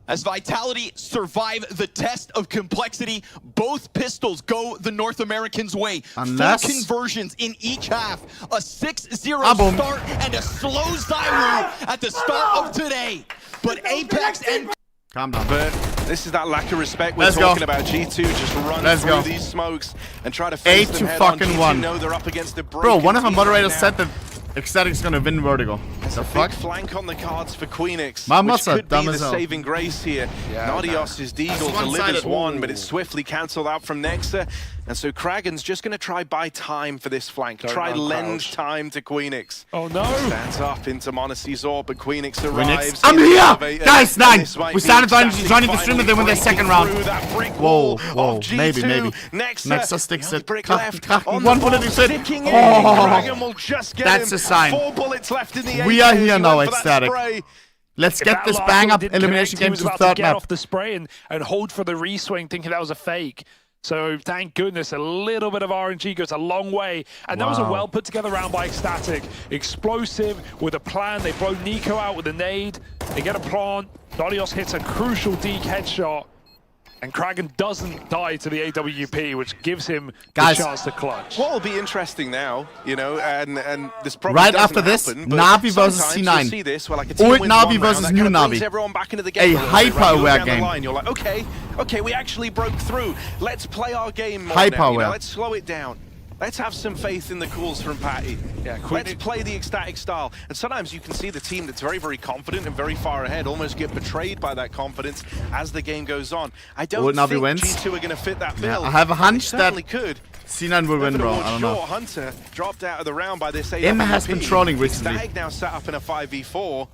S14: As Vitality survive the test of complexity, both pistols go the North Americans' way.
S3: Unless-
S14: 4 conversions in each half, a 6-0
S3: boom.
S14: start, and a slow Zywoo at the start of today. But Apex and
S3: Calm down.
S6: But this is that lack of respect we're
S3: Let's
S6: talking
S3: go.
S6: about. G2 just run
S3: Let's
S6: through
S3: go.
S6: these smokes and try to face
S3: 8
S6: them
S3: to
S6: head on.
S3: fucking
S6: G2
S3: 1.
S6: know they're up against the
S3: Bro, one of the
S6: team
S3: moderators
S6: right
S3: said
S6: now.
S3: that Ecstatic's gonna win Vertigo. The fuck?
S6: Big flank on the cards for Queenix,
S3: My
S6: which
S3: muscle,
S6: could be
S3: dumb
S6: the
S3: as hell.
S6: saving grace here.
S3: Yeah,
S6: Nadios' Deagle
S3: one-sided.
S6: delivers one,
S3: Ooh.
S6: but it's swiftly cancelled out from Nexa. And so Karrigan's just going to try buy time for this flank. Try lend time to Queenix.
S1: Oh no!
S6: Stands up into Monacy's orb, but Queenix arrives.
S3: I'm
S6: in the
S3: here!
S6: elevator,
S3: Guys,
S6: and
S3: 9!
S6: this might
S3: We
S6: be
S3: started
S6: Ecstatic
S3: joining the stream and they win their
S6: breaking
S3: second round.
S6: through that brick
S3: Whoa,
S6: wall
S3: whoa,
S6: of G2.
S3: maybe.
S6: Nexa,
S3: Nexa sticks
S6: the
S3: it.
S6: brick
S3: Kraken,
S6: left
S3: Kraken.
S6: on
S3: One
S6: the
S3: bullet
S6: ball,
S3: is it.
S6: sticking in.
S3: Oh.
S6: Karrigan will just get
S3: That's
S6: him.
S3: a sign.
S6: 4 bullets left in the
S3: We are
S6: AK.
S3: here
S6: He
S3: now,
S6: went for that
S3: Ecstatic.
S6: spray.
S3: Let's
S1: If
S3: get
S1: that
S3: this
S1: last
S3: bang
S1: one
S3: up
S1: didn't
S3: elimination
S1: connect, he
S3: game
S1: was
S3: to
S1: about
S3: third
S1: get
S3: map.
S1: off the spray and hold for the reswing, thinking that was a fake. So thank goodness, a little bit of RNG goes a long way. And that was a
S3: Wow.
S1: well put together round by Ecstatic. Explosive with a plan. They blow Nico out with a nade. They get a plant. Nadios hits a crucial deke headshot. And Karrigan doesn't die to the AWP, which gives him
S3: Guys.
S1: the chance to clutch.
S6: What will be interesting now, you know, and this probably
S3: Right
S6: doesn't
S3: after this,
S6: happen, but
S3: Navi versus
S6: sometimes
S3: C9.
S6: you'll see this where like a team
S3: Old
S6: wins
S3: Navi
S6: one
S3: versus
S6: round,
S3: new
S6: that kind of
S3: Navi.
S6: brings everyone back into the
S3: A
S6: game little bit, right? You look
S3: hyper-aware
S6: down the
S3: game.
S6: line, you're like, okay, we actually broke through. Let's play our game more now,
S3: Hyper-aware.
S6: you know? Let's slow it down. Let's have some faith in the calls from Patty.
S1: Yeah,
S6: let's play the Ecstatic style. And sometimes you can see the team that's very, very confident and very far ahead almost get betrayed by that confidence as the game goes on. I don't
S3: Old Navi
S6: think
S3: wins.
S6: G2 are going to fit that bill.
S3: I have a hunch
S6: They
S3: that
S6: certainly could.
S3: C9 will win, bro. I don't know.
S6: Hunter dropped out of the round by this AWP.
S3: Emma has been trolling recently.
S6: Ecstatic now set up in a 5v4.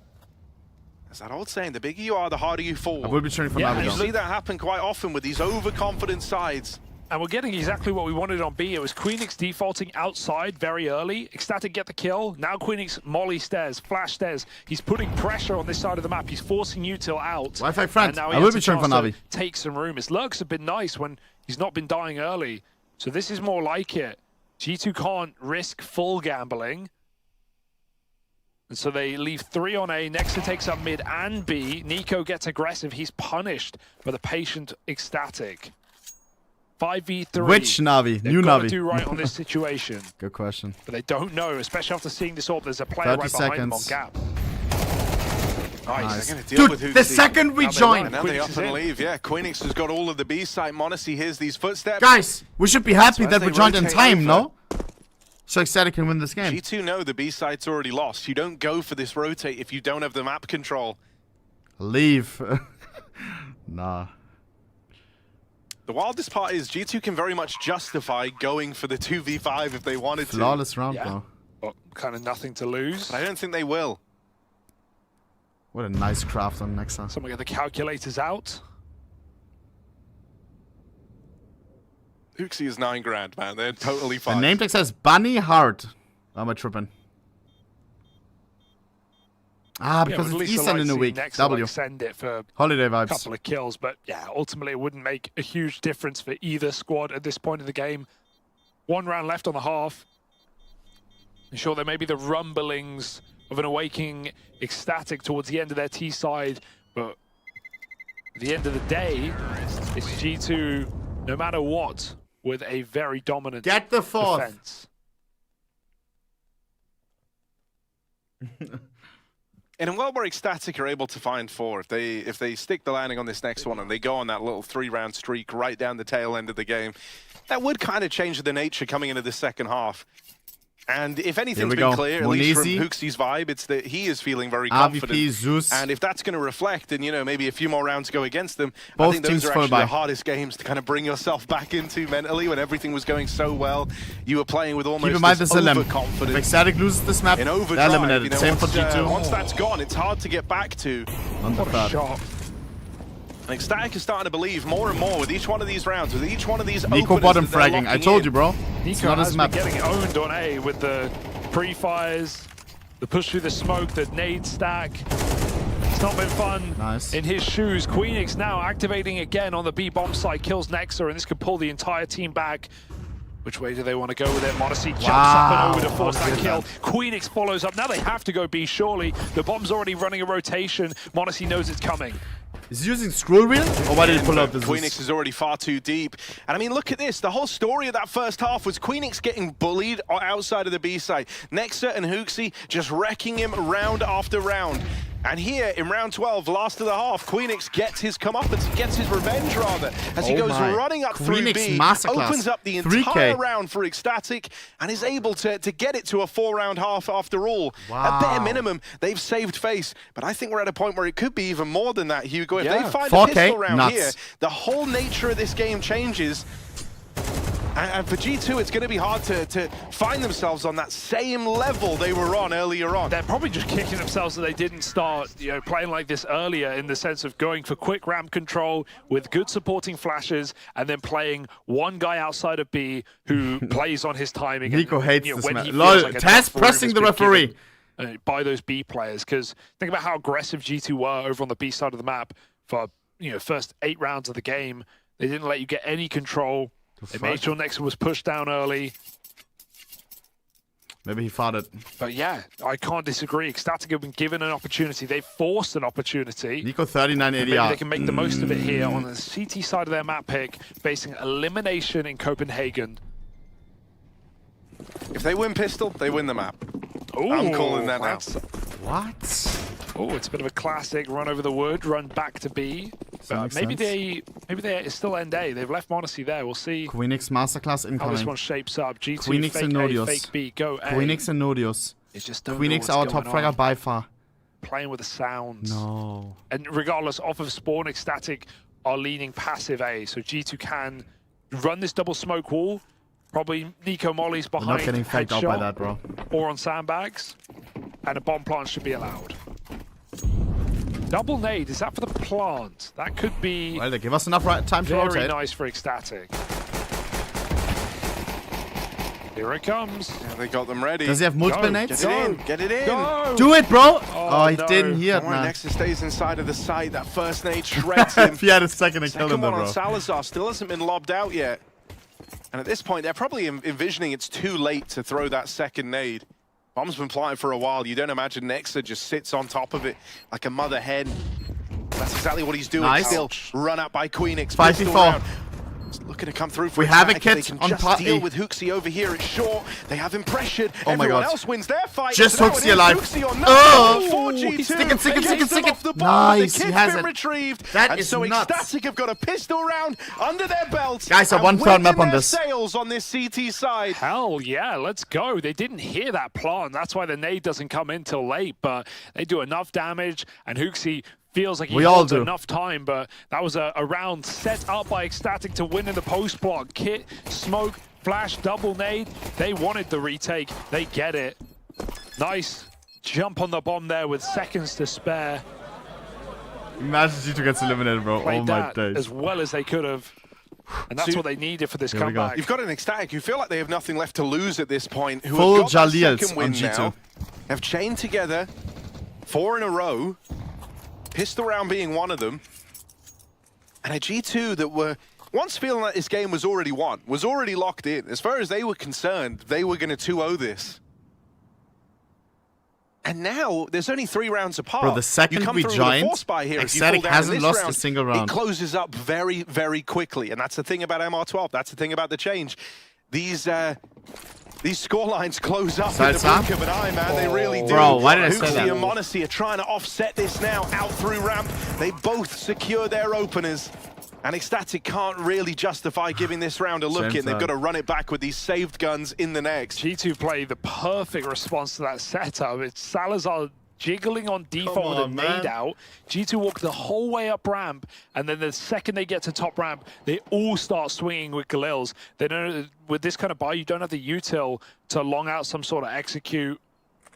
S6: As that old saying, the bigger you are, the harder you fall.
S3: I will be cheering for
S6: Yeah,
S3: Navi,
S6: you
S3: though.
S6: see that happen quite often with these overconfident sides.
S1: And we're getting exactly what we wanted on B. It was Queenix defaulting outside very early. Ecstatic get the kill. Now Queenix molly stairs, flash stairs. He's putting pressure on this side of the map. He's forcing Util out.
S3: Wi-Fi friend.
S1: And now
S3: I
S1: he
S3: will
S1: has
S3: be
S1: a
S3: cheering for
S1: chance to
S3: Navi.
S1: take some room. His lurks have been nice when he's not been dying early. So this is more like it.
S15: G2 can't risk full gambling. And so they leave 3 on A. Nexa takes up mid and B. Nico gets aggressive. He's punished by the patient Ecstatic. 5v3.
S3: Which Navi? New Navi.
S15: Do right on this situation.
S3: Good question.
S15: But they don't know, especially after seeing this orb. There's a player right behind them on gap.
S6: Nice.
S3: Dude, the second we join.
S6: Now they up and leave. Yeah, Queenix has got all of the B site. Monacy hears these footsteps.
S3: Guys, we should be happy that we joined in time,
S6: over.
S3: no? So Ecstatic can win this game.
S6: G2 know the B site's already lost. You don't go for this rotate if you don't have the map control.
S3: Leave. Nah.
S6: The wildest part is G2 can very much justify going for the 2v5 if they wanted to.
S3: Flawless round, bro.
S15: But kind of nothing to lose.
S6: But I don't think they will.
S3: What a nice craft on Nexa.
S15: Someone get the calculators out.
S6: Uxie is 9 grand, man. They're totally fine.
S3: The name tag says Bunny Heart. Am I tripping? Ah, because it's Eastern in a week. W.
S15: Send it for
S3: holiday vibes.
S15: A couple of kills, but yeah, ultimately it wouldn't make a huge difference for either squad at this point of the game. 1 round left on the half. I'm sure there may be the rumblings of an awakening Ecstatic towards the end of their T side, but at the end of the day, it's G2, no matter what, with a very dominant defense.
S6: In a world where Ecstatic are able to find 4, if they stick the landing on this next one and they go on that little 3-round streak right down the tail end of the game, that would kind of change the nature coming into the second half. And if anything's been clear, at least from Huxie's vibe, it's that he is feeling very confident.
S3: AVP, Zeus.
S6: And if that's going to reflect, and you know, maybe a few more rounds go against them,
S3: Both
S6: I think
S3: teams
S6: those are actually the hardest games to kind of bring yourself back into mentally when everything was going so well. You were playing with almost
S3: Keep in mind
S6: this
S3: this
S6: overconfidence.
S3: If Ecstatic loses this map,
S6: in
S3: they're
S6: overdrive,
S3: eliminated.
S6: you know,
S3: Same for G2.
S6: Once that's gone, it's hard to get back to.
S3: What a
S6: shot. Ecstatic is starting to believe more and more with each one of these rounds, with each one of these
S3: Nico bottom fragging. I told you, bro. It's
S15: Nico
S3: not his map.
S15: been getting owned on A with the pre-fires, the push through the smoke, the nade stack. It's not been fun in his shoes. Queenix now activating again on the B bomb site, kills Nexa, and this could pull the entire team back. Which way do they want to go with it? Monacy jumps up and over to force that kill. Queenix follows up. Now they have to go B, surely. The bomb's already running a rotation. Monacy knows it's coming.
S3: Is he using scroll wheel? Or why did he pull out this?
S6: Queenix is already far too deep. And I mean, look at this. The whole story of that first half was Queenix getting bullied outside of the B site. Nexa and Huxie just wrecking him round after round. And here in round 12, last of the half, Queenix gets his comeuppance, gets his revenge rather, as he goes running up through B, opens up the entire round for Ecstatic, and is able to get it to a 4-round half after all. At bare minimum, they've saved face, but I think we're at a point where it could be even more than that, Hugo. If they find a pistol round here, the whole nature of this game changes. And for G2, it's going to be hard to find themselves on that same level they were on earlier on.
S15: They're probably just kicking themselves that they didn't start, you know, playing like this earlier, in the sense of going for quick ramp control with good supporting flashes, and then playing one guy outside of B who plays on his timing.
S3: Nico hates
S15: you know,
S3: this match.
S15: Like
S3: Taz pressing the referee.
S15: By those B players, because think about how aggressive G2 were over on the B side of the map for, you know, first 8 rounds of the game. They didn't let you get any control. They made sure Nexa was pushed down early.
S3: Maybe he fought it.
S15: But yeah, I can't disagree. Ecstatic have been given an opportunity. They forced an opportunity.
S3: Nico 39 ADR.
S15: Maybe they can make the most of it here on the CT side of their map pick, facing Elimination in Copenhagen.
S6: If they win pistol, they win the map.
S15: Ooh,
S6: I'm calling that now.
S3: What?
S15: Oh, it's a bit of a classic run over the wood, run back to B. Maybe they still end A. They've left Monacy there. We'll see.
S3: Queenix masterclass incoming.
S15: How this one shapes up. G2
S3: Queenix
S15: fake
S3: and Nodius.
S15: A, fake B, go A.
S3: Queenix and Nodius.
S15: It's just don't
S3: Queenix
S15: know
S3: our
S15: what's
S3: top
S15: going
S3: fragger
S15: on.
S3: by far.
S15: Playing with the sounds.
S3: No.
S15: And regardless, off of spawn, Ecstatic are leaning passive A, so G2 can run this double smoke wall. Probably Nico Molly's behind.
S3: We're not getting faked out by that, bro.
S15: Or on sandbags, and a bomb plant should be allowed. Double nade, is that for the plant? That could be.
S3: Well, they give us enough time to rotate.
S15: Very nice for Ecstatic. Here it comes.
S6: Yeah, they got them ready.
S3: Does he have multiple nades?
S6: Get it in. Get it in.
S15: Go.
S3: Do it, bro.
S15: Oh,
S3: he didn't hear it,
S6: Don't worry,
S3: man.
S6: Nexa stays inside of the site. That first nade shreds him.
S3: If he had a second to kill him,
S6: one
S3: bro.
S6: on Salazar still hasn't been lobbed out yet. And at this point, they're probably envisioning it's too late to throw that second nade. Bomb's been planted for a while. You don't imagine Nexa just sits on top of it like a mother hen. That's exactly what he's doing.
S3: Nice.
S6: Still run up by Queenix.
S3: 5v4.
S6: Looking to come through for
S3: We have a
S6: Ecstatic.
S3: kit
S6: They can
S3: on
S6: just
S3: party.
S6: deal with Hooksy over here. It's short. They have him pressured.
S3: Oh my
S6: Everyone
S3: God.
S6: else wins their fight.
S3: Just
S6: So now
S3: Hooksy
S6: it is
S3: alive.
S6: Hooksy on
S3: Oh!
S6: 4G2.
S3: Stick it, stick it, stick it, stick it.
S6: Off the
S3: Nice,
S6: The
S3: he
S6: kit's
S3: has
S6: been
S3: it.
S6: retrieved.
S3: That
S6: and
S3: is
S6: so
S3: nuts.
S6: Ecstatic have got a pistol round under their belts.
S3: Guys, a
S6: and
S3: one-turn map
S6: winding
S3: on
S6: their
S3: this.
S6: sails on this CT side.
S15: Hell yeah, let's go. They didn't hear that plant. That's why the nade doesn't come in till late, but they do enough damage, and Hooksy feels like he holds enough time, but that was a round set up by Ecstatic to win in the post block. Kit, smoke, flash, double nade. They wanted the retake. They get it. Nice jump on the bomb there with seconds to spare.
S3: Imagine G2 gets eliminated, bro.
S15: Played
S3: Oh my
S15: that
S3: days.
S15: as well as they could have. And that's
S6: So
S15: what they needed for this
S3: Here we go.
S15: comeback.
S6: You've got an Ecstatic who feel like they have nothing left to lose at this point. Who
S3: Full
S6: have got that
S3: Jalils
S6: second win
S3: on G2.
S6: now. Have chained together 4 in a row. Pistol round being one of them. And a G2 that were once feeling like this game was already won, was already locked in. As far as they were concerned, they were going to 2-0 this. And now there's only 3 rounds apart.
S3: Bro, the second
S6: you come
S3: we
S6: through
S3: joined,
S6: with a 4-spy here.
S3: Ecstatic hasn't lost a single round.
S6: It closes up very, very quickly. And that's the thing about MR12. That's the thing about the change. These score lines close up in the blink of an eye, man. They really do.
S3: Bro, why did I say
S6: Hooksy
S3: that?
S6: and Monacy are trying to offset this now out through ramp. They both secure their openers. And Ecstatic can't really justify giving this round a look in. They've got to run it back with these saved guns in the next.
S15: G2 play the perfect response to that setup. It's Salazar jiggling on default with a nade out. G2 walk the whole way up ramp, and then the second they get to top ramp, they all start swinging with Galils. They don't, with this kind of buy, you don't have the util to long out some sort of execute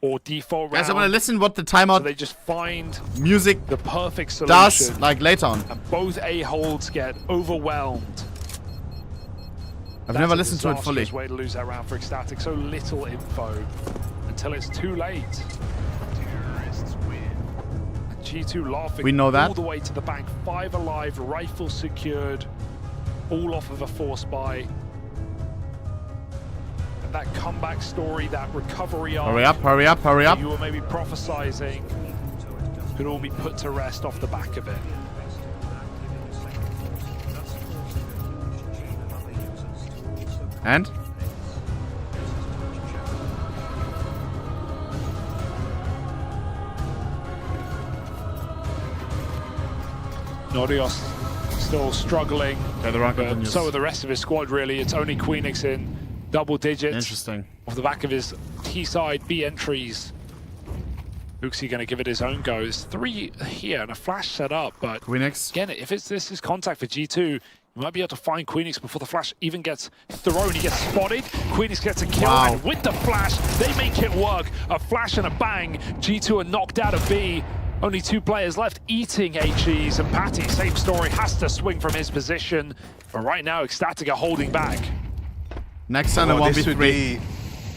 S15: or default round.
S3: Guys, I'm gonna listen what the timeout
S15: So they just find
S3: music
S15: the perfect solution.
S3: does, like, later on.
S15: And both A-holds get overwhelmed.
S3: I've never listened to it fully.
S15: That's a way to lose that round for Ecstatic. So little info until it's too late. G2 laughing
S3: We know that.
S15: all the way to the bank. 5 alive, rifle secured, all off of a 4-spy. And that comeback story, that recovery arc.
S3: Hurry up, hurry up, hurry up.
S15: You were maybe prophesizing could all be put to rest off the back of it.
S3: And?
S15: Norios still struggling.
S3: Yeah, the rocket
S15: but
S3: continues.
S15: so are the rest of his squad, really. It's only Queenix in double digits.
S3: Interesting.
S15: Off the back of his T-side B entries. Hooksy going to give it his own go. There's 3 here and a flash set up, but
S3: Queenix.
S15: Again, if this is contact for G2, you might be able to find Queenix before the flash even gets thrown. He gets spotted. Queenix gets a kill, and with the flash, they make it work. A flash and a bang. G2 are knocked out of B. Only 2 players left eating HEs, and Patty, same story, has to swing from his position. But right now, Ecstatic are holding back.
S3: Next time, a
S6: This would
S3: 1v3.
S6: be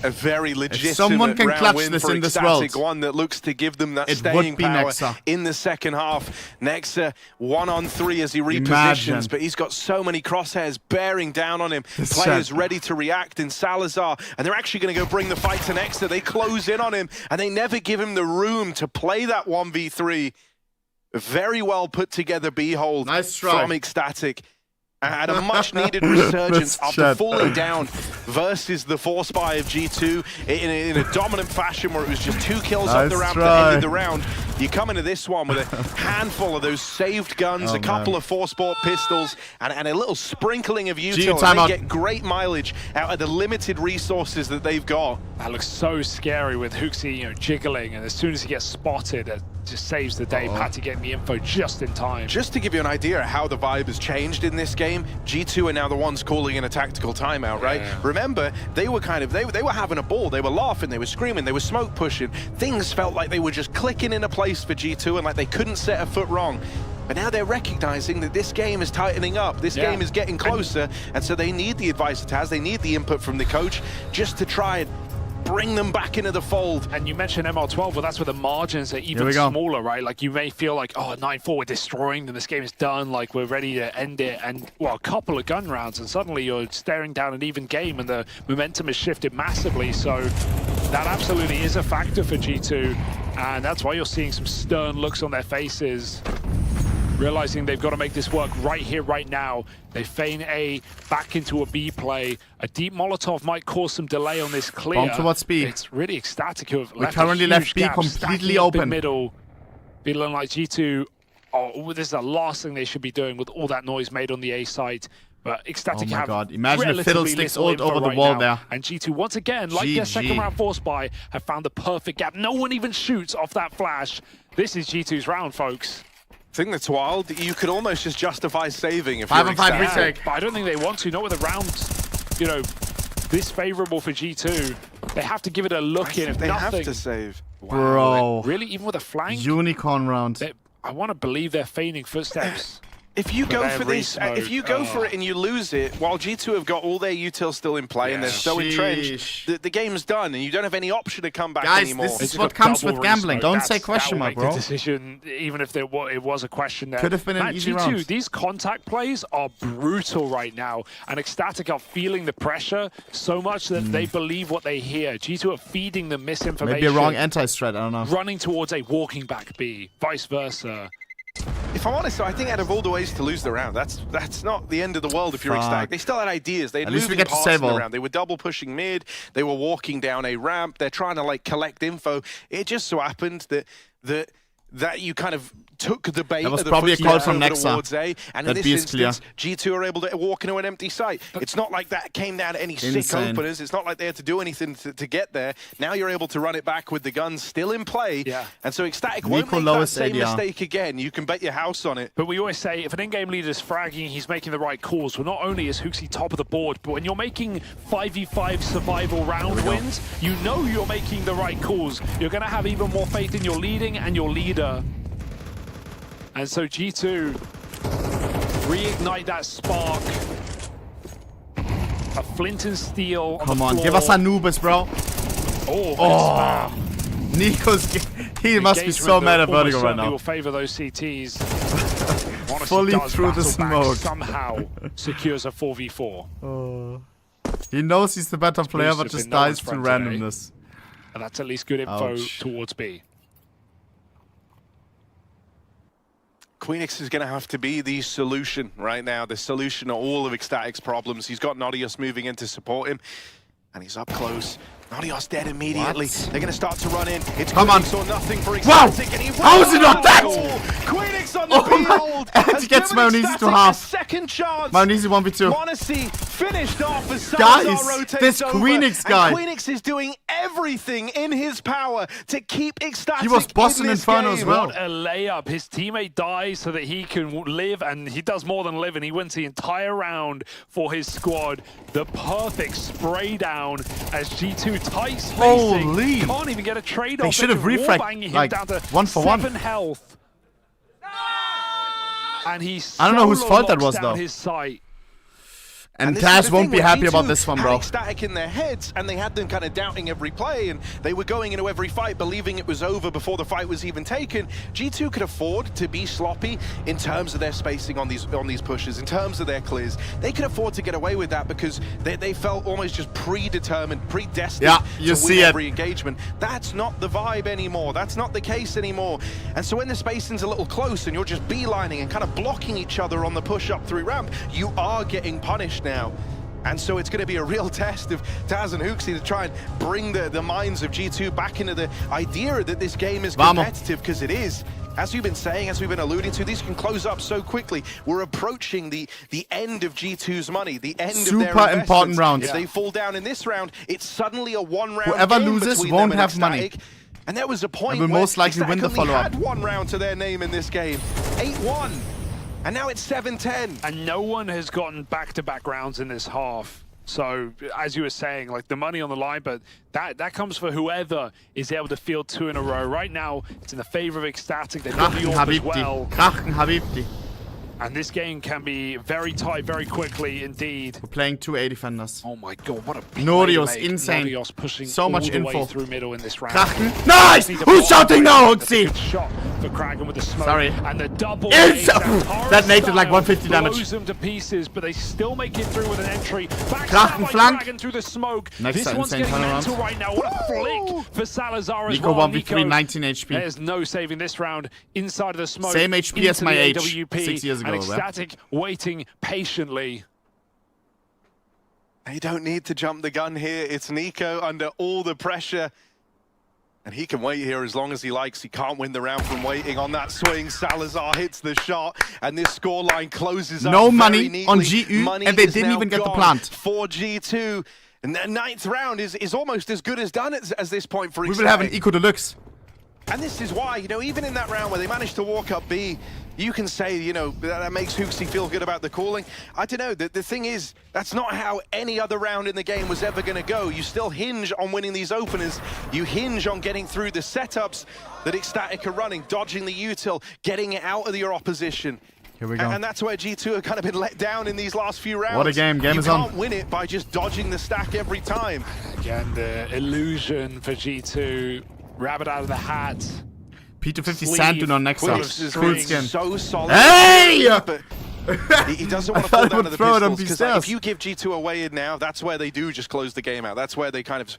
S6: a very legitimate
S3: someone can
S6: round
S3: clutch
S6: win
S3: this
S6: for
S3: in this
S6: Ecstatic,
S3: world,
S6: one that looks to give them that
S3: it
S6: staying
S3: would be
S6: power
S3: Nexa.
S6: in the second half. Nexa 1-on-3 as he repositions,
S3: Imagine.
S6: but he's got so many crosshairs bearing down on him.
S3: This
S6: Players
S3: shot.
S6: ready to react in Salazar, and they're actually going to go bring the fight to Nexa. They close in on him, and they never give him the room to play that 1v3. Very well put together B-hold from Ecstatic. And a much-needed resurgence after falling down versus the 4-spy of G2 in a dominant fashion where it was just 2 kills up the ramp that ended the round. You come into this one with a handful of those saved guns, a couple of 4-sport pistols, and a little sprinkling of util, and they get great mileage out of the limited resources that they've got.
S15: That looks so scary with Hooksy, jiggling, and as soon as he gets spotted, it just saves the day. Patty getting the info just in time.
S6: Just to give you an idea of how the vibe has changed in this game, G2 are now the ones calling in a tactical timeout, right? Remember, they were they were having a ball, they were laughing, they were screaming, they were smoke pushing. Things felt like they were just clicking into place for G2 and like they couldn't set a foot wrong. But now they're recognizing that this game is tightening up, this game is getting closer, and so they need the advice it has, they need the input from the coach just to try and bring them back into the fold.
S15: And you mentioned ML12, well, that's where the margins are even smaller, right? Like, you may feel like, oh, 9-4, we're destroying them, this game is done, like, we're ready to end it. And, well, a couple of gun rounds, and suddenly you're staring down an even game, and the momentum has shifted massively. So that absolutely is a factor for G2, and that's why you're seeing some stern looks on their faces, realizing they've got to make this work right here, right now. They feign A, back into a B play. A deep Molotov might cause some delay on this clear.
S3: Bomb towards B.
S15: It's really Ecstatic who have
S3: We currently left B completely open.
S15: Middle, feeling like G2, oh, this is the last thing they should be doing with all that noise made on the A site. But Ecstatic have
S3: imagine if Fiddlesticks ult over the wall there.
S15: And G2, once again, like their second round force buy, have found the perfect gap. No one even shoots off that flash. This is G2's round, folks.
S6: I think that's wild. You could almost just justify saving if
S3: 5 on 5 retake.
S15: But I don't think they want to. Not with a round, you know, this favorable for G2. They have to give it a look in. If
S6: they
S15: nothing,
S6: have to save.
S3: Bro.
S15: Really? Even with a flank?
S3: Unicorn round.
S15: I want to believe they're feigning footsteps.
S6: If you go for this, if you go for it and you lose it, while G2 have got all their util still in play and they're so entrenched, the game's done and you don't have any option to come back anymore.
S3: Guys, this is what comes with gambling. Don't say question mark, bro.
S15: The decision, even if it was a question there.
S3: Could have been an easy round.
S15: G2, these contact plays are brutal right now, and Ecstatic are feeling the pressure so much that they believe what they hear. G2 are feeding them misinformation.
S3: Maybe a wrong anti-strat, I don't know.
S15: Running towards a walking back B, vice versa.
S6: If I'm honest, though, I think out of all the ways to lose the round, that's not the end of the world if you're Ecstatic. They still had ideas. They had moving parts in the round. They were double pushing mid. They were walking down a ramp. They're trying to like collect info. It just so happened that you kind of took the bait.
S3: That was probably a call from Nexa.
S6: A, and in this instance, G2 are able to walk into an empty site. It's not like that came down to any sick openers. It's not like they had to do anything to get there. Now you're able to run it back with the guns still in play.
S15: Yeah.
S6: And so Ecstatic won't make that same mistake again. You can bet your house on it.
S15: But we always say, if an in-game leader is fragging, he's making the right calls. Well, not only is HooXi top of the board, but when you're making 5v5 survival round wins, you know you're making the right calls. You're going to have even more faith in your leading and your leader. And so G2 reignite that spark. A flint and steel.
S3: Come on, give us Anubis, bro.
S15: Oh,
S3: Nico's. He must be so mad at Vertigo right now.
S15: Will favor those CTs.
S3: Fully through the smoke.
S15: Somehow secures a 4v4.
S3: He knows he's the better player, but just dies to randomness.
S15: And that's at least good info towards B.
S6: Queenix is going to have to be the solution right now, the solution to all of Ecstatic's problems. He's got Naughtios moving in to support him, and he's up close. Naughtios dead immediately. They're going to start to run in. It's Queenix or nothing for Ecstatic. And
S3: how is it not that?
S6: Queenix on the field.
S3: And he gets Maonese to half.
S6: Second chance.
S3: Maonese 1v2.
S6: Monacy finished off as
S3: Guys, this Queenix guy.
S6: And Queenix is doing everything in his power to keep Ecstatic.
S3: He was bossing Inferno as well.
S15: What a layup. His teammate dies so that he can live, and he does more than live, and he wins the entire round for his squad. The perfect spray down as G2 tight spacing.
S3: Holy!
S15: Can't even get a trade off.
S3: They should have refragged like
S15: down to
S3: 1 for 1.
S15: 7 health. And he's
S3: I don't know whose fault that was though.
S15: His sight.
S3: And Taz won't be happy about this one, bro.
S6: Ecstatic in their heads, and they had them kind of doubting every play, and they were going into every fight believing it was over before the fight was even taken. G2 could afford to be sloppy in terms of their spacing on these pushes, in terms of their clears. They could afford to get away with that because they felt almost just predetermined, predestined to win every engagement. That's not the vibe anymore. That's not the case anymore. And so when the spacing's a little close and you're just beelining and kind of blocking each other on the push up through ramp, you are getting punished now. And so it's going to be a real test of Taz and HooXi to try and bring the minds of G2 back into the idea that this game is competitive, because it is. As we've been saying, as we've been alluding to, these can close up so quickly. We're approaching the end of G2's money, the end of their investments.
S3: Super important rounds.
S6: If they fall down in this round, it's suddenly a one-round
S3: Whoever
S6: game
S3: loses
S6: between
S3: won't
S6: them
S3: have
S6: and
S3: money.
S6: Ecstatic. And there was a point
S3: will
S6: where
S3: most likely win the follow-up.
S6: had one round to their name in this game. 8-1. And now it's 7-10.
S15: And no one has gotten back-to-back rounds in this half. So, as you were saying, like the money on the line, but that comes for whoever is able to field 2 in a row. Right now, it's in the favor of Ecstatic. They've got the AWP as well.
S3: Krachen Habibti.
S15: And this game can be very tight very quickly indeed.
S3: We're playing 2 A defenders.
S15: Oh my god, what a big
S3: Norios,
S15: play to make.
S3: insane.
S15: Norios pushing
S3: So much
S15: all the
S3: info.
S15: way through middle in this round.
S3: Kraken. Nice! Who's shouting now, Huxi?
S15: Good shot for Karrigan with the smoke.
S3: Sorry.
S15: And the double
S3: That nade did like 150 damage.
S15: Blows them to pieces, but they still make it through with an entry. Back
S3: Kraken
S15: by
S3: flank.
S15: Karrigan through the smoke.
S3: Next
S15: This one's
S3: insane
S15: getting
S3: turnaround.
S15: mental right now. What a flick for Salazar as
S3: Nico
S15: well.
S3: 1v3, 19 HP.
S15: There's no saving this round inside of the smoke.
S3: Same HP as
S15: into
S3: my
S15: the
S3: age
S15: AWP,
S3: 6 years ago.
S15: And Ecstatic waiting patiently.
S6: They don't need to jump the gun here. It's Nico under all the pressure. And he can wait here as long as he likes. He can't win the round from waiting on that swing. Salazar hits the shot, and this scoreline closes up.
S3: No
S6: very
S3: money
S6: neatly.
S3: on GU,
S6: Money
S3: and they
S6: is
S3: didn't
S6: now
S3: even get the
S6: gone
S3: plant.
S6: for G2. And the 9th round is almost as good as done as this point for
S3: We
S6: Ecstatic.
S3: will have an Eco Deluxe.
S6: And this is why, you know, even in that round where they managed to walk up B, you can say, you know, that makes Huxi feel good about the calling. I don't know, the thing is, that's not how any other round in the game was ever going to go. You still hinge on winning these openers. You hinge on getting through the setups that Ecstatic are running, dodging the util, getting it out of your opposition.
S3: Here we go.
S6: And that's where G2 have kind of been let down in these last few rounds.
S3: What a game. Game is on.
S6: You can't win it by just dodging the stack every time.
S15: Again, the illusion for G2. Rabbit out of the hat.
S3: P250 Sandun on next up. Cool skin.
S6: So solid.
S3: Hey!
S6: But he doesn't want to
S3: I
S6: fall
S3: thought
S6: down
S3: I
S6: to
S3: would
S6: the
S3: throw it on
S6: pistols, because
S3: P-stairs.
S6: if you give G2 away in now, that's where they do just close the game out. That's where they kind of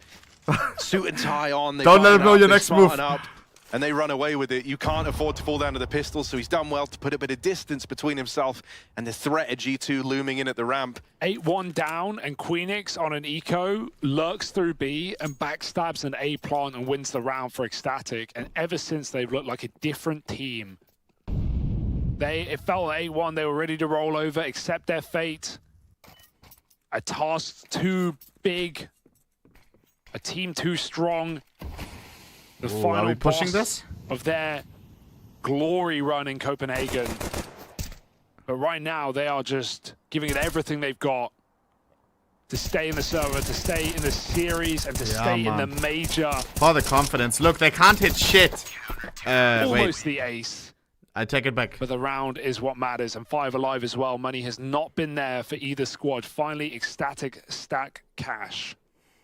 S6: suit and tie on. They
S3: Don't let him
S6: button
S3: know
S6: up,
S3: your
S6: they
S3: next move.
S6: smarten up, and they run away with it. You can't afford to fall down to the pistol, so he's done well to put a bit of distance between himself and the threat of G2 looming in at the ramp.
S15: 8-1 down, and Queenix on an eco lurks through B and backstabs an A plant and wins the round for Ecstatic. And ever since, they've looked like a different team. It felt 8-1, they were ready to roll over, accept their fate. A task too big, a team too strong. The final
S3: are we pushing
S15: boss
S3: this?
S15: of their glory run in Copenhagen. But right now, they are just giving it everything they've got to stay in the server, to stay in the series, and to stay in the major.
S3: For the confidence. Look, they can't hit shit.
S15: Almost
S3: Wait.
S15: the ace.
S3: I take it back.
S15: But the round is what matters, and 5 alive as well. Money has not been there for either squad. Finally, Ecstatic stack cash.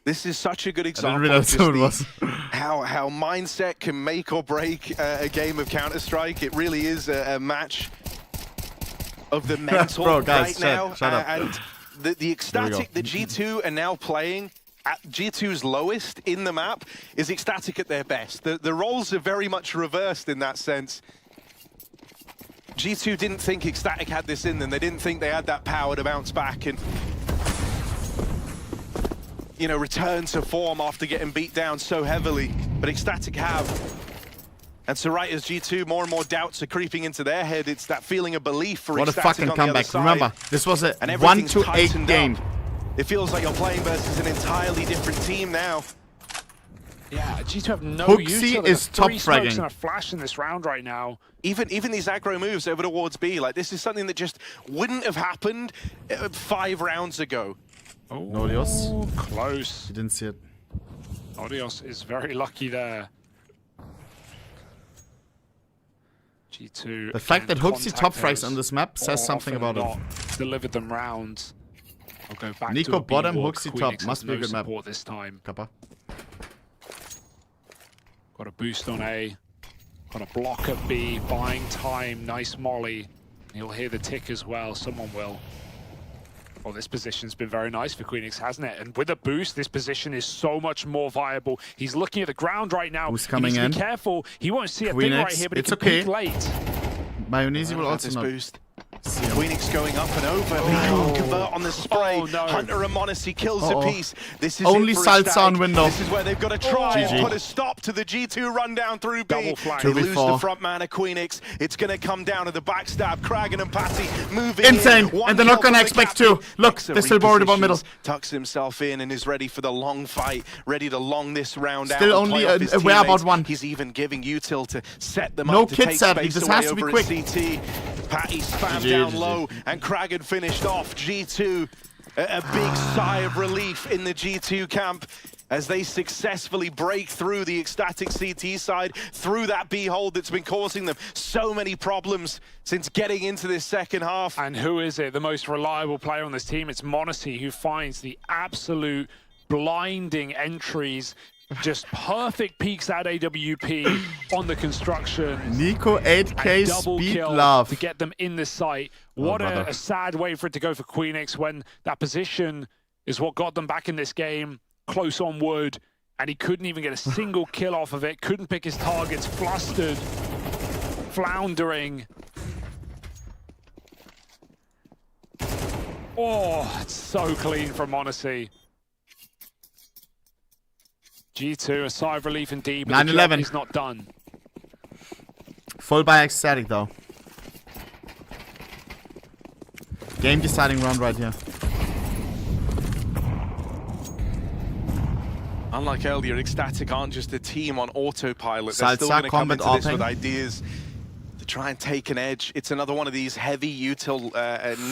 S6: This is such a good example
S3: realize
S6: of
S3: who it
S6: just
S3: was.
S6: how mindset can make or break a game of Counter-Strike. It really is a match of the mental
S3: Bro, guys,
S6: right now.
S3: shut up.
S6: And the Ecstatic, the G2 are now playing at G2's lowest in the map is Ecstatic at their best. The roles are very much reversed in that sense. G2 didn't think Ecstatic had this in them. They didn't think they had that power to bounce back and, you know, return to form after getting beat down so heavily. But Ecstatic have. And so right as G2, more and more doubts are creeping into their head. It's that feeling of belief for
S3: What a
S6: Ecstatic
S3: fucking
S6: on the other
S3: comeback.
S6: side.
S3: Remember, this was a
S6: And everything's
S3: 1-8
S6: tightened
S3: game.
S6: up. It feels like you're playing versus an entirely different team now.
S15: Yeah, G2 have no
S3: Huxi
S15: util.
S3: is top
S15: 3 smokes
S3: fragging.
S15: and a flash in this round right now.
S6: Even these aggro moves over towards B, like this is something that just wouldn't have happened 5 rounds ago.
S15: Oh,
S3: Norios.
S15: Close.
S3: You didn't see it.
S15: Norios is very lucky there. G2.
S3: The fact that Huxi
S15: contact
S3: top frags
S15: those
S3: on this map says
S15: more
S3: something
S15: often
S3: about
S15: than
S3: it.
S15: not. Delivered them rounds. I'll go back
S3: Nico
S15: to a B
S3: bottom,
S15: walk.
S3: Huxi
S15: Queenix
S3: top.
S15: has
S3: Must be a
S15: no
S3: good map.
S15: support this time.
S3: Kappa.
S15: Got a boost on A. Got a block at B. Buying time. Nice molly. You'll hear the tick as well. Someone will. Well, this position's been very nice for Queenix, hasn't it? And with a boost, this position is so much more viable. He's looking at the ground right now.
S3: Who's coming
S15: he needs
S3: in?
S15: to be careful. He won't see a thing
S3: Queenix,
S15: right here, but
S3: it's
S15: he can
S3: okay.
S15: peek late.
S3: Mayonnaise will also
S6: This
S3: not.
S6: boost. Queenix going up and over. They can't convert on the spray.
S15: Oh, no.
S6: Hunter and Monacy kills a piece. This is
S3: Only
S6: it for
S3: Salsa
S6: Ecstatic.
S3: on window.
S6: This is where they've got to try
S3: GG.
S6: and put a stop to the G2 run down through B.
S15: Double flank.
S6: They lose the
S3: 2v4.
S6: front man of Queenix. It's going to come down to the backstab. Karrigan and Patty moving
S3: Insane.
S6: in. One
S3: And they're not
S6: kill
S3: going to
S6: from the
S3: expect
S6: captain.
S3: to. Look,
S6: Nexa
S3: they're still worried about middle.
S6: repositions, tucks himself in and is ready for the long fight. Ready to long this round out.
S3: Still
S6: and
S3: only
S6: play off his
S3: aware about
S6: teammates.
S3: one.
S6: He's even giving util to set them
S3: No
S6: up to
S3: kit
S6: take
S3: sadly.
S6: space
S3: This
S6: away
S3: has to be
S6: over
S3: quick.
S6: at CT. Patty spammed
S3: GG,
S6: down
S3: GG.
S6: low, and Karrigan finished off. G2, a big sigh of relief in the G2 camp. as they successfully break through the Ecstatic CT side, through that B hole that's been causing them so many problems since getting into this second half.
S15: And who is it? The most reliable player on this team? It's m0NESY, who finds the absolute blinding entries. Just perfect peeks at AWP on the construction.
S3: Nico 8K
S15: double
S3: speed
S15: kill
S3: love
S15: to get them in the site. What a sad way for it to go for queenix when that position is what got them back in this game. Close on wood, and he couldn't even get a single kill off of it. Couldn't pick his targets. Flustered, floundering. Oh, it's so clean from m0NESY. G2, a sigh of relief indeed, but
S3: 9-11.
S15: he's not done.
S3: Full by Ecstatic though. Game deciding round right here.
S6: Unlike earlier, Ecstatic aren't just a team on autopilot. They're still
S3: Salsa,
S6: going to come into this
S3: Combat,
S6: with ideas to try and take an edge. It's another one of these heavy util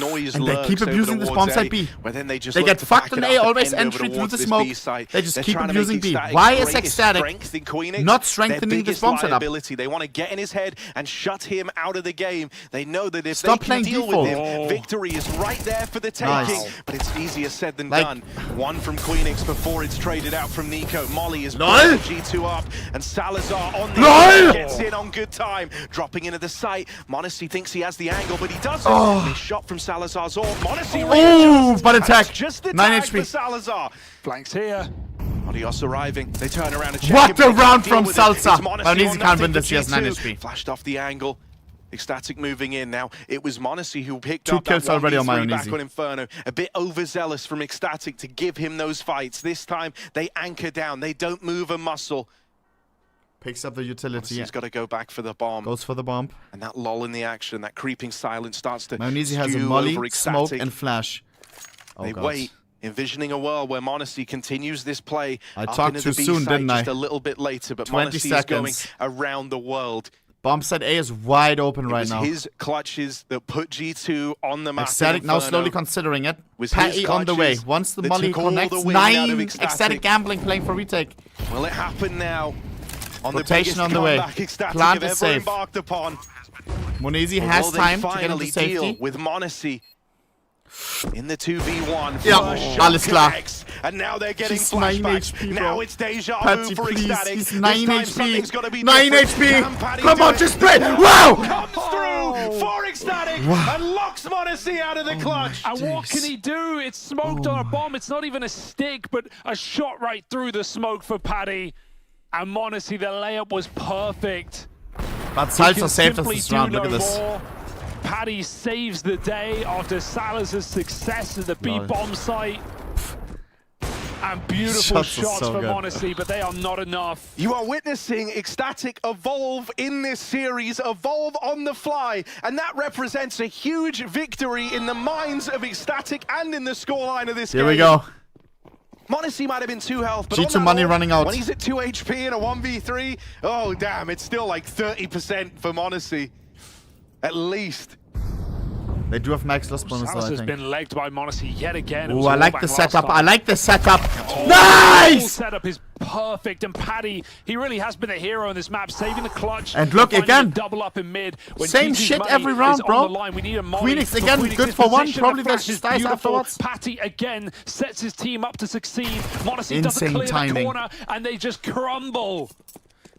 S6: noise
S3: And they
S6: lurks
S3: keep abusing
S6: over
S3: this
S6: towards
S3: bomb side
S6: A,
S3: B.
S6: where then they just
S3: They
S6: look
S3: get
S6: to
S3: fucked
S6: back
S3: on
S6: it
S3: A,
S6: up and
S3: always
S6: end over
S3: entry through
S6: towards
S3: the
S6: this
S3: smoke.
S6: B side.
S3: They just
S6: They're
S3: keep
S6: trying to make
S3: abusing B.
S6: Ecstatic's
S3: Why is
S6: greatest
S3: Ecstatic
S6: strength in Queenix
S3: not strengthening
S6: their
S3: this bomb
S6: biggest
S3: setup?
S6: liability. They want to get in his head and shut him out of the game. They know that if
S3: Stop
S6: they can
S3: playing
S6: deal
S3: default.
S6: with him, victory is right there for the taking.
S3: Nice.
S6: But it's easier said than
S3: Like-
S6: done. One from Queenix before it's traded out from Nico. Molly is
S3: LOL.
S6: G2 up, and Salazar on the
S3: LOL.
S6: gets in on good time, dropping into the site. m0NESY thinks he has the angle, but he doesn't.
S3: Oh.
S6: This shot from Salazar's ult. m0NESY
S3: Oh,
S6: readjusts,
S3: butt
S6: and
S3: attack.
S6: it's just the
S3: 9
S6: tag
S3: HP.
S6: for Salazar.
S15: Flanks here.
S6: Adios arriving. They turn around and check
S3: What
S6: him,
S3: a
S6: but they can't
S3: round
S6: deal
S3: from
S6: with it.
S3: Salsa.
S6: It's m0NESY
S3: m0NESY
S6: on
S3: can't win
S6: nothing
S3: this,
S6: for
S3: he has 9
S6: G2.
S3: HP.
S6: Flashed off the angle. Ecstatic moving in now. It was m0NESY who picked
S3: 2
S6: up
S3: kills
S6: that
S3: already on
S6: 1v3 back
S3: m0NESY.
S6: on Inferno. A bit overzealous from Ecstatic to give him those fights. This time they anchor down. They don't move a muscle.
S3: Picks up the utility.
S6: He's got to go back for the bomb.
S3: Goes for the bomb.
S6: And that lull in the action, that creeping silence starts to
S3: m0NESY has a
S6: stew
S3: molly,
S6: over
S3: smoke,
S6: Ecstatic.
S3: and flash. Oh,
S6: They
S3: God.
S6: wait, envisioning a world where m0NESY continues this play.
S3: I
S6: up
S3: talked
S6: into
S3: too
S6: the B
S3: soon,
S6: site
S3: didn't I?
S6: Just a little bit later, but
S3: 20
S6: m0NESY is going
S3: seconds.
S6: around the world.
S3: Bomb side A is wide open
S6: It
S3: right
S6: was
S3: now.
S6: his clutches that put G2 on the map.
S3: Ecstatic now
S6: Inferno.
S3: slowly considering it.
S6: Was
S3: Patty
S6: his
S3: on the way.
S6: clutches
S3: Once the
S6: that
S3: molly
S6: took all the
S3: connects,
S6: wind out of
S3: 9
S6: Ecstatic.
S3: Ecstatic gambling playing for retake.
S6: Will it happen now? On
S3: Rotation
S6: the biggest
S3: on the way.
S6: comeback Ecstatic
S3: Plant
S6: have
S3: is
S6: ever
S3: safe.
S6: embarked upon.
S3: m0NESY
S6: Or
S3: has
S6: will they
S3: time to get
S6: finally
S3: into safety.
S6: deal with m0NESY in the 2v1.
S3: Ja,
S6: First shot
S3: alles klar.
S6: connects, and now they're getting
S3: He's 9
S6: flashbacks.
S3: HP,
S6: Now
S3: bro.
S6: it's deja vu
S3: Patty,
S6: for
S3: please.
S6: Ecstatic.
S3: He's
S6: This
S3: 9
S6: time
S3: HP.
S6: something's gotta be
S3: 9
S6: different.
S3: HP.
S6: Can Patty
S3: Come
S6: do
S3: on,
S6: it?
S3: just spread.
S6: Comes
S3: Wow.
S6: through for Ecstatic and locks m0NESY out of the clutch.
S15: And what can he do? It's smoked on a bomb. It's not even a stick, but a shot right through the smoke for Paddy. And m0NESY, the layup was perfect.
S3: But
S15: He
S3: Salsa
S15: can
S3: saved us
S15: simply
S3: this
S15: do
S3: round. Look
S15: no
S3: at this.
S15: more. Paddy saves the day after Salazar's success at the B
S3: Lol.
S15: bomb site. And beautiful
S3: Shots are
S15: shots
S3: so
S15: from
S3: good.
S15: m0NESY, but they are not enough.
S6: You are witnessing Ecstatic evolve in this series, evolve on the fly, and that represents a huge victory in the minds of Ecstatic and in the scoreline of this game.
S3: Here we go.
S6: m0NESY might have been 2 health, but
S3: G2
S6: on that
S3: money
S6: ult,
S3: running out.
S6: when he's at 2 HP in a 1v3, oh damn, it's still like 30% for m0NESY. At least.
S3: They do have max loss bonus, though,
S15: Salazar's
S3: I think.
S15: been legged by m0NESY yet again. It
S3: Ooh,
S15: was
S3: I
S15: all
S3: like
S15: back
S3: the
S15: last
S3: setup.
S15: time.
S3: I like the setup.
S15: Oh, The
S3: Nice!
S15: setup is perfect, and Paddy, he really has been a hero in this map, saving the clutch.
S3: And look,
S15: finding
S3: again.
S15: a double up in mid. When
S3: Same
S15: GT's
S3: shit
S15: money
S3: every
S15: is
S3: round,
S15: on
S3: bro.
S15: the line. We need a molly
S3: Queenix
S15: for
S3: again,
S15: Queenix.
S3: good
S15: His
S3: for one.
S15: position,
S3: Probably
S15: the
S3: the
S15: flash is
S3: dice
S15: beautiful.
S3: afterwards.
S15: Patty again sets his team up to succeed. m0NESY doesn't
S3: Insane
S15: clear
S3: timing.
S15: the corner, and they just crumble.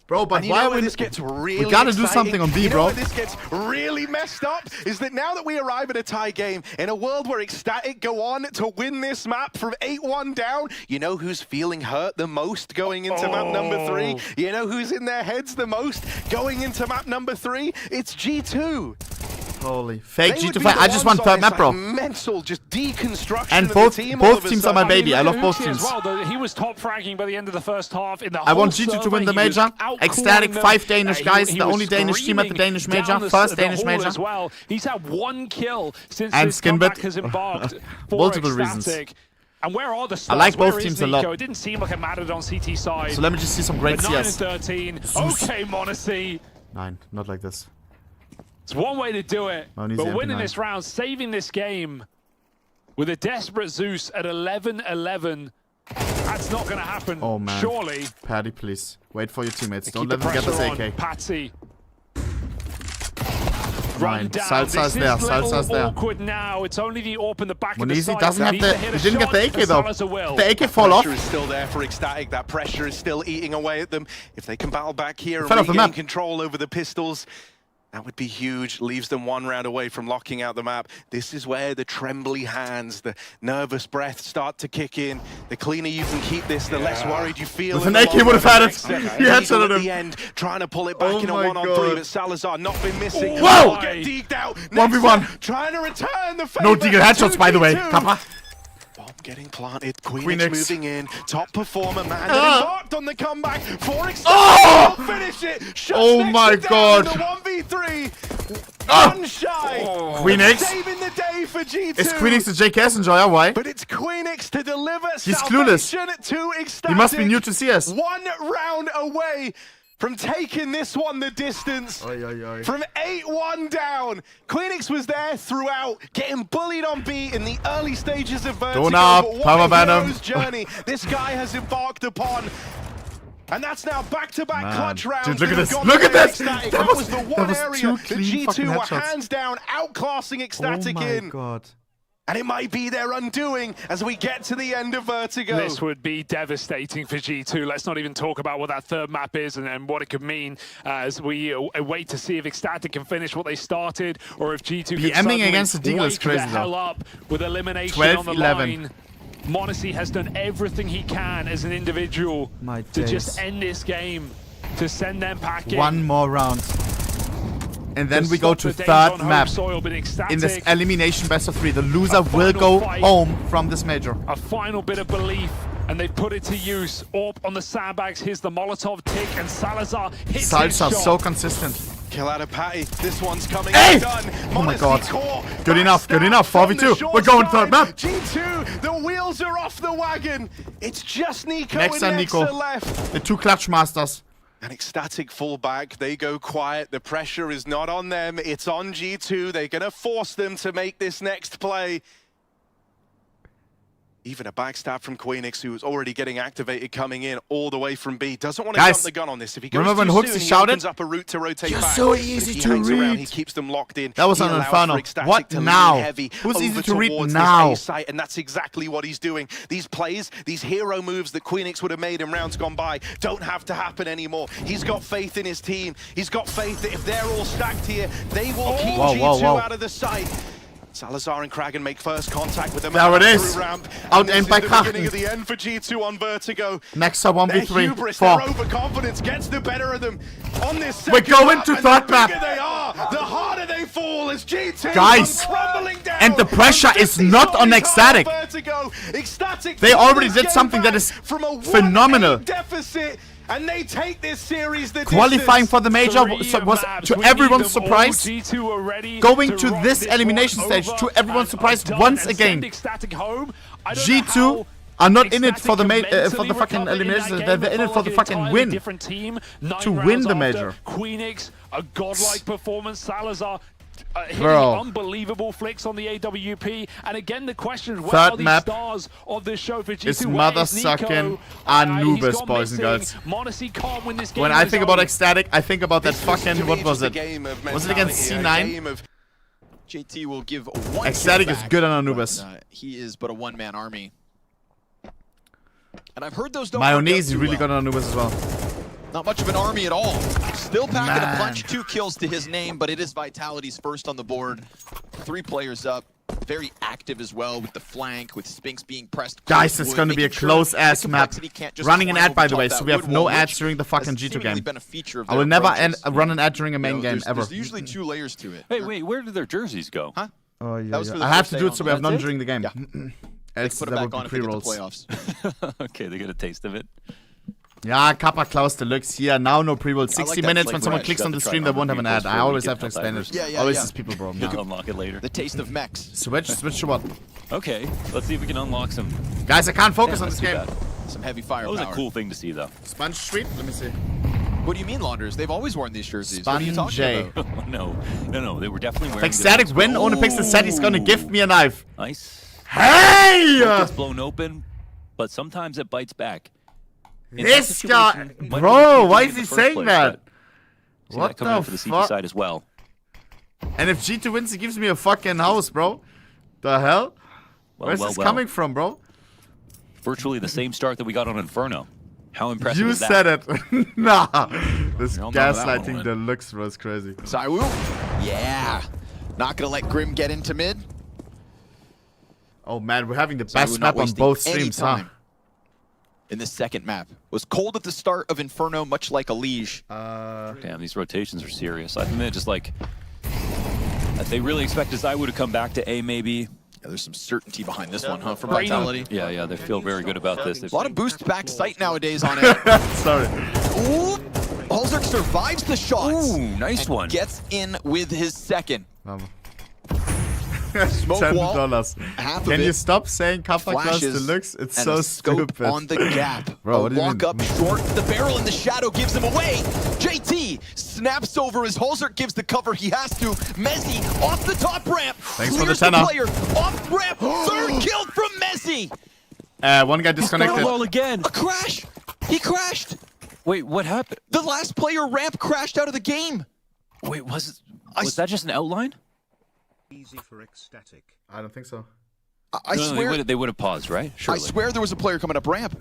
S3: Bro, but
S6: And you
S3: why
S6: know
S3: are
S6: where
S3: we...
S6: this gets really
S3: We gotta do
S6: exciting?
S3: something on B,
S6: you know
S3: bro.
S6: where this gets really messed up? Is that now that we arrive at a tie game, in a world where Ecstatic go on to win this map from 8-1 down, you know who's feeling hurt the most going into map number 3? You know who's in their heads the most going into map number 3? It's G2.
S3: Holy. Fake
S6: They would
S3: G2
S6: be
S3: fight.
S6: the
S3: I just
S6: ones
S3: want
S6: on
S3: third
S6: this,
S3: map, bro.
S6: like, mental just deconstruction
S3: And
S6: of
S3: both
S6: the team all of a
S3: teams are my
S6: sudden.
S3: baby. I love
S15: Look
S3: both
S15: at Uchi
S3: teams.
S15: as well. He was top fragging by the end of the first half. In the
S3: I want
S15: whole
S3: G2 to win the
S15: survey, he was
S3: major.
S15: outcooling
S3: Ecstatic,
S15: them.
S3: 5 Danish
S15: He
S3: guys.
S15: was
S3: The only Danish team at the
S15: screaming
S3: Danish major.
S15: down
S3: First
S15: the
S3: Danish
S15: hall
S3: major.
S15: as well. He's had 1 kill since
S3: And
S15: his comeback
S3: Skinbit.
S15: has embarked for
S3: Multiple
S15: Ecstatic.
S3: reasons.
S15: And where are the stars?
S3: I like both
S15: Where is
S3: teams a
S15: Nico?
S3: lot.
S15: It didn't seem like it mattered on CT side.
S3: So let me just see some great
S15: But 9
S3: CS.
S15: and 13.
S3: Zeus.
S15: Okay, m0NESY.
S3: 9, not like this.
S15: It's one way to do it,
S3: m0NESY
S15: but winning
S3: MP9.
S15: this round, saving this game with a desperate Zeus at 11-11, that's not going to happen.
S3: Oh man.
S15: Surely.
S3: Paddy, please. Wait for your teammates. Don't
S15: Keep
S3: let
S15: the
S3: them get this
S15: pressure on.
S3: AK.
S15: Patsy.
S3: Run down. Salsa's there. Salsa's there.
S15: Awkward now. It's only the AWP in the back of the
S3: Monizi
S15: side.
S3: doesn't have the... He didn't get the AK though. The AK fall off.
S6: Pressure is still there for Ecstatic. That pressure is still eating away at them. If they can battle back here and regain control over the pistols, that would be huge. Leaves them 1 round away from locking out the map. This is where the trembly hands, the nervous breath start to kick in. The cleaner you can keep this, the less worried you feel.
S3: With an AK, he would have had it. He headshotted him.
S6: At the end, trying to pull it back in a 1-on-3, but Salazar not been missing.
S3: Whoa!
S6: Get deeked out.
S3: 1v1.
S6: Trying to return the
S3: No deagle headshots, by the way. Kappa.
S6: Bomb getting planted. Queenix moving in. Top performer, man. Embarked on the comeback. 4 Ecstatic. Finish it.
S3: Oh my god.
S6: 1v3. One shy.
S3: Queenix.
S6: Saving the day for G2.
S3: Is Queenix the JKS enjoyer? Why?
S6: But it's Queenix to deliver.
S3: He's clueless.
S6: To Ecstatic.
S3: He must be new to CS.
S6: 1 round away from taking this one the distance. From 8-1 down. Queenix was there throughout, getting bullied on B in the early stages of Vertigo.
S3: Don't up,
S6: but
S3: power
S6: what a
S3: venom.
S6: hero's journey this guy has embarked upon. And that's now back-to-back clutch rounds.
S3: Dude, look at
S6: that have
S3: this.
S6: gone
S3: Look at
S6: for
S3: this.
S6: Ecstatic.
S3: That was
S6: the one area
S3: two
S6: that
S3: clean fucking
S6: G2 were
S3: headshots.
S6: hands down outclassing Ecstatic
S3: Oh my
S6: in.
S3: god.
S6: And it might be their undoing as we get to the end of Vertigo.
S15: This would be devastating for G2. Let's not even talk about what that third map is and what it could mean as we wait to see if Ecstatic can finish what they started or if G2 can
S3: aiming against the Deagle is
S15: wake
S3: crazy
S15: the hell
S3: though.
S15: up with elimination
S3: 12,
S15: on the
S3: 11.
S15: line. Monacy has done everything he can as an individual to just end this game, to send them packing.
S3: 1 more round. And then we go to third map. In this elimination best of 3, the loser will go home from this major.
S15: A final bit of belief, and they put it to use. AWP on the sandbags, here's the Molotov tick, and Salazar hits his shot.
S3: So consistent.
S6: Kill out of Patty. This one's coming.
S3: Hey!
S6: Done.
S3: Oh my god. Good enough, good enough. 4v2. We're going third map.
S6: G2, the wheels are off the wagon. It's just Nico and
S3: Nico
S6: left.
S3: The 2 clutch masters.
S6: And Ecstatic fall back, they go quiet, the pressure is not on them, it's on G2, they're gonna force them to make this next play. Even a backstab from Queenix, who's already getting activated coming in all the way from B. Doesn't want to jump the gun on this. If he goes
S3: remember when
S6: too
S3: Hooks
S6: soon,
S3: shouted?
S6: He opens up a route to rotate
S3: You're
S6: back.
S3: so easy
S6: if he
S3: to
S6: hangs
S3: read.
S6: Around, he keeps them locked in.
S3: That was
S6: He
S3: on
S6: allows
S3: Inferno.
S6: for Ecstatic
S3: What
S6: to lean
S3: now?
S6: heavy
S3: Who's easy
S6: over
S3: to read
S6: towards
S3: now?
S6: this A site, and that's exactly what he's doing. These plays, these hero moves that Queenix would have made in rounds gone by don't have to happen anymore. He's got faith in his team. He's got faith that if they're all stacked here, they will keep G2 out of the sight. Salazar and Karrigan make first contact with them.
S3: There it is. Out aimed by
S6: Beginning of the end for G2 on Vertigo.
S3: Next up 1v3.
S6: Their hubris,
S3: 4.
S6: their overconfidence gets the better of them on this
S3: We're going to third map.
S6: The bigger they are, the harder they fall as G2
S3: Guys,
S6: crumbling down.
S3: and the pressure is not on Ecstatic.
S6: Ecstatic
S3: They already did something that is phenomenal.
S6: Deficit. And they take this series the
S3: Qualifying
S6: distance.
S3: for the major was to everyone's surprise. Going to this elimination stage to everyone's surprise once again. G2 are not in it for the fucking elimination. They're in it for the fucking win. To win the major.
S15: Queenix, a godlike performance. Salazar hitting
S3: Bro.
S15: unbelievable flicks on the AWP, and again the question is where
S3: Third
S15: are the
S3: map
S15: stars of this show for G2?
S3: is
S15: Where
S3: mother
S15: is Nico?
S3: sucking Anubis,
S15: He's gone
S3: boys and girls.
S15: missing. Monacy can't win this game
S3: When
S15: on
S3: I
S15: his
S3: think about
S15: own.
S3: Ecstatic, I think about that
S6: This was,
S3: fucking,
S6: to me,
S3: what was
S6: just
S3: it?
S6: a game of
S3: Was it against
S6: mentality, a
S3: C9?
S6: game of
S9: JT will give one
S3: Ecstatic
S9: kill
S3: is
S9: back,
S3: good on Anubis.
S9: but, he is but a one-man army. And I've heard those don't work out
S3: Mayonnaise is
S9: too
S3: really
S9: well.
S3: good on Anubis as well.
S9: Not much of an army at all. Still packing
S3: Man.
S9: a punch, 2 kills to his name, but it is Vitality's first on the board. 3 players up. Very active as well with the flank, with Spinks being pressed.
S3: Guys, it's
S9: wood,
S3: going to be a
S9: making sure
S3: close-ass
S9: the
S3: map.
S9: complexity can't just
S3: Running an
S9: climb
S3: ad, by
S9: over
S3: the way,
S9: top
S3: so
S9: that
S3: we have
S9: wood
S3: no
S9: wall,
S3: ads
S9: which
S3: during the fucking
S9: has
S3: G2
S9: seemingly
S3: game.
S9: been a feature of
S3: I will
S9: their
S3: never
S9: approaches.
S3: run an ad during a main
S9: You know,
S3: game, ever.
S9: There's usually 2 layers to it.
S17: Wait, where did their jerseys go?
S9: Huh?
S3: Oh, yeah,
S9: That was for the
S3: I have
S9: first
S3: to
S9: day
S3: do it
S9: on-
S3: so we have
S9: That's
S3: none
S9: it?
S3: during the game.
S9: They
S3: Else
S9: put it
S3: there
S9: back
S3: would be
S9: on if they get the
S3: pre-rolls.
S9: playoffs.
S17: Okay, they get a taste of it.
S3: Yeah, Kappa Klaus Deluxe here. Now no pre-rolls. 60
S9: like that
S3: minutes
S9: flavor.
S3: when someone
S9: Right,
S3: clicks
S17: got
S3: on
S17: to
S3: the
S17: try
S3: stream,
S17: it
S3: they won't have an ad. I always have to explain it.
S9: Yeah,
S3: Always
S9: yeah.
S3: is people, bro.
S17: You can unlock it later.
S9: The taste of mechs.
S3: Switch to what?
S17: Okay, let's see if we can unlock some.
S3: Guys, I can't focus on
S17: That's
S3: this
S17: too
S3: game.
S17: bad.
S9: Some heavy
S17: That
S9: firepower.
S17: was a cool thing to see, though.
S3: Sponge Street? Let me see.
S9: What do you mean, Launders? They've always worn these jerseys. What are you
S3: Sponge.
S9: talking about?
S17: No, they were definitely wearing.
S3: Ecstatic
S17: them.
S3: win. OHNEPIXEL said he's gonna gift me a knife.
S17: Nice.
S3: Hey!
S17: Gets blown open.
S18: but sometimes it bites back. In
S3: This
S18: that
S3: guy,
S18: situation, might
S3: bro,
S18: be
S3: why
S18: in
S3: is
S18: the
S3: he
S18: first
S3: saying
S18: place,
S3: that?
S18: but see
S3: What
S18: that coming
S3: the
S18: out for the CT
S3: fuck?
S18: side as well.
S3: And if G2 wins, he gives me a fucking house, bro. The hell? Where's this coming from, bro?
S18: Virtually the same start that we got on Inferno. How impressive
S3: You
S18: is that?
S3: said it. Nah. This
S9: We all know that
S3: gaslighting
S9: one.
S3: deluxe was crazy.
S9: Zywoo. Yeah. Not gonna let Grim get into mid.
S3: Oh man, we're having the
S9: Zywoo
S3: best
S9: not
S3: map on
S9: wasting
S3: both
S9: any
S3: streams, huh?
S9: time in this second map. Was cold at the start of Inferno, much like a Liege.
S18: Damn, these rotations are serious. I think they're just like... They really expected Zywoo to come back to A, maybe.
S9: Yeah, there's some certainty behind this one, huh, for Vitality.
S18: Yeah, they feel very good about this.
S9: A lot of boost back sight nowadays on it.
S3: Sorry.
S9: Ooh, Halzerk survives the shots.
S18: Ooh, nice one.
S9: Gets in with his second.
S3: Smoke $10.
S9: Half of
S3: Can you
S9: it
S3: stop saying Kappa Class
S9: flashes
S3: Deluxe? It's
S9: and
S3: so
S9: a scope
S3: stupid.
S9: on the gap.
S3: Bro,
S9: a
S3: what do you
S9: walk
S3: mean?
S9: up short. The barrel in the shadow gives him away. JT snaps over as Halzerk gives the cover he has to. Mezzi off the top ramp.
S3: Thanks for the
S9: Clears
S3: tenner.
S9: player off ramp. Third kill from Mezzi.
S3: One guy disconnected.
S18: again.
S9: A crash. He crashed.
S18: Wait, what happened?
S9: The last player ramp crashed out of the game.
S18: Wait, was that just an outline?
S12: Easy for Ecstatic.
S3: I don't think so.
S9: I swear
S18: they would have paused, right? Surely.
S9: I swear there was a player coming up ramp.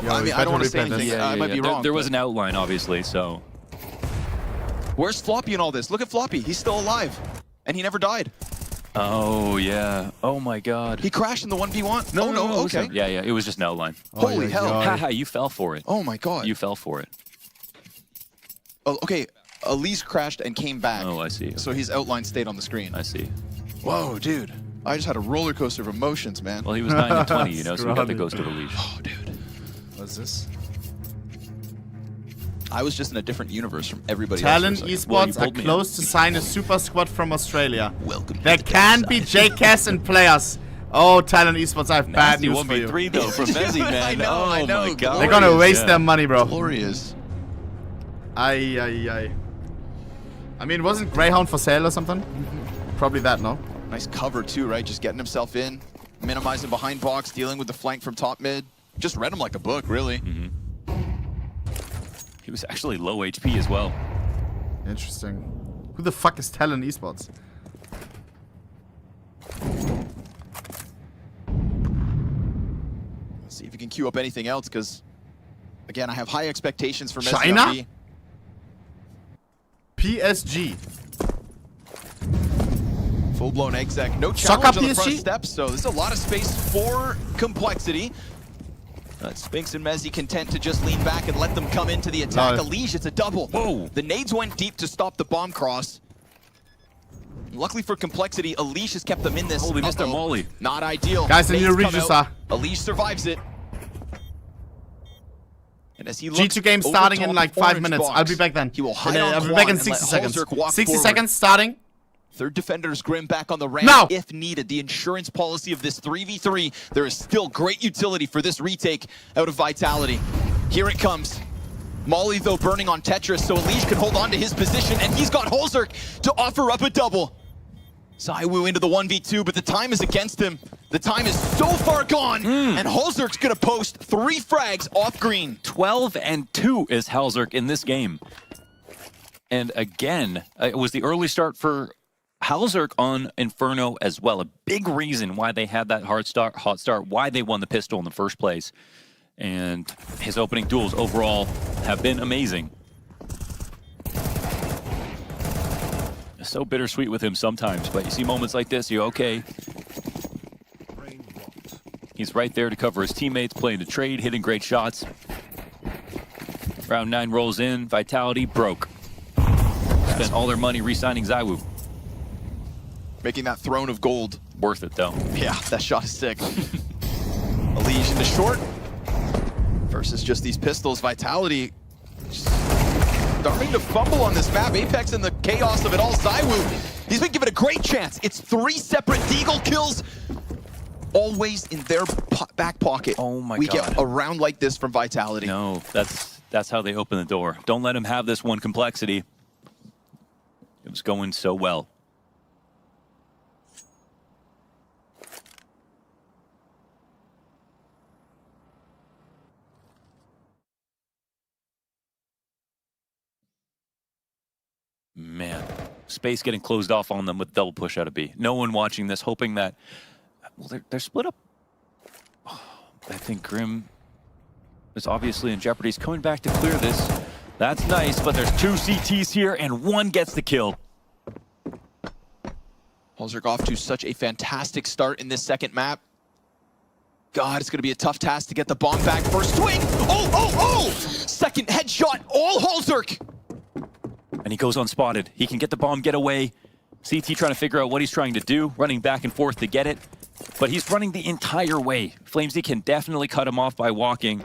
S3: Yo,
S9: I mean, I don't want to say
S3: replay this.
S9: anything. I might be wrong.
S18: There was
S9: but-
S18: an outline, obviously, so...
S9: Where's Floppy in all this? Look at Floppy. He's still alive. And he never died.
S18: Oh, yeah. Oh, my God.
S9: He crashed in the 1v1?
S18: No,
S9: oh, no.
S18: it was
S9: Okay.
S18: a- yeah, it was just an outline.
S9: Holy hell.
S18: Haha, you fell for it.
S9: Oh, my God.
S18: You fell for it.
S9: Oh, okay. Elise crashed and came back.
S18: Oh, I see.
S9: So his outline stayed on the screen.
S18: I see.
S9: Whoa, dude. I just had a roller coaster of emotions, man.
S18: Well, he was 9 and 20, you know, so we got the Ghost of Elise.
S9: Oh, dude.
S3: What's this?
S9: I was just in a different universe from everybody
S3: Talent
S9: else.
S3: Esports are close to sign a super squad from Australia.
S9: Welcome.
S3: There can be JCast and players. Oh, Talent Esports, I have bad news for you.
S18: 1v3 though from Mezzi, man.
S9: I know,
S18: oh
S9: I know.
S18: my God.
S3: They're gonna waste their money, bro.
S9: Glorious.
S3: Aye. I mean, wasn't Greyhound for sale or something? Probably that, no?
S9: Nice cover, too, right? Just getting himself in, minimizing behind box, dealing with the flank from top mid. Just read him like a book, really.
S18: He was actually low HP as well.
S3: Interesting. Who the fuck is Talent Esports?
S9: Let's see if you can queue up anything else, because, again, I have high expectations for Messi.
S3: China? PSG.
S9: Full-blown exec. No
S3: Suck
S9: challenge
S3: up
S9: on the front
S3: PSG?
S9: steps, so there's a lot of space for complexity. Spinks and Mezzi content to just lean back and let them come into the attack.
S3: Nice.
S9: Elish, it's a double.
S18: Whoa.
S9: The nades went deep to stop the bomb cross. Luckily for complexity, Elish has kept them in this.
S18: Holy Mr. Molly.
S9: Not ideal.
S3: Guys, I need
S9: Nades
S3: to
S9: come
S3: read this,
S9: out. Elish survives it. And as he looks
S3: G2 game
S9: over
S3: starting
S9: top
S3: in like
S9: of
S3: 5
S9: Orange
S3: minutes.
S9: box,
S3: I'll be back then.
S9: He will hide
S3: I'll
S9: on
S3: be back
S9: Quan
S3: in
S9: and
S3: 60
S9: let
S3: seconds.
S9: Halzerk walk
S3: 60
S9: forward.
S3: seconds starting.
S9: Third defender's Grim back on the ramp
S3: No!
S9: if needed. The insurance policy of this 3v3, there is still great utility for this retake out of Vitality. Here it comes. Molly, though, burning on Tetris, so Elish can hold on to his position, and he's got Halzerk to offer up a double. Zywoo into the 1v2, but the time is against him. The time is so far gone, and Halzerk's gonna post 3 frags off green.
S18: 12 and 2 is Halzerk in this game. And again, it was the early start for Halzerk on Inferno as well. A big reason why they had that hot start, why they won the pistol in the first place. And his opening duels overall have been amazing. It's so bittersweet with him sometimes, but you see moments like this, you're okay. He's right there to cover his teammates, playing the trade, hitting great shots. Round 9 rolls in, Vitality broke. Spent all their money re-signing Zywoo.
S9: Making that throne of gold.
S18: Worth it, though.
S9: Yeah, that shot is sick. Elish in the short. Versus just these pistols. Vitality starting to fumble on this map. Apex in the chaos of it all. Zywoo, he's been given a great chance. It's 3 separate Deagle kills. Always in their back pocket.
S18: Oh my God.
S9: We get a round like this from Vitality.
S18: No, that's how they open the door. Don't let him have this one complexity. It was going so well. man. Space getting closed off on them with double push out of B. No one watching this, hoping that... Well, they're split up. Oh, I think Grim is obviously in jeopardy. He's coming back to clear this. That's nice, but there's 2 CTs here, and 1 gets the kill.
S9: Halzerk off to such a fantastic start in this second map. God, it's going to be a tough task to get the bomb back. First swing! Oh! Second headshot, all Halzerk!
S18: And he goes unspotted. He can get the bomb, get away. CT trying to figure out what he's trying to do, running back and forth to get it. But he's running the entire way. Flamesy can definitely cut him off by walking.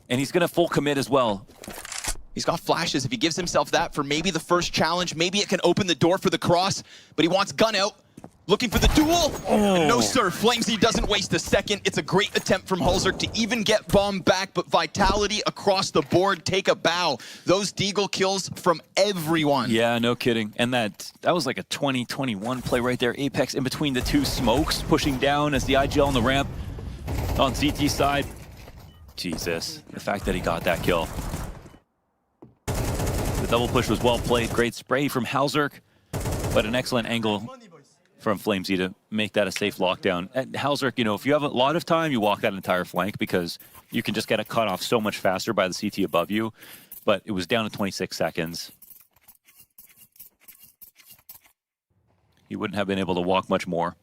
S18: And he's going to full commit as well.
S9: He's got flashes. If he gives himself that for maybe the first challenge, maybe it can open the door for the cross. But he wants gun out. Looking for the duel. Oh. No, sir. Flamesy doesn't waste a second. It's a great attempt from Halzerk to even get bomb back, but Vitality across the board take a bow. Those Deagle kills from everyone.
S18: Yeah, no kidding. And that was like a 2021 play right there. Apex in between the 2 smokes, pushing down as the IGL on the ramp on CT side. Jesus, the fact that he got that kill. The double push was well played. Great spray from Halzerk, but an excellent angle from Flamesy to make that a safe lockdown. At Halzerk, you know, if you have a lot of time, you walk that entire flank because you can just get it cut off so much faster by the CT above you. But it was down to 26 seconds. He wouldn't have been able to walk much more.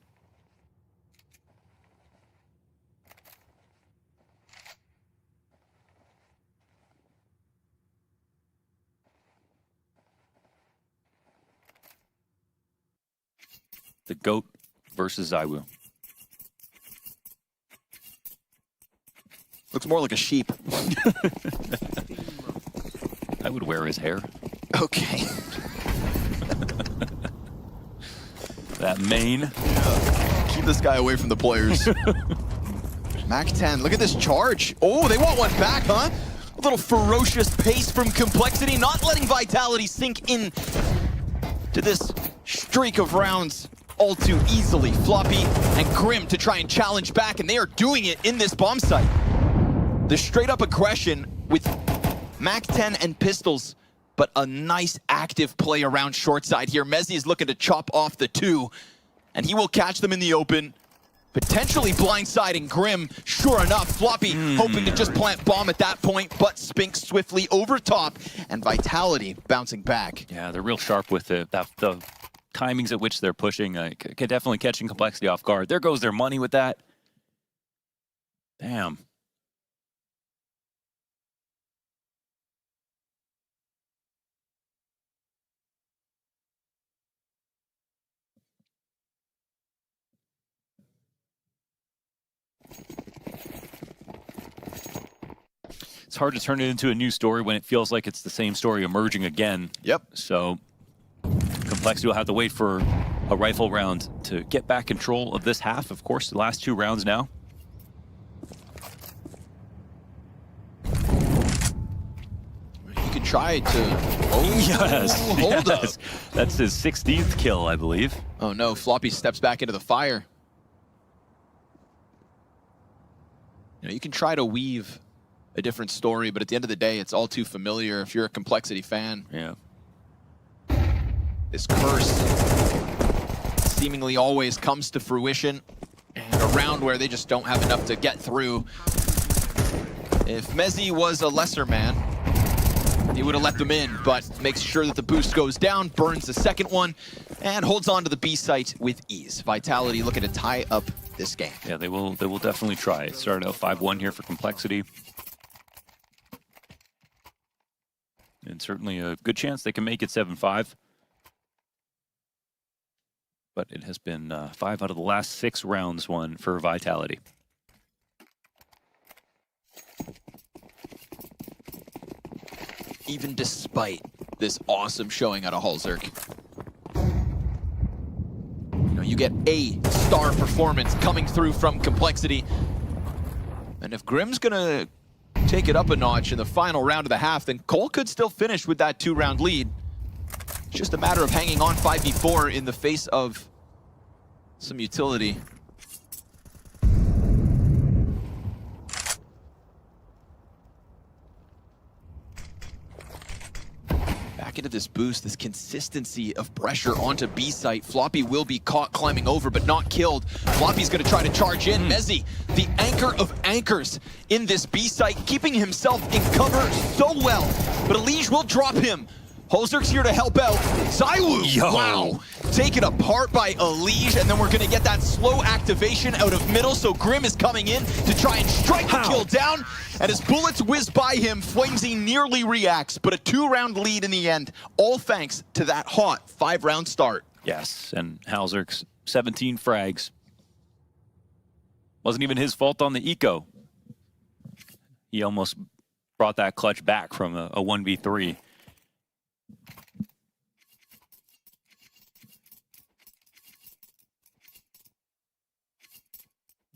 S18: The GOAT versus Zywoo.
S9: Looks more like a sheep.
S18: I would wear his hair.
S9: Okay.
S18: That mane.
S9: Keep this guy away from the players. Mac 10, look at this charge. Oh, they want one back, huh? A little ferocious pace from Complexity, not letting Vitality sink in to this streak of rounds all too easily. Floppy and Grim to try and challenge back, and they are doing it in this bomb site. The straight up aggression with Mac 10 and pistols, but a nice active play around short side here. Mezzi is looking to chop off the 2, and he will catch them in the open, potentially blindsiding Grim. Sure enough, Floppy hoping to just plant bomb at that point, but Spink swiftly over top, and Vitality bouncing back.
S18: Yeah, they're real sharp with it. The timings at which they're pushing, definitely catching Complexity off guard. There goes their money with that. Damn. It's hard to turn it into a new story when it feels like it's the same story emerging again.
S9: Yep.
S18: So Complexity will have to wait for a rifle round to get back control of this half. Of course, the last 2 rounds now.
S9: You could try to... Oh,
S18: yes.
S9: Hold up.
S18: That's his 16th kill, I believe.
S9: Oh no, Floppy steps back into the fire. You know, you can try to weave a different story, but at the end of the day, it's all too familiar if you're a Complexity fan.
S18: Yeah.
S9: This curse seemingly always comes to fruition, and a round where they just don't have enough to get through. If Mezzi was a lesser man, he would have let them in, but makes sure that the boost goes down, burns the second one, and holds on to the B site with ease. Vitality looking to tie up this game.
S18: Yeah, they will definitely try. It started out 5-1 here for Complexity. And certainly a good chance they can make it 7-5. But it has been 5 out of the last 6 rounds won for Vitality.
S9: Even despite this awesome showing out of Halzerk. You know, you get a star performance coming through from Complexity. And if Grim's gonna take it up a notch in the final round of the half, then Cole could still finish with that 2-round lead. It's just a matter of hanging on 5v4 in the face of some utility. Back into this this boost, this consistency of pressure onto B site. Floppy will be caught climbing over, but not killed. Floppy's gonna try to charge in. Mezzi, the anchor of anchors in this B site, keeping himself in cover so well. But Elige will drop him. Holzerk's here to help out. ZywOo, wow. Taken apart by Elige, and then we're gonna get that slow activation out of middle, so Grim is coming in to try and strike the kill down, and as bullets whiz by him, Flamesy nearly reacts, but a 2-round lead in the end, all thanks to that hot 5-round start.
S18: Yes, and Holzerk's 17 frags. Wasn't even his fault on the eco. He almost brought that clutch back from a 1v3.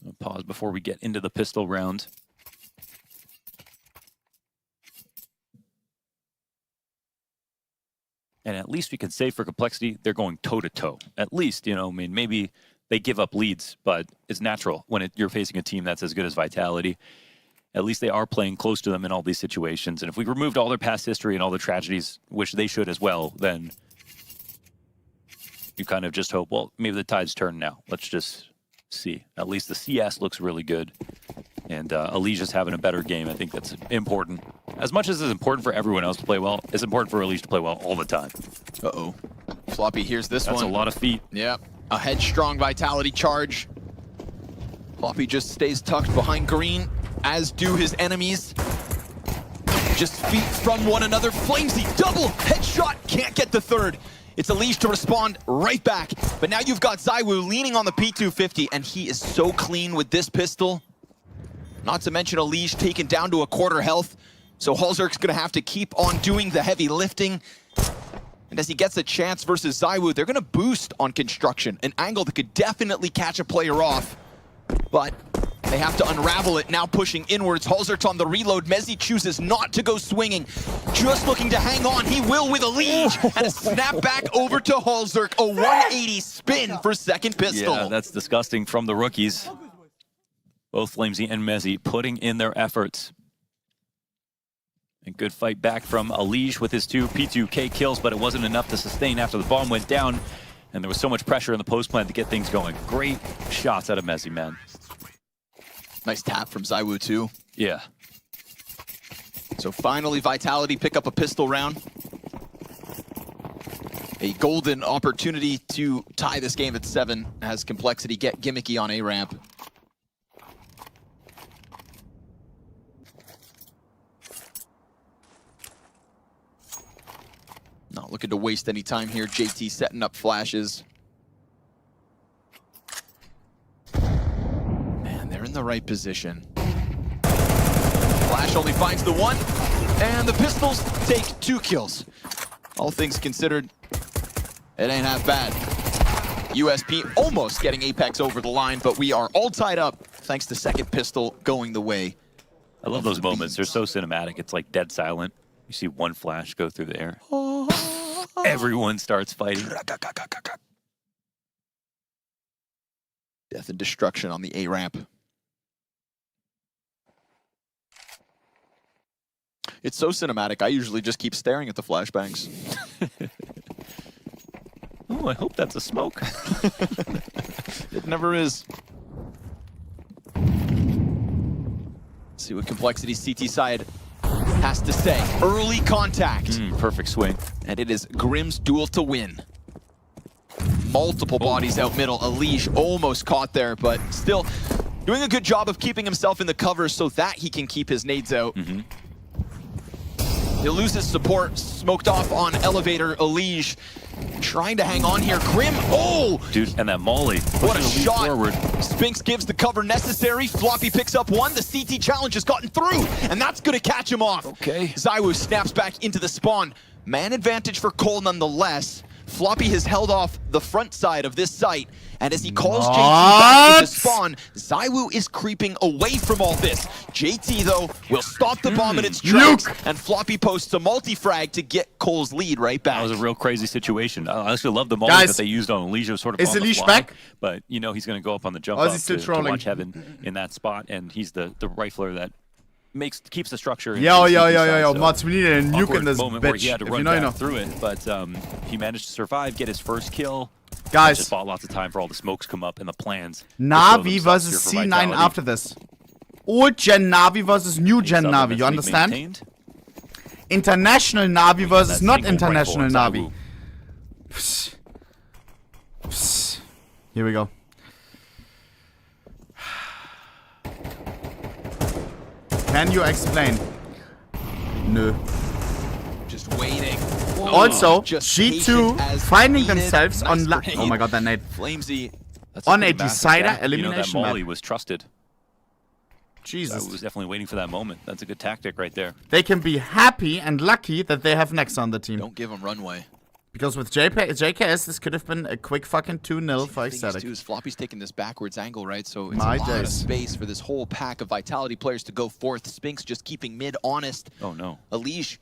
S18: I'll pause before we get into the pistol round. And at least we can say for Complexity, they're going toe-to-toe. At least, you know, I mean, maybe they give up leads, but it's natural when you're facing a team that's as good as Vitality. At least they are playing close to them in all these situations. And if we removed all their past history and all the tragedies, which they should as well, then you kind of just hope, well, maybe the tide's turned now. Let's just see. At least the CS looks really good. And Elige is having a better game. I think that's important. As much as it's important for everyone else to play well, it's important for Elige to play well all the time.
S9: Uh-oh. Floppy here's this one.
S18: That's a lot of feet.
S9: Yep. A headstrong Vitality charge. Floppy just stays tucked behind green, as do his enemies. Just feet from one another. Flamesy, double headshot. Can't get the third. It's Elige to respond right back. But now you've got ZywOo leaning on the P250, and he is so clean with this pistol. Not to mention Elige taken down to a quarter health. So Holzerk's gonna have to keep on doing the heavy lifting. And as he gets a chance versus ZywOo, they're gonna boost on construction. An angle that could definitely catch a player off. But they have to unravel it, now pushing inwards. Holzerk's on the reload. Mezzi chooses not to go swinging. Just looking to hang on. He will with Elige. And a snap back over to Holzerk. A 180 spin for second pistol.
S18: Yeah, that's disgusting from the rookies. Both Flamesy and Mezzi putting in their efforts. A good fight back from Elige with his 2 P2K kills, but it wasn't enough to sustain after the bomb went down. And there was so much pressure in the post plant to get things going. Great shots out of Mezzi, man.
S9: Nice tap from ZywOo too.
S18: Yeah.
S9: So finally, Vitality pick up a pistol round. A golden opportunity to tie this game at 7 as Complexity get gimmicky on A ramp. Not looking to waste any time here. JT setting up flashes. Man, they're in the right position. Flash only finds the 1, and the pistols take 2 kills. All things considered, it ain't half bad. USP almost getting Apex over the line, but we are all tied up thanks to second pistol going the way.
S18: I love those moments. They're so cinematic. It's like dead silent. You see one flash go through the air. Everyone starts fighting.
S9: Death and destruction on the A ramp. It's so cinematic, I usually just keep staring at the flashbangs.
S18: Oh, I hope that's a smoke.
S9: It never is. Let's see what Complexity CT side has to say. Early contact.
S18: Perfect swing.
S9: And it is Grim's duel to win. Multiple bodies out middle. Elige almost caught there, but still doing a good job of keeping himself in the cover so that he can keep his nades out. He'll lose his support. Smoked off on elevator. Elige trying to hang on here. Grim, oh!
S18: Dude, and that molly.
S9: What a shot. Forward. Spinks gives the cover necessary. Floppy picks up 1. The CT challenge has gotten through, and that's going to catch him off.
S18: Okay.
S9: ZywOo snaps back into the spawn. Man advantage for Cole nonetheless. Floppy has held off the front side of this site, and as he calls JT back into spawn, ZywOo is creeping away from all this. JT, though, will stop the bomb in its tracks, and Floppy posts a multi-frag to get Cole's lead right back.
S18: That was a real crazy situation. I actually love the moment that they used on Elige, sort of
S3: is
S18: on the
S3: Elige
S18: fly,
S3: back?
S18: But you know he's going to go up on the jump
S3: Oh,
S18: up
S3: is he still
S18: to
S3: trolling?
S18: watch Heaven in that spot, and he's the rifler that keeps the structure.
S3: Yo, Mats, we need a nuke in this
S18: moment where
S3: bitch.
S18: he had to run back through it, but he managed to survive, get his first kill.
S3: Guys,
S18: just bought lots of time for all the smokes come up and the plans.
S3: Navi versus C9 after this. Old gen Navi versus new gen Navi. You understand?
S18: Maintained.
S3: International Navi versus not international Navi. Here we go. Can you explain? No.
S9: Just waiting. Whoa.
S3: Also,
S9: Just
S3: G2 finding themselves on oh my god, that nade.
S9: Flamesy.
S3: On a decider elimination
S18: you know, that
S3: map.
S18: Molly was trusted.
S3: Jesus.
S18: I was definitely waiting for that moment. That's a good tactic right there.
S3: They can be happy and lucky that they have Nex on the team.
S9: Don't give them runway.
S3: Because with JKS, this could have been a quick fucking 2-0 for Ecstatic.
S9: Floppy's taking this backwards angle, right? So it's
S3: My
S9: a lot of
S3: days.
S9: space for this whole pack of Vitality players to go forth. Spinks just keeping mid honest.
S18: Oh no.
S9: Elish.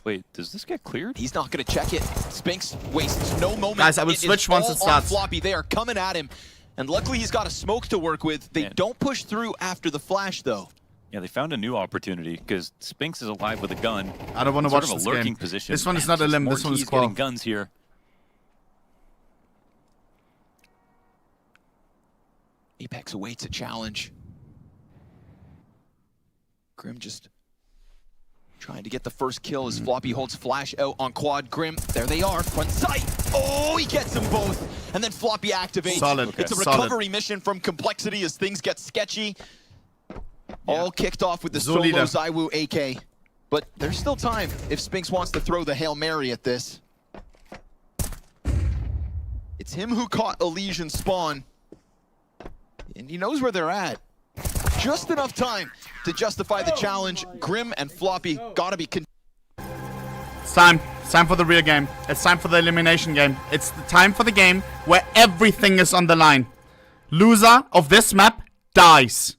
S18: Wait, does this get cleared?
S9: He's not going to check it. Spinks wastes no moment.
S3: Guys, I will switch once it starts.
S9: Floppy, they are coming at him. And luckily he's got a smoke to work with. They don't push through after the flash, though.
S18: Yeah, they found a new opportunity because Spinks is alive with a gun.
S3: I don't want to watch this
S18: lurking
S3: game.
S18: Position.
S3: This one is not a limb. This one is
S18: getting guns here.
S9: Apex awaits a challenge. Grim just trying to get the first kill as Floppy holds flash out on quad. Grim, there they are, front sight. Oh, he gets them both. And then Floppy activates.
S3: Solid.
S9: It's a recovery mission from Complexity as things get sketchy. All kicked off with the solo Zywoo AK. But there's still time if Spinks wants to throw the Hail Mary at this. It's him who caught Elysian spawn. And he knows where they're at. Just enough time to justify the challenge. Grim and Floppy gotta be...
S3: It's time. It's time for the real game. It's time for the elimination game. It's the time for the game where everything is on the line. Loser of this map dies.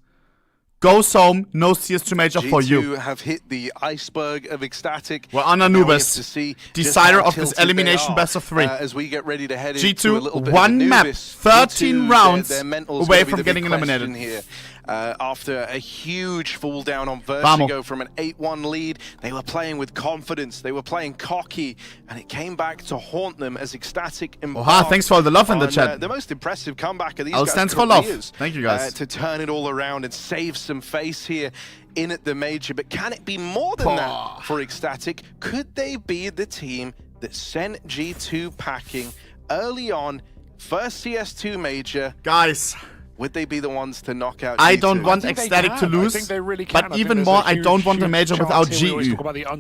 S3: Goes home, no CS2 major for you.
S6: G2 have hit the iceberg of Ecstatic.
S3: We're on Anubis, decider of this elimination best of 3.
S6: As we get ready to head
S3: G2,
S6: into a little bit
S3: one
S6: of
S3: map,
S6: Anubis.
S3: 13 rounds
S6: their
S3: away from getting eliminated.
S6: Here. After a huge fall down on Vertigo from an 8-1 lead, they were playing with confidence, they were playing cocky, and it came back to haunt them as Ecstatic
S3: Oha, thanks for all the love in the chat.
S6: The most impressive comeback of these
S3: I'll
S6: guys'
S3: stand for love.
S6: careers,
S3: Thank you guys.
S6: to turn it all around and save some face here in at the major. But can it be more than that for Ecstatic? Could they be the team that sent G2 packing early on, first CS2 major?
S3: Guys,
S6: would they be the ones to knock out G2?
S3: I don't want Ecstatic to lose, but even more, I don't want a major without GU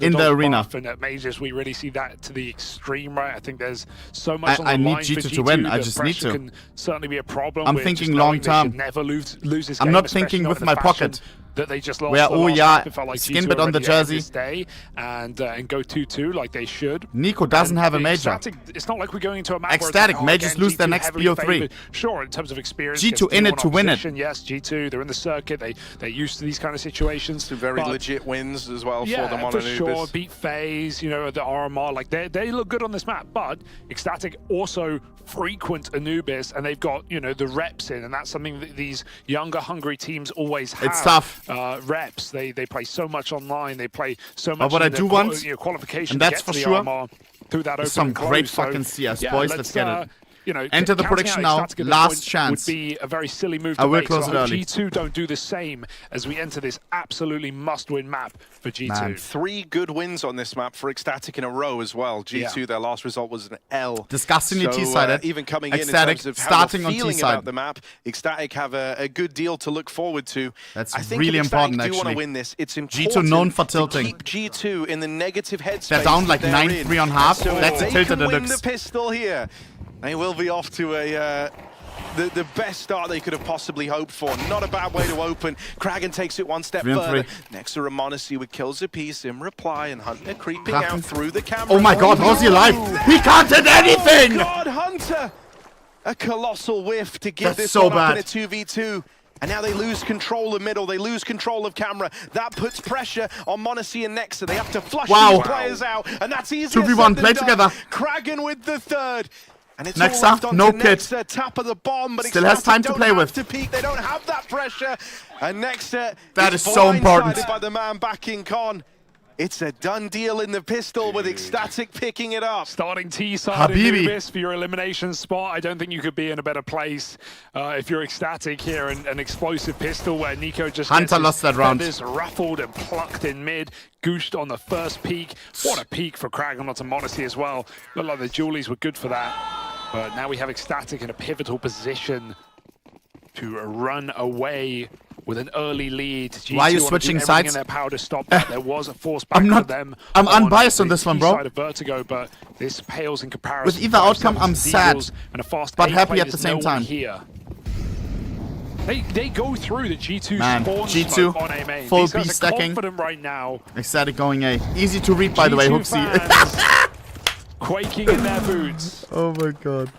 S3: in the arena.
S15: And at majors, we really see that to the extreme, right? I think there's so much on the
S3: I need
S15: line for
S3: G2 to win. I just need to.
S15: Can certainly be a problem.
S3: I'm thinking long term.
S15: Never lose this
S3: I'm
S15: game,
S3: not
S15: especially
S3: thinking
S15: not
S3: with
S15: in
S3: my
S15: the fashion
S3: pocket.
S15: that they just lost.
S3: Where,
S15: the
S3: oh
S15: last
S3: yeah,
S15: map. It felt like
S3: skin
S15: G2
S3: bit on the
S15: already ahead
S3: jersey.
S15: this day and go 2-2 like they should.
S3: Nico doesn't have a major.
S15: Ecstatic, it's not like we're going into a map
S3: Ecstatic
S15: where
S3: majors lose their
S15: G2
S3: next
S15: heavily
S3: BO3.
S15: favored. Sure, in terms of experience.
S3: G2 in it to win it.
S15: Yes, G2, they're in the circuit. They're used to these kind of situations.
S6: Some very legit wins as well for them on
S15: for
S6: Anubis.
S15: sure. Beat Faze, you know, the RMR. Like they look good on this map, but Ecstatic also frequent Anubis, and they've got, you know, the reps in, and that's something that these younger, hungry teams always have.
S3: It's tough.
S15: Reps. They play so much online. They play so much.
S3: But what I do want,
S15: qualification,
S3: and that's
S15: to get
S3: for
S15: to the
S3: sure,
S15: RMR through that
S3: some
S15: open
S3: great
S15: close.
S3: fucking CS, boys. Let's get it.
S15: You know,
S3: enter the prediction now. Last chance.
S15: Would be a very silly move
S3: I
S15: to
S3: will
S15: make.
S3: close
S15: So
S3: it early.
S15: G2 don't do the same as we enter this absolutely must-win map for G2.
S6: Man, 3 good wins on this map for Ecstatic in a row as well. G2, their last result was an L.
S3: Disgustingly
S6: so,
S3: T-sided.
S6: Even coming
S3: Ecstatic
S6: in terms of
S3: starting
S6: how
S3: on
S6: they're feeling
S3: T-side.
S6: about the map, Ecstatic have a good deal to look forward to.
S3: That's
S6: I think
S3: really
S6: if Ecstatic
S3: important,
S6: do want
S3: actually.
S6: to win this, it's important
S3: G2 known for tilting.
S6: to keep G2 in the negative headspace.
S3: They're down like
S6: they're
S3: 9-3
S6: in.
S3: on half.
S6: So
S3: That's a
S6: if
S3: tilt
S6: they
S3: that
S6: can win
S3: looks.
S6: the pistol here, they will be off to a the best start they could have possibly hoped for. Not a bad way to open. Karrigan takes it one step
S3: 3 on
S6: further.
S3: 3.
S6: Next to Ramonacy with kills a piece in reply, and Hunter creeping out through the camera.
S3: Oh my god, how's he alive? He can't hit anything!
S6: Oh god, Hunter! A colossal whiff to give
S3: That's
S6: this
S3: so
S6: one
S3: bad.
S6: up in a 2v2. And now they lose control of middle, they lose control of camera. That puts pressure on Monacy and Nexa. They have to flush these players out, and that's easier
S3: 2v1,
S6: said
S3: play
S6: than
S3: together.
S6: done. Karrigan with the third. And it's
S3: Nexa,
S6: all left onto
S3: no kit.
S6: Nexa, top of the bomb, but
S3: Still has time to play with.
S6: To peek. They don't have that pressure. And Nexa
S3: that is so important
S6: by the man back in con. It's a done deal in the pistol with Ecstatic picking it up.
S15: Starting T-side Anubis for your elimination spot. I don't think you could be in a better place if you're Ecstatic here. An explosive pistol where Nico just
S3: Hunter lost that round.
S15: Feathers ruffled and plucked in mid. Gooshed on the first peak. What a peak for Karrigan onto Modesty as well. Looked like the Julies were good for that. But now we have Ecstatic in a pivotal position to run away with an early lead. G2
S3: why are you switching sides?
S15: In their power to stop that. There was a force back for them.
S3: I'm unbiased on this one, bro.
S15: Side of Vertigo, but this pales in comparison.
S3: With either outcome, I'm sad,
S15: and a fast
S3: but happy at the same time.
S15: Here. They go through the G2
S3: Man,
S15: spawn
S3: G2
S15: smoke on A main.
S3: full
S15: These guys
S3: B
S15: are
S3: stacking.
S15: confident right now.
S3: Ecstatic going A. Easy to read, by the way, Hooksy.
S15: Quaking in their boots.
S3: Oh my god.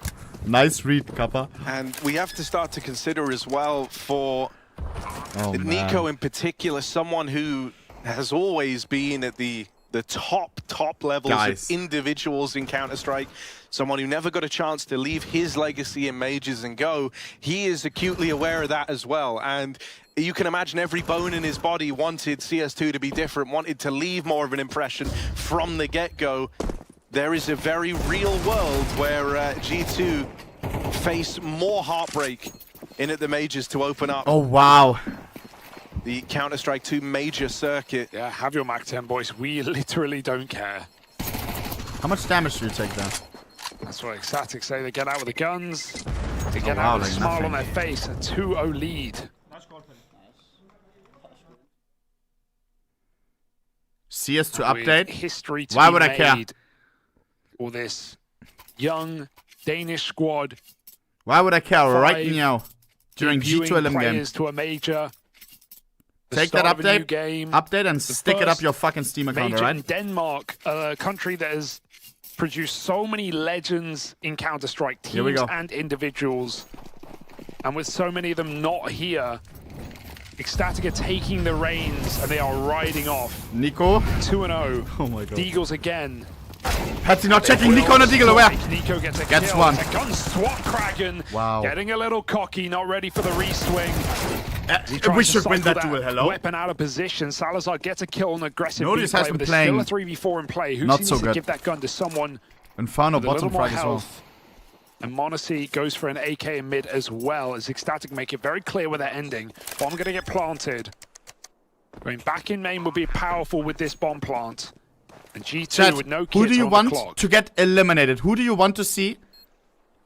S3: Nice read, Kappa.
S6: And we have to start to consider as well for Nico in particular, someone who has always been at the top levels of individuals in Counter-Strike, someone who never got a chance to leave his legacy in majors and go. He is acutely aware of that as well. And you can imagine every bone in his body wanted CS2 to be different, wanted to leave more of an impression from the get-go. There is a very real world where G2 face more heartbreak in at the majors to open up.
S3: Oh, wow.
S6: The Counter-Strike 2 major circuit.
S15: Yeah, have your Mac 10, boys. We literally don't care.
S3: How much damage do you take there?
S15: That's what Ecstatic say. They get out with the guns. They get out with a smile on their face. A 2-0 lead.
S3: CS2 update.
S15: History to
S3: Why
S15: be
S3: would I care?
S15: made for this young Danish squad.
S3: Why would I care right now during
S15: debuting
S3: G2 Elim game?
S15: players to a major.
S3: Take that update and stick it up your fucking Steam account,
S15: Major
S3: right?
S15: in Denmark, a country that has produced so many legends in Counter-Strike, teams and individuals. And with so many of them not here, Ecstatic are taking the reins and they are riding off.
S3: Nico.
S15: 2-0.
S3: Oh my god.
S15: Deagles again.
S3: Patsy not checking Nico on a Deagle aware.
S15: Nico gets a
S3: Gets
S15: kill.
S3: one.
S15: A gun swap Karrigan.
S3: Wow.
S15: Getting a little cocky, not ready for the re-swing.
S3: We should win that duel, hello?
S15: Weapon out of position. Salazar gets a kill on aggressive
S3: Notice
S15: B-play,
S3: has been
S15: but
S3: playing
S15: there's still a 3v4 in play. Who
S3: not
S15: needs
S3: so
S15: to
S3: good.
S15: give that gun to someone
S3: Inferno
S15: with a little
S3: bottom
S15: more
S3: frag as well.
S15: health? And Monacy goes for an AK in mid as well, as Ecstatic make it very clear where they're ending. Bomb gonna get planted. Going back in main will be powerful with this bomb plant. And G2
S3: Chat,
S15: with no
S3: who do
S15: kits
S3: you
S15: on
S3: want
S15: the clock.
S3: to get eliminated? Who do you want to see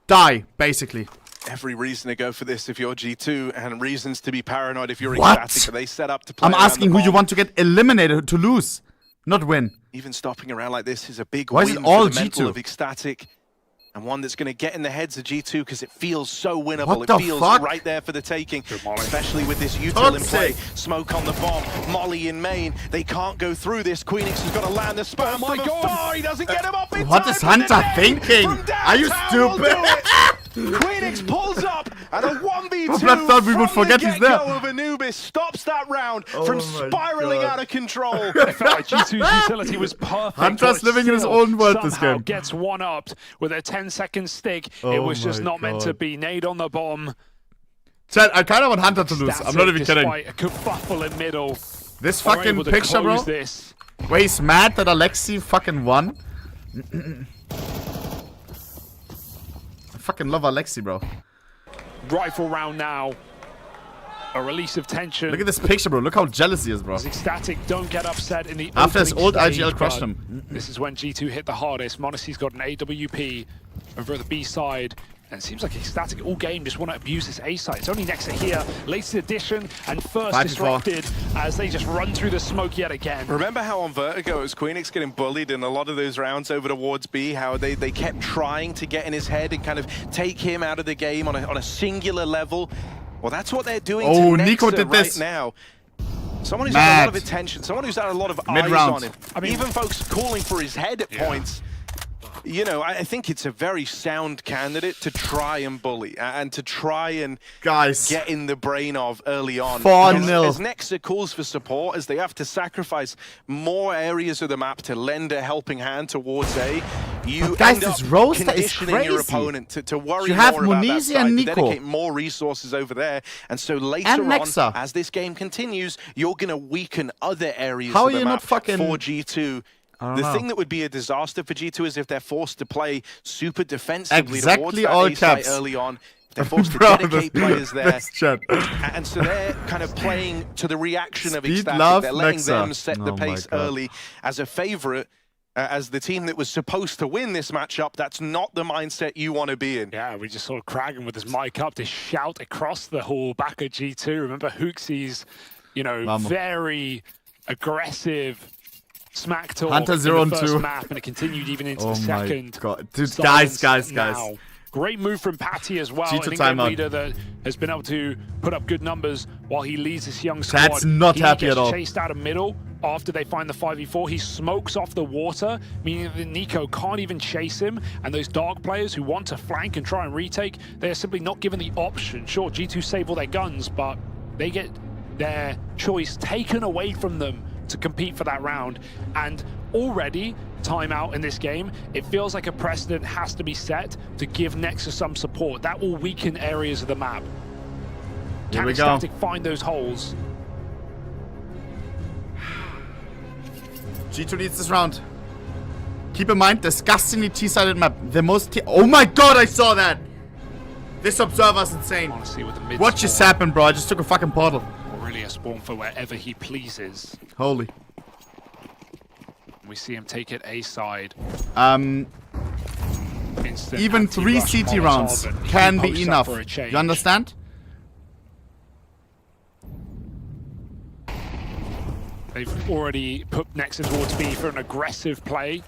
S3: die, basically?
S6: Every reason to go for this if you're G2, and reasons to be paranoid if you're
S3: What?
S6: Ecstatic. They set up to play.
S3: I'm asking who you want to get eliminated, to lose, not win.
S6: Even stopping around like this is a big
S3: Why is
S6: win
S3: it all
S6: for the mental
S3: G2?
S6: of Ecstatic. And one that's going to get in the heads of G2 because it feels so winnable.
S3: What
S6: It
S3: the
S6: feels
S3: fuck?
S6: right there for the taking, especially with this util in play. Smoke on the bomb, Molly in main. They can't go through this. Queenix has got to land the spam from afar. He doesn't get him up in
S3: What
S6: time,
S3: is Hunter thinking? Are you stupid?
S6: Queenix pulls up and a 1v2
S3: I thought we would forget he's there.
S6: of Anubis stops that round from spiraling out of control.
S15: I felt like G2's utility was perfect.
S3: Hunter's
S15: but
S3: living in his
S15: still
S3: own world this
S15: somehow
S3: game.
S15: Gets one-upped with a 10-second stick.
S3: Oh
S15: it was just
S3: my
S15: not meant to
S3: God.
S15: be. Nade on the bomb.
S3: Chat, I kind of want Hunter to lose. I'm not even kidding.
S15: Despite a kerfuffle in middle.
S3: This
S15: Are
S3: fucking
S15: able to
S3: picture, bro.
S15: close this.
S3: Where he's mad that Alexi fucking won. I fucking love Alexi, bro.
S15: Rifle round now. A release of tension.
S3: Look at this picture, bro. Look how jealous he is, bro.
S15: Ecstatic don't get upset in the
S3: After his
S15: opening
S3: old
S15: stage,
S3: IGL crushed
S15: but
S3: him.
S15: This is when G2 hit the hardest. Monacy's got an AWP over at the B side. And it seems like Ecstatic all game just want to abuse this A side. It's only Nexa here. Latest edition and first
S3: 5-4.
S15: disrupted as they just run through the smoke yet again.
S6: Remember how on Vertigo it was Queenix getting bullied in a lot of those rounds over towards B, how they kept trying to get in his head and kind of take him out of the game on a singular level? Well, that's what they're doing to Nexa
S3: Nico did
S6: right
S3: this.
S6: now. Someone who's had a lot of attention, someone who's had a lot of eyes on him. I mean, even folks calling for his head at points. You know, I think it's a very sound candidate to try and bully and to try and get in the brain of early on.
S3: 4-0.
S6: As Nexa calls for support, as they have to sacrifice more areas of the map to lend a helping hand towards A, you
S3: guys,
S6: end up
S3: this roster is
S6: conditioning your
S3: crazy.
S6: opponent to worry
S3: You have
S6: more about that
S3: Munizi
S6: side,
S3: and
S6: to
S3: Nico.
S6: dedicate more resources over there. And so later
S3: And
S6: on,
S3: Nexa.
S6: as this game continues, you're going to weaken other areas
S3: How
S6: of
S3: are
S6: the
S3: you
S6: map
S3: not fucking...
S6: for G2.
S3: I don't
S6: The
S3: know.
S6: thing that would be a disaster for G2 is if they're forced to play super defensively
S3: Exactly
S6: towards
S3: all
S6: that A site
S3: caps.
S6: early on. They're forced to
S3: Bro,
S6: dedicate players there.
S3: this chat.
S6: And so they're kind of playing to the reaction of
S3: Speed,
S6: Ecstatic.
S3: love,
S6: They're letting
S3: Nexa.
S6: them set the
S3: Oh my
S6: pace
S3: God.
S6: early as a favorite. As the team that was supposed to win this matchup, that's not the mindset you want to be in.
S1: Yeah, we just saw Karrigan with his mic up to shout across the hall back at G2. Remember Hooksie's, very aggressive smack talk
S3: Hunter
S1: in
S3: 0
S1: the
S3: and
S1: first
S3: 2.
S1: map, and it continued even into
S3: Oh
S1: the
S3: my
S1: second.
S3: God. Dude,
S1: Silence
S3: guys.
S1: now. Great move from Patty as well.
S3: G2
S1: I think
S3: timeout.
S1: a leader that has been able to put up good numbers while he leads this young squad.
S3: That's not
S1: he
S3: happy
S1: gets
S3: at all.
S1: chased out of middle after they find the 5v4. He smokes off the water, meaning that Nico can't even chase him. And those dark players who want to flank and try and retake, they are simply not given the option. Sure, G2 save all their guns, but they get their choice taken away from them to compete for that round. And already, timeout in this game, it feels like a precedent has to be set to give Nexus some support. That will weaken areas of the map.
S3: Here
S1: Can
S3: we go.
S1: Ecstatic find those holes?
S3: G2 needs this round. Keep in mind, disgustingly T-sided map. The most T... Oh my God, I saw that! This observer's insane.
S1: Honestly, with the mid
S3: What just happened, bro? I just took a fucking portal.
S1: Really a spawn for wherever he pleases.
S3: Holy.
S1: We see him take it A side. Instant
S3: Even 3
S1: anti-rush
S3: CT
S1: Molotov,
S3: rounds
S1: and he
S3: can be
S1: posts up
S3: enough.
S1: for a change.
S3: You understand?
S1: They've already put Nexa towards B for an aggressive play.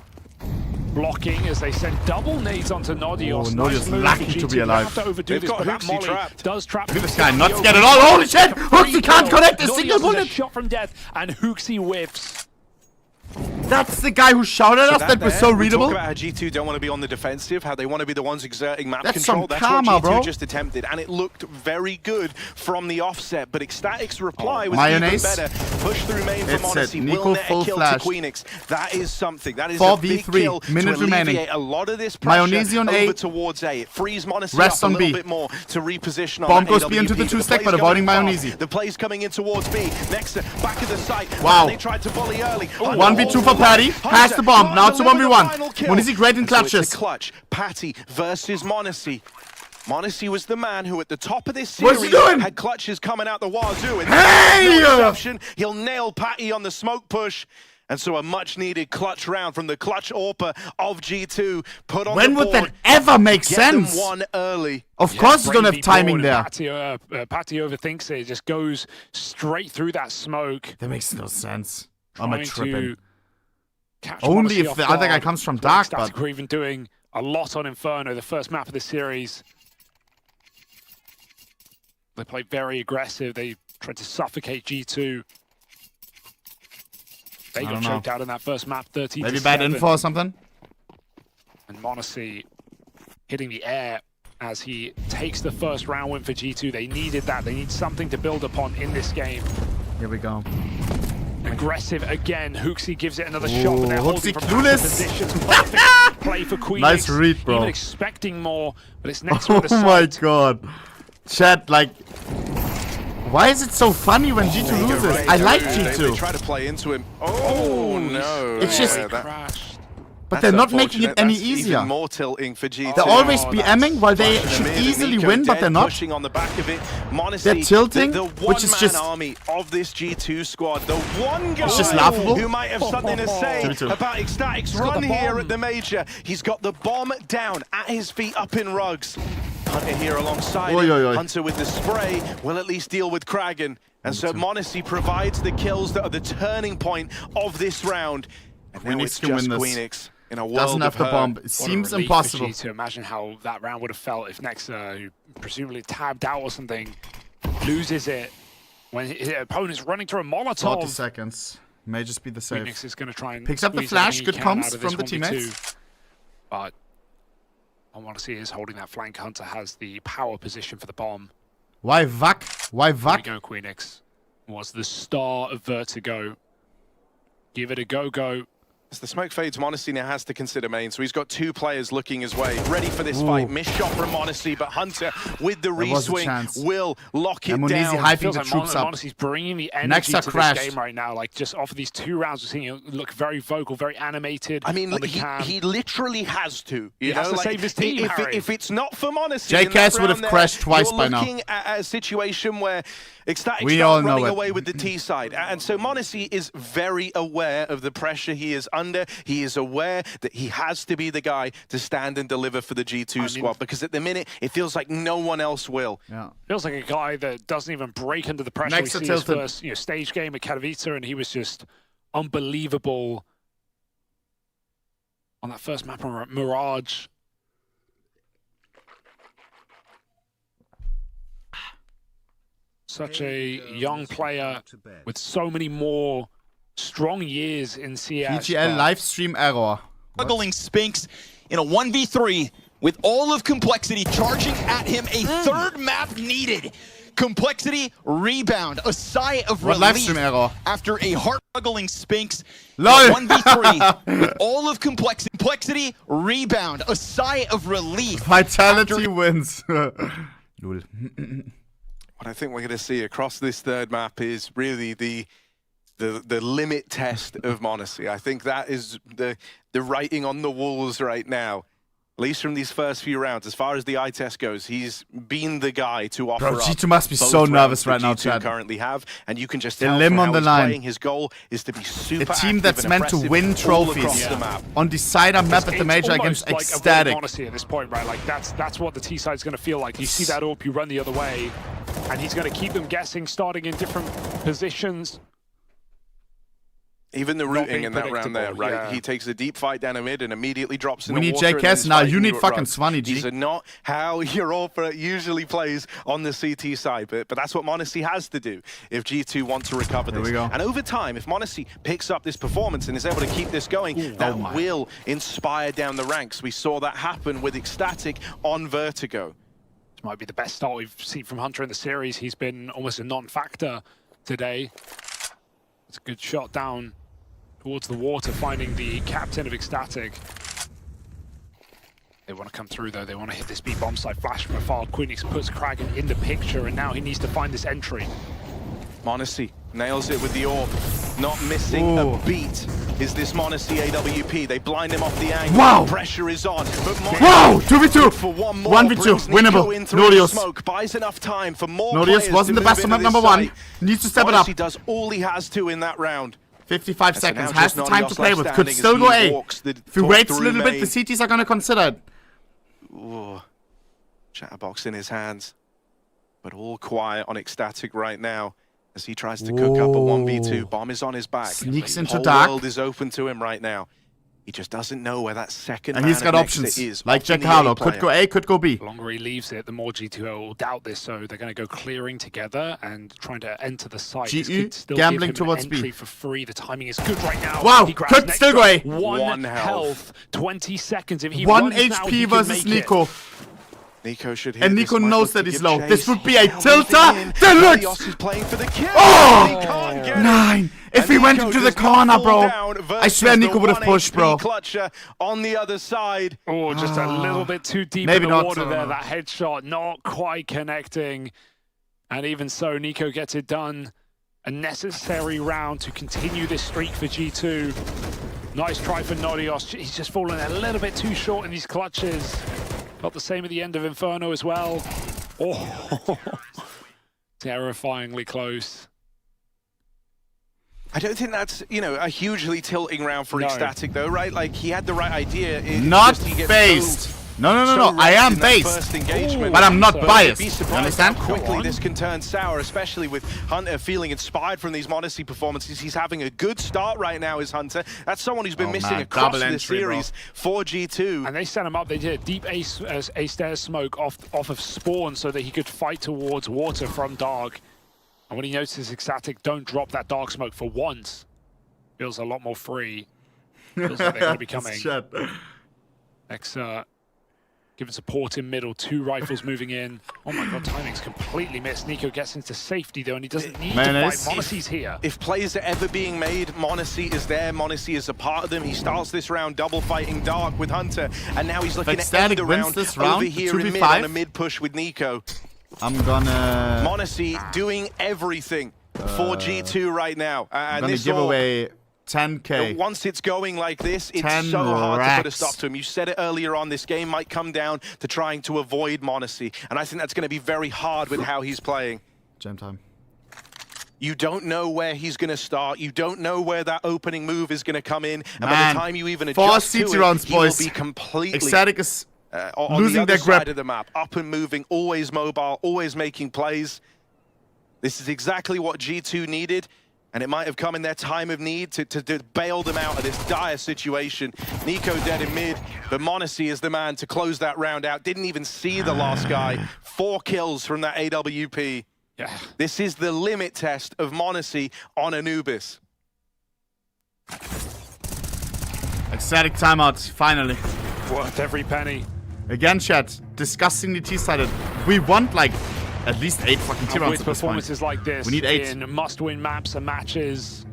S1: Blocking as they send double nades onto Nodios.
S3: Oh,
S1: Nice
S3: Nodios
S1: move
S3: lucky
S1: for
S3: to
S1: GT.
S3: be alive.
S1: They have to overdo
S6: They've
S1: this,
S6: got
S1: but that
S6: Hooksy
S1: molly
S6: trapped.
S1: does trap.
S3: Look at this guy not to get it all. Holy shit! Hooksy can't connect a single
S1: Nodios is a
S3: bullet!
S1: shot from death, and Hooksy whiffs.
S3: That's the guy who shouted at us that was so
S6: We
S3: readable.
S6: talk about how G2 don't want to be on the defensive, how they want to be the ones exerting map
S3: That's
S6: control.
S3: some
S6: That's
S3: karma,
S6: what G2
S3: bro.
S6: just attempted, and it looked very good from the offset. But Ecstatic's reply was
S3: Mayonnaise.
S6: even better. Push through main from
S3: It's it.
S6: Odyssey.
S3: Nico
S6: Will net
S3: full
S6: a kill
S3: flash.
S6: to Queenix. That is something. That is
S3: 4v3,
S6: a big kill
S3: minute
S6: to
S3: remaining.
S6: alleviate a lot of this pressure
S3: Mayonnaise on
S6: over
S3: A.
S6: towards A. It frees Monacy
S3: Rest
S6: up a
S3: on
S6: little
S3: B.
S6: bit more to reposition on
S3: Bomb
S6: that
S3: goes B into the
S6: AWP.
S3: two-stack,
S6: play's
S3: but avoiding
S6: going fast.
S3: Mayonnaise.
S6: The play's coming in towards B. Next, back of the site.
S3: Wow.
S6: They tried to volley early.
S3: 1v2 for Patty. Has the bomb. Now it's a 1v1. Monacy great in
S6: And so it's
S3: clutches.
S6: a clutch. Patty versus Monacy. Monacy was the man who at the top of this
S3: What's he
S6: series
S3: doing?
S6: had clutches coming out the wazoo. And
S3: Hey!
S6: no exception. He'll nail Patty on the smoke push. And so a much-needed clutch round from the clutch AWPer of G2 put on
S3: When
S6: the
S3: would
S6: board.
S3: that ever make
S6: Get
S3: sense?
S6: them one early.
S3: Of course he's gonna have timing there.
S1: Patty overthinks it. Just goes straight through that smoke.
S3: That makes no sense. I'm a
S1: Trying
S3: tripping.
S1: to catch
S3: Only
S1: Monacy
S3: if
S1: off
S3: the other guy
S1: guard.
S3: comes from dark,
S1: Ecstatic
S3: but
S1: were even doing a lot on Inferno, the first map of the series. They played very aggressive. They tried to suffocate G2. They
S3: I
S1: got
S3: don't know.
S1: choked out in that first map, 13
S3: maybe
S1: to
S3: bad
S1: 7.
S3: info or something.
S1: And Monacy hitting the air as he takes the first round win for G2. They needed that. They need something to build upon in this game.
S3: Here we go.
S1: Aggressive again. Hooksy gives it another
S3: Ooh,
S1: shot, but they're
S3: Hooksy
S1: holding from
S3: clueless.
S1: positions. Perfect play for Queen.
S3: Nice read, bro.
S1: Even expecting more, but it's next with the
S3: Oh my
S1: side.
S3: God. Chat, like, why is it so funny when G2 loses? I like
S6: They
S3: G2.
S6: try to play into him. Oh, no.
S3: It's just-
S6: Yeah, that-
S1: Crashed.
S3: But
S6: That's
S3: they're not making it
S6: unfortunate.
S3: any
S6: That's
S3: easier.
S6: Even more tilting for G2.
S3: They're always BMing while they
S6: Pushing
S3: should
S6: them in,
S3: easily
S6: Nico
S3: win, but
S6: dead,
S3: they're not.
S6: Pushing on the back of it. Monacy,
S3: They're tilting,
S6: the
S3: which is
S6: one-man
S3: just-
S6: army of this G2 squad. The one guy
S3: just laughable.
S6: who might have something to say
S3: G2.
S6: about Ecstatic's
S1: got
S6: run
S1: the
S6: here
S1: bomb.
S6: at the major. He's got the bomb down at his feet up in rugs. Hunter here alongside
S3: Oi,
S6: him.
S3: oi, oi.
S6: Hunter with the spray will at least deal with Karrigan. And so Monacy provides the kills that are the turning point of this round. And now
S3: Queenix
S6: it's
S3: can
S6: just
S3: win this.
S6: Queenix in a world
S3: Doesn't have
S6: of
S3: the
S6: hurt.
S3: bomb. It
S1: What a
S3: seems
S1: relief
S3: impossible.
S1: for G2. Imagine how that round would have felt if Nexa, who presumably tabbed out or something, loses it when his opponent's running through a
S3: 40
S1: Molotov.
S3: seconds. May just be the save.
S1: Queenix is going to try and
S3: Picks up the
S1: squeeze
S3: flash.
S1: everything
S3: Good
S1: he can
S3: comms
S1: out of
S3: from
S1: this
S3: the
S1: 1v2.
S3: teammates.
S1: But I want to see is holding that flank. Hunter has the power position for the bomb.
S3: Why Vac? Why
S1: Here we
S3: Vac?
S1: go, Queenix. Was the star of Vertigo. Give it a go-go.
S6: As the smoke fades, Monacy now has to consider main, so he's got 2 players looking his way, ready for this fight. Missed shot from Monacy, but Hunter with the re-swing will lock it down.
S3: Hyping the troops up.
S1: Monacy's bringing the energy to this game right now. Like, just off of these 2 rounds, we're seeing him look very vocal, very animated.
S6: I mean, he literally has to. You know,
S1: has to save his team,
S6: if it's not for Monacy,
S3: JKS would have crashed twice by now.
S6: You're looking at a situation where Ecstatic running away with the T side. And so Monacy is very aware of the pressure he is under. He is aware that he has to be the guy to stand and deliver for the G2 squad, because at the minute, it feels like no one else will.
S3: Yeah.
S1: Feels like a guy that doesn't even break under the pressure. We see his first stage game at Katowice, and he was just unbelievable on that first map on Mirage. Such a young player with so many more strong years in CS.
S3: PGL live stream error.
S14: Struggling Spinks in a 1v3 with all of Complexity charging at him. A third map needed. Complexity rebound. A sigh of relief after a heart-struggling Spinks.
S3: LOL.
S14: 1v3 with all of Complexity rebound. A sigh of relief.
S3: Vitality wins. Lol.
S6: What I think we're going to see across this third map is really the limit test of Monacy. I think that is the writing on the walls right now. At least from these first few rounds, as far as the eye test goes, he's been the guy to offer
S3: Bro, G2 must be so nervous right now, Chad.
S6: Currently have, and you can just tell
S3: limb
S6: from
S3: on
S6: how
S3: the line.
S6: playing. His goal is to be super
S3: a team that's meant to win trophies on the side map at the major against Ecstatic.
S1: Honestly, at this point, right? Like that's what the T side's going to feel like. You see that up, you run the other way, and he's going to keep them guessing, starting in different positions.
S6: Even the rooting in that round there, right? Yeah. He takes a deep fight down a mid and immediately drops in
S3: the
S6: water.
S3: We need JKS now. You need fucking Swanny, G.
S6: These are not how Europa usually plays on the CT side, but that's what Monacy has to do if G2 want to recover this. And over time, if Monacy picks up this performance and is able to keep this going, that will inspire down the ranks. We saw that happen with Ecstatic on Vertigo.
S1: This might be the best start we've seen from Hunter in the series. He's been almost a non-factor today. It's a good shot down towards the water, finding the captain of Ecstatic. They want to come through, though. They want to hit this B bomb side. Flash from afar. Queenix puts Karrigan in the picture, and now he needs to find this entry.
S6: Monacy nails it with the orb. Not missing a beat is this Monacy AWP. They blind him off the angle.
S3: Wow!
S6: Pressure is on. But
S3: wow! 2v2!
S6: For
S3: 1v2. Winnable. Nodius.
S6: Smoke buys enough time for more
S3: Nodius wasn't the best on map number 1. Needs to step it up.
S6: He does all he has to in that round.
S3: 55 seconds. Has the time to play with. Could still go A. If he waits a little bit, the CTs are going to consider it.
S6: Ooh. Chatterbox in his hands. But all quiet on Ecstatic right now as he tries to cook up a 1v2. Bomb is on his back.
S3: Sneaks into
S6: Whole
S3: dark.
S6: world is open to him right now. He just doesn't know where that second
S3: and he's got options, like Jack Harlow. Could go A, could go B.
S1: The longer he leaves it, the more G2 will doubt this, so they're going to go clearing together and trying to enter the site.
S3: GE, gambling towards B.
S1: For free. The timing is good right now.
S3: Wow, could still go A.
S1: One health, 20 seconds. If he
S3: 1
S1: HP
S3: now, he versus Nico.
S6: Nico should hit.
S3: And Nico knows that he's low. This would be a tilter deluxe!
S6: Is playing for the kill.
S3: Oh! 9! If he went into the corner, bro, I swear Nico would have pushed, bro.
S6: Clutcher on the other side.
S1: Oh, just a little bit too deep in the water there. That headshot not quite connecting. And even so, Nico gets it done. A necessary round to continue this streak for G2. Nice try for Nodios. He's just fallen a little bit too short in these clutches. Felt the same at the end of Inferno as well. Oh, terrifyingly close.
S6: I don't think that's, you know, a hugely tilting round for Ecstatic, though, right? Like, he had the right idea.
S3: Not based. No. I am based, but I'm not biased. You understand?
S6: How quickly this can turn sour, especially with Hunter feeling inspired from these Monacy performances. He's having a good start right now, is Hunter. That's someone who's been missing across this series for G2.
S1: And they set him up. They did a deep A stairs smoke off of spawn so that he could fight towards water from dark. And when he notices Ecstatic don't drop that dark smoke for once, feels a lot more free. Feels like they're going to be coming.
S15: Giving support in middle, 2 rifles moving in. Oh my god, timing's completely missed. Nico gets into safety though, and he doesn't need to fight. Monacy's here.
S6: If plays are ever being made, Monacy is there. Monacy is a part of them. He starts this round double fighting Dark with Hunter, and now he's looking at end around over here in mid on a mid push with Nico.
S3: I'm gonna...
S6: Monacy doing everything for G2 right now.
S3: I'm gonna give away 10k.
S6: Once it's going like this, it's so hard to put a stop to him. You said it earlier on, this game might come down to trying to avoid Monacy, and I think that's going to be very hard with how he's playing.
S3: Jam time.
S6: You don't know where he's going to start. You don't know where that opening move is going to come in, and by the time you even adjust to it, he will be completely...
S3: Ecstatic is
S6: on
S3: losing
S6: the other
S3: their grip.
S6: side of the map, up and moving, always mobile, always making plays. This is exactly what G2 needed. And it might have come in their time of need to bail them out of this dire situation. Nico dead in mid, but Monacy is the man to close that round out. Didn't even see the last guy. 4 kills from that AWP.
S15: Yeah.
S6: This is the limit test of Monacy on Anubis.
S3: Ecstatic timeout, finally.
S15: Worth every penny.
S3: Again, chat, disgustingly T-sided. We want like at least 8 fucking T-rounds
S15: with
S3: at this
S15: performances
S3: point.
S15: like this,
S3: we need 8.
S15: in must-win maps and matches,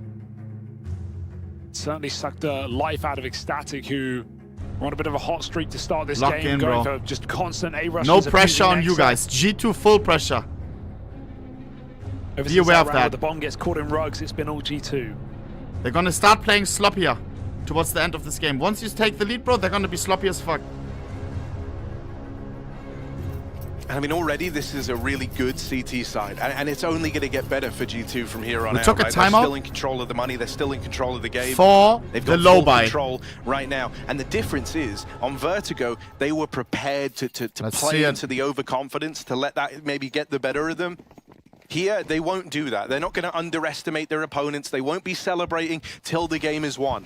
S15: certainly sucked the life out of Ecstatic, who were on a bit of a hot streak to start this
S3: Lock
S15: game,
S3: in,
S15: going
S3: bro.
S15: for just constant A-rushes.
S3: No pressure on you guys. G2 full pressure. Be aware of that.
S15: The bomb gets caught in rugs, it's been all G2.
S3: They're gonna start playing sloppier towards the end of this game. Once you take the lead, bro, they're gonna be sloppy as fuck.
S6: I mean, already this is a really good CT side, and it's only going to get better for G2 from here on out.
S3: Took a
S6: They're
S3: timeout.
S6: still in control of the money. They're still in control of the game. They've got
S3: the low
S6: full
S3: buy.
S6: control right now. And the difference is, on Vertigo, they were prepared to play into the overconfidence, to let that maybe get the better of them. Here, they won't do that. They're not going to underestimate their opponents. They won't be celebrating till the game is won.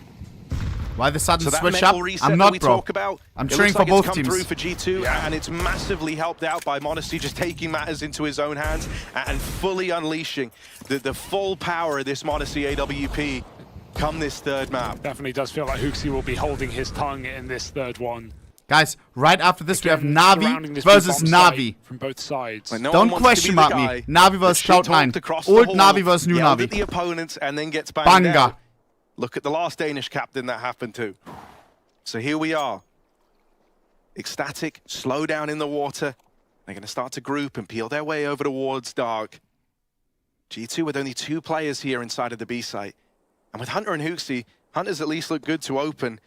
S3: Why the sudden
S6: So that
S3: switch
S6: mental
S3: up?
S6: reset
S3: I'm
S6: that
S3: not,
S6: we
S3: bro.
S6: talk about,
S3: I'm
S6: it
S3: cheering
S6: looks
S3: for
S6: like
S3: both
S6: it's come
S3: teams.
S6: through for G2, and it's massively helped out by Monacy just taking matters into his own hands and fully unleashing the full power of this Monacy AWP come this third map.
S15: Definitely does feel like Hooksy will be holding his tongue in this third one.
S3: Guys, right after this, we have Navi versus Navi.
S15: From both sides.
S6: No
S3: Don't question mark me. Navi versus Cloud9. Old Navi versus new Navi.
S6: At the opponents and then gets banged
S3: Banga.
S6: out. Look at the last Danish captain that happened to. So here we are. Ecstatic, slow down in the water. They're going to start to group and peel their way over towards Dark. G2 with only 2 players here inside of the B site. And with Hunter and Hooksy, Hunter's at least look good to open.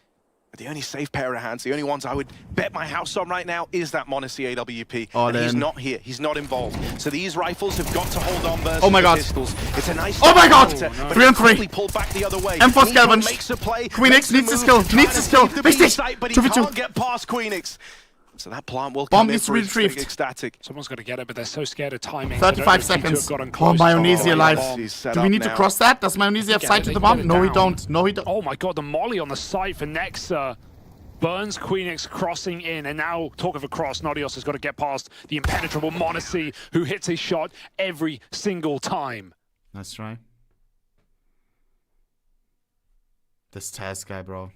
S6: But the only safe pair of hands, the only ones I would bet my house on right now is that Monacy AWP. And he's not here. He's not involved. So these rifles have got to hold on versus the pistols. It's a nice
S3: 3 on 3.
S6: Pulled back the other way.
S3: M4 Calvin.
S6: Makes a play.
S3: Queenix needs to skill. Needs to skill. Wichtig.
S6: But he
S3: 2v2.
S6: can't get past Queenix. So that plant will
S3: Bomb
S6: come in
S3: needs to
S6: for
S3: be retrieved.
S6: Ecstatic.
S15: Someone's got to get it, but they're so scared of timing.
S3: 35 seconds. Oh, Mayonnaise alive. Do we need to cross that? Does Mayonnaise have sight to the bomb? No, we don't. No, we don't.
S15: Oh my god, the molly on the side for Nexa. Burns Queenix crossing in, and now talk of a cross, Nodios has got to get past the impenetrable Monacy, who hits his shot every single time.
S3: Nice try. This Taz guy, bro.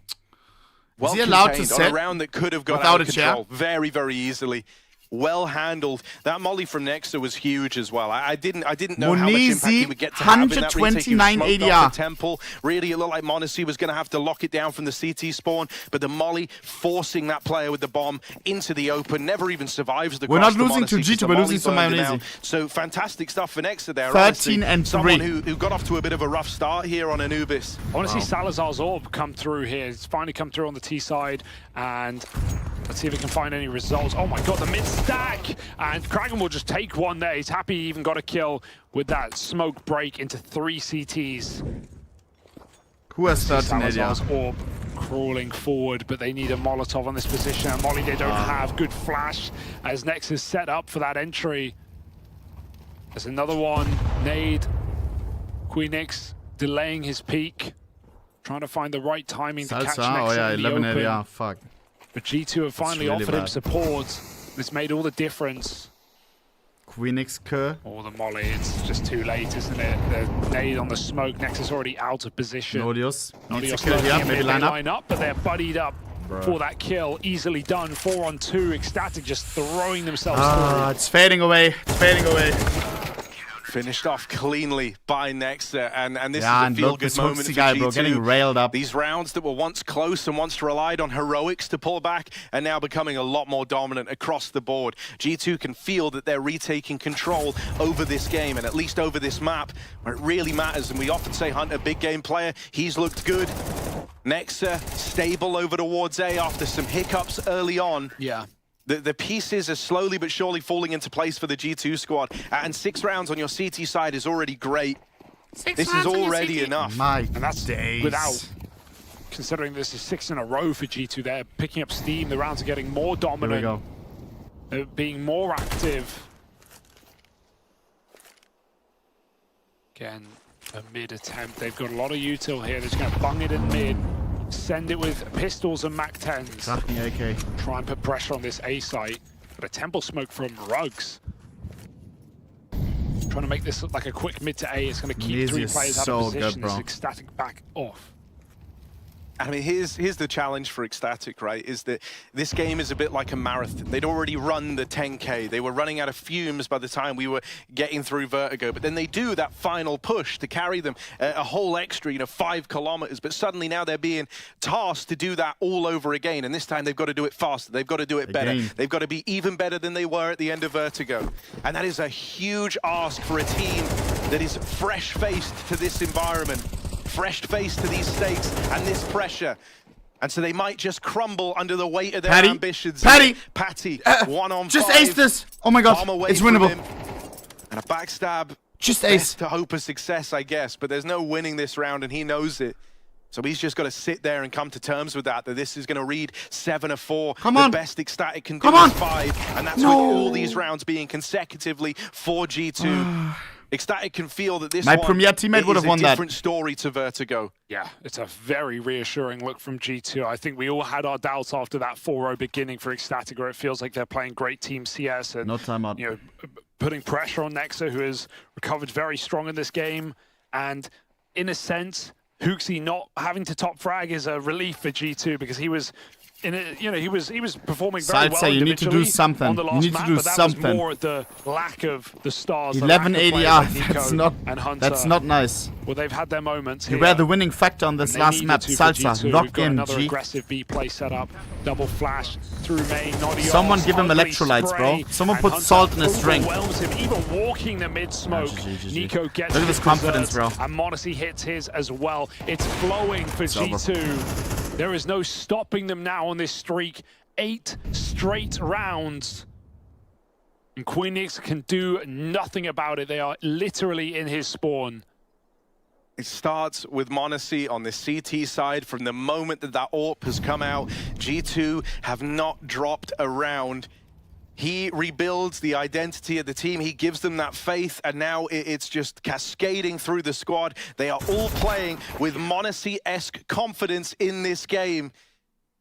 S6: Well,
S3: is he allowed to
S6: on
S3: set
S6: a round that could have got
S3: without
S6: out of
S3: a chair?
S6: control very, very easily. Well handled. That molly from Nexa was huge as well. I didn't know how much impact he would get to have in that retake. He was smoked off the temple. Really, it looked like Monacy was going to have to lock it down from the CT spawn, but the molly forcing that player with the bomb into the open never even survives the cross.
S3: We're not losing to
S6: Monacy,
S3: G2, we're losing to Mayonnaise.
S6: So fantastic stuff for Nexa there.
S3: 13 and 3.
S6: Someone who got off to a bit of a rough start here on Anubis.
S15: I want to see Salazar's orb come through here. It's finally come through on the T side, and let's see if we can find any results. Oh my god, the mid stack! And Karrigan will just take one there. He's happy he even got a kill with that smoke break into 3 CTs.
S3: Who has 13
S15: Salazar's orb crawling forward, but they need a Molotov on this position. And Molly, they don't have good flash as Nex is set up for that entry. There's another one. Nade. Queenix delaying his peak. Trying to find the right timing to catch Nex in the open.
S3: Yeah, fuck.
S15: But G2 have finally offered him support. This made all the difference.
S3: Queenix Kerr.
S15: Oh, the molly, it's just too late, isn't it? The nade on the smoke, Nex is already out of position.
S3: Nodios.
S15: Nodios maybe line up, but they're buddied up for that kill. Easily done. 4-on-2. Ecstatic just throwing themselves through.
S3: It's fading away. It's fading away.
S6: Finished off cleanly by Nexa, and this is
S3: Yeah,
S6: a feel-good moment for
S3: guy,
S6: G2.
S3: bro, getting railed up.
S6: These rounds that were once close and once relied on heroics to pull back are now becoming a lot more dominant across the board. G2 can feel that they're retaking control over this game, and at least over this map, where it really matters. And we often say Hunter, big game player, he's looked good. Nexa, stable over towards A after some hiccups early on.
S15: Yeah.
S6: The pieces are slowly but surely falling into place for the G2 squad. And 6 rounds on your CT side is already great. This is already enough.
S3: And
S15: that's without considering this is 6 in a row for G2. They're picking up steam. The rounds are getting more dominant.
S3: Here we go.
S15: Being more active. Again, a mid attempt. They've got a lot of util here. They're just going to bung it in mid. Send it with pistols and MAC-10s.
S3: AK.
S15: Try and put pressure on this A site. But a temple smoke from Rugs. Trying to make this look like a quick mid to A. It's going to keep 3 players out of position. This Ecstatic back off.
S6: I mean, here's the challenge for Ecstatic, right? Is that this game is a bit like a marathon. They'd already run the 10K. They were running out of fumes by the time we were getting through Vertigo. But then they do that final push to carry them a whole extra, 5 kilometers. But suddenly now they're being tasked to do that all over again. And this time they've got to do it faster. They've got to do it better. They've got to be even better than they were at the end of Vertigo. And that is a huge ask for a team that is fresh-faced to this environment. Fresh face to these stakes and this pressure. And so they might just crumble under the weight of their ambitions. Patty, 1-on-5.
S3: Just ace this. Oh my god, it's winnable.
S6: And a backstab.
S3: Just ace.
S6: To hope of success, I guess. But there's no winning this round and he knows it. So he's just got to sit there and come to terms with that this is going to read 7 of 4.
S3: Come on.
S6: The best Ecstatic can do is 5. And that's with all these rounds being consecutively for G2. Ecstatic can feel that this
S3: My premier teammate would have won that.
S6: Different story to Vertigo.
S15: Yeah, it's a very reassuring look from G2. I think we all had our doubts after that 4-0 beginning for Ecstatic, where it feels like they're playing great team CS and
S3: no timeout.
S15: Putting pressure on Nexa, who has recovered very strong in this game. And in a sense, Hooksy not having to top frag is a relief for G2 because he was he was performing very well.
S3: You need to do something.
S15: On the last
S3: you need
S15: map,
S3: to do
S15: but that
S3: something.
S15: Was more the lack of the stars.
S3: 11 ADR.
S15: Like
S3: that's not nice.
S15: Well, they've had their moments.
S3: You were the winning factor on this last map. Salsa, lock in.
S15: Another aggressive B play setup. Double flash through main.
S3: Someone give him electrolytes, bro. Someone put salt in his drink.
S15: Even walking the mid smoke. Nico gets.
S3: Look at his confidence, bro.
S15: And Monacy hits his as well. It's flowing for G2. There is no stopping them now on this streak. 8 straight rounds. And Queenix can do nothing about it. They are literally in his spawn.
S6: It starts with Monacy on the CT side. From the moment that AWP has come out, G2 have not dropped a round. He rebuilds the identity of the team. He gives them that faith, and now it's just cascading through the squad. They are all playing with Monacy-esque confidence in this game,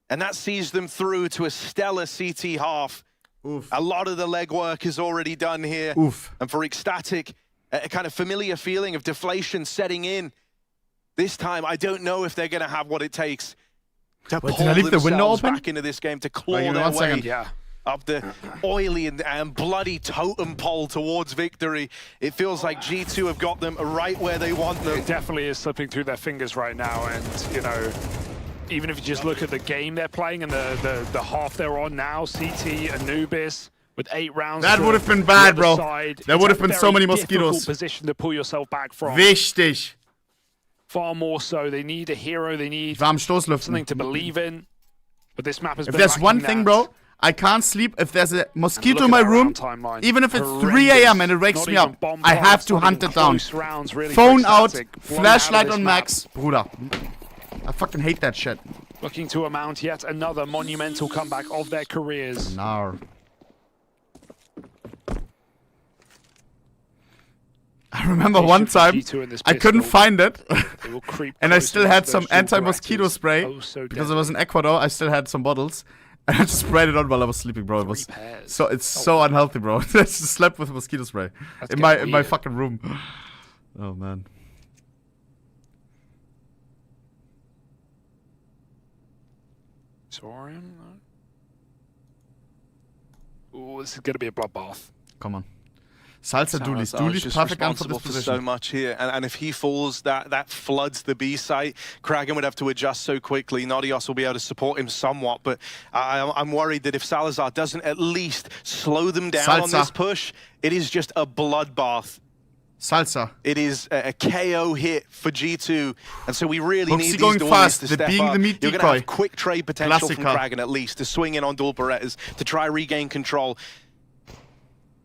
S6: and that sees them through to a stellar CT half.
S3: Oof.
S6: A lot of the legwork is already done here.
S3: Oof.
S6: And for Ecstatic, a kind of familiar feeling of deflation setting in. This time, I don't know if they're going to have what it takes to pull themselves back into this game, to claw their way.
S15: Yeah.
S6: Up the oily and bloody totem pole towards victory. It feels like G2 have got them right where they want them.
S15: It definitely is slipping through their fingers right now, and even if you just look at the game they're playing and the half they're on now, CT, Anubis, with 8 rounds.
S3: That would have been bad, bro. There would have been so many mosquitoes.
S15: Position to pull yourself back from.
S3: Wichtig.
S15: Far more so. They need a hero. They need something to believe in. But this map has been
S3: If there's one thing, bro, I can't sleep if there's a mosquito in my room. Even if it's 3 AM and it wakes me up, I have to hunt it down. Phone out, flashlight on max. Bruder, I fucking hate that shit.
S15: Looking to mount yet another monumental comeback of their careers.
S3: No. I remember one time I couldn't find it and I still had some anti-mosquito spray because I was in Ecuador. I still had some bottles and I just sprayed it on while I was sleeping, bro. It was so unhealthy, bro. I just slept with mosquito spray in my fucking room. Oh man.
S15: Torian. Oh, this is going to be a bloodbath.
S3: Come on. Salsa Dooley's perfect gun for this position.
S6: So much here, and if he falls, that floods the B site. Karrigan would have to adjust so quickly. Nadios will be able to support him somewhat, but I'm worried that if Salazar doesn't at least slow them down on this push, it is just a bloodbath.
S3: Salsa.
S6: It is a KO hit for G2, and so we really need these
S3: going fast.
S6: to step
S3: being
S6: up.
S3: The meat
S6: You're
S3: decoy.
S6: going to have quick trade potential
S3: Classica.
S6: from Karrigan at least to swing in on dual Berettas to try regain control.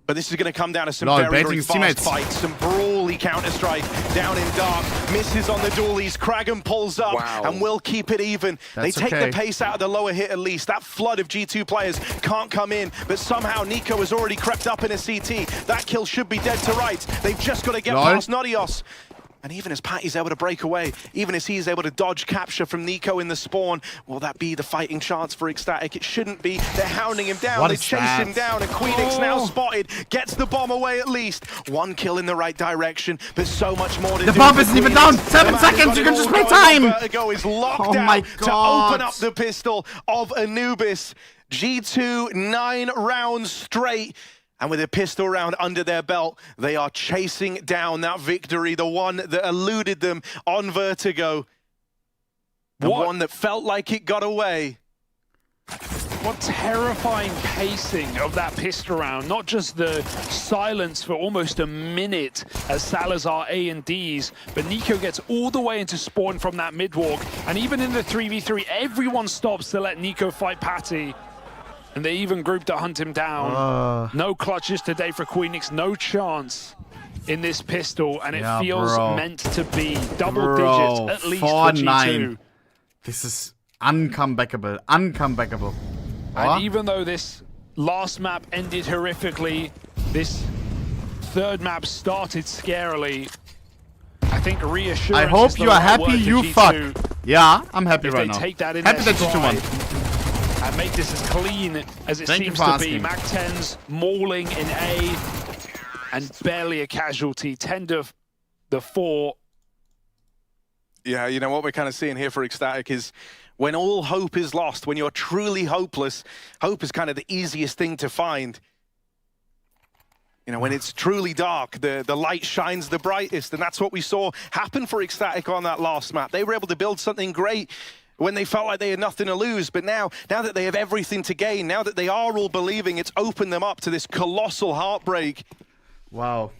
S6: But this is going to come down to some very fast fights, some brawly Counter-Strike down in dark. Misses on the dualies. Karrigan pulls up and will keep it even. They take the pace out of the lower hit at least. That flood of G2 players can't come in, but somehow Nico has already crept up in a CT. That kill should be dead to rights. They've just got to get past Nadios. And even as Patty's able to break away, even as he's able to dodge capture from Nico in the spawn, will that be the fighting chance for Ecstatic? It shouldn't be. They're hounding him down. They chase him down, and Queenix now spotted, gets the bomb away at least. One kill in the right direction, but so much more to do.
S3: The bomb isn't even down. 7 seconds. You can just play time.
S6: Vertigo is locked out to open up the pistol of Anubis. G2 9 rounds straight. And with a pistol round under their belt, they are chasing down that victory, the one that eluded them on Vertigo. The one that felt like it got away.
S15: What terrifying pacing of that pistol round. Not just the silence for almost a minute as Salazar A and Ds, but Nico gets all the way into spawn from that mid-walk. And even in the 3v3, everyone stops to let Nico fight Patty. And they even grouped to hunt him down. No clutches today for Queenix, no chance in this pistol, and it feels meant to be. Double digits, at least for G2.
S3: This is uncomebackable, uncomebackable.
S15: And even though this last map ended horrifically, this third map started scarily. I think reassurance.
S3: I hope
S15: is the
S3: you are
S15: right
S3: happy,
S15: word
S3: you
S15: for
S3: fuck.
S15: G2.
S3: Yeah, I'm happy right now.
S15: Take that in
S3: Happy
S15: their
S3: that you won.
S15: and make this as clean as it seems to be. Mac 10s mauling in A, and barely a casualty. 10 to the 4.
S6: Yeah, you know what we're kind of seeing here for Ecstatic is when all hope is lost, when you're truly hopeless, hope is kind of the easiest thing to find. You know, when it's truly dark, the light shines the brightest, and that's what we saw happen for Ecstatic on that last map. They were able to build something great when they felt like they had nothing to lose, but now that they have everything to gain, now that they are all believing, it's opened them up to this colossal heartbreak.
S3: Wow.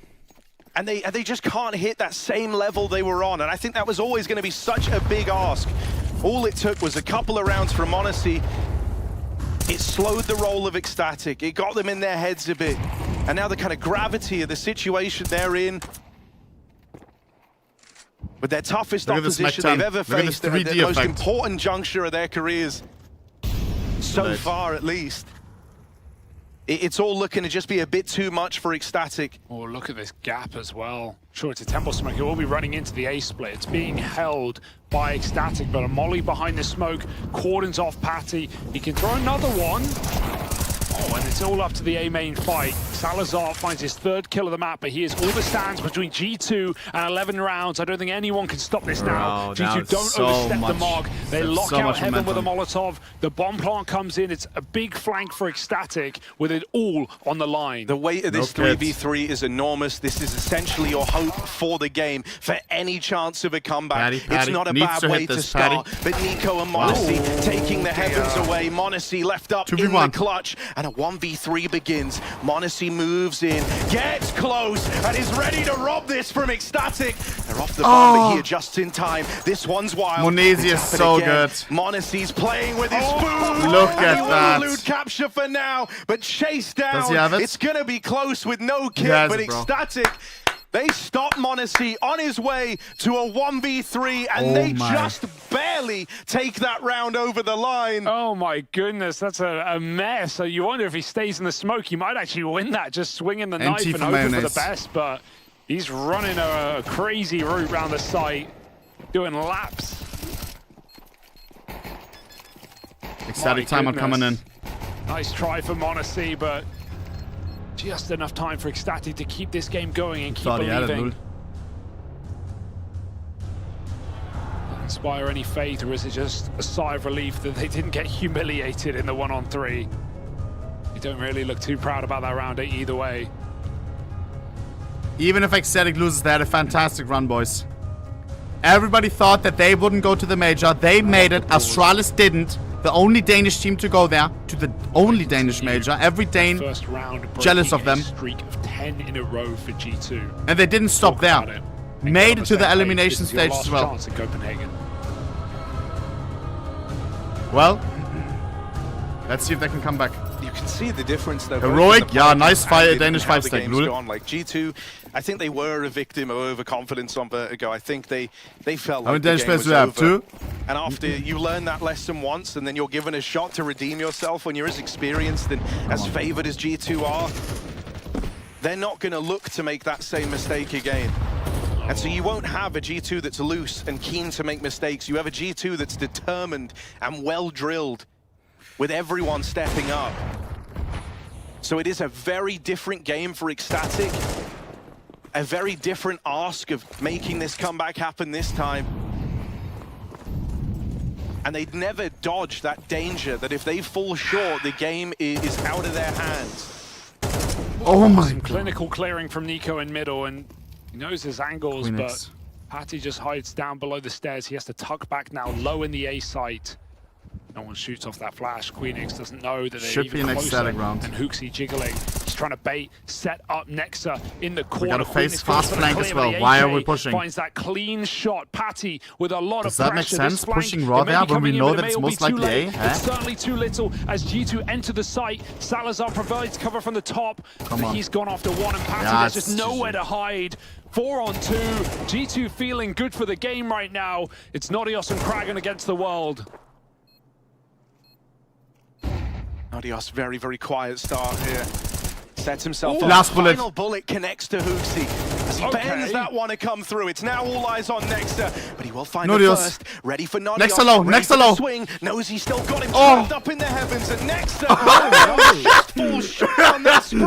S6: And they just can't hit that same level they were on, and I think that was always going to be such a big ask. All it took was a couple of rounds from Honesty. It slowed the roll of Ecstatic, it got them in their heads a bit, and now the kind of gravity of the situation they're in, with their toughest opposition they've ever faced, at the most important juncture of their careers, so far at least. It's all looking to just be a bit too much for Ecstatic.
S15: Oh, look at this gap as well. Sure, it's a temple smoke. It will be running into the A split. It's being held by Ecstatic, but a molly behind the smoke cordons off Patty. He can throw another one. Oh, and it's all up to the A main fight. Salazar finds his 3rd kill of the map, but he is all that stands between G2 and 11 rounds. I don't think anyone can stop this now. G2 don't overstep the mark. They lock out Heaven with a Molotov. The bomb plant comes in. It's a big flank for Ecstatic with it all on the line.
S6: The weight of this 3v3 is enormous. This is essentially your hope for the game, for any chance of a comeback. It's not a bad way to start, but Nico and Monacy taking the Heavens away. Monacy left up in the clutch, and a 1v3 begins. Monacy moves in, gets close, and is ready to rob this from Ecstatic. They're off the bomb, but he adjusts in time. This one's wild.
S3: Monesi is so good.
S6: Monacy's playing with his food.
S3: Look at that.
S6: Elude capture for now, but chase down.
S3: Does he have it?
S6: It's gonna be close with no kill, but Ecstatic, they stop Monacy on his way to a 1v3, and they just barely take that round over the line.
S15: Oh my goodness, that's a mess. So you wonder if he stays in the smoke, he might actually win that, just swinging the knife and hoping for the best, but he's running a crazy route around the site, doing laps.
S3: Ecstatic timer coming in.
S15: Nice try for Monacy, but just enough time for Ecstatic to keep this game going and keep believing. inspire any faith, or is it just a sigh of relief that they didn't get humiliated in the 1-on-3? You don't really look too proud about that round 8 either way.
S3: Even if Ecstatic loses, they had a fantastic run, boys. Everybody thought that they wouldn't go to the major. They made it. Astralis didn't. The only Danish team to go there, to the only Danish major. Every Dane
S15: First round,
S3: jealous of them.
S15: Streak of 10 in a row for G2.
S3: And they didn't stop there. Made it to the elimination stage as well.
S15: Chance in Copenhagen.
S3: Well, let's see if they can come back.
S6: You can see the difference though.
S3: Heroic, yeah, nice fire, Danish 5-stack.
S6: Like G2, I think they were a victim of overconfidence on Vertigo. I think they felt like the game was over.
S3: Too?
S6: And after you learn that lesson once, and then you're given a shot to redeem yourself when you're as experienced and as favored as G2 are, they're not going to look to make that same mistake again. And so you won't have a G2 that's loose and keen to make mistakes. You have a G2 that's determined and well drilled, with everyone stepping up. So it is a very different game for Ecstatic. A very different ask of making this comeback happen this time. And they'd never dodge that danger that if they fall short, the game is out of their hands.
S3: Oh my
S15: Some
S3: god.
S15: clinical clearing from Nico in middle, and he knows his angles, but Patty just hides down below the stairs. He has to tuck back now, low in the A site. No one shoots off that flash. Queenix doesn't know that they're
S3: Should be
S15: even
S3: an
S15: closer.
S3: Ecstatic round.
S15: And Hooksy jiggling. He's trying to bait, set up Nexa in the corner.
S3: We gotta face
S15: Queenix
S3: fast
S15: goes for the
S3: flank
S15: clear,
S3: as
S15: but
S3: well.
S15: the
S3: Why
S15: AK
S3: are we pushing?
S15: Finds that clean shot. Patty with a lot
S3: Does
S15: of
S3: that make
S15: pressure.
S3: sense?
S15: This flank,
S3: Pushing raw
S15: it may
S3: there
S15: be
S3: when we
S15: coming
S3: know
S15: in, but
S3: that
S15: it
S3: it's
S15: may
S3: most
S15: be too
S3: likely A,
S15: late.
S3: huh?
S15: It's certainly too little as G2 enter the site. Salazar provides cover from the top.
S3: Come on.
S15: He's gone after one, and Patty,
S3: Yeah,
S15: there's just nowhere to hide. 4-on-2. G2 feeling good for the game right now. It's Nodios and Karrigan against the world.
S6: Nodios, very, very quiet start here. Sets himself up.
S3: Last bullet.
S6: Final bullet connects to Hooksy. As he bends that one to come through. It's now all eyes on Nexa, but he will find
S3: Nodios.
S6: it first. Ready for Nodios.
S3: Nexa low,
S6: ready
S3: Nexa
S6: for the
S3: low.
S6: swing. Knows he's still got him
S3: Oh.
S6: trapped up in the heavens. And Nexa, just falls short on that spray.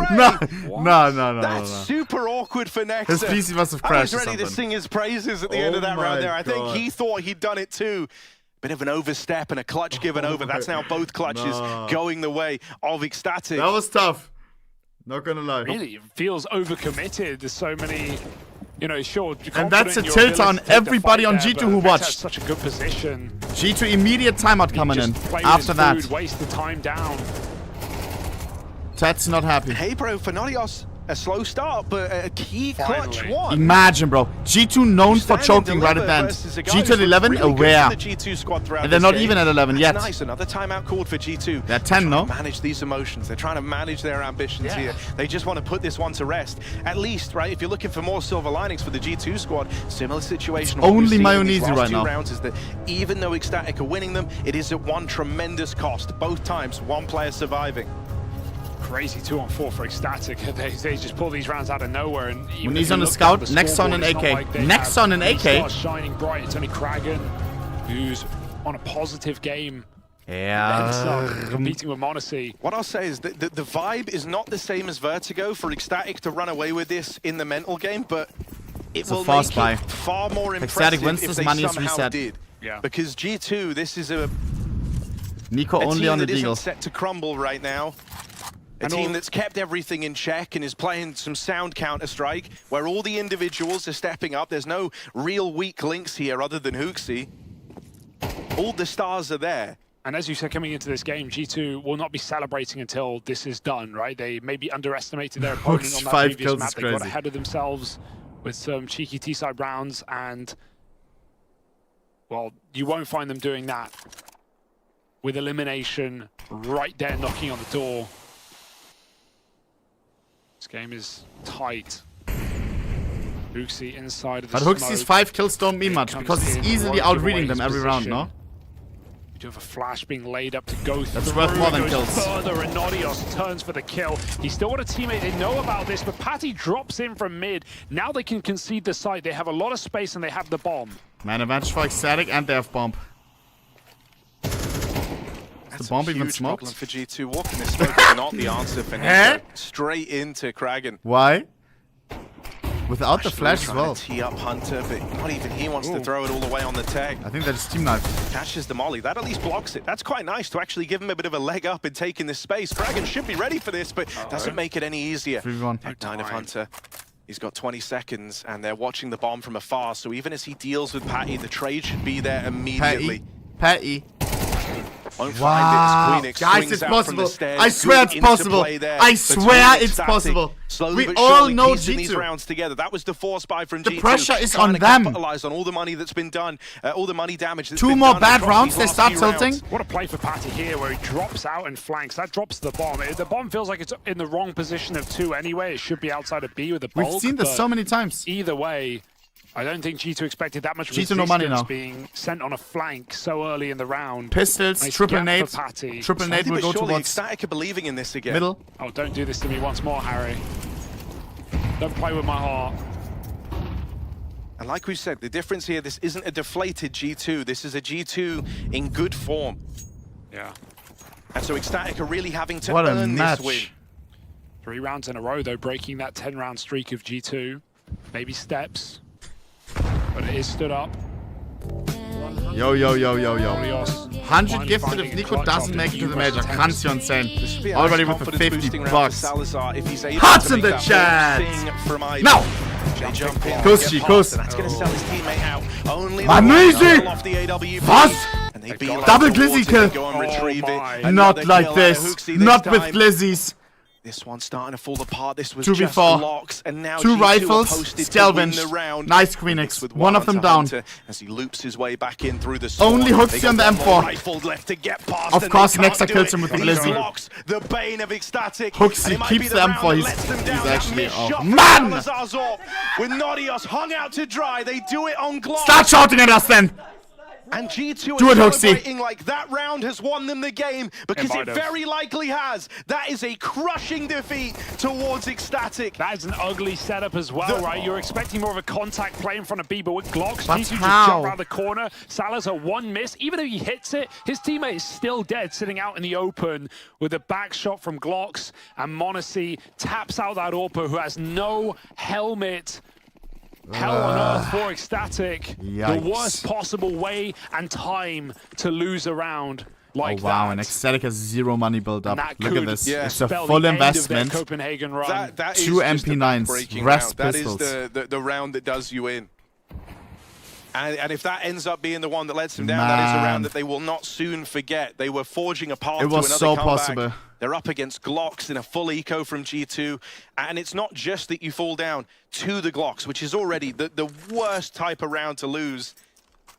S3: No.
S6: That's super awkward for Nexa.
S3: His PC must have
S6: I
S3: crashed
S6: was
S3: or
S6: ready to
S3: something.
S6: sing his praises at the end of that
S3: Oh
S6: round
S3: my
S6: there. I think
S3: God.
S6: he thought he'd done it too. Bit of an overstep and a clutch given over. That's now both clutches going the way of Ecstatic.
S3: That was tough. Not gonna lie.
S15: Really, it feels overcommitted. There's so many, you know, sure.
S3: And that's a
S15: confident in your
S3: tilt
S15: ability
S3: on
S15: to take the
S3: everybody
S15: fight
S3: on
S15: there,
S3: G2
S15: but
S3: who
S15: Nexa
S3: watched.
S15: has such a good position.
S3: G2 immediate timeout coming in
S15: Just played
S3: after
S15: his
S3: that.
S15: food, wasted time down.
S3: Ted's not happy.
S6: Hey, bro, for Nodios, a slow start, but a key clutch one.
S3: Imagine, bro. G2 known for
S6: Stand and
S3: choking right at
S6: deliver
S3: the end.
S6: versus a guy
S3: G2
S6: who's
S3: at 11,
S6: really good
S3: aware.
S6: for the G2 squad throughout
S3: And they're
S6: this
S3: not
S6: game.
S3: even at 11 yet.
S6: That's nice, another timeout called for G2.
S3: They're 10, no?
S6: Manage these emotions. They're trying to manage their ambitions here. They just want to put this one to rest. At least, right, if you're looking for more silver linings for the G2 squad, similar situation.
S3: It's
S6: what we've
S3: only
S6: seen in these
S3: Mayonnaise
S6: last
S3: right
S6: two
S3: now.
S6: rounds is that even though Ecstatic are winning them, it is at one tremendous cost. Both times, one player surviving.
S15: Crazy 2-on-4 for Ecstatic. They just pull these rounds out of nowhere. And even
S3: When
S15: if
S3: he's
S15: you
S3: on a
S15: look
S3: scout,
S15: at the
S3: next on
S15: scoreboard,
S3: an
S15: it's not
S3: AK.
S15: like they
S3: Next
S15: have
S3: on an
S15: three
S3: AK.
S15: stars shining bright. It's only Karrigan who's on a positive game.
S3: Yeah.
S15: Competing with Monacy.
S6: What I'll say is that the vibe is not the same as Vertigo for Ecstatic to run away with this in the mental game, but it
S3: It's a
S6: will
S3: fast
S6: make it
S3: buy.
S6: far more
S3: Ecstatic
S6: impressive
S3: wins
S6: if
S3: this
S6: they
S3: money is
S6: somehow
S3: reset.
S6: did.
S15: Yeah.
S6: Because G2, this is a
S3: Nico only
S6: team
S3: on the
S6: that isn't
S3: deagle.
S6: set to crumble right now. A team that's kept everything in check and is playing some sound Counter-Strike, where all the individuals are stepping up. There's no real weak links here other than Hooksy. All the stars are there.
S15: And as you said, coming into this game, G2 will not be celebrating until this is done, right? They maybe underestimated their opponent on that
S3: 5
S15: previous
S3: kills
S15: map.
S3: is
S15: They got
S3: crazy.
S15: ahead of themselves with some cheeky T-side rounds, and, well, you won't find them doing that with Elimination right there knocking on the door. This game is tight. Hooksy inside of the
S3: But Hooksy's
S15: smoke.
S3: 5 kills don't mean much because he's
S15: in,
S3: easily
S15: working
S3: out-reading
S15: away
S3: them
S15: his
S3: every round, no?
S15: position. You do have a flash being laid up to go
S3: That's
S15: through.
S3: worth more than
S15: Goes
S3: kills.
S15: Further, and Nodios turns for the kill. He's still got a teammate. They know about this, but Patty drops in from mid. Now they can concede the site. They have a lot of space and they have the bomb.
S3: Man advantage for Ecstatic and they have bomb.
S6: That's
S3: the bomb
S6: a
S3: even
S6: huge
S3: smoked?
S6: problem for G2. Walking this smoke is not the answer for Nico. Straight into Karrigan.
S3: Why? Without the flash as well.
S6: Tee up Hunter, but not even he wants to throw it all the way on the tag.
S3: I think that's team knife.
S6: Catches the molly. That at least blocks it. That's quite nice to actually give him a bit of a leg up in taking this space. Karrigan should be ready for this, but doesn't make it any easier.
S3: 3v1.
S6: Nine of Hunter. He's got 20 seconds, and they're watching the bomb from afar. So even as he deals with Patty, the trade should be there immediately.
S3: Patty.
S6: Won't
S3: Wow,
S6: find it.
S3: guys, it's possible. I swear it's possible. I swear it's possible.
S6: Slowly
S3: We
S6: but
S3: all
S6: surely
S3: know
S6: piecing these
S3: G2.
S6: rounds together. That was the force buy from
S3: The
S6: G2.
S3: pressure is
S6: trying
S3: on
S6: to
S3: them.
S6: capitalize on all the money that's been done, all the money damage that's
S3: 2
S6: been
S3: more
S6: done
S3: bad
S6: across
S3: rounds,
S6: these
S3: they
S6: last
S3: start
S6: few
S3: tilting.
S6: rounds.
S15: What a play for Patty here, where he drops out and flanks. That drops the bomb. The bomb feels like it's in the wrong position of 2 anyway. It should be outside of B with the bulk.
S3: We've seen this so many times.
S15: Either way, I don't think G2 expected that much
S3: G2 no money now.
S15: being sent on a flank so early in the round.
S3: Pistols,
S15: Nice
S3: triple
S15: gap
S3: nade.
S15: for Patty.
S3: Triple nade will go towards
S6: Ecstatic are believing in this again.
S3: middle.
S15: Oh, don't do this to me once more, Harry. Don't play with my heart.
S6: And like we said, the difference here, this isn't a deflated G2. This is a G2 in good form.
S15: Yeah.
S6: And so Ecstatic are really having to
S3: What a
S6: earn
S3: match.
S6: this win.
S15: 3 rounds in a row, though, breaking that 10-round streak of G2. Maybe steps, but it is stood up.
S3: Yo. 100 gifted
S15: finding
S3: if
S15: a
S3: Nico
S15: clutch
S3: doesn't
S15: after
S3: make it to the
S15: numerous
S3: major.
S15: attempts.
S3: Can't you insane?
S6: This would be a
S3: Already
S6: nice
S3: with the
S6: confidence-boosting
S3: 50
S6: round for
S3: bucks.
S6: Salazar if he's able
S3: Hearts
S6: to
S3: in
S6: make
S3: the
S6: that
S3: chat.
S6: one thing from Ivy.
S3: Now.
S6: They jump in,
S3: Kuss,
S6: get past,
S3: Kuss.
S6: and that's going to sell his teammate out. Only
S3: Man,
S6: the
S3: easy.
S6: one off the AWP.
S3: Was?
S6: And they beeline
S3: Double
S6: towards
S3: glizzy
S6: it
S3: kill.
S6: and go and retrieve it. Another
S3: Not like
S6: kill out of
S3: this.
S6: Hooksy
S3: Not
S6: this
S3: with
S6: time.
S3: glizzies.
S6: This one's starting to fall apart. This was
S3: 2v4.
S6: just blocks, and now
S3: 2
S6: G2 are
S3: rifles,
S6: posted to win
S3: Skelvinch.
S6: the round.
S3: Nice Queenix.
S6: With
S3: One of them
S6: onto
S3: down.
S6: Hunter as he loops his way back in through the storm.
S3: Only Hooksy
S6: They
S3: on the
S6: got one more
S3: M4.
S6: rifle left to get past,
S3: Of
S6: and
S3: course,
S6: they can't
S3: Nexa
S6: do
S3: kills
S6: it.
S3: him with the
S6: These
S3: glizzy.
S6: blocks, the bane of Ecstatic.
S3: Hooksy
S6: And it might
S3: keeps
S6: be
S3: the
S6: round
S3: M4.
S6: that
S3: He's
S6: lets them down. That
S3: actually...
S6: missed
S3: Oh,
S6: shot from
S3: man!
S6: Salazar with Nodios hung out to dry. They do it on glass.
S3: Start shouting at us then.
S6: And G2
S3: Do
S6: are
S3: it, Hooksy.
S6: celebrating like that round has won them the game, because
S15: It
S6: it
S15: might have.
S6: very likely has. That is a crushing defeat towards Ecstatic.
S15: That is an ugly setup as well, right? You're expecting more of a contact play in front of B, but with Glocks,
S3: But
S15: G2 just
S3: how?
S15: jump around the corner. Salazar 1 miss. Even if he hits it, his teammate is still dead, sitting out in the open with a back shot from Glocks, and Monacy taps out that AWP, who has no helmet. Hell on earth for Ecstatic.
S3: Yikes.
S15: The worst possible way and time to lose a round like
S3: Oh wow,
S15: that.
S3: and Ecstatic has 0 money built up.
S15: And that
S3: Look at
S15: could
S3: this.
S6: Yeah.
S3: It's a
S15: spell
S3: full
S15: the end of their
S3: investment.
S15: Copenhagen run.
S6: That is
S3: 2
S6: just a
S3: MP9s,
S6: backbreaking
S3: rest
S6: round.
S3: pistols.
S6: That is the round that does you in. And if that ends up being the one that lets them down, that is a
S3: Man.
S6: round that they will not soon forget. They were forging a path
S3: It
S6: to
S3: was
S6: another
S3: so
S6: comeback.
S3: possible.
S6: They're up against Glocks in a full eco from G2. And it's not just that you fall down to the Glocks, which is already the worst type of round to lose.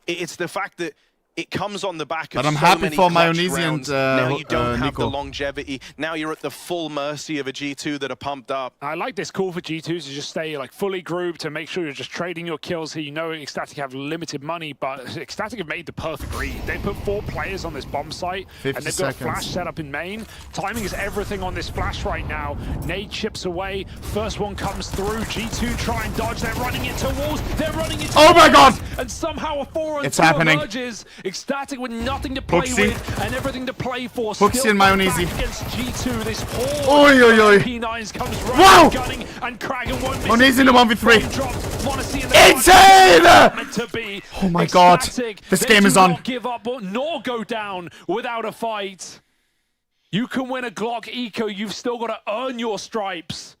S6: It's the fact that it comes on the back of
S3: But I'm
S6: so
S3: happy
S6: many
S3: for
S6: clutch
S3: Mayonnaise and,
S6: rounds. Now you don't have the
S3: Nico.
S6: longevity. Now you're at the full mercy of a G2 that are pumped up.
S15: I like this call for G2s to just stay like fully grouped and make sure you're just trading your kills here. You know Ecstatic have limited money, but Ecstatic have made the perfect read. They put 4 players on this bomb site,
S3: 50
S15: and they've got a
S3: seconds.
S15: flash set up in main. Timing is everything on this flash right now. Nade chips away. First one comes through. G2 try and dodge. They're running into walls. They're running into
S3: Oh my God!
S15: And somehow a 4-on-2
S3: It's happening.
S15: emerges. Ecstatic with nothing to play
S3: Hooksy.
S15: with and everything to play for.
S3: Hooksy
S15: Still
S3: and
S15: back
S3: Mayonnaise.
S15: against G2. This horde
S3: Oi, oi, oi.
S15: P9s comes running,
S3: Wow!
S15: gunning, and Karrigan won't miss.
S3: Mayonnaise in the 1v3.
S15: Insane!
S3: Insane! Oh my God. This game is on.
S15: Not give up nor go down without a fight. You can win a Glock Eco. You've still got to earn your stripes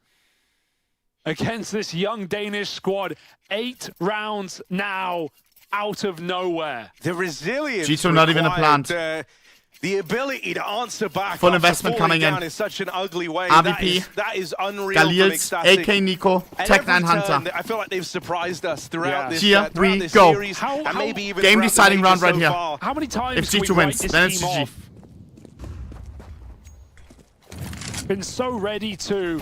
S15: against this young Danish squad. 8 rounds now. Out of nowhere.
S6: The resilience
S3: G2 not even a
S6: required,
S3: plant.
S6: The ability to answer back.
S3: Full
S6: after
S3: investment
S6: falling
S3: coming in.
S6: down in such an ugly way.
S3: RVP,
S6: That is unreal from
S3: Galils,
S6: Ecstatic.
S3: AK Nico,
S6: At
S3: Tech
S6: every
S3: 9
S6: turn,
S3: Hunter.
S6: I feel like they've surprised us throughout this,
S3: Here
S6: throughout
S3: we
S6: this
S3: go.
S6: series, and maybe even
S3: Game
S6: throughout the
S3: deciding
S6: major
S3: round right
S6: so
S3: here.
S6: far.
S15: How many times
S3: If
S15: do we
S3: G2
S15: write
S3: wins,
S15: this
S3: then it's
S15: team
S3: GG.
S15: off? Been so ready to.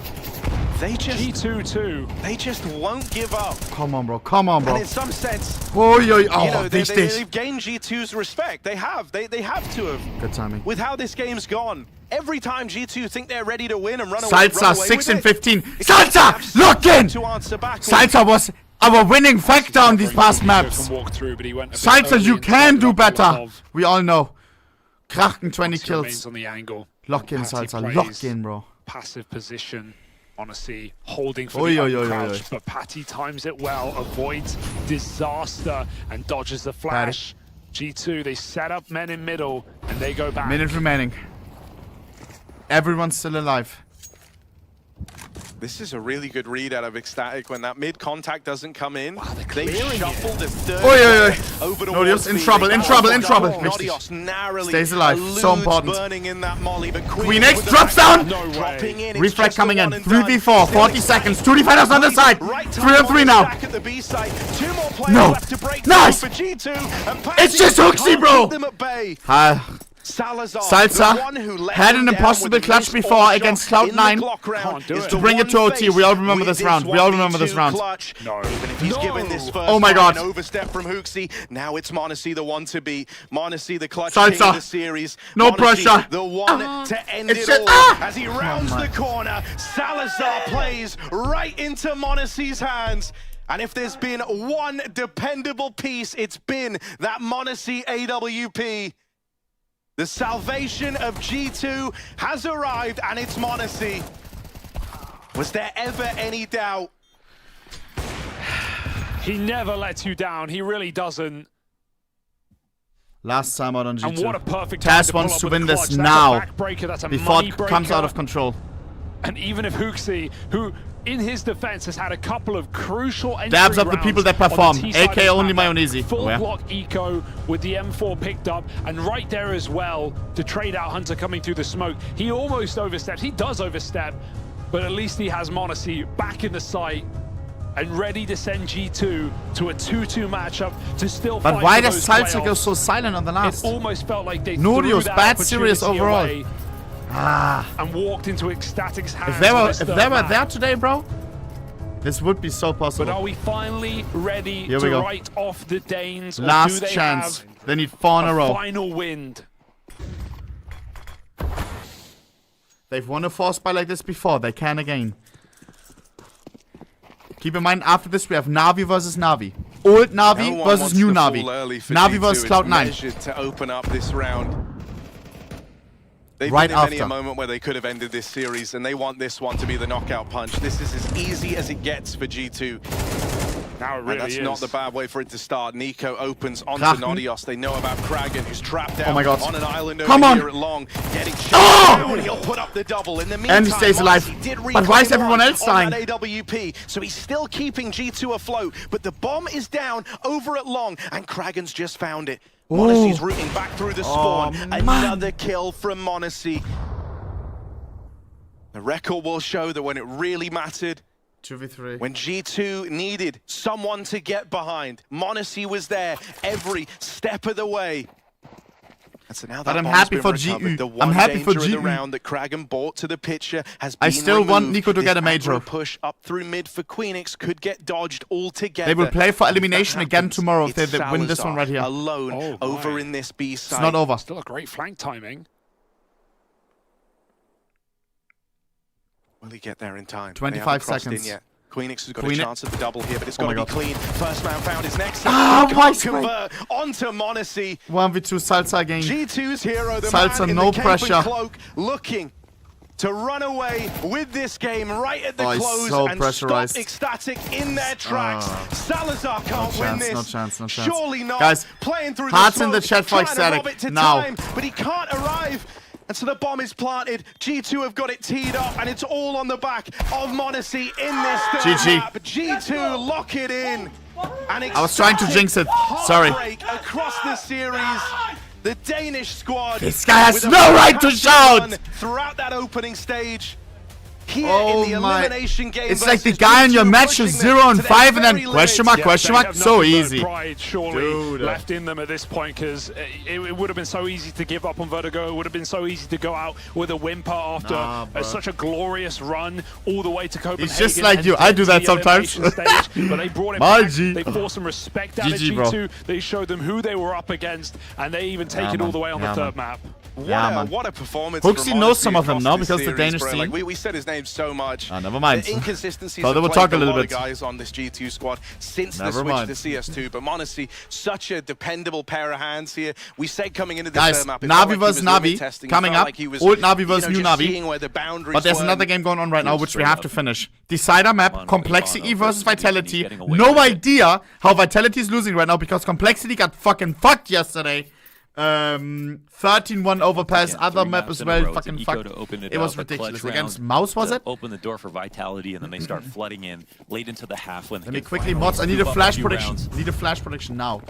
S6: They just
S15: G2-2.
S6: They just won't give up.
S3: Come on, bro. Come on, bro.
S6: And in some sense,
S3: Oh, yo,
S6: you
S3: oh,
S6: know,
S3: this.
S6: they've gained G2's respect. They have. They have to have.
S3: Good timing.
S6: With how this game's gone, every time G2 think they're ready to win and run away,
S3: Salsa, 6 and
S6: with it,
S3: 15.
S6: it's
S3: Salsa, lock in!
S6: to answer back.
S3: Salsa was our winning factor on these past maps.
S15: Can walk through, but he went a bit
S3: Salsa,
S15: early
S3: you
S15: and
S3: can
S15: started
S3: do
S15: up
S3: better.
S15: above.
S3: We all know. Kraken 20
S15: Remains
S3: kills.
S15: on the angle.
S3: Lock in,
S15: Patty
S3: Salsa.
S15: plays
S3: Lock in, bro.
S15: Passive position.
S1: Honestly, holding for the crouch, but Patty times it well, avoids disaster and dodges the flash. G2, they set up men in middle and they go back.
S3: Minute remaining. Everyone's still alive.
S6: This is a really good read out of Ecstatic when that mid contact doesn't come in. Wow, they shuffled the third over to
S3: Nodios in trouble, in trouble.
S6: Nodios narrowly
S3: stays alive, so important.
S6: Burning in that molly, but
S3: Queen X drops down! Reflect coming in, 3v4, 40 seconds, 2 defenders on the side, 3-on-3 now. No, nice! It's just Hooksy, bro! Salsa had an impossible clutch before against Cloud9 to bring it to OT. We all remember this round. Oh my god.
S6: Overstep from Hooksy. Now it's Monacy the one to beat. Monacy the clutch
S3: Salsa.
S6: king of the series.
S3: No
S6: Monacy,
S3: pressure.
S6: the one to end it all. As he rounds the corner, Salazar plays right into Monacy's hands. And if there's been one dependable piece, it's been that Monacy AWP. The salvation of G2 has arrived, and it's Monacy. Was there ever any doubt?
S1: He never lets you down. He really doesn't.
S3: Last time out on G2.
S1: And what a perfect
S3: Taz wants to win this now before it comes out of control.
S1: And even if Hooksy, who in his defense has had a couple of crucial entry
S3: dabs up the people that perform, AK only Mayonnaise.
S1: Full block eco with the M4 picked up, and right there as well to trade out Hunter coming through the smoke. He almost oversteps. He does overstep, but at least he has Monacy back in the sight and ready to send G2 to a 2-2 matchup to still fight.
S3: But why does Salsa go so silent on the last?
S1: It almost felt like they
S3: Nodios,
S1: threw that
S3: bad series overall.
S1: away and walked into Ecstatic's hands.
S3: If they were there today, bro, this would be so possible.
S1: But are we finally ready to write off the Danes?
S3: Last
S1: or do they
S3: chance.
S1: Have
S3: they need 4 in a row.
S1: Final wind.
S3: They've won a force buy like this before. They can again. Keep in mind, after this we have Navi versus Navi. Old Navi versus new Navi. Navi versus Cloud9.
S6: To open up this round. They've
S3: right
S6: been in
S3: after.
S6: many a moment where they could have ended this series, and they want this one to be the knockout punch. This is as easy as it gets for G2.
S1: Now it really
S6: that's
S1: is.
S6: not the bad way for it to start. Nico opens onto Nodios. They know about Karrigan, who's trapped out on an island over here at Long. Getting down, he'll put up the double. In the meantime,
S3: and he stays alive. But why is everyone else dying?
S6: AWP, so he's still keeping G2 afloat, but the bomb is down over at Long, and Kragan's just found it. Monacy's rooting back through the spawn. Another kill from Monacy. The record will show that when it really mattered,
S3: 2v3.
S6: When G2 needed someone to get behind, Monacy was there every step of the way. And so now that
S3: I'm happy for GU. I'm happy for GU.
S6: The round that Karrigan brought to the picture has
S3: I
S6: been
S3: still
S6: removed.
S3: want Nico to get a major.
S6: Push up through mid for Queenix could get dodged altogether.
S3: They will play for elimination again tomorrow if they win this one right here.
S6: Alone over in this B side.
S3: It's not over.
S1: Still a great flank timing.
S6: Will he get there in time?
S3: 25 seconds.
S6: Queenix has got a chance at the double here, but it's got to be clean. First man found his next.
S3: Convert
S6: onto Monacy.
S3: 1v2 Salsa again.
S6: G2's hero, the
S3: Salsa,
S6: man in
S3: no
S6: the cape
S3: pressure.
S6: and cloak, looking to run away with this game right at the close
S3: so
S6: and
S3: pressurized.
S6: stop Ecstatic in their tracks. Salazar can't win this.
S3: No chance.
S6: Surely not.
S3: Guys,
S6: playing through
S3: hearts
S6: the
S3: in the chat for Ecstatic now.
S6: Time, but he can't arrive. And so the bomb is planted. G2 have got it teed up, and it's all on the back of Monacy in this third map. G2 lock it in. And
S3: I was trying to jinx it. Sorry.
S6: Across the series, the Danish squad.
S3: This guy has no right to shout.
S6: Throughout that opening stage. Here in the elimination game,
S3: it's like the guy in your match is 0 and 5 and then question mark, so easy.
S1: Pride surely left in them at this point, because it would have been so easy to give up on Vertigo. It would have been so easy to go out with a whimper after such a glorious run all the way to Copenhagen.
S3: It's just like you. I do that sometimes.
S1: Stage, but they brought it back. They forced some respect out of G2. They showed them who they were up against, and they even take it all the way on the third map.
S6: What a performance.
S3: Hooksy knows some of them now because the Danish
S6: bro.
S3: team.
S6: Like, we said his name so much.
S3: Never mind.
S6: The inconsistencies
S3: Thought they
S6: have
S3: would talk a
S6: plagued
S3: little
S6: lot
S3: bit.
S6: of guys on this G2 squad since the
S3: Never
S6: switch
S3: mind.
S6: to CS2. But Monacy, such a dependable pair of hands here. We said coming into this
S3: Guys,
S6: map,
S3: Navi versus Navi coming up. Old Navi versus new Navi. But there's another game going on right now which we have to finish. Decider map, Complexity versus Vitality. No idea how Vitality is losing right now because Complexity got fucking fucked yesterday. 13-1 overpass, other map as well, fucking fucked. It was ridiculous. Against Mouse, was it?
S18: Open the door for Vitality, and then they start flooding in late into the half when they
S3: Let me quickly mods. I need a flash prediction. Need a flash prediction now.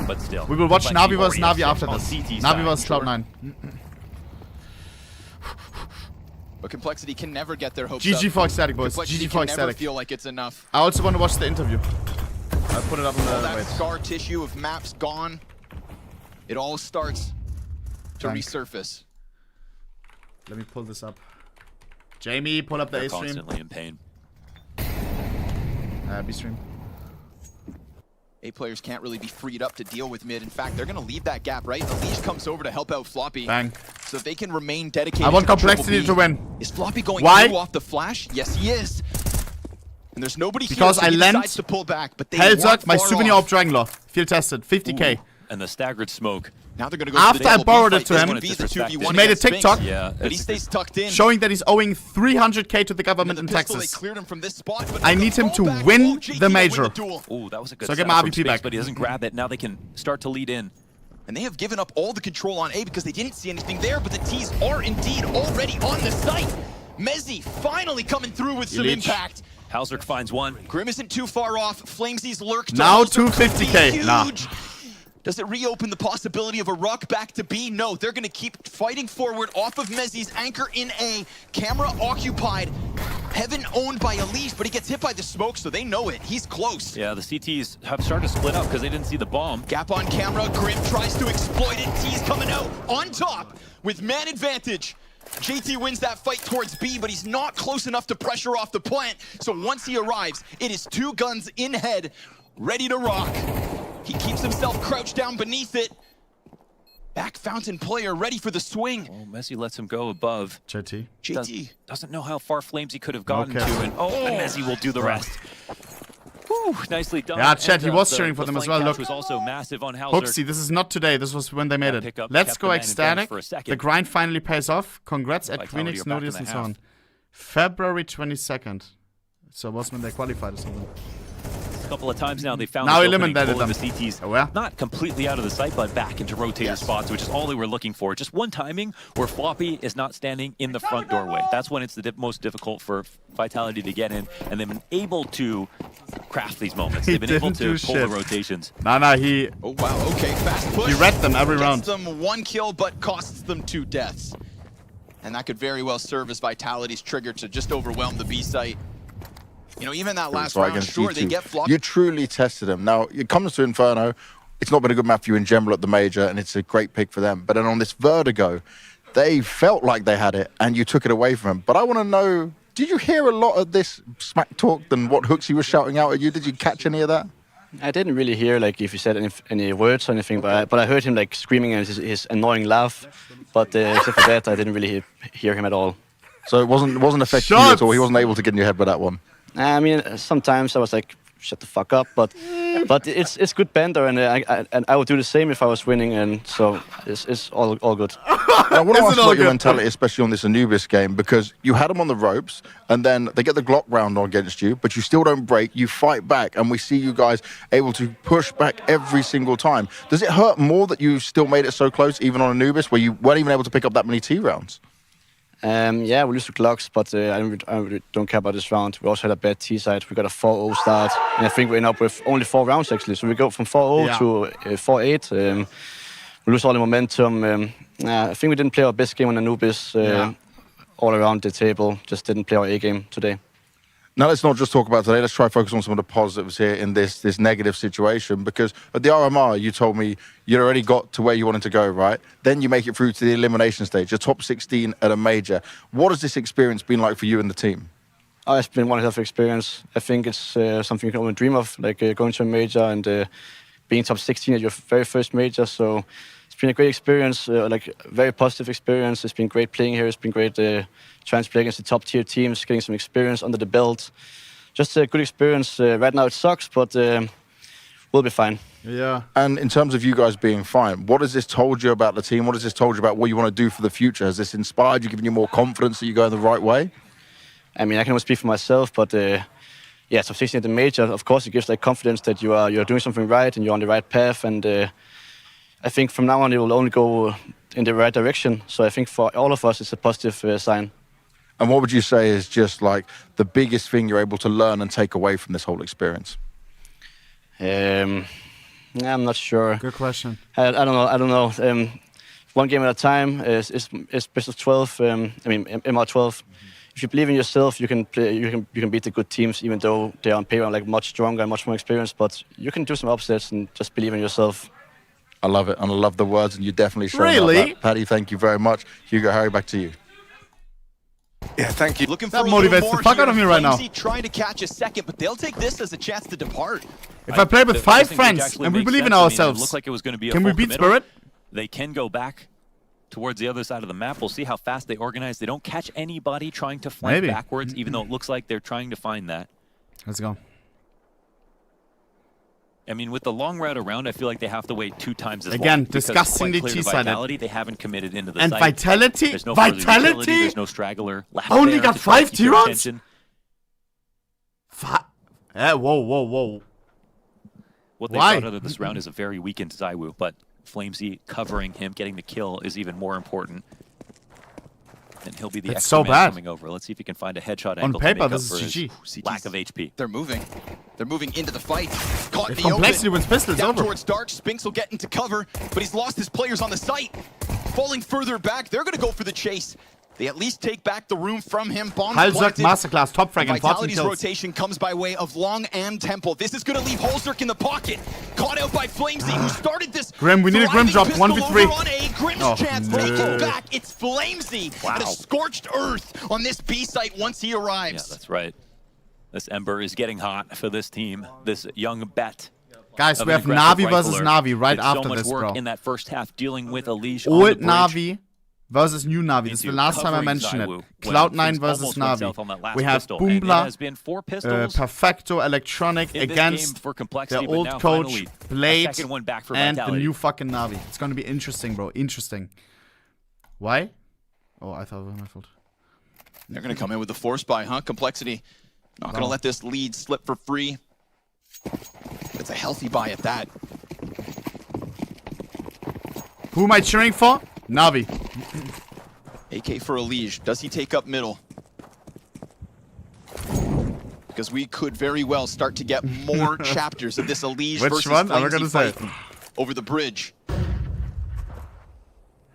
S18: But still,
S3: we will watch Navi vs Navi after this. Navi vs Cloud9.
S9: But Complexity can never get their hopes
S3: GG
S9: up.
S3: for Ecstatic, boys.
S9: Complexity
S3: GG for
S9: can never
S3: Ecstatic.
S9: feel like it's enough.
S3: I also want to watch the interview. I'll put it up on
S9: All
S3: the
S9: that
S3: wait.
S9: scar tissue of maps gone. It all starts to
S3: Dank.
S9: resurface.
S3: Let me pull this up. Jamie, pull up the A stream.
S18: Constantly in pain.
S3: B stream.
S9: A players can't really be freed up to deal with mid. In fact, they're going to leave that gap, right? Elish comes over to help out Floppy.
S3: Bang.
S9: So if they can remain dedicated
S3: I want
S9: to
S3: Complexity to win.
S9: Is Floppy going
S3: Why?
S9: through off the flash? Yes, he is. And there's nobody
S3: Because
S9: here, so
S3: I
S9: he
S3: lent
S9: decides to pull back, but they
S3: Helzerk,
S9: weren't
S3: my
S9: far
S3: souvenir
S9: off.
S3: of Drangler. Field tested, 50k.
S18: And the staggered smoke.
S9: Now they're going to go
S3: After
S9: for the
S3: I
S9: double
S3: borrowed
S9: fight.
S3: it to
S9: This
S3: him,
S9: would be the 2v1
S3: he made a
S9: against Spinks.
S3: TikTok
S9: But he stays tucked in.
S3: showing that he's owing 300k to the government in
S9: Pistol,
S3: Texas.
S9: They cleared him from this spot, but
S3: I need him to win the major.
S18: Oh, that was a good
S3: So I get
S18: setup
S3: my
S18: from
S3: RVP
S18: Spinks,
S3: back.
S18: but he doesn't grab it. Now they can start to lead in.
S9: And they have given up all the control on A because they didn't see anything there, but the T's are indeed already on the site. Mezzi finally coming through with some impact.
S18: Halzerk finds one.
S9: Grim isn't too far off. Flamesy's lurked.
S3: Now
S9: Halzerk could be
S3: 250k. Nah.
S9: huge. Does it reopen the possibility of a ruck back to B? No, they're going to keep fighting forward off of Mezzi's anchor in A. Camera occupied. Heaven owned by Elish, but he gets hit by the smoke, so they know it. He's close.
S18: Yeah, the CTs have started to split up because they didn't see the bomb.
S9: Gap on camera. Grim tries to exploit it. T's coming out on top with man advantage. JT wins that fight towards B, but he's not close enough to pressure off the plant. So once he arrives, it is two guns in head, ready to rock. He keeps himself crouched down beneath it. Back fountain player ready for the swing.
S18: Oh, Messi lets him go above.
S3: JT.
S18: Doesn't know how far Flamesy could have gotten
S3: Okay.
S18: to. And Messi will do the rest. Whew, nicely done.
S3: Yeah, Chet, he
S18: And,
S3: was
S18: the-
S3: cheering for
S18: the
S3: them as
S18: flank
S3: well.
S18: catch
S3: Look.
S18: was also massive on Halzerk.
S3: Hooksy, this is not today. This was when they made
S18: pick
S3: it.
S18: up,
S3: Let's
S18: kept
S3: go
S18: the man in bench
S3: Ecstatic.
S18: for a second.
S3: The grind finally pays off. Congrats at
S18: Vitality
S3: Queenix,
S18: are back in
S3: Nodius,
S18: the
S3: and so
S18: half.
S3: on. February 22nd. So it was when they qualified or something.
S18: A couple of times now they found
S3: Now
S18: this opening,
S3: eliminated
S18: pulling
S3: them.
S18: the CTs
S3: Where?
S18: not completely out of the sight, but back into rotator spots, which is all they were looking for. Just one timing where Floppy is not standing in the front doorway. That's when it's the most difficult for Vitality to get in, and they've been able to craft these moments.
S3: He
S18: They've been able
S3: didn't
S18: to
S3: do
S18: pull
S3: shit.
S18: the rotations.
S3: Nah, he...
S9: Oh, wow. Okay, fast push.
S3: He read them every round.
S9: Gets them one kill, but costs them 2 deaths. And that could very well serve as Vitality's trigger to just overwhelm the B site. You know, even that last
S11: Right
S9: round,
S11: against
S9: sure,
S11: G2.
S9: they get flopped.
S11: You truly tested them. Now, it comes to Inferno. It's not been a good map for you in general at the major, and it's a great pick for them. But then on this Vertigo, they felt like they had it, and you took it away from them. But I want to know, did you hear a lot of this smack talk than what Hooksy was shouting out at you? Did you catch any of that?
S2: I didn't really hear like if he said any words or anything, but I heard him like screaming and his annoying laugh. But except for that, I didn't really hear him at all.
S11: So it wasn't affecting you at all. He wasn't able to get in your head with that one.
S2: I mean, sometimes I was like, shut the fuck up, but it's good banter, and I would do the same if I was winning, and so it's all good.
S11: I want to ask about your mentality, especially on this Anubis game, because you had them on the ropes, and then they get the Glock round on against you, but you still don't break. You fight back, and we see you guys able to push back every single time. Does it hurt more that you still made it so close, even on Anubis, where you weren't even able to pick up that many T rounds?
S2: Yeah, we lose the Glocks, but I really don't care about this round. We also had a bad T side. We got a 4-0 start, and I think we end up with only 4 rounds actually. So we go from 4-0 to 4-8. We lose all the momentum. I think we didn't play our best game on Anubis all around the table. Just didn't play our A game today.
S11: Now, let's not just talk about today. Let's try to focus on some of the positives here in this negative situation. Because at the RMR, you told me you already got to where you wanted to go, right? Then you make it through to the elimination stage. You're top 16 at a major. What has this experience been like for you and the team?
S2: Oh, it's been one hell of an experience. I think it's something you can only dream of, like going to a major and being top 16 at your very first major. So it's been a great experience, like very positive experience. It's been great playing here. It's been great trying to play against the top tier teams, getting some experience under the belt. Just a good experience. Right now it sucks, but we'll be fine.
S3: Yeah.
S11: And in terms of you guys being fine, what has this told you about the team? What has this told you about what you want to do for the future? Has this inspired you, given you more confidence that you're going the right way?
S2: I mean, I can only speak for myself, but yeah, top 16 at the major, of course, it gives like confidence that you're doing something right and you're on the right path. And I think from now on, it will only go in the right direction. So I think for all of us, it's a positive sign.
S11: And what would you say is just like the biggest thing you're able to learn and take away from this whole experience?
S2: I'm not sure.
S3: Good question.
S2: I don't know. One game at a time is best of 12. I mean, MR12. If you believe in yourself, you can play. You can beat the good teams, even though they are on paper like much stronger and much more experienced. But you can do some upsets and just believe in yourself.
S11: I love it, and I love the words, and you definitely showed
S3: really?
S11: that. Paddy, thank you very much. Hugo, Harry, back to you.
S6: Yeah, thank you.
S14: Looking
S3: that
S14: for
S3: motivates the fuck out of me right now.
S14: Trying to catch a second, but they'll take this as a chance to depart.
S3: If I play with 5 friends and we believe in ourselves,
S18: it looked like it was going to be a
S3: can we beat Spirit?
S18: They can go back towards the other side of the map. We'll see how fast they organize. They don't catch anybody trying to flank backwards, even though it looks like they're trying to find that.
S3: Let's go.
S18: I mean, with the long route around, I feel like they have to wait 2 times as long.
S3: Again, discussing the T side.
S18: Vitality, they haven't committed into the
S3: and
S18: site.
S3: Vitality?
S18: There's no
S3: Vitality?
S18: There's no straggler left.
S3: Only got 5 T-Rons? Whoa.
S18: What they got out of this round is a very weakened ZywOo, but Flamesy covering him, getting the kill is even more important. And he'll be the extra man coming over. Let's see if he can find a headshot angle.
S3: On paper,
S18: to make
S3: this
S18: up
S3: is
S18: for
S3: GG.
S18: his lack of HP.
S14: They're moving. They're moving into the fight. Caught in the
S3: complexity
S14: open.
S3: wins pistol, it's
S14: down
S3: over.
S14: Towards Dark. Spinks will get into cover, but he's lost his players on the site. Falling further back, they're going to go for the chase. They at least take back the room from him. Bombs planted.
S3: Masterclass, top frag, and
S14: Vitality's rotation comes by way of Long and Temple. This is going to leave Holzerk in the pocket. Caught out by Flamesy, who started this.
S3: Grim, we need a Grim drop. 1v3.
S14: Grim's chance taken back. It's Flamesy at a scorched earth on this B site once he arrives.
S18: Yeah, that's right. This Ember is getting hot for this team. This young bet.
S3: Guys, we have Navi versus Navi right after
S18: so much
S3: this,
S18: work
S3: bro.
S18: in that first half dealing with Elish
S3: Old Navi versus new Navi. This is the last time I mentioned it. Cloud9 versus Navi. We have Boombla, Perfecto, Electronic against the old coach, Blade, and the new fucking Navi. It's gonna be interesting, bro. Interesting. Why? Oh, I thought it was my fault.
S14: They're gonna come in with the force buy, huh? Complexity. Not gonna let this lead slip for free. It's a healthy buy at that.
S3: Who am I cheering for? Navi.
S14: AK for Elish. Does he take up middle? Because we could very well start to get more chapters of this Elish versus Flamesy fight over the bridge.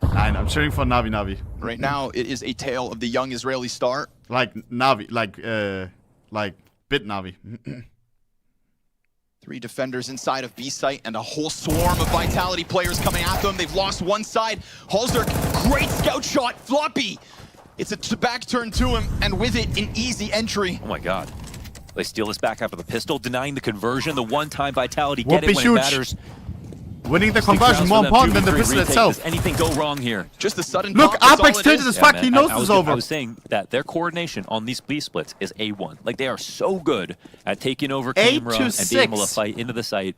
S3: I'm cheering for Navi.
S14: Right now, it is a tale of the young Israeli star.
S3: Like Navi, like bit Navi.
S14: 3 defenders inside of B site and a whole swarm of Vitality players coming at them. They've lost one side. Holzerk, great scout shot, floppy. It's a back turn to him, and with it, an easy entry.
S18: Oh my god. They steal this back after the pistol, denying the conversion. The one-time Vitality get it when it matters.
S3: Winning the conversion more important than the pistol itself.
S18: Does anything go wrong here?
S14: Just a sudden
S3: look, Apex tilted as fuck. He knows it's over.
S18: I was saying that their coordination on these B splits is A1. Like, they are so good at taking over camera and being able to fight into the site.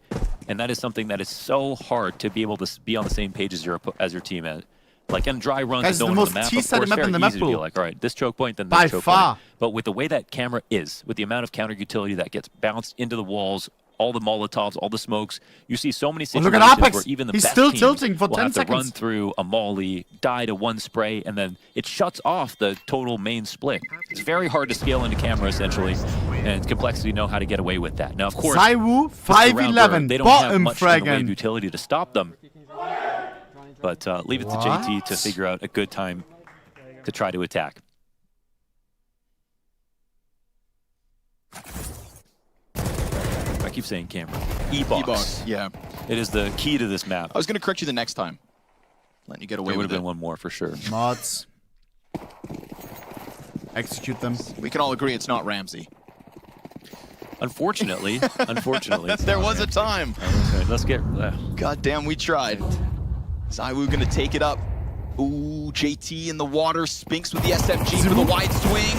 S18: And that is something that is so hard to be able to be on the same page as your team at. Like, in dry runs and going to the map, of course, very easy to be like, all right, this choke point, then this choke point. But with the way that camera is, with the amount of counter utility that gets bounced into the walls, all the Molotovs, all the smokes, you see so many situations where even the best teams will have to run through a molly, die to one spray, and then it shuts off the total main split. It's very hard to scale into camera, essentially, and Complexity know how to get away with that. Now, of course,
S3: ZywOo 5'11",
S18: they don't have much in the way
S3: fragment
S18: of utility to stop them. But leave it to JT to figure out a good time to try to attack. I keep saying camera. E-box.
S14: Yeah.
S18: It is the key to this map.
S14: I was going to correct you the next time. Letting you get away with it.
S18: There would have been one more for sure.
S3: Mods. Execute them.
S14: We can all agree it's not Ramsey.
S18: Unfortunately.
S14: There was a time.
S18: Okay, let's get...
S14: God damn, we tried. Zaiwu gonna take it up. Ooh, JT in the water. Spinks with the SMG for the wide swing.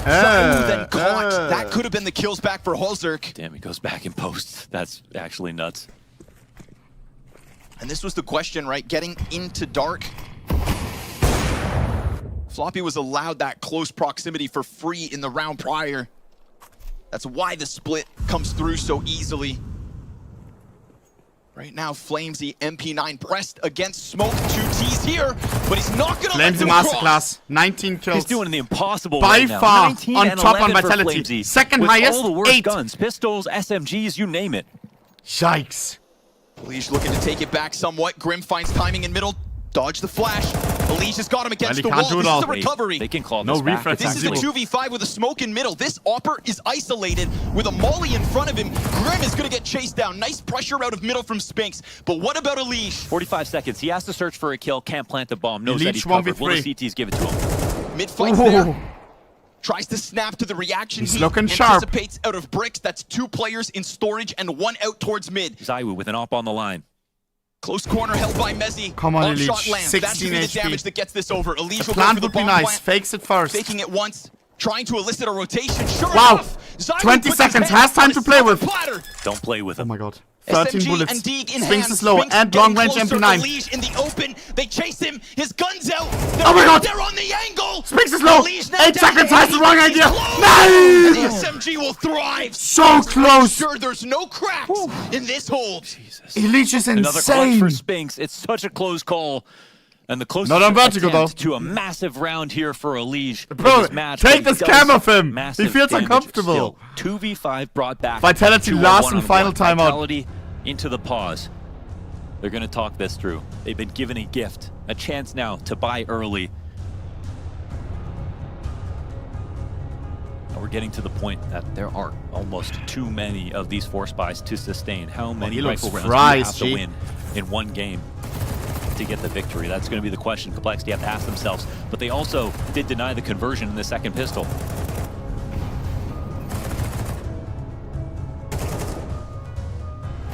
S14: Zaiwu then caught. That could have been the kills back for Holzerk.
S18: Damn, he goes back in post. That's actually nuts.
S14: And this was the question, right? Getting into dark. Floppy was allowed that close proximity for free in the round prior. That's why the split comes through so easily. Right now, Flamesy MP9 pressed against Smoke. 2Ts here, but he's not gonna let
S3: Flamesy
S14: him
S3: masterclass.
S14: cross.
S3: 19 kills.
S18: He's doing the impossible
S3: by
S18: right now.
S3: far
S18: 19
S3: on
S18: and
S3: top on
S18: 11 for
S3: vitality.
S18: Flamesy.
S3: Second
S18: With
S3: highest,
S18: all the worst
S3: 8
S18: guns, pistols, SMGs, you name it.
S3: Yikes.
S14: Elish looking to take it back somewhat. Grim finds timing in middle. Dodge the flash. Elish has got him against the wall. This is a recovery.
S18: They can claw
S3: No
S18: this back.
S3: refresh.
S14: This is a 2v5 with a smoke in middle. This Opper is isolated with a molly in front of him. Grim is going to get chased down. Nice pressure out of middle from Spinks. But what about Elish?
S18: 45 seconds. He has to search for a kill. Can't plant the bomb. Knows
S3: Elish
S18: that he's covered. Will the
S3: 1v3.
S18: CTs give it to him?
S14: Mid-fight there. Tries to snap to the reaction.
S3: He's
S14: Heat
S3: looking sharp.
S14: Anticipates out of bricks. That's 2 players in storage and 1 out towards mid.
S18: Zaiwu with an op on the line.
S14: Close corner held by Mezzi.
S3: Come on,
S14: Shot
S3: Elish.
S14: lands. That should
S3: 16
S14: be the
S3: HP.
S14: damage that gets this over. Elish
S3: The
S14: will go
S3: plant
S14: for the
S3: would be
S14: bomb
S3: nice.
S14: plant.
S3: Fakes it first.
S14: Faking it once. Trying to elicit a rotation. Sure
S3: Wow.
S14: enough. Zaiwu
S3: 20
S14: puts his
S3: seconds.
S14: hand
S3: Has time
S14: on
S3: to
S14: a
S3: play
S14: silver
S3: with.
S14: platter.
S18: Don't play with him.
S3: Oh my god. 13
S14: SMG
S3: bullets.
S14: and Deeg in
S3: Spinks
S14: hand.
S3: is low.
S14: Spinks
S3: And
S14: getting
S3: long range
S14: closer.
S3: MP9.
S14: Elish in the open. They chase him. His gun's out.
S3: Oh my god.
S14: They're on the angle.
S3: Spinks is low.
S14: Elish now
S3: 8
S14: down
S3: seconds.
S14: to
S3: Has the wrong
S14: 80.
S3: idea.
S14: He's close.
S3: No.
S14: The SMG will thrive.
S3: So close.
S14: Sure, there's no cracks in this hold.
S3: Elish is
S18: Another clutch
S3: insane.
S18: for Spinks. It's such a close call. And the closest
S3: Not on vertical,
S18: attempt
S3: though.
S18: to a massive round here for Elish.
S3: Bro,
S18: in this match,
S3: take
S18: but
S3: this
S18: he
S3: cam
S18: does
S3: off him. He
S18: massive
S3: feels
S18: damage
S3: uncomfortable.
S18: still. 2v5 brought back.
S3: Vitality
S18: 2-1-1
S3: last
S18: on
S3: and
S18: the
S3: final
S18: board.
S3: timeout.
S18: Vitality into the pause. They're going to talk this through. They've been given a gift, a chance now to buy early. And we're getting to the point that there are almost too many of these force buys to sustain. How many
S3: he looks
S18: rifle rounds
S3: fried,
S18: do you have to
S3: G.
S18: win in one game to get the victory? That's going to be the question Complexity have to ask themselves. But they also did deny the conversion in the second pistol.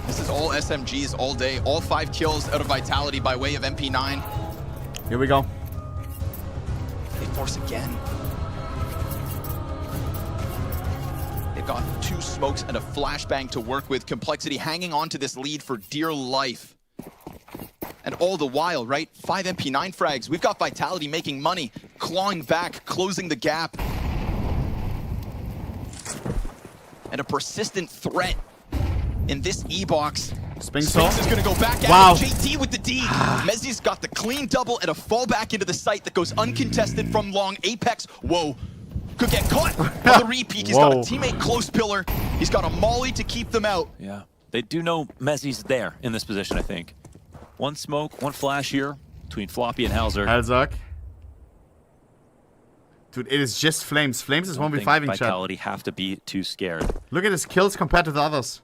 S14: This is all SMGs all day. All 5 kills out of Vitality by way of MP9.
S3: Here we go.
S14: They force again. They've got 2 smokes and a flashbang to work with. Complexity hanging on to this lead for dear life. And all the while, right? 5 MP9 frags. We've got Vitality making money, clawing back, closing the gap. And a persistent threat in this E-box.
S3: Spinks
S14: is going to go back at
S3: Wow.
S14: JT with the D. Mezzi's got the clean double and a fallback into the site that goes uncontested from long. Apex, whoa, could get caught on the repeat. He's got a teammate close pillar. He's got a molly to keep them out.
S18: Yeah, they do know Mezzi's there in this position, I think. 1 smoke, 1 flash here between Floppy and Halzer.
S3: Halzak. Dude, it is just Flames. Flames is 1v5 in chat.
S18: Vitality have to be too scared.
S3: Look at his kills compared to the others.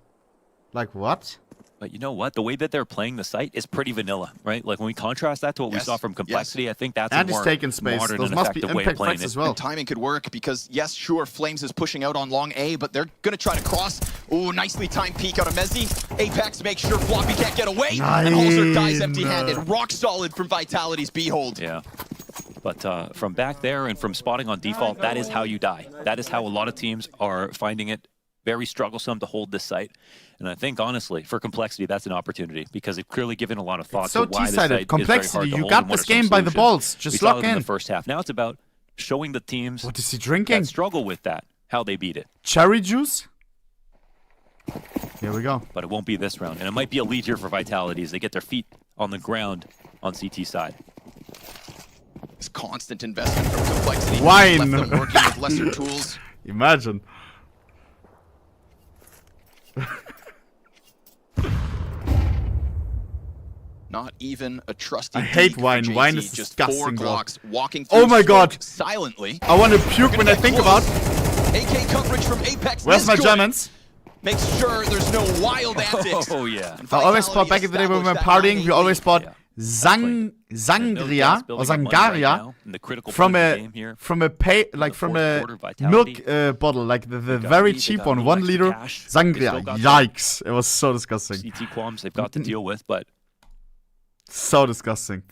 S3: Like, what?
S18: But you know what? The way that they're playing the site is pretty vanilla, right? Like when we contrast that to what we saw from Complexity, I think that's
S3: And
S18: a
S3: he's
S18: more
S3: taking space.
S18: modern
S3: Those
S18: and
S3: must be
S18: effective way of
S3: impact
S18: playing
S3: effects
S18: it.
S3: as well.
S14: And timing could work because, yes, sure, Flames is pushing out on long A, but they're going to try to cross. Ooh, nicely timed peek out of Mezzi. Apex makes sure Floppy can't get away. And Halzer dies empty-handed. Rock solid from Vitality's B-hold.
S18: Yeah. But from back there and from spotting on default, that is how you die. That is how a lot of teams are finding it very strugglesome to hold this site. And I think, honestly, for Complexity, that's an opportunity because they've clearly given a lot of thought
S3: It's so
S18: to why this
S3: T-sided.
S18: site
S3: Complexity,
S18: is very hard to
S3: you
S18: hold
S3: got
S18: and what
S3: this
S18: are some
S3: game by the
S18: solutions.
S3: balls. Just
S18: we saw
S3: lock
S18: them in
S3: in.
S18: the first half. Now it's about showing the teams
S3: What is he drinking?
S18: that struggle with that, how they beat it.
S3: Cherry juice? Here we go.
S18: But it won't be this round. And it might be a lead here for Vitality as they get their feet on the ground on CT side.
S14: This constant investment from Complexity.
S3: Wine.
S14: Left them working with lesser tools.
S3: Imagine.
S14: Not even a trusty
S3: I hate
S14: peek for
S3: wine.
S14: JT,
S3: Wine is
S14: just
S3: disgusting,
S14: 4
S3: bro.
S14: Glocks walking through
S3: Oh my god.
S14: smoke silently.
S3: I want to puke when I think about.
S14: AK coverage from Apex.
S3: Where's my
S14: Nisjoy
S3: Germans?
S14: Makes sure there's no wild antics.
S18: Oh, yeah.
S3: I always bought back in the day when we were partying. We always bought Sangria or Sangaria from a milk bottle, like the very cheap one, 1 liter Sangria. Yikes! It was so disgusting.
S18: CT qualms they've got to deal with, but
S3: So disgusting.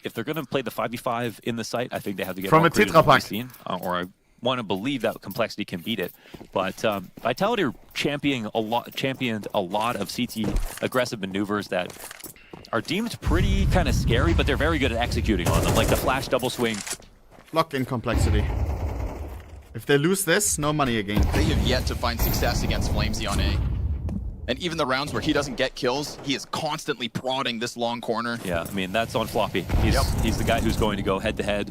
S18: If they're going to play the 5v5 in the site, I think they have to get
S3: from a
S18: creative
S3: Tetra
S18: than we've
S3: Pak.
S18: seen, or I want to believe that Complexity can beat it. But Vitality championed a lot of CT aggressive maneuvers that are deemed pretty kind of scary, but they're very good at executing on them, like the flash double swing.
S3: Lock in Complexity. If they lose this, no money again.
S9: They have yet to find success against Flamesy on A. And even the rounds where he doesn't get kills, he is constantly prodding this long corner.
S18: Yeah, I mean, that's on Floppy. He's the guy who's going to go head-to-head.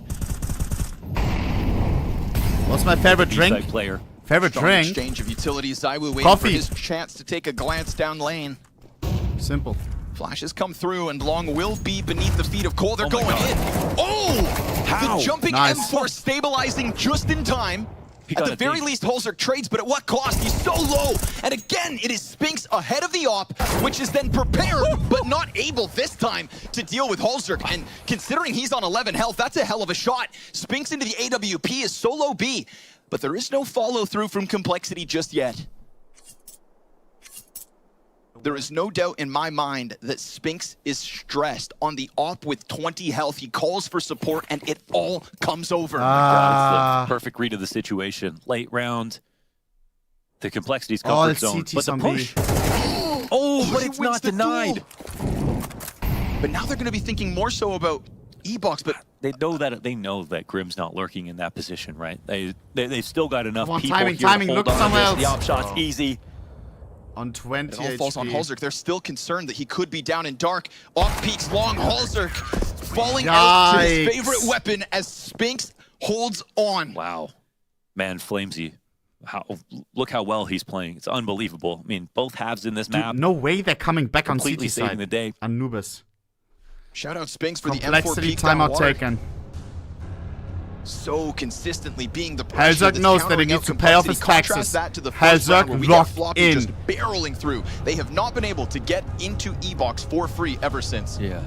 S3: What's my favorite drink?
S18: Player.
S3: Favorite
S9: Strong
S3: drink?
S9: Exchange of utilities. Zywoo waiting
S3: Coffee.
S9: for his chance to take a glance down lane.
S3: Simple.
S9: Flashes come through, and Long will be beneath the feet of Cole. They're going in. Oh!
S18: How?
S9: The jumping M4 stabilizing just in time. At the very least, Holzer trades, but at what cost? He's so low. And again, it is Spinks ahead of the op, which is then prepared, but not able this time to deal with Holzer. And considering he's on 11 health, that's a hell of a shot. Spinks into the AWP is solo B, but there is no follow-through from Complexity just yet. There is no doubt in my mind that Spinks is stressed on the op with 20 health. He calls for support, and it all comes over.
S18: It's the perfect read of the situation. Late round, the Complexity's comfort zone, but the push. Oh, but it's not denied.
S9: But now they're going to be thinking more so about E-Box, but
S18: they know that Grim's not lurking in that position, right? They've still got enough people
S3: timing,
S18: here
S3: timing,
S18: to hold
S3: look
S18: on
S3: somewhere
S18: to this.
S3: else.
S18: The op shot's easy.
S3: On 20
S9: it all falls on
S3: HP.
S9: Holzer. They're still concerned that he could be down in dark. Off peaks Long. Holzer falling out to his favorite weapon as Spinks holds on.
S18: Wow. Man, Flamesy. Look how well he's playing. It's unbelievable. I mean, both halves in this map.
S3: No way they're coming back on
S18: completely
S3: CT
S18: saving
S3: side.
S18: the day.
S3: Anubis.
S9: Shout out Spinks for the M4
S3: Complexity
S9: peek down
S3: timeout
S9: water.
S3: taken.
S9: So consistently being the pressure
S3: Helzerk
S9: that's
S3: knows that he
S9: countering
S3: needs
S9: out
S3: to pay off his
S9: Complexity.
S3: taxes.
S9: Contrast that to the first round where
S3: Helzerk
S9: we got
S3: locked
S9: Floppy
S3: in.
S9: just barreling through. They have not been able to get into E-Box for free ever since.
S18: Yeah.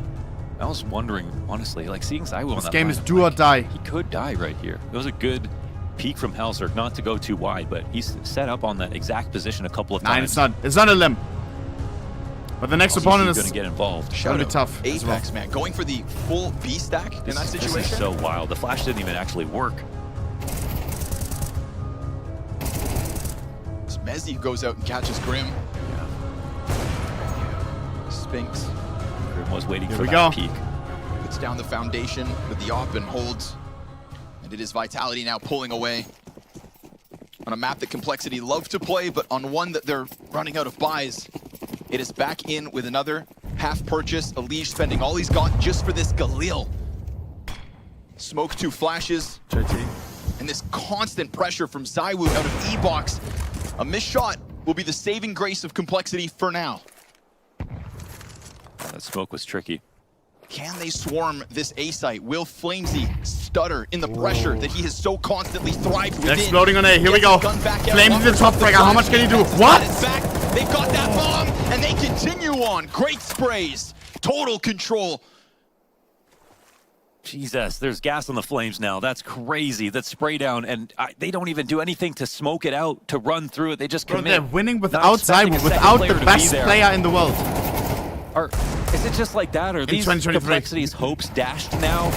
S18: I was wondering, honestly, like seeing Zywoo on
S3: This
S18: that
S3: game
S18: line,
S3: is do or die.
S18: He could die right here. It was a good peek from Helzerk, not to go too wide, but he's set up on that exact position a couple of times.
S3: Nein, it's not. It's not a limb. But the next opponent is
S18: going to get involved.
S3: Shout out tough.
S9: Apex, man, going for the full B stack in that situation.
S18: This is so wild. The flash didn't even actually work.
S9: Mezzi goes out and catches Grim. Spinks.
S18: Grim was waiting for
S3: we
S18: that
S3: go.
S18: peek.
S9: Puts down the foundation with the op and holds. And it is Vitality now pulling away. On a map that Complexity love to play, but on one that they're running out of buys. It is back in with another half purchase. Elige spending all he's got just for this Galil. Smoke 2 flashes. And this constant pressure from Zywoo out of E-Box. A missed shot will be the saving grace of Complexity for now.
S18: That smoke was tricky.
S9: Can they swarm this A site? Will Flamesy stutter in the pressure that he has so constantly thrived within?
S3: Exploding on A. Here we go. Flamesy the top fragger. How much can he do? What?
S9: They've got that bomb, and they continue on. Great sprays. Total control.
S18: Jesus, there's gas on the flames now. That's crazy. That spray down, and they don't even do anything to smoke it out, to run through it. They just commit.
S3: They're winning without Zywoo, without the best player in the world.
S18: Or is it just like that? Or are these Complexity's hopes dashed now?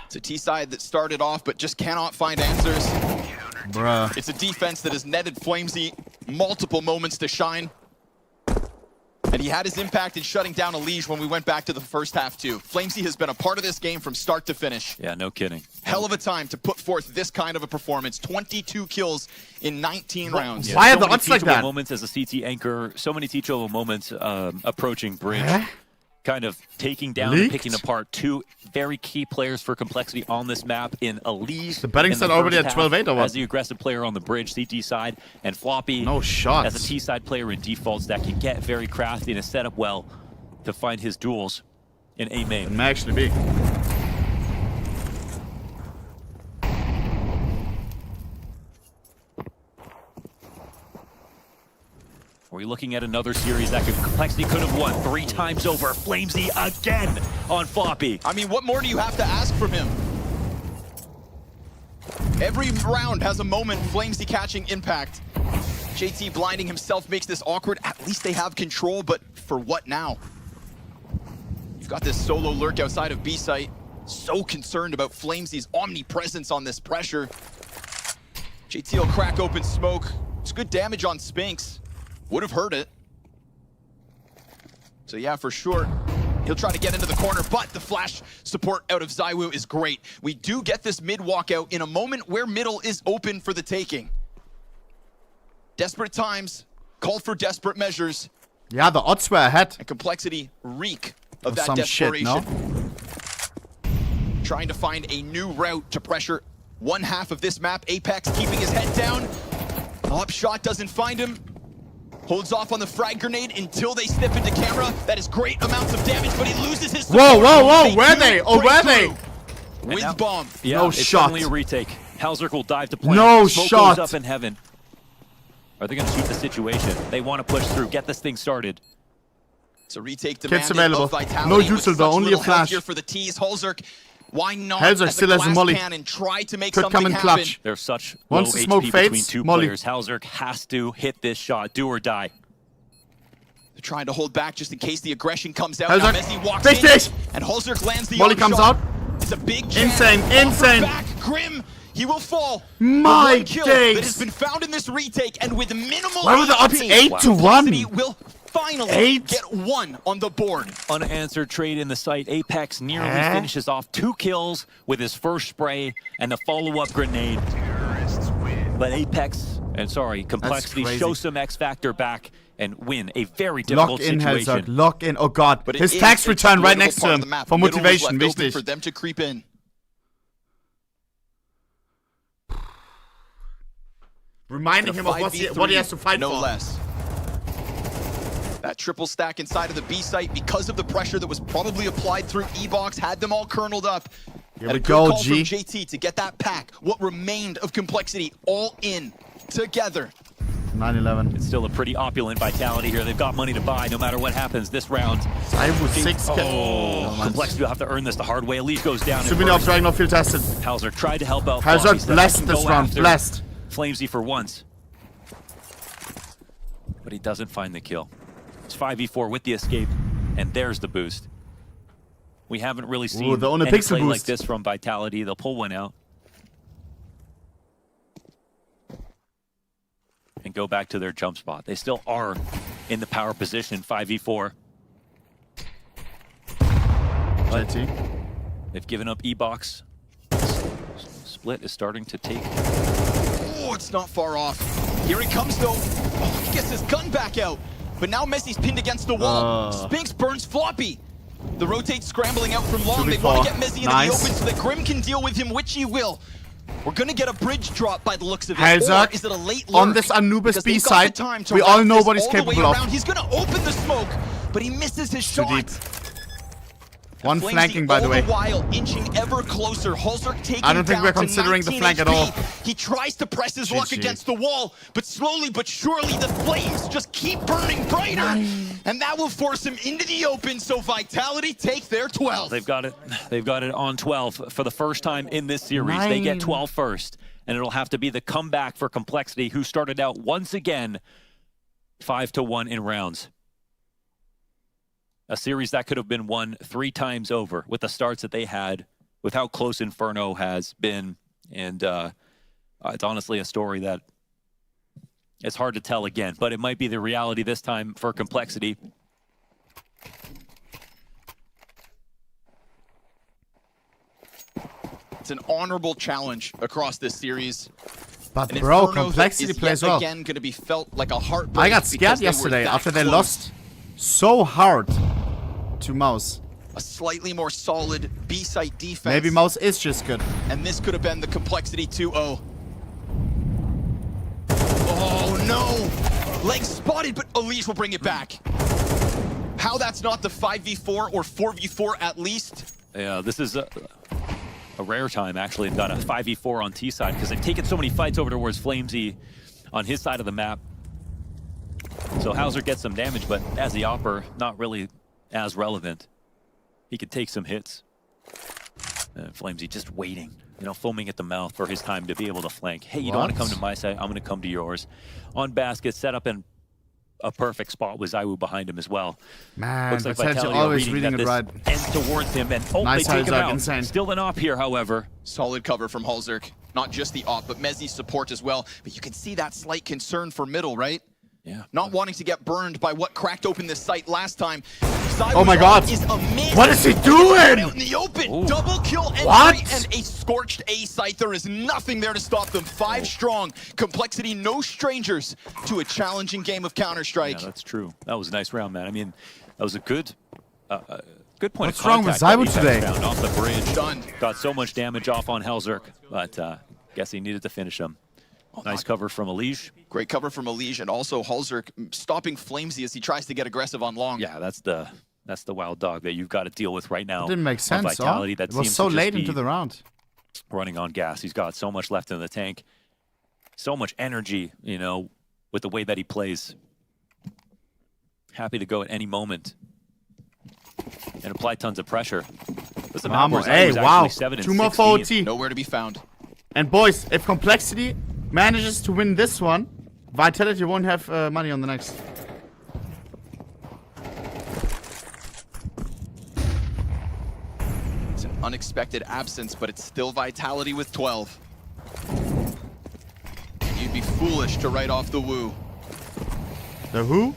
S9: It's a T side that started off, but just cannot find answers.
S3: Bruh.
S9: It's a defense that has netted Flamesy multiple moments to shine. And he had his impact in shutting down Elige when we went back to the first half too. Flamesy has been a part of this game from start to finish.
S18: Yeah, no kidding.
S9: Hell of a time to put forth this kind of a performance. 22 kills in 19 rounds.
S18: Yeah,
S3: Why are
S18: so
S3: the
S18: many
S3: odds like
S18: teachable
S3: that?
S18: moments as a CT anchor, so many teachable moments approaching bridge. Kind of taking down and picking apart two very key players for Complexity on this map in Elige.
S3: The betting set already at 12-8 or what?
S18: As the aggressive player on the bridge, CT side, and Floppy
S3: no shots.
S18: as a T side player in defaults that can get very crafty and set up well to find his duels in A main.
S3: It may actually be.
S18: Are we looking at another series that Complexity could have won 3 times over? Flamesy again on Floppy.
S9: I mean, what more do you have to ask from him? Every round has a moment Flamesy catching impact. JT blinding himself makes this awkward. At least they have control, but for what now? You've got this solo lurk outside of B site. So concerned about Flamesy's omnipresence on this pressure. JT will crack open smoke. It's good damage on Spinks. Would have hurt it. So yeah, for sure. He'll try to get into the corner, but the flash support out of ZywOo is great. We do get this mid walkout in a moment where middle is open for the taking. Desperate times call for desperate measures.
S3: Yeah, the odds were ahead.
S9: And Complexity reek of that
S3: some
S9: desperation.
S3: shit, no?
S9: Trying to find a new route to pressure one half of this map. Apex keeping his head down. Up shot doesn't find him. Holds off on the frag grenade until they step into camera. That is great amounts of damage, but he loses his support.
S3: Whoa, where are they? Oh, where are they?
S9: With bomb.
S18: Yeah,
S3: no
S18: it's
S3: shot.
S18: suddenly a retake. Halzerk will dive to plan.
S3: No
S18: Smoke
S3: shot.
S18: goes up in heaven. Are they going to shoot the situation? They want to push through, get this thing started.
S9: It's a retake
S3: Kits
S9: demanded
S3: available.
S9: of Vitality.
S3: No
S9: with
S3: Util,
S9: such
S3: though, only a
S9: little health
S3: flash.
S9: here for the tease. Halzerk, why not?
S3: Halzerk
S9: as
S3: still
S9: a
S3: has a
S9: glass
S3: molly.
S9: cannon try to make
S3: Could
S9: something
S3: come in
S9: happen.
S3: clutch.
S18: There's such
S3: Once
S18: low
S3: the smoke
S18: HP
S3: fades,
S18: between two
S3: molly.
S18: players. Halzerk has to hit this shot, do or die.
S9: They're trying to hold back just in case the aggression comes out.
S3: Halzerk.
S9: Now Messi walks
S3: Big
S9: in,
S3: dish.
S9: and Halzerk lands the
S3: Molly
S9: arm
S3: comes
S9: shot.
S3: out.
S9: It's a big chance.
S3: Insane.
S9: Back, Grim. He will fall.
S3: My
S9: The one kill
S3: days.
S9: that has been found in this retake, and with minimal
S3: Why were the odds
S9: HP,
S3: 8 to 1?
S9: Complexity will finally
S3: 8?
S9: get one on the board.
S18: Unanswered trade in the site. Apex nearly finishes off 2 kills with his first spray and the follow-up grenade. But Apex, Complexity
S3: crazy.
S18: show some X Factor back and win a very difficult
S3: Lock in,
S18: situation.
S3: Halzerk. Lock in. Oh, God.
S9: But
S3: His
S9: it
S3: tax
S9: is a
S3: return right
S9: critical
S3: next to
S9: part of
S3: him
S9: the map.
S3: for
S9: Middle was
S3: motivation.
S9: left open
S3: Wichtig.
S9: for them to creep in.
S3: Reminding him of what he has to fight
S9: no
S3: for.
S9: less. That triple stack inside of the B site, because of the pressure that was probably applied through E-Box, had them all kerneled up.
S3: Here
S9: And
S3: we
S9: a good
S3: go,
S9: call
S3: G.
S9: from JT to get that pack, what remained of Complexity, all in together.
S3: 9-11.
S18: It's still a pretty opulent Vitality here. They've got money to buy no matter what happens this round.
S3: ZywOo 6.
S18: Complexity will have to earn this the hard way. Elise goes down.
S3: Subinov Dragon field tested.
S18: Halzerk tried to help out.
S3: Halzerk
S18: Faze. He
S3: blessed
S18: can
S3: this
S18: go
S3: round.
S18: after
S3: Blessed.
S18: Flamesy for once. But he doesn't find the kill. It's 5v4 with the escape, and there's the boost. We haven't really seen
S3: the
S18: any
S3: OHNEPIXEL
S18: play like
S3: boost.
S18: this from Vitality. They'll pull one out. And go back to their jump spot. They still are in the power position, 5v4.
S3: JT.
S18: They've given up E-Box. Split is starting to take.
S9: Oh, it's not far off. Here he comes, though. Oh, he gets his gun back out. But now Messi's pinned against the wall. Spinks burns Floppy. The rotate scrambling out from long. They want to get Messi into the open so that Grim can deal with him, which he will. We're going to get a bridge drop by the looks of it.
S3: Halzerk,
S9: or is it a late lurk?
S3: on this Anubis
S9: Because
S3: B
S9: they've got
S3: side,
S9: the time to
S3: we all
S9: wrap
S3: know
S9: this
S3: what he's
S9: all the way
S3: capable of.
S9: around. He's going to open the smoke, but he misses his shot.
S3: Too deep. One
S9: Flamezy
S3: flanking, by the way.
S9: All the while inching ever closer. Halzerk taking
S3: I don't think
S9: down
S3: we're
S9: to
S3: considering the
S9: 19
S3: flank at
S9: HP.
S3: all.
S9: He tries to press his luck
S3: GG.
S9: against the wall, but slowly but surely the flames just keep burning brighter. And that will force him into the open, so Vitality take their 12.
S18: They've got it. They've got it on 12 for the first time in this series. They get 12 first, and it'll have to be the comeback for Complexity, who started out once again 5-1 in rounds. A series that could have been won 3 times over with the starts that they had, with how close Inferno has been. And it's honestly a story that it's hard to tell again, but it might be the reality this time for Complexity.
S9: It's an honorable challenge across this series.
S3: But
S9: An
S3: bro,
S9: Inferno
S3: Complexity
S9: that is
S3: plays
S9: yet
S3: well.
S9: again going to be felt like a heartbreak.
S3: I got
S9: because
S3: scared
S9: they were
S3: yesterday
S9: that
S3: after they
S9: close.
S3: lost so hard to Mouse.
S9: A slightly more solid B-site defense.
S3: Maybe Mouse is just good.
S9: And this could have been the Complexity 2-0. Oh no! Leg spotted, but Elise will bring it back. How that's not the 5v4 or 4v4 at least.
S18: Yeah, this is a rare time, actually. They've got a 5v4 on T side because they've taken so many fights over towards Flamesy on his side of the map. So Halzerk gets some damage, but as the Opper, not really as relevant. He could take some hits. Flamesy just waiting, you know, foaming at the mouth for his time to be able to flank. Hey, you don't want to come to my side, I'm going to come to yours. On basket, set up in a perfect spot with Zaiwu behind him as well.
S3: Man,
S18: looks like
S3: Vitality always reading it right.
S18: Ends towards him, and
S3: Nice
S18: they take him out.
S3: insane.
S18: Still an op here, however.
S14: Solid cover from Halzerk. Not just the op, but Mezzi's support as well. But you can see that slight concern for middle, right?
S18: Yeah.
S14: Not wanting to get burned by what cracked open this site last time.
S3: Oh my God!
S14: Is amazing.
S3: What is he doing?
S14: Out in the open, double kill entry and a scorched A site. There is nothing there to stop them. 5 strong. Complexity, no strangers to a challenging game of Counter-Strike.
S18: Yeah, that's true. That was a nice round, man. I mean, that was a good point
S3: What's
S18: of
S3: wrong with
S18: contact
S3: Zaiwu today?
S18: found off the bridge.
S14: Done.
S18: Got so much damage off on Halzerk, but guess he needed to finish him. Nice cover from Elige.
S14: Great cover from Elige, and also Halzerk stopping Flamesy as he tries to get aggressive on long.
S18: Yeah, that's the wild dog that you've got to deal with right now.
S3: It didn't make sense,
S18: Vitality, that
S3: it was
S18: seems
S3: so
S18: to
S3: late
S18: just
S3: into
S18: be
S3: the round.
S18: Running on gas. He's got so much left in the tank. So much energy, you know, with the way that he plays. Happy to go at any moment. And apply tons of pressure. This
S3: Hey, wow. 2 more for OT.
S14: Nowhere to be found.
S3: And boys, if Complexity manages to win this one, Vitality won't have money on the next.
S14: It's an unexpected absence, but it's still Vitality with 12. You'd be foolish to write off the woo.
S3: The who?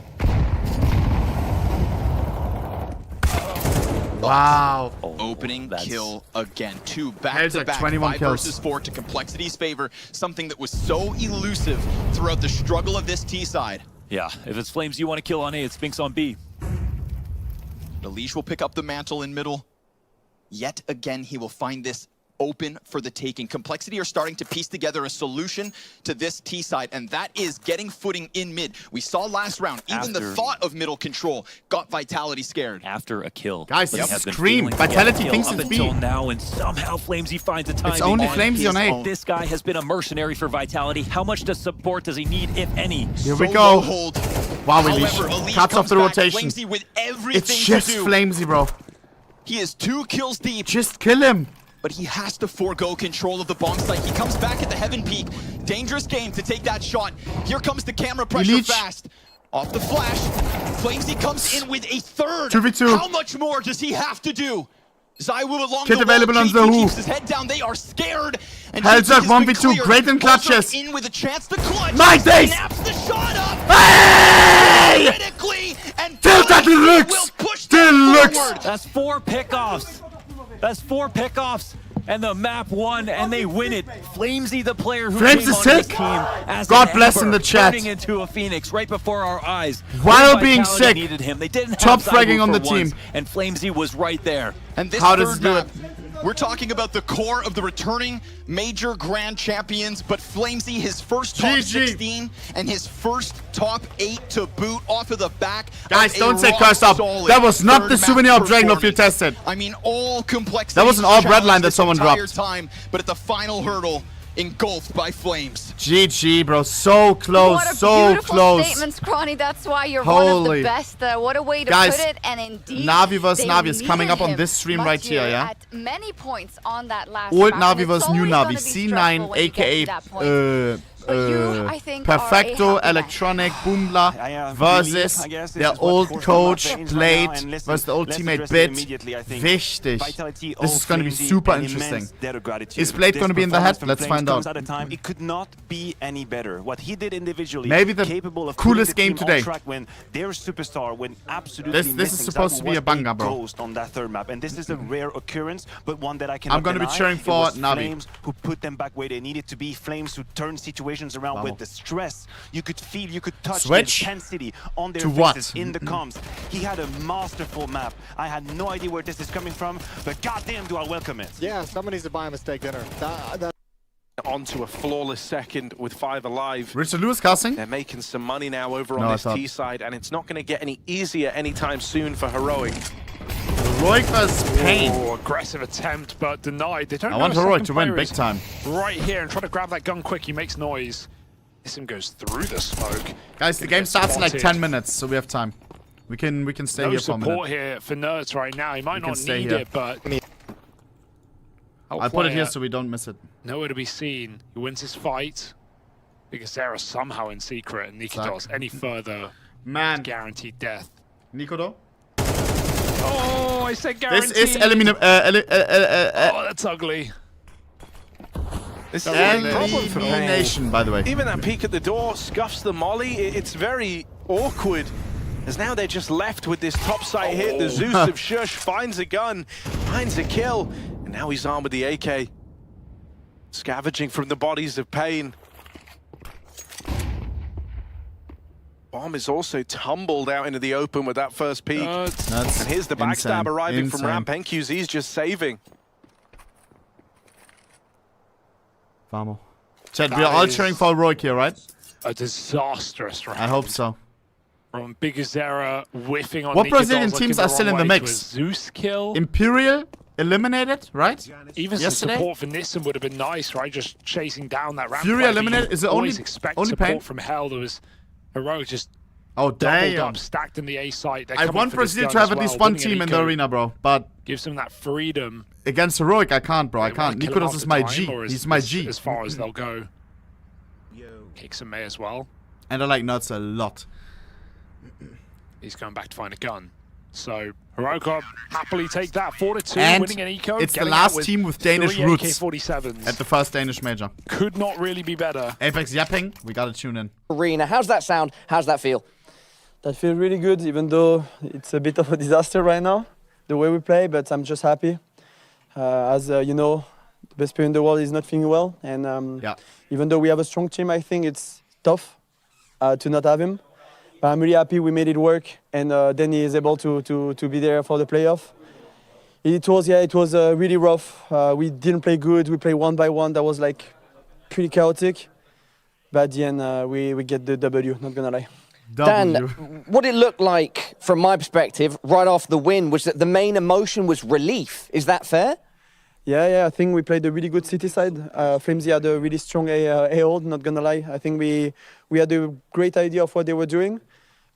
S3: Wow.
S14: Opening kill again. 2
S3: Like
S14: back-to-back.
S3: 21
S14: 5
S3: kills.
S14: versus 4 to Complexity's favor. Something that was so elusive throughout the struggle of this T side.
S18: Yeah, if it's Flames you want to kill on A, it's Spinks on B.
S14: Elige will pick up the mantle in middle. Yet again, he will find this open for the taking. Complexity are starting to piece together a solution to this T side, and that is getting footing in mid. We saw last round, even the thought of middle control got Vitality scared.
S18: After a kill.
S3: Guys,
S18: But
S3: this
S18: he has
S3: is
S18: been
S3: Scream.
S18: failing to
S3: Vitality
S18: get a
S3: thinks
S18: kill
S3: it's
S18: up
S3: B.
S18: until now, and somehow Flamesy finds a time.
S3: It's only Flamesy on A.
S18: This guy has been a mercenary for Vitality. How much support does he need, if any?
S3: Here we go.
S14: Hold.
S3: Wow,
S14: However,
S3: Elige cuts off the
S14: back,
S3: rotation.
S14: Flamesy with everything
S3: It's just
S14: to do.
S3: Flamesy, bro.
S14: He is 2 kills deep.
S3: Just kill him.
S14: But he has to forego control of the bomb site. He comes back at the heaven peak. Dangerous game to take that shot. Here comes the camera pressure
S3: Elige.
S14: fast. Off the flash. Flamesy comes in with a third.
S3: 2v2.
S14: How much more does he have to do? Zaiwu along
S3: Kit
S14: the
S3: available
S14: wall.
S3: on
S14: JT
S3: the
S14: keeps
S3: Who.
S14: his head down. They are scared. And
S3: Halzerk
S14: JT has been
S3: 1v2.
S14: cleared.
S3: Great in clutches.
S14: Halzerk in with a chance to clutch.
S3: My days.
S14: Snaps the shot up.
S3: Hey!
S14: Critically. And
S3: Tilt that
S14: Flamesy
S3: Deluxe.
S14: will push them
S3: Deluxe.
S14: forward.
S18: That's 4 pickoffs. That's 4 pickoffs. And the map won, and they win it. Flamesy, the player who
S3: Flames
S18: came
S3: is
S18: on this
S3: sick.
S18: team as
S3: God
S18: an
S3: bless
S18: ember,
S3: in the chat.
S18: turning into a phoenix right before our eyes.
S3: While
S18: When
S3: being
S18: Vitality
S3: sick.
S18: needed him. They didn't
S3: Top
S18: have
S3: fragging
S18: Zaiwu
S3: on
S18: for
S3: the
S18: once,
S3: team.
S18: and Flamesy was right there.
S14: And this
S3: How does
S14: third
S3: he do
S14: map, we're talking about the core of the returning major grand champions, but Flamesy, his first top 16 and his first top 8 to boot off of the back.
S3: Guys,
S14: of a
S3: don't say
S14: rock
S3: cursed up.
S14: solid
S3: That was not
S14: third
S3: the
S14: map
S3: souvenir of Dragonlord you
S14: performance.
S3: tested.
S14: I mean, all complexity.
S3: That was an all bread line that
S14: this
S3: someone
S14: entire
S3: dropped.
S14: time, but at the final hurdle, engulfed by Flames.
S3: GG, bro. So close.
S19: What a
S3: So
S19: beautiful
S3: close.
S19: statement, Scrawny. That's why you're one of
S3: Holy.
S19: the best. What a way to
S3: Guys,
S19: put it. And indeed,
S3: Navi vs
S19: they
S3: Navi is coming up
S19: needed
S3: on
S19: him
S3: this stream
S19: much
S3: right here, yeah?
S19: At many points on that last
S3: Old
S19: map,
S3: Navi
S19: and
S3: vs
S19: it's
S3: new
S19: always
S3: Navi.
S19: gonna be
S3: C9,
S19: stressful when you get
S3: aka
S19: to that point. I think, are a
S3: Perfecto,
S19: happy
S3: Electronic, Boomla versus der old coach Blade versus the old teammate Bit. Wichtig. This is going to be super interesting. Is Blade going to be in the head? Let's find out.
S8: It could not be any better. What he did individually,
S3: Maybe the
S8: capable of
S3: coolest
S8: putting
S3: game
S8: the team on
S3: today.
S8: track when their superstar went absolutely
S3: This is supposed to be a banger, bro.
S8: ghost on that third map, and this is a rare occurrence, but one that I can.
S3: I'm gonna be cheering for Navi.
S8: Flames who put them back where they needed to be. Flames who turned situations around with the stress. You could feel, you could touch
S3: Switch?
S8: the intensity on their
S3: To
S8: faces
S3: what?
S8: in the comms. He had a masterful map. I had no idea where this is coming from, but goddamn, do I welcome it.
S21: Yeah, someone needs to buy a mistake dinner.
S6: Onto a flawless second with 5 alive.
S3: Richard Lewis casting.
S6: They're making some money now over
S3: No,
S6: on
S3: I
S6: this
S3: thought-
S6: T side, and it's not going to get any easier anytime soon for Heroic.
S3: Heroic versus Pain.
S15: Oh, aggressive attempt, but denied. They don't
S3: I
S15: know
S3: want
S15: a
S3: Heroic
S15: second
S3: to win
S15: player
S3: big
S15: is
S3: time.
S15: Right here and try to grab that gun quick. He makes noise. This one goes through the smoke.
S3: Guys, the game starts in like 10 minutes, so we have time. We can stay
S15: No
S3: here for a minute.
S15: support here for Nerds right now. He might
S3: can
S15: not
S3: stay
S15: need
S3: here.
S15: it, but
S3: I'll put it here so we don't miss it.
S15: Nowhere to be seen. He wins his fight. Because Zera somehow in secret, and Nikodos any further, guaranteed death.
S3: Nikodo?
S15: Oh, I said guaranteed.
S3: This is Elimination.
S15: Oh, that's ugly.
S6: This is a problem for
S3: Elimination, by the way.
S6: Even that peek at the door scuffs the molly. It's very awkward. As now they're just left with this topside hit. The Zeus of Shush finds a gun, finds a kill, and now he's armed with the AK. Scavenging from the bodies of Pain. Bomb is also tumbled out into the open with that first peek. And here's the backstab arriving from Ramp. NQZ he's just saving.
S3: Vamos. Chad, we are all cheering for Heroic here, right?
S15: A disastrous round.
S3: I hope so.
S15: From Bigazera whiffing on
S3: what
S15: Nikodos,
S3: Brazilian teams are still in the mix?
S15: Zeus kill.
S3: Imperial eliminated, right?
S15: Even some support for Nissan would have been nice, right? Just chasing down that ramp.
S3: Fury eliminated? Is it only
S15: expect
S3: support
S15: Pain from Hell? There was Heroic just doubled up, stacked in the A site.
S3: I want Brazil to have at least one team in the arena, bro. But
S15: gives them that freedom.
S3: Against Heroic, I can't, bro. I can't. Nikodos is my G. He's my G.
S15: As far as they'll go. Kicks and May as well.
S3: And I like Nuts a lot.
S15: He's going back to find a gun. So Heroic happily take that 4-2,
S3: and
S15: winning an eco.
S3: It's the last team with Danish roots
S15: AK-47s.
S3: at the first Danish major.
S15: Could not really be better.
S3: Apex yapping, we gotta tune in.
S22: Arena, how's that sound? How's that feel?
S4: That feels really good, even though it's a bit of a disaster right now, the way we play, but I'm just happy. As you know, the best player in the world is not feeling well, and even though we have a strong team, I think it's tough to not have him. But I'm really happy we made it work, and then he is able to be there for the playoff. It was really rough. We didn't play good. We played one by one. That was like pretty chaotic. But at the end, we get the W. Not gonna lie.
S22: Dan, what it looked like from my perspective, right after the win, was that the main emotion was relief. Is that fair?
S4: Yeah, I think we played a really good city side. Flamesy had a really strong A hold, not gonna lie. I think we had a great idea of what they were doing.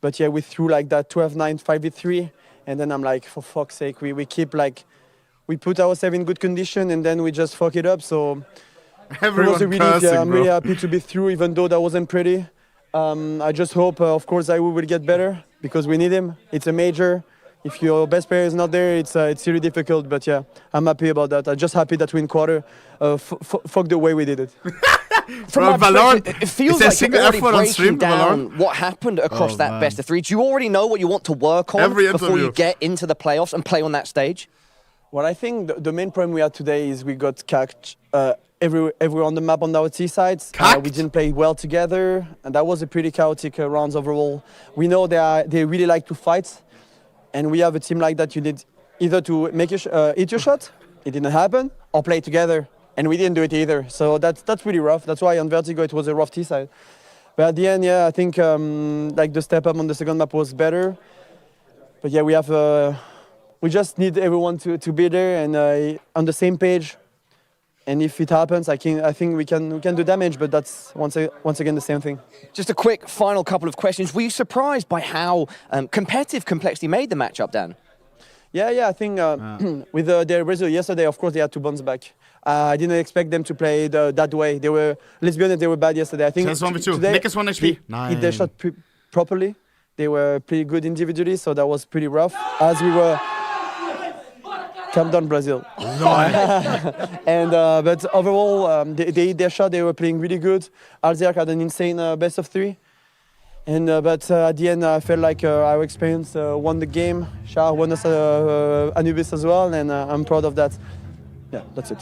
S4: But yeah, we threw like that 12-9, 5v3. And then I'm like, for fuck's sake, we keep like, we put ourselves in good condition and then we just fuck it up. So
S3: everyone
S4: was a relief. Yeah, I'm really happy to be through, even though that wasn't pretty. I just hope, of course, I will get better because we need him. It's a major. If your best player is not there, it's really difficult. But yeah, I'm happy about that. I'm just happy that we in quarter fuck the way we did it.
S22: From Valorant, it feels like you're already breaking down what happened across that best of three. Do you already know what you want to work on before you get into the playoffs and play on that stage?
S4: Well, I think the main problem we had today is we got cacked everywhere on the map on our T sides. We didn't play well together, and that was a pretty chaotic rounds overall. We know they really like to fight, and we have a team like that. You need either to make hit your shot, it didn't happen, or play together. And we didn't do it either, so that's really rough. That's why on Vertigo it was a rough T side. But at the end, yeah, I think like the step up on the second map was better. But yeah, we just need everyone to be there and on the same page. And if it happens, I think we can do damage. But that's once again the same thing.
S22: Just a quick final couple of questions. Were you surprised by how competitive Complexity made the matchup, Dan?
S4: Yeah, I think with their result yesterday, of course, they had to bounce back. I didn't expect them to play that way. Let's be honest, they were bad yesterday. I think today,
S3: Nick is 1 HP.
S4: Hit their shot properly. They were pretty good individually, so that was pretty rough. As we were, calm down, Brazil. And but overall, they hit their shot. They were playing really good. Alzerk had an insane best of 3. And but at the end, I felt like our experience won the game. Shah won us Anubis as well, and I'm proud of that. Yeah, that's it.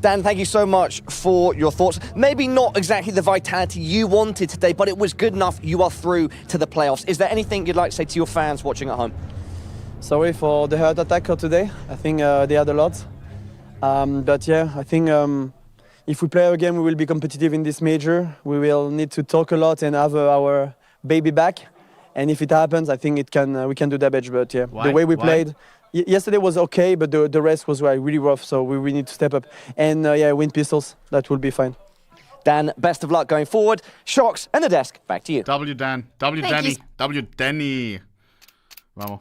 S22: Dan, thank you so much for your thoughts. Maybe not exactly the vitality you wanted today, but it was good enough. You are through to the playoffs. Is there anything you'd like to say to your fans watching at home?
S4: Sorry for the heart attack today. I think they had a lot. But yeah, I think if we play again, we will be competitive in this major. We will need to talk a lot and have our baby back. And if it happens, I think we can do damage. But yeah, the way we played. Yesterday was okay, but the rest was really rough, so we need to step up. And yeah, win pistols, that will be fine.
S22: Dan, best of luck going forward. Shocks and the desk, back to you.
S3: W Dan, W Danny, W Danny. Vamos.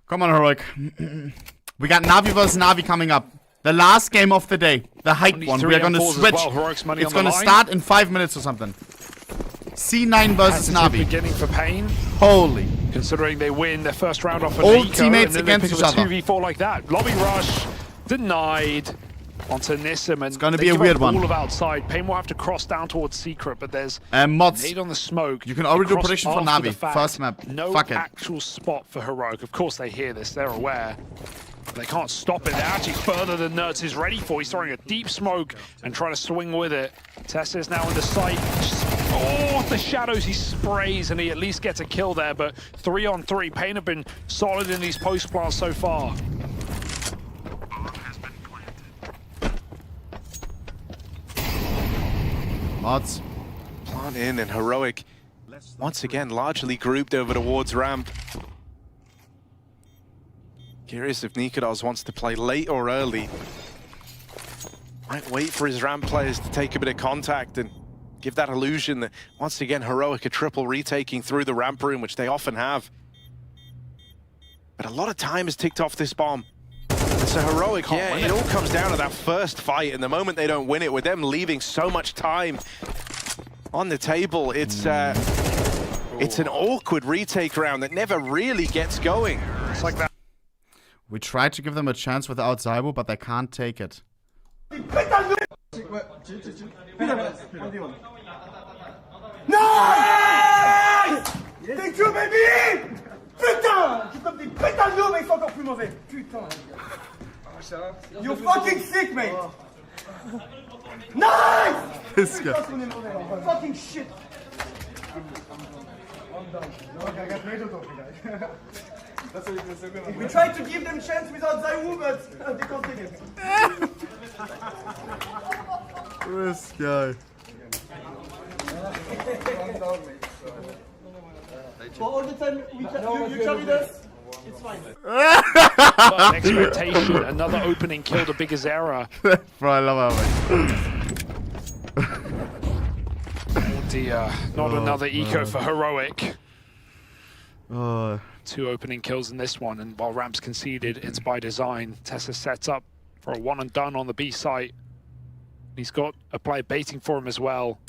S3: Come on, Heroic. We got Navi versus Navi coming up. The last game of the day. The hype one. We are going to switch.
S15: Well.
S3: It's going to start in 5 minutes or something. C9 versus Navi.
S15: Beginning for Pain.
S3: Holy.
S15: Considering they win their first round off an
S3: All
S15: Eco,
S3: teammates
S15: and then
S3: against
S15: they
S3: each
S15: pick up
S3: other.
S15: a 2v4 like that. Lobby rush denied onto Nissim, and
S3: it's going to be a weird one.
S15: All of outside. Pain will have to cross down towards Secret, but there's
S3: mods.
S15: nade on the smoke.
S3: You can already do a prediction for Navi. First map.
S15: No
S3: Fuck it.
S15: actual spot for Heroic. Of course they hear this. They're aware. They can't stop it. They're actually further than Nerds is ready for. He's throwing a deep smoke and trying to swing with it. Tessa is now in the sight. Oh, the shadows he sprays, and he at least gets a kill there. But 3 on 3. Pain have been solid in these post plants so far.
S3: Mods.
S6: Plant in, and Heroic once again largely grouped over towards ramp. Curious if Nikodos wants to play late or early. Might wait for his ramp players to take a bit of contact and give that illusion that once again Heroic are triple retaking through the ramp room, which they often have. But a lot of time has ticked off this bomb. And so Heroic, yeah, it all comes down to that first fight, and the moment they don't win it, with them leaving so much time on the table, it's an awkward retake round that never really gets going.
S15: It's like that.
S3: We tried to give them a chance without Zybo, but they can't take it.
S10: Nice! Thank you, baby! Putain! Je tape des pétales d'eau, mais ils sont encore plus mauvais. Putain. You're fucking sick, mate! Nice!
S3: This guy.
S10: Fucking shit! We tried to give them chance without Zaiwu, but they can't take it.
S3: This guy.
S10: For all the time you carried us, it's fine.
S15: Well, expectation, another opening kill to Big Azera.
S3: Bro, I love how
S15: Oh dear, not another eco for Heroic. 2 opening kills in this one, and while Ramp's conceded, it's by design. Tessa sets up for a one and done on the B site. He's got a player baiting for him as well.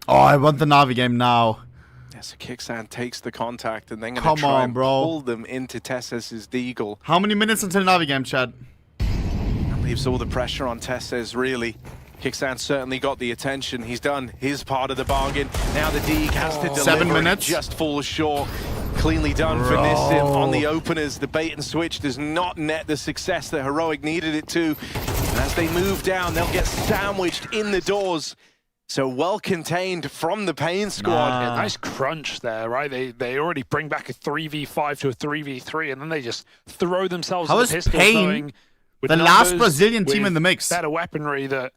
S3: Oh, I want the Navi game now.
S6: Yeah, so Kickstand takes the contact and then going to try and pull them into Tess's Deagle.
S3: How many minutes until Navi game, Chad?
S6: That leaves all the pressure on Tess's, really. Kickstand certainly got the attention. He's done his part of the bargain. Now the Deagle has to deliver.
S3: 7 minutes.
S6: Just falls short. Cleanly done for Nissim on the openers. The bait and switch does not net the success that Heroic needed it to. And as they move down, they'll get sandwiched in the doors. So well contained from the Pain squad.
S15: Yeah, nice crunch there, right? They already bring back a 3v5 to a 3v3, and then they just throw themselves
S3: How
S15: in
S3: is
S15: the pistol
S3: Pain
S15: with
S3: the
S15: numbers,
S3: last Brazilian team
S15: with
S3: in the mix?
S15: better weaponry that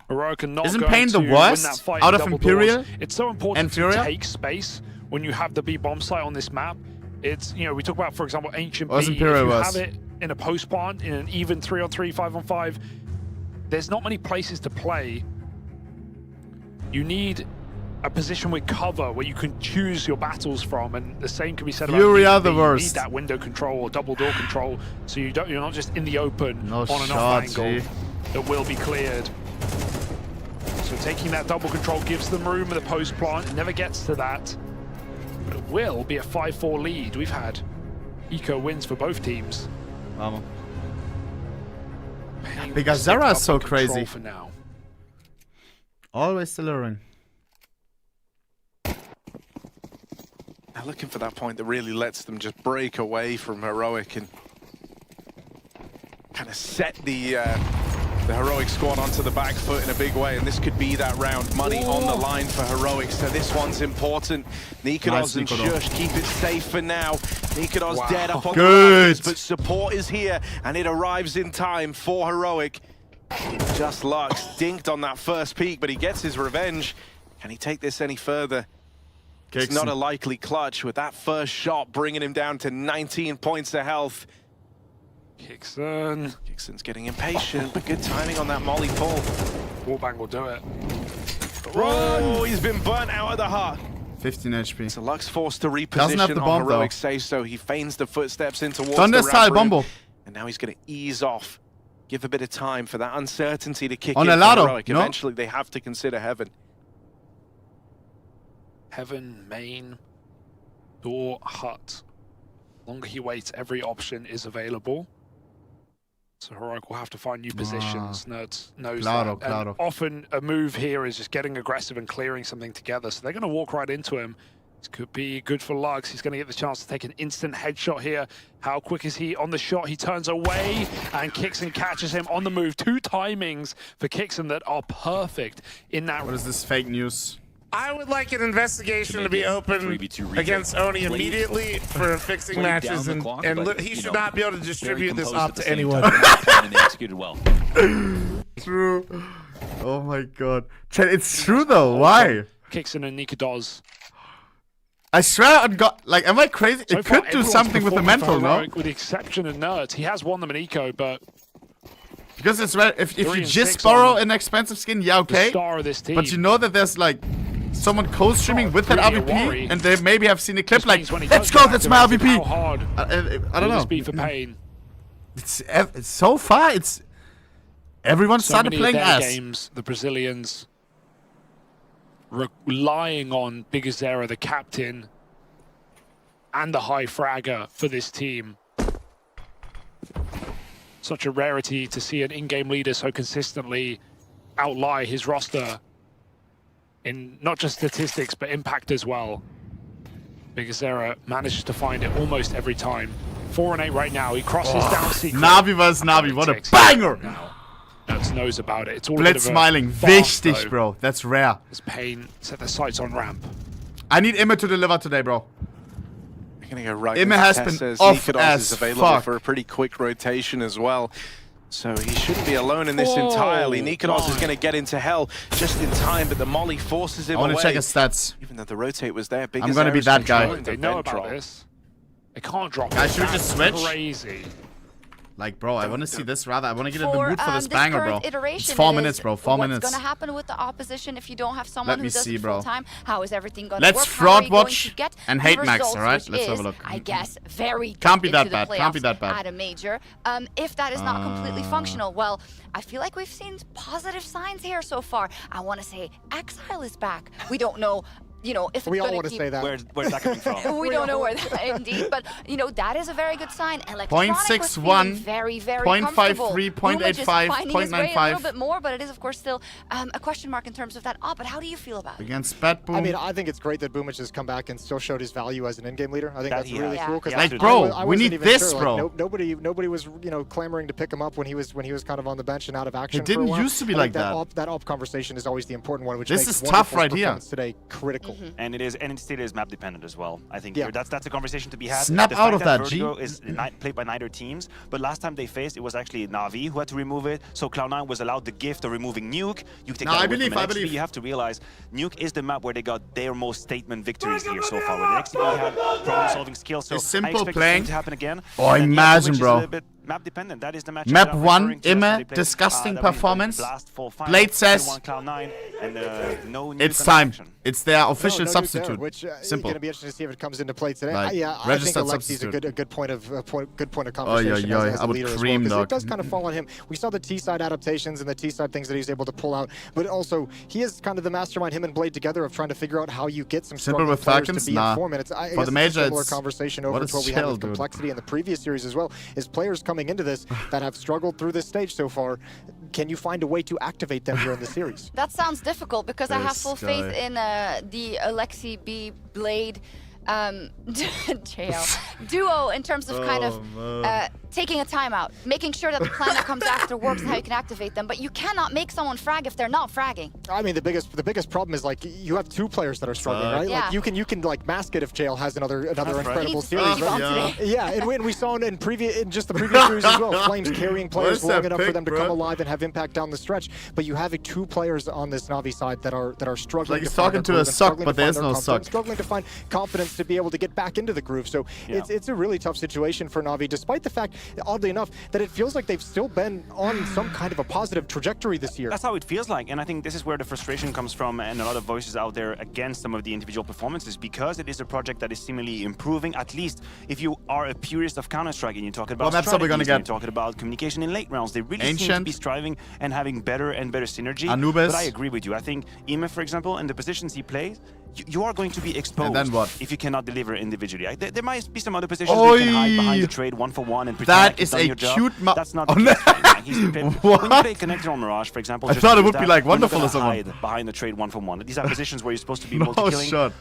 S15: Heroic are not
S3: Isn't
S15: going
S3: Pain the
S15: to
S3: worst
S15: win that fight
S3: out
S15: in
S3: of
S15: double
S3: Imperial?
S15: doors. It's so important to
S3: Inferior?
S15: take space when you have the B bomb site on this map. It's, you know, we talk about, for example, Ancient
S3: Or is
S15: B. If
S3: Imperial
S15: you
S3: worse?
S15: have it in a post plant, in an even 3-on-3, 5-on-5, there's not many places to play. You need a position with cover where you can choose your battles from, and the same can be said
S3: Fury
S15: about
S3: are the
S15: You
S3: worst.
S15: need that window control or double door control, so you're not just in the open
S3: No
S15: on an
S3: shot,
S15: off angle that will be cleared. So taking that double control gives them room in the post plant. It never gets to that, but it will be a 5-4 lead. We've had eco wins for both teams.
S3: Vamos. Because Zara is so crazy.
S15: For now.
S3: Always delivering.
S6: They're looking for that point that really lets them just break away from Heroic and kind of set the Heroic squad onto the back foot in a big way, and this could be that round. Money on the line for Heroic, so this one's important. Nikodos and Shush keep it safe for now. Nikodos dead up on the riders, but support is here, and it arrives in time for Heroic. Just Lux dinked on that first peak, but he gets his revenge. Can he take this any further? It's not a likely clutch with that first shot bringing him down to 19 points of health. Kickson's getting impatient, but good timing on that molly pull.
S15: Wallbang will do it.
S6: Oh, he's been burnt out of the hut.
S3: 15 HP.
S6: So Lux forced to reposition
S3: Doesn't have the bomb,
S6: on Heroic
S3: though.
S6: say so. He feigns the footsteps in towards
S3: ¿Dónde
S6: the
S3: está el
S6: ramp room.
S3: bombo?
S6: And now he's going to ease off. Give a bit of time for that uncertainty to kick
S3: On
S6: in for
S3: Helado,
S6: Heroic.
S3: no?
S6: Eventually, they have to consider Heaven.
S15: Heaven, main, door, hut. The longer he waits, every option is available. So Heroic will have to find new positions. Nerds knows that. And often a move here is just getting aggressive and clearing something together. So they're going to walk right into him. This could be good for Lux. He's going to get the chance to take an instant headshot here. How quick is he on the shot? He turns away and Kixon catches him on the move. 2 timings for Kixon that are perfect in that.
S3: What is this fake news?
S20: I would like an investigation to be open against Oni immediately for fixing matches, and he should not be able to distribute this op to anyone.
S3: True. Oh my god. Chat, it's true though. Why?
S15: Kixon and Nikadoz.
S3: I swear on God, like, am I crazy?
S15: So
S3: it could do something with the mental, no?
S15: With the exception of Nerds. He has won them in eco, but...
S3: Because it's if you just borrow an expensive skin, yeah, okay.
S15: The star of this team.
S3: But you know that there's like someone co-streaming with that RVP, and they maybe have seen a clip like, let's go, that's my RVP. I don't know.
S15: Be for pain.
S3: It's so far, it's everyone started playing as
S15: games. The Brazilians relying on Bigazera, the captain, and the high fragger for this team. Such a rarity to see an in-game leader so consistently outlie his roster in not just statistics, but impact as well. Bigazera manages to find it almost every time. 4-8 right now. He crosses down secret.
S3: Navi vs Navi, what a banger!
S15: Nerds knows about it. It's all
S3: Blitz smiling, wichtig, bro. That's rare.
S15: As Pain set their sights on ramp.
S3: I need Emma to deliver today, bro.
S6: They're going to go right.
S3: Emma has been off as
S6: is available
S3: fuck.
S6: for a pretty quick rotation as well. So he shouldn't be alone in this entirely. Nikados is going to get into hell just in time, but the molly forces him away.
S3: I want to check his stats.
S6: Even though the rotate was there,
S3: I'm going to be that guy.
S15: They know about this. They can't drop it.
S3: I should just switch.
S15: Crazy.
S3: Like, bro, I want to see this rather. I want to get in the mood for this banger, bro. It's 4 minutes, bro. 4 minutes.
S19: What's going to happen with the opposition if you don't have someone who does it full time? How is everything going to work?
S3: Let's fraud watch and hate max, all right? Let's have a look.
S19: I guess very
S3: can't be that bad. Can't be that bad.
S19: At a major, if that is not completely functional, well, I feel like we've seen positive signs here so far. I want to say Exile is back. We don't know. You know, if
S21: we
S19: it's
S21: all want to say that.
S17: Where's that coming from?
S19: We don't know where that, indeed, but you know that is a very good sign.
S3: 0.61,
S19: very, very
S3: 0.53, 0.85, 0.95.
S19: A little bit more, but it is of course still a question mark in terms of that. But how do you feel about it?
S3: Against Bat Boom.
S21: I mean, I think it's great that Boomich has come back and still showed his value as an in-game leader. I think that's really cool.
S3: Yeah. Like, bro, we need this,
S21: sure.
S3: bro.
S21: Like, nobody was, you know, clamoring to pick him up when he was kind of on the bench and out of action.
S3: It didn't used to be like that.
S21: That op conversation is always the important one, which
S3: this
S21: makes
S3: is tough right here
S21: today critical.
S8: And it is. And it still is map dependent as well. I think that's a conversation to be had.
S3: Snap out of that,
S8: Vertigo is played by neither teams, but last time they faced, it was actually Navi who had to remove it. So Cloud9 was allowed the gift of removing Nuke. You take that away from NXP. You have to realize Nuke is the map where they got their most statement victories here so far. Where the NXP had problem-solving skills. So
S3: simple
S8: I expect
S3: playing
S8: to happen again.
S3: Oh, imagine, bro.
S8: Map dependent. That is the match.
S3: Map 1, Immer, disgusting performance. Blade says it's time. It's their official substitute. Simple.
S21: Going to be interesting to see if it comes into play today.
S3: Like,
S21: I think Alexi's a good point of conversation as a leader as well, because it does kind of fall on him. We saw the T-side adaptations and the T-side things that he's able to pull out, but also he is kind of the mastermind, him and Blade together, of trying to figure out how you get some
S3: simple with
S21: players
S3: Falcons.
S21: to be in form. And
S3: For the major,
S21: it's a similar conversation over to what we had with Complexity in the previous series as well. Is players coming into this that have struggled through this stage so far, can you find a way to activate them during the series?
S19: That sounds difficult because I have full faith in the Alexi B Blade duo in terms of kind of taking a timeout, making sure that the plan that comes after works and how you can activate them. But you cannot make someone frag if they're not fragging.
S21: I mean, the biggest problem is like you have two players that are struggling, right?
S19: Yeah.
S21: Like you can like mask it if Jail has another incredible series,
S19: right?
S21: Yeah, and we saw in just the previous series as well. Flames carrying players long enough for them to come alive and have impact down the stretch. But you have two players on this Navi side that are struggling.
S3: Like he's talking to a suck, but there's no suck.
S21: Struggling to find confidence to be able to get back into the groove. So it's a really tough situation for Navi, despite the fact oddly enough, that it feels like they've still been on some kind of a positive trajectory this year.
S7: That's how it feels like, and I think this is where the frustration comes from, and a lot of voices out there against some of the individual performances, because it is a project that is seemingly improving. At least if you are a purist of Counter-Strike and you're talking about strategies, and you're talking about communication in late rounds, they really seem to be striving and having better and better synergy.
S3: Anubis.
S7: But I agree with you. I think Ime, for example, in the positions he plays, you are going to be exposed
S3: then what?
S7: if you cannot deliver individually. There might be some other positions where you can hide behind the trade 1-for-1 and pretend like you've done your job. That's not the case right now. When you play Connector on Mirage, for example,
S3: I thought it would be like wonderful or
S7: something. Hide behind the trade 1-for-1. These are positions where you're supposed to be multi-killing.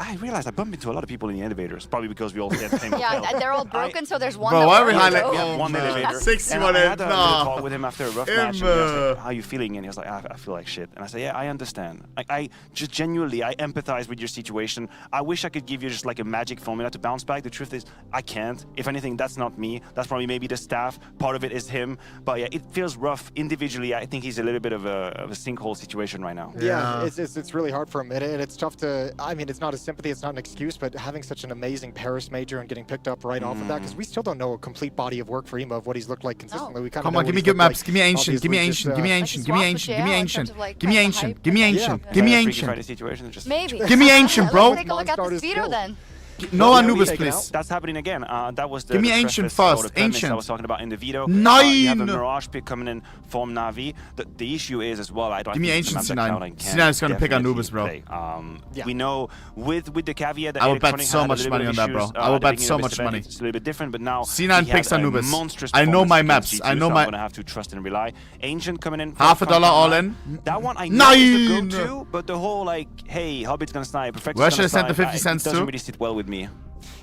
S7: I realized I bumped into a lot of people in the elevators, probably because we all get the same hotel.
S19: Yeah, they're all broken, so there's one.
S3: Bro, why are we highlighting?
S7: Yeah, one elevator.
S3: 61
S7: I had a talk with him after a rough match. And he was like, how are you feeling? And he was like, I feel like shit. And I said, yeah, I understand. I just genuinely, I empathize with your situation. I wish I could give you just like a magic formula to bounce back. The truth is, I can't. If anything, that's not me. That's probably maybe the staff. Part of it is him. But yeah, it feels rough individually. I think he's a little bit of a sinkhole situation right now.
S21: Yeah, it's really hard for him, and it's tough to. I mean, it's not a sympathy, it's not an excuse, but having such an amazing Paris major and getting picked up right off of that, because we still don't know a complete body of work for Ema of what he's looked like consistently. We
S3: Come on, give me good maps. Give me ancient. Give me ancient. Give me ancient. Give me ancient. Give me ancient. Give me ancient. Give me ancient. Give me ancient.
S19: Maybe.
S3: Give me ancient, bro.
S19: Take a look at this Vito then.
S3: No Anubis, please.
S7: That's happening again. That was the
S3: Give me ancient first. Ancient.
S7: I was talking about in the Vito.
S3: 9.
S7: You have a Mirage pick coming in from Navi. The issue is as well.
S3: Give me ancient C9. C9 is gonna pick Anubis, bro.
S7: We know with the caveat that
S3: I will bet so much money on that, bro. I will bet so much money.
S7: It's a little bit different, but now
S3: C9 picks Anubis. I know my maps. I know my.
S7: I'm gonna have to trust and rely. Ancient coming in.
S3: $50 all in.
S7: That one I know is the go-to, but the whole like, hey, Hobbit's gonna snipe.
S3: Where should I send the 50 cents to?
S7: Doesn't really sit well with me.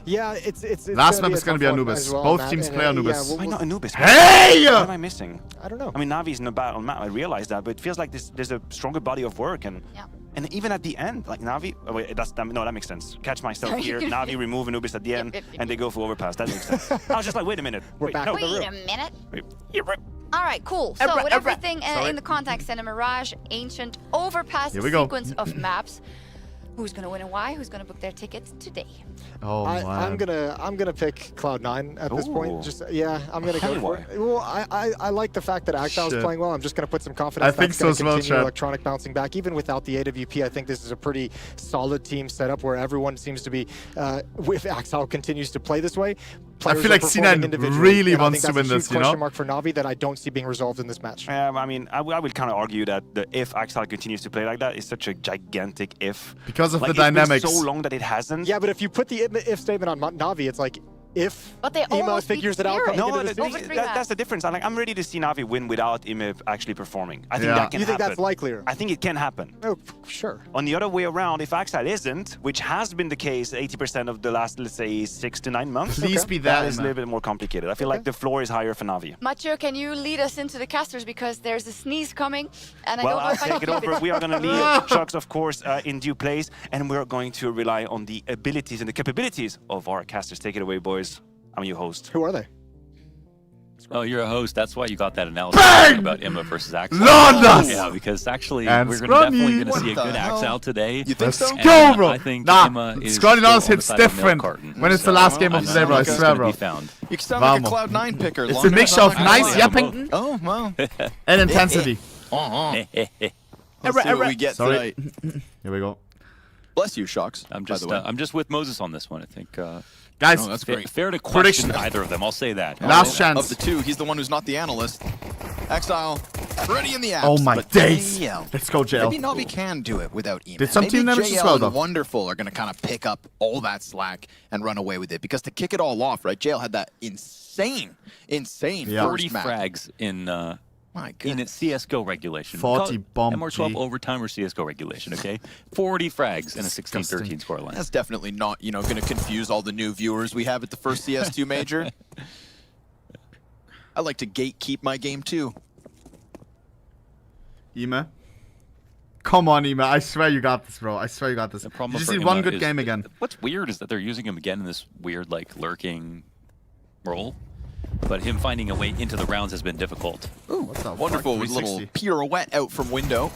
S21: Yeah, it's
S3: last map is gonna be Anubis.
S21: Well,
S3: both teams play Anubis.
S7: Why not Anubis?
S3: Hey!
S7: What am I missing?
S21: I don't know.
S7: I mean, Navi's not bad on map. I realize that, but it feels like there's a stronger body of work, and even at the end, like Navi. Oh wait, that makes sense. Catch myself here. Navi remove Anubis at the end, and they go for overpass. That makes sense. I was just like, wait a minute.
S21: We're back.
S19: Wait a minute. All right, cool. So with everything in the context and a Mirage, Ancient, overpass sequence of maps. Who's gonna win and why? Who's gonna book their tickets today?
S3: Oh man.
S21: I'm gonna pick Cloud9 at this point. Just I'm gonna go for it. Well, I like the fact that Axile's playing well. I'm just gonna put some confidence.
S3: I think so as well, Chad.
S21: Electronic bouncing back, even without the AWP. I think this is a pretty solid team setup where everyone seems to be. If Axile continues to play this way,
S3: I feel like C9 really wants to win this.
S21: You know, question mark for Navi that I don't see being resolved in this match.
S7: I mean, I would kind of argue that the if Axile continues to play like that is such a gigantic if.
S3: Because of the dynamics.
S7: It's been so long that it hasn't.
S21: Yeah, but if you put the if statement on Navi, it's like if Ema figures it out.
S7: That's the difference. I'm ready to see Navi win without Ema actually performing. I think that can happen.
S21: You think that's likelier?
S7: I think it can happen.
S21: Oh, sure.
S7: On the other way around, if Axile isn't, which has been the case 80% of the last, let's say, 6 to 9 months,
S3: please be that.
S7: That is a little bit more complicated. I feel like the floor is higher for Navi.
S19: Mathieu, can you lead us into the casters because there's a sneeze coming, and I don't know
S7: I'll
S19: if I
S7: take
S19: can
S7: it
S19: keep
S7: over.
S19: it.
S7: We are going to lead Shocks, of course, in due place, and we're going to rely on the abilities and the capabilities of our casters. Take it away, boys. I'm your host.
S21: Who are they?
S18: Oh, you're a host. That's why you got that analysis about Emma versus Axel.
S3: Lord,
S18: yeah, because actually we're definitely going to see a good Axel today.
S3: You think so? Go, bro.
S18: I think
S3: Emma is Scrawny hits different when it's the last game of the day, bro. I swear, bro.
S9: You sound like a Cloud9 picker.
S3: It's a mixture of nice yapping and intensity.
S9: Let's see what we get tonight.
S3: Here we go.
S9: Bless you, Shocks.
S18: I'm just with Moses on this one. I think.
S3: Guys,
S9: that's great.
S18: Fair to question either of them. I'll say that.
S3: Last chance.
S9: Of the two, he's the one who's not the analyst. Exile, ready in the apps.
S3: Oh my days. Let's go, JL.
S9: Maybe Navi can do it without Ema.
S3: Did some team members as well, though?
S9: Wonderful are going to kind of pick up all that slack and run away with it. Because to kick it all off, right, JL had that insane
S18: 40 frags in...
S9: My goodness.
S18: In its CSGO regulation.
S3: 40 bomb
S18: MR12 overtime or CSGO regulation, okay? 40 frags in a 16-13 scoreline.
S9: That's definitely not, going to confuse all the new viewers we have at the first CS2 major. I like to gatekeep my game too.
S3: Ema. Come on, Ema. I swear you got this, bro. I swear you got this.
S18: The problem
S3: you just need one good game again.
S18: What's weird is that they're using him again in this weird, like, lurking role. But him finding a way into the rounds has been difficult.
S9: Ooh, wonderful little pirouette out from window.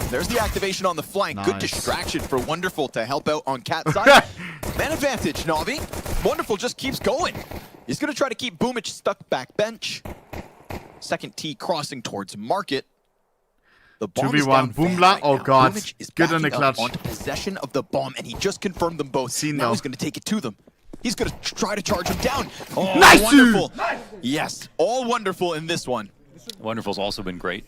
S9: There's the activation on the flank. Nice. Good distraction for Wonderful to help out on Cat's side. Man advantage, Navi. Wonderful just keeps going.
S14: He's going to try to keep Boomich stuck back bench. Second T crossing towards market. The bomb
S3: 2v1, Boomla. Oh god, good on the clutch.
S14: Onto possession of the bomb, and he just confirmed them both. Now he's going to take it to them. He's going to try to charge him down. Oh,
S3: nice!
S14: Wonderful. Yes, all wonderful in this one.
S18: Wonderful's also been great.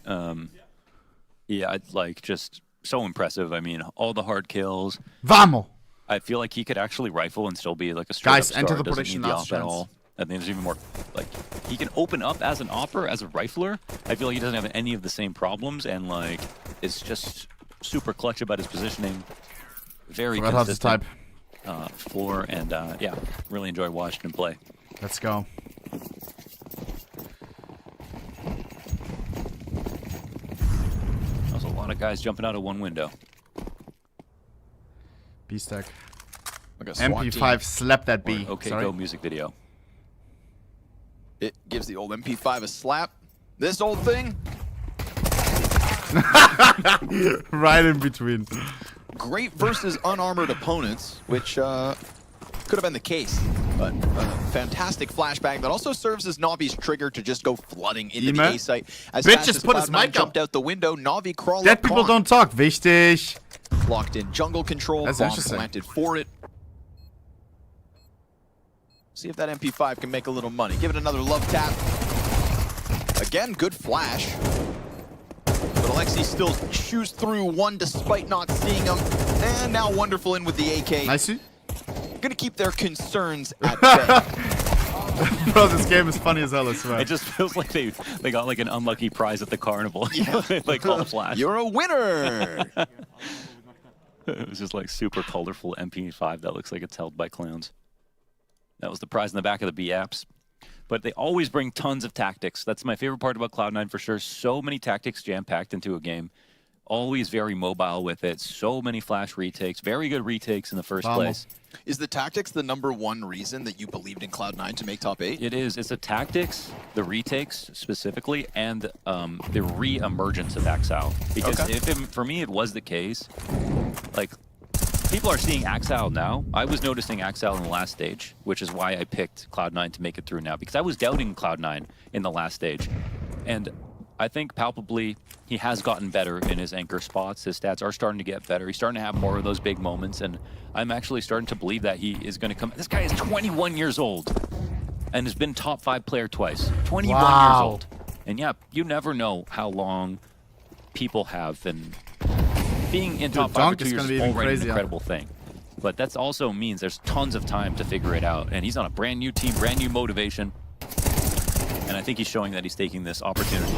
S18: Yeah, like just so impressive. I mean, all the hard kills.
S3: Vamos!
S18: I feel like he could actually rifle and still be like a straight up star.
S3: Enter the
S18: Doesn't
S3: prediction
S18: need the
S3: last
S18: op at
S3: chance.
S18: all. I think there's even more, like, he can open up as an opper, as a rifler. I feel like he doesn't have any of the same problems, and like, it's just super clutch about his positioning. Very consistent floor, and yeah, really enjoy watching him play.
S3: Let's go.
S18: Also, a lot of guys jumping out of one window.
S3: B-stack. MP5 slapped that B.
S18: Okay, go music video.
S14: It gives the old MP5 a slap. This old thing.
S3: Right in between.
S14: Great versus unarmored opponents, which could have been the case. But fantastic flashbang that also serves as Navi's trigger to just go flooding into the A site. As
S3: Bitch
S14: fast
S3: just
S14: as
S3: put his
S14: Cloud9
S3: mic
S14: jumped out the window, Navi crawled
S3: Dead
S14: up
S3: people
S14: con.
S3: don't talk. Wichtig.
S14: Locked in jungle control.
S3: That's
S14: Bomb
S3: interesting.
S14: planted for it. See if that MP5 can make a little money. Give it another love tap. Again, good flash. But Alexi still chews through one despite not seeing him. And now Wonderful in with the AK.
S3: Nice.
S14: Gonna keep their concerns at bay.
S3: Bro, this game is funny as hell, I swear.
S18: It just feels like they got like an unlucky prize at the carnival. Yeah. Like all flash.
S14: You're a winner!
S18: It was just like super colorful MP5 that looks like it's held by clowns. That was the prize in the back of the B apps. But they always bring tons of tactics. That's my favorite part about Cloud9 for sure. So many tactics jam-packed into a game. Always very mobile with it. So many flash retakes. Very good retakes in the first place.
S14: Is the tactics the #1 reason that you believed in Cloud9 to make top 8?
S18: It is. It's the tactics, the retakes specifically, and the re-emergence of Exile. Because for me, it was the case. Like, people are seeing Exile now. I was noticing Exile in the last stage, which is why I picked Cloud9 to make it through now. Because I was doubting Cloud9 in the last stage. And I think palpably he has gotten better in his anchor spots. His stats are starting to get better. He's starting to have more of those big moments, and I'm actually starting to believe that he is going to come. This guy is 21 years old and has been top 5 player twice. 21 years old. And yeah, you never know how long people have, and being in top 5 for 2 years is already an incredible thing. But that also means there's tons of time to figure it out, and he's on a brand new team, brand new motivation. And I think he's showing that he's taking this opportunity.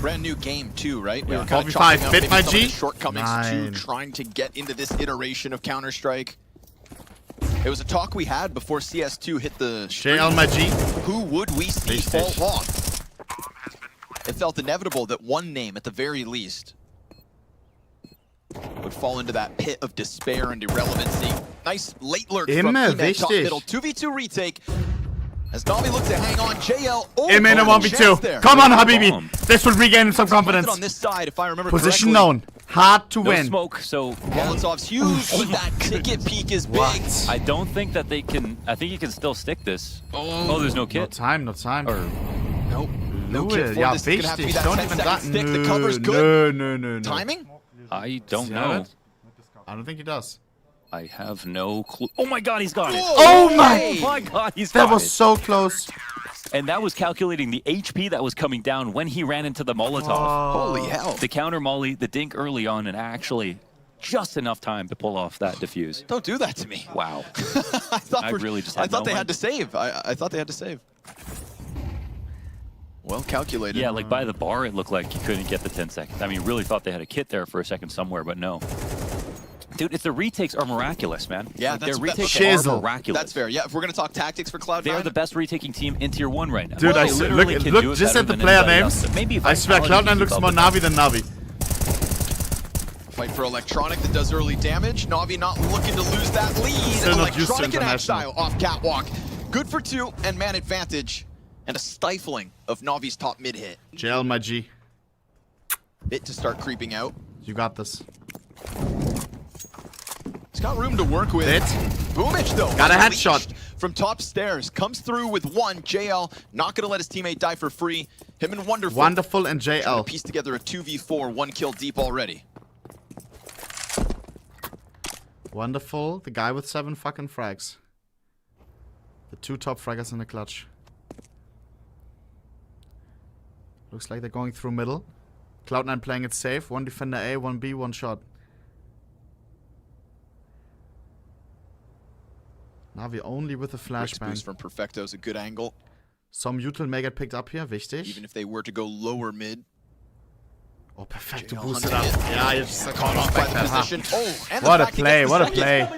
S14: Brand new game too, right? We
S3: Yeah.
S14: were kind of
S3: 45
S14: chalking up
S3: bit
S14: maybe
S3: my
S14: some of
S3: G.
S14: the shortcomings to trying to get into this iteration of Counter-Strike. It was a talk we had before CS2 hit the stream.
S3: my G.
S14: Who would we see fall off? It felt inevitable that one name, at the very least, would fall into that pit of despair and irrelevancy. Nice late lurk from Emed, top middle. 2v2 retake. As Navi looks to hang on, JL. Oh,
S3: in a 1v2. Come on, Habibi. This will regain some confidence.
S14: On this side, if I remember
S3: Position
S14: correctly.
S3: known. Hard to
S18: No
S3: win.
S18: smoke, so
S14: Molotov's huge, but that ticket peak is big.
S18: I don't think that they can. I think you can still stick this. Oh, there's no kit.
S3: No time, no time.
S18: Or,
S14: nope. No kit for
S3: Ja,
S14: this. It's gonna have to be
S3: wichtig.
S14: that
S3: Don't
S14: 10
S3: even
S14: second
S3: that.
S14: stick. The cover's good.
S3: No.
S14: Timing?
S18: I don't
S3: See how
S18: know.
S3: it? I don't think he does.
S18: I have no clue. Oh my god, he's got it.
S3: Oh my
S18: god, he's
S3: That
S18: got
S3: was
S18: it.
S3: so close.
S18: And that was calculating the HP that was coming down when he ran into the Molotov.
S14: Holy hell.
S18: The counter molly, the dink early on, and actually just enough time to pull off that defuse.
S14: Don't do that to me.
S18: Wow.
S14: I
S18: really just had
S14: I thought
S18: no
S14: they
S18: mind.
S14: had to save. I thought they had to save. Well calculated.
S18: Yeah, like by the bar, it looked like he couldn't get the 10 seconds. I mean, really thought they had a kit there for a second somewhere, but no. Dude, it's the retakes are miraculous, man.
S14: Yeah,
S18: like,
S14: that's
S18: their retakes are miraculous.
S14: That's fair. Yeah, if we're gonna talk tactics for Cloud9,
S18: They're the best retaking team in Tier 1 right now.
S3: Dude,
S18: They literally can do
S3: look
S18: it
S3: just
S18: better
S3: at the
S18: than
S3: player
S18: anybody
S3: names.
S18: else. Maybe
S3: I swear,
S18: Vitality
S3: Cloud9
S18: can
S3: looks
S18: keep
S3: more
S18: up
S3: Navi than Navi.
S14: Fight for Electronic that does early damage. Navi not looking to lose that lead.
S3: Still not used to
S14: Electronic and
S3: international.
S14: Exile off catwalk. Good for 2 and man advantage. And a stifling of Navi's top mid hit.
S3: JL, my G.
S14: Bit to start creeping out.
S3: You got this.
S14: He's got room to work with.
S3: Bit.
S14: Boomich though.
S3: Got a
S14: unleashed.
S3: headshot.
S14: from top stairs. Comes through with one. JL not going to let his teammate die for free. Him and Wonderful.
S3: Wonderful and JL.
S14: Trying to piece together a 2v4, 1 kill deep already.
S3: Wonderful. The guy with 7 fucking frags. The 2 top fraggers in the clutch. Looks like they're going through middle. Cloud9 playing it safe. 1 defender A, 1 B, 1 shot. Navi only with a flashbang.
S14: Boost from Perfecto is a good angle.
S3: Some util may get picked up here. Wichtig.
S14: Even if they were to go lower mid.
S3: Oh, Perfecto boosted up. Yeah, you just
S14: caught off by the position. Oh, and
S3: what a play, what a play.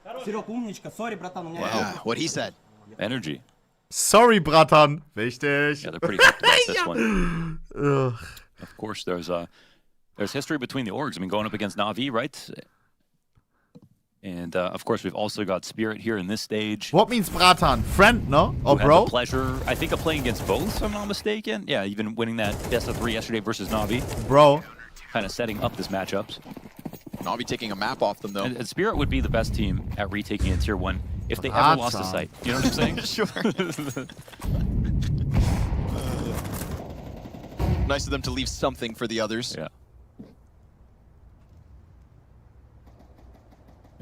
S14: Wow, what he said.
S18: Energy.
S3: Sorry, Bratan. Wichtig.
S18: Yeah, they're pretty good about this one. Of course, there's history between the orgs. I mean, going up against Navi, right? And of course, we've also got Spirit here in this stage.
S3: What means Bratan? Friend, no? Or bro?
S18: The pleasure, I think, of playing against both, if I'm not mistaken. Yeah, even winning that best of 3 yesterday versus Navi.
S3: Bro.
S18: Kind of setting up this matchups.
S14: Navi taking a map off them, though.
S18: And Spirit would be the best team at retaking in Tier 1 if they ever lost the site. You know what I'm saying?
S14: Sure. Nice of them to leave something for the others.
S18: Yeah.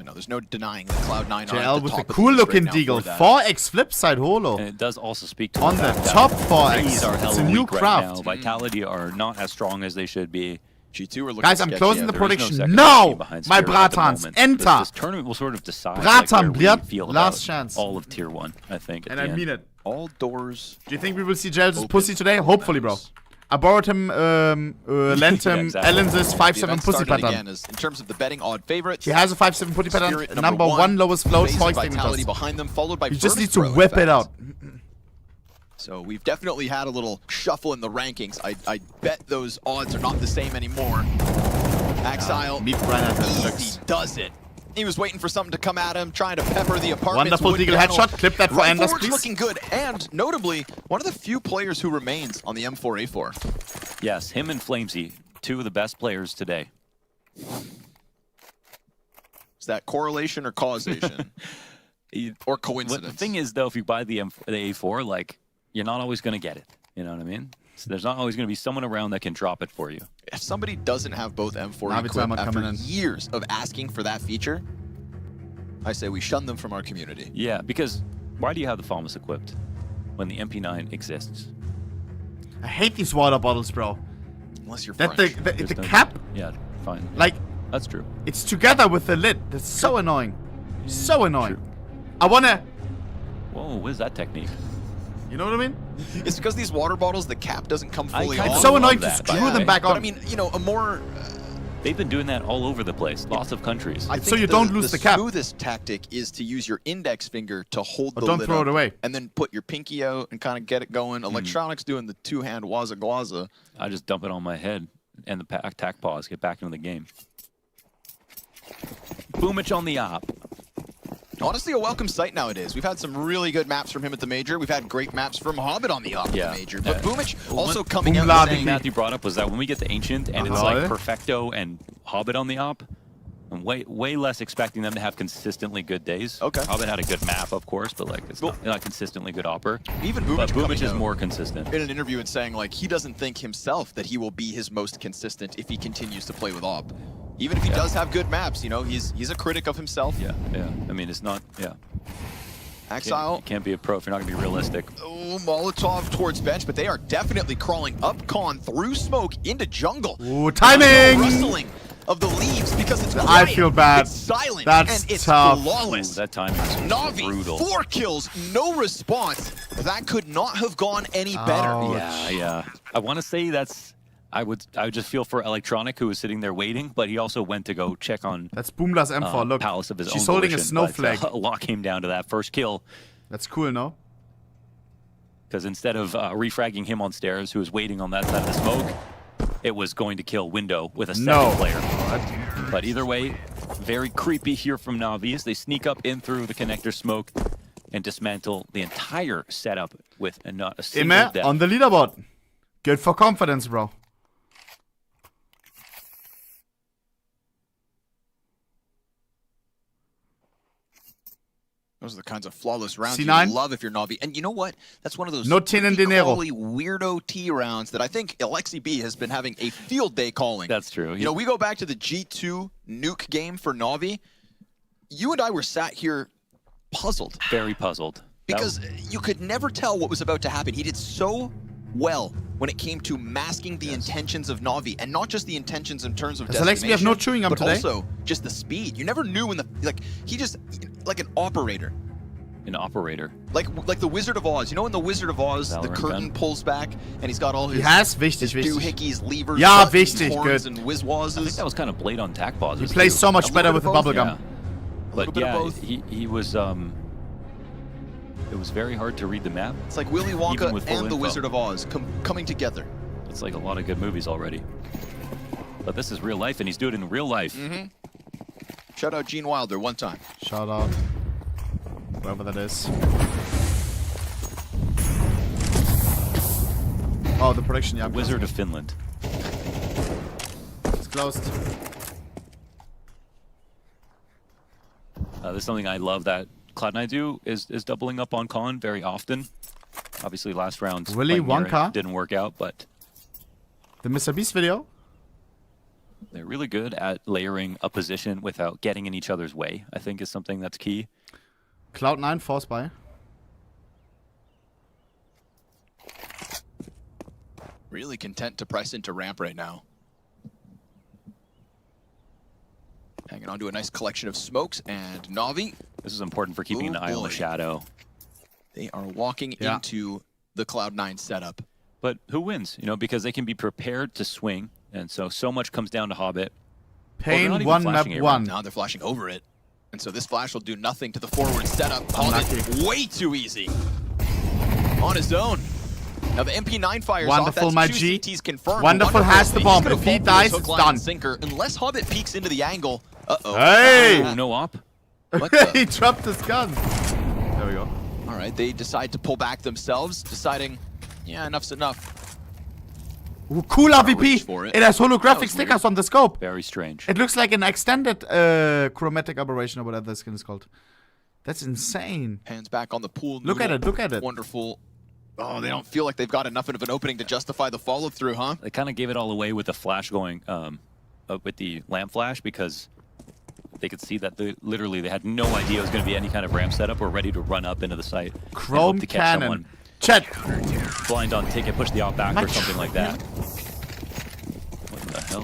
S14: No, there's no denying that Cloud9
S3: JL
S14: are at the
S3: with
S14: top
S3: a cool looking
S14: right
S3: deagle. 4x flip side holo.
S18: And it does also speak to
S3: on the top 4x. It's a new craft.
S18: Right now. Vitality are not as strong as they should be.
S14: G2 are looking
S3: Guys, I'm
S14: sketchy.
S3: closing the prediction. No! My Bratans, enter!
S18: This tournament will sort of decide
S3: Bratan,
S18: where we feel
S3: last
S18: about
S3: chance.
S18: all of Tier 1, I think.
S3: And I mean it.
S14: All doors.
S3: Do you think we will see Jel's pussy today? Hopefully, bro. I borrowed him, lent him Ellen's 5-7 pussy pattern.
S14: In terms of the betting odd favorites,
S3: he has a 5-7 pussy pattern, number 1 lowest float,
S14: Faze and Vitality behind them, followed by
S3: he just needs to
S14: Virtus.pro,
S3: whip it out.
S14: So we've definitely had a little shuffle in the rankings. I bet those odds are not the same anymore. Exile, easy does it. He was waiting for something to come at him, trying to pepper the apartments.
S3: Wonderful deagle headshot. Clip that for Anders, please.
S14: Looking good, and notably, one of the few players who remains on the M4A4.
S18: Yes, him and Flamesy, 2 of the best players today.
S14: Is that correlation or causation? Or coincidence?
S18: The thing is, though, if you buy the A4, like, you're not always going to get it. You know what I mean? So there's not always going to be someone around that can drop it for you.
S14: If somebody doesn't have both M4 equipped after years of asking for that feature, I say we shun them from our community.
S18: Yeah, because why do you have the FAMAS equipped when the MP9 exists?
S3: I hate these water bottles, bro.
S14: Unless you're
S3: French. The cap?
S18: Yeah, fine.
S3: Like,
S18: that's true.
S3: It's together with the lid. That's so annoying. So annoying. True. I wanna...
S18: Whoa, what is that technique?
S3: You know what I mean?
S14: It's because these water bottles, the cap doesn't come fully off.
S3: It's so annoying to screw them back on.
S14: But I mean, you know, a more...
S18: They've been doing that all over the place. Lots of countries.
S14: I think
S3: so you don't lose the cap.
S14: The smoothest tactic is to use your index finger to hold the lid
S3: don't throw it away.
S14: And then put your pinky out and kind of get it going. Electronics doing the two-hand waza gwaza.
S18: I just dump it on my head and the attack pause, get back into the game. Boomich on the op.
S14: Honestly, a welcome sight nowadays. We've had some really good maps from him at the Major. We've had great maps from Hobbit on the op at the Major. But Boomich also coming out and saying...
S18: Matthew brought up was that when we get the Ancient and it's like Perfecto and Hobbit on the op, I'm way less expecting them to have consistently good days.
S14: Okay.
S18: Hobbit had a good map, of course, but like it's not consistently good opper.
S14: Even Boomich
S18: is more consistent.
S14: In an interview and saying like he doesn't think himself that he will be his most consistent if he continues to play with op. Even if he does have good maps, you know, he's a critic of himself.
S18: Yeah. I mean, it's not,
S14: Exile.
S18: You can't be a pro if you're not going to be realistic.
S14: Oh, Molotov towards bench, but they are definitely crawling up con through smoke into jungle.
S3: Ooh, timing!
S14: Rustling of the leaves because it's quiet.
S3: I feel bad.
S14: It's silent.
S3: That's
S14: and it's
S3: tough.
S14: flawless.
S18: Ooh, that timing is
S14: Navi,
S18: brutal.
S14: 4 kills, no response. That could not have gone any better.
S18: Yeah. I want to say that's... I would just feel for Electronic, who was sitting there waiting, but he also went to go check on
S3: that's Boomla's M4. Look,
S18: Palace of his
S3: she's
S18: own
S3: holding a
S18: volition,
S3: snowflake.
S18: A lot came down to that first kill.
S3: That's cool, no?
S18: Because instead of refragging him on stairs, who was waiting on that side of the smoke, it was going to kill Window with a second player. But either way, very creepy here from Navi as they sneak up in through the connector smoke and dismantle the entire setup with not a single death.
S3: On the leaderboard. Good for confidence, bro.
S9: Those are the kinds of flawless rounds
S3: C9.
S9: you love if you're Navi. And you know what? That's one of those
S3: No tin and dinero.
S9: weirdo T rounds that I think Alexi B has been having a field day calling.
S18: That's true.
S9: You know, we go back to the G2 Nuke game for Navi. You and I were sat here puzzled.
S18: Very puzzled.
S9: Because you could never tell what was about to happen. He did so well when it came to masking the intentions of Navi, and not just the intentions in terms of destination,
S3: Alexi have no chewing gum
S9: but
S3: today?
S9: also just the speed. You never knew when he just like an operator.
S18: An operator.
S9: Like the Wizard of Oz. You know when the Wizard of Oz, the curtain pulls back and he's got all his doohickeys, levers, buttons, horns, and whiz-wazzes.
S18: I think that was kind of Blade on tack pauses.
S3: He plays so much better with the bubble gum.
S18: Yeah. But yeah, he was it was very hard to read the map.
S9: It's like Willy Wonka and the Wizard of Oz coming together.
S18: It's like a lot of good movies already. But this is real life, and he's doing it in real life.
S9: Mm-hmm. Shout out Gene Wilder one time.
S3: Shout out. Whoever that is. Oh, the prediction, yeah.
S18: Wizard of Finland.
S3: It's closed.
S18: There's something I love that Cloud9 do is doubling up on Con very often. Obviously, last round
S3: Willy Wonka
S18: didn't work out, but
S3: the Mr. Beast video.
S18: They're really good at layering a position without getting in each other's way. I think is something that's key.
S3: Cloud9 force by.
S9: Really content to press into ramp right now. Hanging on to a nice collection of smokes, and Navi.
S18: This is important for keeping an eye on the shadow.
S9: They are walking into the Cloud9 setup.
S18: But who wins? You know, because they can be prepared to swing, and so much comes down to Hobbit.
S3: Pain one map one.
S9: Now they're flashing over it, and so this flash will do nothing to the forward setup. Hobbit way too easy on his own. Now the MP9 fires
S3: Wonderful,
S9: off.
S3: my
S9: That's
S3: G.
S9: two CTs confirmed.
S3: Wonderful has the bomb. If he dies, it's done.
S9: Sinker, unless Hobbit peeks into the angle. Uh-oh.
S3: Hey!
S18: No op.
S3: He dropped his gun. There we go.
S9: All right, they decide to pull back themselves, deciding, yeah, enough's enough.
S3: Ooh, cool RVP. It has holographic stickers on the scope.
S18: Very strange.
S3: It looks like an extended chromatic aberration or whatever this skin is called. That's insane.
S9: Hands back on the pool.
S3: Look at it. Look at it.
S9: Wonderful. Oh, they don't feel like they've got enough of an opening to justify the follow-through, huh?
S18: They kind of gave it all away with the flash going, with the lamp flash, because they could see that literally they had no idea it was going to be any kind of ramp setup or ready to run up into the site.
S3: Chrome
S18: to catch
S3: cannon.
S18: Someone.
S3: Chet.
S18: Blind on ticket, push the op back or something like that. What the hell?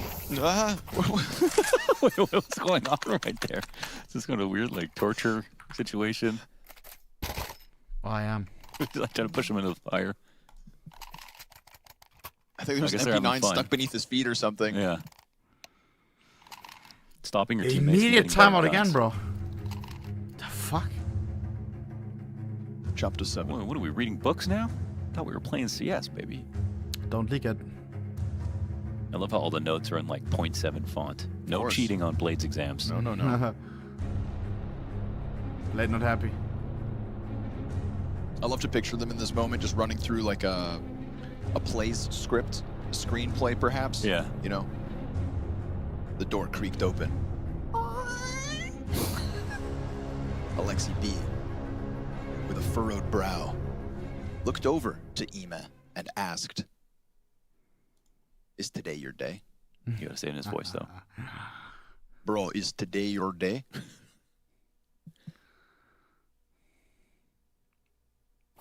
S18: What's going on right there? Is this kind of weird, like, torture situation?
S3: Oh, I am.
S18: Like trying to push him into the fire.
S9: I think there's an MP9 stuck beneath his feet or something.
S18: Yeah. Stopping your teammates.
S3: Immediate timeout again, bro. The fuck?
S9: Jump to 7.
S18: What are we reading books now? I thought we were playing CS, baby.
S3: Don't leak it.
S18: I love how all the notes are in like 0.7 font. No cheating on Blade's exams.
S9: No.
S3: Blade not happy.
S9: I love to picture them in this moment just running through like a plays script, a screenplay perhaps.
S18: Yeah.
S9: You know, the door creaked open. Alexi B, with a furrowed brow, looked over to Ema and asked, "Is today your day?"
S18: You gotta say it in his voice though.
S9: Bro, is today your day?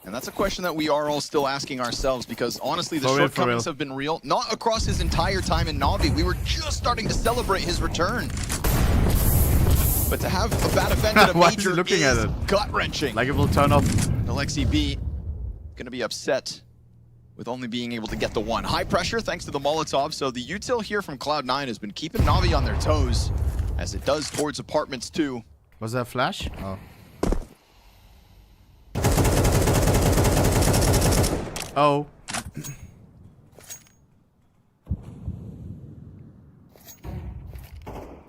S9: And that's a question that we are all still asking ourselves, because honestly, the shortcomings have been real. Not across his entire time in Navi. We were just starting to celebrate his return. But to have a bad event at a major is gut-wrenching.
S3: Like it will turn off.
S9: Alexi B gonna be upset with only being able to get the one. High pressure thanks to the Molotov, so the util here from Cloud9 has been keeping Navi on their toes, as it does towards apartments too.
S3: Was that a flash? Oh. Oh.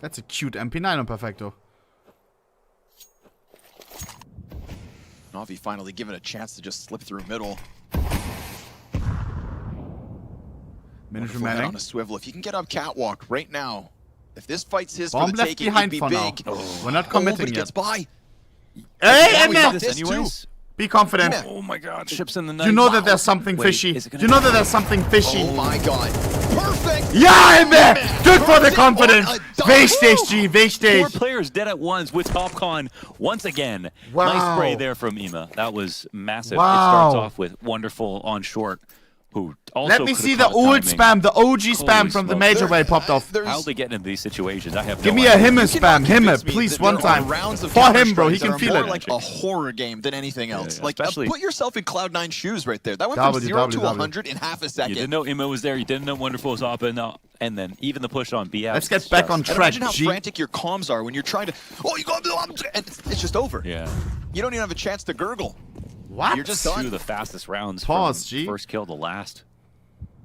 S3: That's a cute MP9 on Perfecto.
S9: Navi finally given a chance to just slip through middle.
S3: Minute remaining.
S9: On a swivel. If you can get up catwalk right now, if this fight's his
S3: Bomb
S9: for the
S3: left
S9: taking,
S3: behind
S9: it'd be
S3: for
S9: big.
S3: now. We're not committing
S9: but he
S3: yet.
S9: gets by.
S3: Hey,
S18: Emma!
S3: anyways. Be confident.
S18: Oh my god, ships in the night.
S3: You know that there's something fishy. You know that there's something fishy.
S14: Oh my god. Perfect!
S3: Ja, Emma! Good for the confidence. Wichtig, G, wichtig.
S18: 4 players dead at once with TopCon once again.
S3: Wow.
S18: Nice spray there from Ima. That was massive.
S3: Wow.
S18: It starts off with wonderful on short. Who also
S3: Let me see the old spam, the OG spam from the major way popped off.
S18: How they get into these situations? I have
S3: Give
S18: no
S3: me a
S18: idea.
S3: Himmer spam, Himmer, please, one time. For him, bro, he can feel it.
S14: Like a horror game than anything else.
S18: Yeah,
S14: like,
S18: especially-
S14: put yourself in Cloud9 shoes right there. That went from 0 to 100 in half a second.
S18: You didn't know Ima was there. You didn't know Wonderful was up, and then even the push on B out.
S3: Let's get back on track,
S14: Imagine how
S3: G.
S14: frantic your comms are when you're trying to. Oh, you got and it's just over.
S18: Yeah.
S14: You don't even have a chance to gurgle.
S3: What?
S14: You're just
S18: 2
S14: done.
S18: of the fastest rounds.
S3: Pause,
S18: from
S3: G.
S18: First kill to last.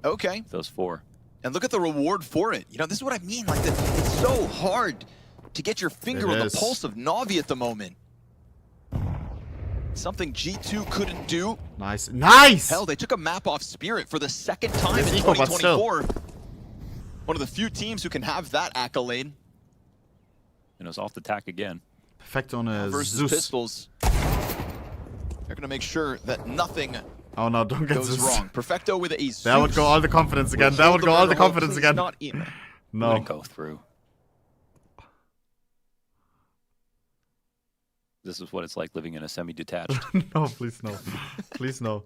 S14: Okay.
S18: Those 4.
S14: And look at the reward for it. You know, this is what I mean. Like, it's so hard to get your finger on the pulse of Navi at the moment. Something G2 couldn't do.
S3: Nice. Nice!
S14: Hell, they took a map off Spirit for the second time in
S3: equal, but
S14: 2024. One of the few teams who can have that accolade.
S18: And it was off the tack again.
S3: Perfect on a
S14: Versus
S3: Zeus.
S14: Pistols. They're going to make sure that nothing
S3: Oh no, don't get
S14: goes
S3: Zeus.
S14: wrong. Perfecto with a Zeus.
S3: That would go all the confidence again. That would go all the confidence again.
S14: Not Ima.
S3: No.
S18: Wouldn't go through. This is what it's like living in a semi-detached.
S3: No, please no. Please no.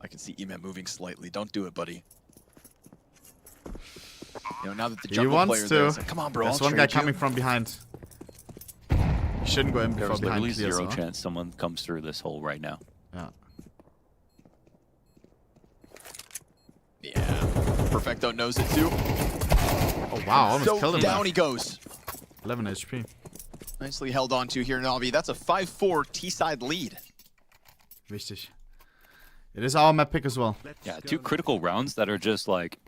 S14: I can see Ima moving slightly. Don't do it, buddy. You know, now that the
S3: He
S14: jungle
S3: wants
S14: player
S3: to.
S14: there is like, come on, bro.
S3: There's
S14: I'll
S3: one guy
S14: trade you.
S3: coming from behind. You shouldn't go in before
S18: There's
S3: behind.
S18: literally zero
S3: clears, huh?
S18: chance someone comes through this hole right now.
S3: Yeah.
S14: Yeah. Perfecto knows it too.
S3: Oh wow, almost
S14: So
S3: killed him.
S14: down
S3: there.
S14: he goes.
S3: 11 HP.
S14: Nicely held on to here, Navi. That's a 5-4 T-side lead.
S3: Wichtig. It is our map pick as well.
S18: Yeah, 2 critical rounds that are just like,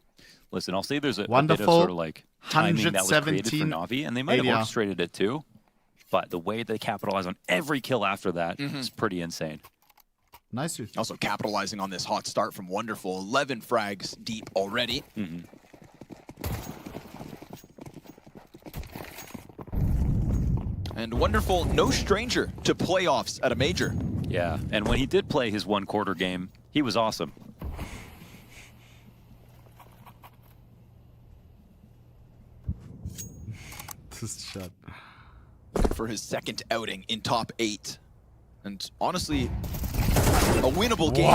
S18: listen, I'll say there's a bit of
S3: Wonderful.
S18: sort of like timing that was created for
S3: 117
S18: Navi, and they might have
S3: ADR.
S18: orchestrated it too, but the way they capitalize on every kill after that
S14: Mm-hmm.
S18: is pretty insane.
S3: Nice. Dude.
S14: Also capitalizing on this hot start from Wonderful. 11 frags deep already.
S18: Mm-hmm.
S14: And Wonderful, no stranger to playoffs at a major.
S18: Yeah, and when he did play his 1 quarter game, he was awesome.
S3: This shot.
S14: For his second outing in top 8. And honestly, a winnable game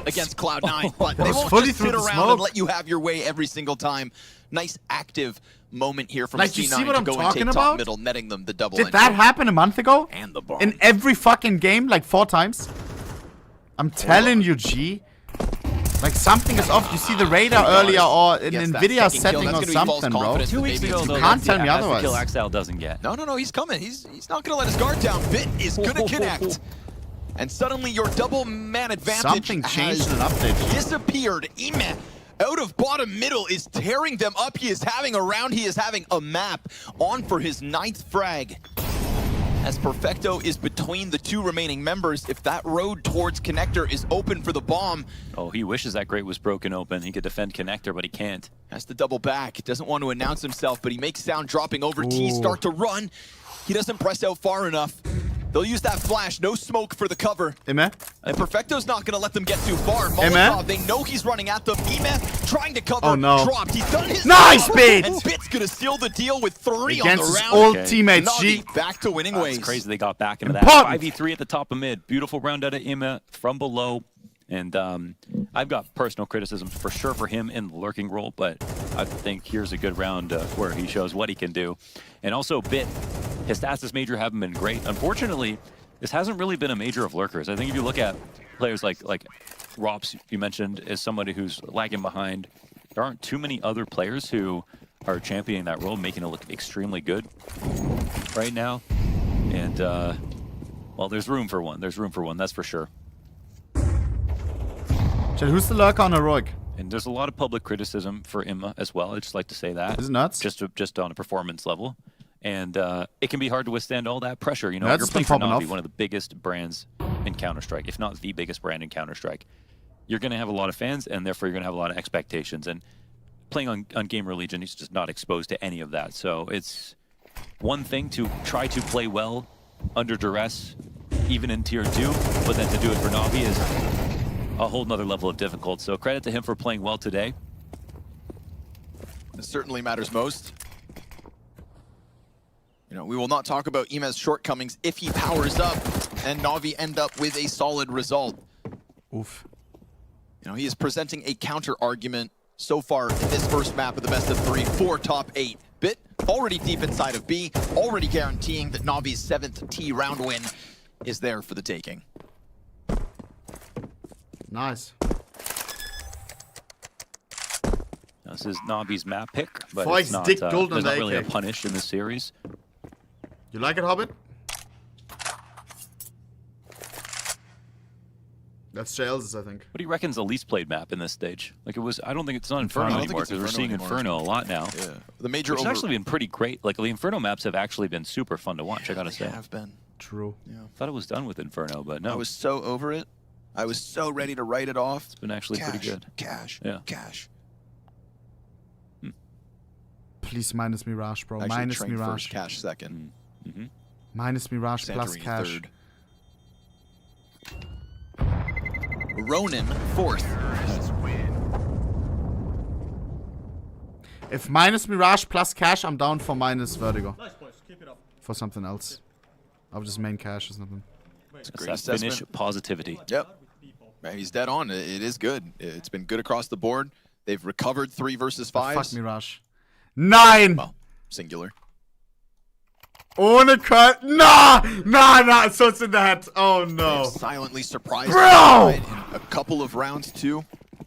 S14: against Cloud9, but they won't
S3: fully
S14: just
S3: through
S14: sit
S3: the
S14: around
S3: smoke.
S14: and let you have your way every single time. Nice active moment here from
S3: Like, you
S14: C9
S3: see what
S14: to
S3: I'm
S14: go and
S3: talking
S14: take top
S3: about?
S14: middle, netting them the double
S3: Did
S14: entry.
S3: that happen a month ago?
S14: And the bomb.
S3: In every fucking game, like 4 times? I'm telling you, G. Like, something is off. You see the radar earlier or an
S14: Gets that
S3: NVIDIA
S14: second kill.
S3: setting
S14: That's
S3: or
S14: gonna be false
S3: something, bro.
S14: confidence,
S18: 2
S14: but
S18: weeks
S14: maybe
S18: ago,
S14: it's
S18: though,
S3: You can't
S18: that's
S3: tell
S18: the-
S3: me
S18: that's the
S3: otherwise.
S18: kill Axel doesn't get.
S14: No, he's coming. He's not going to let his guard down. Bit is going to connect. And suddenly your double man advantage
S3: Something changed in an update.
S14: disappeared. Ime out of bottom middle is tearing them up. He is having a round. He is having a map on for his 9th frag. As Perfecto is between the 2 remaining members, if that road towards Connector is open for the bomb.
S18: Oh, he wishes that grate was broken open. He could defend Connector, but he can't.
S14: Has to double back. Doesn't want to announce himself, but he makes sound dropping over. T start to run. He doesn't press out far enough. They'll use that flash. No smoke for the cover.
S3: Ime?
S14: And Perfecto's not going to let them get too far.
S3: Ime?
S14: Molotov, they know he's running at them. Ime trying to cover.
S3: Oh, no.
S14: Dropped. He's done his
S3: Nice
S14: job.
S3: bait!
S14: And Bit's going to seal the deal with 3 on
S3: Against
S14: the
S3: his
S14: round.
S3: old teammates, G.
S14: Navi back to winning ways.
S18: It's crazy they got back into that.
S3: Important.
S18: 5v3 at the top of mid. Beautiful round out of Ima from below. And I've got personal criticisms for sure for him in the lurking role, but I think here's a good round where he shows what he can do. And also Bit, his stats this major haven't been great. Unfortunately, this hasn't really been a major of lurkers. I think if you look at players like Rops, you mentioned, as somebody who's lagging behind, there aren't too many other players who are championing that role, making it look extremely good right now. And, well, there's room for one. There's room for one, that's for sure.
S3: Chad, who's the lurker on Heroic?
S18: And there's a lot of public criticism for Imma as well. I'd just like to say that.
S3: Is it nuts?
S18: Just on a performance level. And it can be hard to withstand all that pressure. You know,
S3: That's
S18: you're
S3: been
S18: playing for
S3: popping
S18: Navi,
S3: off.
S18: one of the biggest brands in Counter-Strike, if not the biggest brand in Counter-Strike. You're going to have a lot of fans, and therefore you're going to have a lot of expectations. And playing on Gamer Legion, he's just not exposed to any of that. So it's one thing to try to play well under duress, even in Tier 2, but then to do it for Navi is a whole nother level of difficult. So credit to him for playing well today.
S14: It certainly matters most. You know, we will not talk about Ime's shortcomings if he powers up and Navi end up with a solid result.
S3: Oof.
S14: You know, he is presenting a counter argument so far in this first map of the best of 3 for top 8. Bit already deep inside of B, already guaranteeing that Navi's 7th T round win is there for the taking.
S3: Nice.
S18: This is Navi's map pick, but
S3: Faze
S18: it's not,
S3: Dick
S18: there's
S3: Golden
S18: not really a
S3: AK.
S18: punish in this series.
S3: You like it, Hobbit? That's Jails, I think.
S18: What do you reckon's the least played map in this stage? Like it was, I don't think it's not Inferno anymore because we're seeing Inferno a lot now.
S14: Yeah, the major.
S18: It's actually been pretty great. Like the Inferno maps have actually been super fun to watch. I gotta say.
S14: They have been.
S3: True.
S14: Yeah.
S18: Thought it was done with Inferno, but no.
S14: I was so over it. I was so ready to write it off.
S18: It's been actually pretty good.
S14: Cash.
S18: Yeah.
S14: Cash.
S3: Please minus Mirage, bro.
S14: Actually,
S3: Minus
S14: Train
S3: Mirage.
S14: first, Cash second.
S3: Minus Mirage plus
S14: Santorini
S3: Cash.
S14: third. Ronin fourth.
S3: If minus Mirage plus Cash, I'm down for minus Vertigo.
S10: Nice, boys. Keep it up.
S3: For something else. I'll just main Cash or something.
S14: It's a
S18: That's
S14: great
S18: that
S14: assessment.
S18: finish positivity.
S14: Yep. Man, he's dead on. It is good. It's been good across the board. They've recovered 3 versus 5.
S3: Fuck Mirage. 9!
S14: Well, singular.
S3: Ohne cut. Nah! Nah, so it's in the head. Oh no.
S14: They've silently surprised
S3: Bro!
S14: in a couple of rounds too.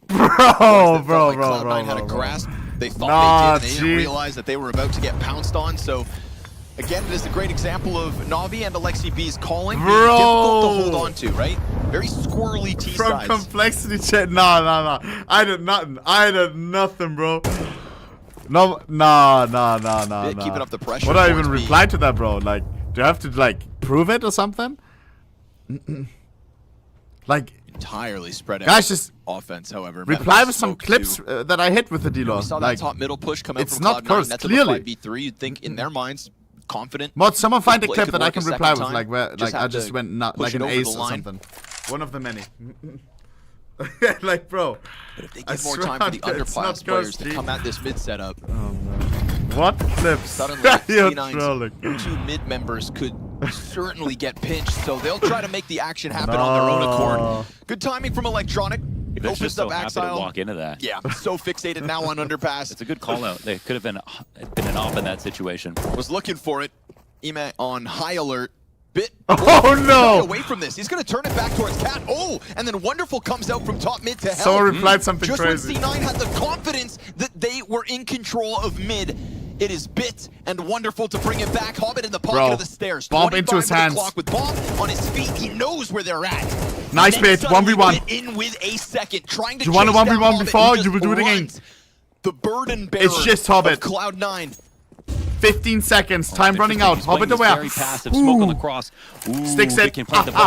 S3: Bro.
S14: Cloud9 had a grasp. They thought they did. They didn't realize that they were about to get pounced on. So again, it is a great example of Navi and Alexi B's calling being difficult to hold on to, right? Very squirrely T
S3: From
S14: sides.
S3: complexity chat. Nah. I did nothing, bro. No, nah.
S14: Keeping up the pressure.
S3: What do I even reply to that, bro? Like, do I have to, like, prove it or something? Like,
S14: entirely spread out.
S3: Guys, just
S14: offense, however.
S3: reply with some clips that I hit with the D-Lord.
S14: We saw that top middle push come out
S3: it's
S14: from
S3: not
S14: Cloud9.
S3: cursed,
S14: That's
S3: clearly.
S14: a 5v3. You'd think in their minds, confident.
S3: Mod, someone find a
S14: Play
S3: clip
S14: could
S3: that I
S14: work
S3: can
S14: a
S3: reply
S14: second
S3: with,
S14: time.
S3: like where, like I
S14: have
S3: just
S14: to
S3: went not
S14: push
S3: like
S14: it
S3: an
S14: over the
S3: ace or
S14: line.
S3: something. One of the many. Like, bro.
S14: But if they give more time for the underclass players to come at this mid setup.
S3: Oh, man. What clips?
S14: Suddenly,
S3: You're
S14: C9's
S3: trolling.
S14: 2 mid members could certainly get pinched, so they'll try to make the action happen on their own accord. Good timing from Electronic. It
S18: They're
S14: opens
S18: just so
S14: up
S18: happy to
S14: Axile.
S18: walk into that.
S14: Yeah, so fixated now on underpass.
S18: It's a good call out. They could have been an off in that situation.
S14: Was looking for it. Ime on high alert. Bit.
S3: Oh no!
S14: Away from this. He's going to turn it back towards Cat. Oh, and then Wonderful comes out from top mid to help.
S3: Someone replied something
S14: Just
S3: crazy.
S14: when C9 had the confidence that they were in control of mid, it is Bit and Wonderful to bring it back. Hobbit in the pocket of the stairs.
S3: Bomb into his
S14: 25
S3: hands.
S14: Clock with Bomb on his feet. He knows where they're at.
S3: Nice bit. 1v1.
S14: In with a second, trying to
S3: Do you want a
S14: chase down
S3: 1v1
S14: Hobbit,
S3: before?
S14: who
S3: You will do it
S14: just
S3: again.
S14: runs. The burden bearer
S3: It's just Hobbit.
S14: of Cloud9.
S3: 15 seconds. Time running out. Hobbit aware.
S18: Very passive. Smoke on the cross. Ooh,
S3: Sticks
S18: they
S3: it.
S18: can plant the ball.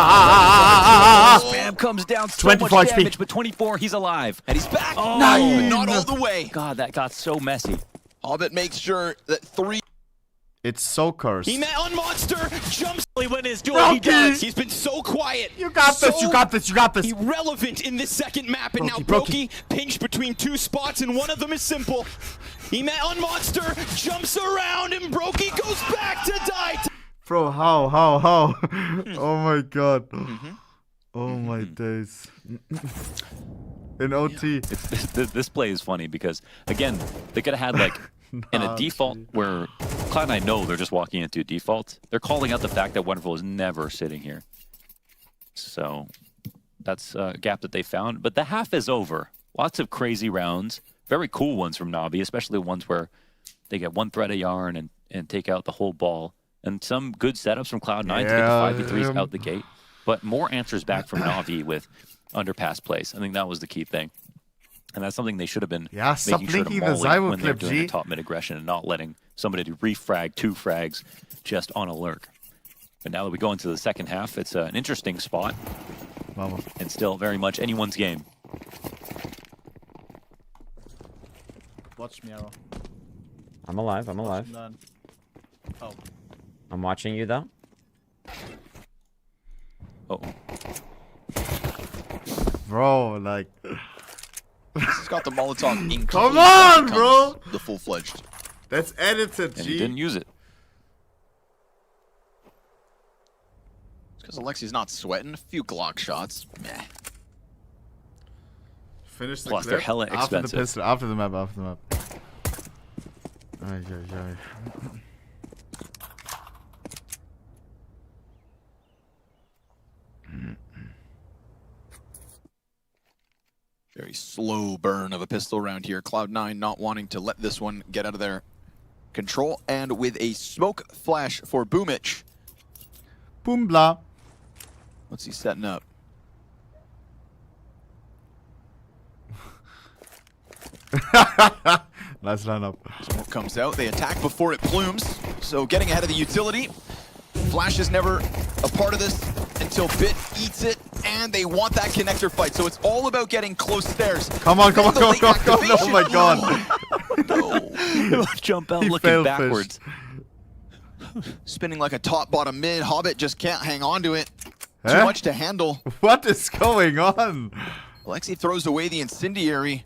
S18: Spam comes down so
S3: 24
S18: much
S3: HP.
S18: damage, but 24, he's alive.
S14: And he's back.
S18: Oh,
S14: But not all the way.
S18: God, that got so messy.
S14: Hobbit makes sure that 3.
S3: It's so cursed.
S14: He met on Monster, jumps
S9: when his duel.
S3: Brokey!
S9: He does. He's been so quiet.
S3: You got this, you got this, you got this.
S9: Irrelevant in this second map, and now
S3: Brokey.
S9: Brokey pinched between 2 spots, and one of them is simple. He met on Monster, jumps around, and Brokey goes back to die.
S3: Bro, how? Oh my god. Oh my days. In OT.
S18: This play is funny because, again, they could have had like in a default where Cloud9 know they're just walking into a default. They're calling out the fact that Wonderful is never sitting here. So that's a gap that they found. But the half is over. Lots of crazy rounds. Very cool ones from Navi, especially ones where they get one thread of yarn and take out the whole ball. And some good setups from Cloud9 to get the 5v3s out the gate. But more answers back from Navi with underpass plays. I think that was the key thing. And that's something they should have been
S3: stop
S18: making sure to
S3: linking the
S18: molly
S3: Zywo
S18: when they're
S3: clip,
S18: doing
S3: G.
S18: the top mid aggression and not letting somebody to refrag 2 frags just on a lurk. But now that we go into the second half, it's an interesting spot.
S3: Vamos.
S18: And still very much anyone's game.
S3: Watch me, Arrow.
S13: I'm alive. I'm alive.
S3: Oh.
S13: I'm watching you though.
S18: Oh.
S3: Bro, like.
S14: He's got the Molotov in.
S3: Come on, bro.
S14: The full-fledged.
S3: That's edited,
S18: And
S3: G.
S18: he didn't use it.
S14: It's because Alexi's not sweating. A few Glock shots. Meh.
S3: Finish the
S18: Plus,
S3: clip.
S18: they're hella
S3: After
S18: expensive.
S3: the pistol. After the map. After the map. Ay, ay, ay.
S14: Very slow burn of a pistol round here. Cloud9 not wanting to let this one get out of their control. And with a smoke flash for Boomich.
S3: Boom blah.
S14: What's he setting up?
S3: Nice lineup.
S14: Smoke comes out. They attack before it plumes. So getting ahead of the utility. Flash is never a part of this until Bit eats it. And they want that connector fight. So it's all about getting close stairs.
S3: Come on, come on, come on, come on. Oh my god.
S14: No.
S18: Jump out
S3: He
S18: looking
S3: failed
S18: backwards.
S14: Spinning like a top bottom mid. Hobbit just can't hang on to it. Too
S3: Eh?
S14: much to handle.
S3: What is going on?
S14: Alexi throws away the incendiary.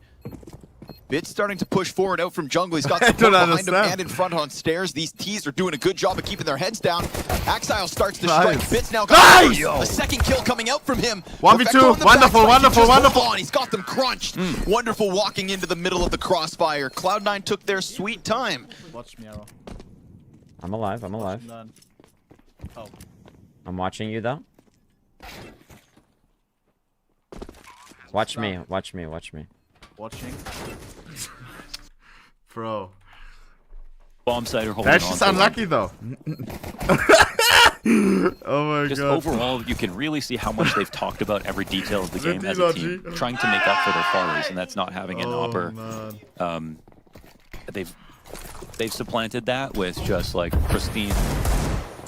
S14: Bit's starting to push forward out from jungle. He's got
S3: I
S14: support
S3: don't
S14: behind
S3: understand.
S14: him and in front on stairs. These T's are doing a good job of keeping their heads down. Axile starts to strike.
S3: Nice.
S14: Bit's now got
S3: Nice!
S14: a second kill coming out from him.
S3: 1v2.
S14: Perfecto on the
S3: Wonderful,
S14: backside.
S3: wonderful,
S14: He just
S3: wonderful.
S14: hold on. He's got them crunched. Wonderful walking into the middle of the crossfire. Cloud9 took their sweet time.
S3: Watch me, Arrow.
S13: I'm alive. I'm alive.
S3: Oh.
S13: I'm watching you though. Watch me. Watch me. Watch me.
S3: Watching. Bro.
S18: Bomb site are holding
S3: That's
S18: on
S3: just
S18: to one.
S3: unlucky though. Oh my
S18: Just
S3: god.
S18: overall, you can really see how much they've talked about every detail of the game as a
S3: Logi.
S18: team, trying to make up for their failures, and that's not having an
S3: Oh,
S18: upper.
S3: man.
S18: They've supplanted that with just like pristine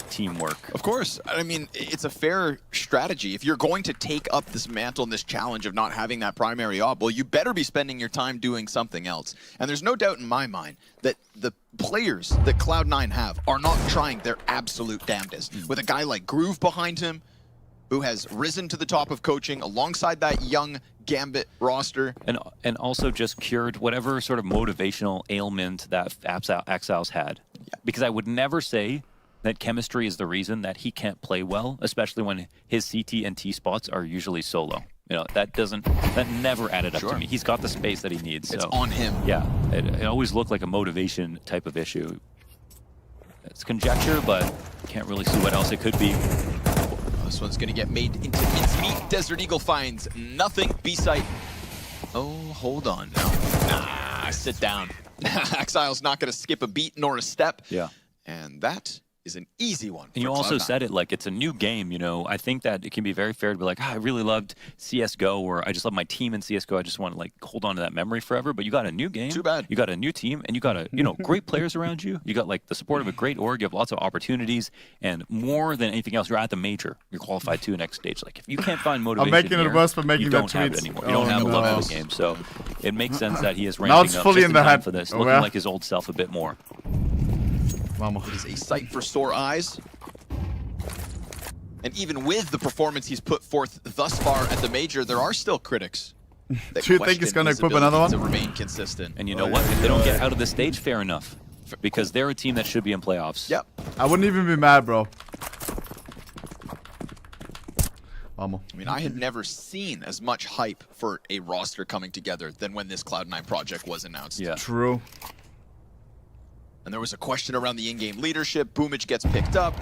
S18: teamwork.
S14: Of course. I mean, it's a fair strategy. If you're going to take up this mantle and this challenge of not having that primary op, well, you better be spending your time doing something else. And there's no doubt in my mind that the players that Cloud9 have are not trying their absolute damnedest. With a guy like Groove behind him, who has risen to the top of coaching alongside that young Gambit roster.
S18: And also just cured whatever sort of motivational ailment that Axile's had. Yeah. Because I would never say that chemistry is the reason that he can't play well, especially when his CT and T spots are usually solo. You know, that never added up to me. He's got the space that he needs.
S14: It's
S18: so,
S14: on him.
S18: Yeah, it always looked like a motivation type of issue. It's conjecture, but can't really see what else it could be.
S14: This one's going to get made into mincemeat. Desert Eagle finds nothing. B-site. Oh, hold on now. Nah, sit down. Exile's not going to skip a beat nor a step.
S18: Yeah.
S14: And that is an easy one.
S18: And you also said it like it's a new game, you know. I think that it can be very fair to be like, I really loved CSGO, or I just love my team in CSGO. I just want to like hold on to that memory forever. But you got a new game.
S14: Too bad.
S18: You got a new team, and you got a, great players around you. You got like the support of a great org. You have lots of opportunities, and more than anything else, you're at the major. You're qualified to the next stage. Like if you can't find motivation,
S3: I'm making it worse for making
S18: you
S3: that
S18: don't have it
S3: tweets.
S18: anymore. You don't have the love of the game. So it makes sense that he is ramping
S3: Now it's
S18: up
S3: fully
S18: just
S3: in the
S18: time
S3: head.
S18: for this,
S3: Oh,
S18: looking
S3: yeah.
S18: like his old self a bit more.
S14: It is a sight for sore eyes. And even with the performance he's put forth thus far at the major, there are still critics that
S3: Do you think he's
S14: question
S3: gonna
S14: his
S3: equip another
S14: ability
S3: one?
S14: to remain consistent.
S18: And you know what? If they don't get out of the stage, fair enough. Because they're a team that should be in playoffs.
S14: Yep.
S3: I wouldn't even be mad, bro. Vamos.
S14: I mean, I had never seen as much hype for a roster coming together than when this Cloud9 project was announced.
S18: Yeah.
S3: True.
S14: And there was a question around the in-game leadership. Boomich gets picked up.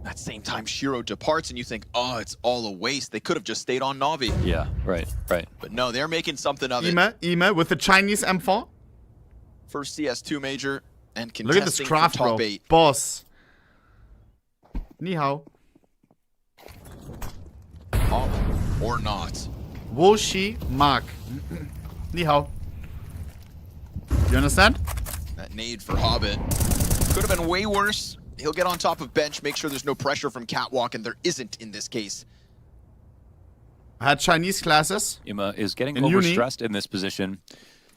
S14: At the same time, Shiro departs, and you think, oh, it's all a waste. They could have just stayed on Navi.
S18: Yeah, right.
S14: But no, they're making something of it.
S3: Ime with the Chinese M4.
S14: First CS2 major and contesting
S3: Look at this craft,
S14: for top
S3: bro.
S14: 8.
S3: Boss. Ni hao.
S14: Or not.
S3: Wo Shi Mark. Ni hao. You understand?
S14: That nade for Hobbit. Could have been way worse. He'll get on top of bench, make sure there's no pressure from Catwalk, and there isn't in this case.
S3: I had Chinese classes.
S18: Ima is getting
S3: In uni.
S18: overstressed in this position.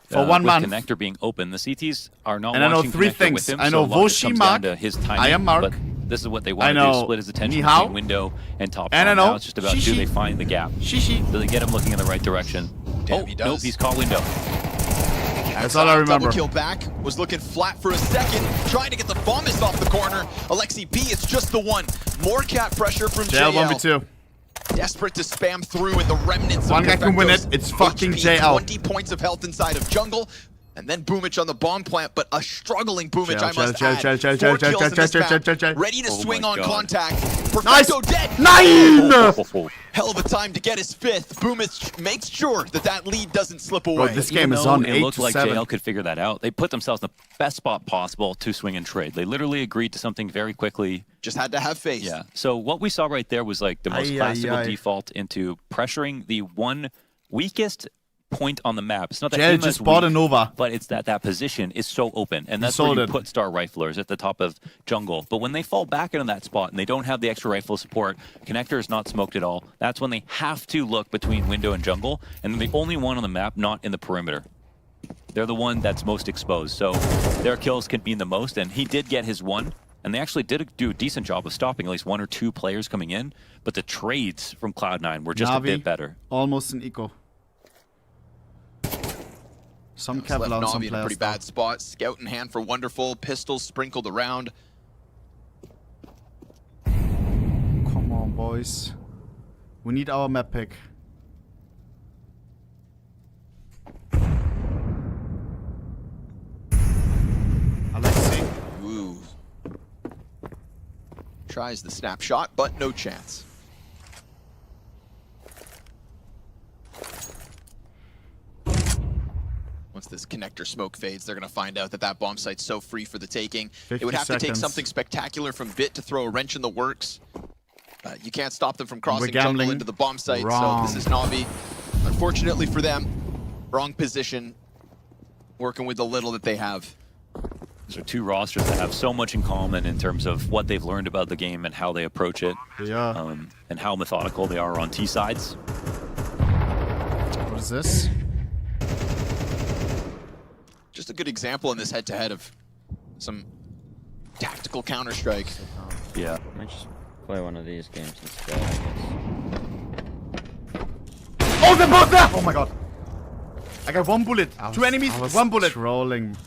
S3: For 1 month.
S18: Connector being open, the CTs are not
S3: and I know
S18: watching
S3: 3
S18: Connector
S3: things.
S18: with him,
S3: I know
S18: so a lot of it
S3: Voshi
S18: comes
S3: Mark.
S18: down to his timing,
S3: I am Mark.
S18: But this is what they want
S3: I
S18: to
S3: know
S18: do, split his attention
S3: Ni Hao.
S18: between window and top.
S3: And I
S18: now
S3: know
S18: it's just about
S3: Shishi.
S18: do they find the gap?
S3: Shishi.
S18: Do they get him looking in the right direction?
S14: Damn, he does.
S18: Nope, he's caught window.
S3: That's all I remember.
S14: Double kill back, was looking flat for a second, trying to get the Bombus off the corner. Alexi B, it's just the one. More cat pressure from JL.
S3: 1v2.
S14: Desperate to spam through in the remnants
S3: One
S14: of
S3: guy can win
S14: Perfecto's
S3: it. It's fucking
S14: HP,
S3: JL.
S14: 20 points of health inside of jungle. And then Boomich on the bomb plant, but a struggling Boomich, I must add. 4 kills in this map, ready to swing on contact. Perfecto dead!
S3: 9!
S18: Hell of a time to get his 5th. Boomich makes sure that that lead doesn't slip away.
S3: Bro, this game is on 8
S18: it looked
S3: to
S18: like
S3: 7.
S18: JL could figure that out. They put themselves in the best spot possible to swing and trade. They literally agreed to something very quickly.
S14: Just had to have faith.
S18: Yeah. So what we saw right there was like the most classical default into pressuring the one weakest point on the map. It's not that
S3: JL just bought a Nova,
S18: but it's that position is so open, and that's where you put star riflers at the top of jungle. But when they fall back into that spot and they don't have the extra rifle support, Connector is not smoked at all. That's when they have to look between window and jungle, and they're the only one on the map not in the perimeter. They're the one that's most exposed, so their kills can mean the most. And he did get his 1. And they actually did do a decent job of stopping at least 1 or 2 players coming in, but the trades from Cloud9 were just
S3: Navi,
S18: a bit better.
S3: Almost an eco. Some Kevlar on some
S14: Navi in a pretty bad spot. Scout in hand for Wonderful. Pistols sprinkled around.
S3: Come on, boys. We need our map pick. Alexi.
S14: Ooh. Tries the snapshot, but no chance. Once this connector smoke fades, they're going to find out that that bomb site's so free for the taking. It would have to take something spectacular from Bit to throw a wrench in the works. You can't stop them from crossing jungle into the bomb site, so this is Navi. Unfortunately for them, wrong position, working with the little that they have.
S18: These are 2 rosters that have so much in common in terms of what they've learned about the game and how they approach it.
S3: Yeah.
S18: And how methodical they are on T sides.
S3: What is this?
S14: Just a good example in this head-to-head of some tactical Counter-Strike.
S18: Yeah.
S13: I might just play one of these games instead, I guess.
S3: Oh, they're both there! Oh my god. I got 1 bullet. 2 enemies, 1 bullet. Trolling.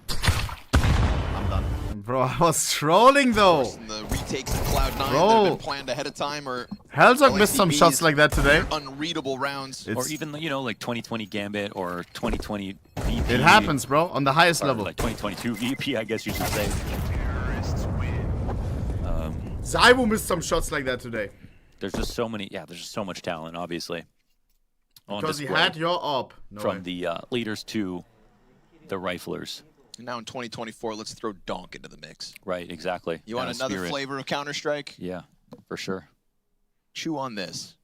S3: I'm done. Bro, I was trolling though.
S14: The retakes of Cloud9 that have been planned ahead of time, or
S3: Hellzog missed some shots like that today.
S14: Unreadable rounds.
S18: Or even, you know, like 2020 Gambit or 2020 VP.
S3: It happens, bro, on the highest level.
S18: Like 2022 VP, I guess you should say.
S3: Zybo missed some shots like that today.
S18: There's just so many, there's just so much talent, obviously.
S3: Because he had your op.
S18: No from the leaders to the riflers.
S14: Now in 2024, let's throw DONK into the mix.
S18: Right, exactly.
S14: You want another flavor of Counter-Strike?
S18: Yeah, for sure.
S14: Chew on this.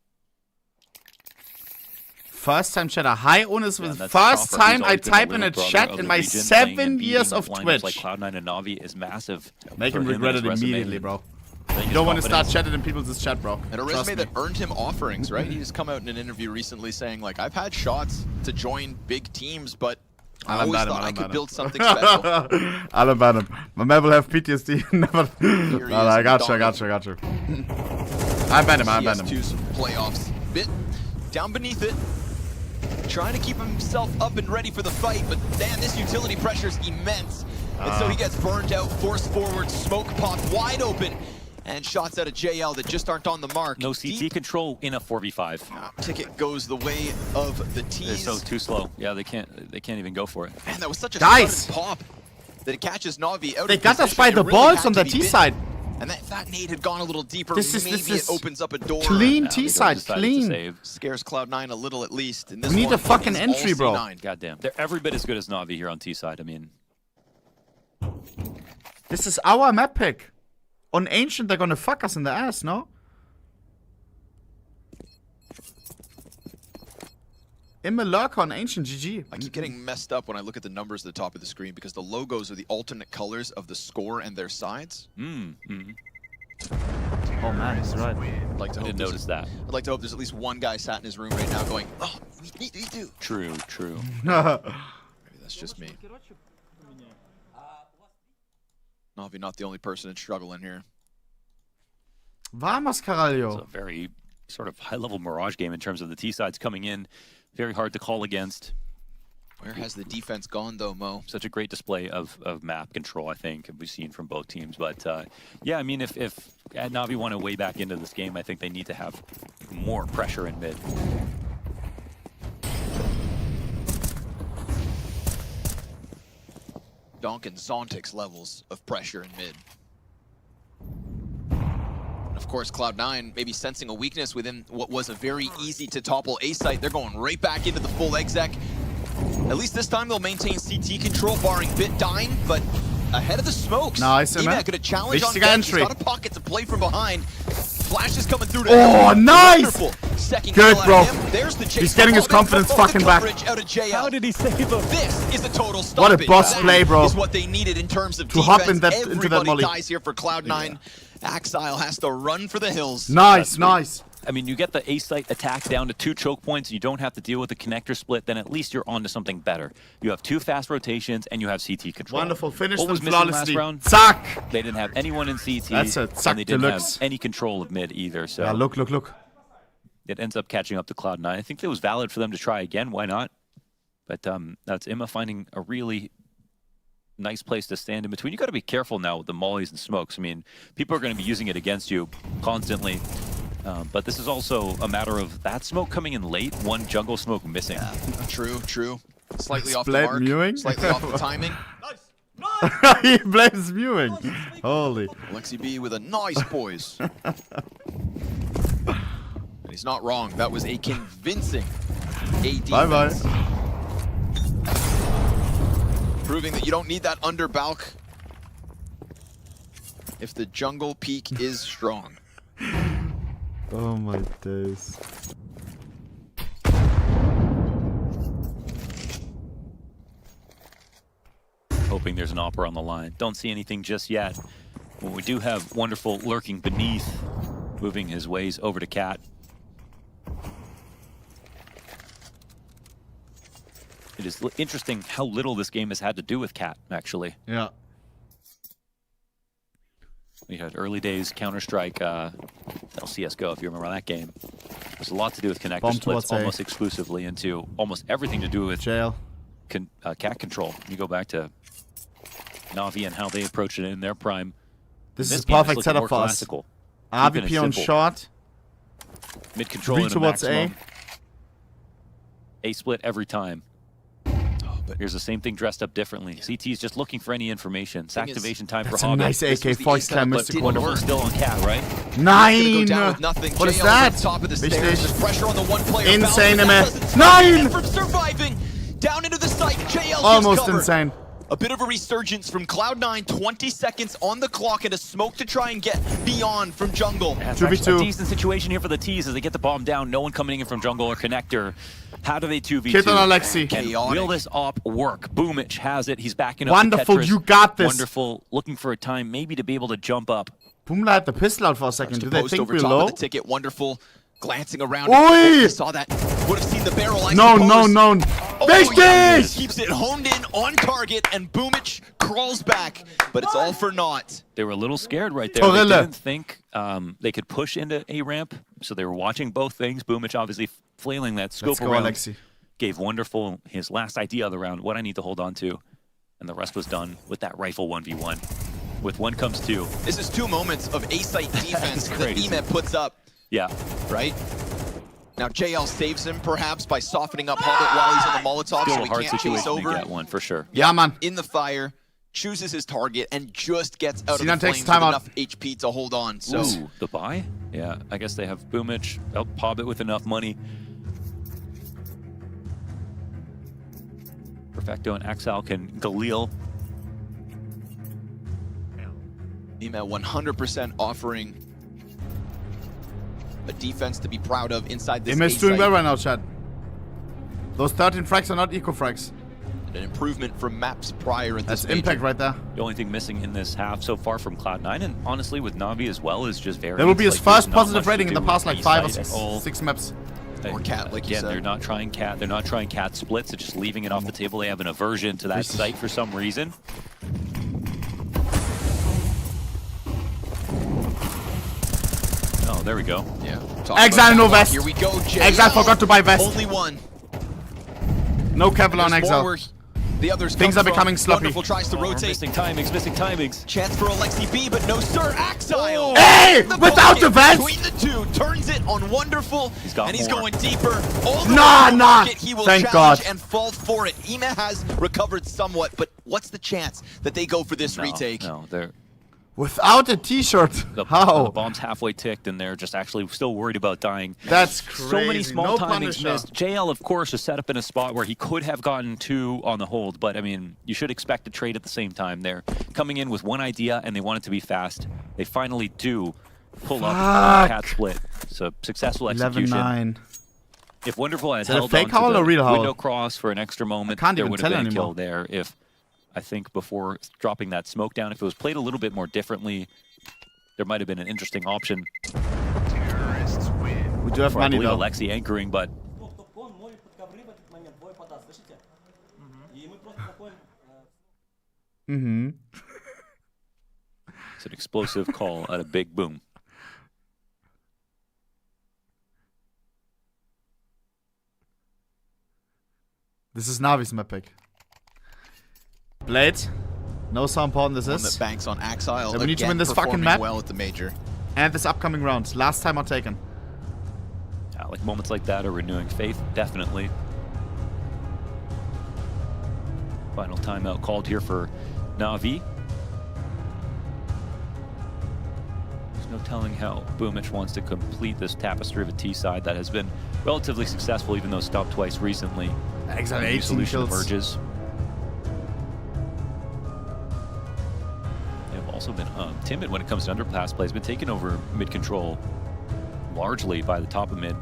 S3: First time chatter. Hi, Onis. First time I type in a chat in my 7 years of Twitch.
S18: Like Cloud9 and Navi is massive.
S3: Make him regret it immediately, bro. You don't want to start chatting in people's chat, bro.
S14: And a resume that earned him offerings, right? He's come out in an interview recently saying, like, I've had shots to join big teams, but I always thought I could build something special.
S3: I'll ban him. My man will have PTSD. Never. No, I got you. I ban him.
S14: CS2 some playoffs. Bit down beneath it. Trying to keep himself up and ready for the fight, but damn, this utility pressure is immense. And so he gets burned out, forced forward, smoke popped wide open, and shots out of JL that just aren't on the mark.
S18: No CT control in a 4v5.
S14: Ticket goes the way of the tees.
S18: They're so too slow. Yeah, they can't even go for it.
S14: Man, that was such a sudden pop that it catches Navi out.
S3: They got us by the balls on the T side.
S14: And that nade had gone a little deeper.
S3: This
S14: Maybe it opens up a door.
S3: Clean T side, clean.
S14: Scares Cloud9 a little at least. And
S3: we need a fucking entry, bro.
S18: Goddamn, they're every bit as good as Navi here on T side. I mean,
S3: this is our map pick. On Ancient, they're gonna fuck us in the ass, no? Imme Lurker on Ancient, GG.
S14: I keep getting messed up when I look at the numbers at the top of the screen because the logos are the alternate colors of the score and their sides.
S3: Oh man, he's right.
S14: I'd like to
S18: I didn't notice that.
S14: I'd like to hope there's at least one guy sat in his room right now going, oh, me too.
S18: True.
S14: Maybe that's just me. Navi not the only person in struggle in here.
S3: Vamos, Caralho.
S18: It's a very sort of high-level Mirage game in terms of the T-sides coming in. Very hard to call against.
S14: Where has the defense gone, though, Mo?
S18: Such a great display of map control, I think, we've seen from both teams. But, yeah, I mean, if Navi want to way back into this game, I think they need to have more pressure in mid.
S14: DONK and Zontic's levels of pressure in mid. And of course, Cloud9 maybe sensing a weakness within what was a very easy to topple A site. They're going right back into the full exec. At least this time they'll maintain CT control, barring Bit dying, but ahead of the smokes.
S3: Nice,
S14: Emat got a challenge on bench. He's got a pocket to play from behind. Flash is coming through to
S3: oh, nice!
S14: Second
S3: good, bro.
S14: There's the
S3: He's getting his confidence fucking back.
S14: How did he save him? This is a total stop.
S3: What a boss play, bro.
S14: Is what they needed in terms of
S3: to
S14: defense.
S3: hop in that,
S14: Everybody
S3: into that molly.
S14: dies here for Cloud9. Axile has to run for the hills.
S3: Nice, nice.
S18: I mean, you get the A-site attack down to 2 choke points, you don't have to deal with the connector split, then at least you're on to something better. You have 2 fast rotations, and you have CT control.
S3: Wonderful, finish
S18: what
S3: them
S18: was missing last
S3: flawlessly.
S18: round?
S3: Zack!
S18: They didn't have anyone in CT,
S3: That's a
S18: and they didn't have any control of mid either, so...
S3: Yeah, look.
S18: It ends up catching up to Cloud9. I think it was valid for them to try again, why not? But that's Emma finding a really nice place to stand in between. You got to be careful now with the mollies and smokes. I mean, people are going to be using it against you constantly. But this is also a matter of that smoke coming in late, one jungle smoke missing.
S14: Yeah, true. Slightly off the
S3: Split
S14: mark,
S3: mewing?
S14: slightly off the timing.
S3: He blames mewing. Holy.
S14: Alexi B with a nice poise. And he's not wrong. That was a convincing AD defense.
S3: Bye-bye.
S14: Proving that you don't need that under balk if the jungle peak is strong.
S3: Oh my days.
S18: Hoping there's an opera on the line. Don't see anything just yet. Well, we do have Wonderful lurking beneath, moving his ways over to Cat. It is interesting how little this game has had to do with Cat, actually.
S3: Yeah.
S18: We had early days Counter-Strike, CSGO, if you remember that game. There's a lot to do with connector splits, almost exclusively into almost everything to do with
S3: jail,
S18: Cat control. You go back to Navi and how they approach it in their prime.
S3: This is a perfect setup for us. RVP on short.
S18: Mid control in a maximum. A split every time. But here's the same thing dressed up differently. CT is just looking for any information. It's activation time for Hobbit.
S3: That's a nice AK voice cam mystical.
S18: Wonderful still on Cat, right?
S3: 9! What is that?
S14: Top of the stairs. Pressure on the one player.
S3: Insane, man. 9!
S14: From surviving down into the site. JL
S3: almost insane.
S14: A bit of a resurgence from Cloud9, 20 seconds on the clock and a smoke to try and get beyond from jungle.
S18: Yeah, it's a decent situation here for the T's as they get the bomb down. No one coming in from jungle or connector. How do they 2v2?
S3: Kid on Alexi.
S18: And will this op work? Boomich has it. He's backing up.
S3: Wonderful,
S18: Tetris.
S3: You got this.
S18: Wonderful. Looking for a time maybe to be able to jump up.
S3: Boomla had the pistol out for a second. Do they think we're low?
S14: The ticket. Wonderful. Glancing around.
S3: Oi!
S14: Saw that. Would have seen the barrel.
S3: No.
S14: Yes. Keeps it honed in on target, and Boomich crawls back, but it's all for naught.
S18: They were a little scared right there. They didn't think they could push into a ramp, so they were watching both things. Boomich obviously flailing that scope around.
S3: Alexi.
S18: Gave Wonderful his last idea of the round, what I need to hold on to, and the rest was done with that rifle 1v1. With one comes two.
S14: This is 2 moments of A-site defense that Emet puts up.
S18: Yeah.
S14: Right? Now JL saves him perhaps by softening up Hobbit while he's on the Molotov,
S18: Still
S14: so he
S18: a hard
S14: can't
S18: situation
S14: chase over.
S18: to get one for sure.
S3: Yeah, man.
S14: In the fire, chooses his target, and just gets out of the
S3: takes
S14: flames
S3: time
S14: with
S3: out.
S14: enough HP to hold on. So
S18: Ooh, the buy? Yeah, I guess they have Boomich, Hobbit with enough money. Perfecto and Axel can Galil.
S14: Emet 100% offering a defense to be proud of inside this
S3: Emet's doing well right now, Chad. Those 13 frags are not eco frags.
S14: And an improvement from maps prior at this
S3: That's impact right there.
S18: The only thing missing in this half so far from Cloud9, and honestly with Navi as well, is just very.
S3: That will be his first positive rating in the past like 5 or 6 maps.
S9: Or cat, like you
S18: again,
S9: said.
S18: they're not trying cat. They're not trying cat splits. They're just leaving it off the table. They have an aversion to that site for some reason. Oh, there we go.
S9: Yeah.
S3: Exile no vest.
S9: Here we go, Jay.
S3: Exile forgot to buy vest.
S9: Only one.
S3: No Kevlar on Exile.
S9: The others
S3: Things are becoming sloppy.
S9: Wonderful tries to rotate.
S18: Missing timings.
S9: Chance for Alexi B, but no sir. Exile.
S3: Hey! Without the vest!
S9: Between the two, turns it on Wonderful, and he's going deeper. All the
S3: Nah.
S9: He will
S3: Thank
S9: challenge
S3: God.
S9: and fall for it. Ima has recovered somewhat, but what's the chance that they go for this retake?
S18: No, they're...
S3: Without a t-shirt. How?
S18: The bomb's halfway ticked, and they're just actually still worried about dying.
S3: That's crazy.
S18: So many small
S3: No
S18: timings
S3: Punisher.
S18: missed. JL, of course, is set up in a spot where he could have gotten 2 on the hold, but I mean, you should expect a trade at the same time. They're coming in with one idea, and they want it to be fast. They finally do pull up a cat split. So successful execution.
S3: 11-9.
S18: If Wonderful had
S3: Is it a
S18: held
S3: fake
S18: on to
S3: howl
S18: the
S3: or real howl?
S18: window cross for an extra moment,
S3: can't
S18: there
S3: even
S18: would have
S3: tell
S18: been a
S3: anymore.
S18: kill there. If I think before dropping that smoke down, if it was played a little bit more differently, there might have been an interesting option.
S3: We do have money though.
S18: Alexi anchoring, but it's an explosive call at a big boom.
S3: This is Navi's map pick. Blade. Knows how important this
S9: One
S3: is.
S9: that banks on Exile.
S3: We need to
S9: again,
S3: win this fucking
S9: performing
S3: map.
S9: well at the major.
S3: And this upcoming round. Last time on Taken.
S18: Yeah, like moments like that are renewing faith, definitely. Final timeout called here for Navi. There's no telling how Boomich wants to complete this tapestry of a T side that has been relatively successful, even though stopped twice recently.
S3: Exile
S18: A new
S3: 18
S18: solution
S3: kills.
S18: emerges. They've also been timid when it comes to underpass plays, been taken over mid control largely by the top of mid.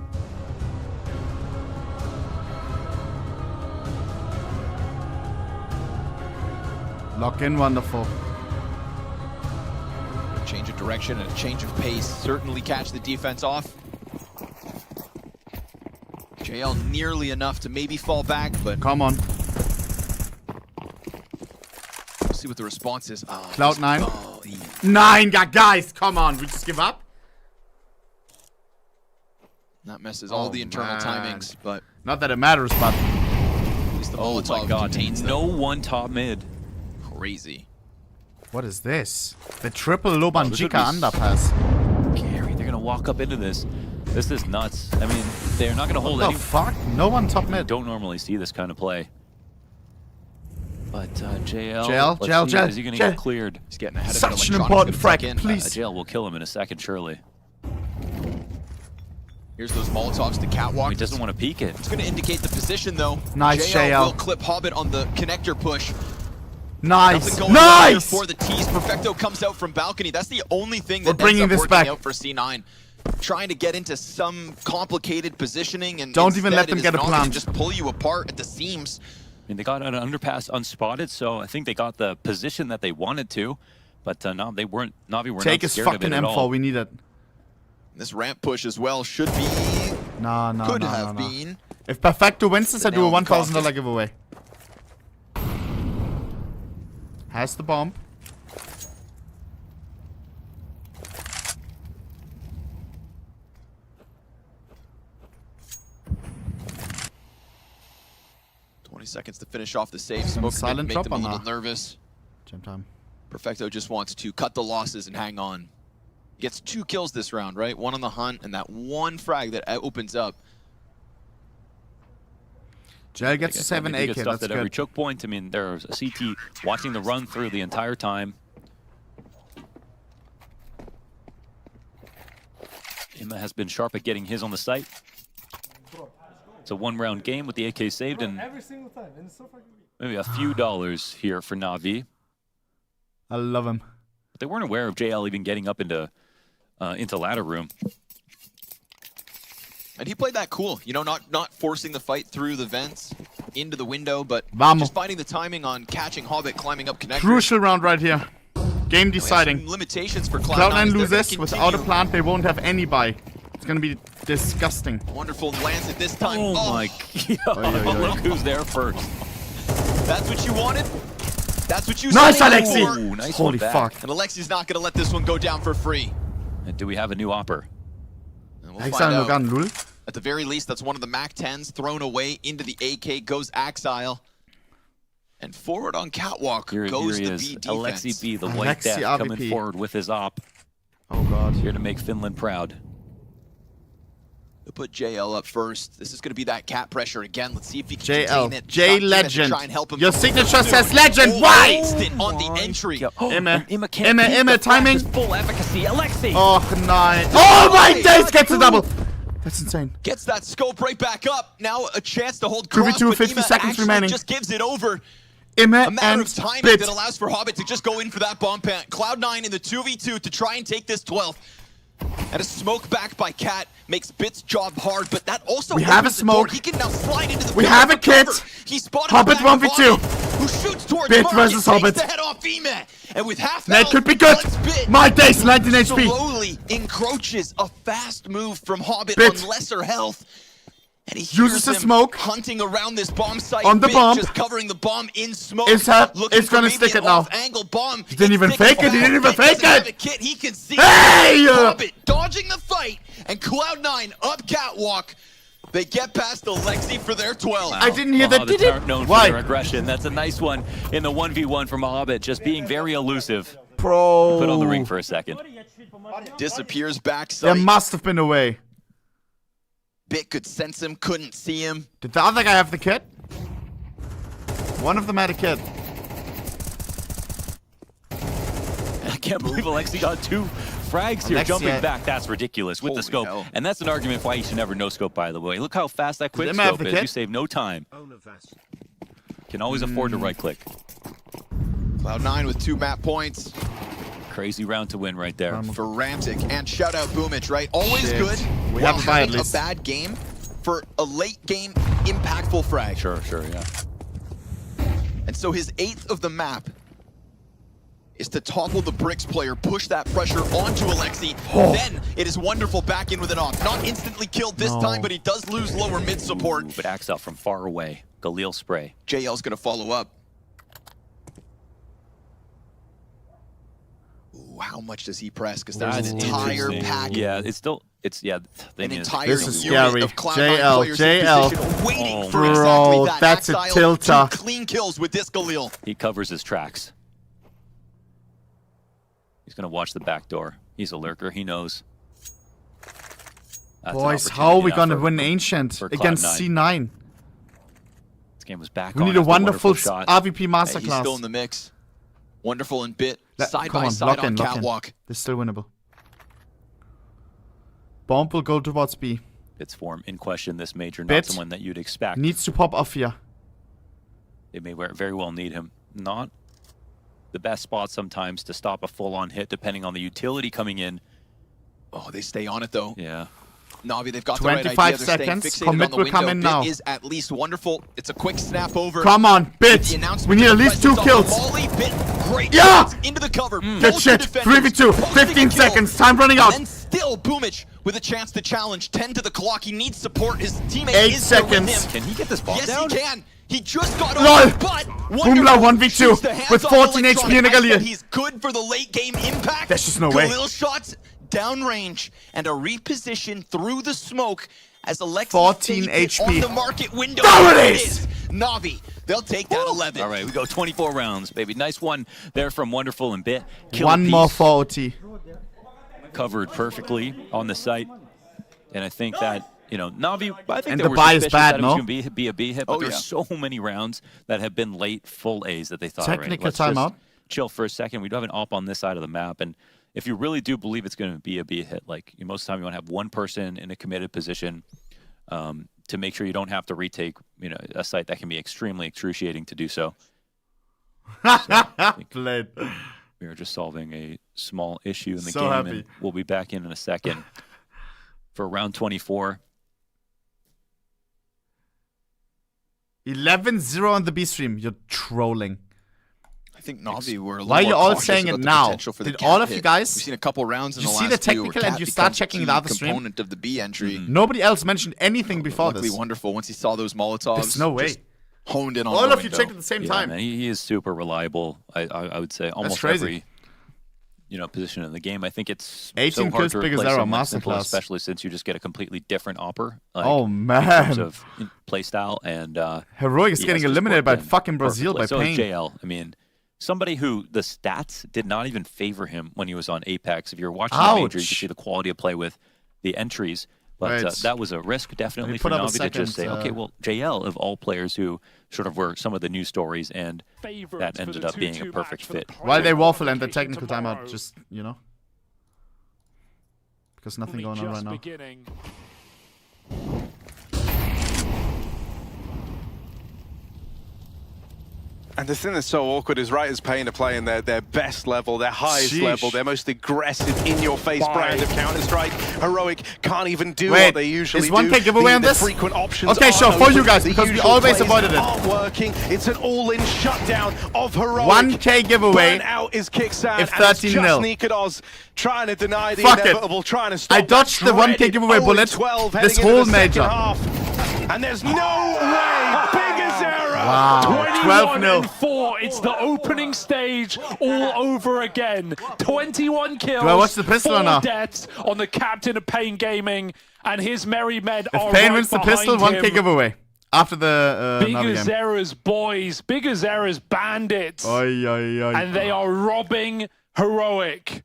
S3: Lock in, Wonderful.
S9: A change of direction and a change of pace certainly catch the defense off. JL nearly enough to maybe fall back, but
S3: come on.
S9: We'll see what the response is. Oh,
S3: Cloud9.
S9: oh,
S3: 9, guys, come on. We just give up?
S9: that messes all the internal timings, but
S3: not that it matters, but
S9: at least the
S18: Oh
S9: Molotov
S18: my god,
S9: contains them.
S18: no one top mid.
S9: Crazy.
S3: what is this? The triple Lobanjika
S18: Oh,
S3: underpass.
S18: Gary, they're gonna walk up into this. This is nuts. I mean, they're not gonna hold
S3: What
S18: any.
S3: the fuck? No one top mid.
S18: Don't normally see this kind of play. But JL,
S3: JL,
S18: is he gonna
S3: JL.
S18: get cleared?
S9: He's getting ahead of
S3: Such
S9: it.
S3: an important frag, please.
S18: JL will kill him in a second, surely.
S9: Here's those Molotovs to catwalk.
S18: He doesn't want to peek it.
S9: It's going to indicate the position, though.
S3: Nice,
S9: JL
S3: JL.
S9: will clip Hobbit on the connector push.
S3: Nice.
S9: Nothing going on here
S3: Nice.
S9: for the tease. Perfecto comes out from balcony. That's the only thing
S3: We're
S9: that
S3: bringing
S9: ends up
S3: this
S9: working
S3: back.
S9: out for C9. Trying to get into some complicated positioning, and
S3: Don't even let
S9: instead
S3: them
S9: it
S3: get
S9: is
S3: a
S9: Navi to
S3: plant.
S9: just pull you apart at the seams.
S18: I mean, they got an underpass unspotted, so I think they got the position that they wanted to. But no, they weren't. Navi were
S3: Take
S18: not
S3: his
S18: scared of
S3: fucking
S18: it at
S3: M4.
S18: all.
S3: We need it.
S9: This ramp push as well should be.
S3: No.
S9: Could have been.
S3: If Perfecto wins this, I do a
S9: nail in the
S3: $1,000
S9: coffin.
S3: giveaway. Has the bomb.
S9: Seconds to finish off the save. Smoke
S3: silent
S9: make
S3: drop
S9: them a
S3: on
S9: little
S3: that.
S9: nervous.
S3: Jump time.
S9: Perfecto just wants to cut the losses and hang on. Gets 2 kills this round, right? 1 on the hunt and that 1 frag that opens up.
S3: JL gets a 7
S18: They
S3: AK.
S18: get stuff
S3: That's
S18: at every
S3: good.
S18: choke point. I mean, there's a CT watching the run through the entire time. Emma has been sharp at getting his on the site. It's a 1-round game with the AK saved and
S10: Every single time, and it's so fucking
S18: maybe a few dollars here for Navi.
S3: I love him.
S18: But they weren't aware of JL even getting up into ladder room.
S9: And he played that cool, you know, not forcing the fight through the vents into the window, but
S3: Vamos.
S9: just finding the timing on catching Hobbit climbing up connector.
S3: Crucial round right here. Game
S9: We have
S3: deciding.
S9: some limitations for Cloud9.
S3: Cloud9
S9: They're
S3: loses
S9: gonna
S3: without a
S9: continue.
S3: plant. They won't have any buy. It's gonna be disgusting.
S14: Wonderful lands it this time.
S18: Oh my God. Look who's there first.
S14: That's what you wanted? That's what you
S3: Nice,
S14: signed
S3: Alexi!
S14: for?
S18: Ooh, nice
S3: Holy
S18: one back.
S3: fuck.
S14: And Alexi's not going to let this one go down for free.
S18: And do we have a new opper?
S14: And we'll find out. At the very least, that's one of the MAC-10s thrown away into the AK. Goes Axile. And forward on Catwalk goes the B defense.
S18: Alexi B, the white death, coming forward with his op.
S3: Oh God.
S18: Here to make Finland proud.
S14: He'll put JL up first. This is going to be that cat pressure again. Let's see if he can
S3: JL.
S14: contain it.
S3: J Legend.
S14: Try and help him.
S3: Your signature says Legend. Why?
S14: On the entry.
S3: Emma, timing.
S18: Full efficacy. Alexi.
S3: Oh, nice. Oh my days, gets a double. That's insane.
S14: Gets that scope right back up. Now a chance to hold cross,
S3: 2v2,
S14: but
S3: 50
S14: Ima
S3: seconds
S14: actually
S3: remaining.
S14: just gives it over.
S3: Emma
S14: A matter
S3: and
S14: of timing
S3: Bit.
S14: that allows for Hobbit to just go in for that bomb plant. Cloud9 in the 2v2 to try and take this 12th. And a smoke back by Cat makes Bit's job hard, but that also
S3: We have a
S14: opens the door.
S3: smoke.
S14: He can now slide into the
S3: We
S14: pillar
S3: have a
S14: for cover.
S3: kit.
S14: He spotted
S3: Hobbit
S14: the back of
S3: 1v2.
S14: Hobbit, who shoots towards
S3: Bit
S14: Mark.
S3: versus
S14: It takes
S3: Hobbit.
S14: the head off Ema. And with half
S3: That
S14: health,
S3: could be good.
S14: once Bit
S3: My days, 19 HP.
S14: slowly encroaches a fast move from Hobbit
S3: Bit.
S14: on lesser health. And he
S3: Uses the
S14: him
S3: smoke
S14: hunting around this bomb site.
S3: on the
S14: Bit
S3: bomb.
S14: just covering the bomb in smoke.
S3: It's gonna
S14: for
S3: stick
S14: maybe
S3: it
S14: an
S3: now.
S14: off-angle bomb.
S3: He didn't even fake it. He didn't even fake
S14: Doesn't have
S3: it.
S14: a kit. He can see
S3: Hey!
S14: Hobbit dodging the fight, and Cloud9 up Catwalk. They get past Alexi for their 12.
S3: I didn't hear that.
S18: Hobbits aren't known
S3: Why?
S18: for their aggression. That's a nice one in the 1v1 from Hobbit, just being very elusive.
S3: Bro.
S18: Put on the ring for a second.
S14: Disappears backside.
S3: There must have been a way.
S14: Bit could sense him, couldn't see him.
S3: Did the other guy have the kit? One of them had a kit.
S18: I can't believe Alexi got 2 frags here,
S3: Alexi
S18: jumping
S3: had-
S18: back. That's ridiculous with the scope.
S14: hell.
S18: And that's an argument why you should never no-scope, by the way. Look how fast that quick
S3: Did Emma have
S18: scope
S3: the
S18: is.
S3: kit?
S18: You save no time. Can always afford to right-click.
S14: Cloud9 with 2 map points.
S18: Crazy round to win right there.
S14: For Ramtic. And shout out Boomich, right? Always
S3: Shit.
S14: good.
S3: We
S14: while
S3: have a buy at
S14: having a
S3: least.
S14: bad game for a late game impactful frag.
S18: Sure, yeah.
S14: And so his 8th of the map is to topple the Bricks player, push that pressure onto Alexi.
S3: Oh.
S14: Then it is wonderful back in with an off. Not instantly killed this time, but he does lose lower mid support.
S18: Ooh, but Axel from far away. Galil spray.
S14: JL's gonna follow up. Ooh, how much does he press? Because there's an entire pack.
S18: Yeah, it's still, they
S14: An
S18: need
S14: entire
S3: This is
S14: unit
S3: scary.
S14: of Cloud9
S3: JL,
S14: players in
S3: JL.
S14: position, waiting for
S3: Bro,
S14: exactly that.
S3: that's a
S14: Axile,
S3: tilter.
S14: 2 clean kills with this Galil.
S18: He covers his tracks. He's going to watch the back door. He's a lurker. He knows. That's an
S3: Boys, how are we
S18: opportunity
S3: gonna
S18: now
S3: win Ancient
S18: for
S3: against
S18: Cloud9.
S3: C9?
S18: This game was back
S3: We
S18: on
S3: need a
S18: after
S3: wonderful
S18: shot.
S3: RVP
S14: Hey,
S3: masterclass.
S14: he's still in the mix. Wonderful and Bit. Side
S3: Come
S14: by
S3: on,
S14: side
S3: lock
S14: on
S3: in, lock in.
S14: Catwalk.
S3: This is still winnable. Bomb will go towards B.
S18: Its form in question this major, not
S3: Bit
S18: someone that you'd expect.
S3: needs to pop off here.
S18: They may very well need him. Not the best spot sometimes to stop a full-on hit, depending on the utility coming in.
S14: Oh, they stay on it though.
S18: Yeah.
S14: Navi, they've got
S3: 25
S14: the right idea. They're
S3: seconds.
S14: staying fixated
S3: Commit
S14: on the
S3: will
S14: window.
S3: come in
S14: Bit
S3: now.
S14: is at least wonderful. It's a quick snap over.
S3: Come on,
S14: The
S3: Bit.
S14: announcement
S3: We need
S14: of
S3: at
S14: the
S3: least 2
S14: presence of
S3: kills.
S14: the Molly. Bit, great
S3: Yeah!
S14: shots into the cover.
S3: Good
S14: Both
S3: shit.
S14: the defenders
S3: 3v2.
S14: posting
S3: 15
S14: a kill.
S3: seconds. Time running out.
S14: And then still Boomich with a chance to challenge. 10 to the clock. He needs support. His teammate
S3: 8
S14: is there with
S3: seconds.
S14: him.
S18: Can he get this ball
S14: Yes,
S18: down?
S14: he can. He just got
S3: LOL.
S14: over, but
S3: Boomla 1v2
S14: shoots the hands
S3: with
S14: off
S3: 14 HP
S14: Electronic.
S3: in a
S14: I said
S3: Galil.
S14: He's good for the late game impact.
S3: There's just no way.
S14: Galil shots downrange and a reposition through the smoke as Alexi
S3: 14
S14: takes it
S3: HP.
S14: on the market window.
S3: There it
S14: There
S3: is.
S14: Navi, they'll take that 11.
S18: All right, we go 24 rounds, baby. Nice one there from Wonderful and Bit. Kill
S3: One
S18: piece
S3: more for OT.
S18: covered perfectly on the site. And I think that, Navi, I think
S3: And
S18: they
S3: the
S18: were
S3: buy is
S18: suspicious
S3: bad,
S18: that it was
S3: no?
S18: going to be a B hit, but there's so many rounds that have been late full A's that they thought, all right,
S3: Technical
S18: let's just
S3: timeout.
S18: chill for a second. We do have an op on this side of the map, and if you really do believe it's going to be a B hit, like most of the time you want to have one person in a committed position to make sure you don't have to retake, a site that can be extremely excruciating to do so.
S3: Played.
S18: We are just solving a small issue in the
S3: So
S18: game,
S3: happy.
S18: and we'll be back in a second for round 24.
S3: 11-0 on the B stream. You're trolling.
S14: I think Navi were a little
S3: Why are you
S14: more
S3: all
S14: cautious
S3: saying it
S14: about the
S3: now?
S14: potential for the
S3: Did all
S14: cat
S3: of you
S14: hit.
S3: guys?
S14: We've seen a couple rounds in
S3: Did
S14: the
S3: you see
S14: last
S3: the
S14: few where
S3: technical and
S14: cat
S3: you start
S14: becomes
S3: checking
S14: a
S3: the other
S14: key
S3: stream?
S14: component of the B entry.
S3: Nobody else mentioned anything before
S14: Luckily
S3: this.
S14: wonderful once he saw those Molotovs.
S3: There's no way.
S14: Just honed in on
S3: All
S14: the
S3: of you
S14: window.
S3: checked at the same time.
S18: Man, he is super reliable. I would say almost
S3: crazy.
S18: every position in the game. I think it's
S3: 18
S18: so hard
S3: kills,
S18: to
S3: big
S18: replace
S3: as Arrow,
S18: someone simple,
S3: masterclass.
S18: especially since you just get a completely different opper. Like,
S3: Oh,
S18: in
S3: man.
S18: terms of play style and
S3: Heroic is
S18: he
S3: getting
S18: has just
S3: eliminated
S18: worked
S3: by
S18: in
S3: fucking Brazil by
S18: perfectly. So
S3: Pain.
S18: JL, I mean, somebody who the stats did not even favor him when he was on Apex. If you're watching the major, you can see the quality of play with the entries. But
S3: Right.
S18: That was a risk definitely for
S3: put up a
S18: Navi to just say,
S3: second,
S18: okay, well, JL of all players who sort of were some of the news stories, and that ended up being a perfect fit.
S3: While they waffle and the technical timeout, just, because nothing going on right now.
S6: And the thing that's so awkward is right as Pain are playing their best level, their highest level, their most aggressive, in-your-face brand of Counter-Strike. Heroic can't even do what they usually do.
S3: Is 1K giveaway on
S6: The
S3: this?
S6: frequent options
S3: Okay, sure, for
S6: open.
S3: you guys,
S6: The
S3: because we
S6: usual
S3: always
S6: plays
S3: avoided it.
S6: aren't working. It's an all-in shutdown of Heroic.
S3: 1K giveaway.
S6: Burn out is Kickstand,
S3: If
S6: and it's
S3: 13-0.
S6: just Nikados trying to deny the
S3: Fuck it.
S6: inevitable, trying to stop
S3: I dodged the 1K giveaway bullet
S6: 12
S3: this
S6: heading into
S3: whole
S6: the second
S3: major.
S6: half. And there's no way. Big as error.
S3: Wow, 12-0.
S15: 21-4. It's the opening stage all over again. 21 kills.
S3: Do I watch the pistol or
S15: 4
S3: not?
S15: deaths on the captain of Pain Gaming, and his merry men are
S3: If Pain
S15: right
S3: wins the pistol,
S15: behind
S3: 1K
S15: him.
S3: giveaway. After the
S15: Big
S3: Navi game.
S15: Azera's boys, Big Azera's bandits,
S3: Oi, oi, oi.
S15: and they are robbing Heroic.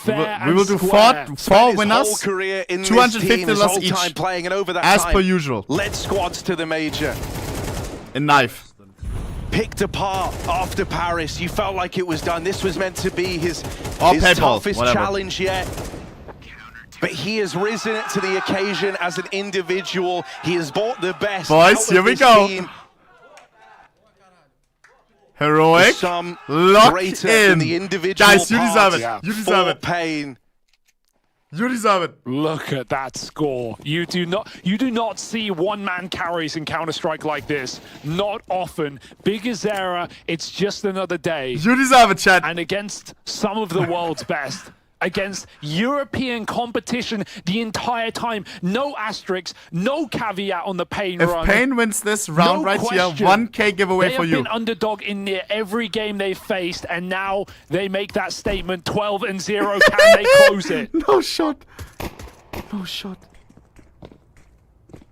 S3: We will do four winners,
S6: career in
S3: 250
S6: this
S3: loss
S6: whole
S3: each,
S6: time playing, and over that
S3: as
S6: time,
S3: per usual.
S6: led squads to the major.
S3: In knife.
S6: Picked apart after Paris. You felt like it was done. This was meant to be his
S3: paintball,
S6: toughest
S3: whatever.
S6: challenge yet. But he has risen to the occasion as an individual. He has brought the best
S3: Boys,
S6: out of
S3: here we
S6: this
S3: go.
S6: team.
S3: Heroic.
S6: Some
S3: Lock
S6: greater
S3: in.
S6: than the individual
S3: Guys, you deserve it.
S6: parts
S3: You deserve
S6: for
S3: it.
S6: Pain.
S3: You deserve it.
S15: Look at that score. You do not see one-man carries in Counter-Strike like this. Not often. Big Azera, it's just another day.
S3: You deserve it, Chad.
S15: And against some of the world's best. Against European competition the entire time. No asterisks, no caveat on the Pain
S3: If
S15: run.
S3: Pain wins this round right here, 1K giveaway for you.
S15: They have been underdog in near every game they've faced, and now they make that statement 12-0. Can they close it?
S3: No shot. No shot.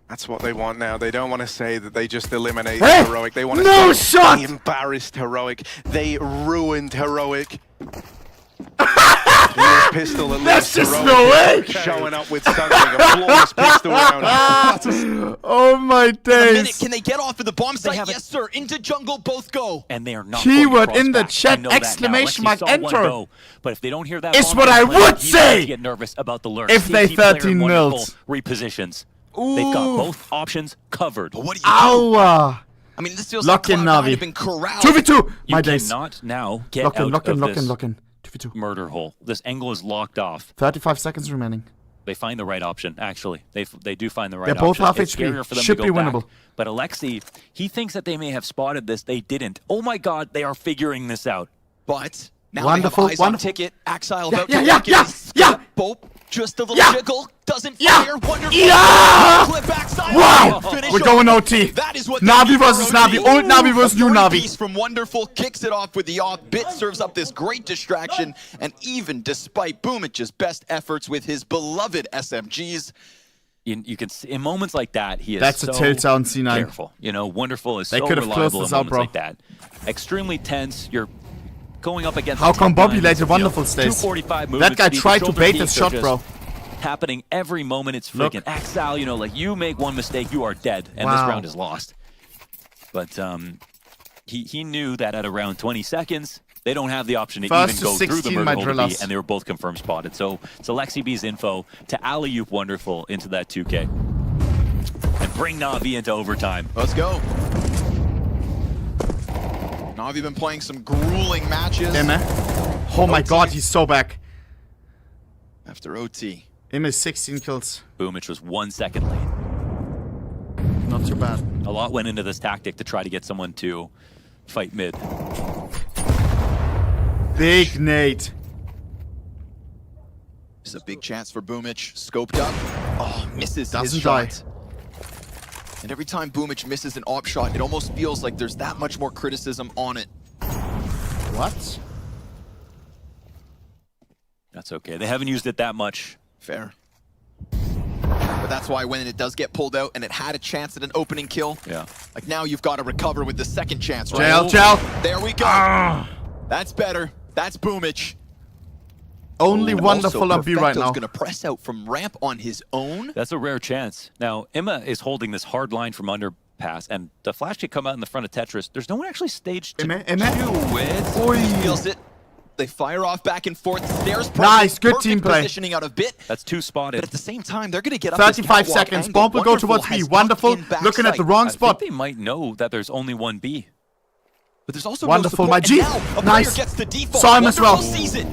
S6: That's what they want now. They don't want to say that they just eliminated
S3: Hey!
S6: Heroic. They want to
S3: No
S6: say
S3: shot!
S6: they embarrassed Heroic. They ruined Heroic. Pistol at
S3: That's
S6: least.
S3: just
S6: Heroic
S3: no way.
S6: Showing up with something, a flawless pistol round.
S3: Oh my
S14: A
S3: days.
S14: minute, can they get off of the bomb site? Yes, sir. Into jungle, both go.
S18: And they are not
S3: Keyword
S18: going to
S3: in the
S18: cross
S3: chat,
S18: back. I know that now.
S3: exclamation
S18: Alexi
S3: mark,
S18: saw one
S3: enter.
S18: go, but if they don't hear that
S3: It's
S18: bomb
S3: what
S18: on
S3: I
S18: the plane,
S3: would
S18: he's
S3: say
S18: going to get nervous about the lurk.
S3: if they
S18: TNT player
S3: 13
S18: Wonderful
S3: nils.
S18: repositions. They've got both options covered.
S14: But what do you
S3: Ow.
S14: I mean, this feels
S3: Lock
S14: like
S3: in,
S14: Cloud9
S3: Navi.
S14: have been corralled.
S3: 2v2.
S18: You
S3: My days.
S18: cannot now get
S3: Lock in,
S18: out
S3: lock in,
S18: of
S3: lock
S18: this
S3: in, lock in. 2v2.
S18: murder hole. This angle is locked off.
S3: 35 seconds remaining.
S18: They find the right option, actually. They do find the right
S3: They're
S18: option.
S3: both half
S18: It's
S3: HP.
S18: scarier for them
S3: Should
S18: to
S3: be
S18: go back.
S3: winnable.
S18: But Alexi, he thinks that they may have spotted this. They didn't. Oh my god, they are figuring this out.
S14: But now
S3: Wonderful,
S14: they have eyes on
S3: wonderful.
S14: Ticket. Axile
S3: Yeah,
S14: about
S3: yeah,
S14: to
S3: yeah,
S14: walk
S3: yeah,
S14: in.
S3: yeah.
S14: Bope, just a little
S3: Yeah.
S14: jiggle. Doesn't
S3: Yeah.
S14: fire. Wonderful.
S3: Yeah.
S14: Clip Axile.
S3: Wow.
S14: Finish
S3: We're
S14: off.
S3: going OT.
S14: That is what
S3: Navi
S14: they need
S3: versus
S14: for
S3: Navi.
S14: OT.
S3: Old Navi versus new Navi.
S14: Piece from Wonderful kicks it off with the off. Bit serves up this great distraction, and even despite Boomich's best efforts with his beloved SMGs,
S18: You can see, in moments like that, he is
S3: That's
S18: so
S3: a tilt down C9.
S18: careful. You know, Wonderful is
S3: They
S18: so
S3: could have closed
S18: reliable in
S3: this out,
S18: moments
S3: bro.
S18: like that. Extremely tense. You're going up against.
S3: How
S18: a
S3: come
S18: 10-9,
S3: Bobby later
S18: you know,
S3: Wonderful stays?
S18: 245
S3: That
S18: movement
S3: guy
S18: speed, the
S3: tried to
S18: shoulder
S3: bait
S18: peaks
S3: his
S18: are
S3: shot,
S18: just
S3: bro.
S18: Happening every moment. It's
S3: Look.
S18: freaking Axile. You know, like you make one mistake, you are dead, and this
S3: Wow.
S18: round is lost. But he knew that at around 20 seconds, they don't have the option to
S3: First
S18: even
S3: to
S18: go through the
S3: 16,
S18: murder
S3: my
S18: hole to B,
S3: drillers.
S18: and they were both confirmed spotted. So it's Alexi B's info to alley-oop Wonderful into that 2K. And bring Navi into overtime.
S14: let's go. Navi been playing some grueling matches
S3: Emme. Oh my god, he's so back.
S14: after OT.
S3: Emme 16 kills.
S18: Boomich was 1 second late.
S3: Not too bad.
S18: A lot went into this tactic to try to get someone to fight mid.
S3: Big nade.
S14: This is a big chance for Boomich. Scoped up. Oh, misses his
S3: Doesn't
S14: shot. And every time Boomich misses an op shot, it almost feels like there's that much more criticism on it.
S3: What?
S18: That's okay. They haven't used it that much.
S14: Fair. But that's why when it does get pulled out and it had a chance at an opening kill, like now you've got to recover with the second chance, right?
S3: Jail.
S14: There we go. That's better. That's Boomich.
S3: Only wonderful on B right now.
S14: Going to press out from ramp on his own.
S18: That's a rare chance. Now, Emma is holding this hard line from underpass, and the flash kick come out in the front of Tetris. There's no one actually staged to do it.
S14: He feels it. They fire off back and forth. Stairs.
S3: Nice, good team play.
S14: Positioning out of Bit.
S18: That's 2 spotted.
S14: But at the same time, they're going to get up
S3: 35 seconds. Bomb will go towards B. Wonderful. Looking at the wrong spot.
S18: I think they might know that there's only one B.
S14: But there's also
S3: wonderful,
S14: no
S3: my G.
S14: Nice. Gets the default.
S3: Saw him as well.
S14: Sees it.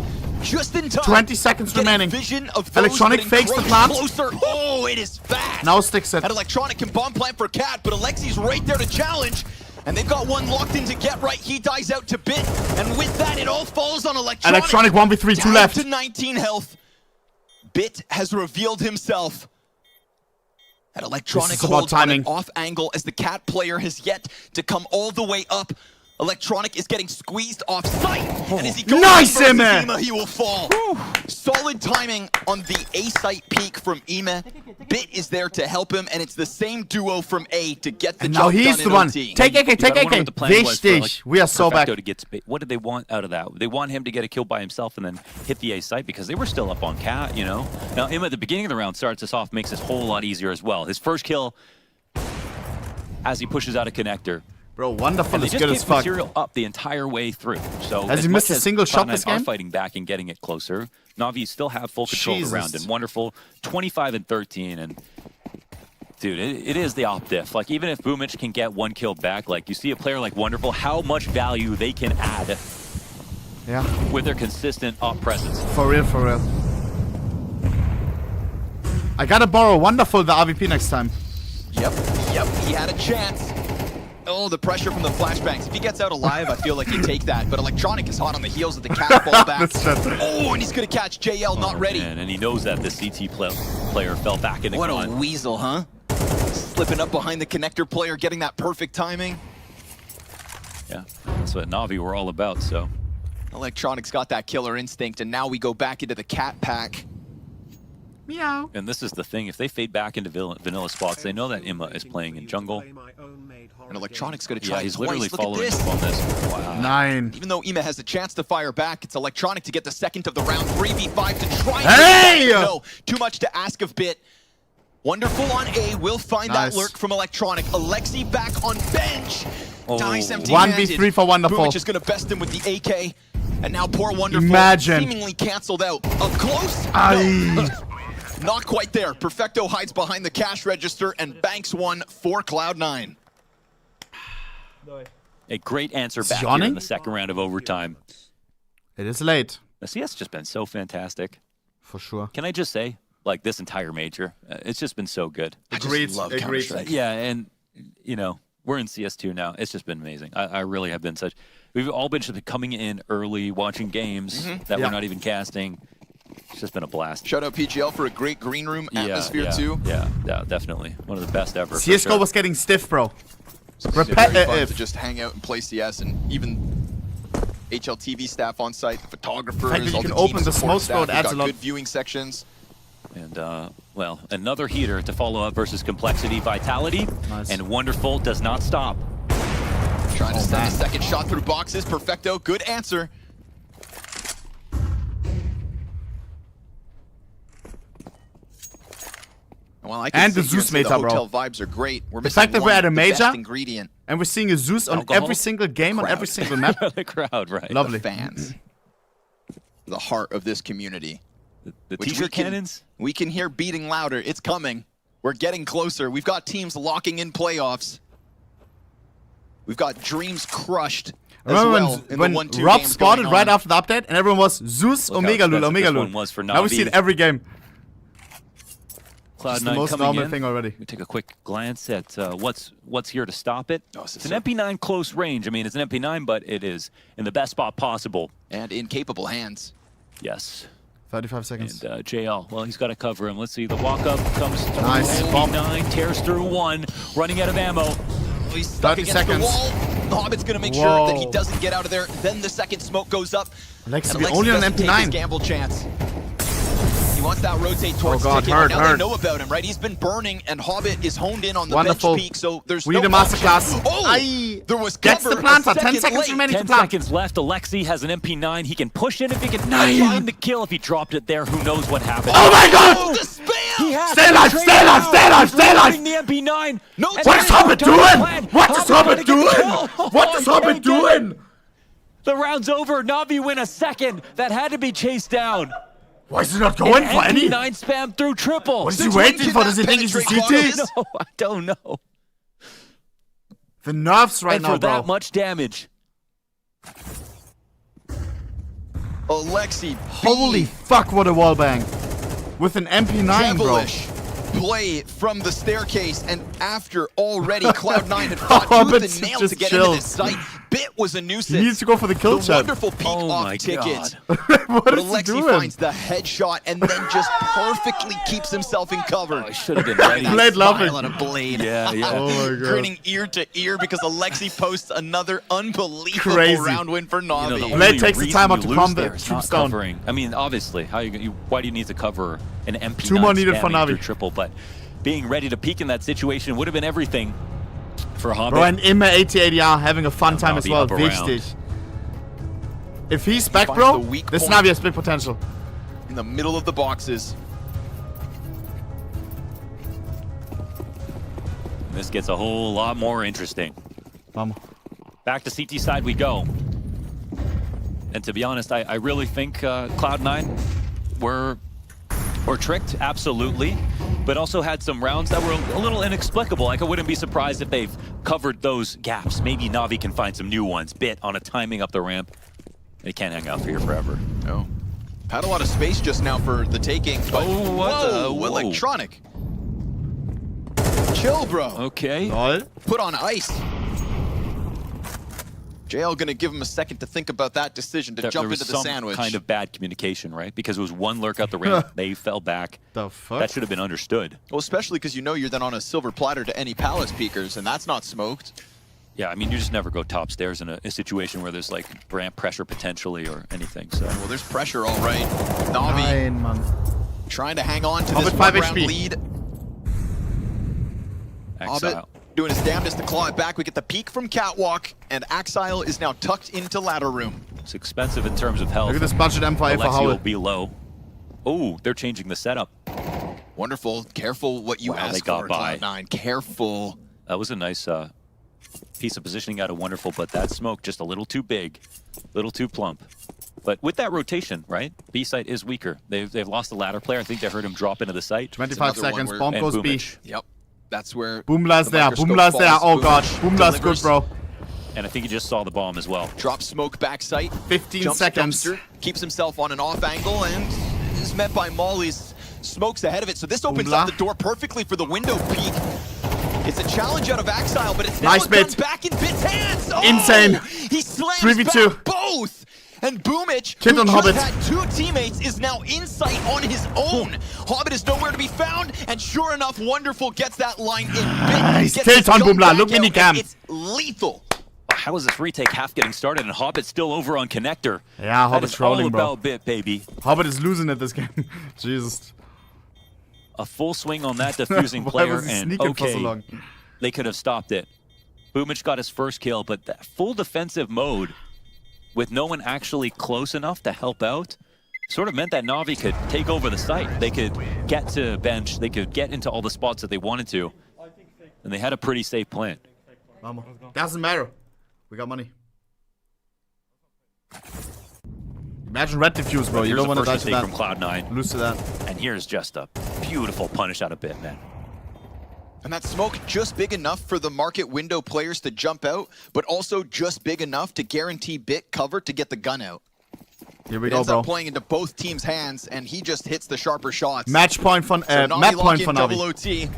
S14: Just in time.
S3: 20 seconds remaining.
S14: Vision of
S3: Electronic fakes the plant.
S14: Closer. Oh, it is fast.
S3: Now sticks it.
S14: And Electronic can bomb plant for Cat, but Alexi's right there to challenge. And they've got one locked in to get right. He dies out to Bit. And with that, it all falls on Electronic.
S3: Electronic 1v3, 2 left.
S14: To 19 health. Bit has revealed himself. And Electronic holds on an off angle as the Cat player has yet to come all the way up. Electronic is getting squeezed off sight. And as he goes Ema, he will fall. Solid timing on the A site peak from Ema. Bit is there to help him, and it's the same duo from A to get the job done.
S3: Now he's the one. Take AK, take AK. Wichtig. We are so back.
S18: What did they want out of that? They want him to get a kill by himself and then hit the A site because they were still up on Cat, you know? Now, Ema at the beginning of the round starts us off, makes this whole lot easier as well. His first kill as he pushes out a connector.
S3: Bro, wonderful.
S18: It's good as fuck. Material up the entire way through. So
S3: has he missed a single shot this game?
S18: Fighting back and getting it closer. Navi still have full control of the round, and wonderful 25 and 13. And dude, it is the op diff. Like even if Boomich can get 1 kill back, like you see a player like Wonderful, how much value they can add.
S3: Yeah.
S18: With their consistent op presence.
S3: For real, for real. I gotta borrow Wonderful the RVP next time.
S14: Yep, he had a chance. Oh, the pressure from the flashbangs. If he gets out alive, I feel like you take that. But Electronic is hot on the heels of the Cat fall back. Oh, and he's going to catch JL, not ready.
S18: Man, and he knows that the CT player fell back in the
S14: What a weasel, huh? Slipping up behind the connector player, getting that perfect timing.
S18: Yeah, that's what Navi were all about, so.
S14: Electronic's got that killer instinct, and now we go back into the Cat pack.
S3: Meow.
S18: And this is the thing, if they fade back into vanilla spots, they know that Emma is playing in jungle.
S14: And Electronic's going to try
S18: he's
S14: twice.
S18: literally
S14: Look
S18: following
S14: at
S18: up on this. Wow.
S3: 9.
S14: Even though Ema has a chance to fire back, it's Electronic to get the second of the round. 3v5 to try
S3: and
S14: no, too much to ask of Bit. Wonderful on A, will find that lurk from Electronic. Alexi back on bench. Dies empty-handed.
S3: 1v3 for Wonderful.
S14: Boomich is going to best him with the AK. And now poor Wonderful seemingly canceled out. Up close? No. Not quite there. Perfecto hides behind the cash register and banks one for Cloud9.
S18: A great answer back here in the second round of overtime.
S3: It is late.
S18: The CS has just been so fantastic.
S3: For sure.
S18: Can I just say, like this entire major, it's just been so good.
S3: Agreed.
S18: Yeah, and you know, we're in CS2 now. It's just been amazing. I really have been such. We've all been just coming in early, watching games that we're not even casting. It's just been a blast.
S14: Shout out PGL for a great green room atmosphere too.
S18: Yeah, definitely. One of the best ever.
S3: CSGO was getting stiff, bro.
S14: Repetitive. Fun to just hang out and play CS, and even HLTV staff on site, the photographers, all
S3: you can
S14: the
S3: open the smoke
S14: staff,
S3: adds a lot.
S14: Good viewing sections.
S18: And well, another heater to follow up versus Complexity Vitality.
S3: Nice.
S18: And Wonderful does not stop.
S14: Trying to send a second shot through boxes. Perfecto, good answer. Well, I can
S3: and the Zeus meta,
S14: the
S3: bro.
S14: hotel vibes are great. We're
S3: the fact that we're at a major
S14: ingredient.
S3: and we're seeing a Zeus on every single game, on every single map.
S18: The crowd, right?
S3: Lovely.
S14: The fans. The heart of this community.
S18: The t-shirt cannons?
S14: We can hear beating louder. It's coming. We're getting closer. We've got teams locking in playoffs. We've got dreams crushed as well in the 1-2
S3: Rob
S14: games
S3: spotted right after the update and everyone was Zeus, Omega Lul, Omega Lul.
S18: Was for
S3: now we see it every game.
S18: Cloud9
S3: the most
S18: coming
S3: normal
S18: in.
S3: thing already.
S18: We take a quick glance at what's here to stop it. It's an MP9 close range. I mean, it's an MP9, but it is in the best spot possible.
S14: And in capable hands.
S18: Yes.
S3: 35 seconds.
S18: And JL, well, he's got to cover him. Let's see, the walk-up comes through.
S3: Nice.
S18: MP9 tears through one, running out of ammo.
S14: He's stuck
S3: 30
S14: against
S3: seconds.
S14: the wall. The Hobbit's going to make sure that he doesn't get out of there. Then the second smoke goes up.
S3: Alexi,
S14: and Alexi
S3: only on
S14: doesn't take his
S3: MP9.
S14: gamble chance. He wants that rotate towards
S3: God,
S14: Ticket.
S3: hurt,
S14: Now
S3: hurt.
S14: they know about him, right? He's been burning, and Hobbit is honed in on the
S3: Wonderful.
S14: bench peak, so there's
S3: We
S14: no
S3: need a masterclass.
S14: Oh! There was
S3: Gets
S14: cover
S3: the planter.
S14: a
S3: 10
S14: second
S3: seconds
S14: late.
S3: remaining
S18: 10
S3: to plant.
S18: seconds left. Alexi has an MP9. He can push in if he can
S3: Nine.
S18: find the kill. If he dropped it there, who knows what happened.
S3: Oh my God!
S14: Oh, the spam!
S18: He has
S3: Stay
S18: to
S3: alive,
S18: trade
S3: stay alive,
S18: now.
S3: stay alive,
S18: He's
S3: stay alive.
S18: reloading the MP9.
S14: No,
S18: And
S3: What is
S18: they
S3: Hobbit
S18: don't
S3: doing?
S18: plan.
S3: What is Hobbit
S18: Hobbit's gonna get the
S3: doing?
S18: kill.
S3: What is
S18: Oh,
S3: Hobbit
S18: he can't get it.
S3: doing?
S18: The round's over. Navi win a second. That had to be chased down.
S3: Why is he not going for any?
S18: MP9 spam through triple.
S3: What is he waiting for? Does he think he's a CT?
S18: No, I don't know.
S3: The nerves right
S18: And
S3: now,
S18: for
S3: bro.
S18: that much damage.
S14: Alexi.
S3: Holy fuck, what a wallbang. With an MP9, bro.
S14: Devilish play from the staircase, and after already Cloud9 had fought tooth and nail to get into this site, Bit was a nuisance.
S3: He needs to go for the kill
S14: The
S3: chat.
S14: wonderful peek off Ticket.
S3: What
S14: But
S3: is he
S14: Alexi
S3: doing?
S14: finds the headshot and then just perfectly keeps himself in cover.
S18: I should have been ready.
S3: Blade loving.
S14: On a blade.
S18: Yeah, yeah.
S3: Oh my God.
S14: Grinning ear to ear because Alexi posts another unbelievable
S3: Crazy.
S14: round win for Navi.
S18: The
S3: Blade
S18: only
S3: takes the
S18: reason
S3: time out
S18: you
S3: to
S18: lose
S3: calm the
S18: there is
S3: troops
S18: not
S3: down.
S18: covering. I mean, obviously, why do you need to cover an MP9
S3: Two more needed for
S18: spamming
S3: Navi.
S18: through triple? But being ready to peak in that situation would have been everything for Hobbit.
S3: Bro, and immer 80 ADR having a fun time as
S18: Navi
S3: well.
S18: up around.
S3: Wichtig. If he's back,
S14: finds
S3: bro,
S14: the weak
S3: this
S14: point.
S3: Navi has big potential.
S14: In the middle of the boxes.
S18: This gets a whole lot more interesting.
S3: Vamos.
S18: Back to CT side we go. And to be honest, I really think Cloud9 were tricked, absolutely, but also had some rounds that were a little inexplicable. Like, I wouldn't be surprised if they've covered those gaps. Maybe Navi can find some new ones. Bit on a timing up the ramp. They can't hang out here forever.
S14: No. Had a lot of space just now for the taking, but whoa, electronic. Chill, bro.
S18: Okay.
S14: Put on ice. JL gonna give him a second to think about that decision to jump into the
S18: some
S14: sandwich.
S18: kind of bad communication, right? Because it was one lurk out the ramp. They fell back.
S3: The fuck?
S18: That should have been understood.
S14: Well, especially because you know you're then on a silver platter to any palace peekers, and that's not smoked.
S18: Yeah, I mean, you just never go top stairs in a situation where there's like ramp pressure potentially or anything. So
S14: Well, there's pressure, all right. Navi
S3: 9, man.
S14: trying to hang on to
S3: Hobbit
S14: this
S3: 5
S14: one-round
S3: HP.
S14: lead.
S18: Exile.
S14: Hobbit doing his damnedest to claw it back. We get the peek from Catwalk, and Exile is now tucked into ladder room.
S18: It's expensive in terms of health.
S3: Look at this budget M5 for
S18: Alexi will
S3: Howard.
S18: be low. Oh, they're changing the setup.
S14: Wonderful. Careful what you
S18: Wow,
S14: ask
S18: they got
S14: for,
S18: by.
S14: Cloud9. Careful.
S18: That was a nice piece of positioning out of Wonderful, but that smoke just a little too big, a little too plump. But with that rotation, right, B site is weaker. They've lost the ladder player. I think they heard him drop into the site.
S3: 25 seconds. Bomb
S18: and
S3: goes B.
S18: Boomich.
S14: Yep. That's where
S3: Boomla's
S14: the
S3: there.
S14: microscope
S3: Boomla's there.
S14: falls.
S3: Oh god.
S14: Boomich
S3: Boomla's good,
S14: delivers.
S3: bro.
S18: And I think he just saw the bomb as well.
S14: Drop smoke backside.
S3: 15
S14: Jumps
S3: seconds.
S14: dumpster, keeps himself on an off angle, and is met by Molly's smokes ahead of it. So this opens up the door perfectly for the window peek. It's a challenge out of Exile, but it's now
S3: Nice bit.
S14: back in Bit's hands. Oh,
S3: Insane.
S14: He slams
S3: 3v2.
S14: back both. And Boomich,
S3: Kid
S14: who
S3: on
S14: just
S3: Hobbit.
S14: had two teammates, is now in sight on his own. Hobbit is nowhere to be found, and sure enough, Wonderful gets that line in. Bit
S3: He's
S14: gets
S3: tilt
S14: his
S3: on
S14: gun
S3: Boomla.
S14: back
S3: Look
S14: out,
S3: minicam.
S14: and it's lethal.
S18: How is this retake half getting started and Hobbit's still over on connector?
S3: Yeah,
S18: That
S3: Hobbit's
S18: is all
S3: trolling, bro.
S18: about Bit, baby.
S3: Hobbit is losing at this game. Jesus.
S18: A full swing on that diffusing
S3: Why
S18: player,
S3: was he
S18: and
S3: sneaking for so
S18: okay,
S3: long?
S18: they could have stopped it. Boomich got his first kill, but that full defensive mode with no one actually close enough to help out sort of meant that Navi could take over the site. They could get to bench, they could get into all the spots that they wanted to, and they had a pretty safe plan.
S3: Vamos. Doesn't matter. We got money. Imagine red diffuse, bro. You
S18: Here's
S3: don't
S18: a
S3: want to
S18: first
S3: die to
S18: mistake
S3: that.
S18: from Cloud9.
S3: Lose to that.
S18: And here's just a beautiful punish out of Bit, man.
S14: And that smoke just big enough for the market window players to jump out, but also just big enough to guarantee Bit cover to get the gun out.
S3: Here we
S14: it
S3: go,
S14: ends
S3: bro.
S14: up playing into both teams' hands, and he just hits the sharper shots.
S3: Match point for map point for Navi.
S14: OT.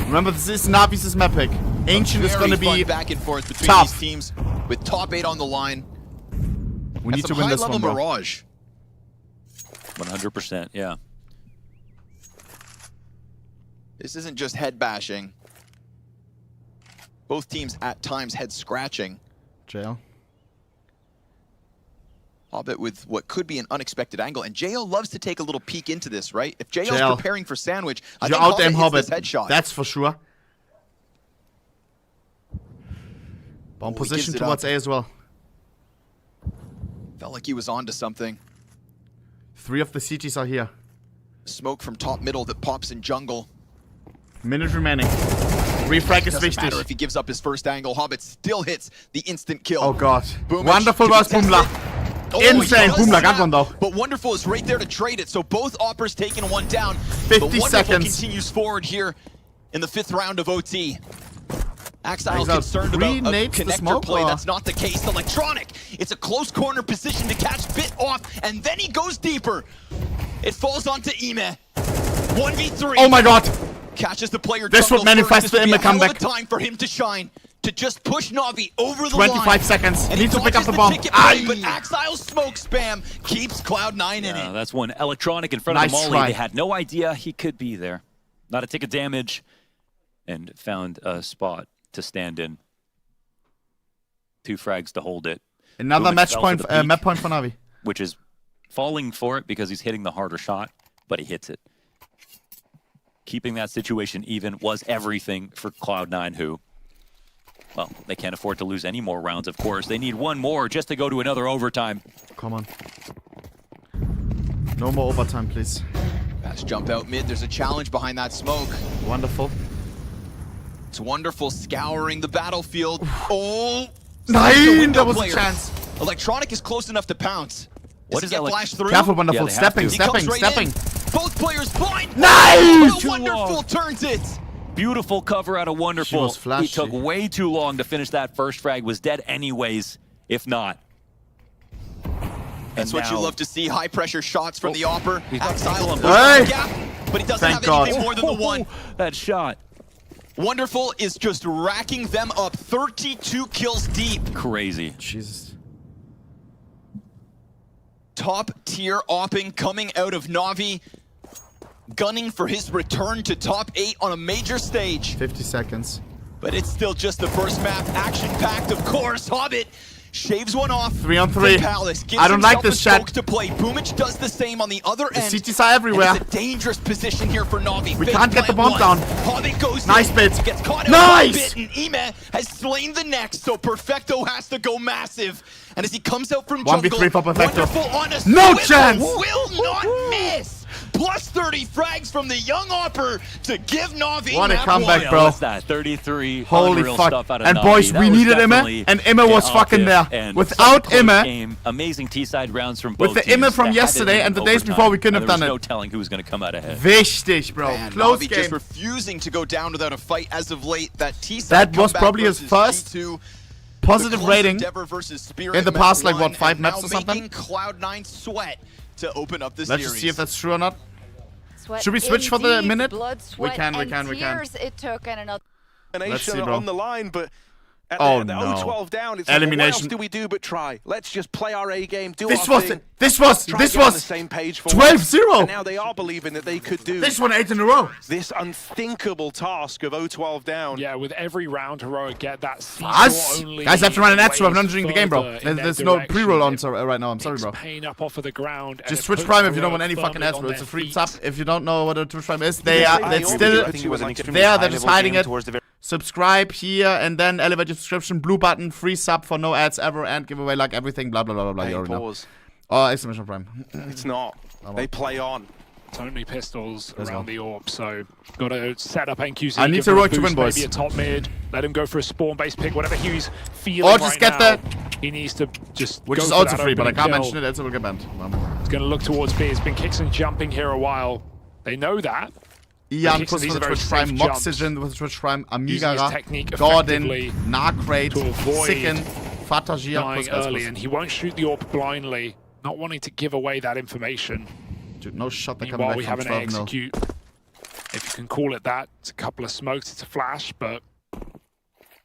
S3: Remember, this is Navi's map pick. Ancient is going to be
S14: back and forth between
S3: tough.
S14: these teams with top 8 on the line.
S3: We need to win this one, bro.
S14: Mirage.
S18: 100%, yeah.
S14: This isn't just head bashing. Both teams at times head scratching.
S3: Jail.
S14: Hobbit with what could be an unexpected angle, and Jo loves to take a little peek into this, right? If JO's preparing for sandwich, I think Hobbit hits this headshot.
S3: That's for sure. Bomb position towards A as well.
S14: Felt like he was onto something.
S3: 3 of the CTs are here.
S14: Smoke from top middle that pops in jungle.
S3: Minute remaining. Refrag is
S14: Doesn't matter
S3: wichtig.
S14: if he gives up his first angle. Hobbit still hits the instant kill.
S3: Oh god.
S14: Boomich
S3: Wonderful was Boomla. Insane. Boomla got one though.
S14: But Wonderful is right there to trade it. So both Oppers taking one down.
S3: 50
S14: but Wonderful
S3: seconds.
S14: continues forward here in the 5th round of OT. Exile concerned about a connector play. That's not the case. Electronic. It's a close corner position to catch Bit off, and then he goes deeper. It falls onto Ime. 1v3.
S3: Oh my god.
S14: Catches the player.
S3: This would manifest the Ime comeback.
S14: Time for him to shine. To just push Navi over the line.
S3: 25 seconds.
S14: And
S3: Needs to pick up the bomb.
S14: But Exile's smoke spam keeps Cloud9 in it.
S18: That's one Electronic in front of the Molly. They had no idea he could be there. Not a tick of damage, and found a spot to stand in. 2 frags to hold it.
S3: Another
S18: map
S3: point for Navi.
S18: Which is falling for it because he's hitting the harder shot, but he hits it. Keeping that situation even was everything for Cloud9, who, well, they can't afford to lose any more rounds, of course. They need one more just to go to another overtime.
S3: Come on. No more overtime, please.
S14: Fast jump out mid. There's a challenge behind that smoke.
S3: Wonderful.
S14: It's Wonderful scouring the battlefield. Oh!
S3: Nine! That was a chance.
S14: Electronic is close enough to pounce.
S18: What is that?
S14: Flash through?
S3: Careful, Wonderful.
S18: Yeah,
S3: stepping.
S14: Both players blind.
S3: Nice!
S14: Wonderful turns it.
S18: Beautiful cover out of Wonderful. He took way too long to finish that first frag. Was dead anyways, if not.
S14: That's what you love to see. High pressure shots from the Opper. Exile
S3: gap,
S14: but he doesn't have anything more than the one.
S18: That shot.
S14: Wonderful is just racking them up. 32 kills deep.
S18: Crazy.
S3: Jesus.
S14: Top tier opping coming out of Navi. Gunning for his return to top 8 on a major stage.
S3: 50 seconds.
S14: But it's still just the first map. Action-packed, of course. Hobbit shaves one off.
S3: 3 on 3.
S14: Palace gives
S3: I don't like this
S14: shot.
S3: shot.
S14: To play. Boomich does the same on the other end.
S3: The CTs are everywhere.
S14: And it's a dangerous position here for Navi.
S3: We can't get the bomb down.
S14: Hobbit goes
S3: nice
S14: in,
S3: bit.
S14: Gets caught
S3: nice.
S14: Bit, and Ime has slain the next, so Perfecto has to go massive. And as he comes out from
S3: 1v3
S14: jungle,
S3: for Perfecto.
S14: Wonderful on a
S3: no
S14: swivel,
S3: chance.
S14: Will not miss. Plus 30 frags from the young Opper to give Navi
S3: what a comeback,
S18: yeah,
S3: bro.
S18: What's that? 33
S3: holy fuck.
S18: Stuff out of
S3: and
S18: Navi.
S3: boys,
S18: that
S3: we needed Ime, and Ime was fucking there. Without Ime,
S18: amazing T-side rounds from both
S3: with the Ime from yesterday and the days before, we couldn't have done it.
S18: There was no telling who was going to come out ahead.
S3: Wichtig, bro.
S14: Man,
S3: close
S14: Navi
S3: game.
S14: just refusing to go down without a fight as of late. That T-side
S3: that was probably his first
S14: G2,
S3: positive rating in the past, like what, 5 maps or something?
S14: Making Cloud9 sweat to open up this
S3: Let's
S14: series.
S3: just see if that's true or not.
S19: Sweat
S3: Should we switch for the minute?
S19: Blood,
S3: we
S19: sweat,
S3: can.
S19: tears it took and another.
S3: Let's see, bro.
S5: On the line, but at
S3: oh
S5: the
S3: no!
S5: 0-12 down, it's
S3: Elimination.
S5: Like, what else do we do but try? Let's just play our A game. Do
S3: this
S5: our
S3: was
S5: thing.
S3: This was
S5: on the same page for
S3: 12-0.
S5: And now they are believing that they could do
S3: this one 8 in a row.
S5: This unthinkable task of 0-12 down.
S15: Yeah, with every round heroic get that
S3: Us? Guys, I have to run an ad, so I'm not entering the game, bro. There's no pre-roll on right now. I'm sorry, bro.
S15: Pain up off of the ground.
S3: Just Twitch Prime if you don't want any fucking ads, bro. It's a free sub. If you don't know what a Twitch Prime is, that's still there. They're just hiding it. Subscribe here and then elevate your subscription. Blue button, free sub for no ads ever, and giveaway like everything. Blah blah blah blah blah. You already know. Oh, exclamation prime.
S5: It's not. They play on.
S15: It's only pistols around the AWP, so got to set up NQZ.
S3: I need to rock to win, boys.
S15: Maybe a top mid. Let him go for a spawn-based pick, whatever he's feeling
S3: or just
S15: right
S3: get
S15: now.
S3: the.
S15: He needs to just.
S3: Which
S15: go
S3: is
S15: for
S3: also
S15: that
S3: free, but I can't
S15: kill.
S3: mention it. Else it will get banned.
S15: He's going to look towards B. It's been kicks and jumping here a while. They know that.
S3: Ian plus with the Twitch Prime, Moxygen with the Twitch Prime, Amigara, Gordon, Narkrate, Sicken, Fatagia
S15: dying early, and he won't shoot the AWP blindly. Not wanting to give away that information.
S3: Dude, no shot that
S15: Meanwhile,
S3: coming
S15: we
S3: back
S15: have
S3: from
S15: an
S3: 12
S15: execute. If you can call it that, it's a couple of smokes, it's a flash, but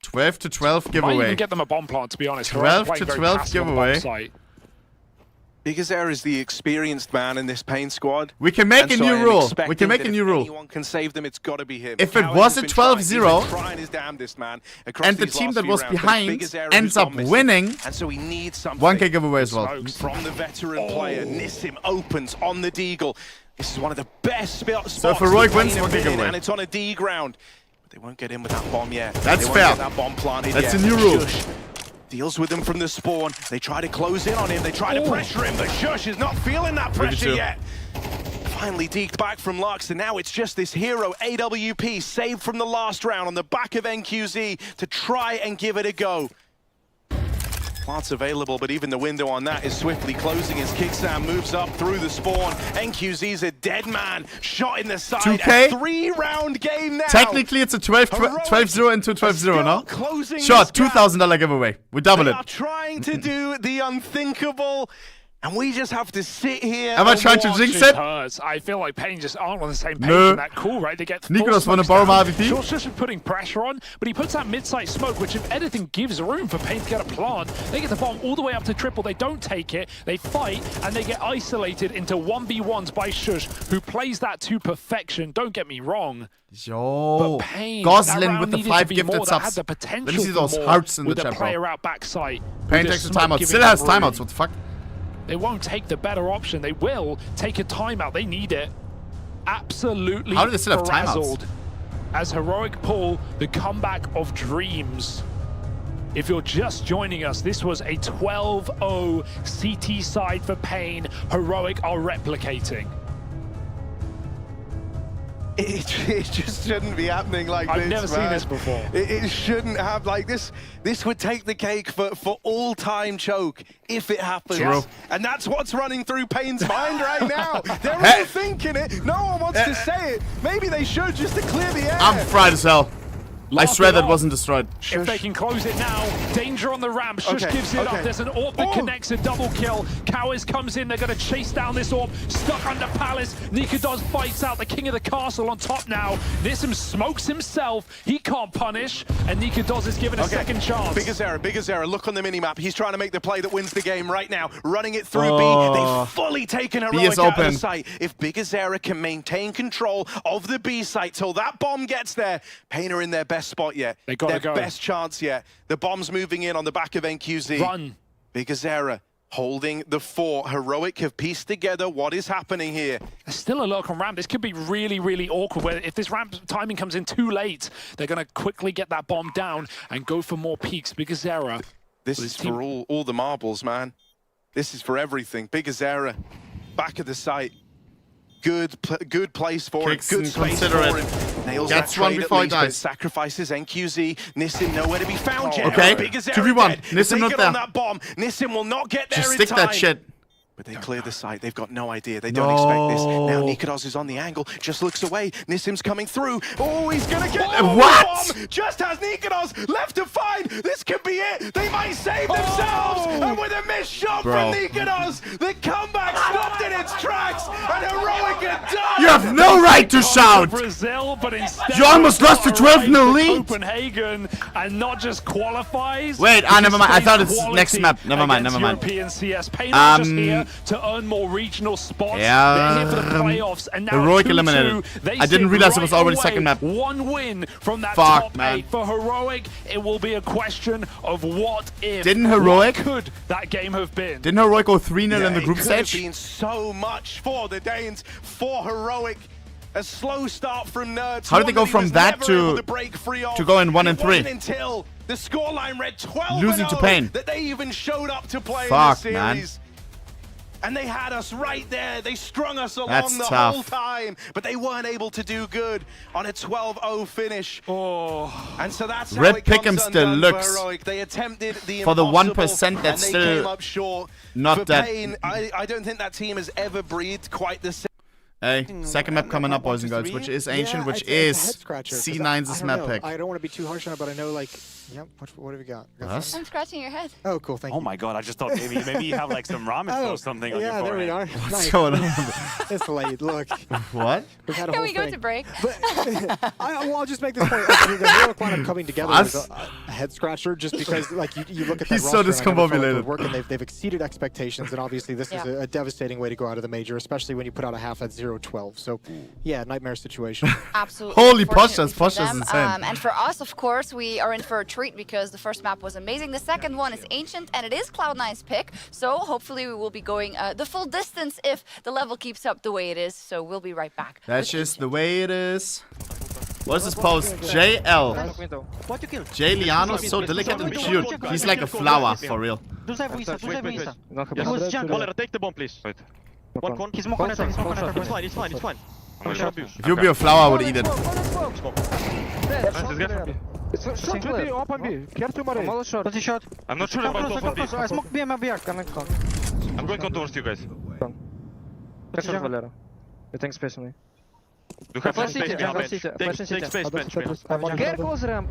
S3: 12 to 12
S15: might
S3: giveaway.
S15: even get them a bomb plant, to be honest.
S3: 12 to 12 giveaway.
S6: Bigazera is the experienced man in this Pain squad.
S3: We can make a new rule. We can make a new rule.
S6: Anyone can save them, it's got to be him.
S3: If it was a 12-0, and the
S6: these
S3: team
S6: last
S3: that
S6: few
S3: was
S6: rounds,
S3: behind
S6: Bigazera
S3: ends
S6: who's
S3: up
S6: gone missing.
S3: winning,
S6: And so he needs something.
S3: 1K giveaway as well.
S6: From the veteran player, Nissim opens on the Deagle. This is one of the best spots.
S3: So if Heroic wins, 1K giveaway.
S6: And it's on a D ground. But they won't get in with that bomb yet.
S3: That's
S6: they
S3: fair.
S6: Won't get that bomb planted
S3: That's
S6: yet.
S3: a new rule.
S6: Shush deals with him from the spawn. They try to close in on him. They try to pressure him, but Shush is not feeling that pressure yet. Finally deked back from Lux, and now it's just this hero, AWP, saved from the last round on the back of NQZ to try and give it a go. Plants available, but even the window on that is swiftly closing as Kicksam moves up through the spawn. NQZ's a dead man, shot in the side.
S3: 2K?
S6: A 3-round game now.
S3: Technically, it's a 12-0 into 12-0, no?
S6: Closing
S3: Sure,
S6: this gap.
S3: $2,000 giveaway. We double
S6: They
S3: it.
S6: are trying to do the unthinkable, and we just have to sit here.
S3: Am I trying to jinx it?
S15: Hurts. I feel like Pain just aren't on the same page
S3: No.
S15: in that call, right? They get
S3: Nicholas wanna borrow my AVP?
S15: Sure, Shush is putting pressure on, but he puts that mid-site smoke, which if anything gives room for Pain to get a plant. They get the bomb all the way up to triple. They don't take it. They fight, and they get isolated into 1v1s by Shush, who plays that to perfection. Don't get me wrong.
S3: Yo,
S15: But Pain,
S3: Goslin with the 5
S15: gifted
S3: gifted
S15: more. That
S3: subs.
S15: had the potential
S3: Let me see
S15: for
S3: those
S15: more
S3: hearts in the
S15: with
S3: chat,
S15: a player
S3: bro.
S15: out backside.
S3: Pain
S15: with
S3: takes
S15: the
S3: a
S15: smoke
S3: timeout.
S15: giving
S3: Still
S15: them
S3: has
S15: room.
S3: timeouts. What the fuck?
S15: They won't take the better option. They will take a timeout. They need it. Absolutely
S3: How do they still have timeouts?
S15: frazzled. As Heroic pull the comeback of dreams. If you're just joining us, this was a 12-0 CT side for Pain. Heroic are replicating.
S6: It just shouldn't be happening like this.
S15: I've never seen this before.
S6: It shouldn't have like this. This would take the cake for all-time choke if it happens.
S3: True.
S6: And that's what's running through Pain's mind right now. They're all thinking it. No one wants to say it. Maybe they should just to clear the air.
S3: I'm fried as hell. I swear that wasn't destroyed.
S15: If they can close it now, danger on the ramp. Shush gives it up. There's an AWP that connects, a double kill. Cowiz comes in. They're going to chase down this AWP. Stuck under Palace. Nikadoz fights out the king of the castle on top now. Nissim smokes himself. He can't punish. And Nikadoz is given a second chance.
S6: Bigazera, look on the minimap. He's trying to make the play that wins the game right now. Running it through B. They've fully taken Heroic out of the site. If Bigazera can maintain control of the B site till that bomb gets there, Pain are in their best spot yet.
S15: They got to
S6: their
S15: go.
S6: best chance yet. The bomb's moving in on the back of NQZ.
S15: Run.
S6: Bigazera holding the fort. Heroic have pieced together what is happening here.
S15: There's still a lurk on ramp. This could be really, really awkward. Where if this ramp timing comes in too late, they're going to quickly get that bomb down and go for more peaks. Bigazera.
S6: This is for all the marbles, man. This is for everything. Bigazera, back of the site. Good place for it. Good space for him. Nails
S3: Gets
S6: that
S3: one
S6: trade
S3: before
S6: at
S3: he
S6: least, but
S3: dies.
S6: Sacrifices NQZ. Nissim nowhere to be found yet.
S3: Okay,
S6: Bigazera
S3: 2v1.
S6: dead. If
S3: Nissim
S6: they
S3: not
S6: get
S3: there.
S6: on that bomb, Nissim will not get there
S3: Just
S6: in
S3: stick
S6: time.
S3: that shit.
S6: But they clear the site. They've got no idea. They don't expect this. Now Nikadoz is on the angle. Just looks away. Nissim's coming through. Oh, he's going to get the bomb. Just has Nikadoz left to find. This could be it. They might save themselves. And with a missed shot from Nikadoz, the comeback stopped in its tracks. And Heroic are done.
S3: You have no right to shout.
S15: Brazil, but instead
S3: You almost lost the 12-0 lead.
S15: Copenhagen and not just qualifies.
S3: Wait, never mind. I thought it's next map. Never mind.
S15: European CS. Pain are just here to earn more regional spots. They're here for the playoffs, and now
S3: Heroic
S15: 2-2,
S3: eliminated.
S15: they
S3: I didn't
S15: sit
S3: realize it
S15: right
S3: was already
S15: away.
S3: second map.
S15: One win from that
S3: Fuck,
S15: top
S3: man.
S15: 8 for Heroic. It will be a question of what if.
S3: Didn't Heroic?
S15: What could that game have been?
S3: Didn't Heroic go 3-0 in the group
S6: It could have
S3: stage?
S6: been so much for the Danes, for Heroic. A slow start from Nerds.
S3: How did they go from that to go in 1 and 3?
S6: It wasn't until the scoreline read 12
S3: Losing to Pain.
S6: that they even showed up to play
S3: Fuck,
S6: in the
S3: man.
S6: series. And they had us right there. They strung us along
S3: That's
S6: the
S3: tough.
S6: whole time. But they weren't able to do good on a 12-0 finish. And so that's how
S3: Rip
S6: it comes
S3: Pick'ems
S6: undone
S3: deluxe.
S6: for Heroic. They attempted the
S3: For the
S6: impossible,
S3: 1% that's
S6: and they
S3: still
S6: came up short.
S3: not
S6: for
S3: that-
S6: Pain, I don't think that team has ever breathed quite the same.
S3: Hey, second map coming up, boys and girls, which is Ancient, which is C9's map pick.
S21: I don't want to be too harsh on it, but I know, like, yep, what have we got?
S19: I'm scratching your head.
S21: Oh, cool, thank you.
S7: Oh my god, I just thought maybe you have like some ramen or something on your
S21: there we are.
S3: What's going on?
S21: It's late, look.
S3: What?
S21: We've had a
S19: Can
S21: whole
S19: we go
S21: thing.
S19: to break?
S21: I'll just make this point. The heroic lineup coming together was a head scratcher, just because like you look at that
S3: He's so discombobulated.
S21: Work and they've exceeded expectations, and obviously this is a devastating way to go out of the major, especially when you put out a half at 0-12. So yeah, nightmare situation.
S19: Absolutely.
S3: Holy Poshas is insane.
S19: And for us, of course, we are in for a treat because the first map was amazing. The second one is Ancient, and it is Cloud9's pick. So hopefully we will be going the full distance if the level keeps up the way it is. So we'll be right back.
S3: That's just the way it is. What's this post? JL. J Liano is so delicate and cute. He's like a flower, for real.
S12: Take the bomb, please. One. He's more connected. It's fine.
S3: If you be a flower, I would eat it.
S12: I'm not sure about both of these. I'm going on towards you guys.
S16: You think space on me?
S12: You have space behind bench. Take space bench.
S16: Careful ramp.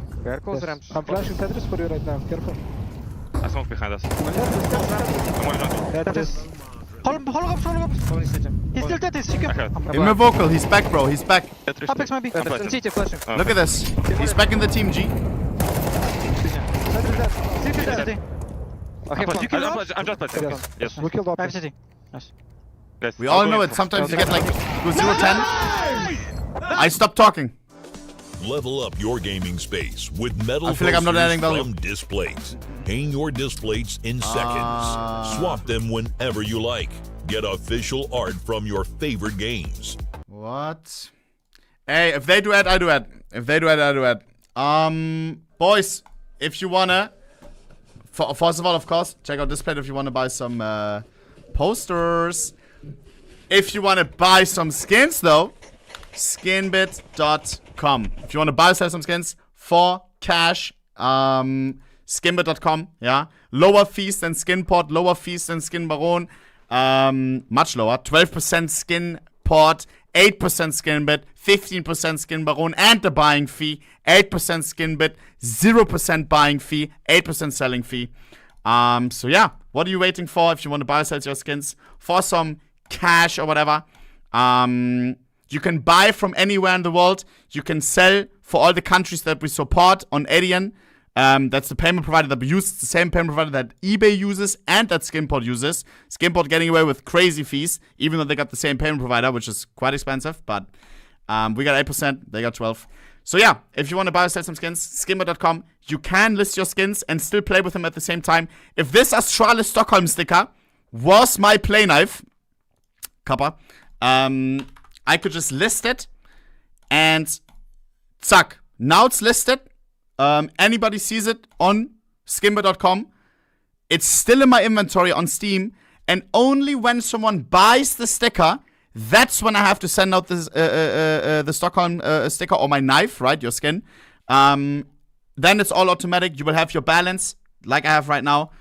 S16: I'm flashing Tetris for you right now. Careful.
S12: I smoke behind us. I'm only not.
S16: Hold up. He's still Tetris.
S3: Give him a vocal. He's back, bro. He's back.
S16: Apex maybe. Flashing.
S3: Look at this. He's back in the team, G.
S16: Okay,
S12: I'm just playing. Yes.
S16: We killed Apex. City. Nice.
S3: We all know it. Sometimes you get like 0-10. I stop talking.
S23: Level up your gaming space with metal
S3: I feel like I'm not adding value.
S23: from Displates. Hang your displates in seconds. Swap them whenever you like. Get official art from your favorite games.
S3: What? Hey, if they do ad, I do ad. If they do ad, I do ad. Boys, if you wanna, first of all, of course, check out Displate if you wanna buy some posters. If you wanna buy some skins, though, skinbit.com. If you wanna buy or sell some skins for cash, skinbit.com. Yeah, lower fees than Skinport, lower fees than Skin Baron. Much lower. 12% Skinport, 8% Skinbit, 15% Skin Baron, and the buying fee. 8% Skinbit, 0% buying fee, 8% selling fee. So yeah, what are you waiting for if you want to buy or sell your skins for some cash or whatever? You can buy from anywhere in the world. You can sell for all the countries that we support on Edian. That's the payment provider that we use. It's the same payment provider that eBay uses and that Skinport uses. Skinport getting away with crazy fees, even though they got the same payment provider, which is quite expensive. But we got 8%, they got 12%. So yeah, if you want to buy or sell some skins, skinbit.com. You can list your skins and still play with them at the same time. If this Astralis Stockholm sticker was my play knife, Kappa, I could just list it and zack. Now it's listed. Anybody sees it on skimmer.com. It's still in my inventory on Steam, and only when someone buys the sticker, that's when I have to send out this, the Stockholm sticker or my knife, right? Your skin. Then it's all automatic. You will have your balance, like I have right now.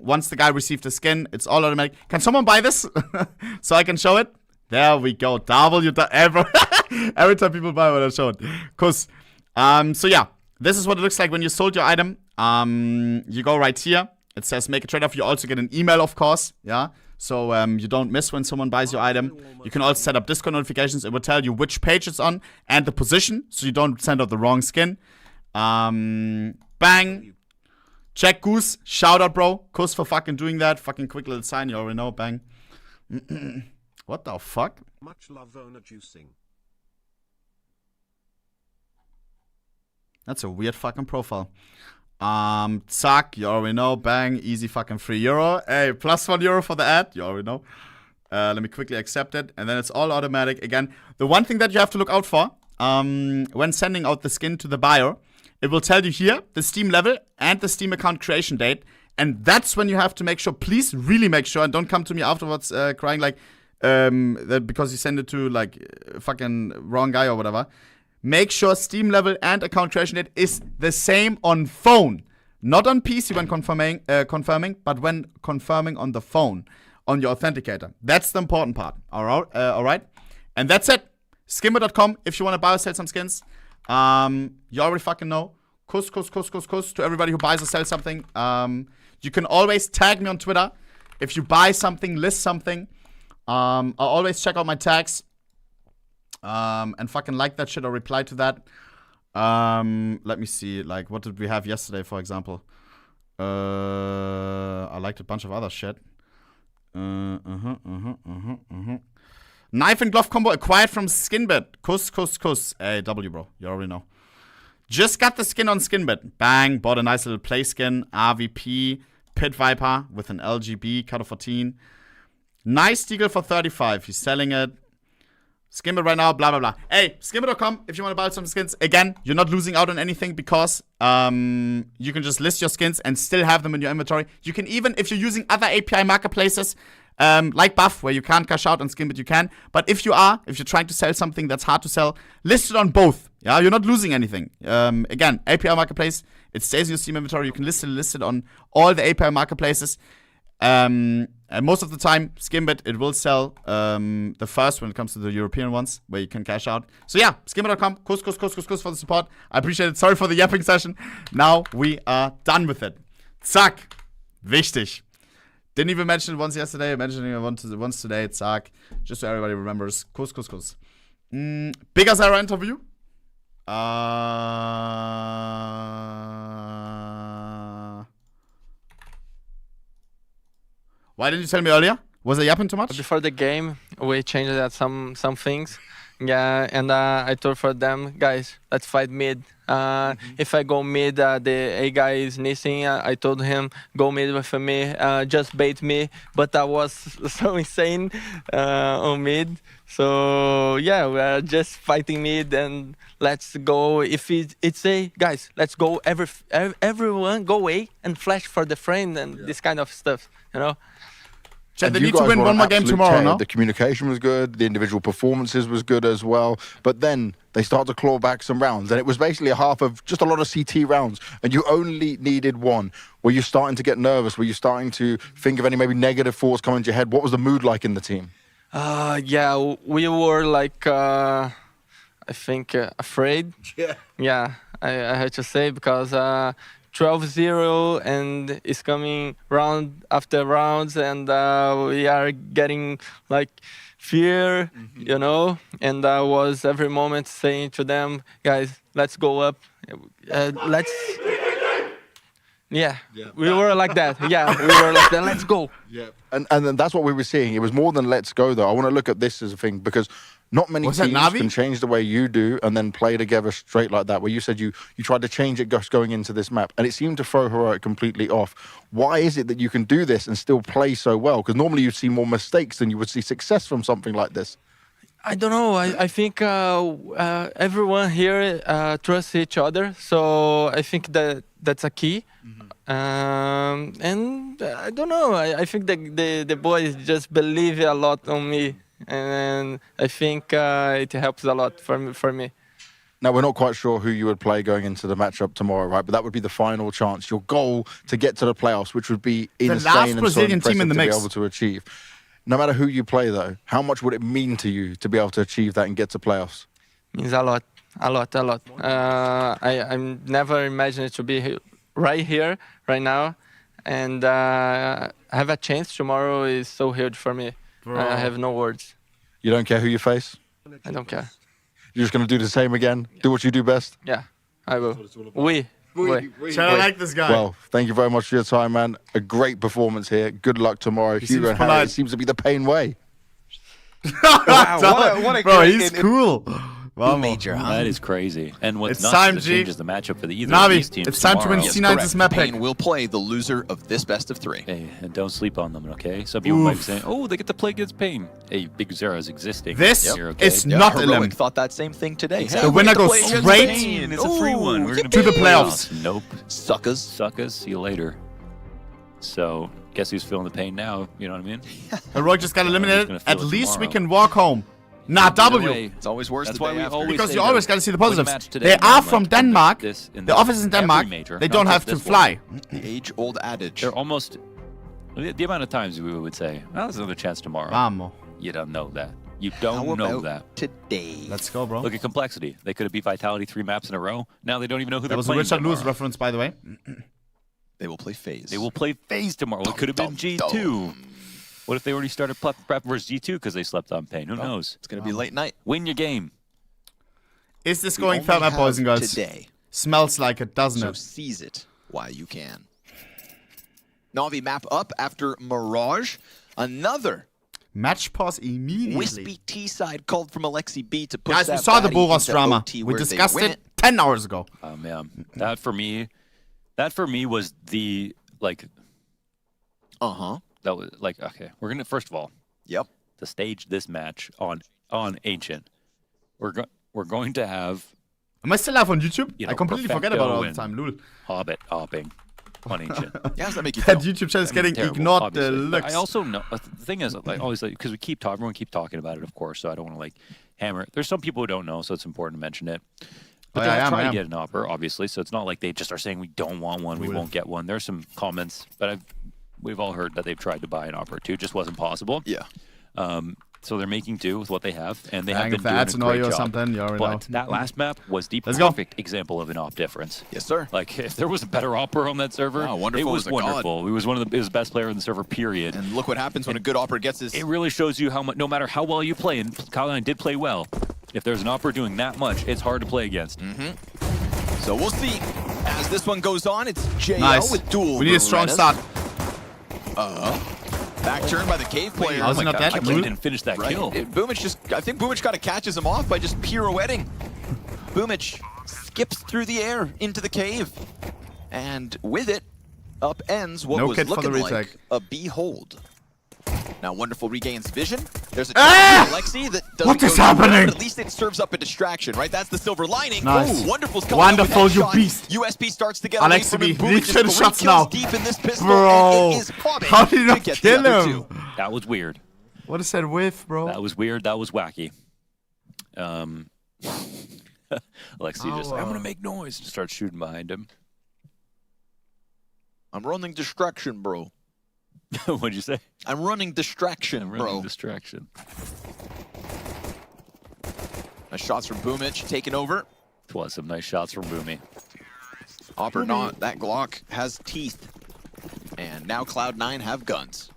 S3: Once the guy received the skin, it's all automatic. Can someone buy this so I can show it? There we go. Every time people buy what I showed. Cause, so yeah, this is what it looks like when you sold your item. You go right here. It says make a trade-off. You also get an email, of course. Yeah. So you don't miss when someone buys your item. You can also set up Discord notifications. It will tell you which page it's on and the position, so you don't send out the wrong skin. Bang. Check Goose. Shout out, bro. Kuss for fucking doing that. Fucking quick little sign. You already know. Bang. What the fuck?
S24: Much love, owner juicing.
S3: That's a weird fucking profile. Zack, you already know. Bang, easy fucking €3. Hey, plus €1 for the ad. You already know. Let me quickly accept it. And then it's all automatic. Again, the one thing that you have to look out for when sending out the skin to the buyer, it will tell you here the Steam level and the Steam account creation date. And that's when you have to make sure, please really make sure, and don't come to me afterwards crying like, that because you send it to like fucking wrong guy or whatever. Make sure Steam level and account creation date is the same on phone, not on PC when confirming, but when confirming on the phone. on your authenticator. That's the important part. All right. And that's it. Skimmer.com if you want to buy or sell some skins. You already fucking know. Kuss to everybody who buys or sells something. You can always tag me on Twitter if you buy something, list something. I'll always check out my tags and fucking like that shit or reply to that. Let me see. Like, what did we have yesterday, for example? I liked a bunch of other shit. Knife and glove combo acquired from Skinbit. Kuss. Hey, W, bro. You already know. Just got the skin on Skinbit. Bang. Bought a nice little play skin. RVP. Pit Viper with an LGB. Cut of 14. Nice deagle for 35. He's selling it. Skinbit right now. Blah, blah, blah. Hey, Skinbit.com if you want to buy some skins. Again, you're not losing out on anything because you can just list your skins and still have them in your inventory. You can even, if you're using other API marketplaces, like Buff, where you can't cash out on Skinbit, you can. But if you're trying to sell something that's hard to sell, list it on both. Yeah, you're not losing anything. Again, API marketplace, it stays in your Steam inventory. You can list it on all the API marketplaces. And most of the time, Skinbit, it will sell the first when it comes to the European ones, where you can cash out. So yeah, Skinbit.com, kuss for the support. I appreciate it. Sorry for the yapping session. Now we are done with it. Zack. Wichtig. Didn't even mention it once yesterday. I'm mentioning it once today. Zack. Just so everybody remembers. Kuss. Bigger Sarah interview. Why didn't you tell me earlier? Was I yapping too much?
S1: Before the game, we changed some things. Yeah, and I told for them, guys, let's fight mid. If I go mid, the A guy is missing. I told him, go mid with me, just bait me. But I was so insane on mid. So yeah, we are just fighting mid and let's go. If it's A, guys, let's go. Everyone go A and flash for the friend and this kind of stuff, you know.
S3: Chad, they need to win one more game tomorrow, no?
S2: The communication was good, the individual performances was good as well, but then they start to claw back some rounds, and it was basically a half of just a lot of CT rounds, and you only needed one. Were you starting to get nervous? Were you starting to think of any maybe negative thoughts coming to your head? What was the mood like in the team?
S1: Yeah, we were like, I think, afraid. Yeah, I had to say, because 12-0 and it's coming round after rounds, and we are getting like fear, you know. And I was every moment saying to them, guys, let's go up, let's. Yeah, we were like that. Yeah, we were like that. Let's go.
S2: Yeah, and then that's what we were seeing. It was more than let's go, though. I want to look at this as a thing because not many teams can change the way you do and then play together straight like that. Where you said you tried to change it going into this map, and it seemed to throw Heroic completely off. Why is it that you can do this and still play so well? Because normally you'd see more mistakes than you would see success from something like this.
S1: I don't know. I think everyone here trusts each other, so I think that's a key. And I don't know. I think the boys just believe a lot on me, and I think it helps a lot for me.
S2: Now, we're not quite sure who you would play going into the matchup tomorrow, right? But that would be the final chance, your goal to get to the playoffs, which would be insane
S3: the last
S2: and
S3: Brazilian
S2: so
S3: team in the mix.
S2: To be able to achieve. No matter who you play, though, how much would it mean to you to be able to achieve that and get to playoffs?
S1: Means a lot. I never imagined to be right here, right now, and have a chance tomorrow is so huge for me. I have no words.
S2: You don't care who you face?
S1: I don't care.
S2: You're just going to do the same again? Do what you do best?
S1: Yeah, I will.
S3: I like this guy.
S2: Well, thank you very much for your time, man. A great performance here. Good luck tomorrow. Hugo and Harry, it seems to be the pain way.
S3: Wow, what a bro, he's cool.
S18: Major, huh? That is crazy. And what's
S3: it's time,
S18: it changes the matchup for either
S3: Navi,
S18: of these teams
S3: it's time
S18: tomorrow.
S3: to win C9's map pick.
S9: We'll play the loser of this best of 3.
S18: Hey, and don't sleep on them, okay? Some people might be saying, oh, they get to play against Pain. Hey, Big Zero is existing.
S3: This is not a
S9: Heroic thought that same thing today.
S3: Exactly. The winner goes straight
S18: it's a free one. We're
S3: to the playoffs.
S18: Nope.
S9: Suckers.
S18: See you later. So, guess who's feeling the pain now? You know what I mean?
S3: Heroic just got eliminated. At least we can walk home. Nah, W.
S9: It's always worse.
S18: That's why we always
S3: because you always got to see the positives. They are from Denmark. The office is in Denmark. They don't have to fly.
S9: The age-old adage.
S18: They're almost The amount of times we would say, well, there's another chance tomorrow.
S3: Vamos.
S18: You don't know that. You don't know that.
S14: Today.
S3: Let's go, bro.
S18: Look at complexity. They could have beat Vitality 3 maps in a row. Now they don't even know who
S3: they're playing. That was a Richard Lewis reference, by the way.
S14: They will play Faze.
S18: They will play Faze tomorrow. It could have been G2. What if they already started prep versus G2 because they slept on pain? Who knows?
S14: It's going to be late night.
S18: Win your game.
S3: Is this going third map, boys and girls?
S14: Today.
S3: Smells like it, doesn't
S14: So
S3: it?
S14: seize it while you can. Navi map up after Mirage. Another
S3: match pause immediately.
S14: Wispy T side called from Alexi B to push
S3: guys,
S14: that
S3: we saw the
S14: baddie
S3: Boros
S14: into
S3: drama.
S14: OT
S3: We
S14: where
S3: discussed
S14: they win
S3: it 10 hours ago.
S18: Oh man, that for me was the like. That was like, okay, we're gonna first of all.
S14: Yep.
S18: To stage this match on Ancient, we're going to have.
S3: Am I still live on YouTube?
S18: You know,
S3: I completely forget about it all the time. Lul.
S18: Hobbit hopping on Ancient.
S14: Yeah, does that make you
S3: that
S14: feel?
S3: YouTube channel is getting
S18: terrible,
S3: ignored.
S18: But I also know the thing is, like always, because everyone keep talking about it, of course. So I don't want to like hammer it. There's some people who don't know, so it's important to mention it. But they're trying to get an opera, obviously. So it's not like they just are saying we don't want one, we won't get one. There's some comments, but we've all heard that they've tried to buy an opera too, just wasn't possible.
S14: Yeah.
S18: So they're making do with what they have, and they
S3: Hang
S18: have been doing a great job.
S3: Or something, you already know.
S18: That last map was the perfect example of an op difference.
S14: Yes, sir.
S18: Like if there was a better opera on that server,
S14: Wow, Wonderful
S18: it was
S14: was a
S18: wonderful.
S14: god.
S18: He was it was the best player in the server. Period.
S14: And look what happens when a good opera gets his.
S18: It really shows you how much, no matter how well you play, and Karrigan did play well. If there's an opera doing that much, it's hard to play against.
S14: So we'll see as this one goes on. It's JL
S3: Nice.
S14: with dual.
S3: We need a strong start.
S14: Back turn by the cave player.
S3: How's he not dead?
S18: I didn't finish that kill.
S14: I think Boomich kind of catches him off by just pirouetting. Boomich skips through the air into the cave. And with it, upends what was looking like a behold. Now Wonderful regains vision. There's a Alexi that doesn't
S3: What is
S14: go
S3: happening?
S14: anywhere, but at least it serves up a distraction, right? That's the silver lining.
S3: Nice.
S14: Ooh, Wonderful's coming
S3: Wonderful,
S14: up with that
S3: you
S14: shot.
S3: beast.
S14: USP starts to get
S3: Alexi
S14: away from him.
S3: B,
S14: Boomich
S3: reach
S14: is
S3: for the
S14: 3
S3: shots
S14: kills
S3: now.
S14: deep in this pistol,
S3: Bro,
S14: and it is Cobbing
S3: how did you
S14: to
S3: not
S14: get
S3: kill
S14: the other
S3: him?
S14: two.
S18: That was weird.
S3: What is that whiff, bro?
S18: That was weird. That was wacky. Alexi just like, I'm gonna make noise and starts shooting behind him.
S14: I'm running distraction, bro.
S18: What'd you say?
S14: I'm running distraction, bro.
S18: Distraction.
S14: Nice shots from Boomich, taking over.
S18: It was some nice shots from Boomy.
S14: Op or not, that Glock has teeth. And now Cloud9 have guns.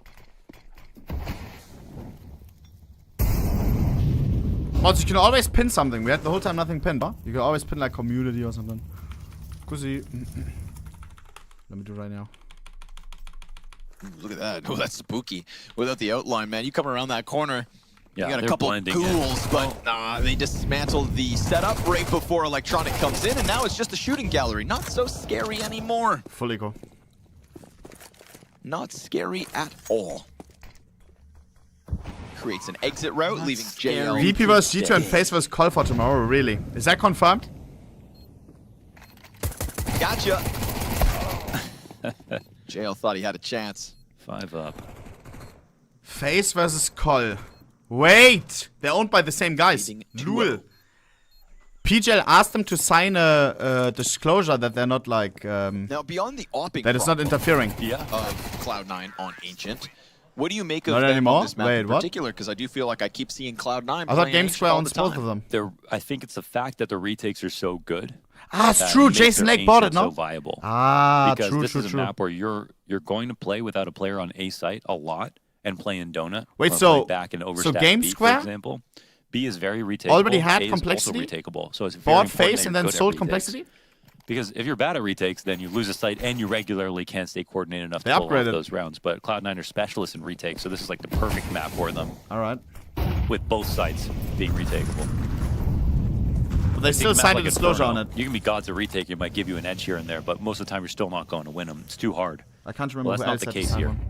S3: Also, you can always pin something. We had the whole time nothing pinned, but you can always pin like community or something. Kusi. Let me do it right now.
S14: Look at that. Oh, that's spooky. Without the outline, man. You come around that corner,
S18: Yeah,
S14: you got a
S18: they're
S14: couple
S18: blending
S14: ghouls, but nah, they dismantled the setup right before Electronic comes in, and now it's just a shooting gallery. Not so scary anymore.
S3: Fully go.
S14: Not scary at all. Creates an exit route, leaving JL.
S3: VP vs G2 and Faze vs Call for tomorrow, really? Is that confirmed?
S14: Gotcha. JL thought he had a chance.
S18: 5 up.
S3: Faze vs Call. Wait! They're owned by the same guys. Lul. PGL asked them to sign a disclosure that they're not like...
S14: Now, beyond the opping
S3: that it's not interfering.
S14: of Cloud9 on Ancient, what do you make of
S3: Not
S14: them
S3: anymore?
S14: on this map
S3: Wait,
S14: in
S3: what?
S14: particular? Because I do feel like I keep seeing Cloud9
S3: I thought GameSquare owns both of them.
S18: I think it's the fact that the retakes are so good.
S3: Ah, it's
S18: that
S3: true.
S18: makes
S3: Jason
S18: their
S3: Lake bought it,
S18: Ancient
S3: no?
S18: so viable.
S3: Ah,
S18: because
S3: true,
S18: this
S3: true,
S18: is a
S3: true.
S18: map where you're going to play without a player on A site a lot and play in Donut.
S3: Wait,
S18: or
S3: so-
S18: play back in
S3: so
S18: Overstack B, for
S3: GameSquare
S18: example. B is very retakeable.
S3: Already had
S18: A is
S3: complexity?
S18: also retakeable. So it's very
S3: Bought
S18: important
S3: Faze
S18: that
S3: and
S18: you're
S3: then
S18: good at
S3: sold
S18: retakes.
S3: complexity?
S18: Because if you're bad at retakes, then you lose a site and you regularly can't stay coordinated enough
S3: They
S18: to pull off
S3: upgraded.
S18: those rounds. But Cloud9 are specialists in retakes, so this is like the perfect map for them.
S3: All right.
S18: With both sites being retakeable.
S3: But they
S18: Take
S3: still
S18: map
S3: signed
S18: like
S3: a disclosure
S18: Inferno.
S3: on it.
S18: You can be gods at retake, it might give you an edge here and there, but most of the time you're still not going to win them. It's too hard.
S3: I can't remember
S18: Well,
S3: who
S18: that's
S3: else
S18: not the
S3: had to
S18: case
S3: sign
S18: here.
S3: one.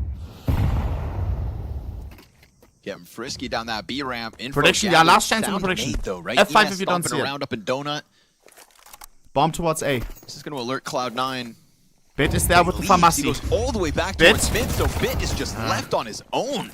S14: Getting frisky down that B ramp. Info
S3: Prediction, yeah,
S14: gathered.
S3: last chance in the
S14: Sound
S3: prediction.
S14: made, though, right?
S3: F5
S14: ES
S3: if you don't
S14: stomping
S3: see it.
S14: around up in Donut.
S3: Bomb towards A.
S14: This is going to alert Cloud9.
S3: Bit is there with the
S14: He
S3: pharmacy.
S14: goes all the way back
S3: Bit.
S14: towards mid, so Bit is just left on his own.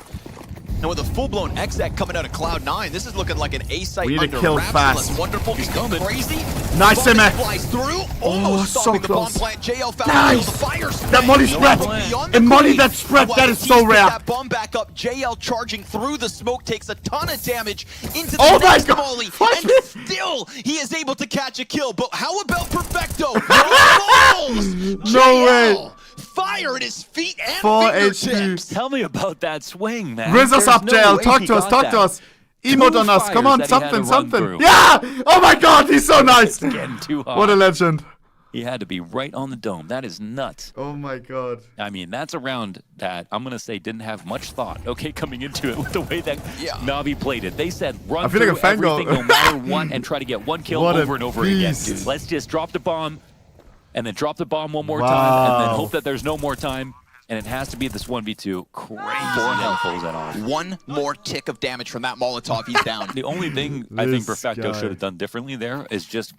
S14: And with a full-blown exec coming out of Cloud9, this is looking like an A-site
S3: We need
S14: under
S3: to kill
S14: wraps.
S3: fast.
S14: Unless Wonderful can go crazy.
S3: Nice,
S14: Bomb
S3: Simek.
S14: flies through,
S3: Oh,
S14: almost
S3: so
S14: stopping the bomb
S3: close.
S14: plant. JL found
S3: Nice.
S14: the fire spray.
S3: That molly spread.
S14: Beyond
S3: A
S14: the
S3: molly
S14: grenade.
S3: that spread.
S14: While
S3: That
S14: the
S3: is so
S14: Tees pick
S3: rare.
S14: That bomb back up. JL charging through the smoke takes a ton of damage into the
S3: Oh my
S14: next
S3: God.
S14: molly,
S3: What?
S14: and still he is able to catch a kill. But how about Perfecto? Balls!
S3: No way.
S14: Fire at his feet and
S3: 4
S14: fingertips.
S3: HP.
S18: Tell me about that swing, man.
S3: Rizz us
S18: There's
S3: up,
S18: no
S3: JL.
S18: way
S3: Talk
S18: he
S3: to us,
S18: got
S3: talk
S18: that.
S3: to us. Emote on us. Come on,
S18: fires that he had to
S3: something,
S18: run through.
S3: Yeah! Oh my God, he's so nice.
S18: It's getting too hot.
S3: What a legend.
S18: He had to be right on the dome. That is nuts.
S3: Oh my God.
S18: I mean, that's a round that I'm going to say didn't have much thought, okay, coming into it with the way that Navi played it. They said run
S3: I feel
S18: through
S3: like a fangirl.
S18: everything no matter what and try to get one kill
S3: What a
S18: over and over again.
S3: beast.
S18: Let's just drop the bomb and then drop the bomb one more time and then hope that there's no more time. And it has to be this 1v2. Crazy that pulls that off.
S14: One more tick of damage from that Molotov. He's down.
S18: The only thing I think
S3: This
S18: Perfecto
S3: guy.
S18: should have done differently there is just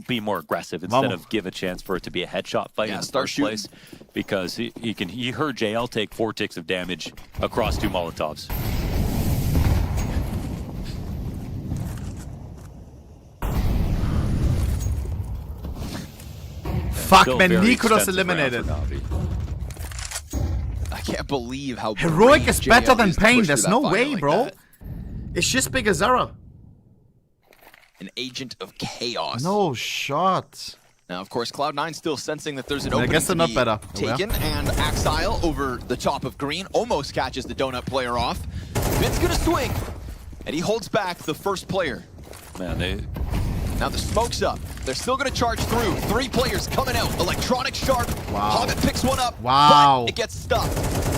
S18: be more aggressive instead of give a chance for it to be a headshot fight in the
S14: start
S18: first place. Because he heard JL take 4 ticks of damage across 2 Molotovs.
S3: Fuck,
S18: Still
S3: man,
S18: very
S3: Nikolas
S18: expensive round
S3: eliminated.
S18: for Navi.
S14: I can't believe how
S3: Heroic
S14: brave
S3: is better
S14: JL
S3: than
S14: is to
S3: Pain.
S14: push
S3: There's
S14: through
S3: no
S14: that
S3: way,
S14: fire like
S3: bro.
S14: that.
S3: It's just big as Zara.
S14: An agent of chaos.
S3: No shot.
S14: Now, of course, Cloud9 still sensing that there's an
S3: I
S14: opening
S3: guess they're
S14: to
S3: not
S14: be
S3: better.
S14: taken, and Exile over the top of green almost catches the donut player off. Vin's gonna swing, and he holds back the first player.
S18: Man,
S14: Now the smoke's up. They're still gonna charge through. 3 players coming out. Electronic sharp.
S3: Wow.
S14: Hobbit picks one up.
S3: Wow.
S14: But it gets stuck.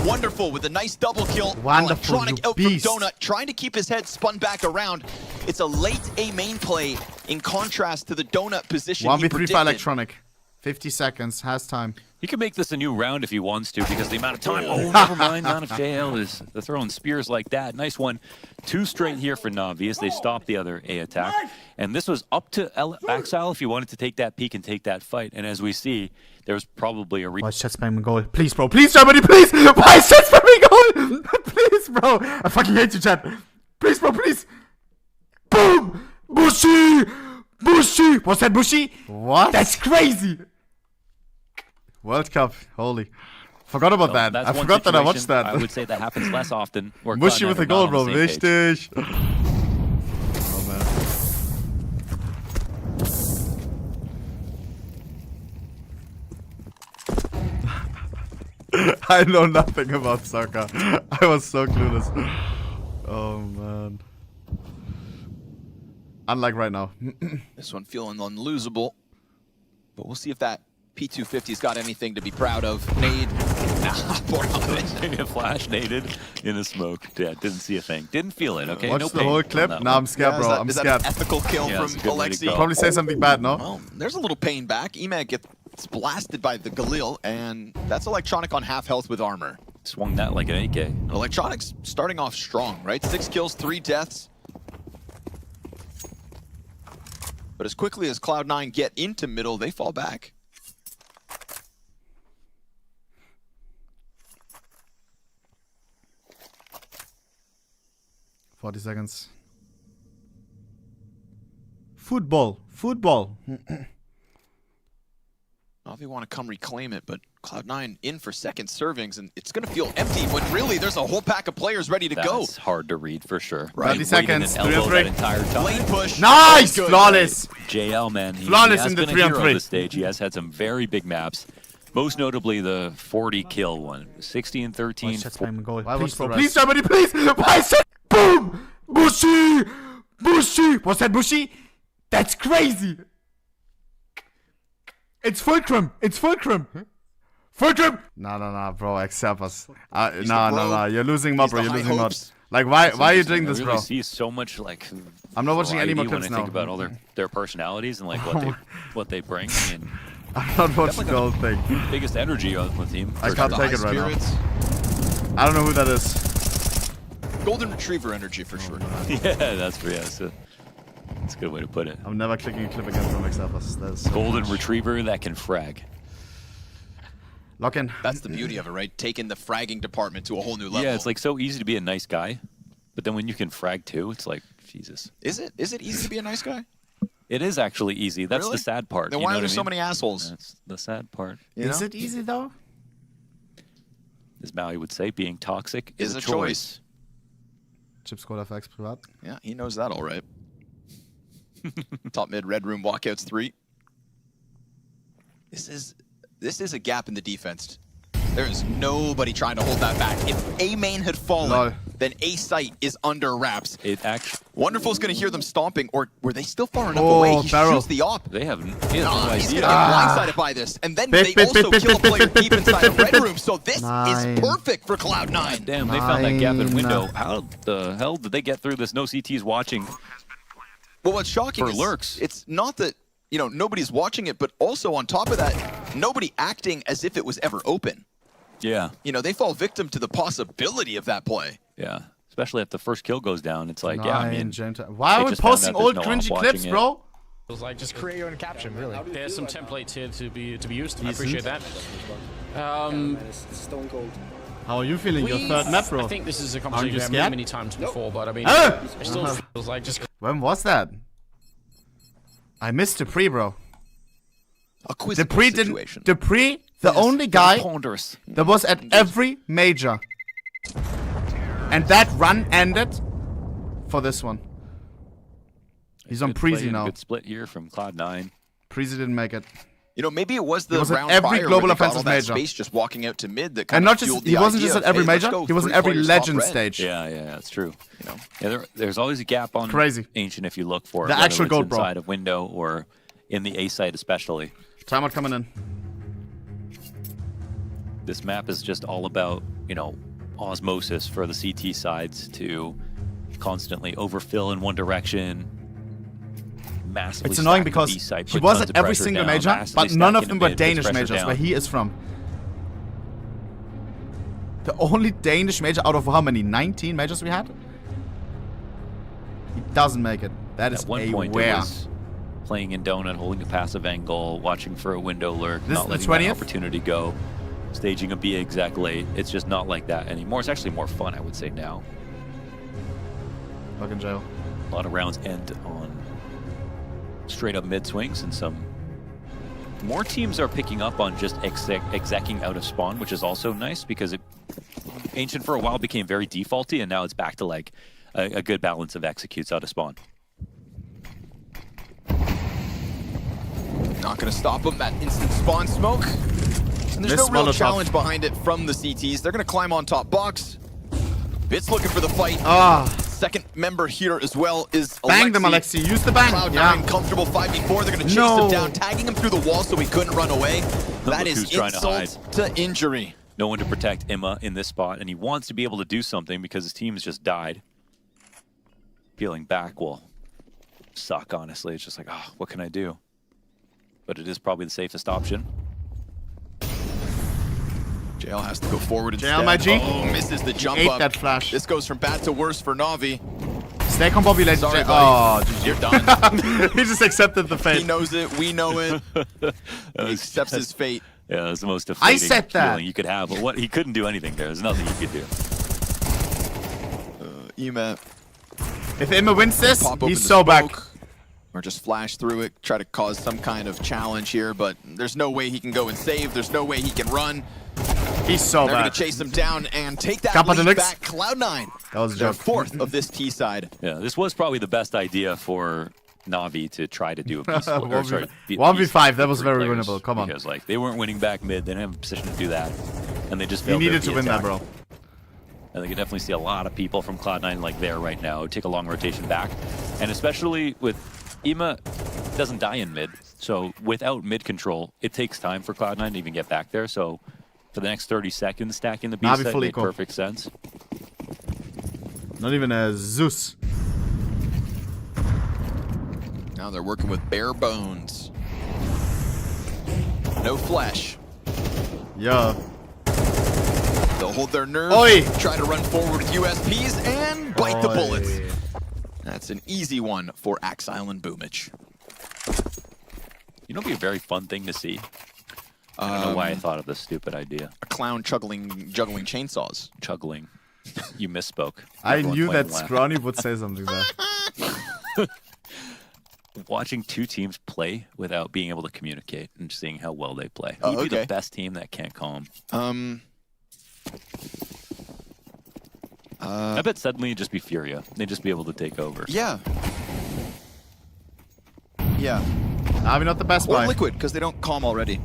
S14: Wonderful with a nice double kill.
S3: Wonderful,
S14: Electronic
S3: you
S14: out
S3: beast.
S14: from Donut, trying to keep his head spun back around. It's a late A main play in contrast to the Donut position.
S3: 1v3
S14: he
S3: for
S14: predicted.
S3: Electronic. 50 seconds, has time.
S18: He can make this a new round if he wants to, because the amount of time. Oh, never mind. Not if JL is throwing spears like that. Nice one. 2 straight here for Navi as they stop the other A attack. And this was up to Exile if he wanted to take that peek and take that fight. And as we see, there's probably a
S3: Why is chat spamming goal? Please, bro. Please, somebody, please. Why is chat spamming goal? Please, bro. I fucking hate you, chat. Please, bro, please. Boom. Bushi. Bushi. What's that, Bushi? What? That's crazy. World Cup. Holy. Forgot about that.
S18: That's
S3: I
S18: one
S3: forgot that I watched
S18: situation
S3: that.
S18: I would say that happens less often. where
S3: Mushy
S18: Cloud9
S3: with
S18: are
S3: the goal,
S18: not
S3: bro.
S18: on the same page.
S3: Wichtig. Oh, man. I know nothing about soccer. I was so clueless. Oh, man. Unlike right now.
S14: This one feeling unlosable. But we'll see if that P250's got anything to be proud of. Nade. Nah, poor Hobbit.
S18: A flash naded in a smoke. Yeah, didn't see a thing. Didn't feel it, okay?
S3: Watch
S18: no
S3: the
S18: pain
S3: whole
S18: on
S3: clip.
S18: that
S3: Nah,
S18: one.
S3: I'm scared, bro. I'm
S14: is that
S3: scared.
S14: an ethical kill
S18: Yeah, it's a
S14: from
S18: good way to
S14: Alexi?
S18: go.
S3: Probably say something bad, no?
S14: Well, there's a little pain back. Emad gets blasted by the Galil, and that's Electronic on half health with armor.
S18: Swung that like an AK.
S14: Electronic's starting off strong, right? 6 kills, 3 deaths. But as quickly as Cloud9 get into middle, they fall back.
S3: $40 seconds. Football. Football.
S14: Navi want to come reclaim it, but Cloud9 in for second servings, and it's going to feel empty when really there's a whole pack of players ready to go.
S18: That's hard to read for sure.
S3: 30 seconds. 3
S18: Elbow
S3: on
S18: that
S3: 3.
S18: entire time.
S14: Lane push.
S3: Nice!
S14: Good.
S3: Flawless.
S18: JL, man, he
S3: Flawless
S18: has
S3: in the
S18: been
S3: 3
S18: a
S3: on
S18: hero
S3: 3.
S18: of the stage. He has had some very big maps. Most notably the 40 kill one. 60 and 13.
S3: Please, bro. Please, somebody, please. Why is it? Boom. Bushi. Bushi. What's that, Bushi? That's crazy. It's Fulcrum. It's Fulcrum. Fulcrum. No, bro. Accept us. No. You're losing mod, bro. You're losing mod. Like, why are you doing this,
S18: I
S3: bro?
S18: really see so much, like,
S3: I'm not watching any more
S18: variety
S3: clips
S18: when I think
S3: now.
S18: about all their personalities and, like, what they bring. I mean,
S3: I'm not watching the whole thing.
S18: biggest energy on the team.
S3: I can't take it right now. I don't know who that is.
S14: Golden Retriever energy for sure.
S18: Yeah, that's a good way to put it.
S3: I'm never clicking a clip again from Xapas. That's so
S18: Golden
S3: much.
S18: Retriever that can frag.
S3: Lock in.
S14: That's the beauty of it, right? Taking the fragging department to a whole new level.
S18: Yeah, it's like so easy to be a nice guy, But then when you can frag too, it's like, Jesus.
S14: Is it easy to be a nice guy?
S18: It is actually easy. That's
S14: Really?
S18: the sad part.
S14: Then why are there so many assholes?
S18: That's the sad part.
S3: Is it easy though?
S18: As Maui would say, being toxic
S14: Is
S18: is
S14: a choice.
S3: Chip Squad FX privat.
S14: Yeah, he knows that all right. Top mid, red room, walkouts 3. This is a gap in the defense. There is nobody trying to hold that back. If A main had fallen, then A site is under wraps.
S18: It actually.
S14: Wonderful's gonna hear them stomping, or were they still far enough away? He shoots the op.
S18: They have no idea.
S14: He's gonna get blindsided by this, and then they also kill a player deep inside a red room. So this is perfect for Cloud9.
S18: Damn, they found that gap in window. How the hell did they get through this? No CTs watching.
S14: Well, what's shocking
S18: for
S14: is
S18: lurks.
S14: It's not that nobody's watching it, but also on top of that, nobody acting as if it was ever open.
S18: Yeah.
S14: They fall victim to the possibility of that play.
S18: Yeah. Especially if the first kill goes down, it's like, yeah, I mean,
S3: why are we posting old cringy clips, bro?
S4: It was like just create your own caption, really. There's some templates here to be used. I appreciate that.
S3: How are you feeling your third map, bro?
S4: I think this is a conversation we've had many times before, but I mean, it still feels like just.
S3: When was that? I missed the pre, bro.
S14: A quizzical situation.
S3: The pre, the only guy that was at every major. And that run ended for this one. He's on Preezy now.
S18: Good split here from Cloud9.
S3: Preezy didn't make it.
S14: Maybe it was the round
S3: at every
S14: prior
S3: global
S14: where they got
S3: offensive
S14: all that
S3: major.
S14: space just walking out to mid that
S3: And not just,
S14: fueled
S3: he
S14: the
S3: wasn't
S14: idea
S3: just at
S14: of,
S3: every
S14: hey, let's
S3: major,
S14: go
S3: he was in
S14: 3
S3: every
S14: players top
S3: legend
S14: red.
S3: stage.
S18: Yeah, that's true. Yeah, there's always a gap on
S3: Crazy.
S18: Ancient if you look for it.
S3: The actual gold, bro.
S18: Inside of window or in the A site especially.
S3: Timeout coming in.
S18: This map is just all about, osmosis for the CT sides to constantly overfill in one direction. Massively
S3: it's annoying
S18: stack the
S3: because
S18: B side,
S3: he
S18: put
S3: was
S18: tons
S3: at
S18: of
S3: every
S18: pressure
S3: single
S18: down,
S3: major,
S18: massively
S3: but none
S18: stack
S3: of
S18: in
S3: them
S18: the
S3: were
S18: mid, puts
S3: Danish
S18: pressure
S3: majors,
S18: down.
S3: where he is from. The only Danish major out of how many? 19 majors we had? He doesn't make it. That is
S18: At one
S3: a
S18: point, it
S3: where.
S18: was playing in donut, holding a passive angle, watching for a window lurk,
S3: This
S18: not
S3: is
S18: letting
S3: the
S18: that
S3: 20th?
S18: opportunity go, staging a B exec late. It's just not like that anymore. It's actually more fun, I would say, now.
S3: Fucking jail.
S18: A lot of rounds end on straight up mid swings, and some more teams are picking up on just execing out of spawn, which is also nice because Ancient for a while became very defaulty, and now it's back to like a good balance of executes out of spawn.
S14: Not going to stop them. That instant spawn smoke. And there's no real challenge behind it from the CTs. They're going to climb on top box. Bit's looking for the fight. Second member here as well is
S3: Bang them, Alexi. Use the bang.
S14: Cloud9 comfortable 5v4. They're going to chase him down, tagging him through the wall so he couldn't run away. That is insult to injury.
S18: No one to protect Emma in this spot, and he wants to be able to do something because his team has just died. Peeling back will suck, honestly. It's just like, what can I do? But it is probably the safest option.
S14: JL has to go forward instead.
S3: JL, my G.
S14: Oh, misses the jump
S3: Ate
S14: up.
S3: that flash.
S14: This goes from bad to worse for Navi.
S3: Stay on Bobby later.
S14: Sorry,
S3: oh,
S14: you're done.
S3: He just accepted the fate.
S14: He knows it. We know it. He accepts his fate.
S18: Yeah, it's the most deflating
S3: said that.
S18: feeling you could have. But he couldn't do anything there. There's nothing he could do.
S14: Ema.
S3: If Emma wins this,
S14: Pop open
S3: he's
S14: the
S3: so back.
S14: smoke, or just flash through it, try to cause some kind of challenge here, but there's no way he can go and save. There's no way he can run.
S3: He's so
S14: They're
S3: bad.
S14: going to chase him down and take that
S3: Kappa
S14: lead
S3: Deluxe.
S14: back. Cloud9.
S3: That was a
S14: They're
S3: joke.
S14: fourth of this T side.
S18: Yeah, this was probably the best idea for Navi to try to do a peaceful.
S3: 1v5, that was very winnable. Come on.
S18: Because like they weren't winning back mid, they didn't have a position to do that, and they just failed.
S3: He needed to win that, bro.
S18: And they can definitely see a lot of people from Cloud9 like there right now. Take a long rotation back, and especially with Ema doesn't die in mid, so without mid control, it takes time for Cloud9 to even get back there. So for the next 30 seconds, stacking the B
S3: Navi
S18: set
S3: fully
S18: made
S3: cool.
S18: perfect sense.
S3: Not even a Zeus.
S14: Now they're working with bare bones. No flesh.
S3: Yeah.
S14: They'll hold their nerve,
S3: Oi.
S14: try to run forward with USPs, and bite the
S3: Oi.
S14: bullets. That's an easy one for Axile and Boomich.
S18: You know, it'd be a very fun thing to see. I don't know why I thought of this stupid idea.
S14: A clown juggling chainsaws.
S18: Juggling. You misspoke.
S3: I
S18: Everyone
S3: knew
S18: played
S3: that
S18: left.
S3: Scrawny would say something there.
S18: Watching two teams play without being able to communicate and seeing how well they play.
S14: Oh,
S18: You'd be
S14: okay.
S18: the best team that can't calm. I bet suddenly it'd just be Furia. They'd just be able to take over.
S14: Yeah. Yeah.
S3: Navi not the best
S14: Or
S3: buy.
S14: Liquid, because they don't calm already.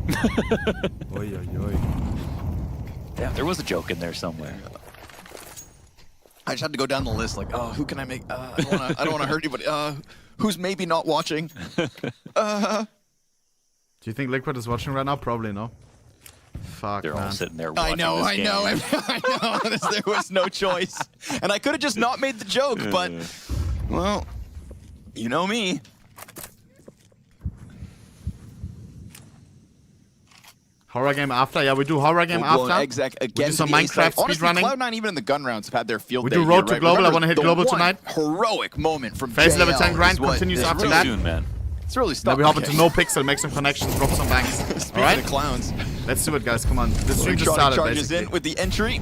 S3: Oy, oy, oy.
S18: Yeah, there was a joke in there somewhere.
S14: I just had to go down the list, like, oh, who can I make? I don't want to hurt anybody. Who's maybe not watching?
S3: Do you think Liquid is watching right now? Probably no. Fuck,
S18: They're
S3: man.
S18: all sitting there watching
S14: I know. There was no choice. And I could have just not made the joke, but, well, you know me.
S3: Horror game after? Yeah, we do horror game after.
S14: Exactly.
S3: We do some Minecraft
S14: Honestly,
S3: speedrunning.
S14: Cloud9 even in the gun rounds have had their field
S3: We
S14: day
S3: do road to
S14: here, right?
S3: global. I
S14: Remember
S3: want to hit
S14: the
S3: global
S14: one
S3: tonight.
S14: Heroic moment from
S3: Phase level
S14: JL
S3: 10 grind
S14: is what
S3: continues
S14: is
S3: after
S14: really
S3: that.
S18: Soon, man.
S14: It's really
S3: Now
S14: stuck.
S3: we hop into NoPixel, make some connections, drop some banks.
S14: Speaking
S3: Alright?
S14: of clowns,
S3: Let's do it, guys. Come on. This stream just
S14: Electronic
S3: started,
S14: charges
S3: basically.
S14: in with the entry.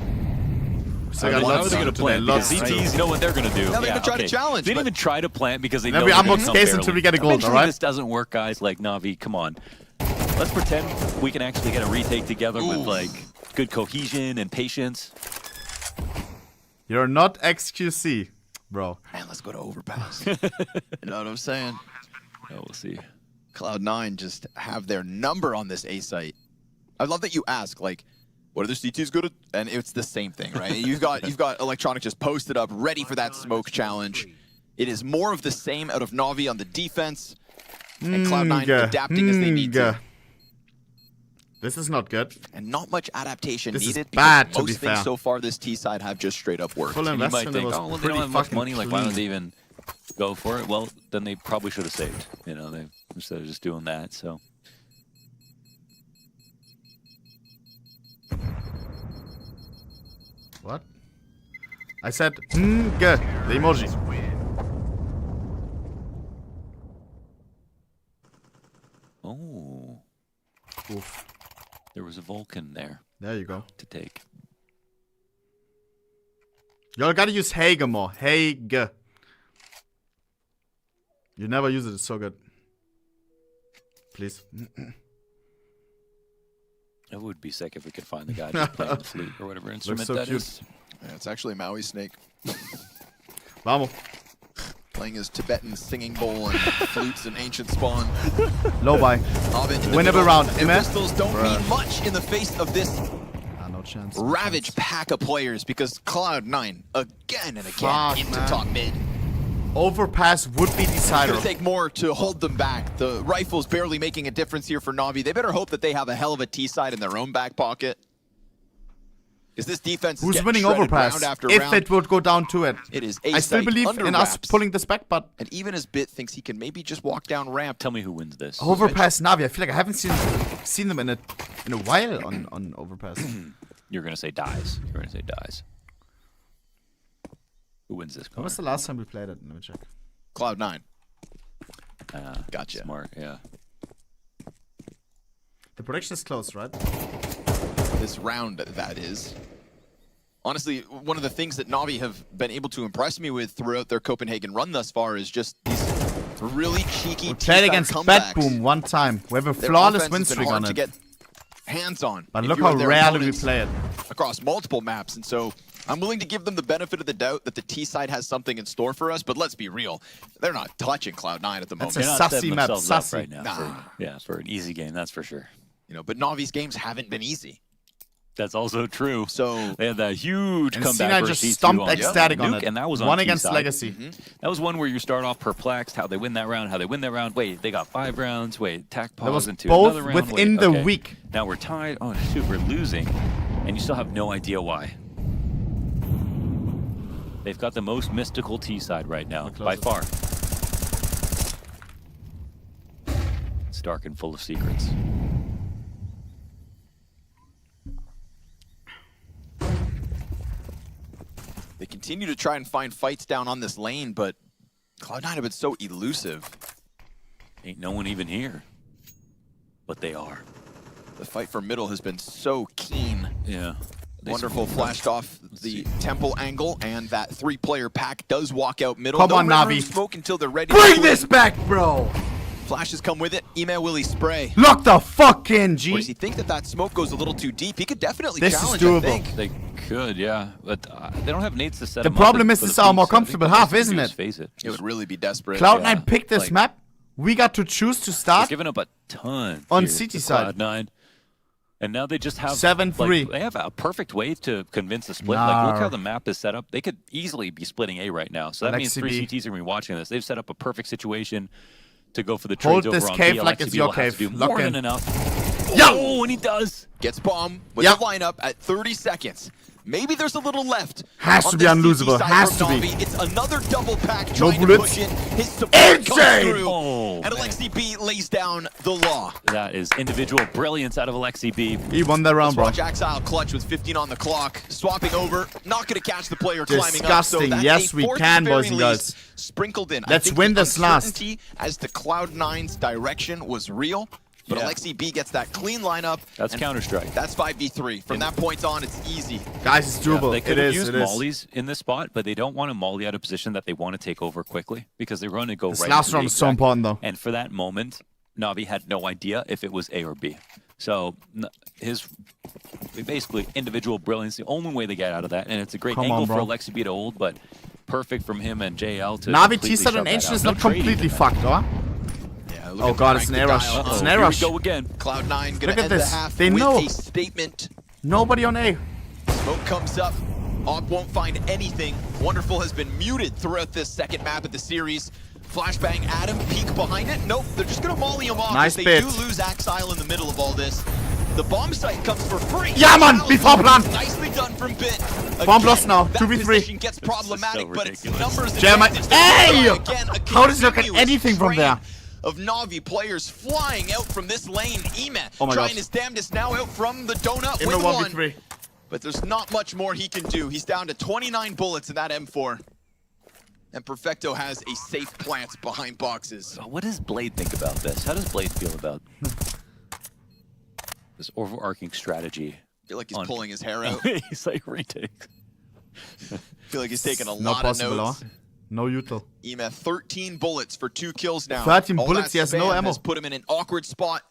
S3: So
S18: How
S3: lots
S18: are they going to
S3: today,
S18: plant?
S3: lots
S18: Because
S3: to do.
S18: ZTs know what they're going to do.
S14: Now they can try to challenge,
S18: They didn't
S14: but-
S18: even try to plant because they
S3: Now
S18: know
S3: we
S18: they're
S3: unbox
S18: gonna
S3: case
S18: come
S3: until
S18: barely.
S3: we get a gold,
S18: Eventually
S3: alright?
S18: this doesn't work, guys. Like Navi, come on. Let's pretend we can actually get a retake together with like good cohesion and patience.
S3: You're not XQC, bro.
S14: Man, let's go to overpass. You know what I'm saying?
S18: Oh, we'll see.
S14: Cloud9 just have their number on this A site. I love that you ask, like, what are the CTs good at? And it's the same thing, right? You've got Electronic just posted up, ready for that smoke challenge. It is more of the same out of Navi on the defense, and Cloud9 adapting as they need to.
S3: This is not good.
S14: And not much adaptation
S3: This is
S14: needed
S3: bad,
S14: because
S3: to be
S14: most things
S3: fair.
S14: so far this T side have just straight up worked.
S3: Full
S18: And you might
S3: investment
S18: think,
S3: was
S18: oh, well, they
S3: pretty
S18: don't have much
S3: fucking
S18: money. Like, why don't
S3: clean.
S18: they even go for it? Well, then they probably should have saved. You know, they instead of just doing that. So.
S3: What? I said, the emoji.
S18: Oh.
S3: Oof.
S18: There was a Vulcan there
S3: There you go.
S18: to take.
S3: Y'all gotta use Hager more. Hager. You never use it, it's so good. Please.
S18: It would be sick if we could find the guy just playing the flute or whatever instrument
S3: so
S18: that
S3: cute.
S18: is.
S14: Yeah, it's actually Maui Snake
S3: Vamos.
S14: playing his Tibetan singing bowl and flutes and ancient spawn.
S3: Low buy.
S14: Ovid in the
S3: Winnable
S14: middle.
S3: round.
S14: And
S3: Amen.
S14: pistols don't mean much in the face of this
S3: No chance.
S14: ravaged pack of players because Cloud9 again and again
S3: Fuck,
S14: into
S3: man.
S14: top mid.
S3: Overpass would be
S14: It's
S3: decided.
S14: going to take more to hold them back. The rifle's barely making a difference here for Navi. They better hope that they have a hell of a T-side in their own back pocket. Because this defense is
S3: Who's
S14: getting
S3: winning
S14: shredded
S3: overpass?
S14: round after
S3: If
S14: round.
S3: it would go down to it.
S14: It is
S3: I still
S14: A-site
S3: believe
S14: under
S3: in us
S14: wraps.
S3: pulling this back, but
S14: And even as Bit thinks he can maybe just walk down ramp.
S18: Tell me who wins this.
S3: overpass Navi. I feel like I haven't seen them in a while on overpass.
S18: You're going to say dies. You're going to say dies. Who wins this
S3: When
S18: corner?
S3: was the last time we played it? Let me check.
S14: Cloud9.
S18: Gotcha. Smart, yeah.
S3: The prediction is close, right?
S14: This round, that is. Honestly, one of the things that Navi have been able to impress me with throughout their Copenhagen run thus far is just these really cheeky
S3: We played against
S14: comebacks.
S3: Bad Boom one time. We have a
S14: Their
S3: flawless
S14: offense
S3: win
S14: has been
S3: streak
S14: hard
S3: on
S14: to
S3: it.
S14: get hands on.
S3: But
S14: if
S3: look
S14: you are
S3: how
S14: their
S3: rarely we
S14: opponents
S3: play it.
S14: across multiple maps, and so I'm willing to give them the benefit of the doubt that the T side has something in store for us. But let's be real, they're not touching Cloud9 at the moment.
S3: That's
S18: They're
S3: a
S18: not
S3: sussy
S18: setting
S3: map,
S18: themselves up
S3: sussy.
S18: right now. For an easy game, that's for sure.
S14: You know, but Navi's games haven't been easy.
S18: That's also true.
S14: So
S18: they had that huge
S3: And
S18: comeback
S3: Sinai
S18: versus
S3: just
S18: C2
S3: stomped
S18: on
S3: Ecstatic on
S18: Nuke,
S3: it.
S18: and that was
S3: One
S18: on
S3: against
S18: T-side.
S3: Legacy.
S18: That was one where you start off perplexed. How they win that round? How they win that round? Wait, they got 5 rounds. Wait, tack
S3: That was
S18: pause into
S3: both
S18: another round.
S3: within
S18: Wait,
S3: the
S18: okay.
S3: week.
S18: Now we're tied. Oh shoot, we're losing, and you still have no idea why. They've got the most mystical T side right now, by far. It's dark and full of secrets.
S14: they continue to try and find fights down on this lane, but Cloud9 have been so elusive.
S18: Ain't no one even here, but they are.
S14: The fight for middle has been so keen.
S18: Yeah.
S14: Wonderful, flashed off the temple angle, and that 3-player pack does walk out middle.
S3: Come on,
S14: no
S3: Navi.
S14: smoke until they're ready.
S3: Bring this back, bro.
S14: Flashes come with it. Email Willie spray.
S3: Look the fuck in, G.
S14: Or does he think that smoke goes a little too deep? He could definitely
S3: This
S14: challenge,
S3: is doable.
S14: I think.
S18: They could, yeah, but they don't have nades to set
S3: The
S18: them
S3: problem
S18: up
S3: is
S18: for
S3: this
S18: the
S3: is our more
S18: piece, so I think
S3: comfortable
S18: the best
S3: half,
S18: thing to
S3: isn't
S18: do
S3: it?
S18: is face it.
S14: It would really be desperate.
S3: Cloud9 picked this map. We got to choose to
S18: They're
S3: start
S18: giving up a ton
S3: on
S18: here
S3: City
S18: to
S3: side.
S18: Cloud9. And now they just have
S3: 7-3.
S18: Like, they have a perfect way to convince a split.
S3: Nah.
S18: Like, look how the map is set up. They could easily be splitting A right now. So that means
S3: Alexi
S18: 3
S3: B.
S18: CTs are going to be watching this. They've set up a perfect situation to go for the
S3: Hold
S18: trades over
S3: this
S18: on
S3: cave
S18: B.
S3: like
S18: Alexi
S3: it's
S18: B
S3: your
S18: will have to
S3: cave.
S18: do
S3: Lock
S18: more
S3: in.
S18: than enough.
S3: Yo!
S18: Oh, and he does.
S14: Gets bomb with
S3: Yep.
S14: the lineup at 30 seconds. Maybe there's a little left.
S3: Has
S14: on
S3: to be
S14: this
S3: unlosable.
S14: CT side
S3: Has
S14: from
S3: to be.
S14: Navi. It's another double pack
S3: No
S14: trying to
S3: bullets.
S14: push in. His support comes
S3: Insane!
S14: through.
S18: Oh,
S14: And Alexi B lays down the law.
S18: That is individual brilliance out of Alexi B.
S3: He won that round, bro.
S14: Watch Exile clutch with 15 on the clock. Swapping over. Not going to catch the player climbing up. So
S3: Disgusting.
S14: that's
S3: Yes,
S14: a
S3: we
S14: fourth
S3: can,
S14: at the
S3: boys
S14: very
S3: and
S14: least
S3: girls.
S14: sprinkled in.
S3: Let's
S14: I think
S3: win
S14: the
S3: this last.
S14: uncertainty as to Cloud9's direction was real. But
S18: Yeah.
S14: Alexi B gets that clean lineup.
S18: That's
S14: and
S18: Counter-Strike.
S14: That's 5v3. From that point on, it's easy.
S3: Guys, it's doable.
S18: They could
S3: It
S18: have
S3: is.
S18: used
S3: It is.
S18: mollies in this spot, but they don't want to molly out of position that they want to take over quickly because they're going to go
S3: This
S18: right
S3: last
S18: into the
S3: round is so
S18: exact-
S3: important, though.
S18: And for that moment, Navi had no idea if it was A or B. So his basically individual brilliance, the only way they get out of that, and it's a great
S3: Come
S18: angle
S3: on,
S18: for
S3: bro.
S18: Alexi B to hold, but perfect from him and JL to
S3: Navi
S18: completely
S3: T-side
S18: shut
S3: and
S18: that
S3: Ancient
S18: out.
S3: is
S18: No
S3: not
S18: trading
S3: completely
S18: in that.
S3: fucked, huh?
S14: Yeah,
S3: Oh god, it's an air rush. It's an air rush.
S18: Here we go again.
S14: Cloud9 going
S3: Look
S14: to
S3: at
S14: end the
S3: this.
S14: half
S3: They
S14: with
S3: know.
S14: a statement.
S3: Nobody on A.
S14: Smoke comes up. Op won't find anything. Wonderful has been muted throughout this second map of the series. Flashbang Adam, peek behind it. Nope, they're just going to molly him off.
S3: Nice
S14: They
S3: bit.
S14: do lose Exile in the middle of all this. The bomb site comes for free.
S3: Yeah, man, before plan.
S14: Nicely done from Bit.
S3: Bomb
S14: Again,
S3: lost now.
S14: that
S3: 2v3.
S14: position gets problematic, but it's numbers
S3: Jeremiah.
S14: advantage.
S3: Hey!
S14: Again, a
S3: How does he not get
S14: continuous
S3: anything from
S14: train
S3: there?
S14: of Navi players flying out from this lane. Ema
S3: Oh my
S14: trying
S3: God.
S14: his damnedest now out from the donut
S3: In the
S14: with one.
S3: 1v3.
S14: But there's not much more he can do. He's down to 29 bullets in that M4. And Perfecto has a safe plant behind boxes.
S18: So what does Blade think about this? How does Blade feel about this overarching strategy?
S14: I feel like he's pulling his hair out.
S18: He's like retakes.
S14: I feel like he's taking a
S3: No
S14: lot of
S3: possible,
S14: notes.
S3: huh? No util.
S14: Ema 13 bullets for 2 kills now.
S3: 13
S14: All
S3: bullets,
S14: that
S3: he has no
S14: spam
S3: ammo.
S14: has put him in an awkward spot.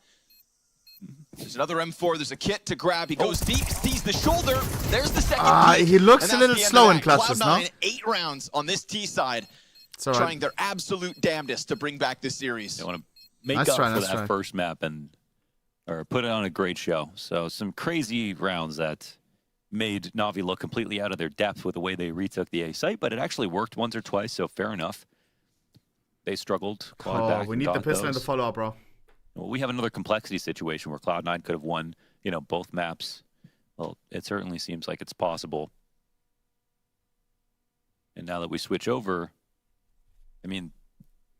S14: There's another M4. There's a kit to grab. He goes deep, sees the shoulder. There's the second peek,
S3: he looks
S14: and
S3: a
S14: that's
S3: little
S14: the end
S3: slow
S14: of
S3: in
S14: that.
S3: clutches, no?
S14: Cloud9, 8 rounds on this T side,
S3: It's all right.
S14: trying their absolute damnedest to bring back this series.
S18: They want to make
S3: Nice
S18: up
S3: try,
S18: for
S3: nice
S18: that
S3: try.
S18: first map and or put it on a great show. So some crazy rounds that made Navi look completely out of their depth with the way they retook the A site, but it actually worked once or twice, so fair enough. They struggled, clawed
S3: Oh,
S18: back.
S3: we
S18: and
S3: need the
S18: got
S3: pistol and the
S18: those.
S3: follow-up, bro.
S18: Well, we have another complexity situation where Cloud9 could have won, you know, both maps. Well, it certainly seems like it's possible. And now that we switch over, I mean,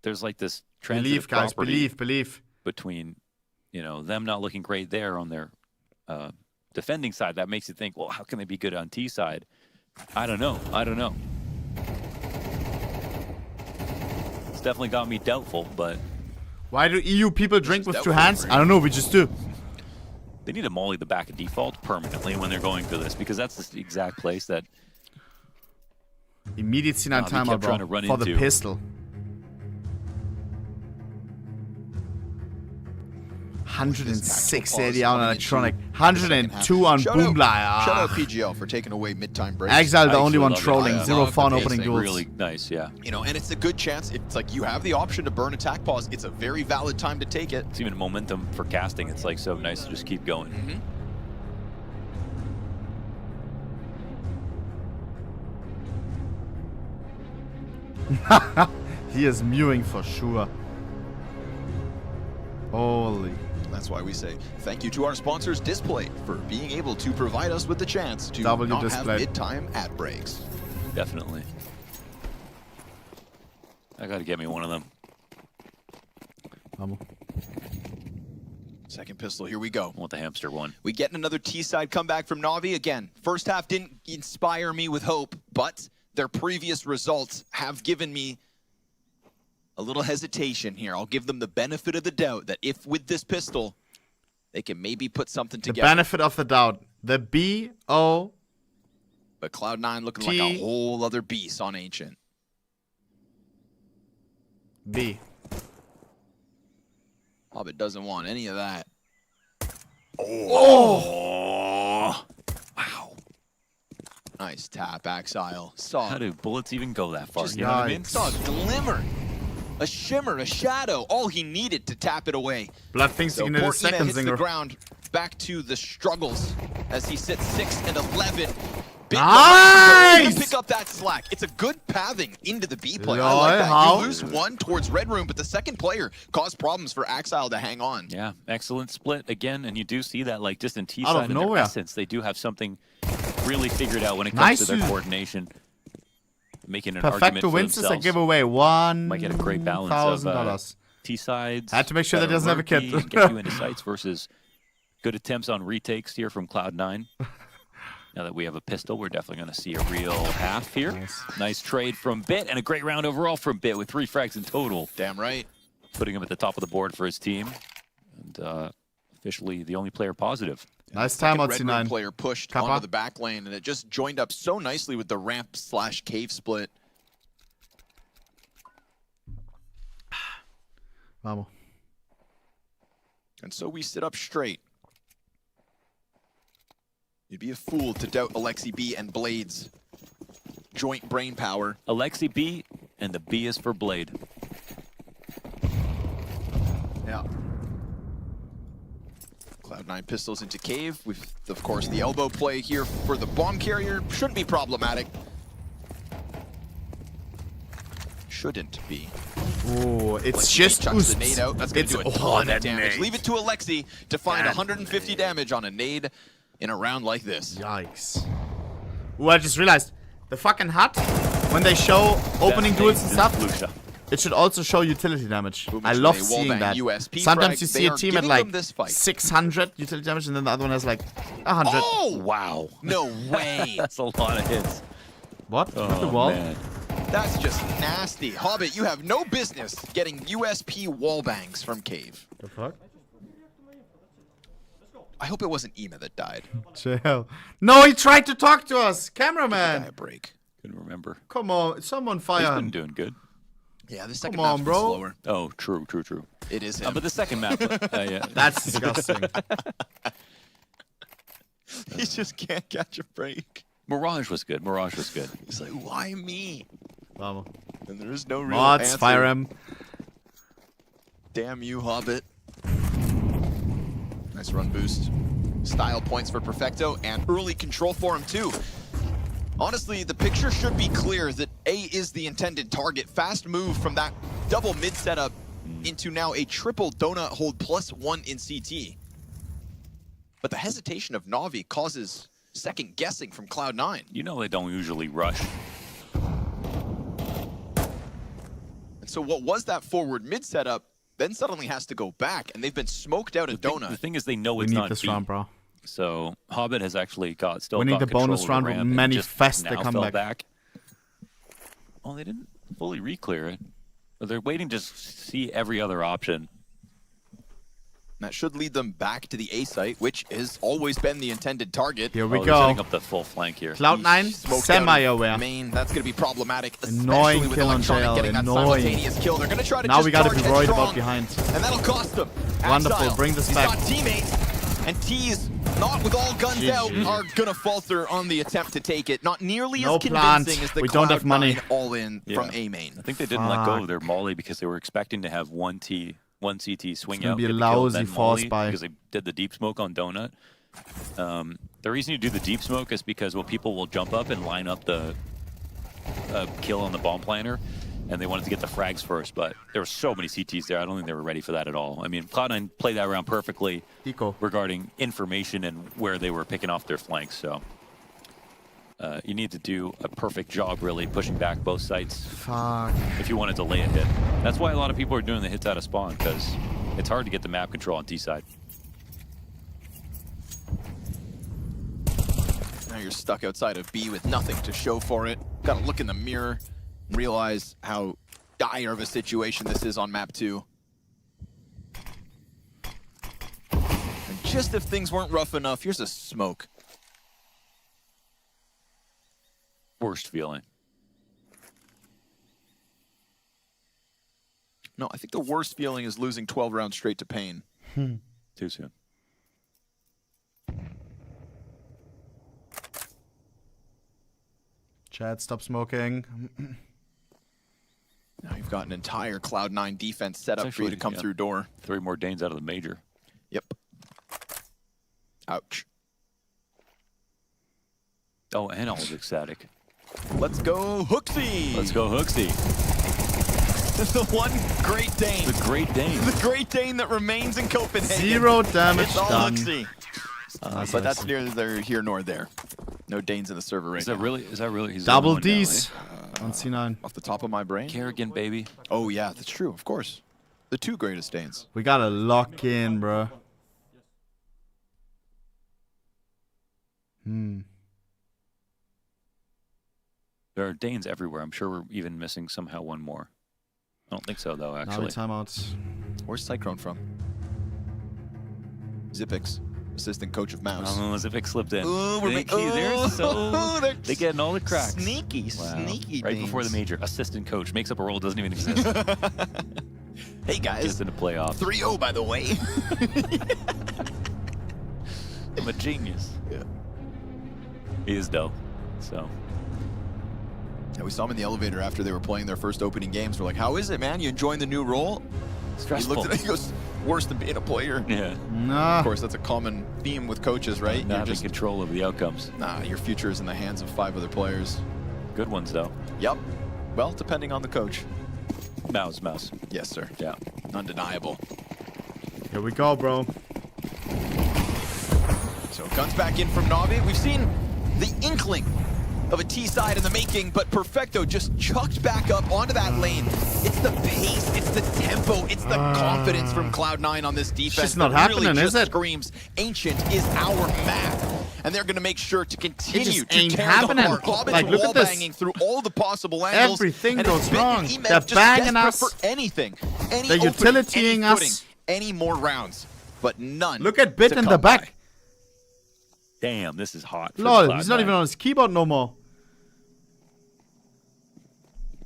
S18: there's like this
S3: Believe,
S18: transitive
S3: guys.
S18: property
S3: Believe.
S18: between, you know, them not looking great there on their defending side. That makes you think, well, how can they be good on T side? I don't know. It's definitely got me doubtful, but
S3: Why do EU people drink with 2 hands? I don't know, we just do.
S18: they need to molly the back of default permanently when they're going for this, because that's the exact place that
S3: Immediate C9
S18: Navi
S3: timer,
S18: kept
S3: bro.
S18: trying to run
S3: For the
S18: into.
S3: pistol. 160 on electronic. 102 on Boomlight.
S14: Shout out PGL for taking away mid-time breaks.
S3: Exile, the
S18: I
S3: only one
S18: actually love it.
S3: trolling.
S18: I
S3: 0
S18: love
S3: fun
S18: the
S3: opening
S18: pacing.
S3: duels.
S18: Really nice, yeah.
S14: You know, and it's a good chance. It's like you have the option to burn attack pause. It's a very valid time to take it.
S18: It's even momentum for casting. It's like so nice to just keep going.
S3: He is mewing for sure. Holy.
S14: That's why we say thank you to our sponsors, Display, for being able to provide us with the chance to
S3: W
S14: not
S3: Display.
S14: have mid-time ad breaks.
S18: Definitely. I gotta get me one of them.
S14: Second pistol, here we go.
S18: I want the hamster one.
S14: We get another T-side comeback from Navi. Again, first half didn't inspire me with hope, but their previous results have given me a little hesitation here. I'll give them the benefit of the doubt that if with this pistol, they can maybe put something
S3: The
S14: together.
S3: benefit of the doubt. The BO
S14: But Cloud9 looking like a whole other beast on Ancient.
S3: B.
S14: Hobbit doesn't want any of that.
S18: Oh!
S14: Wow. Nice tap, Exile. Saw.
S18: How do bullets even go that far?
S14: Just
S18: You know what I mean?
S14: saw a glimmer, a shimmer, a shadow. All he needed to tap it away.
S3: Blood thinks he can hit a second
S14: hits the
S3: zinger.
S14: ground. Back to the struggles as he sits 6 and 11.
S3: Nice!
S14: Pick up that slack. It's a good pathing into the B play. I
S3: Lol,
S14: like that.
S3: how?
S14: You lose one towards Red Room, but the second player caused problems for Exile to hang on.
S18: Yeah, excellent split again, and you do see that like just in T
S3: Out of
S18: side in their
S3: nowhere.
S18: essence, they do have something really figured out when it comes to their coordination, making an argument
S3: Perfecto
S18: for
S3: wins this. I
S18: themselves.
S3: give away
S18: Might get a great balance of
S3: $1,000.
S18: T sides.
S3: Had to make sure that he doesn't have a kit.
S18: Get you into sights versus good attempts on retakes here from Cloud9. Now that we have a pistol, we're definitely going to see a real half here. Nice trade from Bit, and a great round overall from Bit with 3 frags in total.
S14: Damn right.
S18: Putting him at the top of the board for his team. And officially the only player positive.
S3: Nice time on
S14: Red Room
S3: C9.
S14: player pushed
S3: Kappa.
S14: onto the back lane, and it just joined up so nicely with the ramp/cave split.
S3: Vamos.
S14: And so we sit up straight. You'd be a fool to doubt Alexi B and Blade's joint brain power.
S18: Alexi B, and the B is for Blade.
S3: Yeah.
S14: Cloud9 pistols into cave with, of course, the elbow play here for the bomb carrier. Shouldn't be problematic. Shouldn't be.
S3: Oh, it's
S14: Alexi
S3: just
S14: chucks the nade out. That's going to do a ton of damage.
S3: nade.
S14: Leave it to Alexi to find 150 damage on a nade in a round like this.
S3: Yikes. Oh, I just realized the fucking hut, when they show opening duels and stuff, it should also show utility damage. I love seeing that.
S14: USP
S3: Sometimes
S14: frag.
S3: you
S14: They
S3: see a
S14: are
S3: team at
S14: giving
S3: like
S14: them this fight.
S3: 600 utility damage, and then the other one has like 100.
S14: Oh!
S18: Wow.
S14: No way.
S18: That's a lot of hits.
S3: What?
S18: Oh,
S3: the wall?
S18: man.
S14: That's just nasty. Hobbit, you have no business getting USP wall bangs from cave.
S3: The fuck?
S14: I hope it wasn't Ema that died.
S3: Chill. No, he tried to talk to us.
S14: Give
S3: Cameraman.
S14: the guy a break.
S18: Couldn't remember.
S3: Come on. Someone
S18: He's
S3: fire
S18: been
S3: him.
S18: doing good.
S14: Yeah, the second
S3: Come on,
S14: map's
S3: bro.
S14: slower.
S18: Oh, true.
S14: It is him.
S18: But the second map, yeah.
S3: That's disgusting.
S14: He just can't catch a break.
S18: Mirage was good.
S14: He's like, why me?
S3: Vamos.
S14: And there is no real
S3: Mods,
S14: answer.
S3: fire him.
S14: Damn you, Hobbit. Nice run boost. Style points for Perfecto, and early control for him, too. Honestly, the picture should be clear that A is the intended target. Fast move from that double mid setup into now a triple donut hold +1 in CT. But the hesitation of Navi causes second guessing from Cloud9.
S18: You know they don't usually rush.
S14: And so what was that forward mid setup then suddenly has to go back, and they've been smoked out of donut.
S18: The thing is, they know
S3: We
S18: it's
S3: need
S18: not
S3: this
S18: B.
S3: round, bro.
S18: So Hobbit has actually still
S3: We need
S18: got
S3: the
S18: control
S3: bonus
S18: of the
S3: round with
S18: ramp and
S3: many
S18: just
S3: fast to
S18: now
S3: come
S18: fell
S3: back.
S18: Oh, they didn't fully re-clear it. But they're waiting to see every other option.
S14: That should lead them back to the A site, which has always been the intended target.
S3: Here we
S18: They're
S3: go.
S18: setting up the full flank here.
S3: Cloud9,
S14: Smoked out of
S3: semi-aware.
S14: main, that's going to be problematic,
S3: Annoying
S14: especially with
S3: kill on
S14: Electronic
S3: jail,
S14: getting that
S3: annoying.
S14: simultaneous kill. They're going to try to
S3: Now
S14: just
S3: we gotta
S14: charge
S3: be worried
S14: headstrong,
S3: about behind.
S14: and that'll cost them.
S3: Wonderful,
S14: Exile,
S3: bring this
S14: he's
S3: back.
S14: got teammates, and T's not with all guns
S3: GG.
S14: out are going to falter on the attempt to take it. Not nearly
S3: No
S14: as
S3: plant.
S14: convincing as the
S3: We don't have money.
S14: Cloud9 all-in
S18: Yeah.
S14: from A main.
S18: I think they didn't let go of their molly because they were expecting to have one CT swing
S3: gonna
S18: out.
S3: be a
S18: get the kill,
S3: lousy
S18: then
S3: force
S18: molly
S3: buy.
S18: because they did the deep smoke on Donut. The reason you do the deep smoke is because people will jump up and line up the kill on the bomb planter, and they wanted to get the frags first, but there were so many CTs there, I don't think they were ready for that at all. I mean, Cloud9 played that round perfectly regarding information and where they were picking off their flanks, so you need to do a perfect job, really, pushing back both sites if you want to delay a hit. That's why a lot of people are doing the hits out of spawn, because it's hard to get the map control on T side.
S14: Now you're stuck outside of B with nothing to show for it. Gotta look in the mirror and realize how dire of a situation this is on map 2. And just if things weren't rough enough, here's a smoke.
S18: worst feeling?
S14: No, I think the worst feeling is losing 12 rounds straight to Pain.
S18: Too soon.
S3: Chad, stop smoking.
S14: Now you've got an entire Cloud9 defense set up for you to come through door.
S18: 3 more Danes out of the major.
S14: Yep. Ouch.
S18: Oh, and all of Ecstatic.
S14: Let's go Hooksy!
S18: Let's go Hooksy.
S14: The one Great Dane.
S18: The Great Dane.
S14: The Great Dane that remains in Copenhagen.
S3: 0 damage
S14: it's all
S3: done.
S14: Hooksy. But that's neither here nor there. No Danes in the server right now.
S18: Is that really? He's
S3: Double Ds on C9.
S14: Off the top of my brain.
S18: Karrigan, baby.
S14: Oh yeah, that's true. Of course. The 2 greatest Danes.
S3: We gotta lock in, bro.
S18: There are Danes everywhere. I'm sure we're even missing somehow one more. I don't think so, though, actually.
S3: Timeouts.
S14: Where's Cyclone from? Zipix, assistant coach of Mouse.
S18: Oh, Zipix slipped in.
S14: Ooh, we're
S18: they're getting all the cracks.
S14: Sneaky,
S18: Wow.
S14: sneaky
S18: Right
S14: Danes.
S18: before the major. Assistant coach. Makes up a role doesn't even exist.
S14: Hey, guys.
S18: Gets into playoff.
S14: 3-0, by the way.
S18: I'm a genius.
S14: Yeah.
S18: He is, though. So...
S14: Yeah, we saw him in the elevator after they were playing their first opening games. We're like, how is it, man? You enjoying the new role?
S18: Stressful.
S14: He looked at it, he goes, worse than being a player.
S18: Yeah.
S3: Nah.
S14: Of course, that's a common theme with coaches, right?
S18: Not having control of the outcomes.
S14: Nah, your future is in the hands of 5 other players.
S18: Good ones, though.
S14: Yep. Well, depending on the coach.
S18: Mouse.
S14: Yes, sir.
S18: Yeah.
S14: Undeniable.
S3: Here we go, bro.
S14: So guns back in from Navi. We've seen the inkling of a T-side in the making, but Perfecto just chucked back up onto that lane. It's the pace, it's the tempo, it's the confidence from Cloud9 on this defense.
S3: It's not
S14: that
S3: happening,
S14: really
S3: is
S14: just
S3: it?
S14: Screams Ancient is our map. And they're going to make sure to continue to
S3: ain't
S14: tear
S3: happening.
S14: them apart. Hobbit's
S3: Like, look
S14: wall
S3: at this.
S14: banging through all the possible angles.
S3: Everything
S14: and
S3: goes
S14: it's been
S3: wrong.
S14: Emed
S3: They're
S14: just
S3: banging
S14: desperate
S3: us.
S14: for anything. Any
S3: They're
S14: opening,
S3: utilitying
S14: any
S3: us.
S14: footing, any more rounds. But none.
S3: Look at Bit
S14: to
S3: in
S14: come
S3: the back.
S14: by.
S18: Damn, this is hot. for
S3: Lol,
S18: Cloud9.
S3: he's not even on his keyboard no more.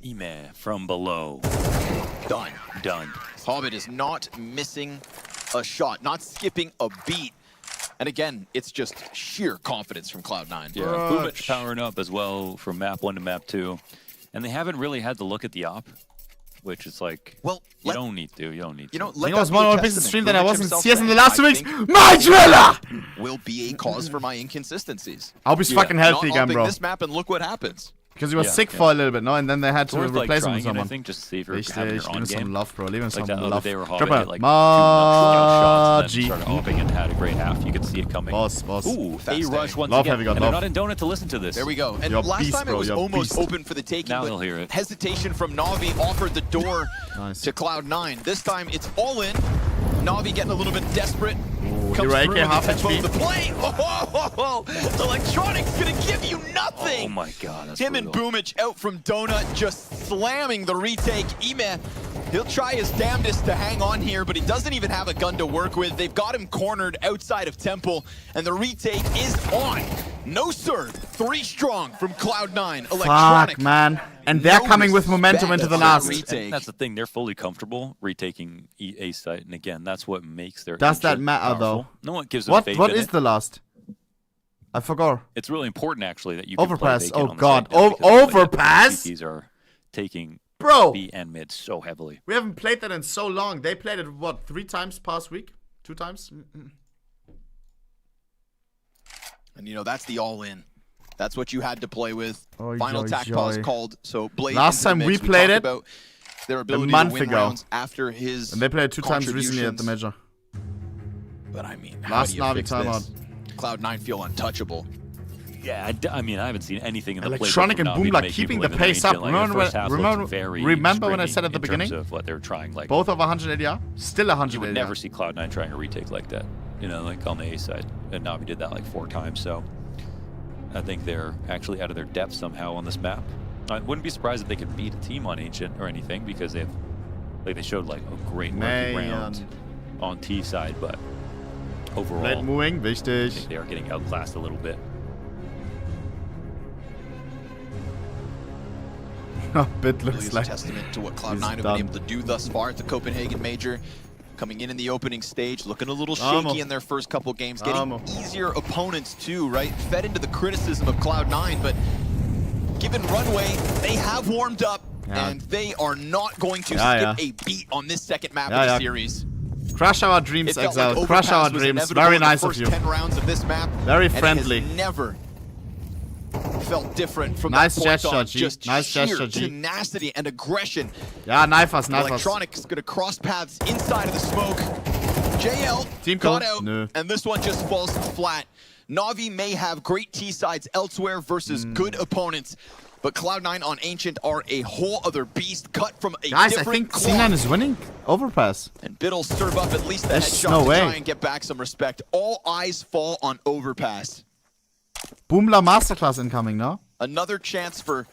S18: Ime from below.
S14: Done. Hobbit is not missing a shot, not skipping a beat. And again, it's just sheer confidence from Cloud9.
S18: Yeah, Boomich powering up as well from map 1 to map 2. And they haven't really had to look at the op, which is like,
S14: well,
S18: you don't need to.
S14: You know,
S3: I think I was more on OHNEPIXEL stream than I was in
S14: himself
S3: CS in the
S14: saying,
S3: last 2
S14: I
S3: weeks.
S14: think
S3: My driller!
S14: Will be a cause for my inconsistencies.
S3: I'll be fucking healthy
S14: not
S3: again,
S14: opting
S3: bro.
S14: this map and look what happens.
S3: Because he was sick for a little bit, no? And then they had to replace him with someone.
S18: I think just see if you're
S3: Richtig,
S18: having
S3: give
S18: your
S3: him
S18: own
S3: some
S18: game.
S3: love, bro. Leave him
S18: Like
S3: some
S18: that other
S3: love.
S18: day where
S3: Drop
S18: Hobbit
S3: out.
S18: hit like 2 shots and then started opping and had a great half. You could see it coming.
S3: Boss.
S18: Ooh,
S14: Fast
S18: A rush once
S3: Love
S18: again.
S3: heavy gun,
S18: And they're
S3: love.
S18: not in Donut to listen to this.
S14: There we go. And
S3: You're
S14: last
S3: beast,
S14: time
S3: bro.
S14: it was
S3: You're
S14: almost
S3: beast.
S14: open for the taking,
S18: Now
S14: but
S18: they'll hear it.
S14: hesitation from Navi offered the door
S3: Nice.
S14: to Cloud9. This time it's all in. Navi getting a little bit desperate. Comes
S3: Hero
S14: through
S3: AK,
S14: with
S3: half
S14: the tempo
S3: HP.
S14: of the play. Oh, Electronic's gonna give you nothing.
S18: Oh my god, that's
S14: Him
S18: brutal.
S14: and Boomich out from Donut, just slamming the retake. Ime, he'll try his damnedest to hang on here, but he doesn't even have a gun to work with. They've got him cornered outside of Temple, and the retake is on. No sir, 3 strong from Cloud9. Electronic.
S3: Fuck, man. And they're coming with momentum into the last.
S18: And that's the thing, they're fully comfortable retaking A site, and again, that's what makes their
S3: Does that
S18: engine
S3: matter, though?
S18: powerful. No one gives them
S3: What
S18: faith
S3: What
S18: in
S3: is
S18: it.
S3: the last? I forgot.
S18: It's really important, actually, that you can
S3: Overpass.
S18: play
S3: Oh,
S18: vacant on the
S3: God.
S18: site now, because
S3: Overpass?
S18: GTs are taking
S3: Bro.
S18: B and mid so heavily.
S3: We haven't played that in so long. They played it, what, 3 times past week? 2 times?
S14: And you know, that's the all-in. That's what you had to play with.
S3: Oy,
S14: Final
S3: oy,
S14: tac
S3: oy.
S14: pause called. So Blade
S3: Last
S14: into the
S3: time we
S14: mix.
S3: played
S14: talked
S3: it
S14: about their
S3: a
S14: ability
S3: month
S14: to win
S3: ago.
S14: rounds after his
S3: And they played 2 times recently at the
S14: contributions.
S3: major.
S14: But I mean, how
S3: Last
S14: do you
S3: Navi
S14: fix
S3: timeout.
S14: this? Cloud9 feel untouchable.
S18: Yeah, I mean, I haven't seen anything in the
S3: Electronic
S18: playbook
S3: and
S18: from Navi to
S3: Boomla
S18: make
S3: keeping
S18: people
S3: the
S18: live in
S3: pace
S18: the
S3: up.
S18: engine. Like, the first half looked very
S3: Remember when I said
S18: springy
S3: at the
S18: in
S3: beginning?
S18: terms of what they're trying, like
S3: Both of 100 ADR? Still 100
S18: you would
S3: ADR.
S18: never see Cloud9 trying a retake like that, you know, like on the A side. And Navi did that like 4 times, so I think they're actually out of their depth somehow on this map. I wouldn't be surprised if they could beat a team on Ancient or anything, because they showed like a great working round on T side, but overall,
S3: Blade moving,
S18: I
S3: wichtig.
S18: think they are getting outclassed a little bit.
S3: Bit
S14: really
S3: looks
S14: is
S3: like
S14: a testament to what Cloud9 have
S3: done.
S14: been able to do thus far at the Copenhagen Major. Coming in the opening stage, looking a little shaky in their first couple games, getting easier opponents too, right? Fed into the criticism of Cloud9, but given runway, they have warmed up, and they are not going to skip a beat on this second map of the series.
S3: Crush our dreams, Exile. Crush our dreams. Very nice of you.
S14: 10 rounds of this map,
S3: very friendly.
S14: And it has never felt different from
S3: nice
S14: that point
S3: gesture,
S14: on.
S3: G.
S14: Just
S3: nice
S14: sheer
S3: gesture, G.
S14: tenacity and aggression.
S3: Yeah, knife us, knife us.
S14: Electronic is going to cross paths inside of the smoke. JL
S3: Team
S14: got
S3: call?
S14: out,
S3: No.
S14: and this one just falls flat. Navi may have great T-sides elsewhere versus good opponents, but Cloud9 on Ancient are a whole other beast, cut from a
S3: Guys, I
S14: different
S3: think C9 is winning. Overpass.
S14: And Biddle serve up at least the
S3: There's
S14: headshot
S3: no
S14: to
S3: way.
S14: try and get back some respect. All eyes fall on Overpass.
S3: Boomla Masterclass incoming, no?
S14: Another chance for,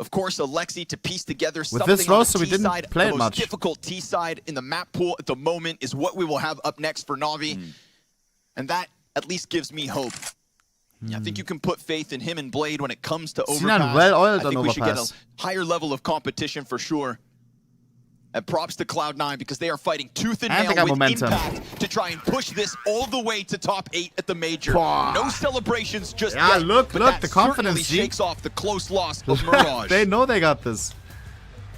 S14: of course, Alexi to piece together
S3: With
S14: something
S3: this
S14: on
S3: roster,
S14: the
S3: we didn't
S14: T-side.
S3: play
S14: The
S3: it
S14: most
S3: much.
S14: difficult T-side in the map pool at the moment is what we will have up next for Navi. And that at least gives me hope. I think you can put faith in him and Blade when it comes to Overpass.
S3: Well oiled
S14: I think
S3: on
S14: we should get a
S3: Overpass.
S14: higher level of competition for sure. And props to Cloud9 because they are fighting tooth and
S3: And they
S14: nail
S3: got
S14: with
S3: momentum.
S14: impact to try and push this all the way to top 8 at the major. No celebrations just
S3: Yeah,
S14: yet.
S3: look,
S14: but
S3: look,
S14: that
S3: the confidence,
S14: certainly
S3: G.
S14: shakes off the close loss of Mirage.
S3: They know they got this.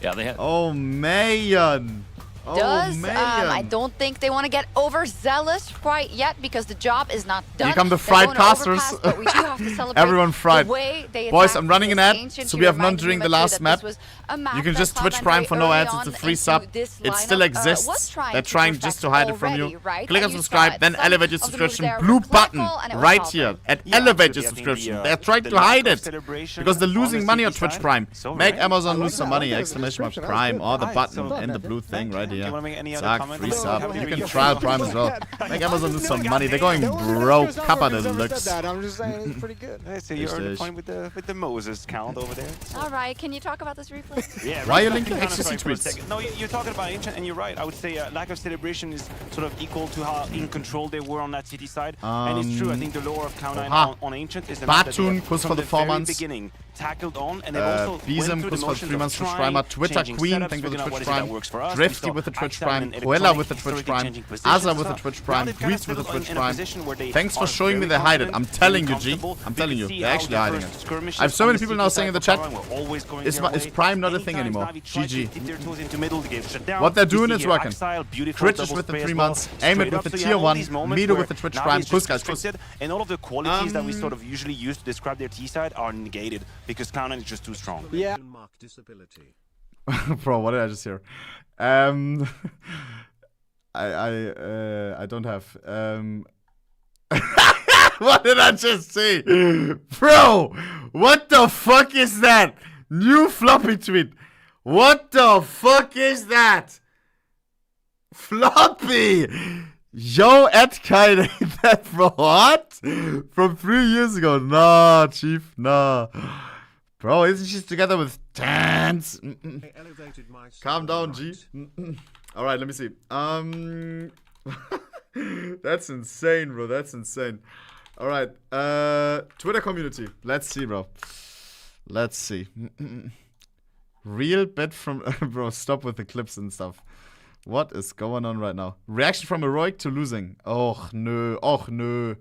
S18: Yeah, they had.
S3: Oh, man.
S19: I don't think they want to get overzealous quite yet because the job is not done.
S3: Here come the
S19: They're
S3: fried
S19: going to
S3: casters.
S19: Overpass, but we do have to celebrate
S3: Everyone fried.
S19: the way they
S3: Boys,
S19: attacked
S3: I'm running an ad,
S19: Ancient.
S3: so
S19: You
S3: we have none
S19: reminded
S3: during
S19: me,
S3: the
S19: Mathieu,
S3: last
S19: that
S3: map.
S19: this was a map
S3: You can
S19: that
S3: just Twitch
S19: Cloud9
S3: Prime for no
S19: very
S3: ads.
S19: early
S3: It's a
S19: on
S3: free
S19: into
S3: sub.
S19: this
S3: It still
S19: lineup, was
S3: exists.
S19: trying
S3: They're
S19: to
S3: trying
S19: perfect
S3: just to hide it from
S19: already,
S3: you.
S19: right?
S3: Click on
S19: And you
S3: subscribe,
S19: saw
S3: then
S19: some
S3: elevate your
S19: of the moves
S3: subscription.
S19: there were
S3: Blue button
S19: clinical, and it was
S3: right
S19: all
S3: here.
S19: good.
S3: And
S8: Yeah,
S3: elevate your
S8: absolutely. I think
S3: subscription.
S8: the,
S3: They're trying
S8: the
S3: to hide
S8: lack of
S3: it.
S8: celebration
S3: Because they're
S8: on the
S3: losing money on
S8: CT
S3: Twitch
S8: side,
S3: Prime.
S8: so
S3: Make
S8: right.
S3: Amazon
S21: I
S3: lose
S21: like
S3: some
S21: that. I
S3: money.
S21: like that as a
S3: Exclamation mark
S21: description. That was
S3: Prime
S21: good.
S3: or the
S21: Nice.
S3: button
S21: Well done,
S3: and the
S21: man.
S3: blue thing right
S8: Do you
S3: here.
S8: want to make any other
S3: Zack,
S8: comment?
S3: free
S8: No,
S3: sub.
S8: no,
S3: You
S8: no,
S3: can
S8: no,
S3: trial
S8: no,
S3: Prime
S8: no,
S3: as well.
S8: no,
S3: Make
S8: no,
S3: Amazon lose some money. They're
S21: No
S3: going
S21: one
S3: broke.
S21: ever
S3: Kappa
S21: said
S3: deluxe.
S21: that. I'm just saying it's pretty good.
S8: Hey, so you earned a point with the Moses count over there.
S19: All right, can you talk about this replay?
S8: Yeah,
S3: Why are you
S8: right,
S3: linking
S8: Counter-Strike
S3: XCC
S8: for a
S3: tweets?
S8: second. No, you're talking about Ancient, and you're right. I would say lack of celebration is sort of equal to how in control they were on that city side. And it's true. I think the lore of Cloud9 on Ancient is the map that they
S3: Batun,
S8: have
S3: Kuss
S8: from
S3: for the 4
S8: very
S3: months.
S8: beginning tackled on, and they've also
S3: Beezem,
S8: went through
S3: Kuss
S8: the
S3: for
S8: motions
S3: 3
S8: of
S3: months Twitch
S8: trying,
S3: Prime. Twitter
S8: changing
S3: Queen,
S8: setups,
S3: thank you for the
S8: figuring out
S3: Twitch
S8: what is it that
S3: Prime.
S8: works for us. We
S3: Drifty
S8: saw
S3: with the Twitch
S8: Axel
S3: Prime.
S8: and
S3: Coella
S8: Electronic
S3: with the Twitch
S8: historically
S3: Prime.
S8: changing positions
S3: Aza
S8: and
S3: with the
S8: stuff.
S3: Twitch
S8: Now
S3: Prime.
S8: they've kind of
S3: Grease with the
S8: settled
S3: Twitch
S8: in a
S3: Prime.
S8: position where they
S3: Thanks for
S8: are
S3: showing me
S8: very
S3: they hide it. I'm
S8: confident,
S3: telling
S8: very
S3: you, G.
S8: comfortable.
S3: I'm
S8: We
S3: telling
S8: could
S3: you.
S8: see
S3: They're
S8: how
S3: actually
S8: their
S3: hiding
S8: first
S3: it.
S8: skirmishes
S3: I have so
S8: on
S3: many
S8: the
S3: people
S8: CT
S3: now saying in the
S8: side
S3: chat,
S8: for Karrigan were always going
S3: is
S8: their way.
S3: Prime not a thing
S8: Anytime
S3: anymore?
S8: Navi tried to
S3: GG.
S8: dip their toes into middle, they get shut down.
S3: What they're
S8: We
S3: doing
S8: see
S3: is
S8: here
S3: working.
S8: Axile, beautiful
S3: Twitches
S8: double
S3: with the
S8: spray
S3: 3
S8: as well.
S3: months. Aim it
S8: Straight
S3: with
S8: up,
S3: the
S8: so you
S3: tier
S8: have all
S3: 1.
S8: these moments
S3: Meter
S8: where
S3: with the Twitch
S8: Navi
S3: Prime.
S8: is just
S3: Kuss, guys. Kuss.
S8: restricted, and all of the qualities that we sort of usually use to describe their T side are negated because Cloud9 is just too strong.
S21: Yeah.
S24: Mark disability.
S3: Bro, what did I just hear? I don't have. What did I just say? Bro, what the fuck is that? New floppy tweet. What the fuck is that? Floppy! Yo, Ed Kyle, that bro, what? From 3 years ago. Nah, Chief, nah. Bro, isn't she together with Dance? Calm down, G. Alright, let me see. That's insane, bro. That's insane. Alright. Twitter community. Let's see, bro. Let's see. Real bet from... Bro, stop with the clips and stuff. What is going on right now? Reaction from heroic to losing. Och, no. Och, no.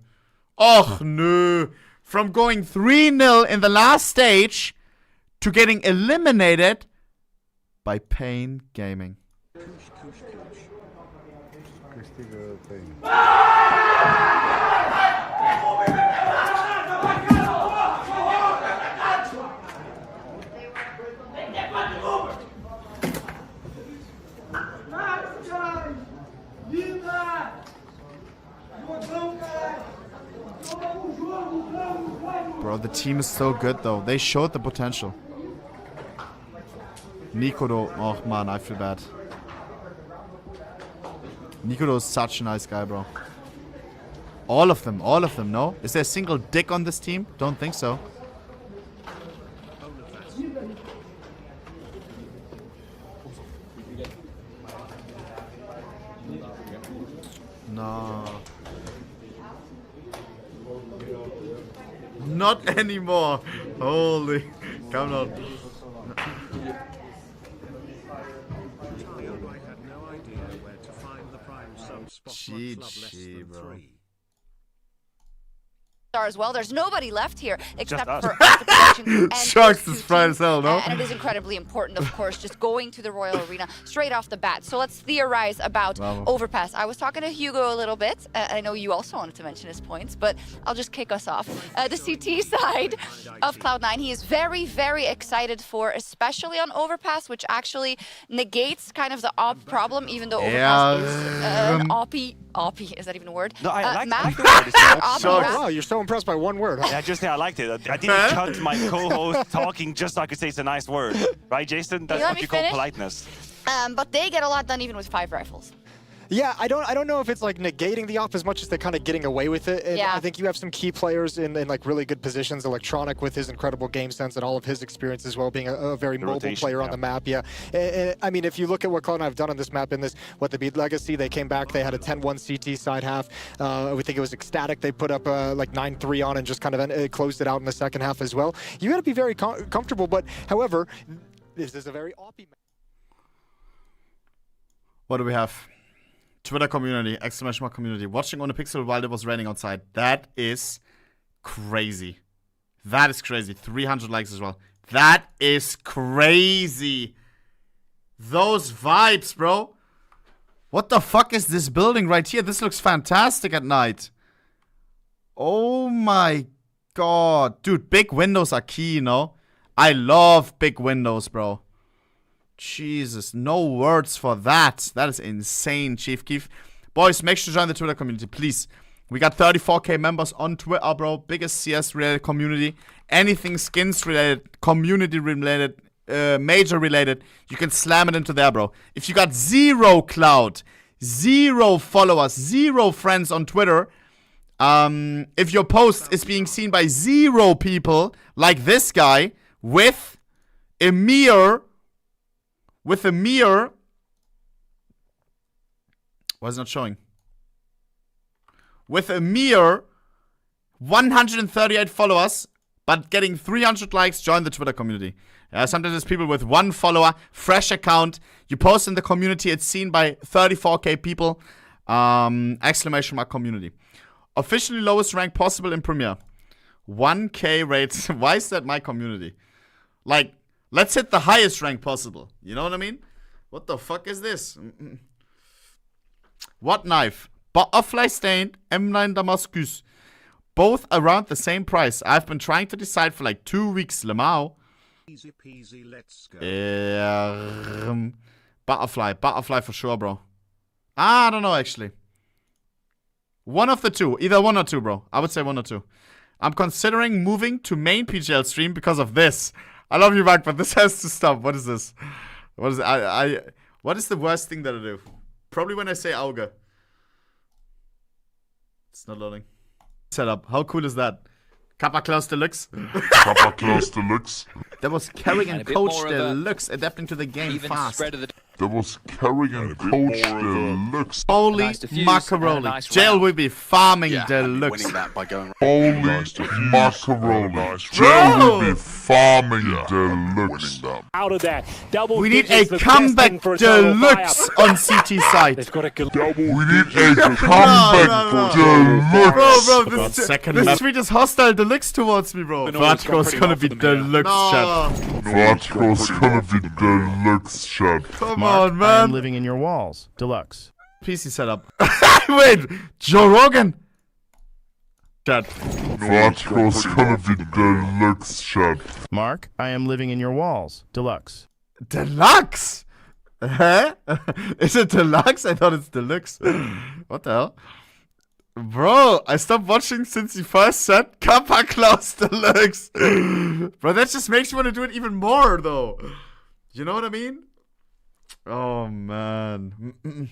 S3: Och, no. From going 3-0 in the last stage to getting eliminated by Pain Gaming. Bro, the team is so good though. They showed the potential. Nikodo, oh man, I feel bad. Nikodo is such a nice guy, bro. All of them, no? Is there a single dick on this team? Don't think so. No. Not anymore. Holy. Come on. GG, bro.
S19: As well. There's nobody left here except for and
S3: Sharks is fried as hell, no?
S19: And it is incredibly important, of course, just going to the Royal Arena straight off the bat. So let's theorize about Overpass. I was talking to Hugo a little bit. I know you also wanted to mention his points, but I'll just kick us off. The CT side of Cloud9, he is very, very excited for, especially on Overpass, which actually negates kind of the op problem, even though Overpass is an OP, is that even a word?
S7: No, I like
S19: the
S7: word.
S21: Wow, you're so impressed by one word. Huh?
S7: Yeah, just I liked it. I didn't cut my co-host talking just so I could say it's a nice word. Right, Jason? That's what you call politeness.
S19: But they get a lot done even with 5 rifles.
S21: Yeah, I don't know if it's like negating the op as much as they're kind of getting away with it. And
S19: yeah.
S21: I think you have some key players in like really good positions. Electronic with his incredible game sense and all of his experience as well, being a very mobile player on the map. Yeah, I mean, if you look at what Cloud9 have done on this map in this, what they beat Legacy, they came back, they had a 10-1 CT side half. We think it was Ecstatic. They put up like 9-3 on and just kind of closed it out in the second half as well. You got to be very comfortable, but however, this is a very OP map.
S3: What do we have? Twitter community, exclamation mark community. Watching OHNEPIXEL while it was raining outside. That is crazy. That is crazy. 300 likes as well. That is crazy. Those vibes, bro. What the fuck is this building right here? This looks fantastic at night. Oh my god. Dude, big windows are key, you know? I love big windows, bro. Jesus, no words for that. That is insane, Chief Keef. Boys, make sure to join the Twitter community, please. We got 34k members on Twitter, bro. Biggest CS-related community. Anything skins-related, community-related, major-related, you can slam it into there, bro. If you got 0 clout, 0 followers, 0 friends on Twitter, if your post is being seen by 0 people, like this guy, with a mere... why is it not showing? With a mere 138 followers, but getting 300 likes, join the Twitter community. Sometimes there's people with 1 follower, fresh account. You post in the community, it's seen by 34k people. Exclamation mark community. Officially lowest rank possible in Premier. 1k rates. Why is that my community? Like, let's hit the highest rank possible. You know what I mean? What the fuck is this? What knife? Butterfly stained M9 Damascus. Both around the same price. I've been trying to decide for like 2 weeks. Lemao.
S24: Easy peasy, let's go.
S3: Butterfly for sure, bro. I don't know actually. One of the two. Either 1 or 2, bro. I would say 1 or 2. I'm considering moving to main PGL stream because of this. I love you back, but this has to stop. What is this? What is it? What is the worst thing that I do? Probably when I say Auge. It's not loading. Setup. How cool is that? Kappa Klaus Deluxe.
S11: Kappa Klaus Deluxe.
S3: That was Karrigan Coach Deluxe, adapting to the game fast.
S11: That was Karrigan Coach Deluxe.
S3: Holy macaroni.
S11: Nice
S3: Jail will be farming Deluxe.
S11: Winning that by going holy macaroni. Jail will be farming Deluxe.
S4: Out of that. Double
S3: we need a comeback Deluxe on CT side.
S11: We need a comeback Deluxe.
S3: Bro, this tweet is hostile Deluxe towards me, bro. Vertigo's gonna be Deluxe, chat.
S11: Vertigo's gonna be Deluxe, chat.
S3: Come on, man.
S17: I'm living in your walls. Deluxe.
S3: PC setup. Wait, Joe Rogan. Chat.
S11: Vertigo's gonna be Deluxe, chat.
S17: Mark, I am living in your walls. Deluxe.
S3: Deluxe? Huh? Is it Deluxe? I thought it's Deluxe. What the hell? Bro, I stopped watching since you first said Kappa Klaus Deluxe. Bro, that just makes me want to do it even more, though. You know what I mean? Oh, man.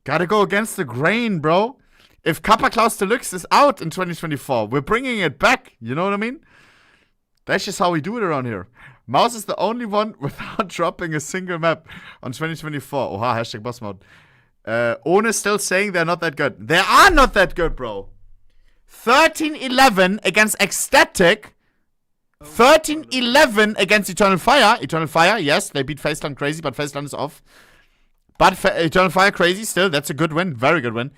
S3: Gotta go against the grain, bro. If Kappa Klaus Deluxe is out in 2024, we're bringing it back. You know what I mean? That's just how we do it around here. Mouse is the only one without dropping a single map on 2024. Oha, hashtag boss mode. One is still saying they're not that good. They are not that good, bro. 13-11 against Ecstatic. 13-11 against Eternal Fire. Eternal Fire, yes, they beat Faze crazy, but Faze is off. But Eternal Fire crazy still. That's a good win. Very good win.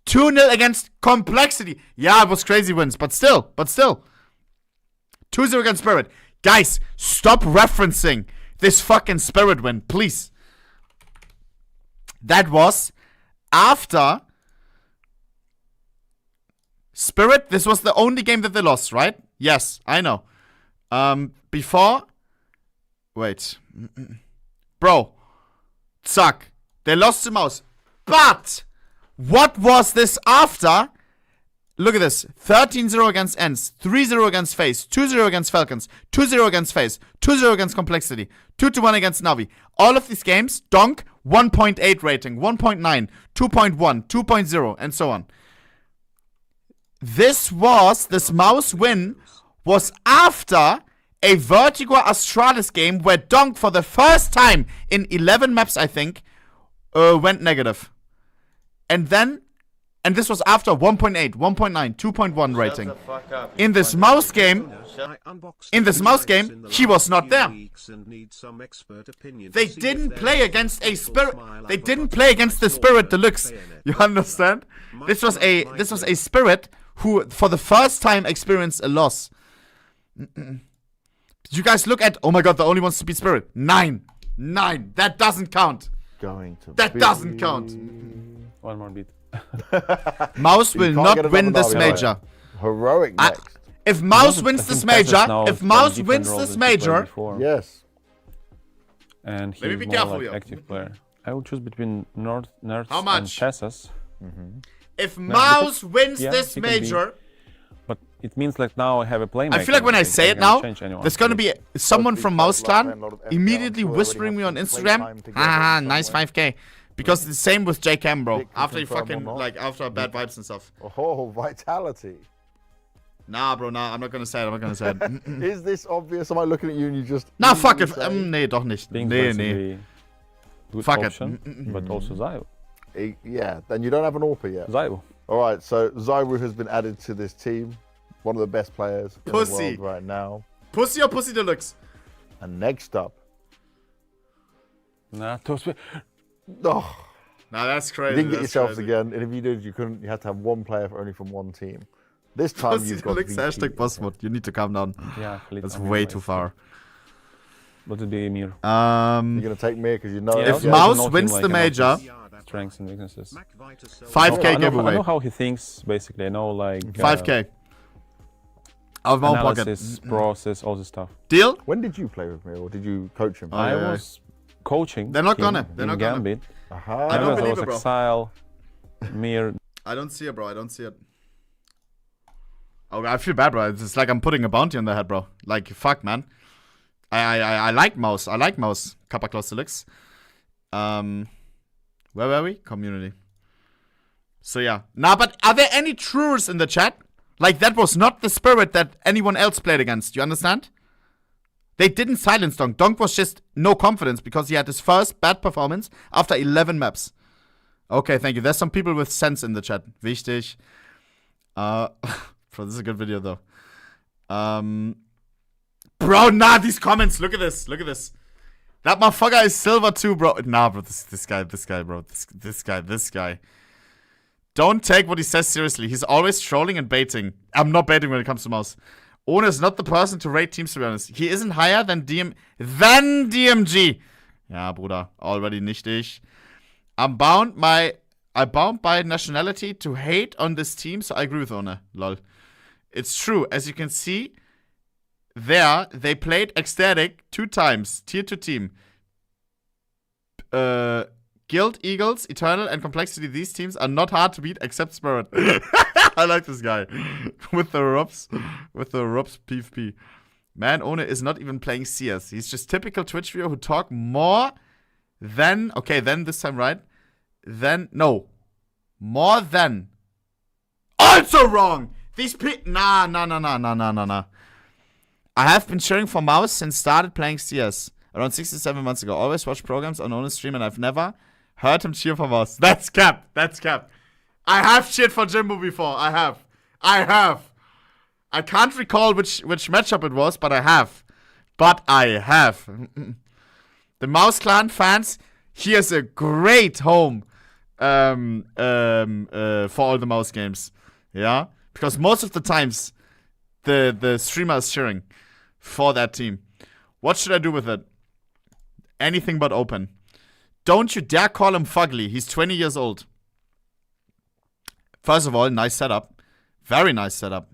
S3: 2-0 against Complexity. Yeah, it was crazy wins, but still. 2-0 against Spirit. Guys, stop referencing this fucking Spirit win, please. That was after Spirit. This was the only game that they lost, right? Yes, I know. Before. Wait. Bro. Zack. They lost the mouse. But what was this after? Look at this. 13-0 against Ents. 3-0 against Faze. 2-0 against Falcons. 2-0 against Faze. 2-0 against Complexity. 2-1 against Navi. All of these games, DONK, 1.8 rating, 1.9, 2.1, 2.0, and so on. This mouse win was after a Vertigo Astralis game where DONK, for the first time in 11 maps, I think, went negative. And this was after 1.8, 1.9, 2.1 rating. In this mouse game, he was not there. They didn't play against a Spirit. They didn't play against the Spirit Deluxe. You understand? This was a Spirit who, for the first time, experienced a loss. You guys look at, oh my god, the only ones to beat Spirit. 9. That doesn't count. That doesn't count.
S10: One more beat.
S3: Mouse will not win this major.
S2: Heroic next.
S3: If Mouse wins this major,
S2: yes.
S10: And he's more like active player. I will choose between Nerds and Chessas.
S3: If Mouse wins this major,
S10: but it means like now I have a playmaker.
S3: I feel like when I say it now, there's gonna be someone from Mouse Clan immediately whispering me on Instagram. Haha, nice 5k. Because it's the same with JCam, bro. After you fucking, like, after bad vibes and stuff.
S2: Oh, Vitality.
S3: Nah, bro, nah, I'm not gonna say it,
S2: Is this obvious? Am I looking at you and you just...
S3: Nah, fuck it. Nee, doch nicht. Nee.
S10: Fuck option, but also Zyro.
S2: Yeah, then you don't have an AWPer yet.
S10: Zyro.
S2: Alright, so Zyro has been added to this team. One of the best players in the world right now.
S3: Pussy or Pussy Deluxe?
S2: And next up...
S10: Nah,
S2: Oh.
S3: Nah, that's crazy.
S2: You didn't get yourselves again, and if you did, you had to have one player only from one team. This time you've got
S3: hashtag boss mode. You need to calm down.
S10: Yeah,
S3: that's way too far.
S10: What did be Mir?
S2: You're gonna take me because you know.
S3: If Mouse wins the major,
S10: strengths and weaknesses.
S3: 5k giveaway.
S10: I know how he thinks. Basically, I know like
S3: 5k. Out of my
S10: analysis,
S3: pocket.
S10: process, all this stuff.
S3: Deal?
S2: When did you play with me, or did you coach him?
S10: I was coaching.
S3: They're not gonna. They're not
S10: gambit.
S3: Gonna. I don't believe it, bro.
S10: Exile, Mir.
S3: I don't see it, bro. I don't see it. Oh, I feel bad, bro. It's like I'm putting a bounty on their head, bro. Like, fuck, man. I like Mouse. I like Mouse. Kappa Klaus Deluxe. Where were we? Community. So, yeah. Nah, but are there any truers in the chat? Like, that was not the Spirit that anyone else played against. You understand? They didn't silence DONK. DONK was just no confidence because he had his first bad performance after 11 maps. Okay, thank you. There's some people with sense in the chat. Wichtig. Bro, this is a good video, though. Bro, nah, these comments. Look at this. Look at this. That motherfucker is silver too, bro. Nah, bro, this guy, bro. This guy. Don't take what he says seriously. He's always trolling and baiting. I'm not baiting when it comes to Mouse. Owen is not the person to rate teams, to be honest. He isn't higher than DMG. Ja, Bruder. Already nichtig. I bound by nationality to hate on this team, so I agree with One. Lol. It's true. As you can see, there, they played Ecstatic 2 times. Tier 2 team. Guild, Eagles, Eternal, and Complexity. These teams are not hard to beat except Spirit. I like this guy. With the Robs PvP. Man, One is not even playing CS. He's just typical Twitch viewer who talk more than... Okay, then this time, right? Then... No. More than... Also wrong! These Nah. I have been cheering for Mouse since started playing CS. Around 6 to 7 months ago. Always watch programs on One's stream and I've never heard him cheer for Mouse. That's cap. I have cheered for Jimbo before. I have. I can't recall which matchup it was, but I have. The Mouse Clan fans, he is a great home for all the mouse games. Yeah, because most of the times the streamer is cheering for that team. What should I do with it? Anything but open. Don't you dare call him fugly. He's 20 years old. First of all, nice setup. Very nice setup.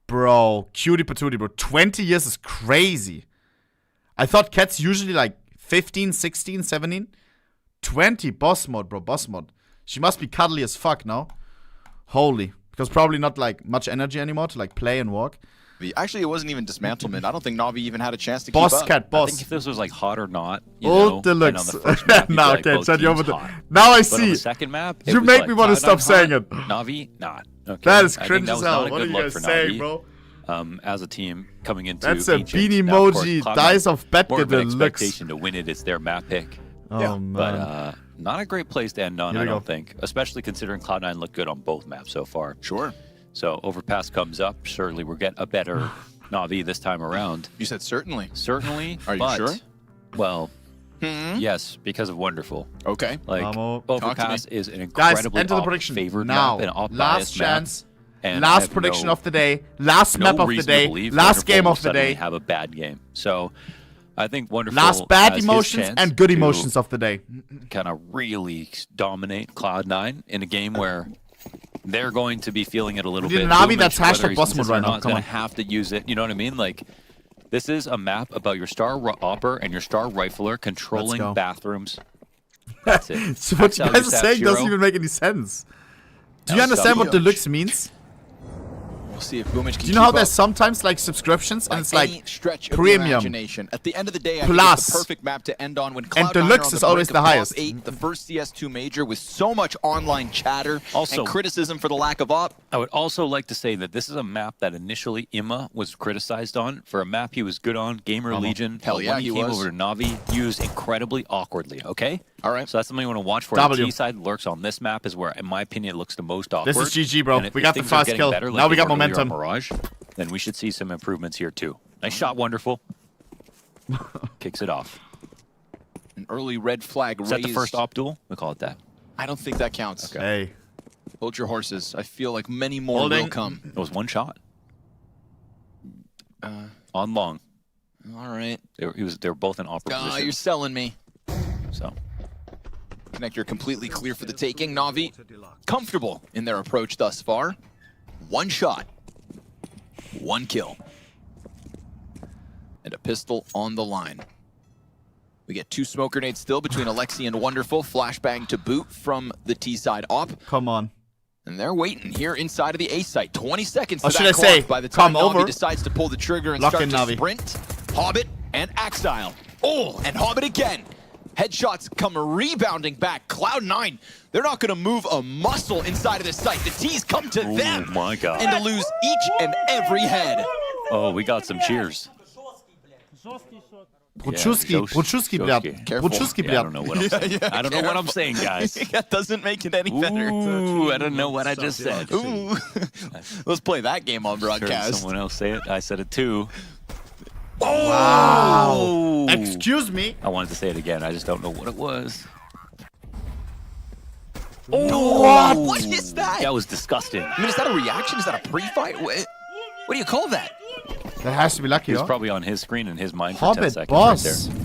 S3: Bro, cutie patootie, bro. 20 years is crazy. I thought cats usually like 15, 16, 17. 20, boss mode, bro, boss mode. She must be cuddly as fuck now. Holy. Because probably not like much energy anymore to like play and walk.
S14: Actually, it wasn't even dismantlement. I don't think Navi even had a chance to
S3: boss
S14: keep up.
S3: Cat, boss.
S18: I think if this was like hot or not,
S3: Old Deluxe. Now, okay, send you over now I see.
S18: On the second map,
S3: you make me want to stop saying it.
S18: Navi, not. Okay.
S3: That is cringe as hell.
S18: What
S3: are you guys saying, bro?
S18: As a team coming into
S3: that's a
S18: Ancient.
S3: beanie
S18: now,
S3: emoji.
S18: Course,
S3: Dice of Betge
S18: Deluxe.
S3: Deluxe.
S18: To win it, it's their map pick.
S3: Oh yeah. Man.
S18: But not a great place to end on, I don't think. Especially considering Cloud9 looked good on both maps so far.
S14: Sure.
S18: So Overpass comes up. Surely we'll get a better Navi this time around.
S14: You said certainly.
S18: Certainly.
S14: Are you sure?
S18: Well, yes, because of Wonderful.
S14: Okay.
S18: Like Overpass is an incredibly favored map, an op
S3: last chance.
S18: Map. And
S3: last prediction of the day, last map of the day, last game of the day.
S18: Have a bad game. So I think Wonderful
S3: last bad emotions and good emotions of the day.
S18: Kind of really dominate Cloud9 in a game where they're going to be feeling it a little bit.
S3: Navi, that's hashtag boss mode right now.
S18: Come on. Have to use it. You know what I mean? Like, this is a map about your star opper and your star rifler controlling bathrooms. That's it.
S3: So what you guys are saying doesn't even make any sense. Do you understand what Deluxe means?
S14: We'll see if Boomich can
S3: Do you know how there's sometimes like subscriptions and it's like
S14: stretch
S3: premium
S14: At the end of the day, I
S3: plus
S14: think it's the perfect map to end on when Cloud9
S3: and Deluxe is always the highest.
S14: 8, the first CS2 major with so much online chatter and criticism for the lack of op.
S18: I would also like to say that this is a map that initially Imma was criticized on. For a map he was good on, Gamer Legion.
S14: Hell yeah,
S18: when he came over to Navi, used incredibly awkwardly, okay?
S14: All right.
S18: So that's something you want to watch for. The T-side lurks on this map is where, in my opinion, it looks the most awkward.
S3: This is GG, bro.
S18: If
S3: we got the fast kill.
S18: Better, like
S3: now we got momentum.
S18: Mirage, then we should see some improvements here too. Nice shot, Wonderful. Kicks it off.
S14: An early red flag
S18: raised. Is that the first op duel? We call it that.
S14: I don't think that counts.
S3: Okay. Hey.
S14: Hold your horses. I feel like many more will come.
S18: It was one shot. On long.
S14: All right.
S18: They were both in opera position.
S14: You're selling me.
S18: So.
S14: Connector completely clear for the taking. Navi comfortable in their approach thus far. One shot. One kill. And a pistol on the line. We get 2 smoke grenades still between Alexi and Wonderful. Flashbang to boot from the T-side op.
S3: Come on.
S14: And they're waiting here inside of the A site. 20 seconds to
S3: should
S14: that
S3: I
S14: clock
S3: say,
S14: by the time
S3: come
S14: Navi
S3: over.
S14: decides to pull the trigger and
S3: Lock
S14: start
S3: in,
S14: to
S3: Navi.
S14: sprint. Hobbit and Exile. Oh, and Hobbit again. Headshots come rebounding back. Cloud9, they're not going to move a muscle inside of this site. The T's come to them.
S18: Oh my God.
S14: And to lose each and every head.
S18: Oh, we got some cheers.
S3: Bruchuski,
S18: I don't know what I'm saying. I don't know what I'm saying, guys.
S14: That doesn't make it any better.
S18: Ooh, I don't know what I just said.
S14: Ooh. Let's play that game on broadcast.
S18: Heard someone else say it. I said it too.
S3: Oh! Wow. Excuse me.
S18: I wanted to say it again. I just don't know what it was.
S14: Oh, what is that?
S18: That was disgusting.
S14: I mean, is that a reaction? Is that a pre-fight? What do you call that?
S3: That has to be lucky.
S18: He was probably on his screen in his mind for
S3: Hobbit
S18: 10 seconds
S3: boss.
S18: right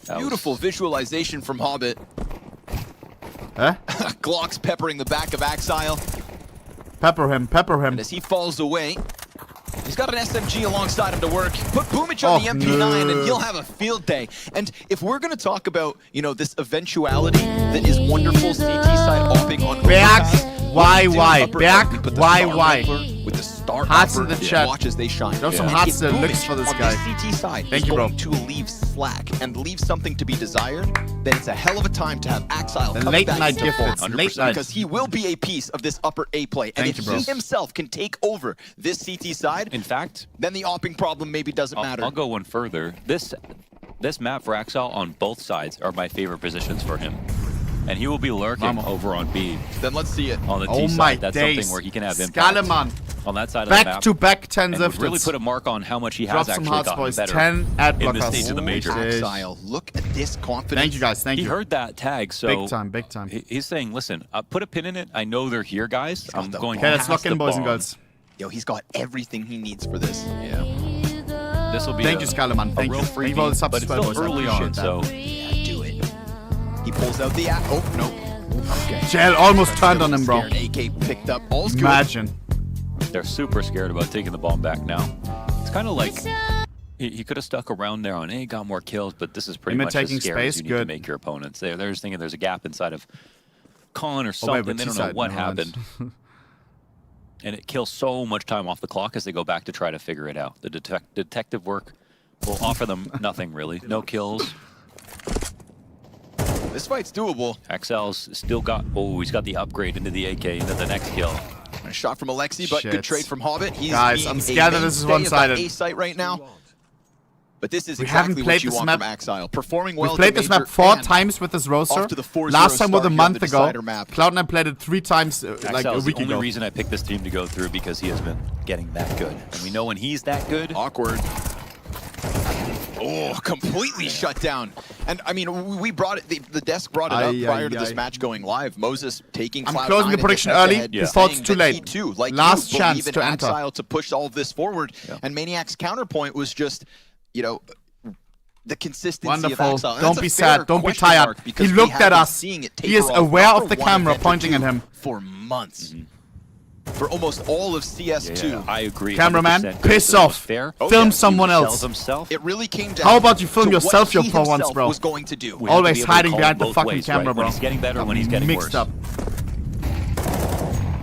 S18: there.
S14: Beautiful visualization from Hobbit.
S3: Huh?
S14: Glock's peppering the back of Exile.
S3: Pepper him.
S14: And as he falls away, he's got an SMG alongside him to work. Put Boomich on the MP9 and he'll have a field day. And if we're going to talk about, you know, this eventuality that is Wonderful CT side opping on
S3: why?
S14: With the star
S3: hearts in the chat.
S14: Watch as they shine.
S3: Throw some hearts to licks for this guy.
S14: CT side
S3: Thank you, bro.
S14: to leave slack and leave something to be desired, then it's a hell of a time to have Exile come
S3: late
S14: back
S3: night
S14: into
S3: gift.
S14: form.
S3: Late night.
S14: Because he will be a piece of this upper A play. And if he himself can take over this CT side,
S18: in fact,
S14: then the opping problem maybe doesn't matter.
S18: I'll go one further. This map for Exile on both sides are my favorite positions for him. And he will be lurking over on B.
S14: Then let's see it.
S18: On the T side, that's something where he can have impact.
S3: Skaleman.
S18: on that side of the map.
S3: Back-to-back 10
S18: and really put a mark on how much he has actually gotten better
S3: 10 ad
S18: in this stage of the major.
S14: Exile, look at this confidence.
S3: Thank you, guys. Thank you.
S18: He heard that tag, so
S3: big time.
S18: He's saying, "Listen, put a pin in it. I know they're here, guys. I'm going."
S3: Okay, let's lock in, boys and girls.
S14: Yo, he's got everything he needs for this.
S18: Yeah. This will be.
S3: Thank you, Skylerman. Thank you.
S18: Freebie,
S3: all the
S18: but it's still early on, so
S14: yeah, do it. He pulls out the app. Oh no. Okay.
S3: Jel almost turned on him, bro.
S14: AK picked up. All's good.
S3: Imagine.
S18: They're super scared about taking the bomb back now. It's kind of like he could have stuck around there on A, got more kills, but this is pretty much as scary as you need to make your opponents. They're just thinking there's a gap inside of Con or something. They don't know what happened. And it kills so much time off the clock as they go back to try to figure it out. The detective work will offer them nothing, really. No kills.
S14: This fight's doable.
S18: XL's still got... Oh, he's got the upgrade into the AK into the next kill.
S14: A shot from Alexi, but good trade from Hobbit. He's
S3: Guys, I'm scared that this is one-sided.
S14: A site right now. But this is exactly what you want from Exile. Performing well.
S3: We played this map 4 times with this roster. Last time was a month ago. Cloud9 played it 3 times like a week ago.
S18: The only reason I picked this team to go through because he has been getting that good. And we know when he's that good.
S14: Awkward. Oh, completely shut down. And I mean, we brought it, the desk brought it up prior to this match going live. Moses taking Cloud9.
S3: I'm closing the prediction early before it's too late.
S14: Too, like
S3: Last chance to enter.
S14: Exile to push all of this forward. And Maniac's counterpoint was just, you know, the consistency of Exile.
S3: Don't be sad. Don't be tired. He looked at us. He is aware of the camera pointing at him.
S14: For months. For almost all of CS2.
S18: Yeah, I agree.
S3: Cameraman, piss off. Film someone else.
S14: It really came down.
S3: How about you film yourself, you pro once, bro?
S14: Was going to do.
S3: Always hiding behind the fucking camera, bro.
S18: When he's getting better, when he's getting
S3: mixed up.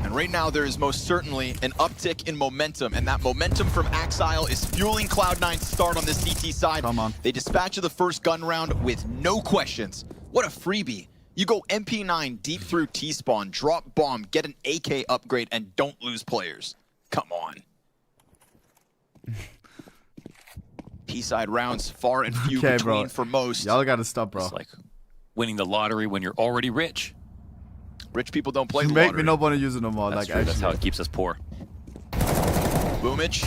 S14: And right now, there is most certainly an uptick in momentum, and that momentum from Exile is fueling Cloud9's start on the CT side.
S3: Come on.
S14: They dispatch the first gun round with no questions. What a freebie. You go MP9 deep through T-spawn, drop bomb, get an AK upgrade, and don't lose players. Come on. P-side rounds far and few between for most.
S3: Y'all gotta stop, bro.
S18: It's like winning the lottery when you're already rich.
S14: Rich people don't play the
S3: Make
S14: lottery.
S3: me not want to use it no more.
S18: That's true. That's how it keeps us poor.
S14: Boomich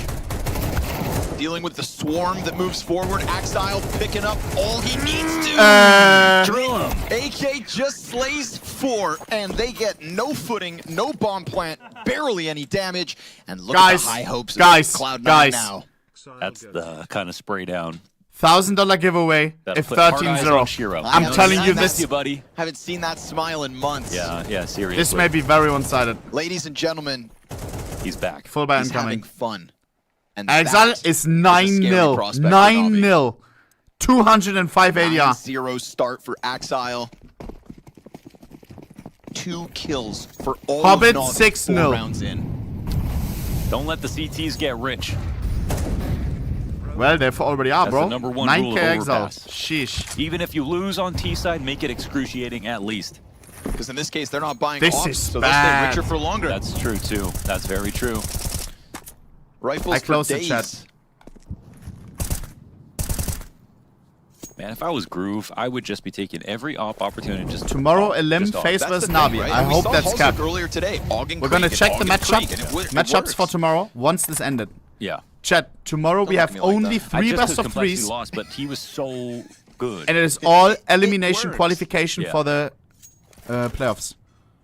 S14: dealing with the swarm that moves forward. Exile picking up all he needs to.
S18: Drill him.
S14: AK just slays 4, and they get no footing, no bomb plant, barely any damage. And look at the high hopes of Cloud9 now.
S18: That's the kind of spray down.
S3: $1,000 giveaway if 13-0. I'm telling you this.
S18: Buddy.
S14: Haven't seen that smile in months.
S18: Yeah, seriously.
S3: This may be very one-sided.
S14: Ladies and gentlemen,
S18: he's back.
S3: Full ban
S14: he's
S3: coming.
S14: having fun. And
S3: Exile is 9-0. 9-0. 205 ADR.
S14: 9-0 start for Exile. 2 kills for all
S3: Hobbit
S14: of
S3: 6-0
S14: rounds in.
S18: Don't let the CTs get rich.
S3: Well, they already are, bro.
S18: That's the #1 rule
S3: 9K
S18: of
S3: Exile.
S18: overpass.
S3: Sheesh.
S18: Even if you lose on T side, make it excruciating at least.
S14: Because in this case, they're not buying
S3: This
S14: ops,
S3: is
S14: so
S3: bad.
S14: they stay richer for longer.
S18: That's true too. That's very true.
S14: Rifles
S3: I close
S14: for
S3: the
S14: days.
S3: chat.
S18: Man, if I was Groove, I would just be taking every opportunity. Just
S3: Tomorrow, Elim
S18: just
S3: Faze
S18: off.
S3: versus
S14: That's the thing,
S3: Navi.
S14: right?
S3: I
S14: We
S3: hope
S14: saw
S3: that's
S14: Halsik
S3: capped.
S14: earlier today.
S3: We're gonna check the matchups for tomorrow once this ended.
S18: Yeah.
S3: Chat, tomorrow we have only 3
S18: I just
S3: best of
S18: Complexity
S3: 3s.
S18: lost, but he was so good.
S3: And it is all elimination qualification
S18: Yeah.
S3: for the playoffs.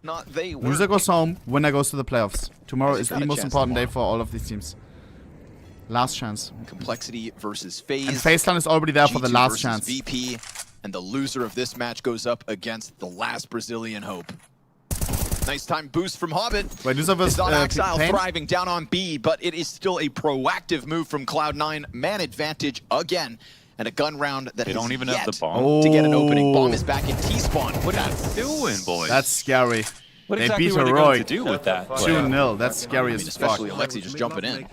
S14: Not they were.
S3: Loser goes home, winner goes to the playoffs. Tomorrow
S14: He's
S3: is
S14: got
S3: the
S14: a
S3: most
S14: chance
S3: important day
S14: tomorrow.
S3: for all of these teams. Last chance.
S14: Complexity versus Faze.
S3: And Faceland is already there for the
S14: G2
S3: last
S14: versus
S3: chance.
S14: VP. And the loser of this match goes up against the last Brazilian hope. Nice time boost from Hobbit.
S3: Wait, loser versus
S14: It's on Exile
S3: Pain?
S14: thriving down on B, but it is still a proactive move from Cloud9. Man advantage again. And a gun round that
S18: They don't even have
S14: yet
S18: the bomb.
S14: to get an opening. Bomb
S3: Oh.
S14: is back in T-spawn.
S18: What are you doing, boys?
S3: That's scary.
S18: What
S3: they
S18: exactly
S3: beat
S18: were they
S3: Heroic.
S18: going to do with that?
S3: 2-0. That's scary as fuck.
S14: Especially Alexi just jumping in.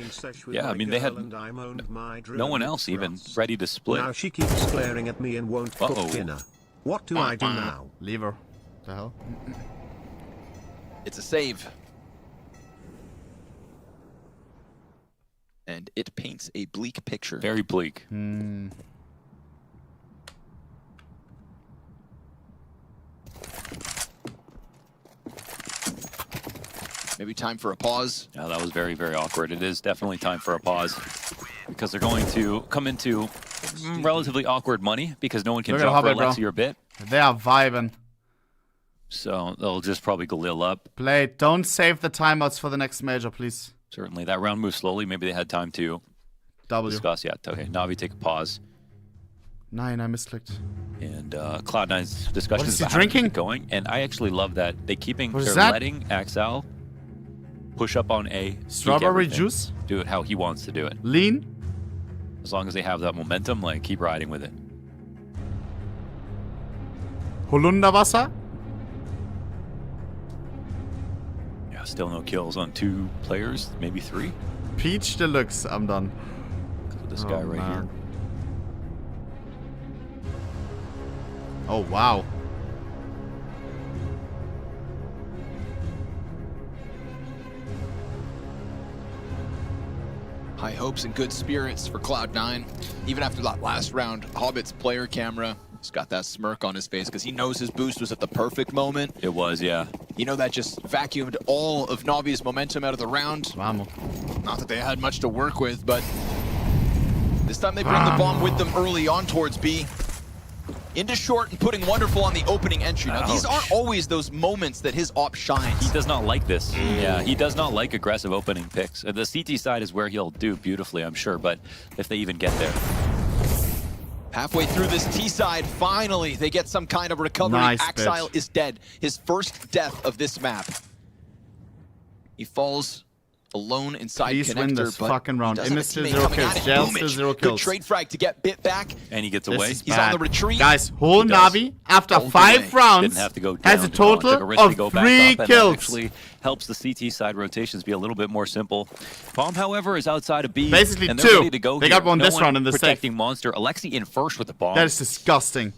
S18: Yeah, I mean, they had no one else even ready to split.
S24: Now she keeps glaring at me and won't cook dinner. What do I do now?
S3: Leave her. The hell?
S14: It's a save. And it paints a bleak picture.
S18: Very bleak.
S14: Maybe time for a pause.
S18: Yeah, that was very, very awkward. It is definitely time for a pause because they're going to come into relatively awkward money because no one can jump for Alexi or Bit.
S3: They are vibing.
S18: So they'll just probably go lil up.
S3: Play. Don't save the timeouts for the next major, please.
S18: Certainly. That round moved slowly. Maybe they had time to discuss. Yeah, okay. Navi, take a pause.
S3: 9, I misclicked.
S18: And Cloud9's discussion
S3: is drinking?
S18: Going. And I actually love that they're letting Axel push up on A.
S3: Strawberry juice?
S18: Do it how he wants to do it.
S3: Lean?
S18: As long as they have that momentum, like, keep riding with it.
S3: Holunderwasser?
S18: Yeah, still no kills on 2 players, maybe 3.
S3: Peach Deluxe, I'm done.
S18: With this guy right here.
S3: Oh, wow.
S14: High hopes and good spirits for Cloud9. Even after that last round, Hobbit's player camera has got that smirk on his face because he knows his boost was at the perfect moment.
S18: It was, yeah.
S14: You know, that just vacuumed all of Navi's momentum out of the round.
S3: Vamos.
S14: Not that they had much to work with, but this time they bring the bomb with them early on towards B. Into short and putting Wonderful on the opening entry. Now, these aren't always those moments that his op shines.
S18: He does not like this. Yeah, he does not like aggressive opening picks. The CT side is where he'll do beautifully, I'm sure, but if they even get there.
S14: Halfway through this T side, finally, they get some kind of recovery.
S3: Nice,
S14: Axile is dead. His first death of this map. He falls alone inside
S3: Please
S14: connector,
S3: win this
S14: but
S3: fucking round.
S14: he doesn't
S3: Image
S14: have a teammate
S3: 0
S14: coming
S3: kills.
S14: at it.
S3: Gel
S14: Boomich,
S3: 0
S14: good
S3: kills.
S14: trade frag to get Bit back.
S18: And he gets
S3: This
S18: away.
S3: is
S14: He's
S3: bad.
S14: on the retreat.
S3: Guys, whole Navi, after 5 rounds,
S18: Didn't have to go down,
S3: has a total of 3 kills.
S18: Actually helps the CT side rotations be a little bit more simple. Bomb, however, is outside of B.
S3: Basically
S18: and
S3: 2.
S18: Ready to go
S3: They
S18: here.
S3: got one this round in the safe.
S18: Protecting Monster. Alexi in first with the bomb.
S3: That is disgusting.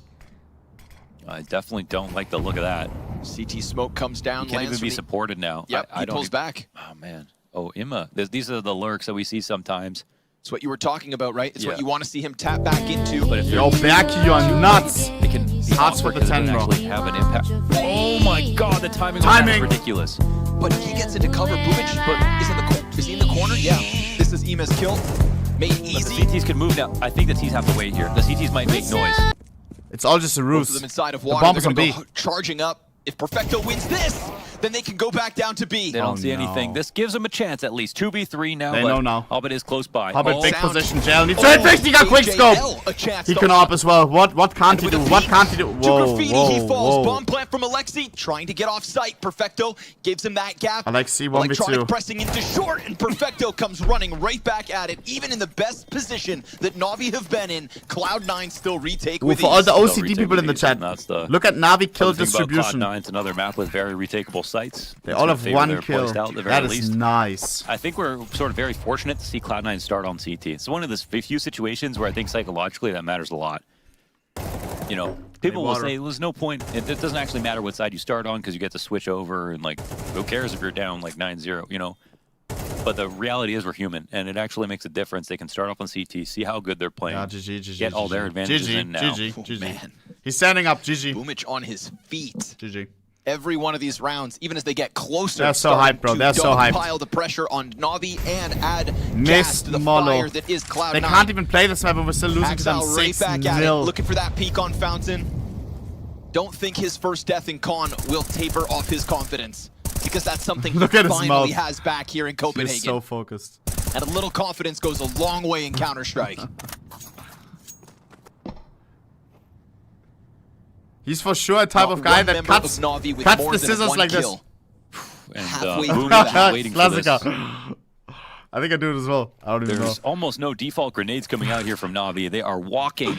S18: I definitely don't like the look of that.
S14: CT smoke comes down.
S18: He can't even be supported now.
S14: Yep,
S18: I
S14: he
S18: don't
S14: pulls back.
S18: Oh, man. Oh, Imma. These are the lurks that we see sometimes.
S14: It's what you were talking about, right? It's what you want to see him tap back into.
S18: But if
S3: Yo, back, you are nuts.
S18: It can be
S3: Hearts for the 10, bro.
S18: actually have an impact. Oh my god, the timing was ridiculous.
S14: But he gets into cover. Boomich is he in the corner? Yeah. This is Ima's kill. Made easy.
S18: But the CTs can move now. I think the T's have to wait here. The CTs might make noise.
S3: It's all just a ruse.
S14: Both of them inside of
S3: The
S14: water.
S3: bomb's
S14: They're
S3: on
S14: gonna
S3: B.
S14: go charging up. If Perfecto wins this, then they can go back down to B.
S18: They don't see anything. This gives them a chance at least. 2v3 now.
S3: They
S18: but
S3: know now.
S18: Hobbit is close by.
S3: Hobbit, big position. Jail needs to fix. He got quick scope. He can op as well. What can't he do? What can't he do? Whoa,
S14: Graffiti,
S3: whoa,
S14: he falls.
S3: whoa.
S14: Bomb plant from Alexi, trying to get off site. Perfecto gives him that gap.
S3: Alexi, 1v2.
S14: Electronic pressing into short, and Perfecto comes running right back at it. Even in the best position that Navi have been in, Cloud9 still retake with
S3: for all the
S14: ease.
S3: OCD people in the chat, look at Navi kill distribution.
S18: Cloud9's another map with very retakeable sites.
S3: They all have one kill.
S18: That
S3: is nice.
S18: I think we're sort of very fortunate to see Cloud9 start on CT. It's one of the few situations where I think psychologically that matters a lot. You know, people will say there's no point. It doesn't actually matter what side you start on because you get to switch over and like, who cares if you're down like 9-0, you know? But the reality is we're human, and it actually makes a difference. They can start off on CT, see how good they're playing, get all their advantages in now.
S3: GG.
S14: Man.
S3: He's standing up, GG.
S14: Boomich on his feet.
S3: GG.
S14: Every one of these rounds, even as they get closer,
S3: they're so hyped, bro. They're so hyped.
S14: Pile the pressure on Navi and add gas
S3: Missed
S14: to the
S3: Molo.
S14: fire that is Cloud9.
S3: They can't even play this map, and we're still losing to them
S14: Axel right back at it,
S3: 6-0.
S14: looking for that peak on Fountain. Don't think his first death in Con will taper off his confidence, because that's something he finally has back here in Copenhagen.
S3: He's so focused.
S14: And a little confidence goes a long way in Counter-Strike.
S3: He's for sure a type of guy that cuts the scissors like this.
S18: And Boom waiting for this.
S3: I think I do it as well. I don't even know.
S18: There's almost no default grenades coming out here from Navi. They are walking,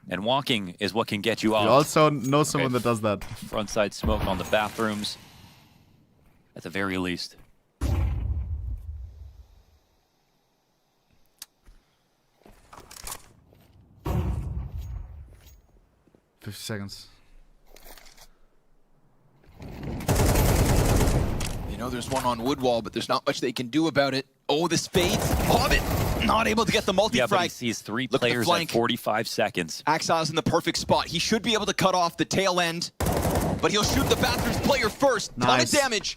S18: and walking is what can get you off.
S3: You also know someone that does that.
S18: Frontside smoke on the bathrooms, at the very least.
S3: 50 seconds.
S14: You know, there's one on wood wall, but there's not much they can do about it. Oh, this fades. Hobbit not able to get the multi-frag.
S18: Yeah, but he sees 3 players at 45 seconds.
S14: Axile's in the perfect spot. He should be able to cut off the tail end, but he'll shoot the bathroom's player first. Ton of damage.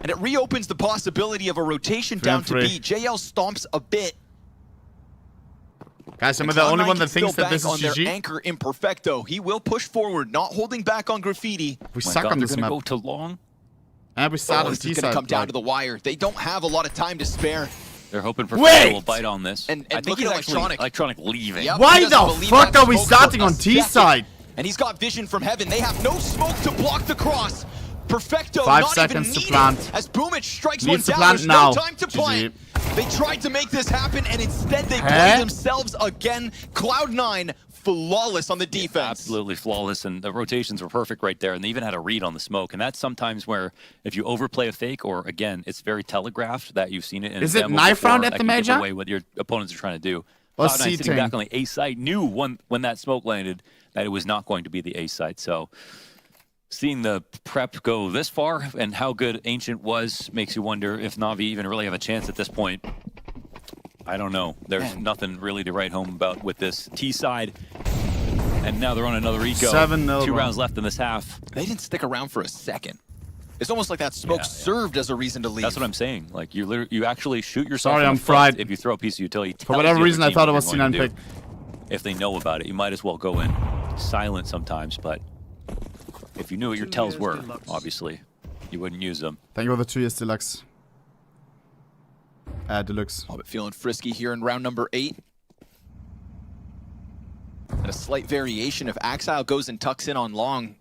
S14: And it reopens the possibility of a rotation down to B. JL stomps a bit.
S3: Guys, am I the only one that thinks that this is
S14: on their
S3: GG?
S14: anchor Imperfecto. He will push forward, not holding back on Graffiti.
S3: We suck on this map.
S18: Go to long.
S3: And we start on
S14: This is going to come down to the wire. They don't have a lot of time to spare.
S18: They're hoping for Faze will bite on this.
S14: And
S18: I think
S14: look at
S18: he's actually Electronic leaving.
S14: Yep,
S3: Why the fuck are we starting on T side?
S14: And he's got vision from heaven. They have no smoke to block the cross. Perfecto
S3: 5
S14: not
S3: seconds
S14: even
S3: to plant.
S14: As Boomich strikes
S3: Needs to
S14: one down,
S3: plant
S14: there's
S3: now.
S14: no time to plant. They tried to make this happen, and instead they
S3: Huh?
S14: play themselves again. Cloud9 flawless on the defense.
S18: Absolutely flawless, and the rotations were perfect right there, and they even had a read on the smoke. And that's sometimes where, if you overplay a fake, or again, it's very telegraphed that you've seen it in
S3: Is
S18: a
S3: it
S18: demo
S3: knife
S18: before,
S3: round at
S18: that
S3: the
S18: can give
S3: major?
S18: away what your opponents are trying to do.
S3: Or
S18: Cloud9 sitting
S3: C-Ting?
S18: back on the A site knew when that smoke landed that it was not going to be the A site. So seeing the prep go this far and how good Ancient was makes you wonder if Navi even really have a chance at this point. I don't know. There's nothing really to write home about with this T side. And now they're on another eco.
S3: 7-0,
S18: 2
S3: bro.
S18: rounds left in this half.
S14: They didn't stick around for a second. It's almost like that smoke served as a reason to leave.
S18: That's what I'm saying. Like you actually shoot yourself
S3: Sorry,
S18: in the
S3: I'm
S18: foot
S3: fried.
S18: if you throw a piece of utility.
S3: For whatever reason, I thought it was C9 pick.
S18: If they know about it, you might as well go in silent sometimes. But if you knew what your tells were, obviously, you wouldn't use them.
S3: Thank you for the 2 years deluxe. Deluxe.
S14: Oh, but feeling frisky here in round number 8. And a slight variation if Axile goes and tucks in on long.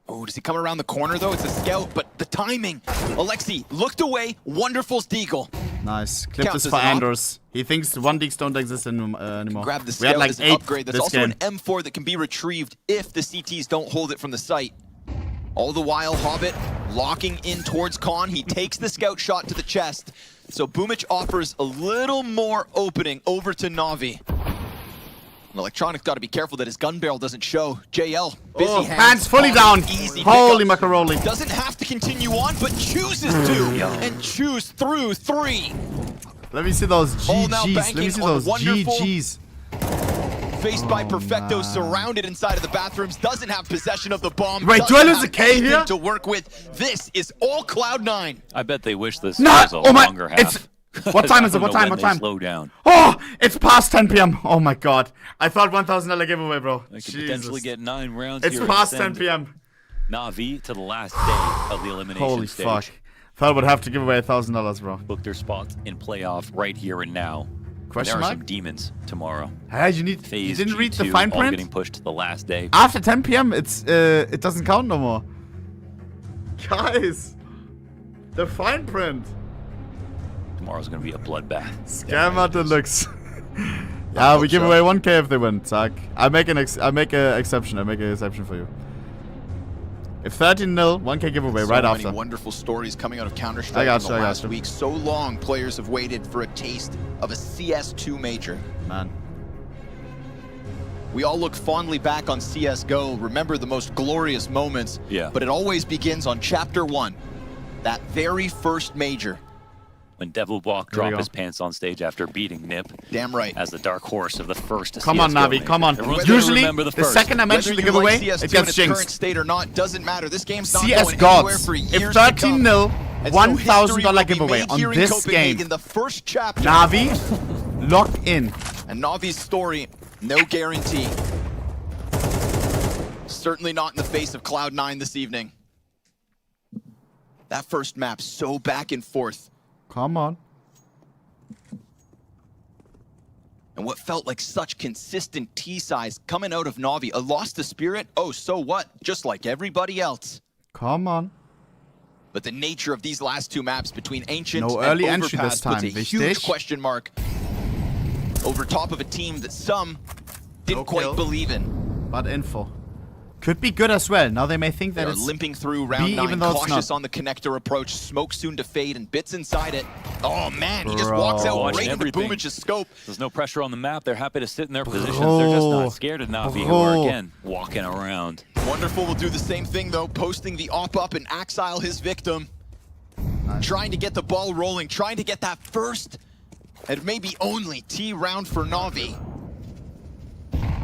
S14: Oh, does he come around the corner though? It's a scout, but the timing. Alexi looked away. Wonderful Deagle.
S3: Nice. Clip
S14: Counts
S3: this
S14: as
S3: for
S14: an op.
S3: Anders. He thinks 1-deeks don't exist anymore.
S14: Grab the
S3: We
S14: scout
S3: had like
S14: as an
S3: 8
S14: upgrade. There's
S3: this
S14: also
S3: game.
S14: an M4 that can be retrieved if the CTs don't hold it from the site. All the while, Hobbit locking in towards Khan. He takes the scout shot to the chest. So Boomich offers a little more opening over to Navi. Electronic got to be careful that his gun barrel doesn't show. JL, busy
S3: hands fully down.
S14: Easy
S3: Holy
S14: pickup.
S3: macaroni.
S14: Doesn't have to continue on, but chooses to. And choose through 3.
S3: Let me see those
S14: All now
S3: GGs. Let me
S14: banking
S3: see
S14: on
S3: those
S14: wonderful-
S3: GGs.
S14: Faced by Perfecto, surrounded inside of the bathrooms, doesn't have possession of the bomb.
S3: Wait, do I
S14: doesn't
S3: lose a
S14: have
S3: K
S14: anything
S3: here?
S14: to work with. This is all Cloud9.
S18: I bet they wish this
S3: Not.
S18: was a
S3: Oh my.
S18: longer half.
S3: It's. What time is it?
S18: I don't
S3: What
S18: know
S3: time?
S18: when
S3: What
S18: they
S3: time?
S18: Slow down.
S3: Oh, it's past 10 p.m. Oh my god. I thought $1,000 giveaway, bro.
S18: They could
S3: Jesus.
S18: potentially get 9 rounds.
S3: It's
S18: here and
S3: past 10
S18: send
S3: p.m.
S18: Navi to the last day of the elimination
S3: Holy
S18: stage.
S3: fuck. Thought I would have to give away $1,000, bro.
S18: Book their spots in playoff right here and now.
S3: Question
S18: there are
S3: mark?
S18: some demons tomorrow.
S3: Hey, you need.
S18: Phase
S3: You didn't read the
S18: G2,
S3: fine
S18: all
S3: print?
S18: getting pushed to the last day.
S3: After 10 p.m., it's it doesn't count no more. Guys, the fine print.
S18: Tomorrow's gonna be a bloodbath.
S3: Scammer deluxe. Yeah, we give away 1K if they win. Zach. I make an exception. I make an exception for you. If 13-0, 1K giveaway right
S14: so
S3: after.
S14: many wonderful stories coming out of
S3: I
S14: Counter-Strike
S3: got
S14: in
S3: you,
S14: the
S3: I got
S14: last
S3: you.
S14: week. So long, players have waited for a taste of a CS2 major.
S3: Man.
S14: We all look fondly back on CSGO, remember the most glorious moments,
S18: Yeah.
S14: but it always begins on Chapter 1, that very first major.
S18: When Devil Walk
S3: There we
S18: dropped
S3: go.
S18: his pants on stage after beating Nip.
S14: Damn right.
S18: As the dark horse of the first
S3: Come on,
S18: CS:GO
S3: Navi,
S18: major.
S3: come on.
S18: Everyone's gonna
S3: Usually,
S18: remember
S3: the
S18: first.
S3: second I mention the
S14: Whether you like
S3: giveaway,
S14: CS2
S3: it
S14: in
S3: gets
S14: its current
S3: jinxed.
S14: state or not, doesn't matter. This game's not
S3: CS
S14: going anywhere
S3: gods.
S14: for years
S3: If
S14: to
S3: 13-0,
S14: come. And so history will
S3: $1,000
S14: be
S3: giveaway
S14: made
S3: on
S14: here in
S3: this
S14: Copenhagen,
S3: game.
S14: the first chapter.
S3: Navi, lock in.
S14: And Navi's story, no guarantee. Certainly not in the face of Cloud9 this evening. That first map, so back and forth.
S3: Come on.
S14: And what felt like such consistent T-size coming out of Navi. A loss to Spirit? Oh, so what? Just like everybody else.
S3: Come on.
S14: But the nature of these last 2 maps between Ancient
S3: No
S14: and
S3: early entry
S14: Overpass
S3: this time,
S14: puts a
S3: wichtig.
S14: huge question mark over top of a team that some didn't quite believe in.
S3: But info. Could be good as well. Now they may think that
S14: They're
S3: it's
S14: limping through round
S3: B,
S14: 9,
S3: even though it's
S14: cautious
S3: not.
S14: on the connector approach. Smoke soon to fade and bits inside it. Oh man, he just
S3: Bro.
S14: walks out
S18: Watching
S14: right into
S18: everything.
S14: Boomich's scope.
S18: There's no pressure on the map. They're happy to sit in their positions. They're just not scared of Navi, who are, again, walking around.
S14: Wonderful will do the same thing though, posting the op-up and Axile his victim.
S3: Nice.
S14: Trying to get the ball rolling, trying to get that first and maybe only T round for Navi.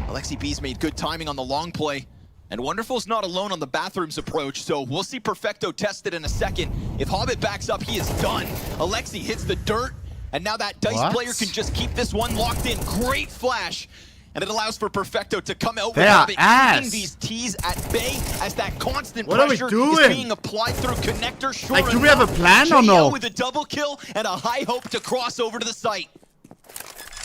S14: Alexi B's made good timing on the long play. And Wonderful's not alone on the bathrooms approach, so we'll see Perfecto test it in a second. If Hobbit backs up, he is done. Alexi hits the dirt, and now that DICE player can just keep this one locked in. Great flash. And it allows for Perfecto to come out with Hobbit, keeping these T's at bay as that constant pressure is being applied through connector. Sure
S3: like, do we have a plan or no?
S14: With a double kill and a high hope to cross over to the site.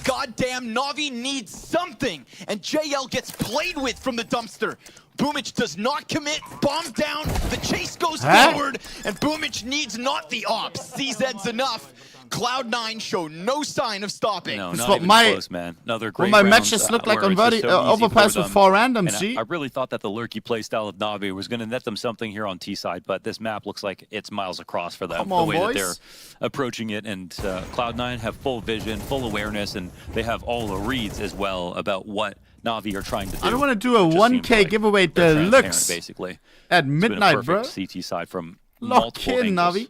S14: Goddamn, Navi needs something, and JL gets played with from the dumpster. Boomich does not commit, bomb down, the chase goes forward, and Boomich needs not the ops. CZ's enough. Cloud9 show no sign of stopping.
S18: No, not even close, man. Another great
S3: my
S18: round,
S3: matches look like on overpass with 4 randoms,
S18: I really thought that the lurky playstyle of Navi was going to net them something here on T side, but this map looks like it's miles across for them. The way that they're approaching it, and Cloud9 have full vision, full awareness, and they have all the reads as well about what Navi are trying to do.
S3: I don't want to do a 1K giveaway deluxe
S18: basically
S3: at midnight, bro.
S18: CT side from multiple angles.
S3: Navi.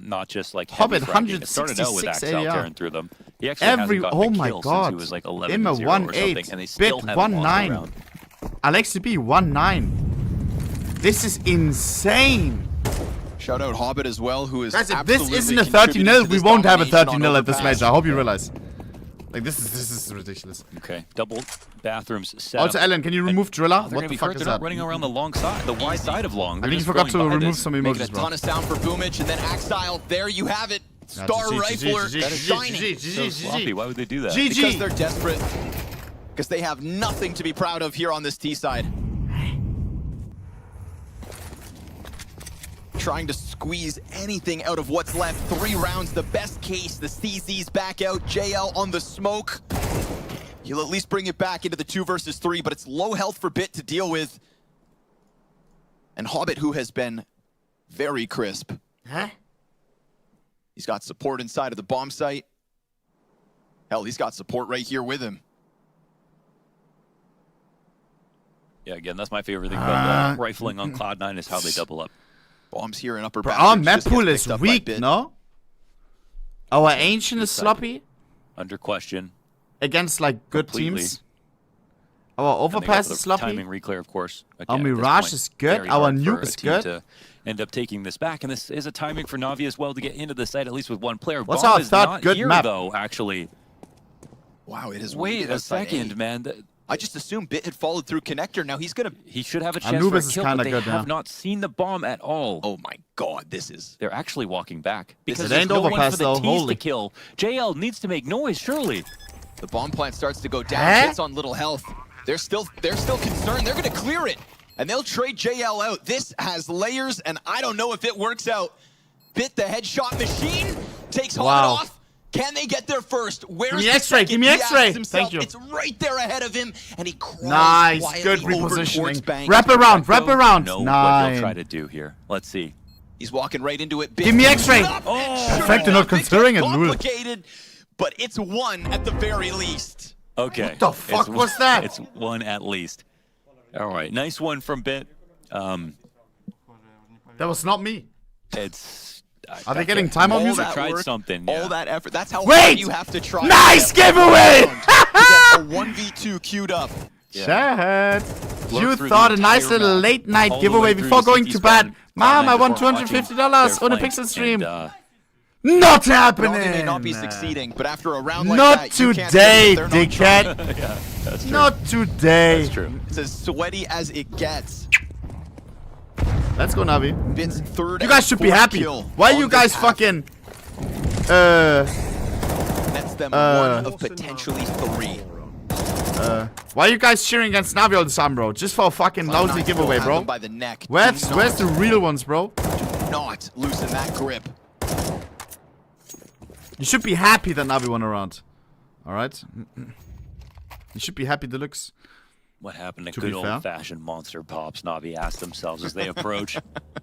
S18: Not just like
S3: Hobbit,
S18: it started out with Axel tearing through them. He actually hasn't gotten a kill since he was like 11-0 or something, and they still have
S3: 1-9. Alexi B 1-9. This is insane.
S14: Shout out Hobbit as well, who is
S3: guys, if this isn't a 30-0, we won't have a 30-0 at this match. I hope you realize. Like this is ridiculous.
S18: Okay, double bathrooms set
S3: also,
S18: up.
S3: Ellen, can you remove Driller?
S18: What the fuck is that? Running around the long side, the wide side of long.
S3: I think you forgot to remove some emojis,
S14: Making a ton of sound for Boomich, and then Axile. There you have it. Star Rifler shining.
S18: So sloppy. Why would they do that?
S14: Because they're desperate. Because they have nothing to be proud of here on this T side. Trying to squeeze anything out of what's left. 3 rounds, the best case. The CZ's back out. JL on the smoke. He'll at least bring it back into the 2 versus 3, but it's low health for Bit to deal with. And Hobbit, who has been very crisp. He's got support inside of the bomb site. Hell, he's got support right here with him.
S18: Yeah, again, that's my favorite thing about rifling on Cloud9 is how they double up.
S14: Bombs here in upper
S3: our map pool is weak, no? Our Ancient is sloppy.
S18: Under question.
S3: Against, like, good teams. Our Overpass is sloppy.
S18: Timing reclear, of course.
S3: Our Mirage is good. Our Nuke is good.
S18: To end up taking this back, and this is a timing for Navi as well to get into the site, at least with 1 player.
S3: What's
S18: Bomb
S3: our
S18: is
S3: third
S18: not
S3: good
S18: here,
S3: map?
S18: Though, actually.
S14: Wow, it is.
S18: Wait a second, man.
S14: I just assumed Bit had followed through connector. Now he's gonna.
S18: He should have a chance
S3: Anubis
S18: for a kill, but they
S3: good
S18: have
S3: now.
S18: not seen the bomb at all.
S14: Oh my God, this is.
S18: They're actually walking back because
S3: it
S18: there's
S3: ain't
S18: no one
S3: overpass
S18: for the
S3: though.
S18: T's to kill. JL needs to make noise, surely.
S14: The bomb plant starts to go down. It's on little health. They're still concerned. They're gonna clear it, and they'll trade JL out. This has layers, and I don't know if it works out. Bit the headshot machine takes Hobbit off. Can they get there first? Where's
S3: Give me X-ray, give me X-ray. Thank you.
S14: It's right there ahead of him, and he crawls
S3: nice, good
S14: quietly
S3: repositioning. Wrap around.
S18: Know
S3: Nice.
S18: what they'll try to do here. Let's see.
S14: He's walking right into it.
S3: Give me X-ray. Perfect, not considering it.
S14: Complicated, but it's 1 at the very least.
S18: Okay.
S3: What the fuck was that?
S18: It's 1 at least. All right, nice one from Bit.
S3: That was not me.
S18: It's.
S3: Are they getting time on music?
S18: Tried something. Yeah.
S14: All that effort. That's how hard you have to try.
S3: Nice giveaway!
S14: A 1v2 queued up.
S3: Chat. You thought a nice little late night giveaway before going to bed. Mom, I won $250 on a Pixel stream. Not happening.
S14: They may not be succeeding, but after a round like
S3: not
S14: that,
S3: today,
S14: you can't say that
S3: dickhead.
S18: Yeah, that's true.
S3: Not today.
S18: That's true.
S14: It's as sweaty as it gets.
S3: Let's go, Navi.
S14: Vince, third.
S3: You guys should be happy. Why are you guys fucking
S14: That's them 1 of potentially 3.
S3: why are you guys cheering against Navi all the time, bro? Just for a fucking lousy giveaway, bro.
S14: By the neck.
S3: Where's the real ones, bro?
S14: Do not loosen that grip.
S3: You should be happy that Navi won a round. Alright? You should be happy, Deluxe.
S18: What happened to good old-fashioned monster pops? Navi asked themselves as they approach.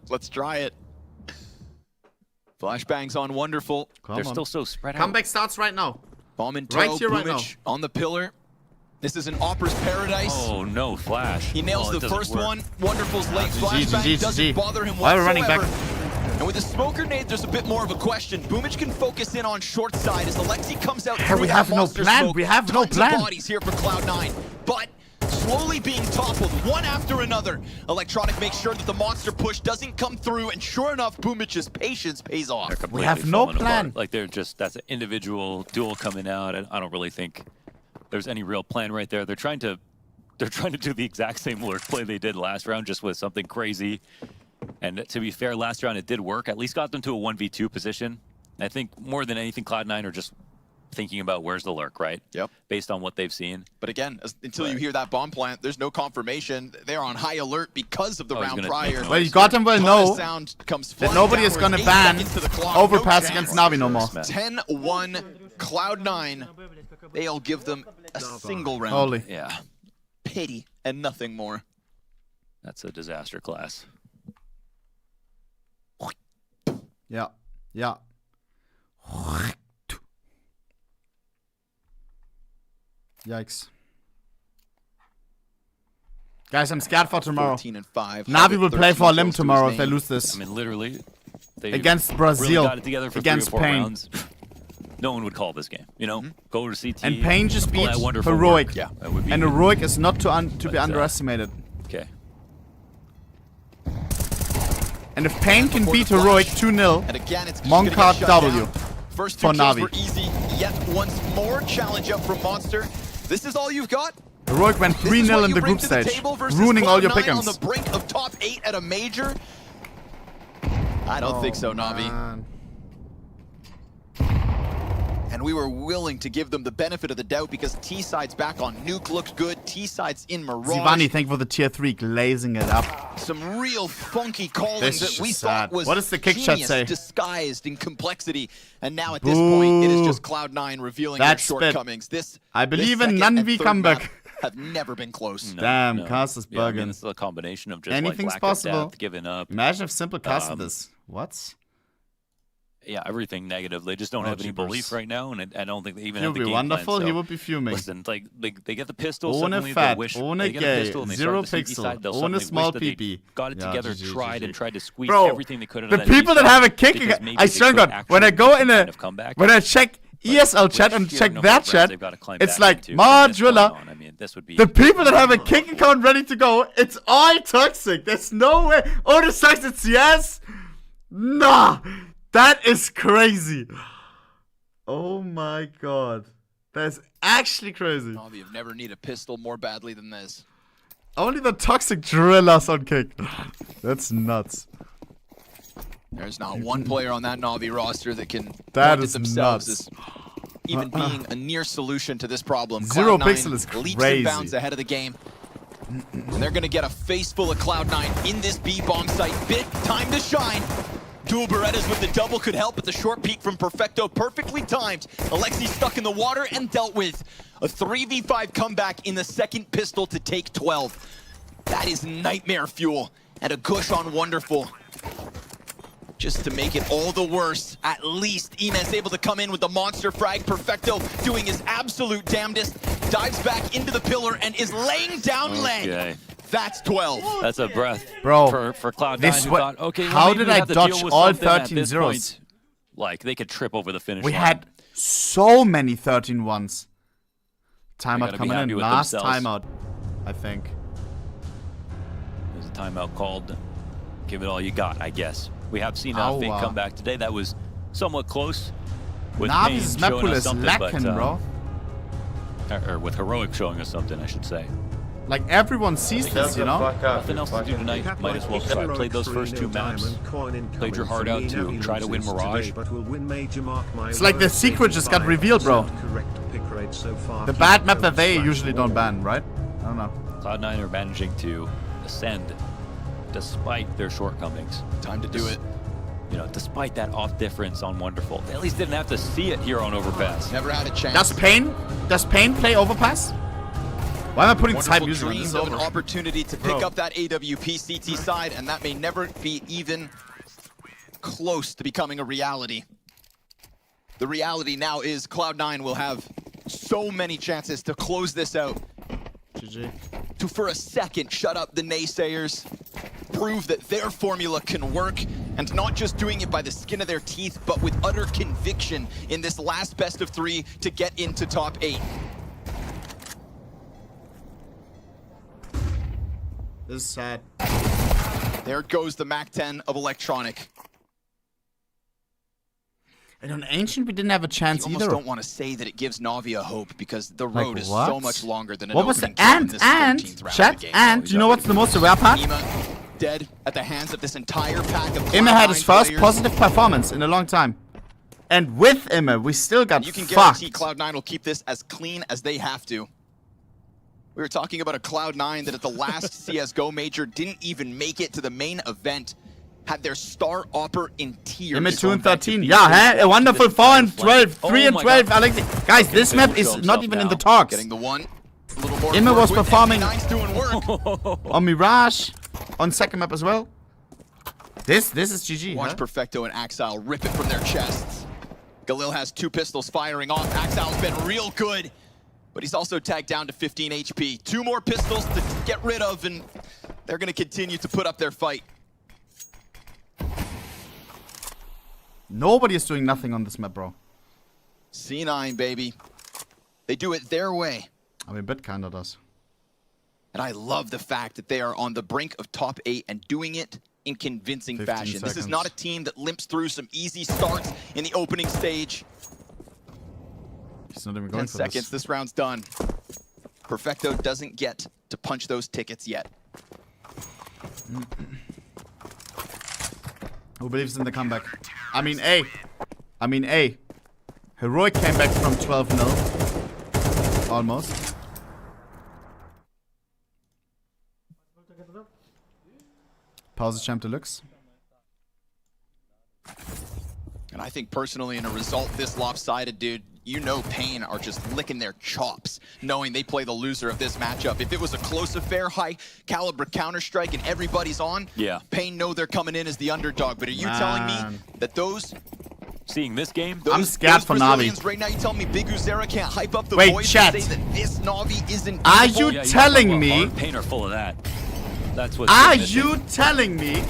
S14: Let's try it. Flashbangs on Wonderful.
S18: They're still so spread out.
S3: Comeback starts right now.
S14: Bomb in tow,
S3: right here, right now.
S14: on the pillar. This is an Opera's paradise.
S18: Oh, no flash.
S14: He nails the first one. Wonderful's late
S3: GG,
S14: flashbang doesn't bother him
S3: Why are we
S14: whatsoever.
S3: running back?
S14: And with the smoke grenade, there's a bit more of a question. Boomich can focus in on short side as Alexi comes out through
S3: we have no plan. We have no plan.
S14: Bodies here for Cloud9, but slowly being toppled, one after another. Electronic makes sure that the monster push doesn't come through, and sure enough, Boomich's patience pays off.
S3: We have no plan.
S18: Like they're just, that's an individual duel coming out, and I don't really think there's any real plan right there. They're trying to do the exact same lurk play they did last round, just with something crazy. And to be fair, last round it did work. At least got them to a 1v2 position. I think more than anything, Cloud9 are just thinking about where's the lurk, right?
S14: Yep.
S18: Based on what they've seen.
S14: But again, until you hear that bomb plant, there's no confirmation. They're on high alert because of the round prior.
S3: Well, you got them well know that nobody is going to ban overpass against Navi no more.
S14: 10-1 Cloud9. They'll give them a single round.
S3: Holy.
S18: Yeah.
S14: Pity and nothing more.
S18: That's a disaster class.
S3: Yeah. Yeah. Yikes. Guys, I'm scared for tomorrow.
S14: 14 and 5.
S3: Navi will play for a limb tomorrow if they lose this.
S18: I mean, literally, they
S3: against Brazil,
S18: really got it together for
S3: against
S18: 3 or 4
S3: Pain.
S18: rounds. No one would call this game, you know? Go to CT.
S3: And Pain just beat Heroic. Yeah. And Heroic is not to be underestimated.
S18: Okay.
S3: And if Pain can beat Heroic 2-0, Moncard W
S14: First
S3: for
S14: two kills
S3: Navi.
S14: were easy. Yet once more challenge up from Monster. This is all you've got?
S3: Heroic went 3-0 in the group stage, ruining all your pick'ems.
S14: On the brink of top 8 at a major? I don't think so, Navi.
S3: Man.
S14: And we were willing to give them the benefit of the doubt because T-Side's back on Nuke looked good. T-Side's in Mirage.
S3: Zivani, thank you for the tier 3, glazing it up.
S14: Some real funky calling
S3: This
S14: that
S3: is
S14: we
S3: just
S14: thought
S3: sad.
S14: was
S3: What does the kick shot
S14: genius
S3: say?
S14: disguised in complexity. And now at this point, it is just Cloud9 revealing their
S3: That's spit.
S14: shortcomings.
S3: I believe
S14: this
S3: in
S14: second and
S3: Navi
S14: third
S3: comeback.
S14: map have never been close.
S3: Damn, Cast is bugging.
S18: Yeah, I mean, it's a combination of just
S3: Anything's
S18: like lack
S3: possible.
S18: of depth, giving up.
S3: Imagine if Simple casted this. What?
S18: Yeah, everything negative. They just don't have any belief right now, and I don't think they even
S3: He
S18: have
S3: would
S18: the
S3: be
S18: game
S3: wonderful.
S18: plan,
S3: He
S18: so
S3: would be fuming.
S18: Listen, like they get the pistol,
S3: Ohne
S18: suddenly
S3: fat,
S18: they wish
S3: ohne
S18: they get a
S3: gay,
S18: pistol, and they
S3: zero
S18: start the CT
S3: pixel,
S18: side, they'll
S3: ohne
S18: suddenly
S3: small
S18: wish that they
S3: PP.
S18: got it
S3: Yeah,
S18: together,
S3: GG.
S18: tried to squeeze
S3: Bro,
S18: everything they could.
S3: The people that have a kick, I swear to God, when I go in a, when I check ESL chat and check that chat, it's like Driller.
S18: I mean, this would be
S3: the people that have a kick account ready to go, it's all toxic. There's no way. Oh, this sucks. It's yes. Nah, that is crazy. Oh my God, that's actually crazy.
S14: Navi have never needed a pistol more badly than this.
S3: Only the toxic drillers on kick. That's nuts.
S14: There's not one player on that Navi roster that can
S3: That
S14: point
S3: is
S14: at themselves
S3: nuts.
S14: as even being a near solution to this problem.
S3: Zero
S14: Cloud9
S3: pixel is
S14: leaps
S3: crazy.
S14: and bounds ahead of the game. And they're gonna get a face full of Cloud9 in this B bomb site. Bit time to shine. Dual Berettas with the double could help, but the short peek from Perfecto perfectly timed. Alexi stuck in the water and dealt with. A 3v5 comeback in the second pistol to take 12. That is nightmare fuel. And a gush on Wonderful. Just to make it all the worse, at least Eman's able to come in with the monster frag. Perfecto doing his absolute damnedest. Dives back into the pillar and is laying down lead. That's 12.
S18: That's a breath,
S3: Bro,
S18: for Cloud9.
S3: this
S18: Who
S3: what-
S18: thought, okay, well,
S3: how
S18: maybe
S3: did
S18: we
S3: I
S18: have to
S3: dodge
S18: deal with
S3: all
S18: something at
S3: 13
S18: this
S3: zeros?
S18: point. Like they could trip over the finish
S3: We
S18: line.
S3: had so many 13-1s. Timeout
S18: gotta be
S3: coming
S18: happy
S3: in.
S18: with
S3: Last
S18: themselves.
S3: timeout, I think.
S18: There's a timeout called. Give it all you got, I guess. We have seen Fate come back today. That was somewhat close. With Pain
S3: Navi's
S18: showing
S3: map
S18: us
S3: is
S18: something,
S3: lacking,
S18: but,
S3: bro.
S18: Or with Heroic showing us something, I should say.
S3: Like everyone sees this, you know?
S18: Nothing else to do tonight. Might as well try. Played those first 2 maps. Played your heart out to try to win Mirage.
S3: It's like the secret just got revealed, bro. The bad map that they usually don't ban, right? I don't know.
S18: Cloud9 are managing to ascend despite their shortcomings.
S14: Time to do it.
S18: You know, despite that off difference on Wonderful. They at least didn't have to see it here on Overpass.
S14: Never had a chance.
S3: Does Pain play Overpass? Why am I putting
S14: Wonderful
S3: time music on this?
S14: dreamed of an opportunity to pick up that AWP CT side, and that may never be even close to becoming a reality. The reality now is Cloud9 will have so many chances to close this out.
S3: GG.
S14: To, for a second, shut up the naysayers, prove that their formula can work, and not just doing it by the skin of their teeth, but with utter conviction in this last best of 3 to get into top 8.
S3: This is sad.
S14: There goes the MAC-10 of Electronic.
S3: And on Ancient, we didn't have a chance
S14: you
S3: either.
S14: I almost don't want to say that it gives Navi a hope because the road is
S3: what?
S14: so much longer than an
S3: What was the
S14: opening kill in
S3: and
S14: this 13th round
S3: chat
S14: of the game.
S3: and? Do you know what's the most aware part?
S14: Ima dead at the hands of this entire pack of
S3: Ima had his first
S14: players.
S3: positive performance in a long time. And with Ima, we still got
S14: You can
S3: fucked.
S14: guarantee Cloud9 will keep this as clean as they have to. We were talking about a Cloud9 that at the last CSGO major didn't even make it to the main event. Had their star opper in tears.
S3: Ima 2 and 13. Yeah, huh? A wonderful 4 and 12. 3 and 12. I like it. Guys, this map is not even in the talks.
S14: Getting the one. A little more
S3: Ima was performing
S14: doing work.
S3: on Mirage, on second map as well. This is GG.
S14: Watch Perfecto and Axile rip it from their chests. Galil has 2 pistols firing off. Axile's been real good, but he's also tagged down to 15 HP. 2 more pistols to get rid of, and they're going to continue to put up their fight.
S3: Nobody is doing nothing on this map, bro.
S14: C9, baby. They do it their way.
S3: I mean, Bit kinda does.
S14: And I love the fact that they are on the brink of top 8 and doing it in convincing fashion. This is not a team that limps through some easy starts in the opening stage.
S3: He's not even going
S14: 10
S3: for
S14: seconds, this round's done. Perfecto doesn't get to punch those tickets yet.
S3: Who believes in the comeback? I mean, A. Heroic came back from 12-0. Almost. Pause champ deluxe.
S14: And I think personally in a result this lopsided, dude, you know Pain are just licking their chops, knowing they play the loser of this matchup. If it was a close affair, high caliber Counter-Strike and everybody's on, Pain know they're coming in as the underdog. But are you telling me that those...
S18: Seeing this game,
S3: I'm scared for Navi.
S14: Right now, you tell me Big Uzera can't hype up the
S3: Wait,
S14: boys
S3: chat.
S14: and say that this Navi isn't
S3: Are
S14: evil?
S3: you telling me?
S18: Pain are full of that. That's what.
S3: Are you telling me?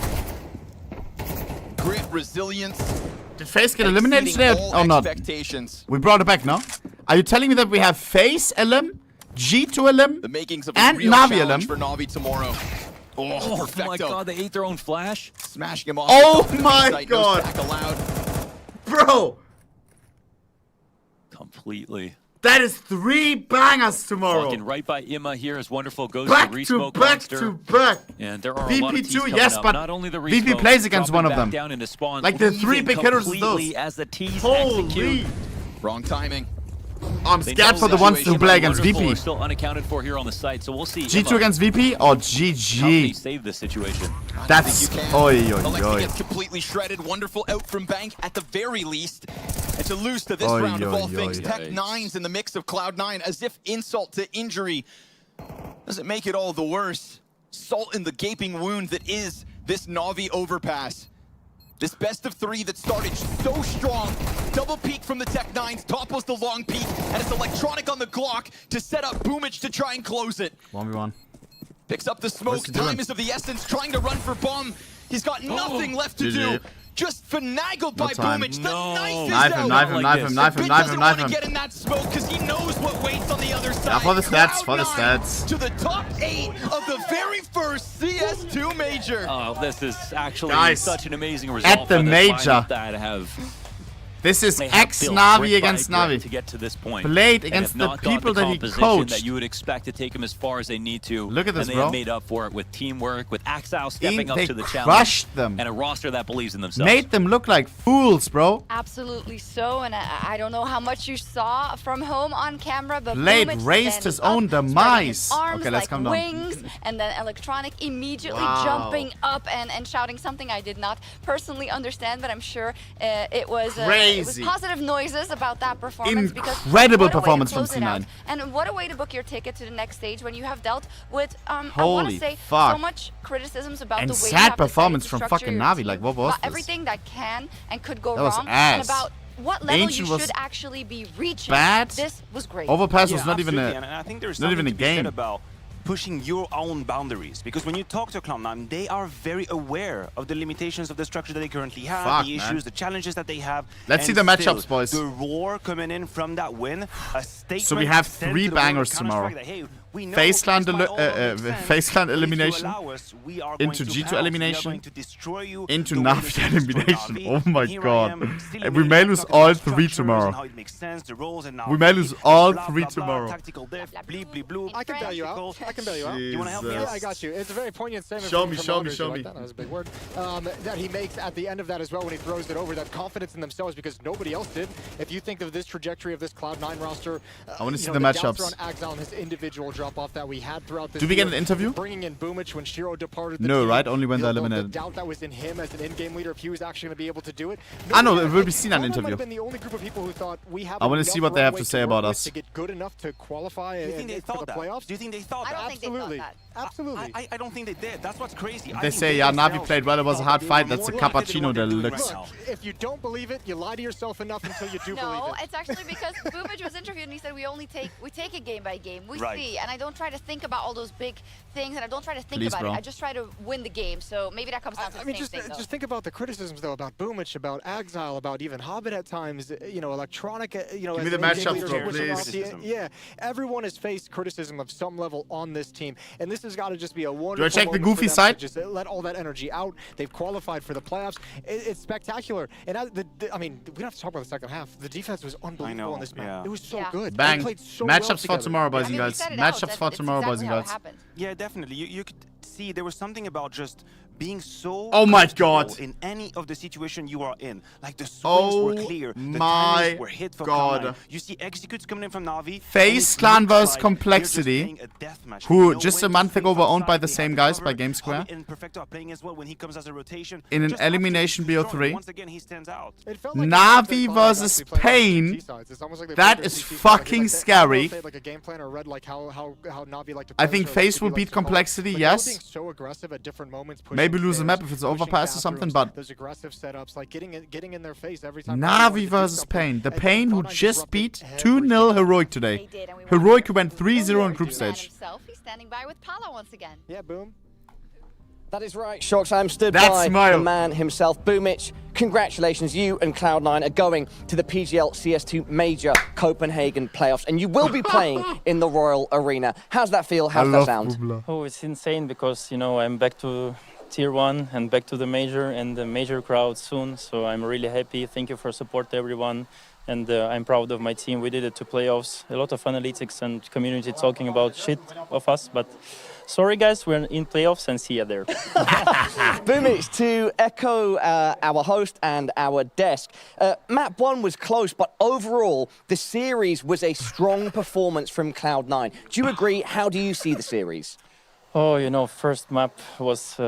S14: Grit, resilience.
S3: Did Faze get eliminated today or not? We brought it back, no? Are you telling me that we have Faze LM, G2 LM,
S14: the makings of
S3: and
S14: a real
S3: Navi
S14: challenge
S3: LM?
S14: for Navi tomorrow.
S18: Oh my god, they ate their own flash.
S14: Smashing him off.
S3: Oh my god. Bro.
S18: Completely.
S3: That is 3 bangers tomorrow.
S18: Walking right by Ima here is wonderful. Goes
S3: Back
S18: to
S3: to
S18: Resmoke
S3: back
S18: Monster.
S3: to back.
S18: And there are a lot of teams
S3: VP2,
S18: coming
S3: yes,
S18: up.
S3: but
S18: Not only the
S3: VP
S18: Resmoke,
S3: plays against one of
S18: dropping
S3: them.
S18: back down into spawn,
S3: Like the 3
S18: leaving
S3: big hitters is those.
S18: completely as the T's
S3: Holy.
S18: execute.
S14: Wrong timing.
S3: I'm scared for the ones who play against VP.
S18: Are still unaccounted for here on the site, so we'll see.
S3: G2 against VP or
S18: How can he
S3: GG?
S18: save this situation?
S3: That's oi.
S14: Alexa gets completely shredded. Wonderful out from Bank at the very least. And to lose to this round of all things, Tech9's in the mix of Cloud9 as if insult to injury doesn't make it all the worse. Salt in the gaping wound that is this Navi overpass. This best of 3 that started so strong. Double peek from the Tech9s, topples the long peek, and it's Electronic on the Glock to set up Boomage to try and close it.
S3: 1v1.
S14: Picks up the smoke, time is of the essence, trying to run for bomb. He's got nothing left to do. Just finagled by Boomage. The knife is out.
S3: Knife him.
S14: doesn't want to get in that smoke because he knows what waits on the other side.
S3: Yeah, for the stats,
S14: To the top 8 of the very first CS2 major.
S18: Oh, this is actually such an amazing result.
S3: At the
S18: for this
S3: major.
S18: lineup that have
S3: This is ex-Navi against Navi.
S18: To get to this point.
S3: Played against the people that he coached.
S18: That you would expect to take him as far as they need to.
S3: Look at this,
S18: and they
S3: bro.
S18: have made up for it with teamwork, with Axile stepping up
S3: They
S18: to the challenge.
S3: crushed them.
S18: And a roster that believes in themselves.
S3: Made them look like fools, bro.
S19: Absolutely so, and I don't know how much you saw from home on camera, but
S3: Blade
S19: Boomage
S3: raised his
S19: standing
S3: own
S19: up, spreading
S3: demise.
S19: his arms
S3: Okay, let's
S19: like
S3: calm down.
S19: wings, and then Electronic immediately jumping up and shouting something I did not personally understand, but I'm sure it was positive noises about that performance.
S3: Incredible performance from C9.
S19: And what a way to book your ticket to the next stage when you have dealt with, I want
S3: Holy
S19: to say,
S3: fuck.
S19: so much criticisms about
S3: And
S19: the way you
S3: sad
S19: have
S3: performance
S19: decided to
S3: from
S19: structure
S3: fucking
S19: your
S3: Navi,
S19: team,
S3: like, what was
S19: about
S3: this?
S19: everything that can and could go
S3: That was
S19: wrong,
S3: ass.
S19: and about what level
S3: Ancient
S19: you
S3: was
S19: should actually be reaching.
S3: bad.
S19: This was great.
S3: Overpass was not even
S7: absolutely. And I think there's
S3: not even a
S7: something to be said
S3: game.
S7: about pushing your own boundaries, because when you talk to Cloud9, they are very aware of the limitations of the structure that they currently have,
S3: Fuck,
S7: the issues, the challenges that they have.
S3: Let's see
S7: and
S3: the matchups,
S7: still,
S3: boys.
S7: The roar coming in from that win, a statement.
S3: So we have 3
S7: sent to the world
S3: bangers
S7: of
S3: tomorrow.
S7: Counter-Strike that, hey,
S3: Faze Clan elimination, into G2 elimination, into Navi elimination. Oh my god. We may lose all 3 tomorrow. We may lose all 3 tomorrow.
S21: I can bail you out. I can bail you out. You want to help me out? Yeah, I got you. It's a very poignant statement.
S3: Show me.
S21: That was a big word. That he makes at the end of that as well when he throws it over. That confidence in themselves because nobody else did. If you think of this trajectory of this Cloud9 roster,
S3: I want to see the matchups.
S21: On his individual drop-off that we had throughout this
S3: Do we get an interview?
S21: Bringing in Boomich when Shiro departed the
S3: No,
S21: team.
S3: right? Only when they're eliminated.
S21: The doubt that was in him as an in-game leader, if he was actually going to be able to do it.
S3: I know, it will be seen an
S21: might
S3: interview.
S21: have been the only group of people who thought we have
S3: I want to see what they have to say about us.
S21: To get good enough to qualify
S7: Do you think they
S21: for
S7: thought
S21: the
S7: that?
S21: playoffs.
S7: Do you think they thought that?
S19: I don't think they thought that.
S21: Absolutely.
S7: I don't think they did. That's what's crazy.
S3: They say, yeah, Navi played well. It was a hard fight. That's a cappuccino deluxe.
S21: Look, if you don't believe it, you lie to yourself enough until you do believe it.
S19: No, it's actually because Boomich was interviewed and he said we take it game by game. We see, and I don't try to think about all those big things, and I don't try to think about it. I just try to win the game. So maybe that comes down to the same thing.
S21: Just think about the criticisms though about Boomich, about Exile, about even Hobbit at times. You know, Electronic. You know,
S3: give me the matchups, bro, please.
S21: Yeah, everyone has faced criticism of some level on this team, and this has got to just be a wonderful.
S3: Do I check the goofy side?
S21: Just let all that energy out. They've qualified for the playoffs. It's spectacular, and I mean, we don't have to talk about the second half. The defense was unbelievable on this map. It was so good.
S3: Bang.
S21: They played so
S3: Matchups
S21: well
S3: for tomorrow, boys and girls. Matchups for tomorrow, boys and girls.
S7: Yeah, definitely. You could see there was something about just being so
S3: oh my god
S7: in any of the situation you are in. Like the swings were clear, the timings were hit for god. You see executes coming in from Navi.
S3: Faze Clan vs Complexity, who just a month ago were owned by the same guys by Game Square. In an elimination BO3. Navi versus Pain. That is fucking scary. I think Faze will beat Complexity, yes. Maybe lose the map if it's overpass or something, but Navi versus Pain. The Pain who just beat 2-0 Heroic today. Heroic who went 3-0 in group stage.
S19: He's standing by with Pala once again.
S21: Yeah, boom.
S5: That is right, Shocks. I'm stood by the man himself, Boomich. Congratulations, you and Cloud9 are going to the PGL CS2 Major Copenhagen playoffs, and you will be playing in the Royal Arena. How's that feel? How's that sound?
S13: Oh, it's insane because, you know, I'm back to Tier 1 and back to the Major and the Major crowd soon, so I'm really happy. Thank you for support, everyone. And I'm proud of my team. We did it to playoffs. A lot of analytics and community talking about shit of us, but sorry guys, we're in playoffs and see you there.
S5: Boomich, to echo our host and our desk, map 1 was close, but overall the series was a strong performance from Cloud9. Do you agree? How do you see the series?
S13: Oh, you know, first map was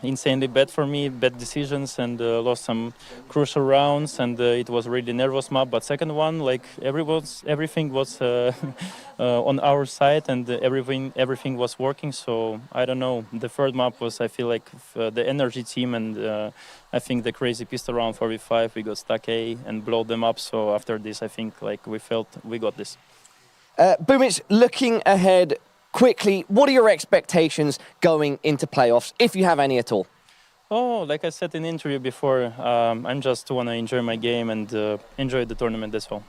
S13: insanely bad for me, bad decisions, and lost some crucial rounds, and it was really nervous map. But second one, like everything was on our side, and everything was working. So I don't know. The third map was, I feel like, the energy team, and I think the crazy pistol round 4v5. We got stuck A and blow them up. So after this, I think like we felt we got this.
S5: Boomich, looking ahead. Quickly, what are your expectations going into playoffs, if you have any at all?
S13: Oh, like I said in the interview before, I just want to enjoy my game and enjoy the tournament as well.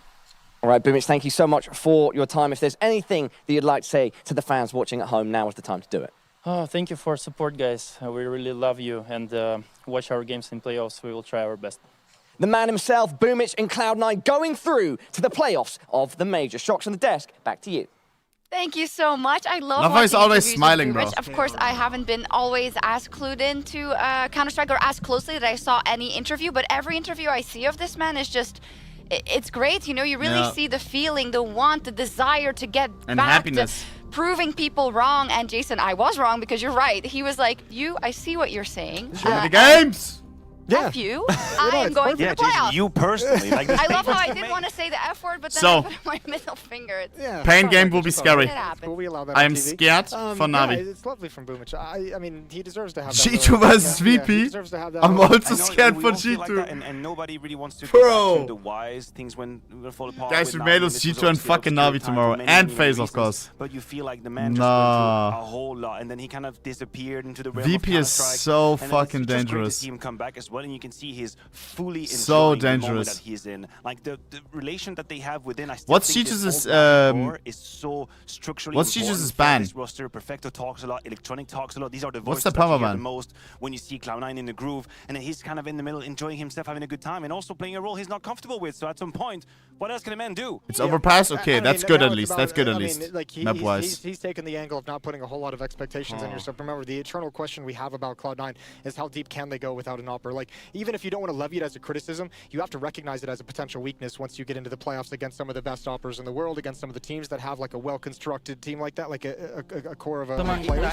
S5: All right, Boomich, thank you so much for your time. If there's anything that you'd like to say to the fans watching at home, now is the time to do it.
S13: Oh, thank you for support, guys. We really love you, and watch our games in playoffs. We will try our best.
S5: The man himself, Boomich and Cloud9, going through to the playoffs of the Major. Shocks on the desk, back to you.
S19: Thank you so much. I love
S3: Navi is always smiling, bro.
S19: Of course, I haven't been always as clued into Counter-Strike or as closely that I saw any interview, but every interview I see of this man is just, it's great. You know, you really see the feeling, the want, the desire to get
S3: and
S19: back
S3: happiness.
S19: To proving people wrong. And Jason, I was wrong because you're right. He was like, I see what you're saying.
S3: The games!
S19: F you. I am going to the playoffs.
S7: Jason, you personally. Like
S19: I love how I didn't want to say the F word, but then I put my middle finger.
S3: Pain game will be scary. I am scared for Navi.
S21: Yeah, it's lovely from Boomich. I mean, he deserves to have that.
S3: G2 versus VP. I'm also scared for G2.
S7: And nobody really wants to go back to the whys. Things when fall apart.
S3: Guys, we may lose G2 and fucking Navi tomorrow. And Faze, of course.
S7: But you feel like the man just went through a whole lot, and then he kind of disappeared into the realm
S3: VP
S7: of
S3: is so fucking dangerous.
S7: To see him come back as well. well, and you can see he's fully
S3: so
S7: enjoying the moment
S3: dangerous
S7: that he's in. Like the relation that they have within, I still
S3: what's
S7: think
S3: Cheetos'
S7: this is so structurally
S3: what's
S7: important
S3: Cheetos'
S7: for
S3: ban?
S7: this roster. Perfecto talks a lot, Electronic talks a lot. These are the
S3: What's
S7: voices
S3: the
S7: that you hear
S3: ban?
S7: the most when you see Cloud9 in the groove, and then he's kind of in the middle, enjoying himself, having a good time, and also playing a role he's not comfortable with. So at some point, what else can a man do?
S3: It's overpass? Okay, that's good at least. That's good at least.
S21: Like he's taken the angle of not putting a whole lot of expectations on yourself. Remember, the eternal question we have about Cloud9 is how deep can they go without an opera? Like, even if you don't want to levy it as a criticism, you have to recognize it as a potential weakness once you get into the playoffs against some of the best operas in the world, against some of the teams that have like a well-constructed team like that, like a core of a player.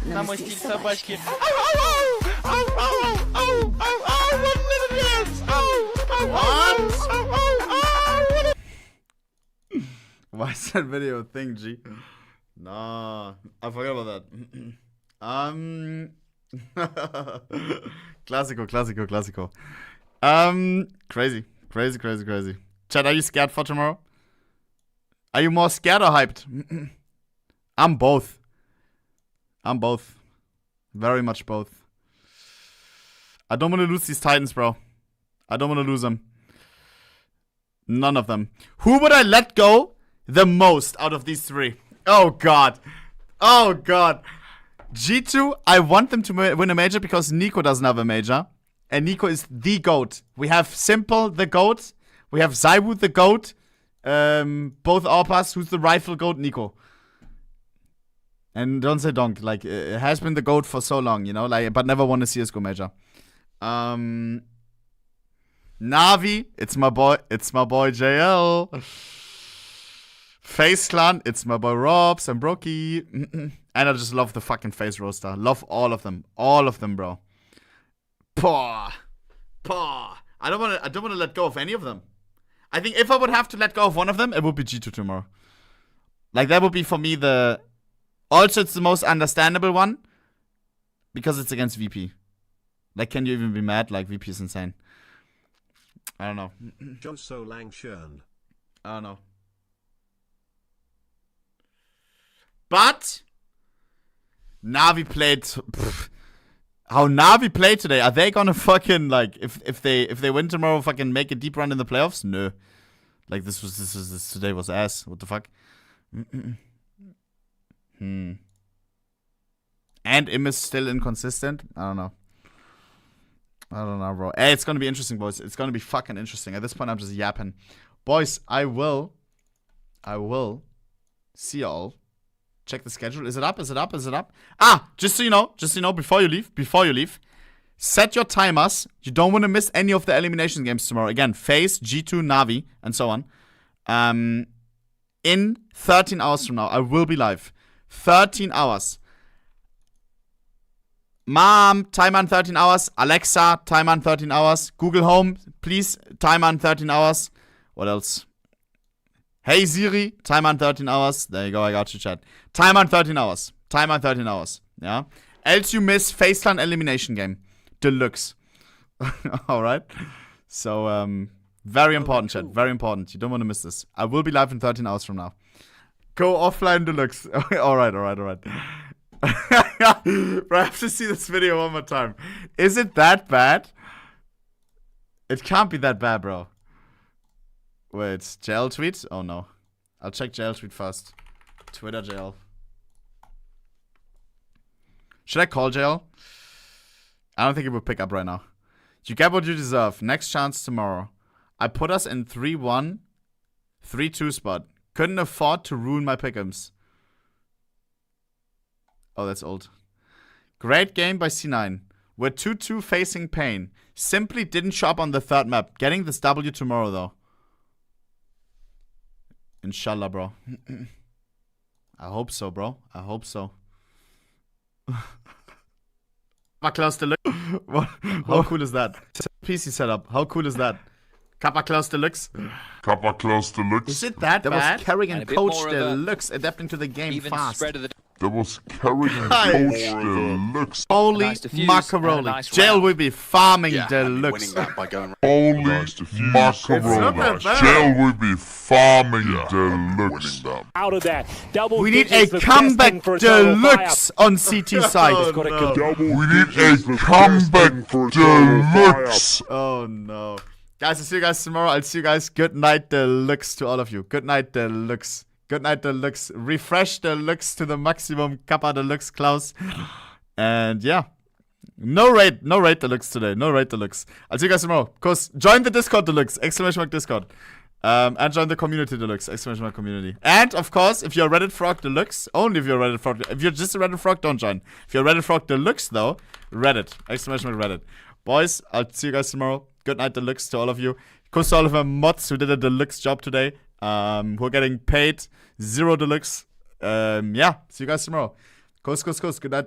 S13: На мой стиль собачки.
S3: Why is that video a thing, G? Nah, I forgot about that. Classico. Crazy. Chat, are you scared for tomorrow? Are you more scared or hyped? I'm both. Very much both. I don't want to lose these Titans, bro. I don't want to lose them. None of them. Who would I let go the most out of these three? Oh, God. G2, I want them to win a major because Nico doesn't have a major. And Nico is the GOAT. We have Simple, the GOAT. We have Zywoo, the GOAT. Both Orpas. Who's the rifle GOAT? Nico. And don't say DONK. Like, it has been the GOAT for so long, you know? Like, but never won a CSGO major. Navi, it's my boy JL. Faze Clan, it's my boy Robs and Brokey. And I just love the fucking Faze roster. Love all of them, bro. Paw. I don't want to let go of any of them. I think if I would have to let go of one of them, it would be G2 tomorrow. Like, that would be for me the. Also, it's the most understandable one because it's against VP. Like, can you even be mad? Like, VP is insane. I don't know.
S24: Joso Langshern.
S3: I don't know. But Navi played. How Navi played today? Are they gonna fucking like if they win tomorrow, fucking make a deep run in the playoffs? No. Like this today was ass. What the fuck? And Im is still inconsistent. I don't know, bro. Hey, it's gonna be interesting, boys. It's gonna be fucking interesting. At this point, I'm just yapping. Boys, I will see y'all. Check the schedule. Is it up? Ah, just so you know, before you leave, set your timers. You don't want to miss any of the elimination games tomorrow. Again, Faze, G2, Navi, and so on. In 13 hours from now, I will be live. 13 hours. Mom, timer in 13 hours. Alexa, timer in 13 hours. Google Home, please, timer in 13 hours. What else? Hey Siri, timer in 13 hours. There you go, I got you, chat. Timer in 13 hours. Yeah. Else you miss Faceland elimination game. Deluxe. Alright. So, very important, chat. Very important. You don't want to miss this. I will be live in 13 hours from now. Go offline deluxe. Alright. Bro, I have to see this video one more time. Is it that bad? It can't be that bad, bro. Wait, JL tweet? Oh no. I'll check JL tweet first. Twitter JL. Should I call JL? I don't think it will pick up right now. You get what you deserve. Next chance tomorrow. I put us in 3-1, 3-2 spot. Couldn't afford to ruin my pick'ems. Oh, that's old. Great game by C9. We're 2-2 facing pain. Simply didn't show up on the third map. Getting this W tomorrow, though. Inshallah, bro. I hope so, bro. I hope so. Kappa Klaus Deluxe. How cool is that? PC setup. How cool is that? Kappa Klaus Deluxe.
S11: Kappa Klaus Deluxe.
S3: Is it that bad? Was Karrigan Coach Deluxe adapting to the game fast.
S11: That was Karrigan coach deluxe.
S3: Holy macaroni. Jail will be farming deluxe.
S11: Holy macaroni. Jail will be farming deluxe.
S4: Out of that. Double
S3: we need a comeback deluxe on CT side.
S11: We need a comeback deluxe.
S3: Oh no. Guys, I'll see you guys tomorrow. I'll see you guys. Good night deluxe to all of you. Good night deluxe. Good night deluxe. Refresh deluxe to the maximum. Kappa deluxe, Klaus. And yeah. No raid deluxe today. No raid deluxe. I'll see you guys tomorrow. Of course, join the Discord deluxe. ! Discord. And join the community deluxe. ! Community. And of course, if you're Reddit Frog deluxe, only if you're Reddit Frog. If you're just a Reddit Frog, don't join. If you're Reddit Frog deluxe though, Reddit. ! Reddit. Boys, I'll see you guys tomorrow. Good night deluxe to all of you. Kudos to all of my mods who did a deluxe job today. Who are getting paid 0 deluxe. Yeah, see you guys tomorrow. Kudos. Good night.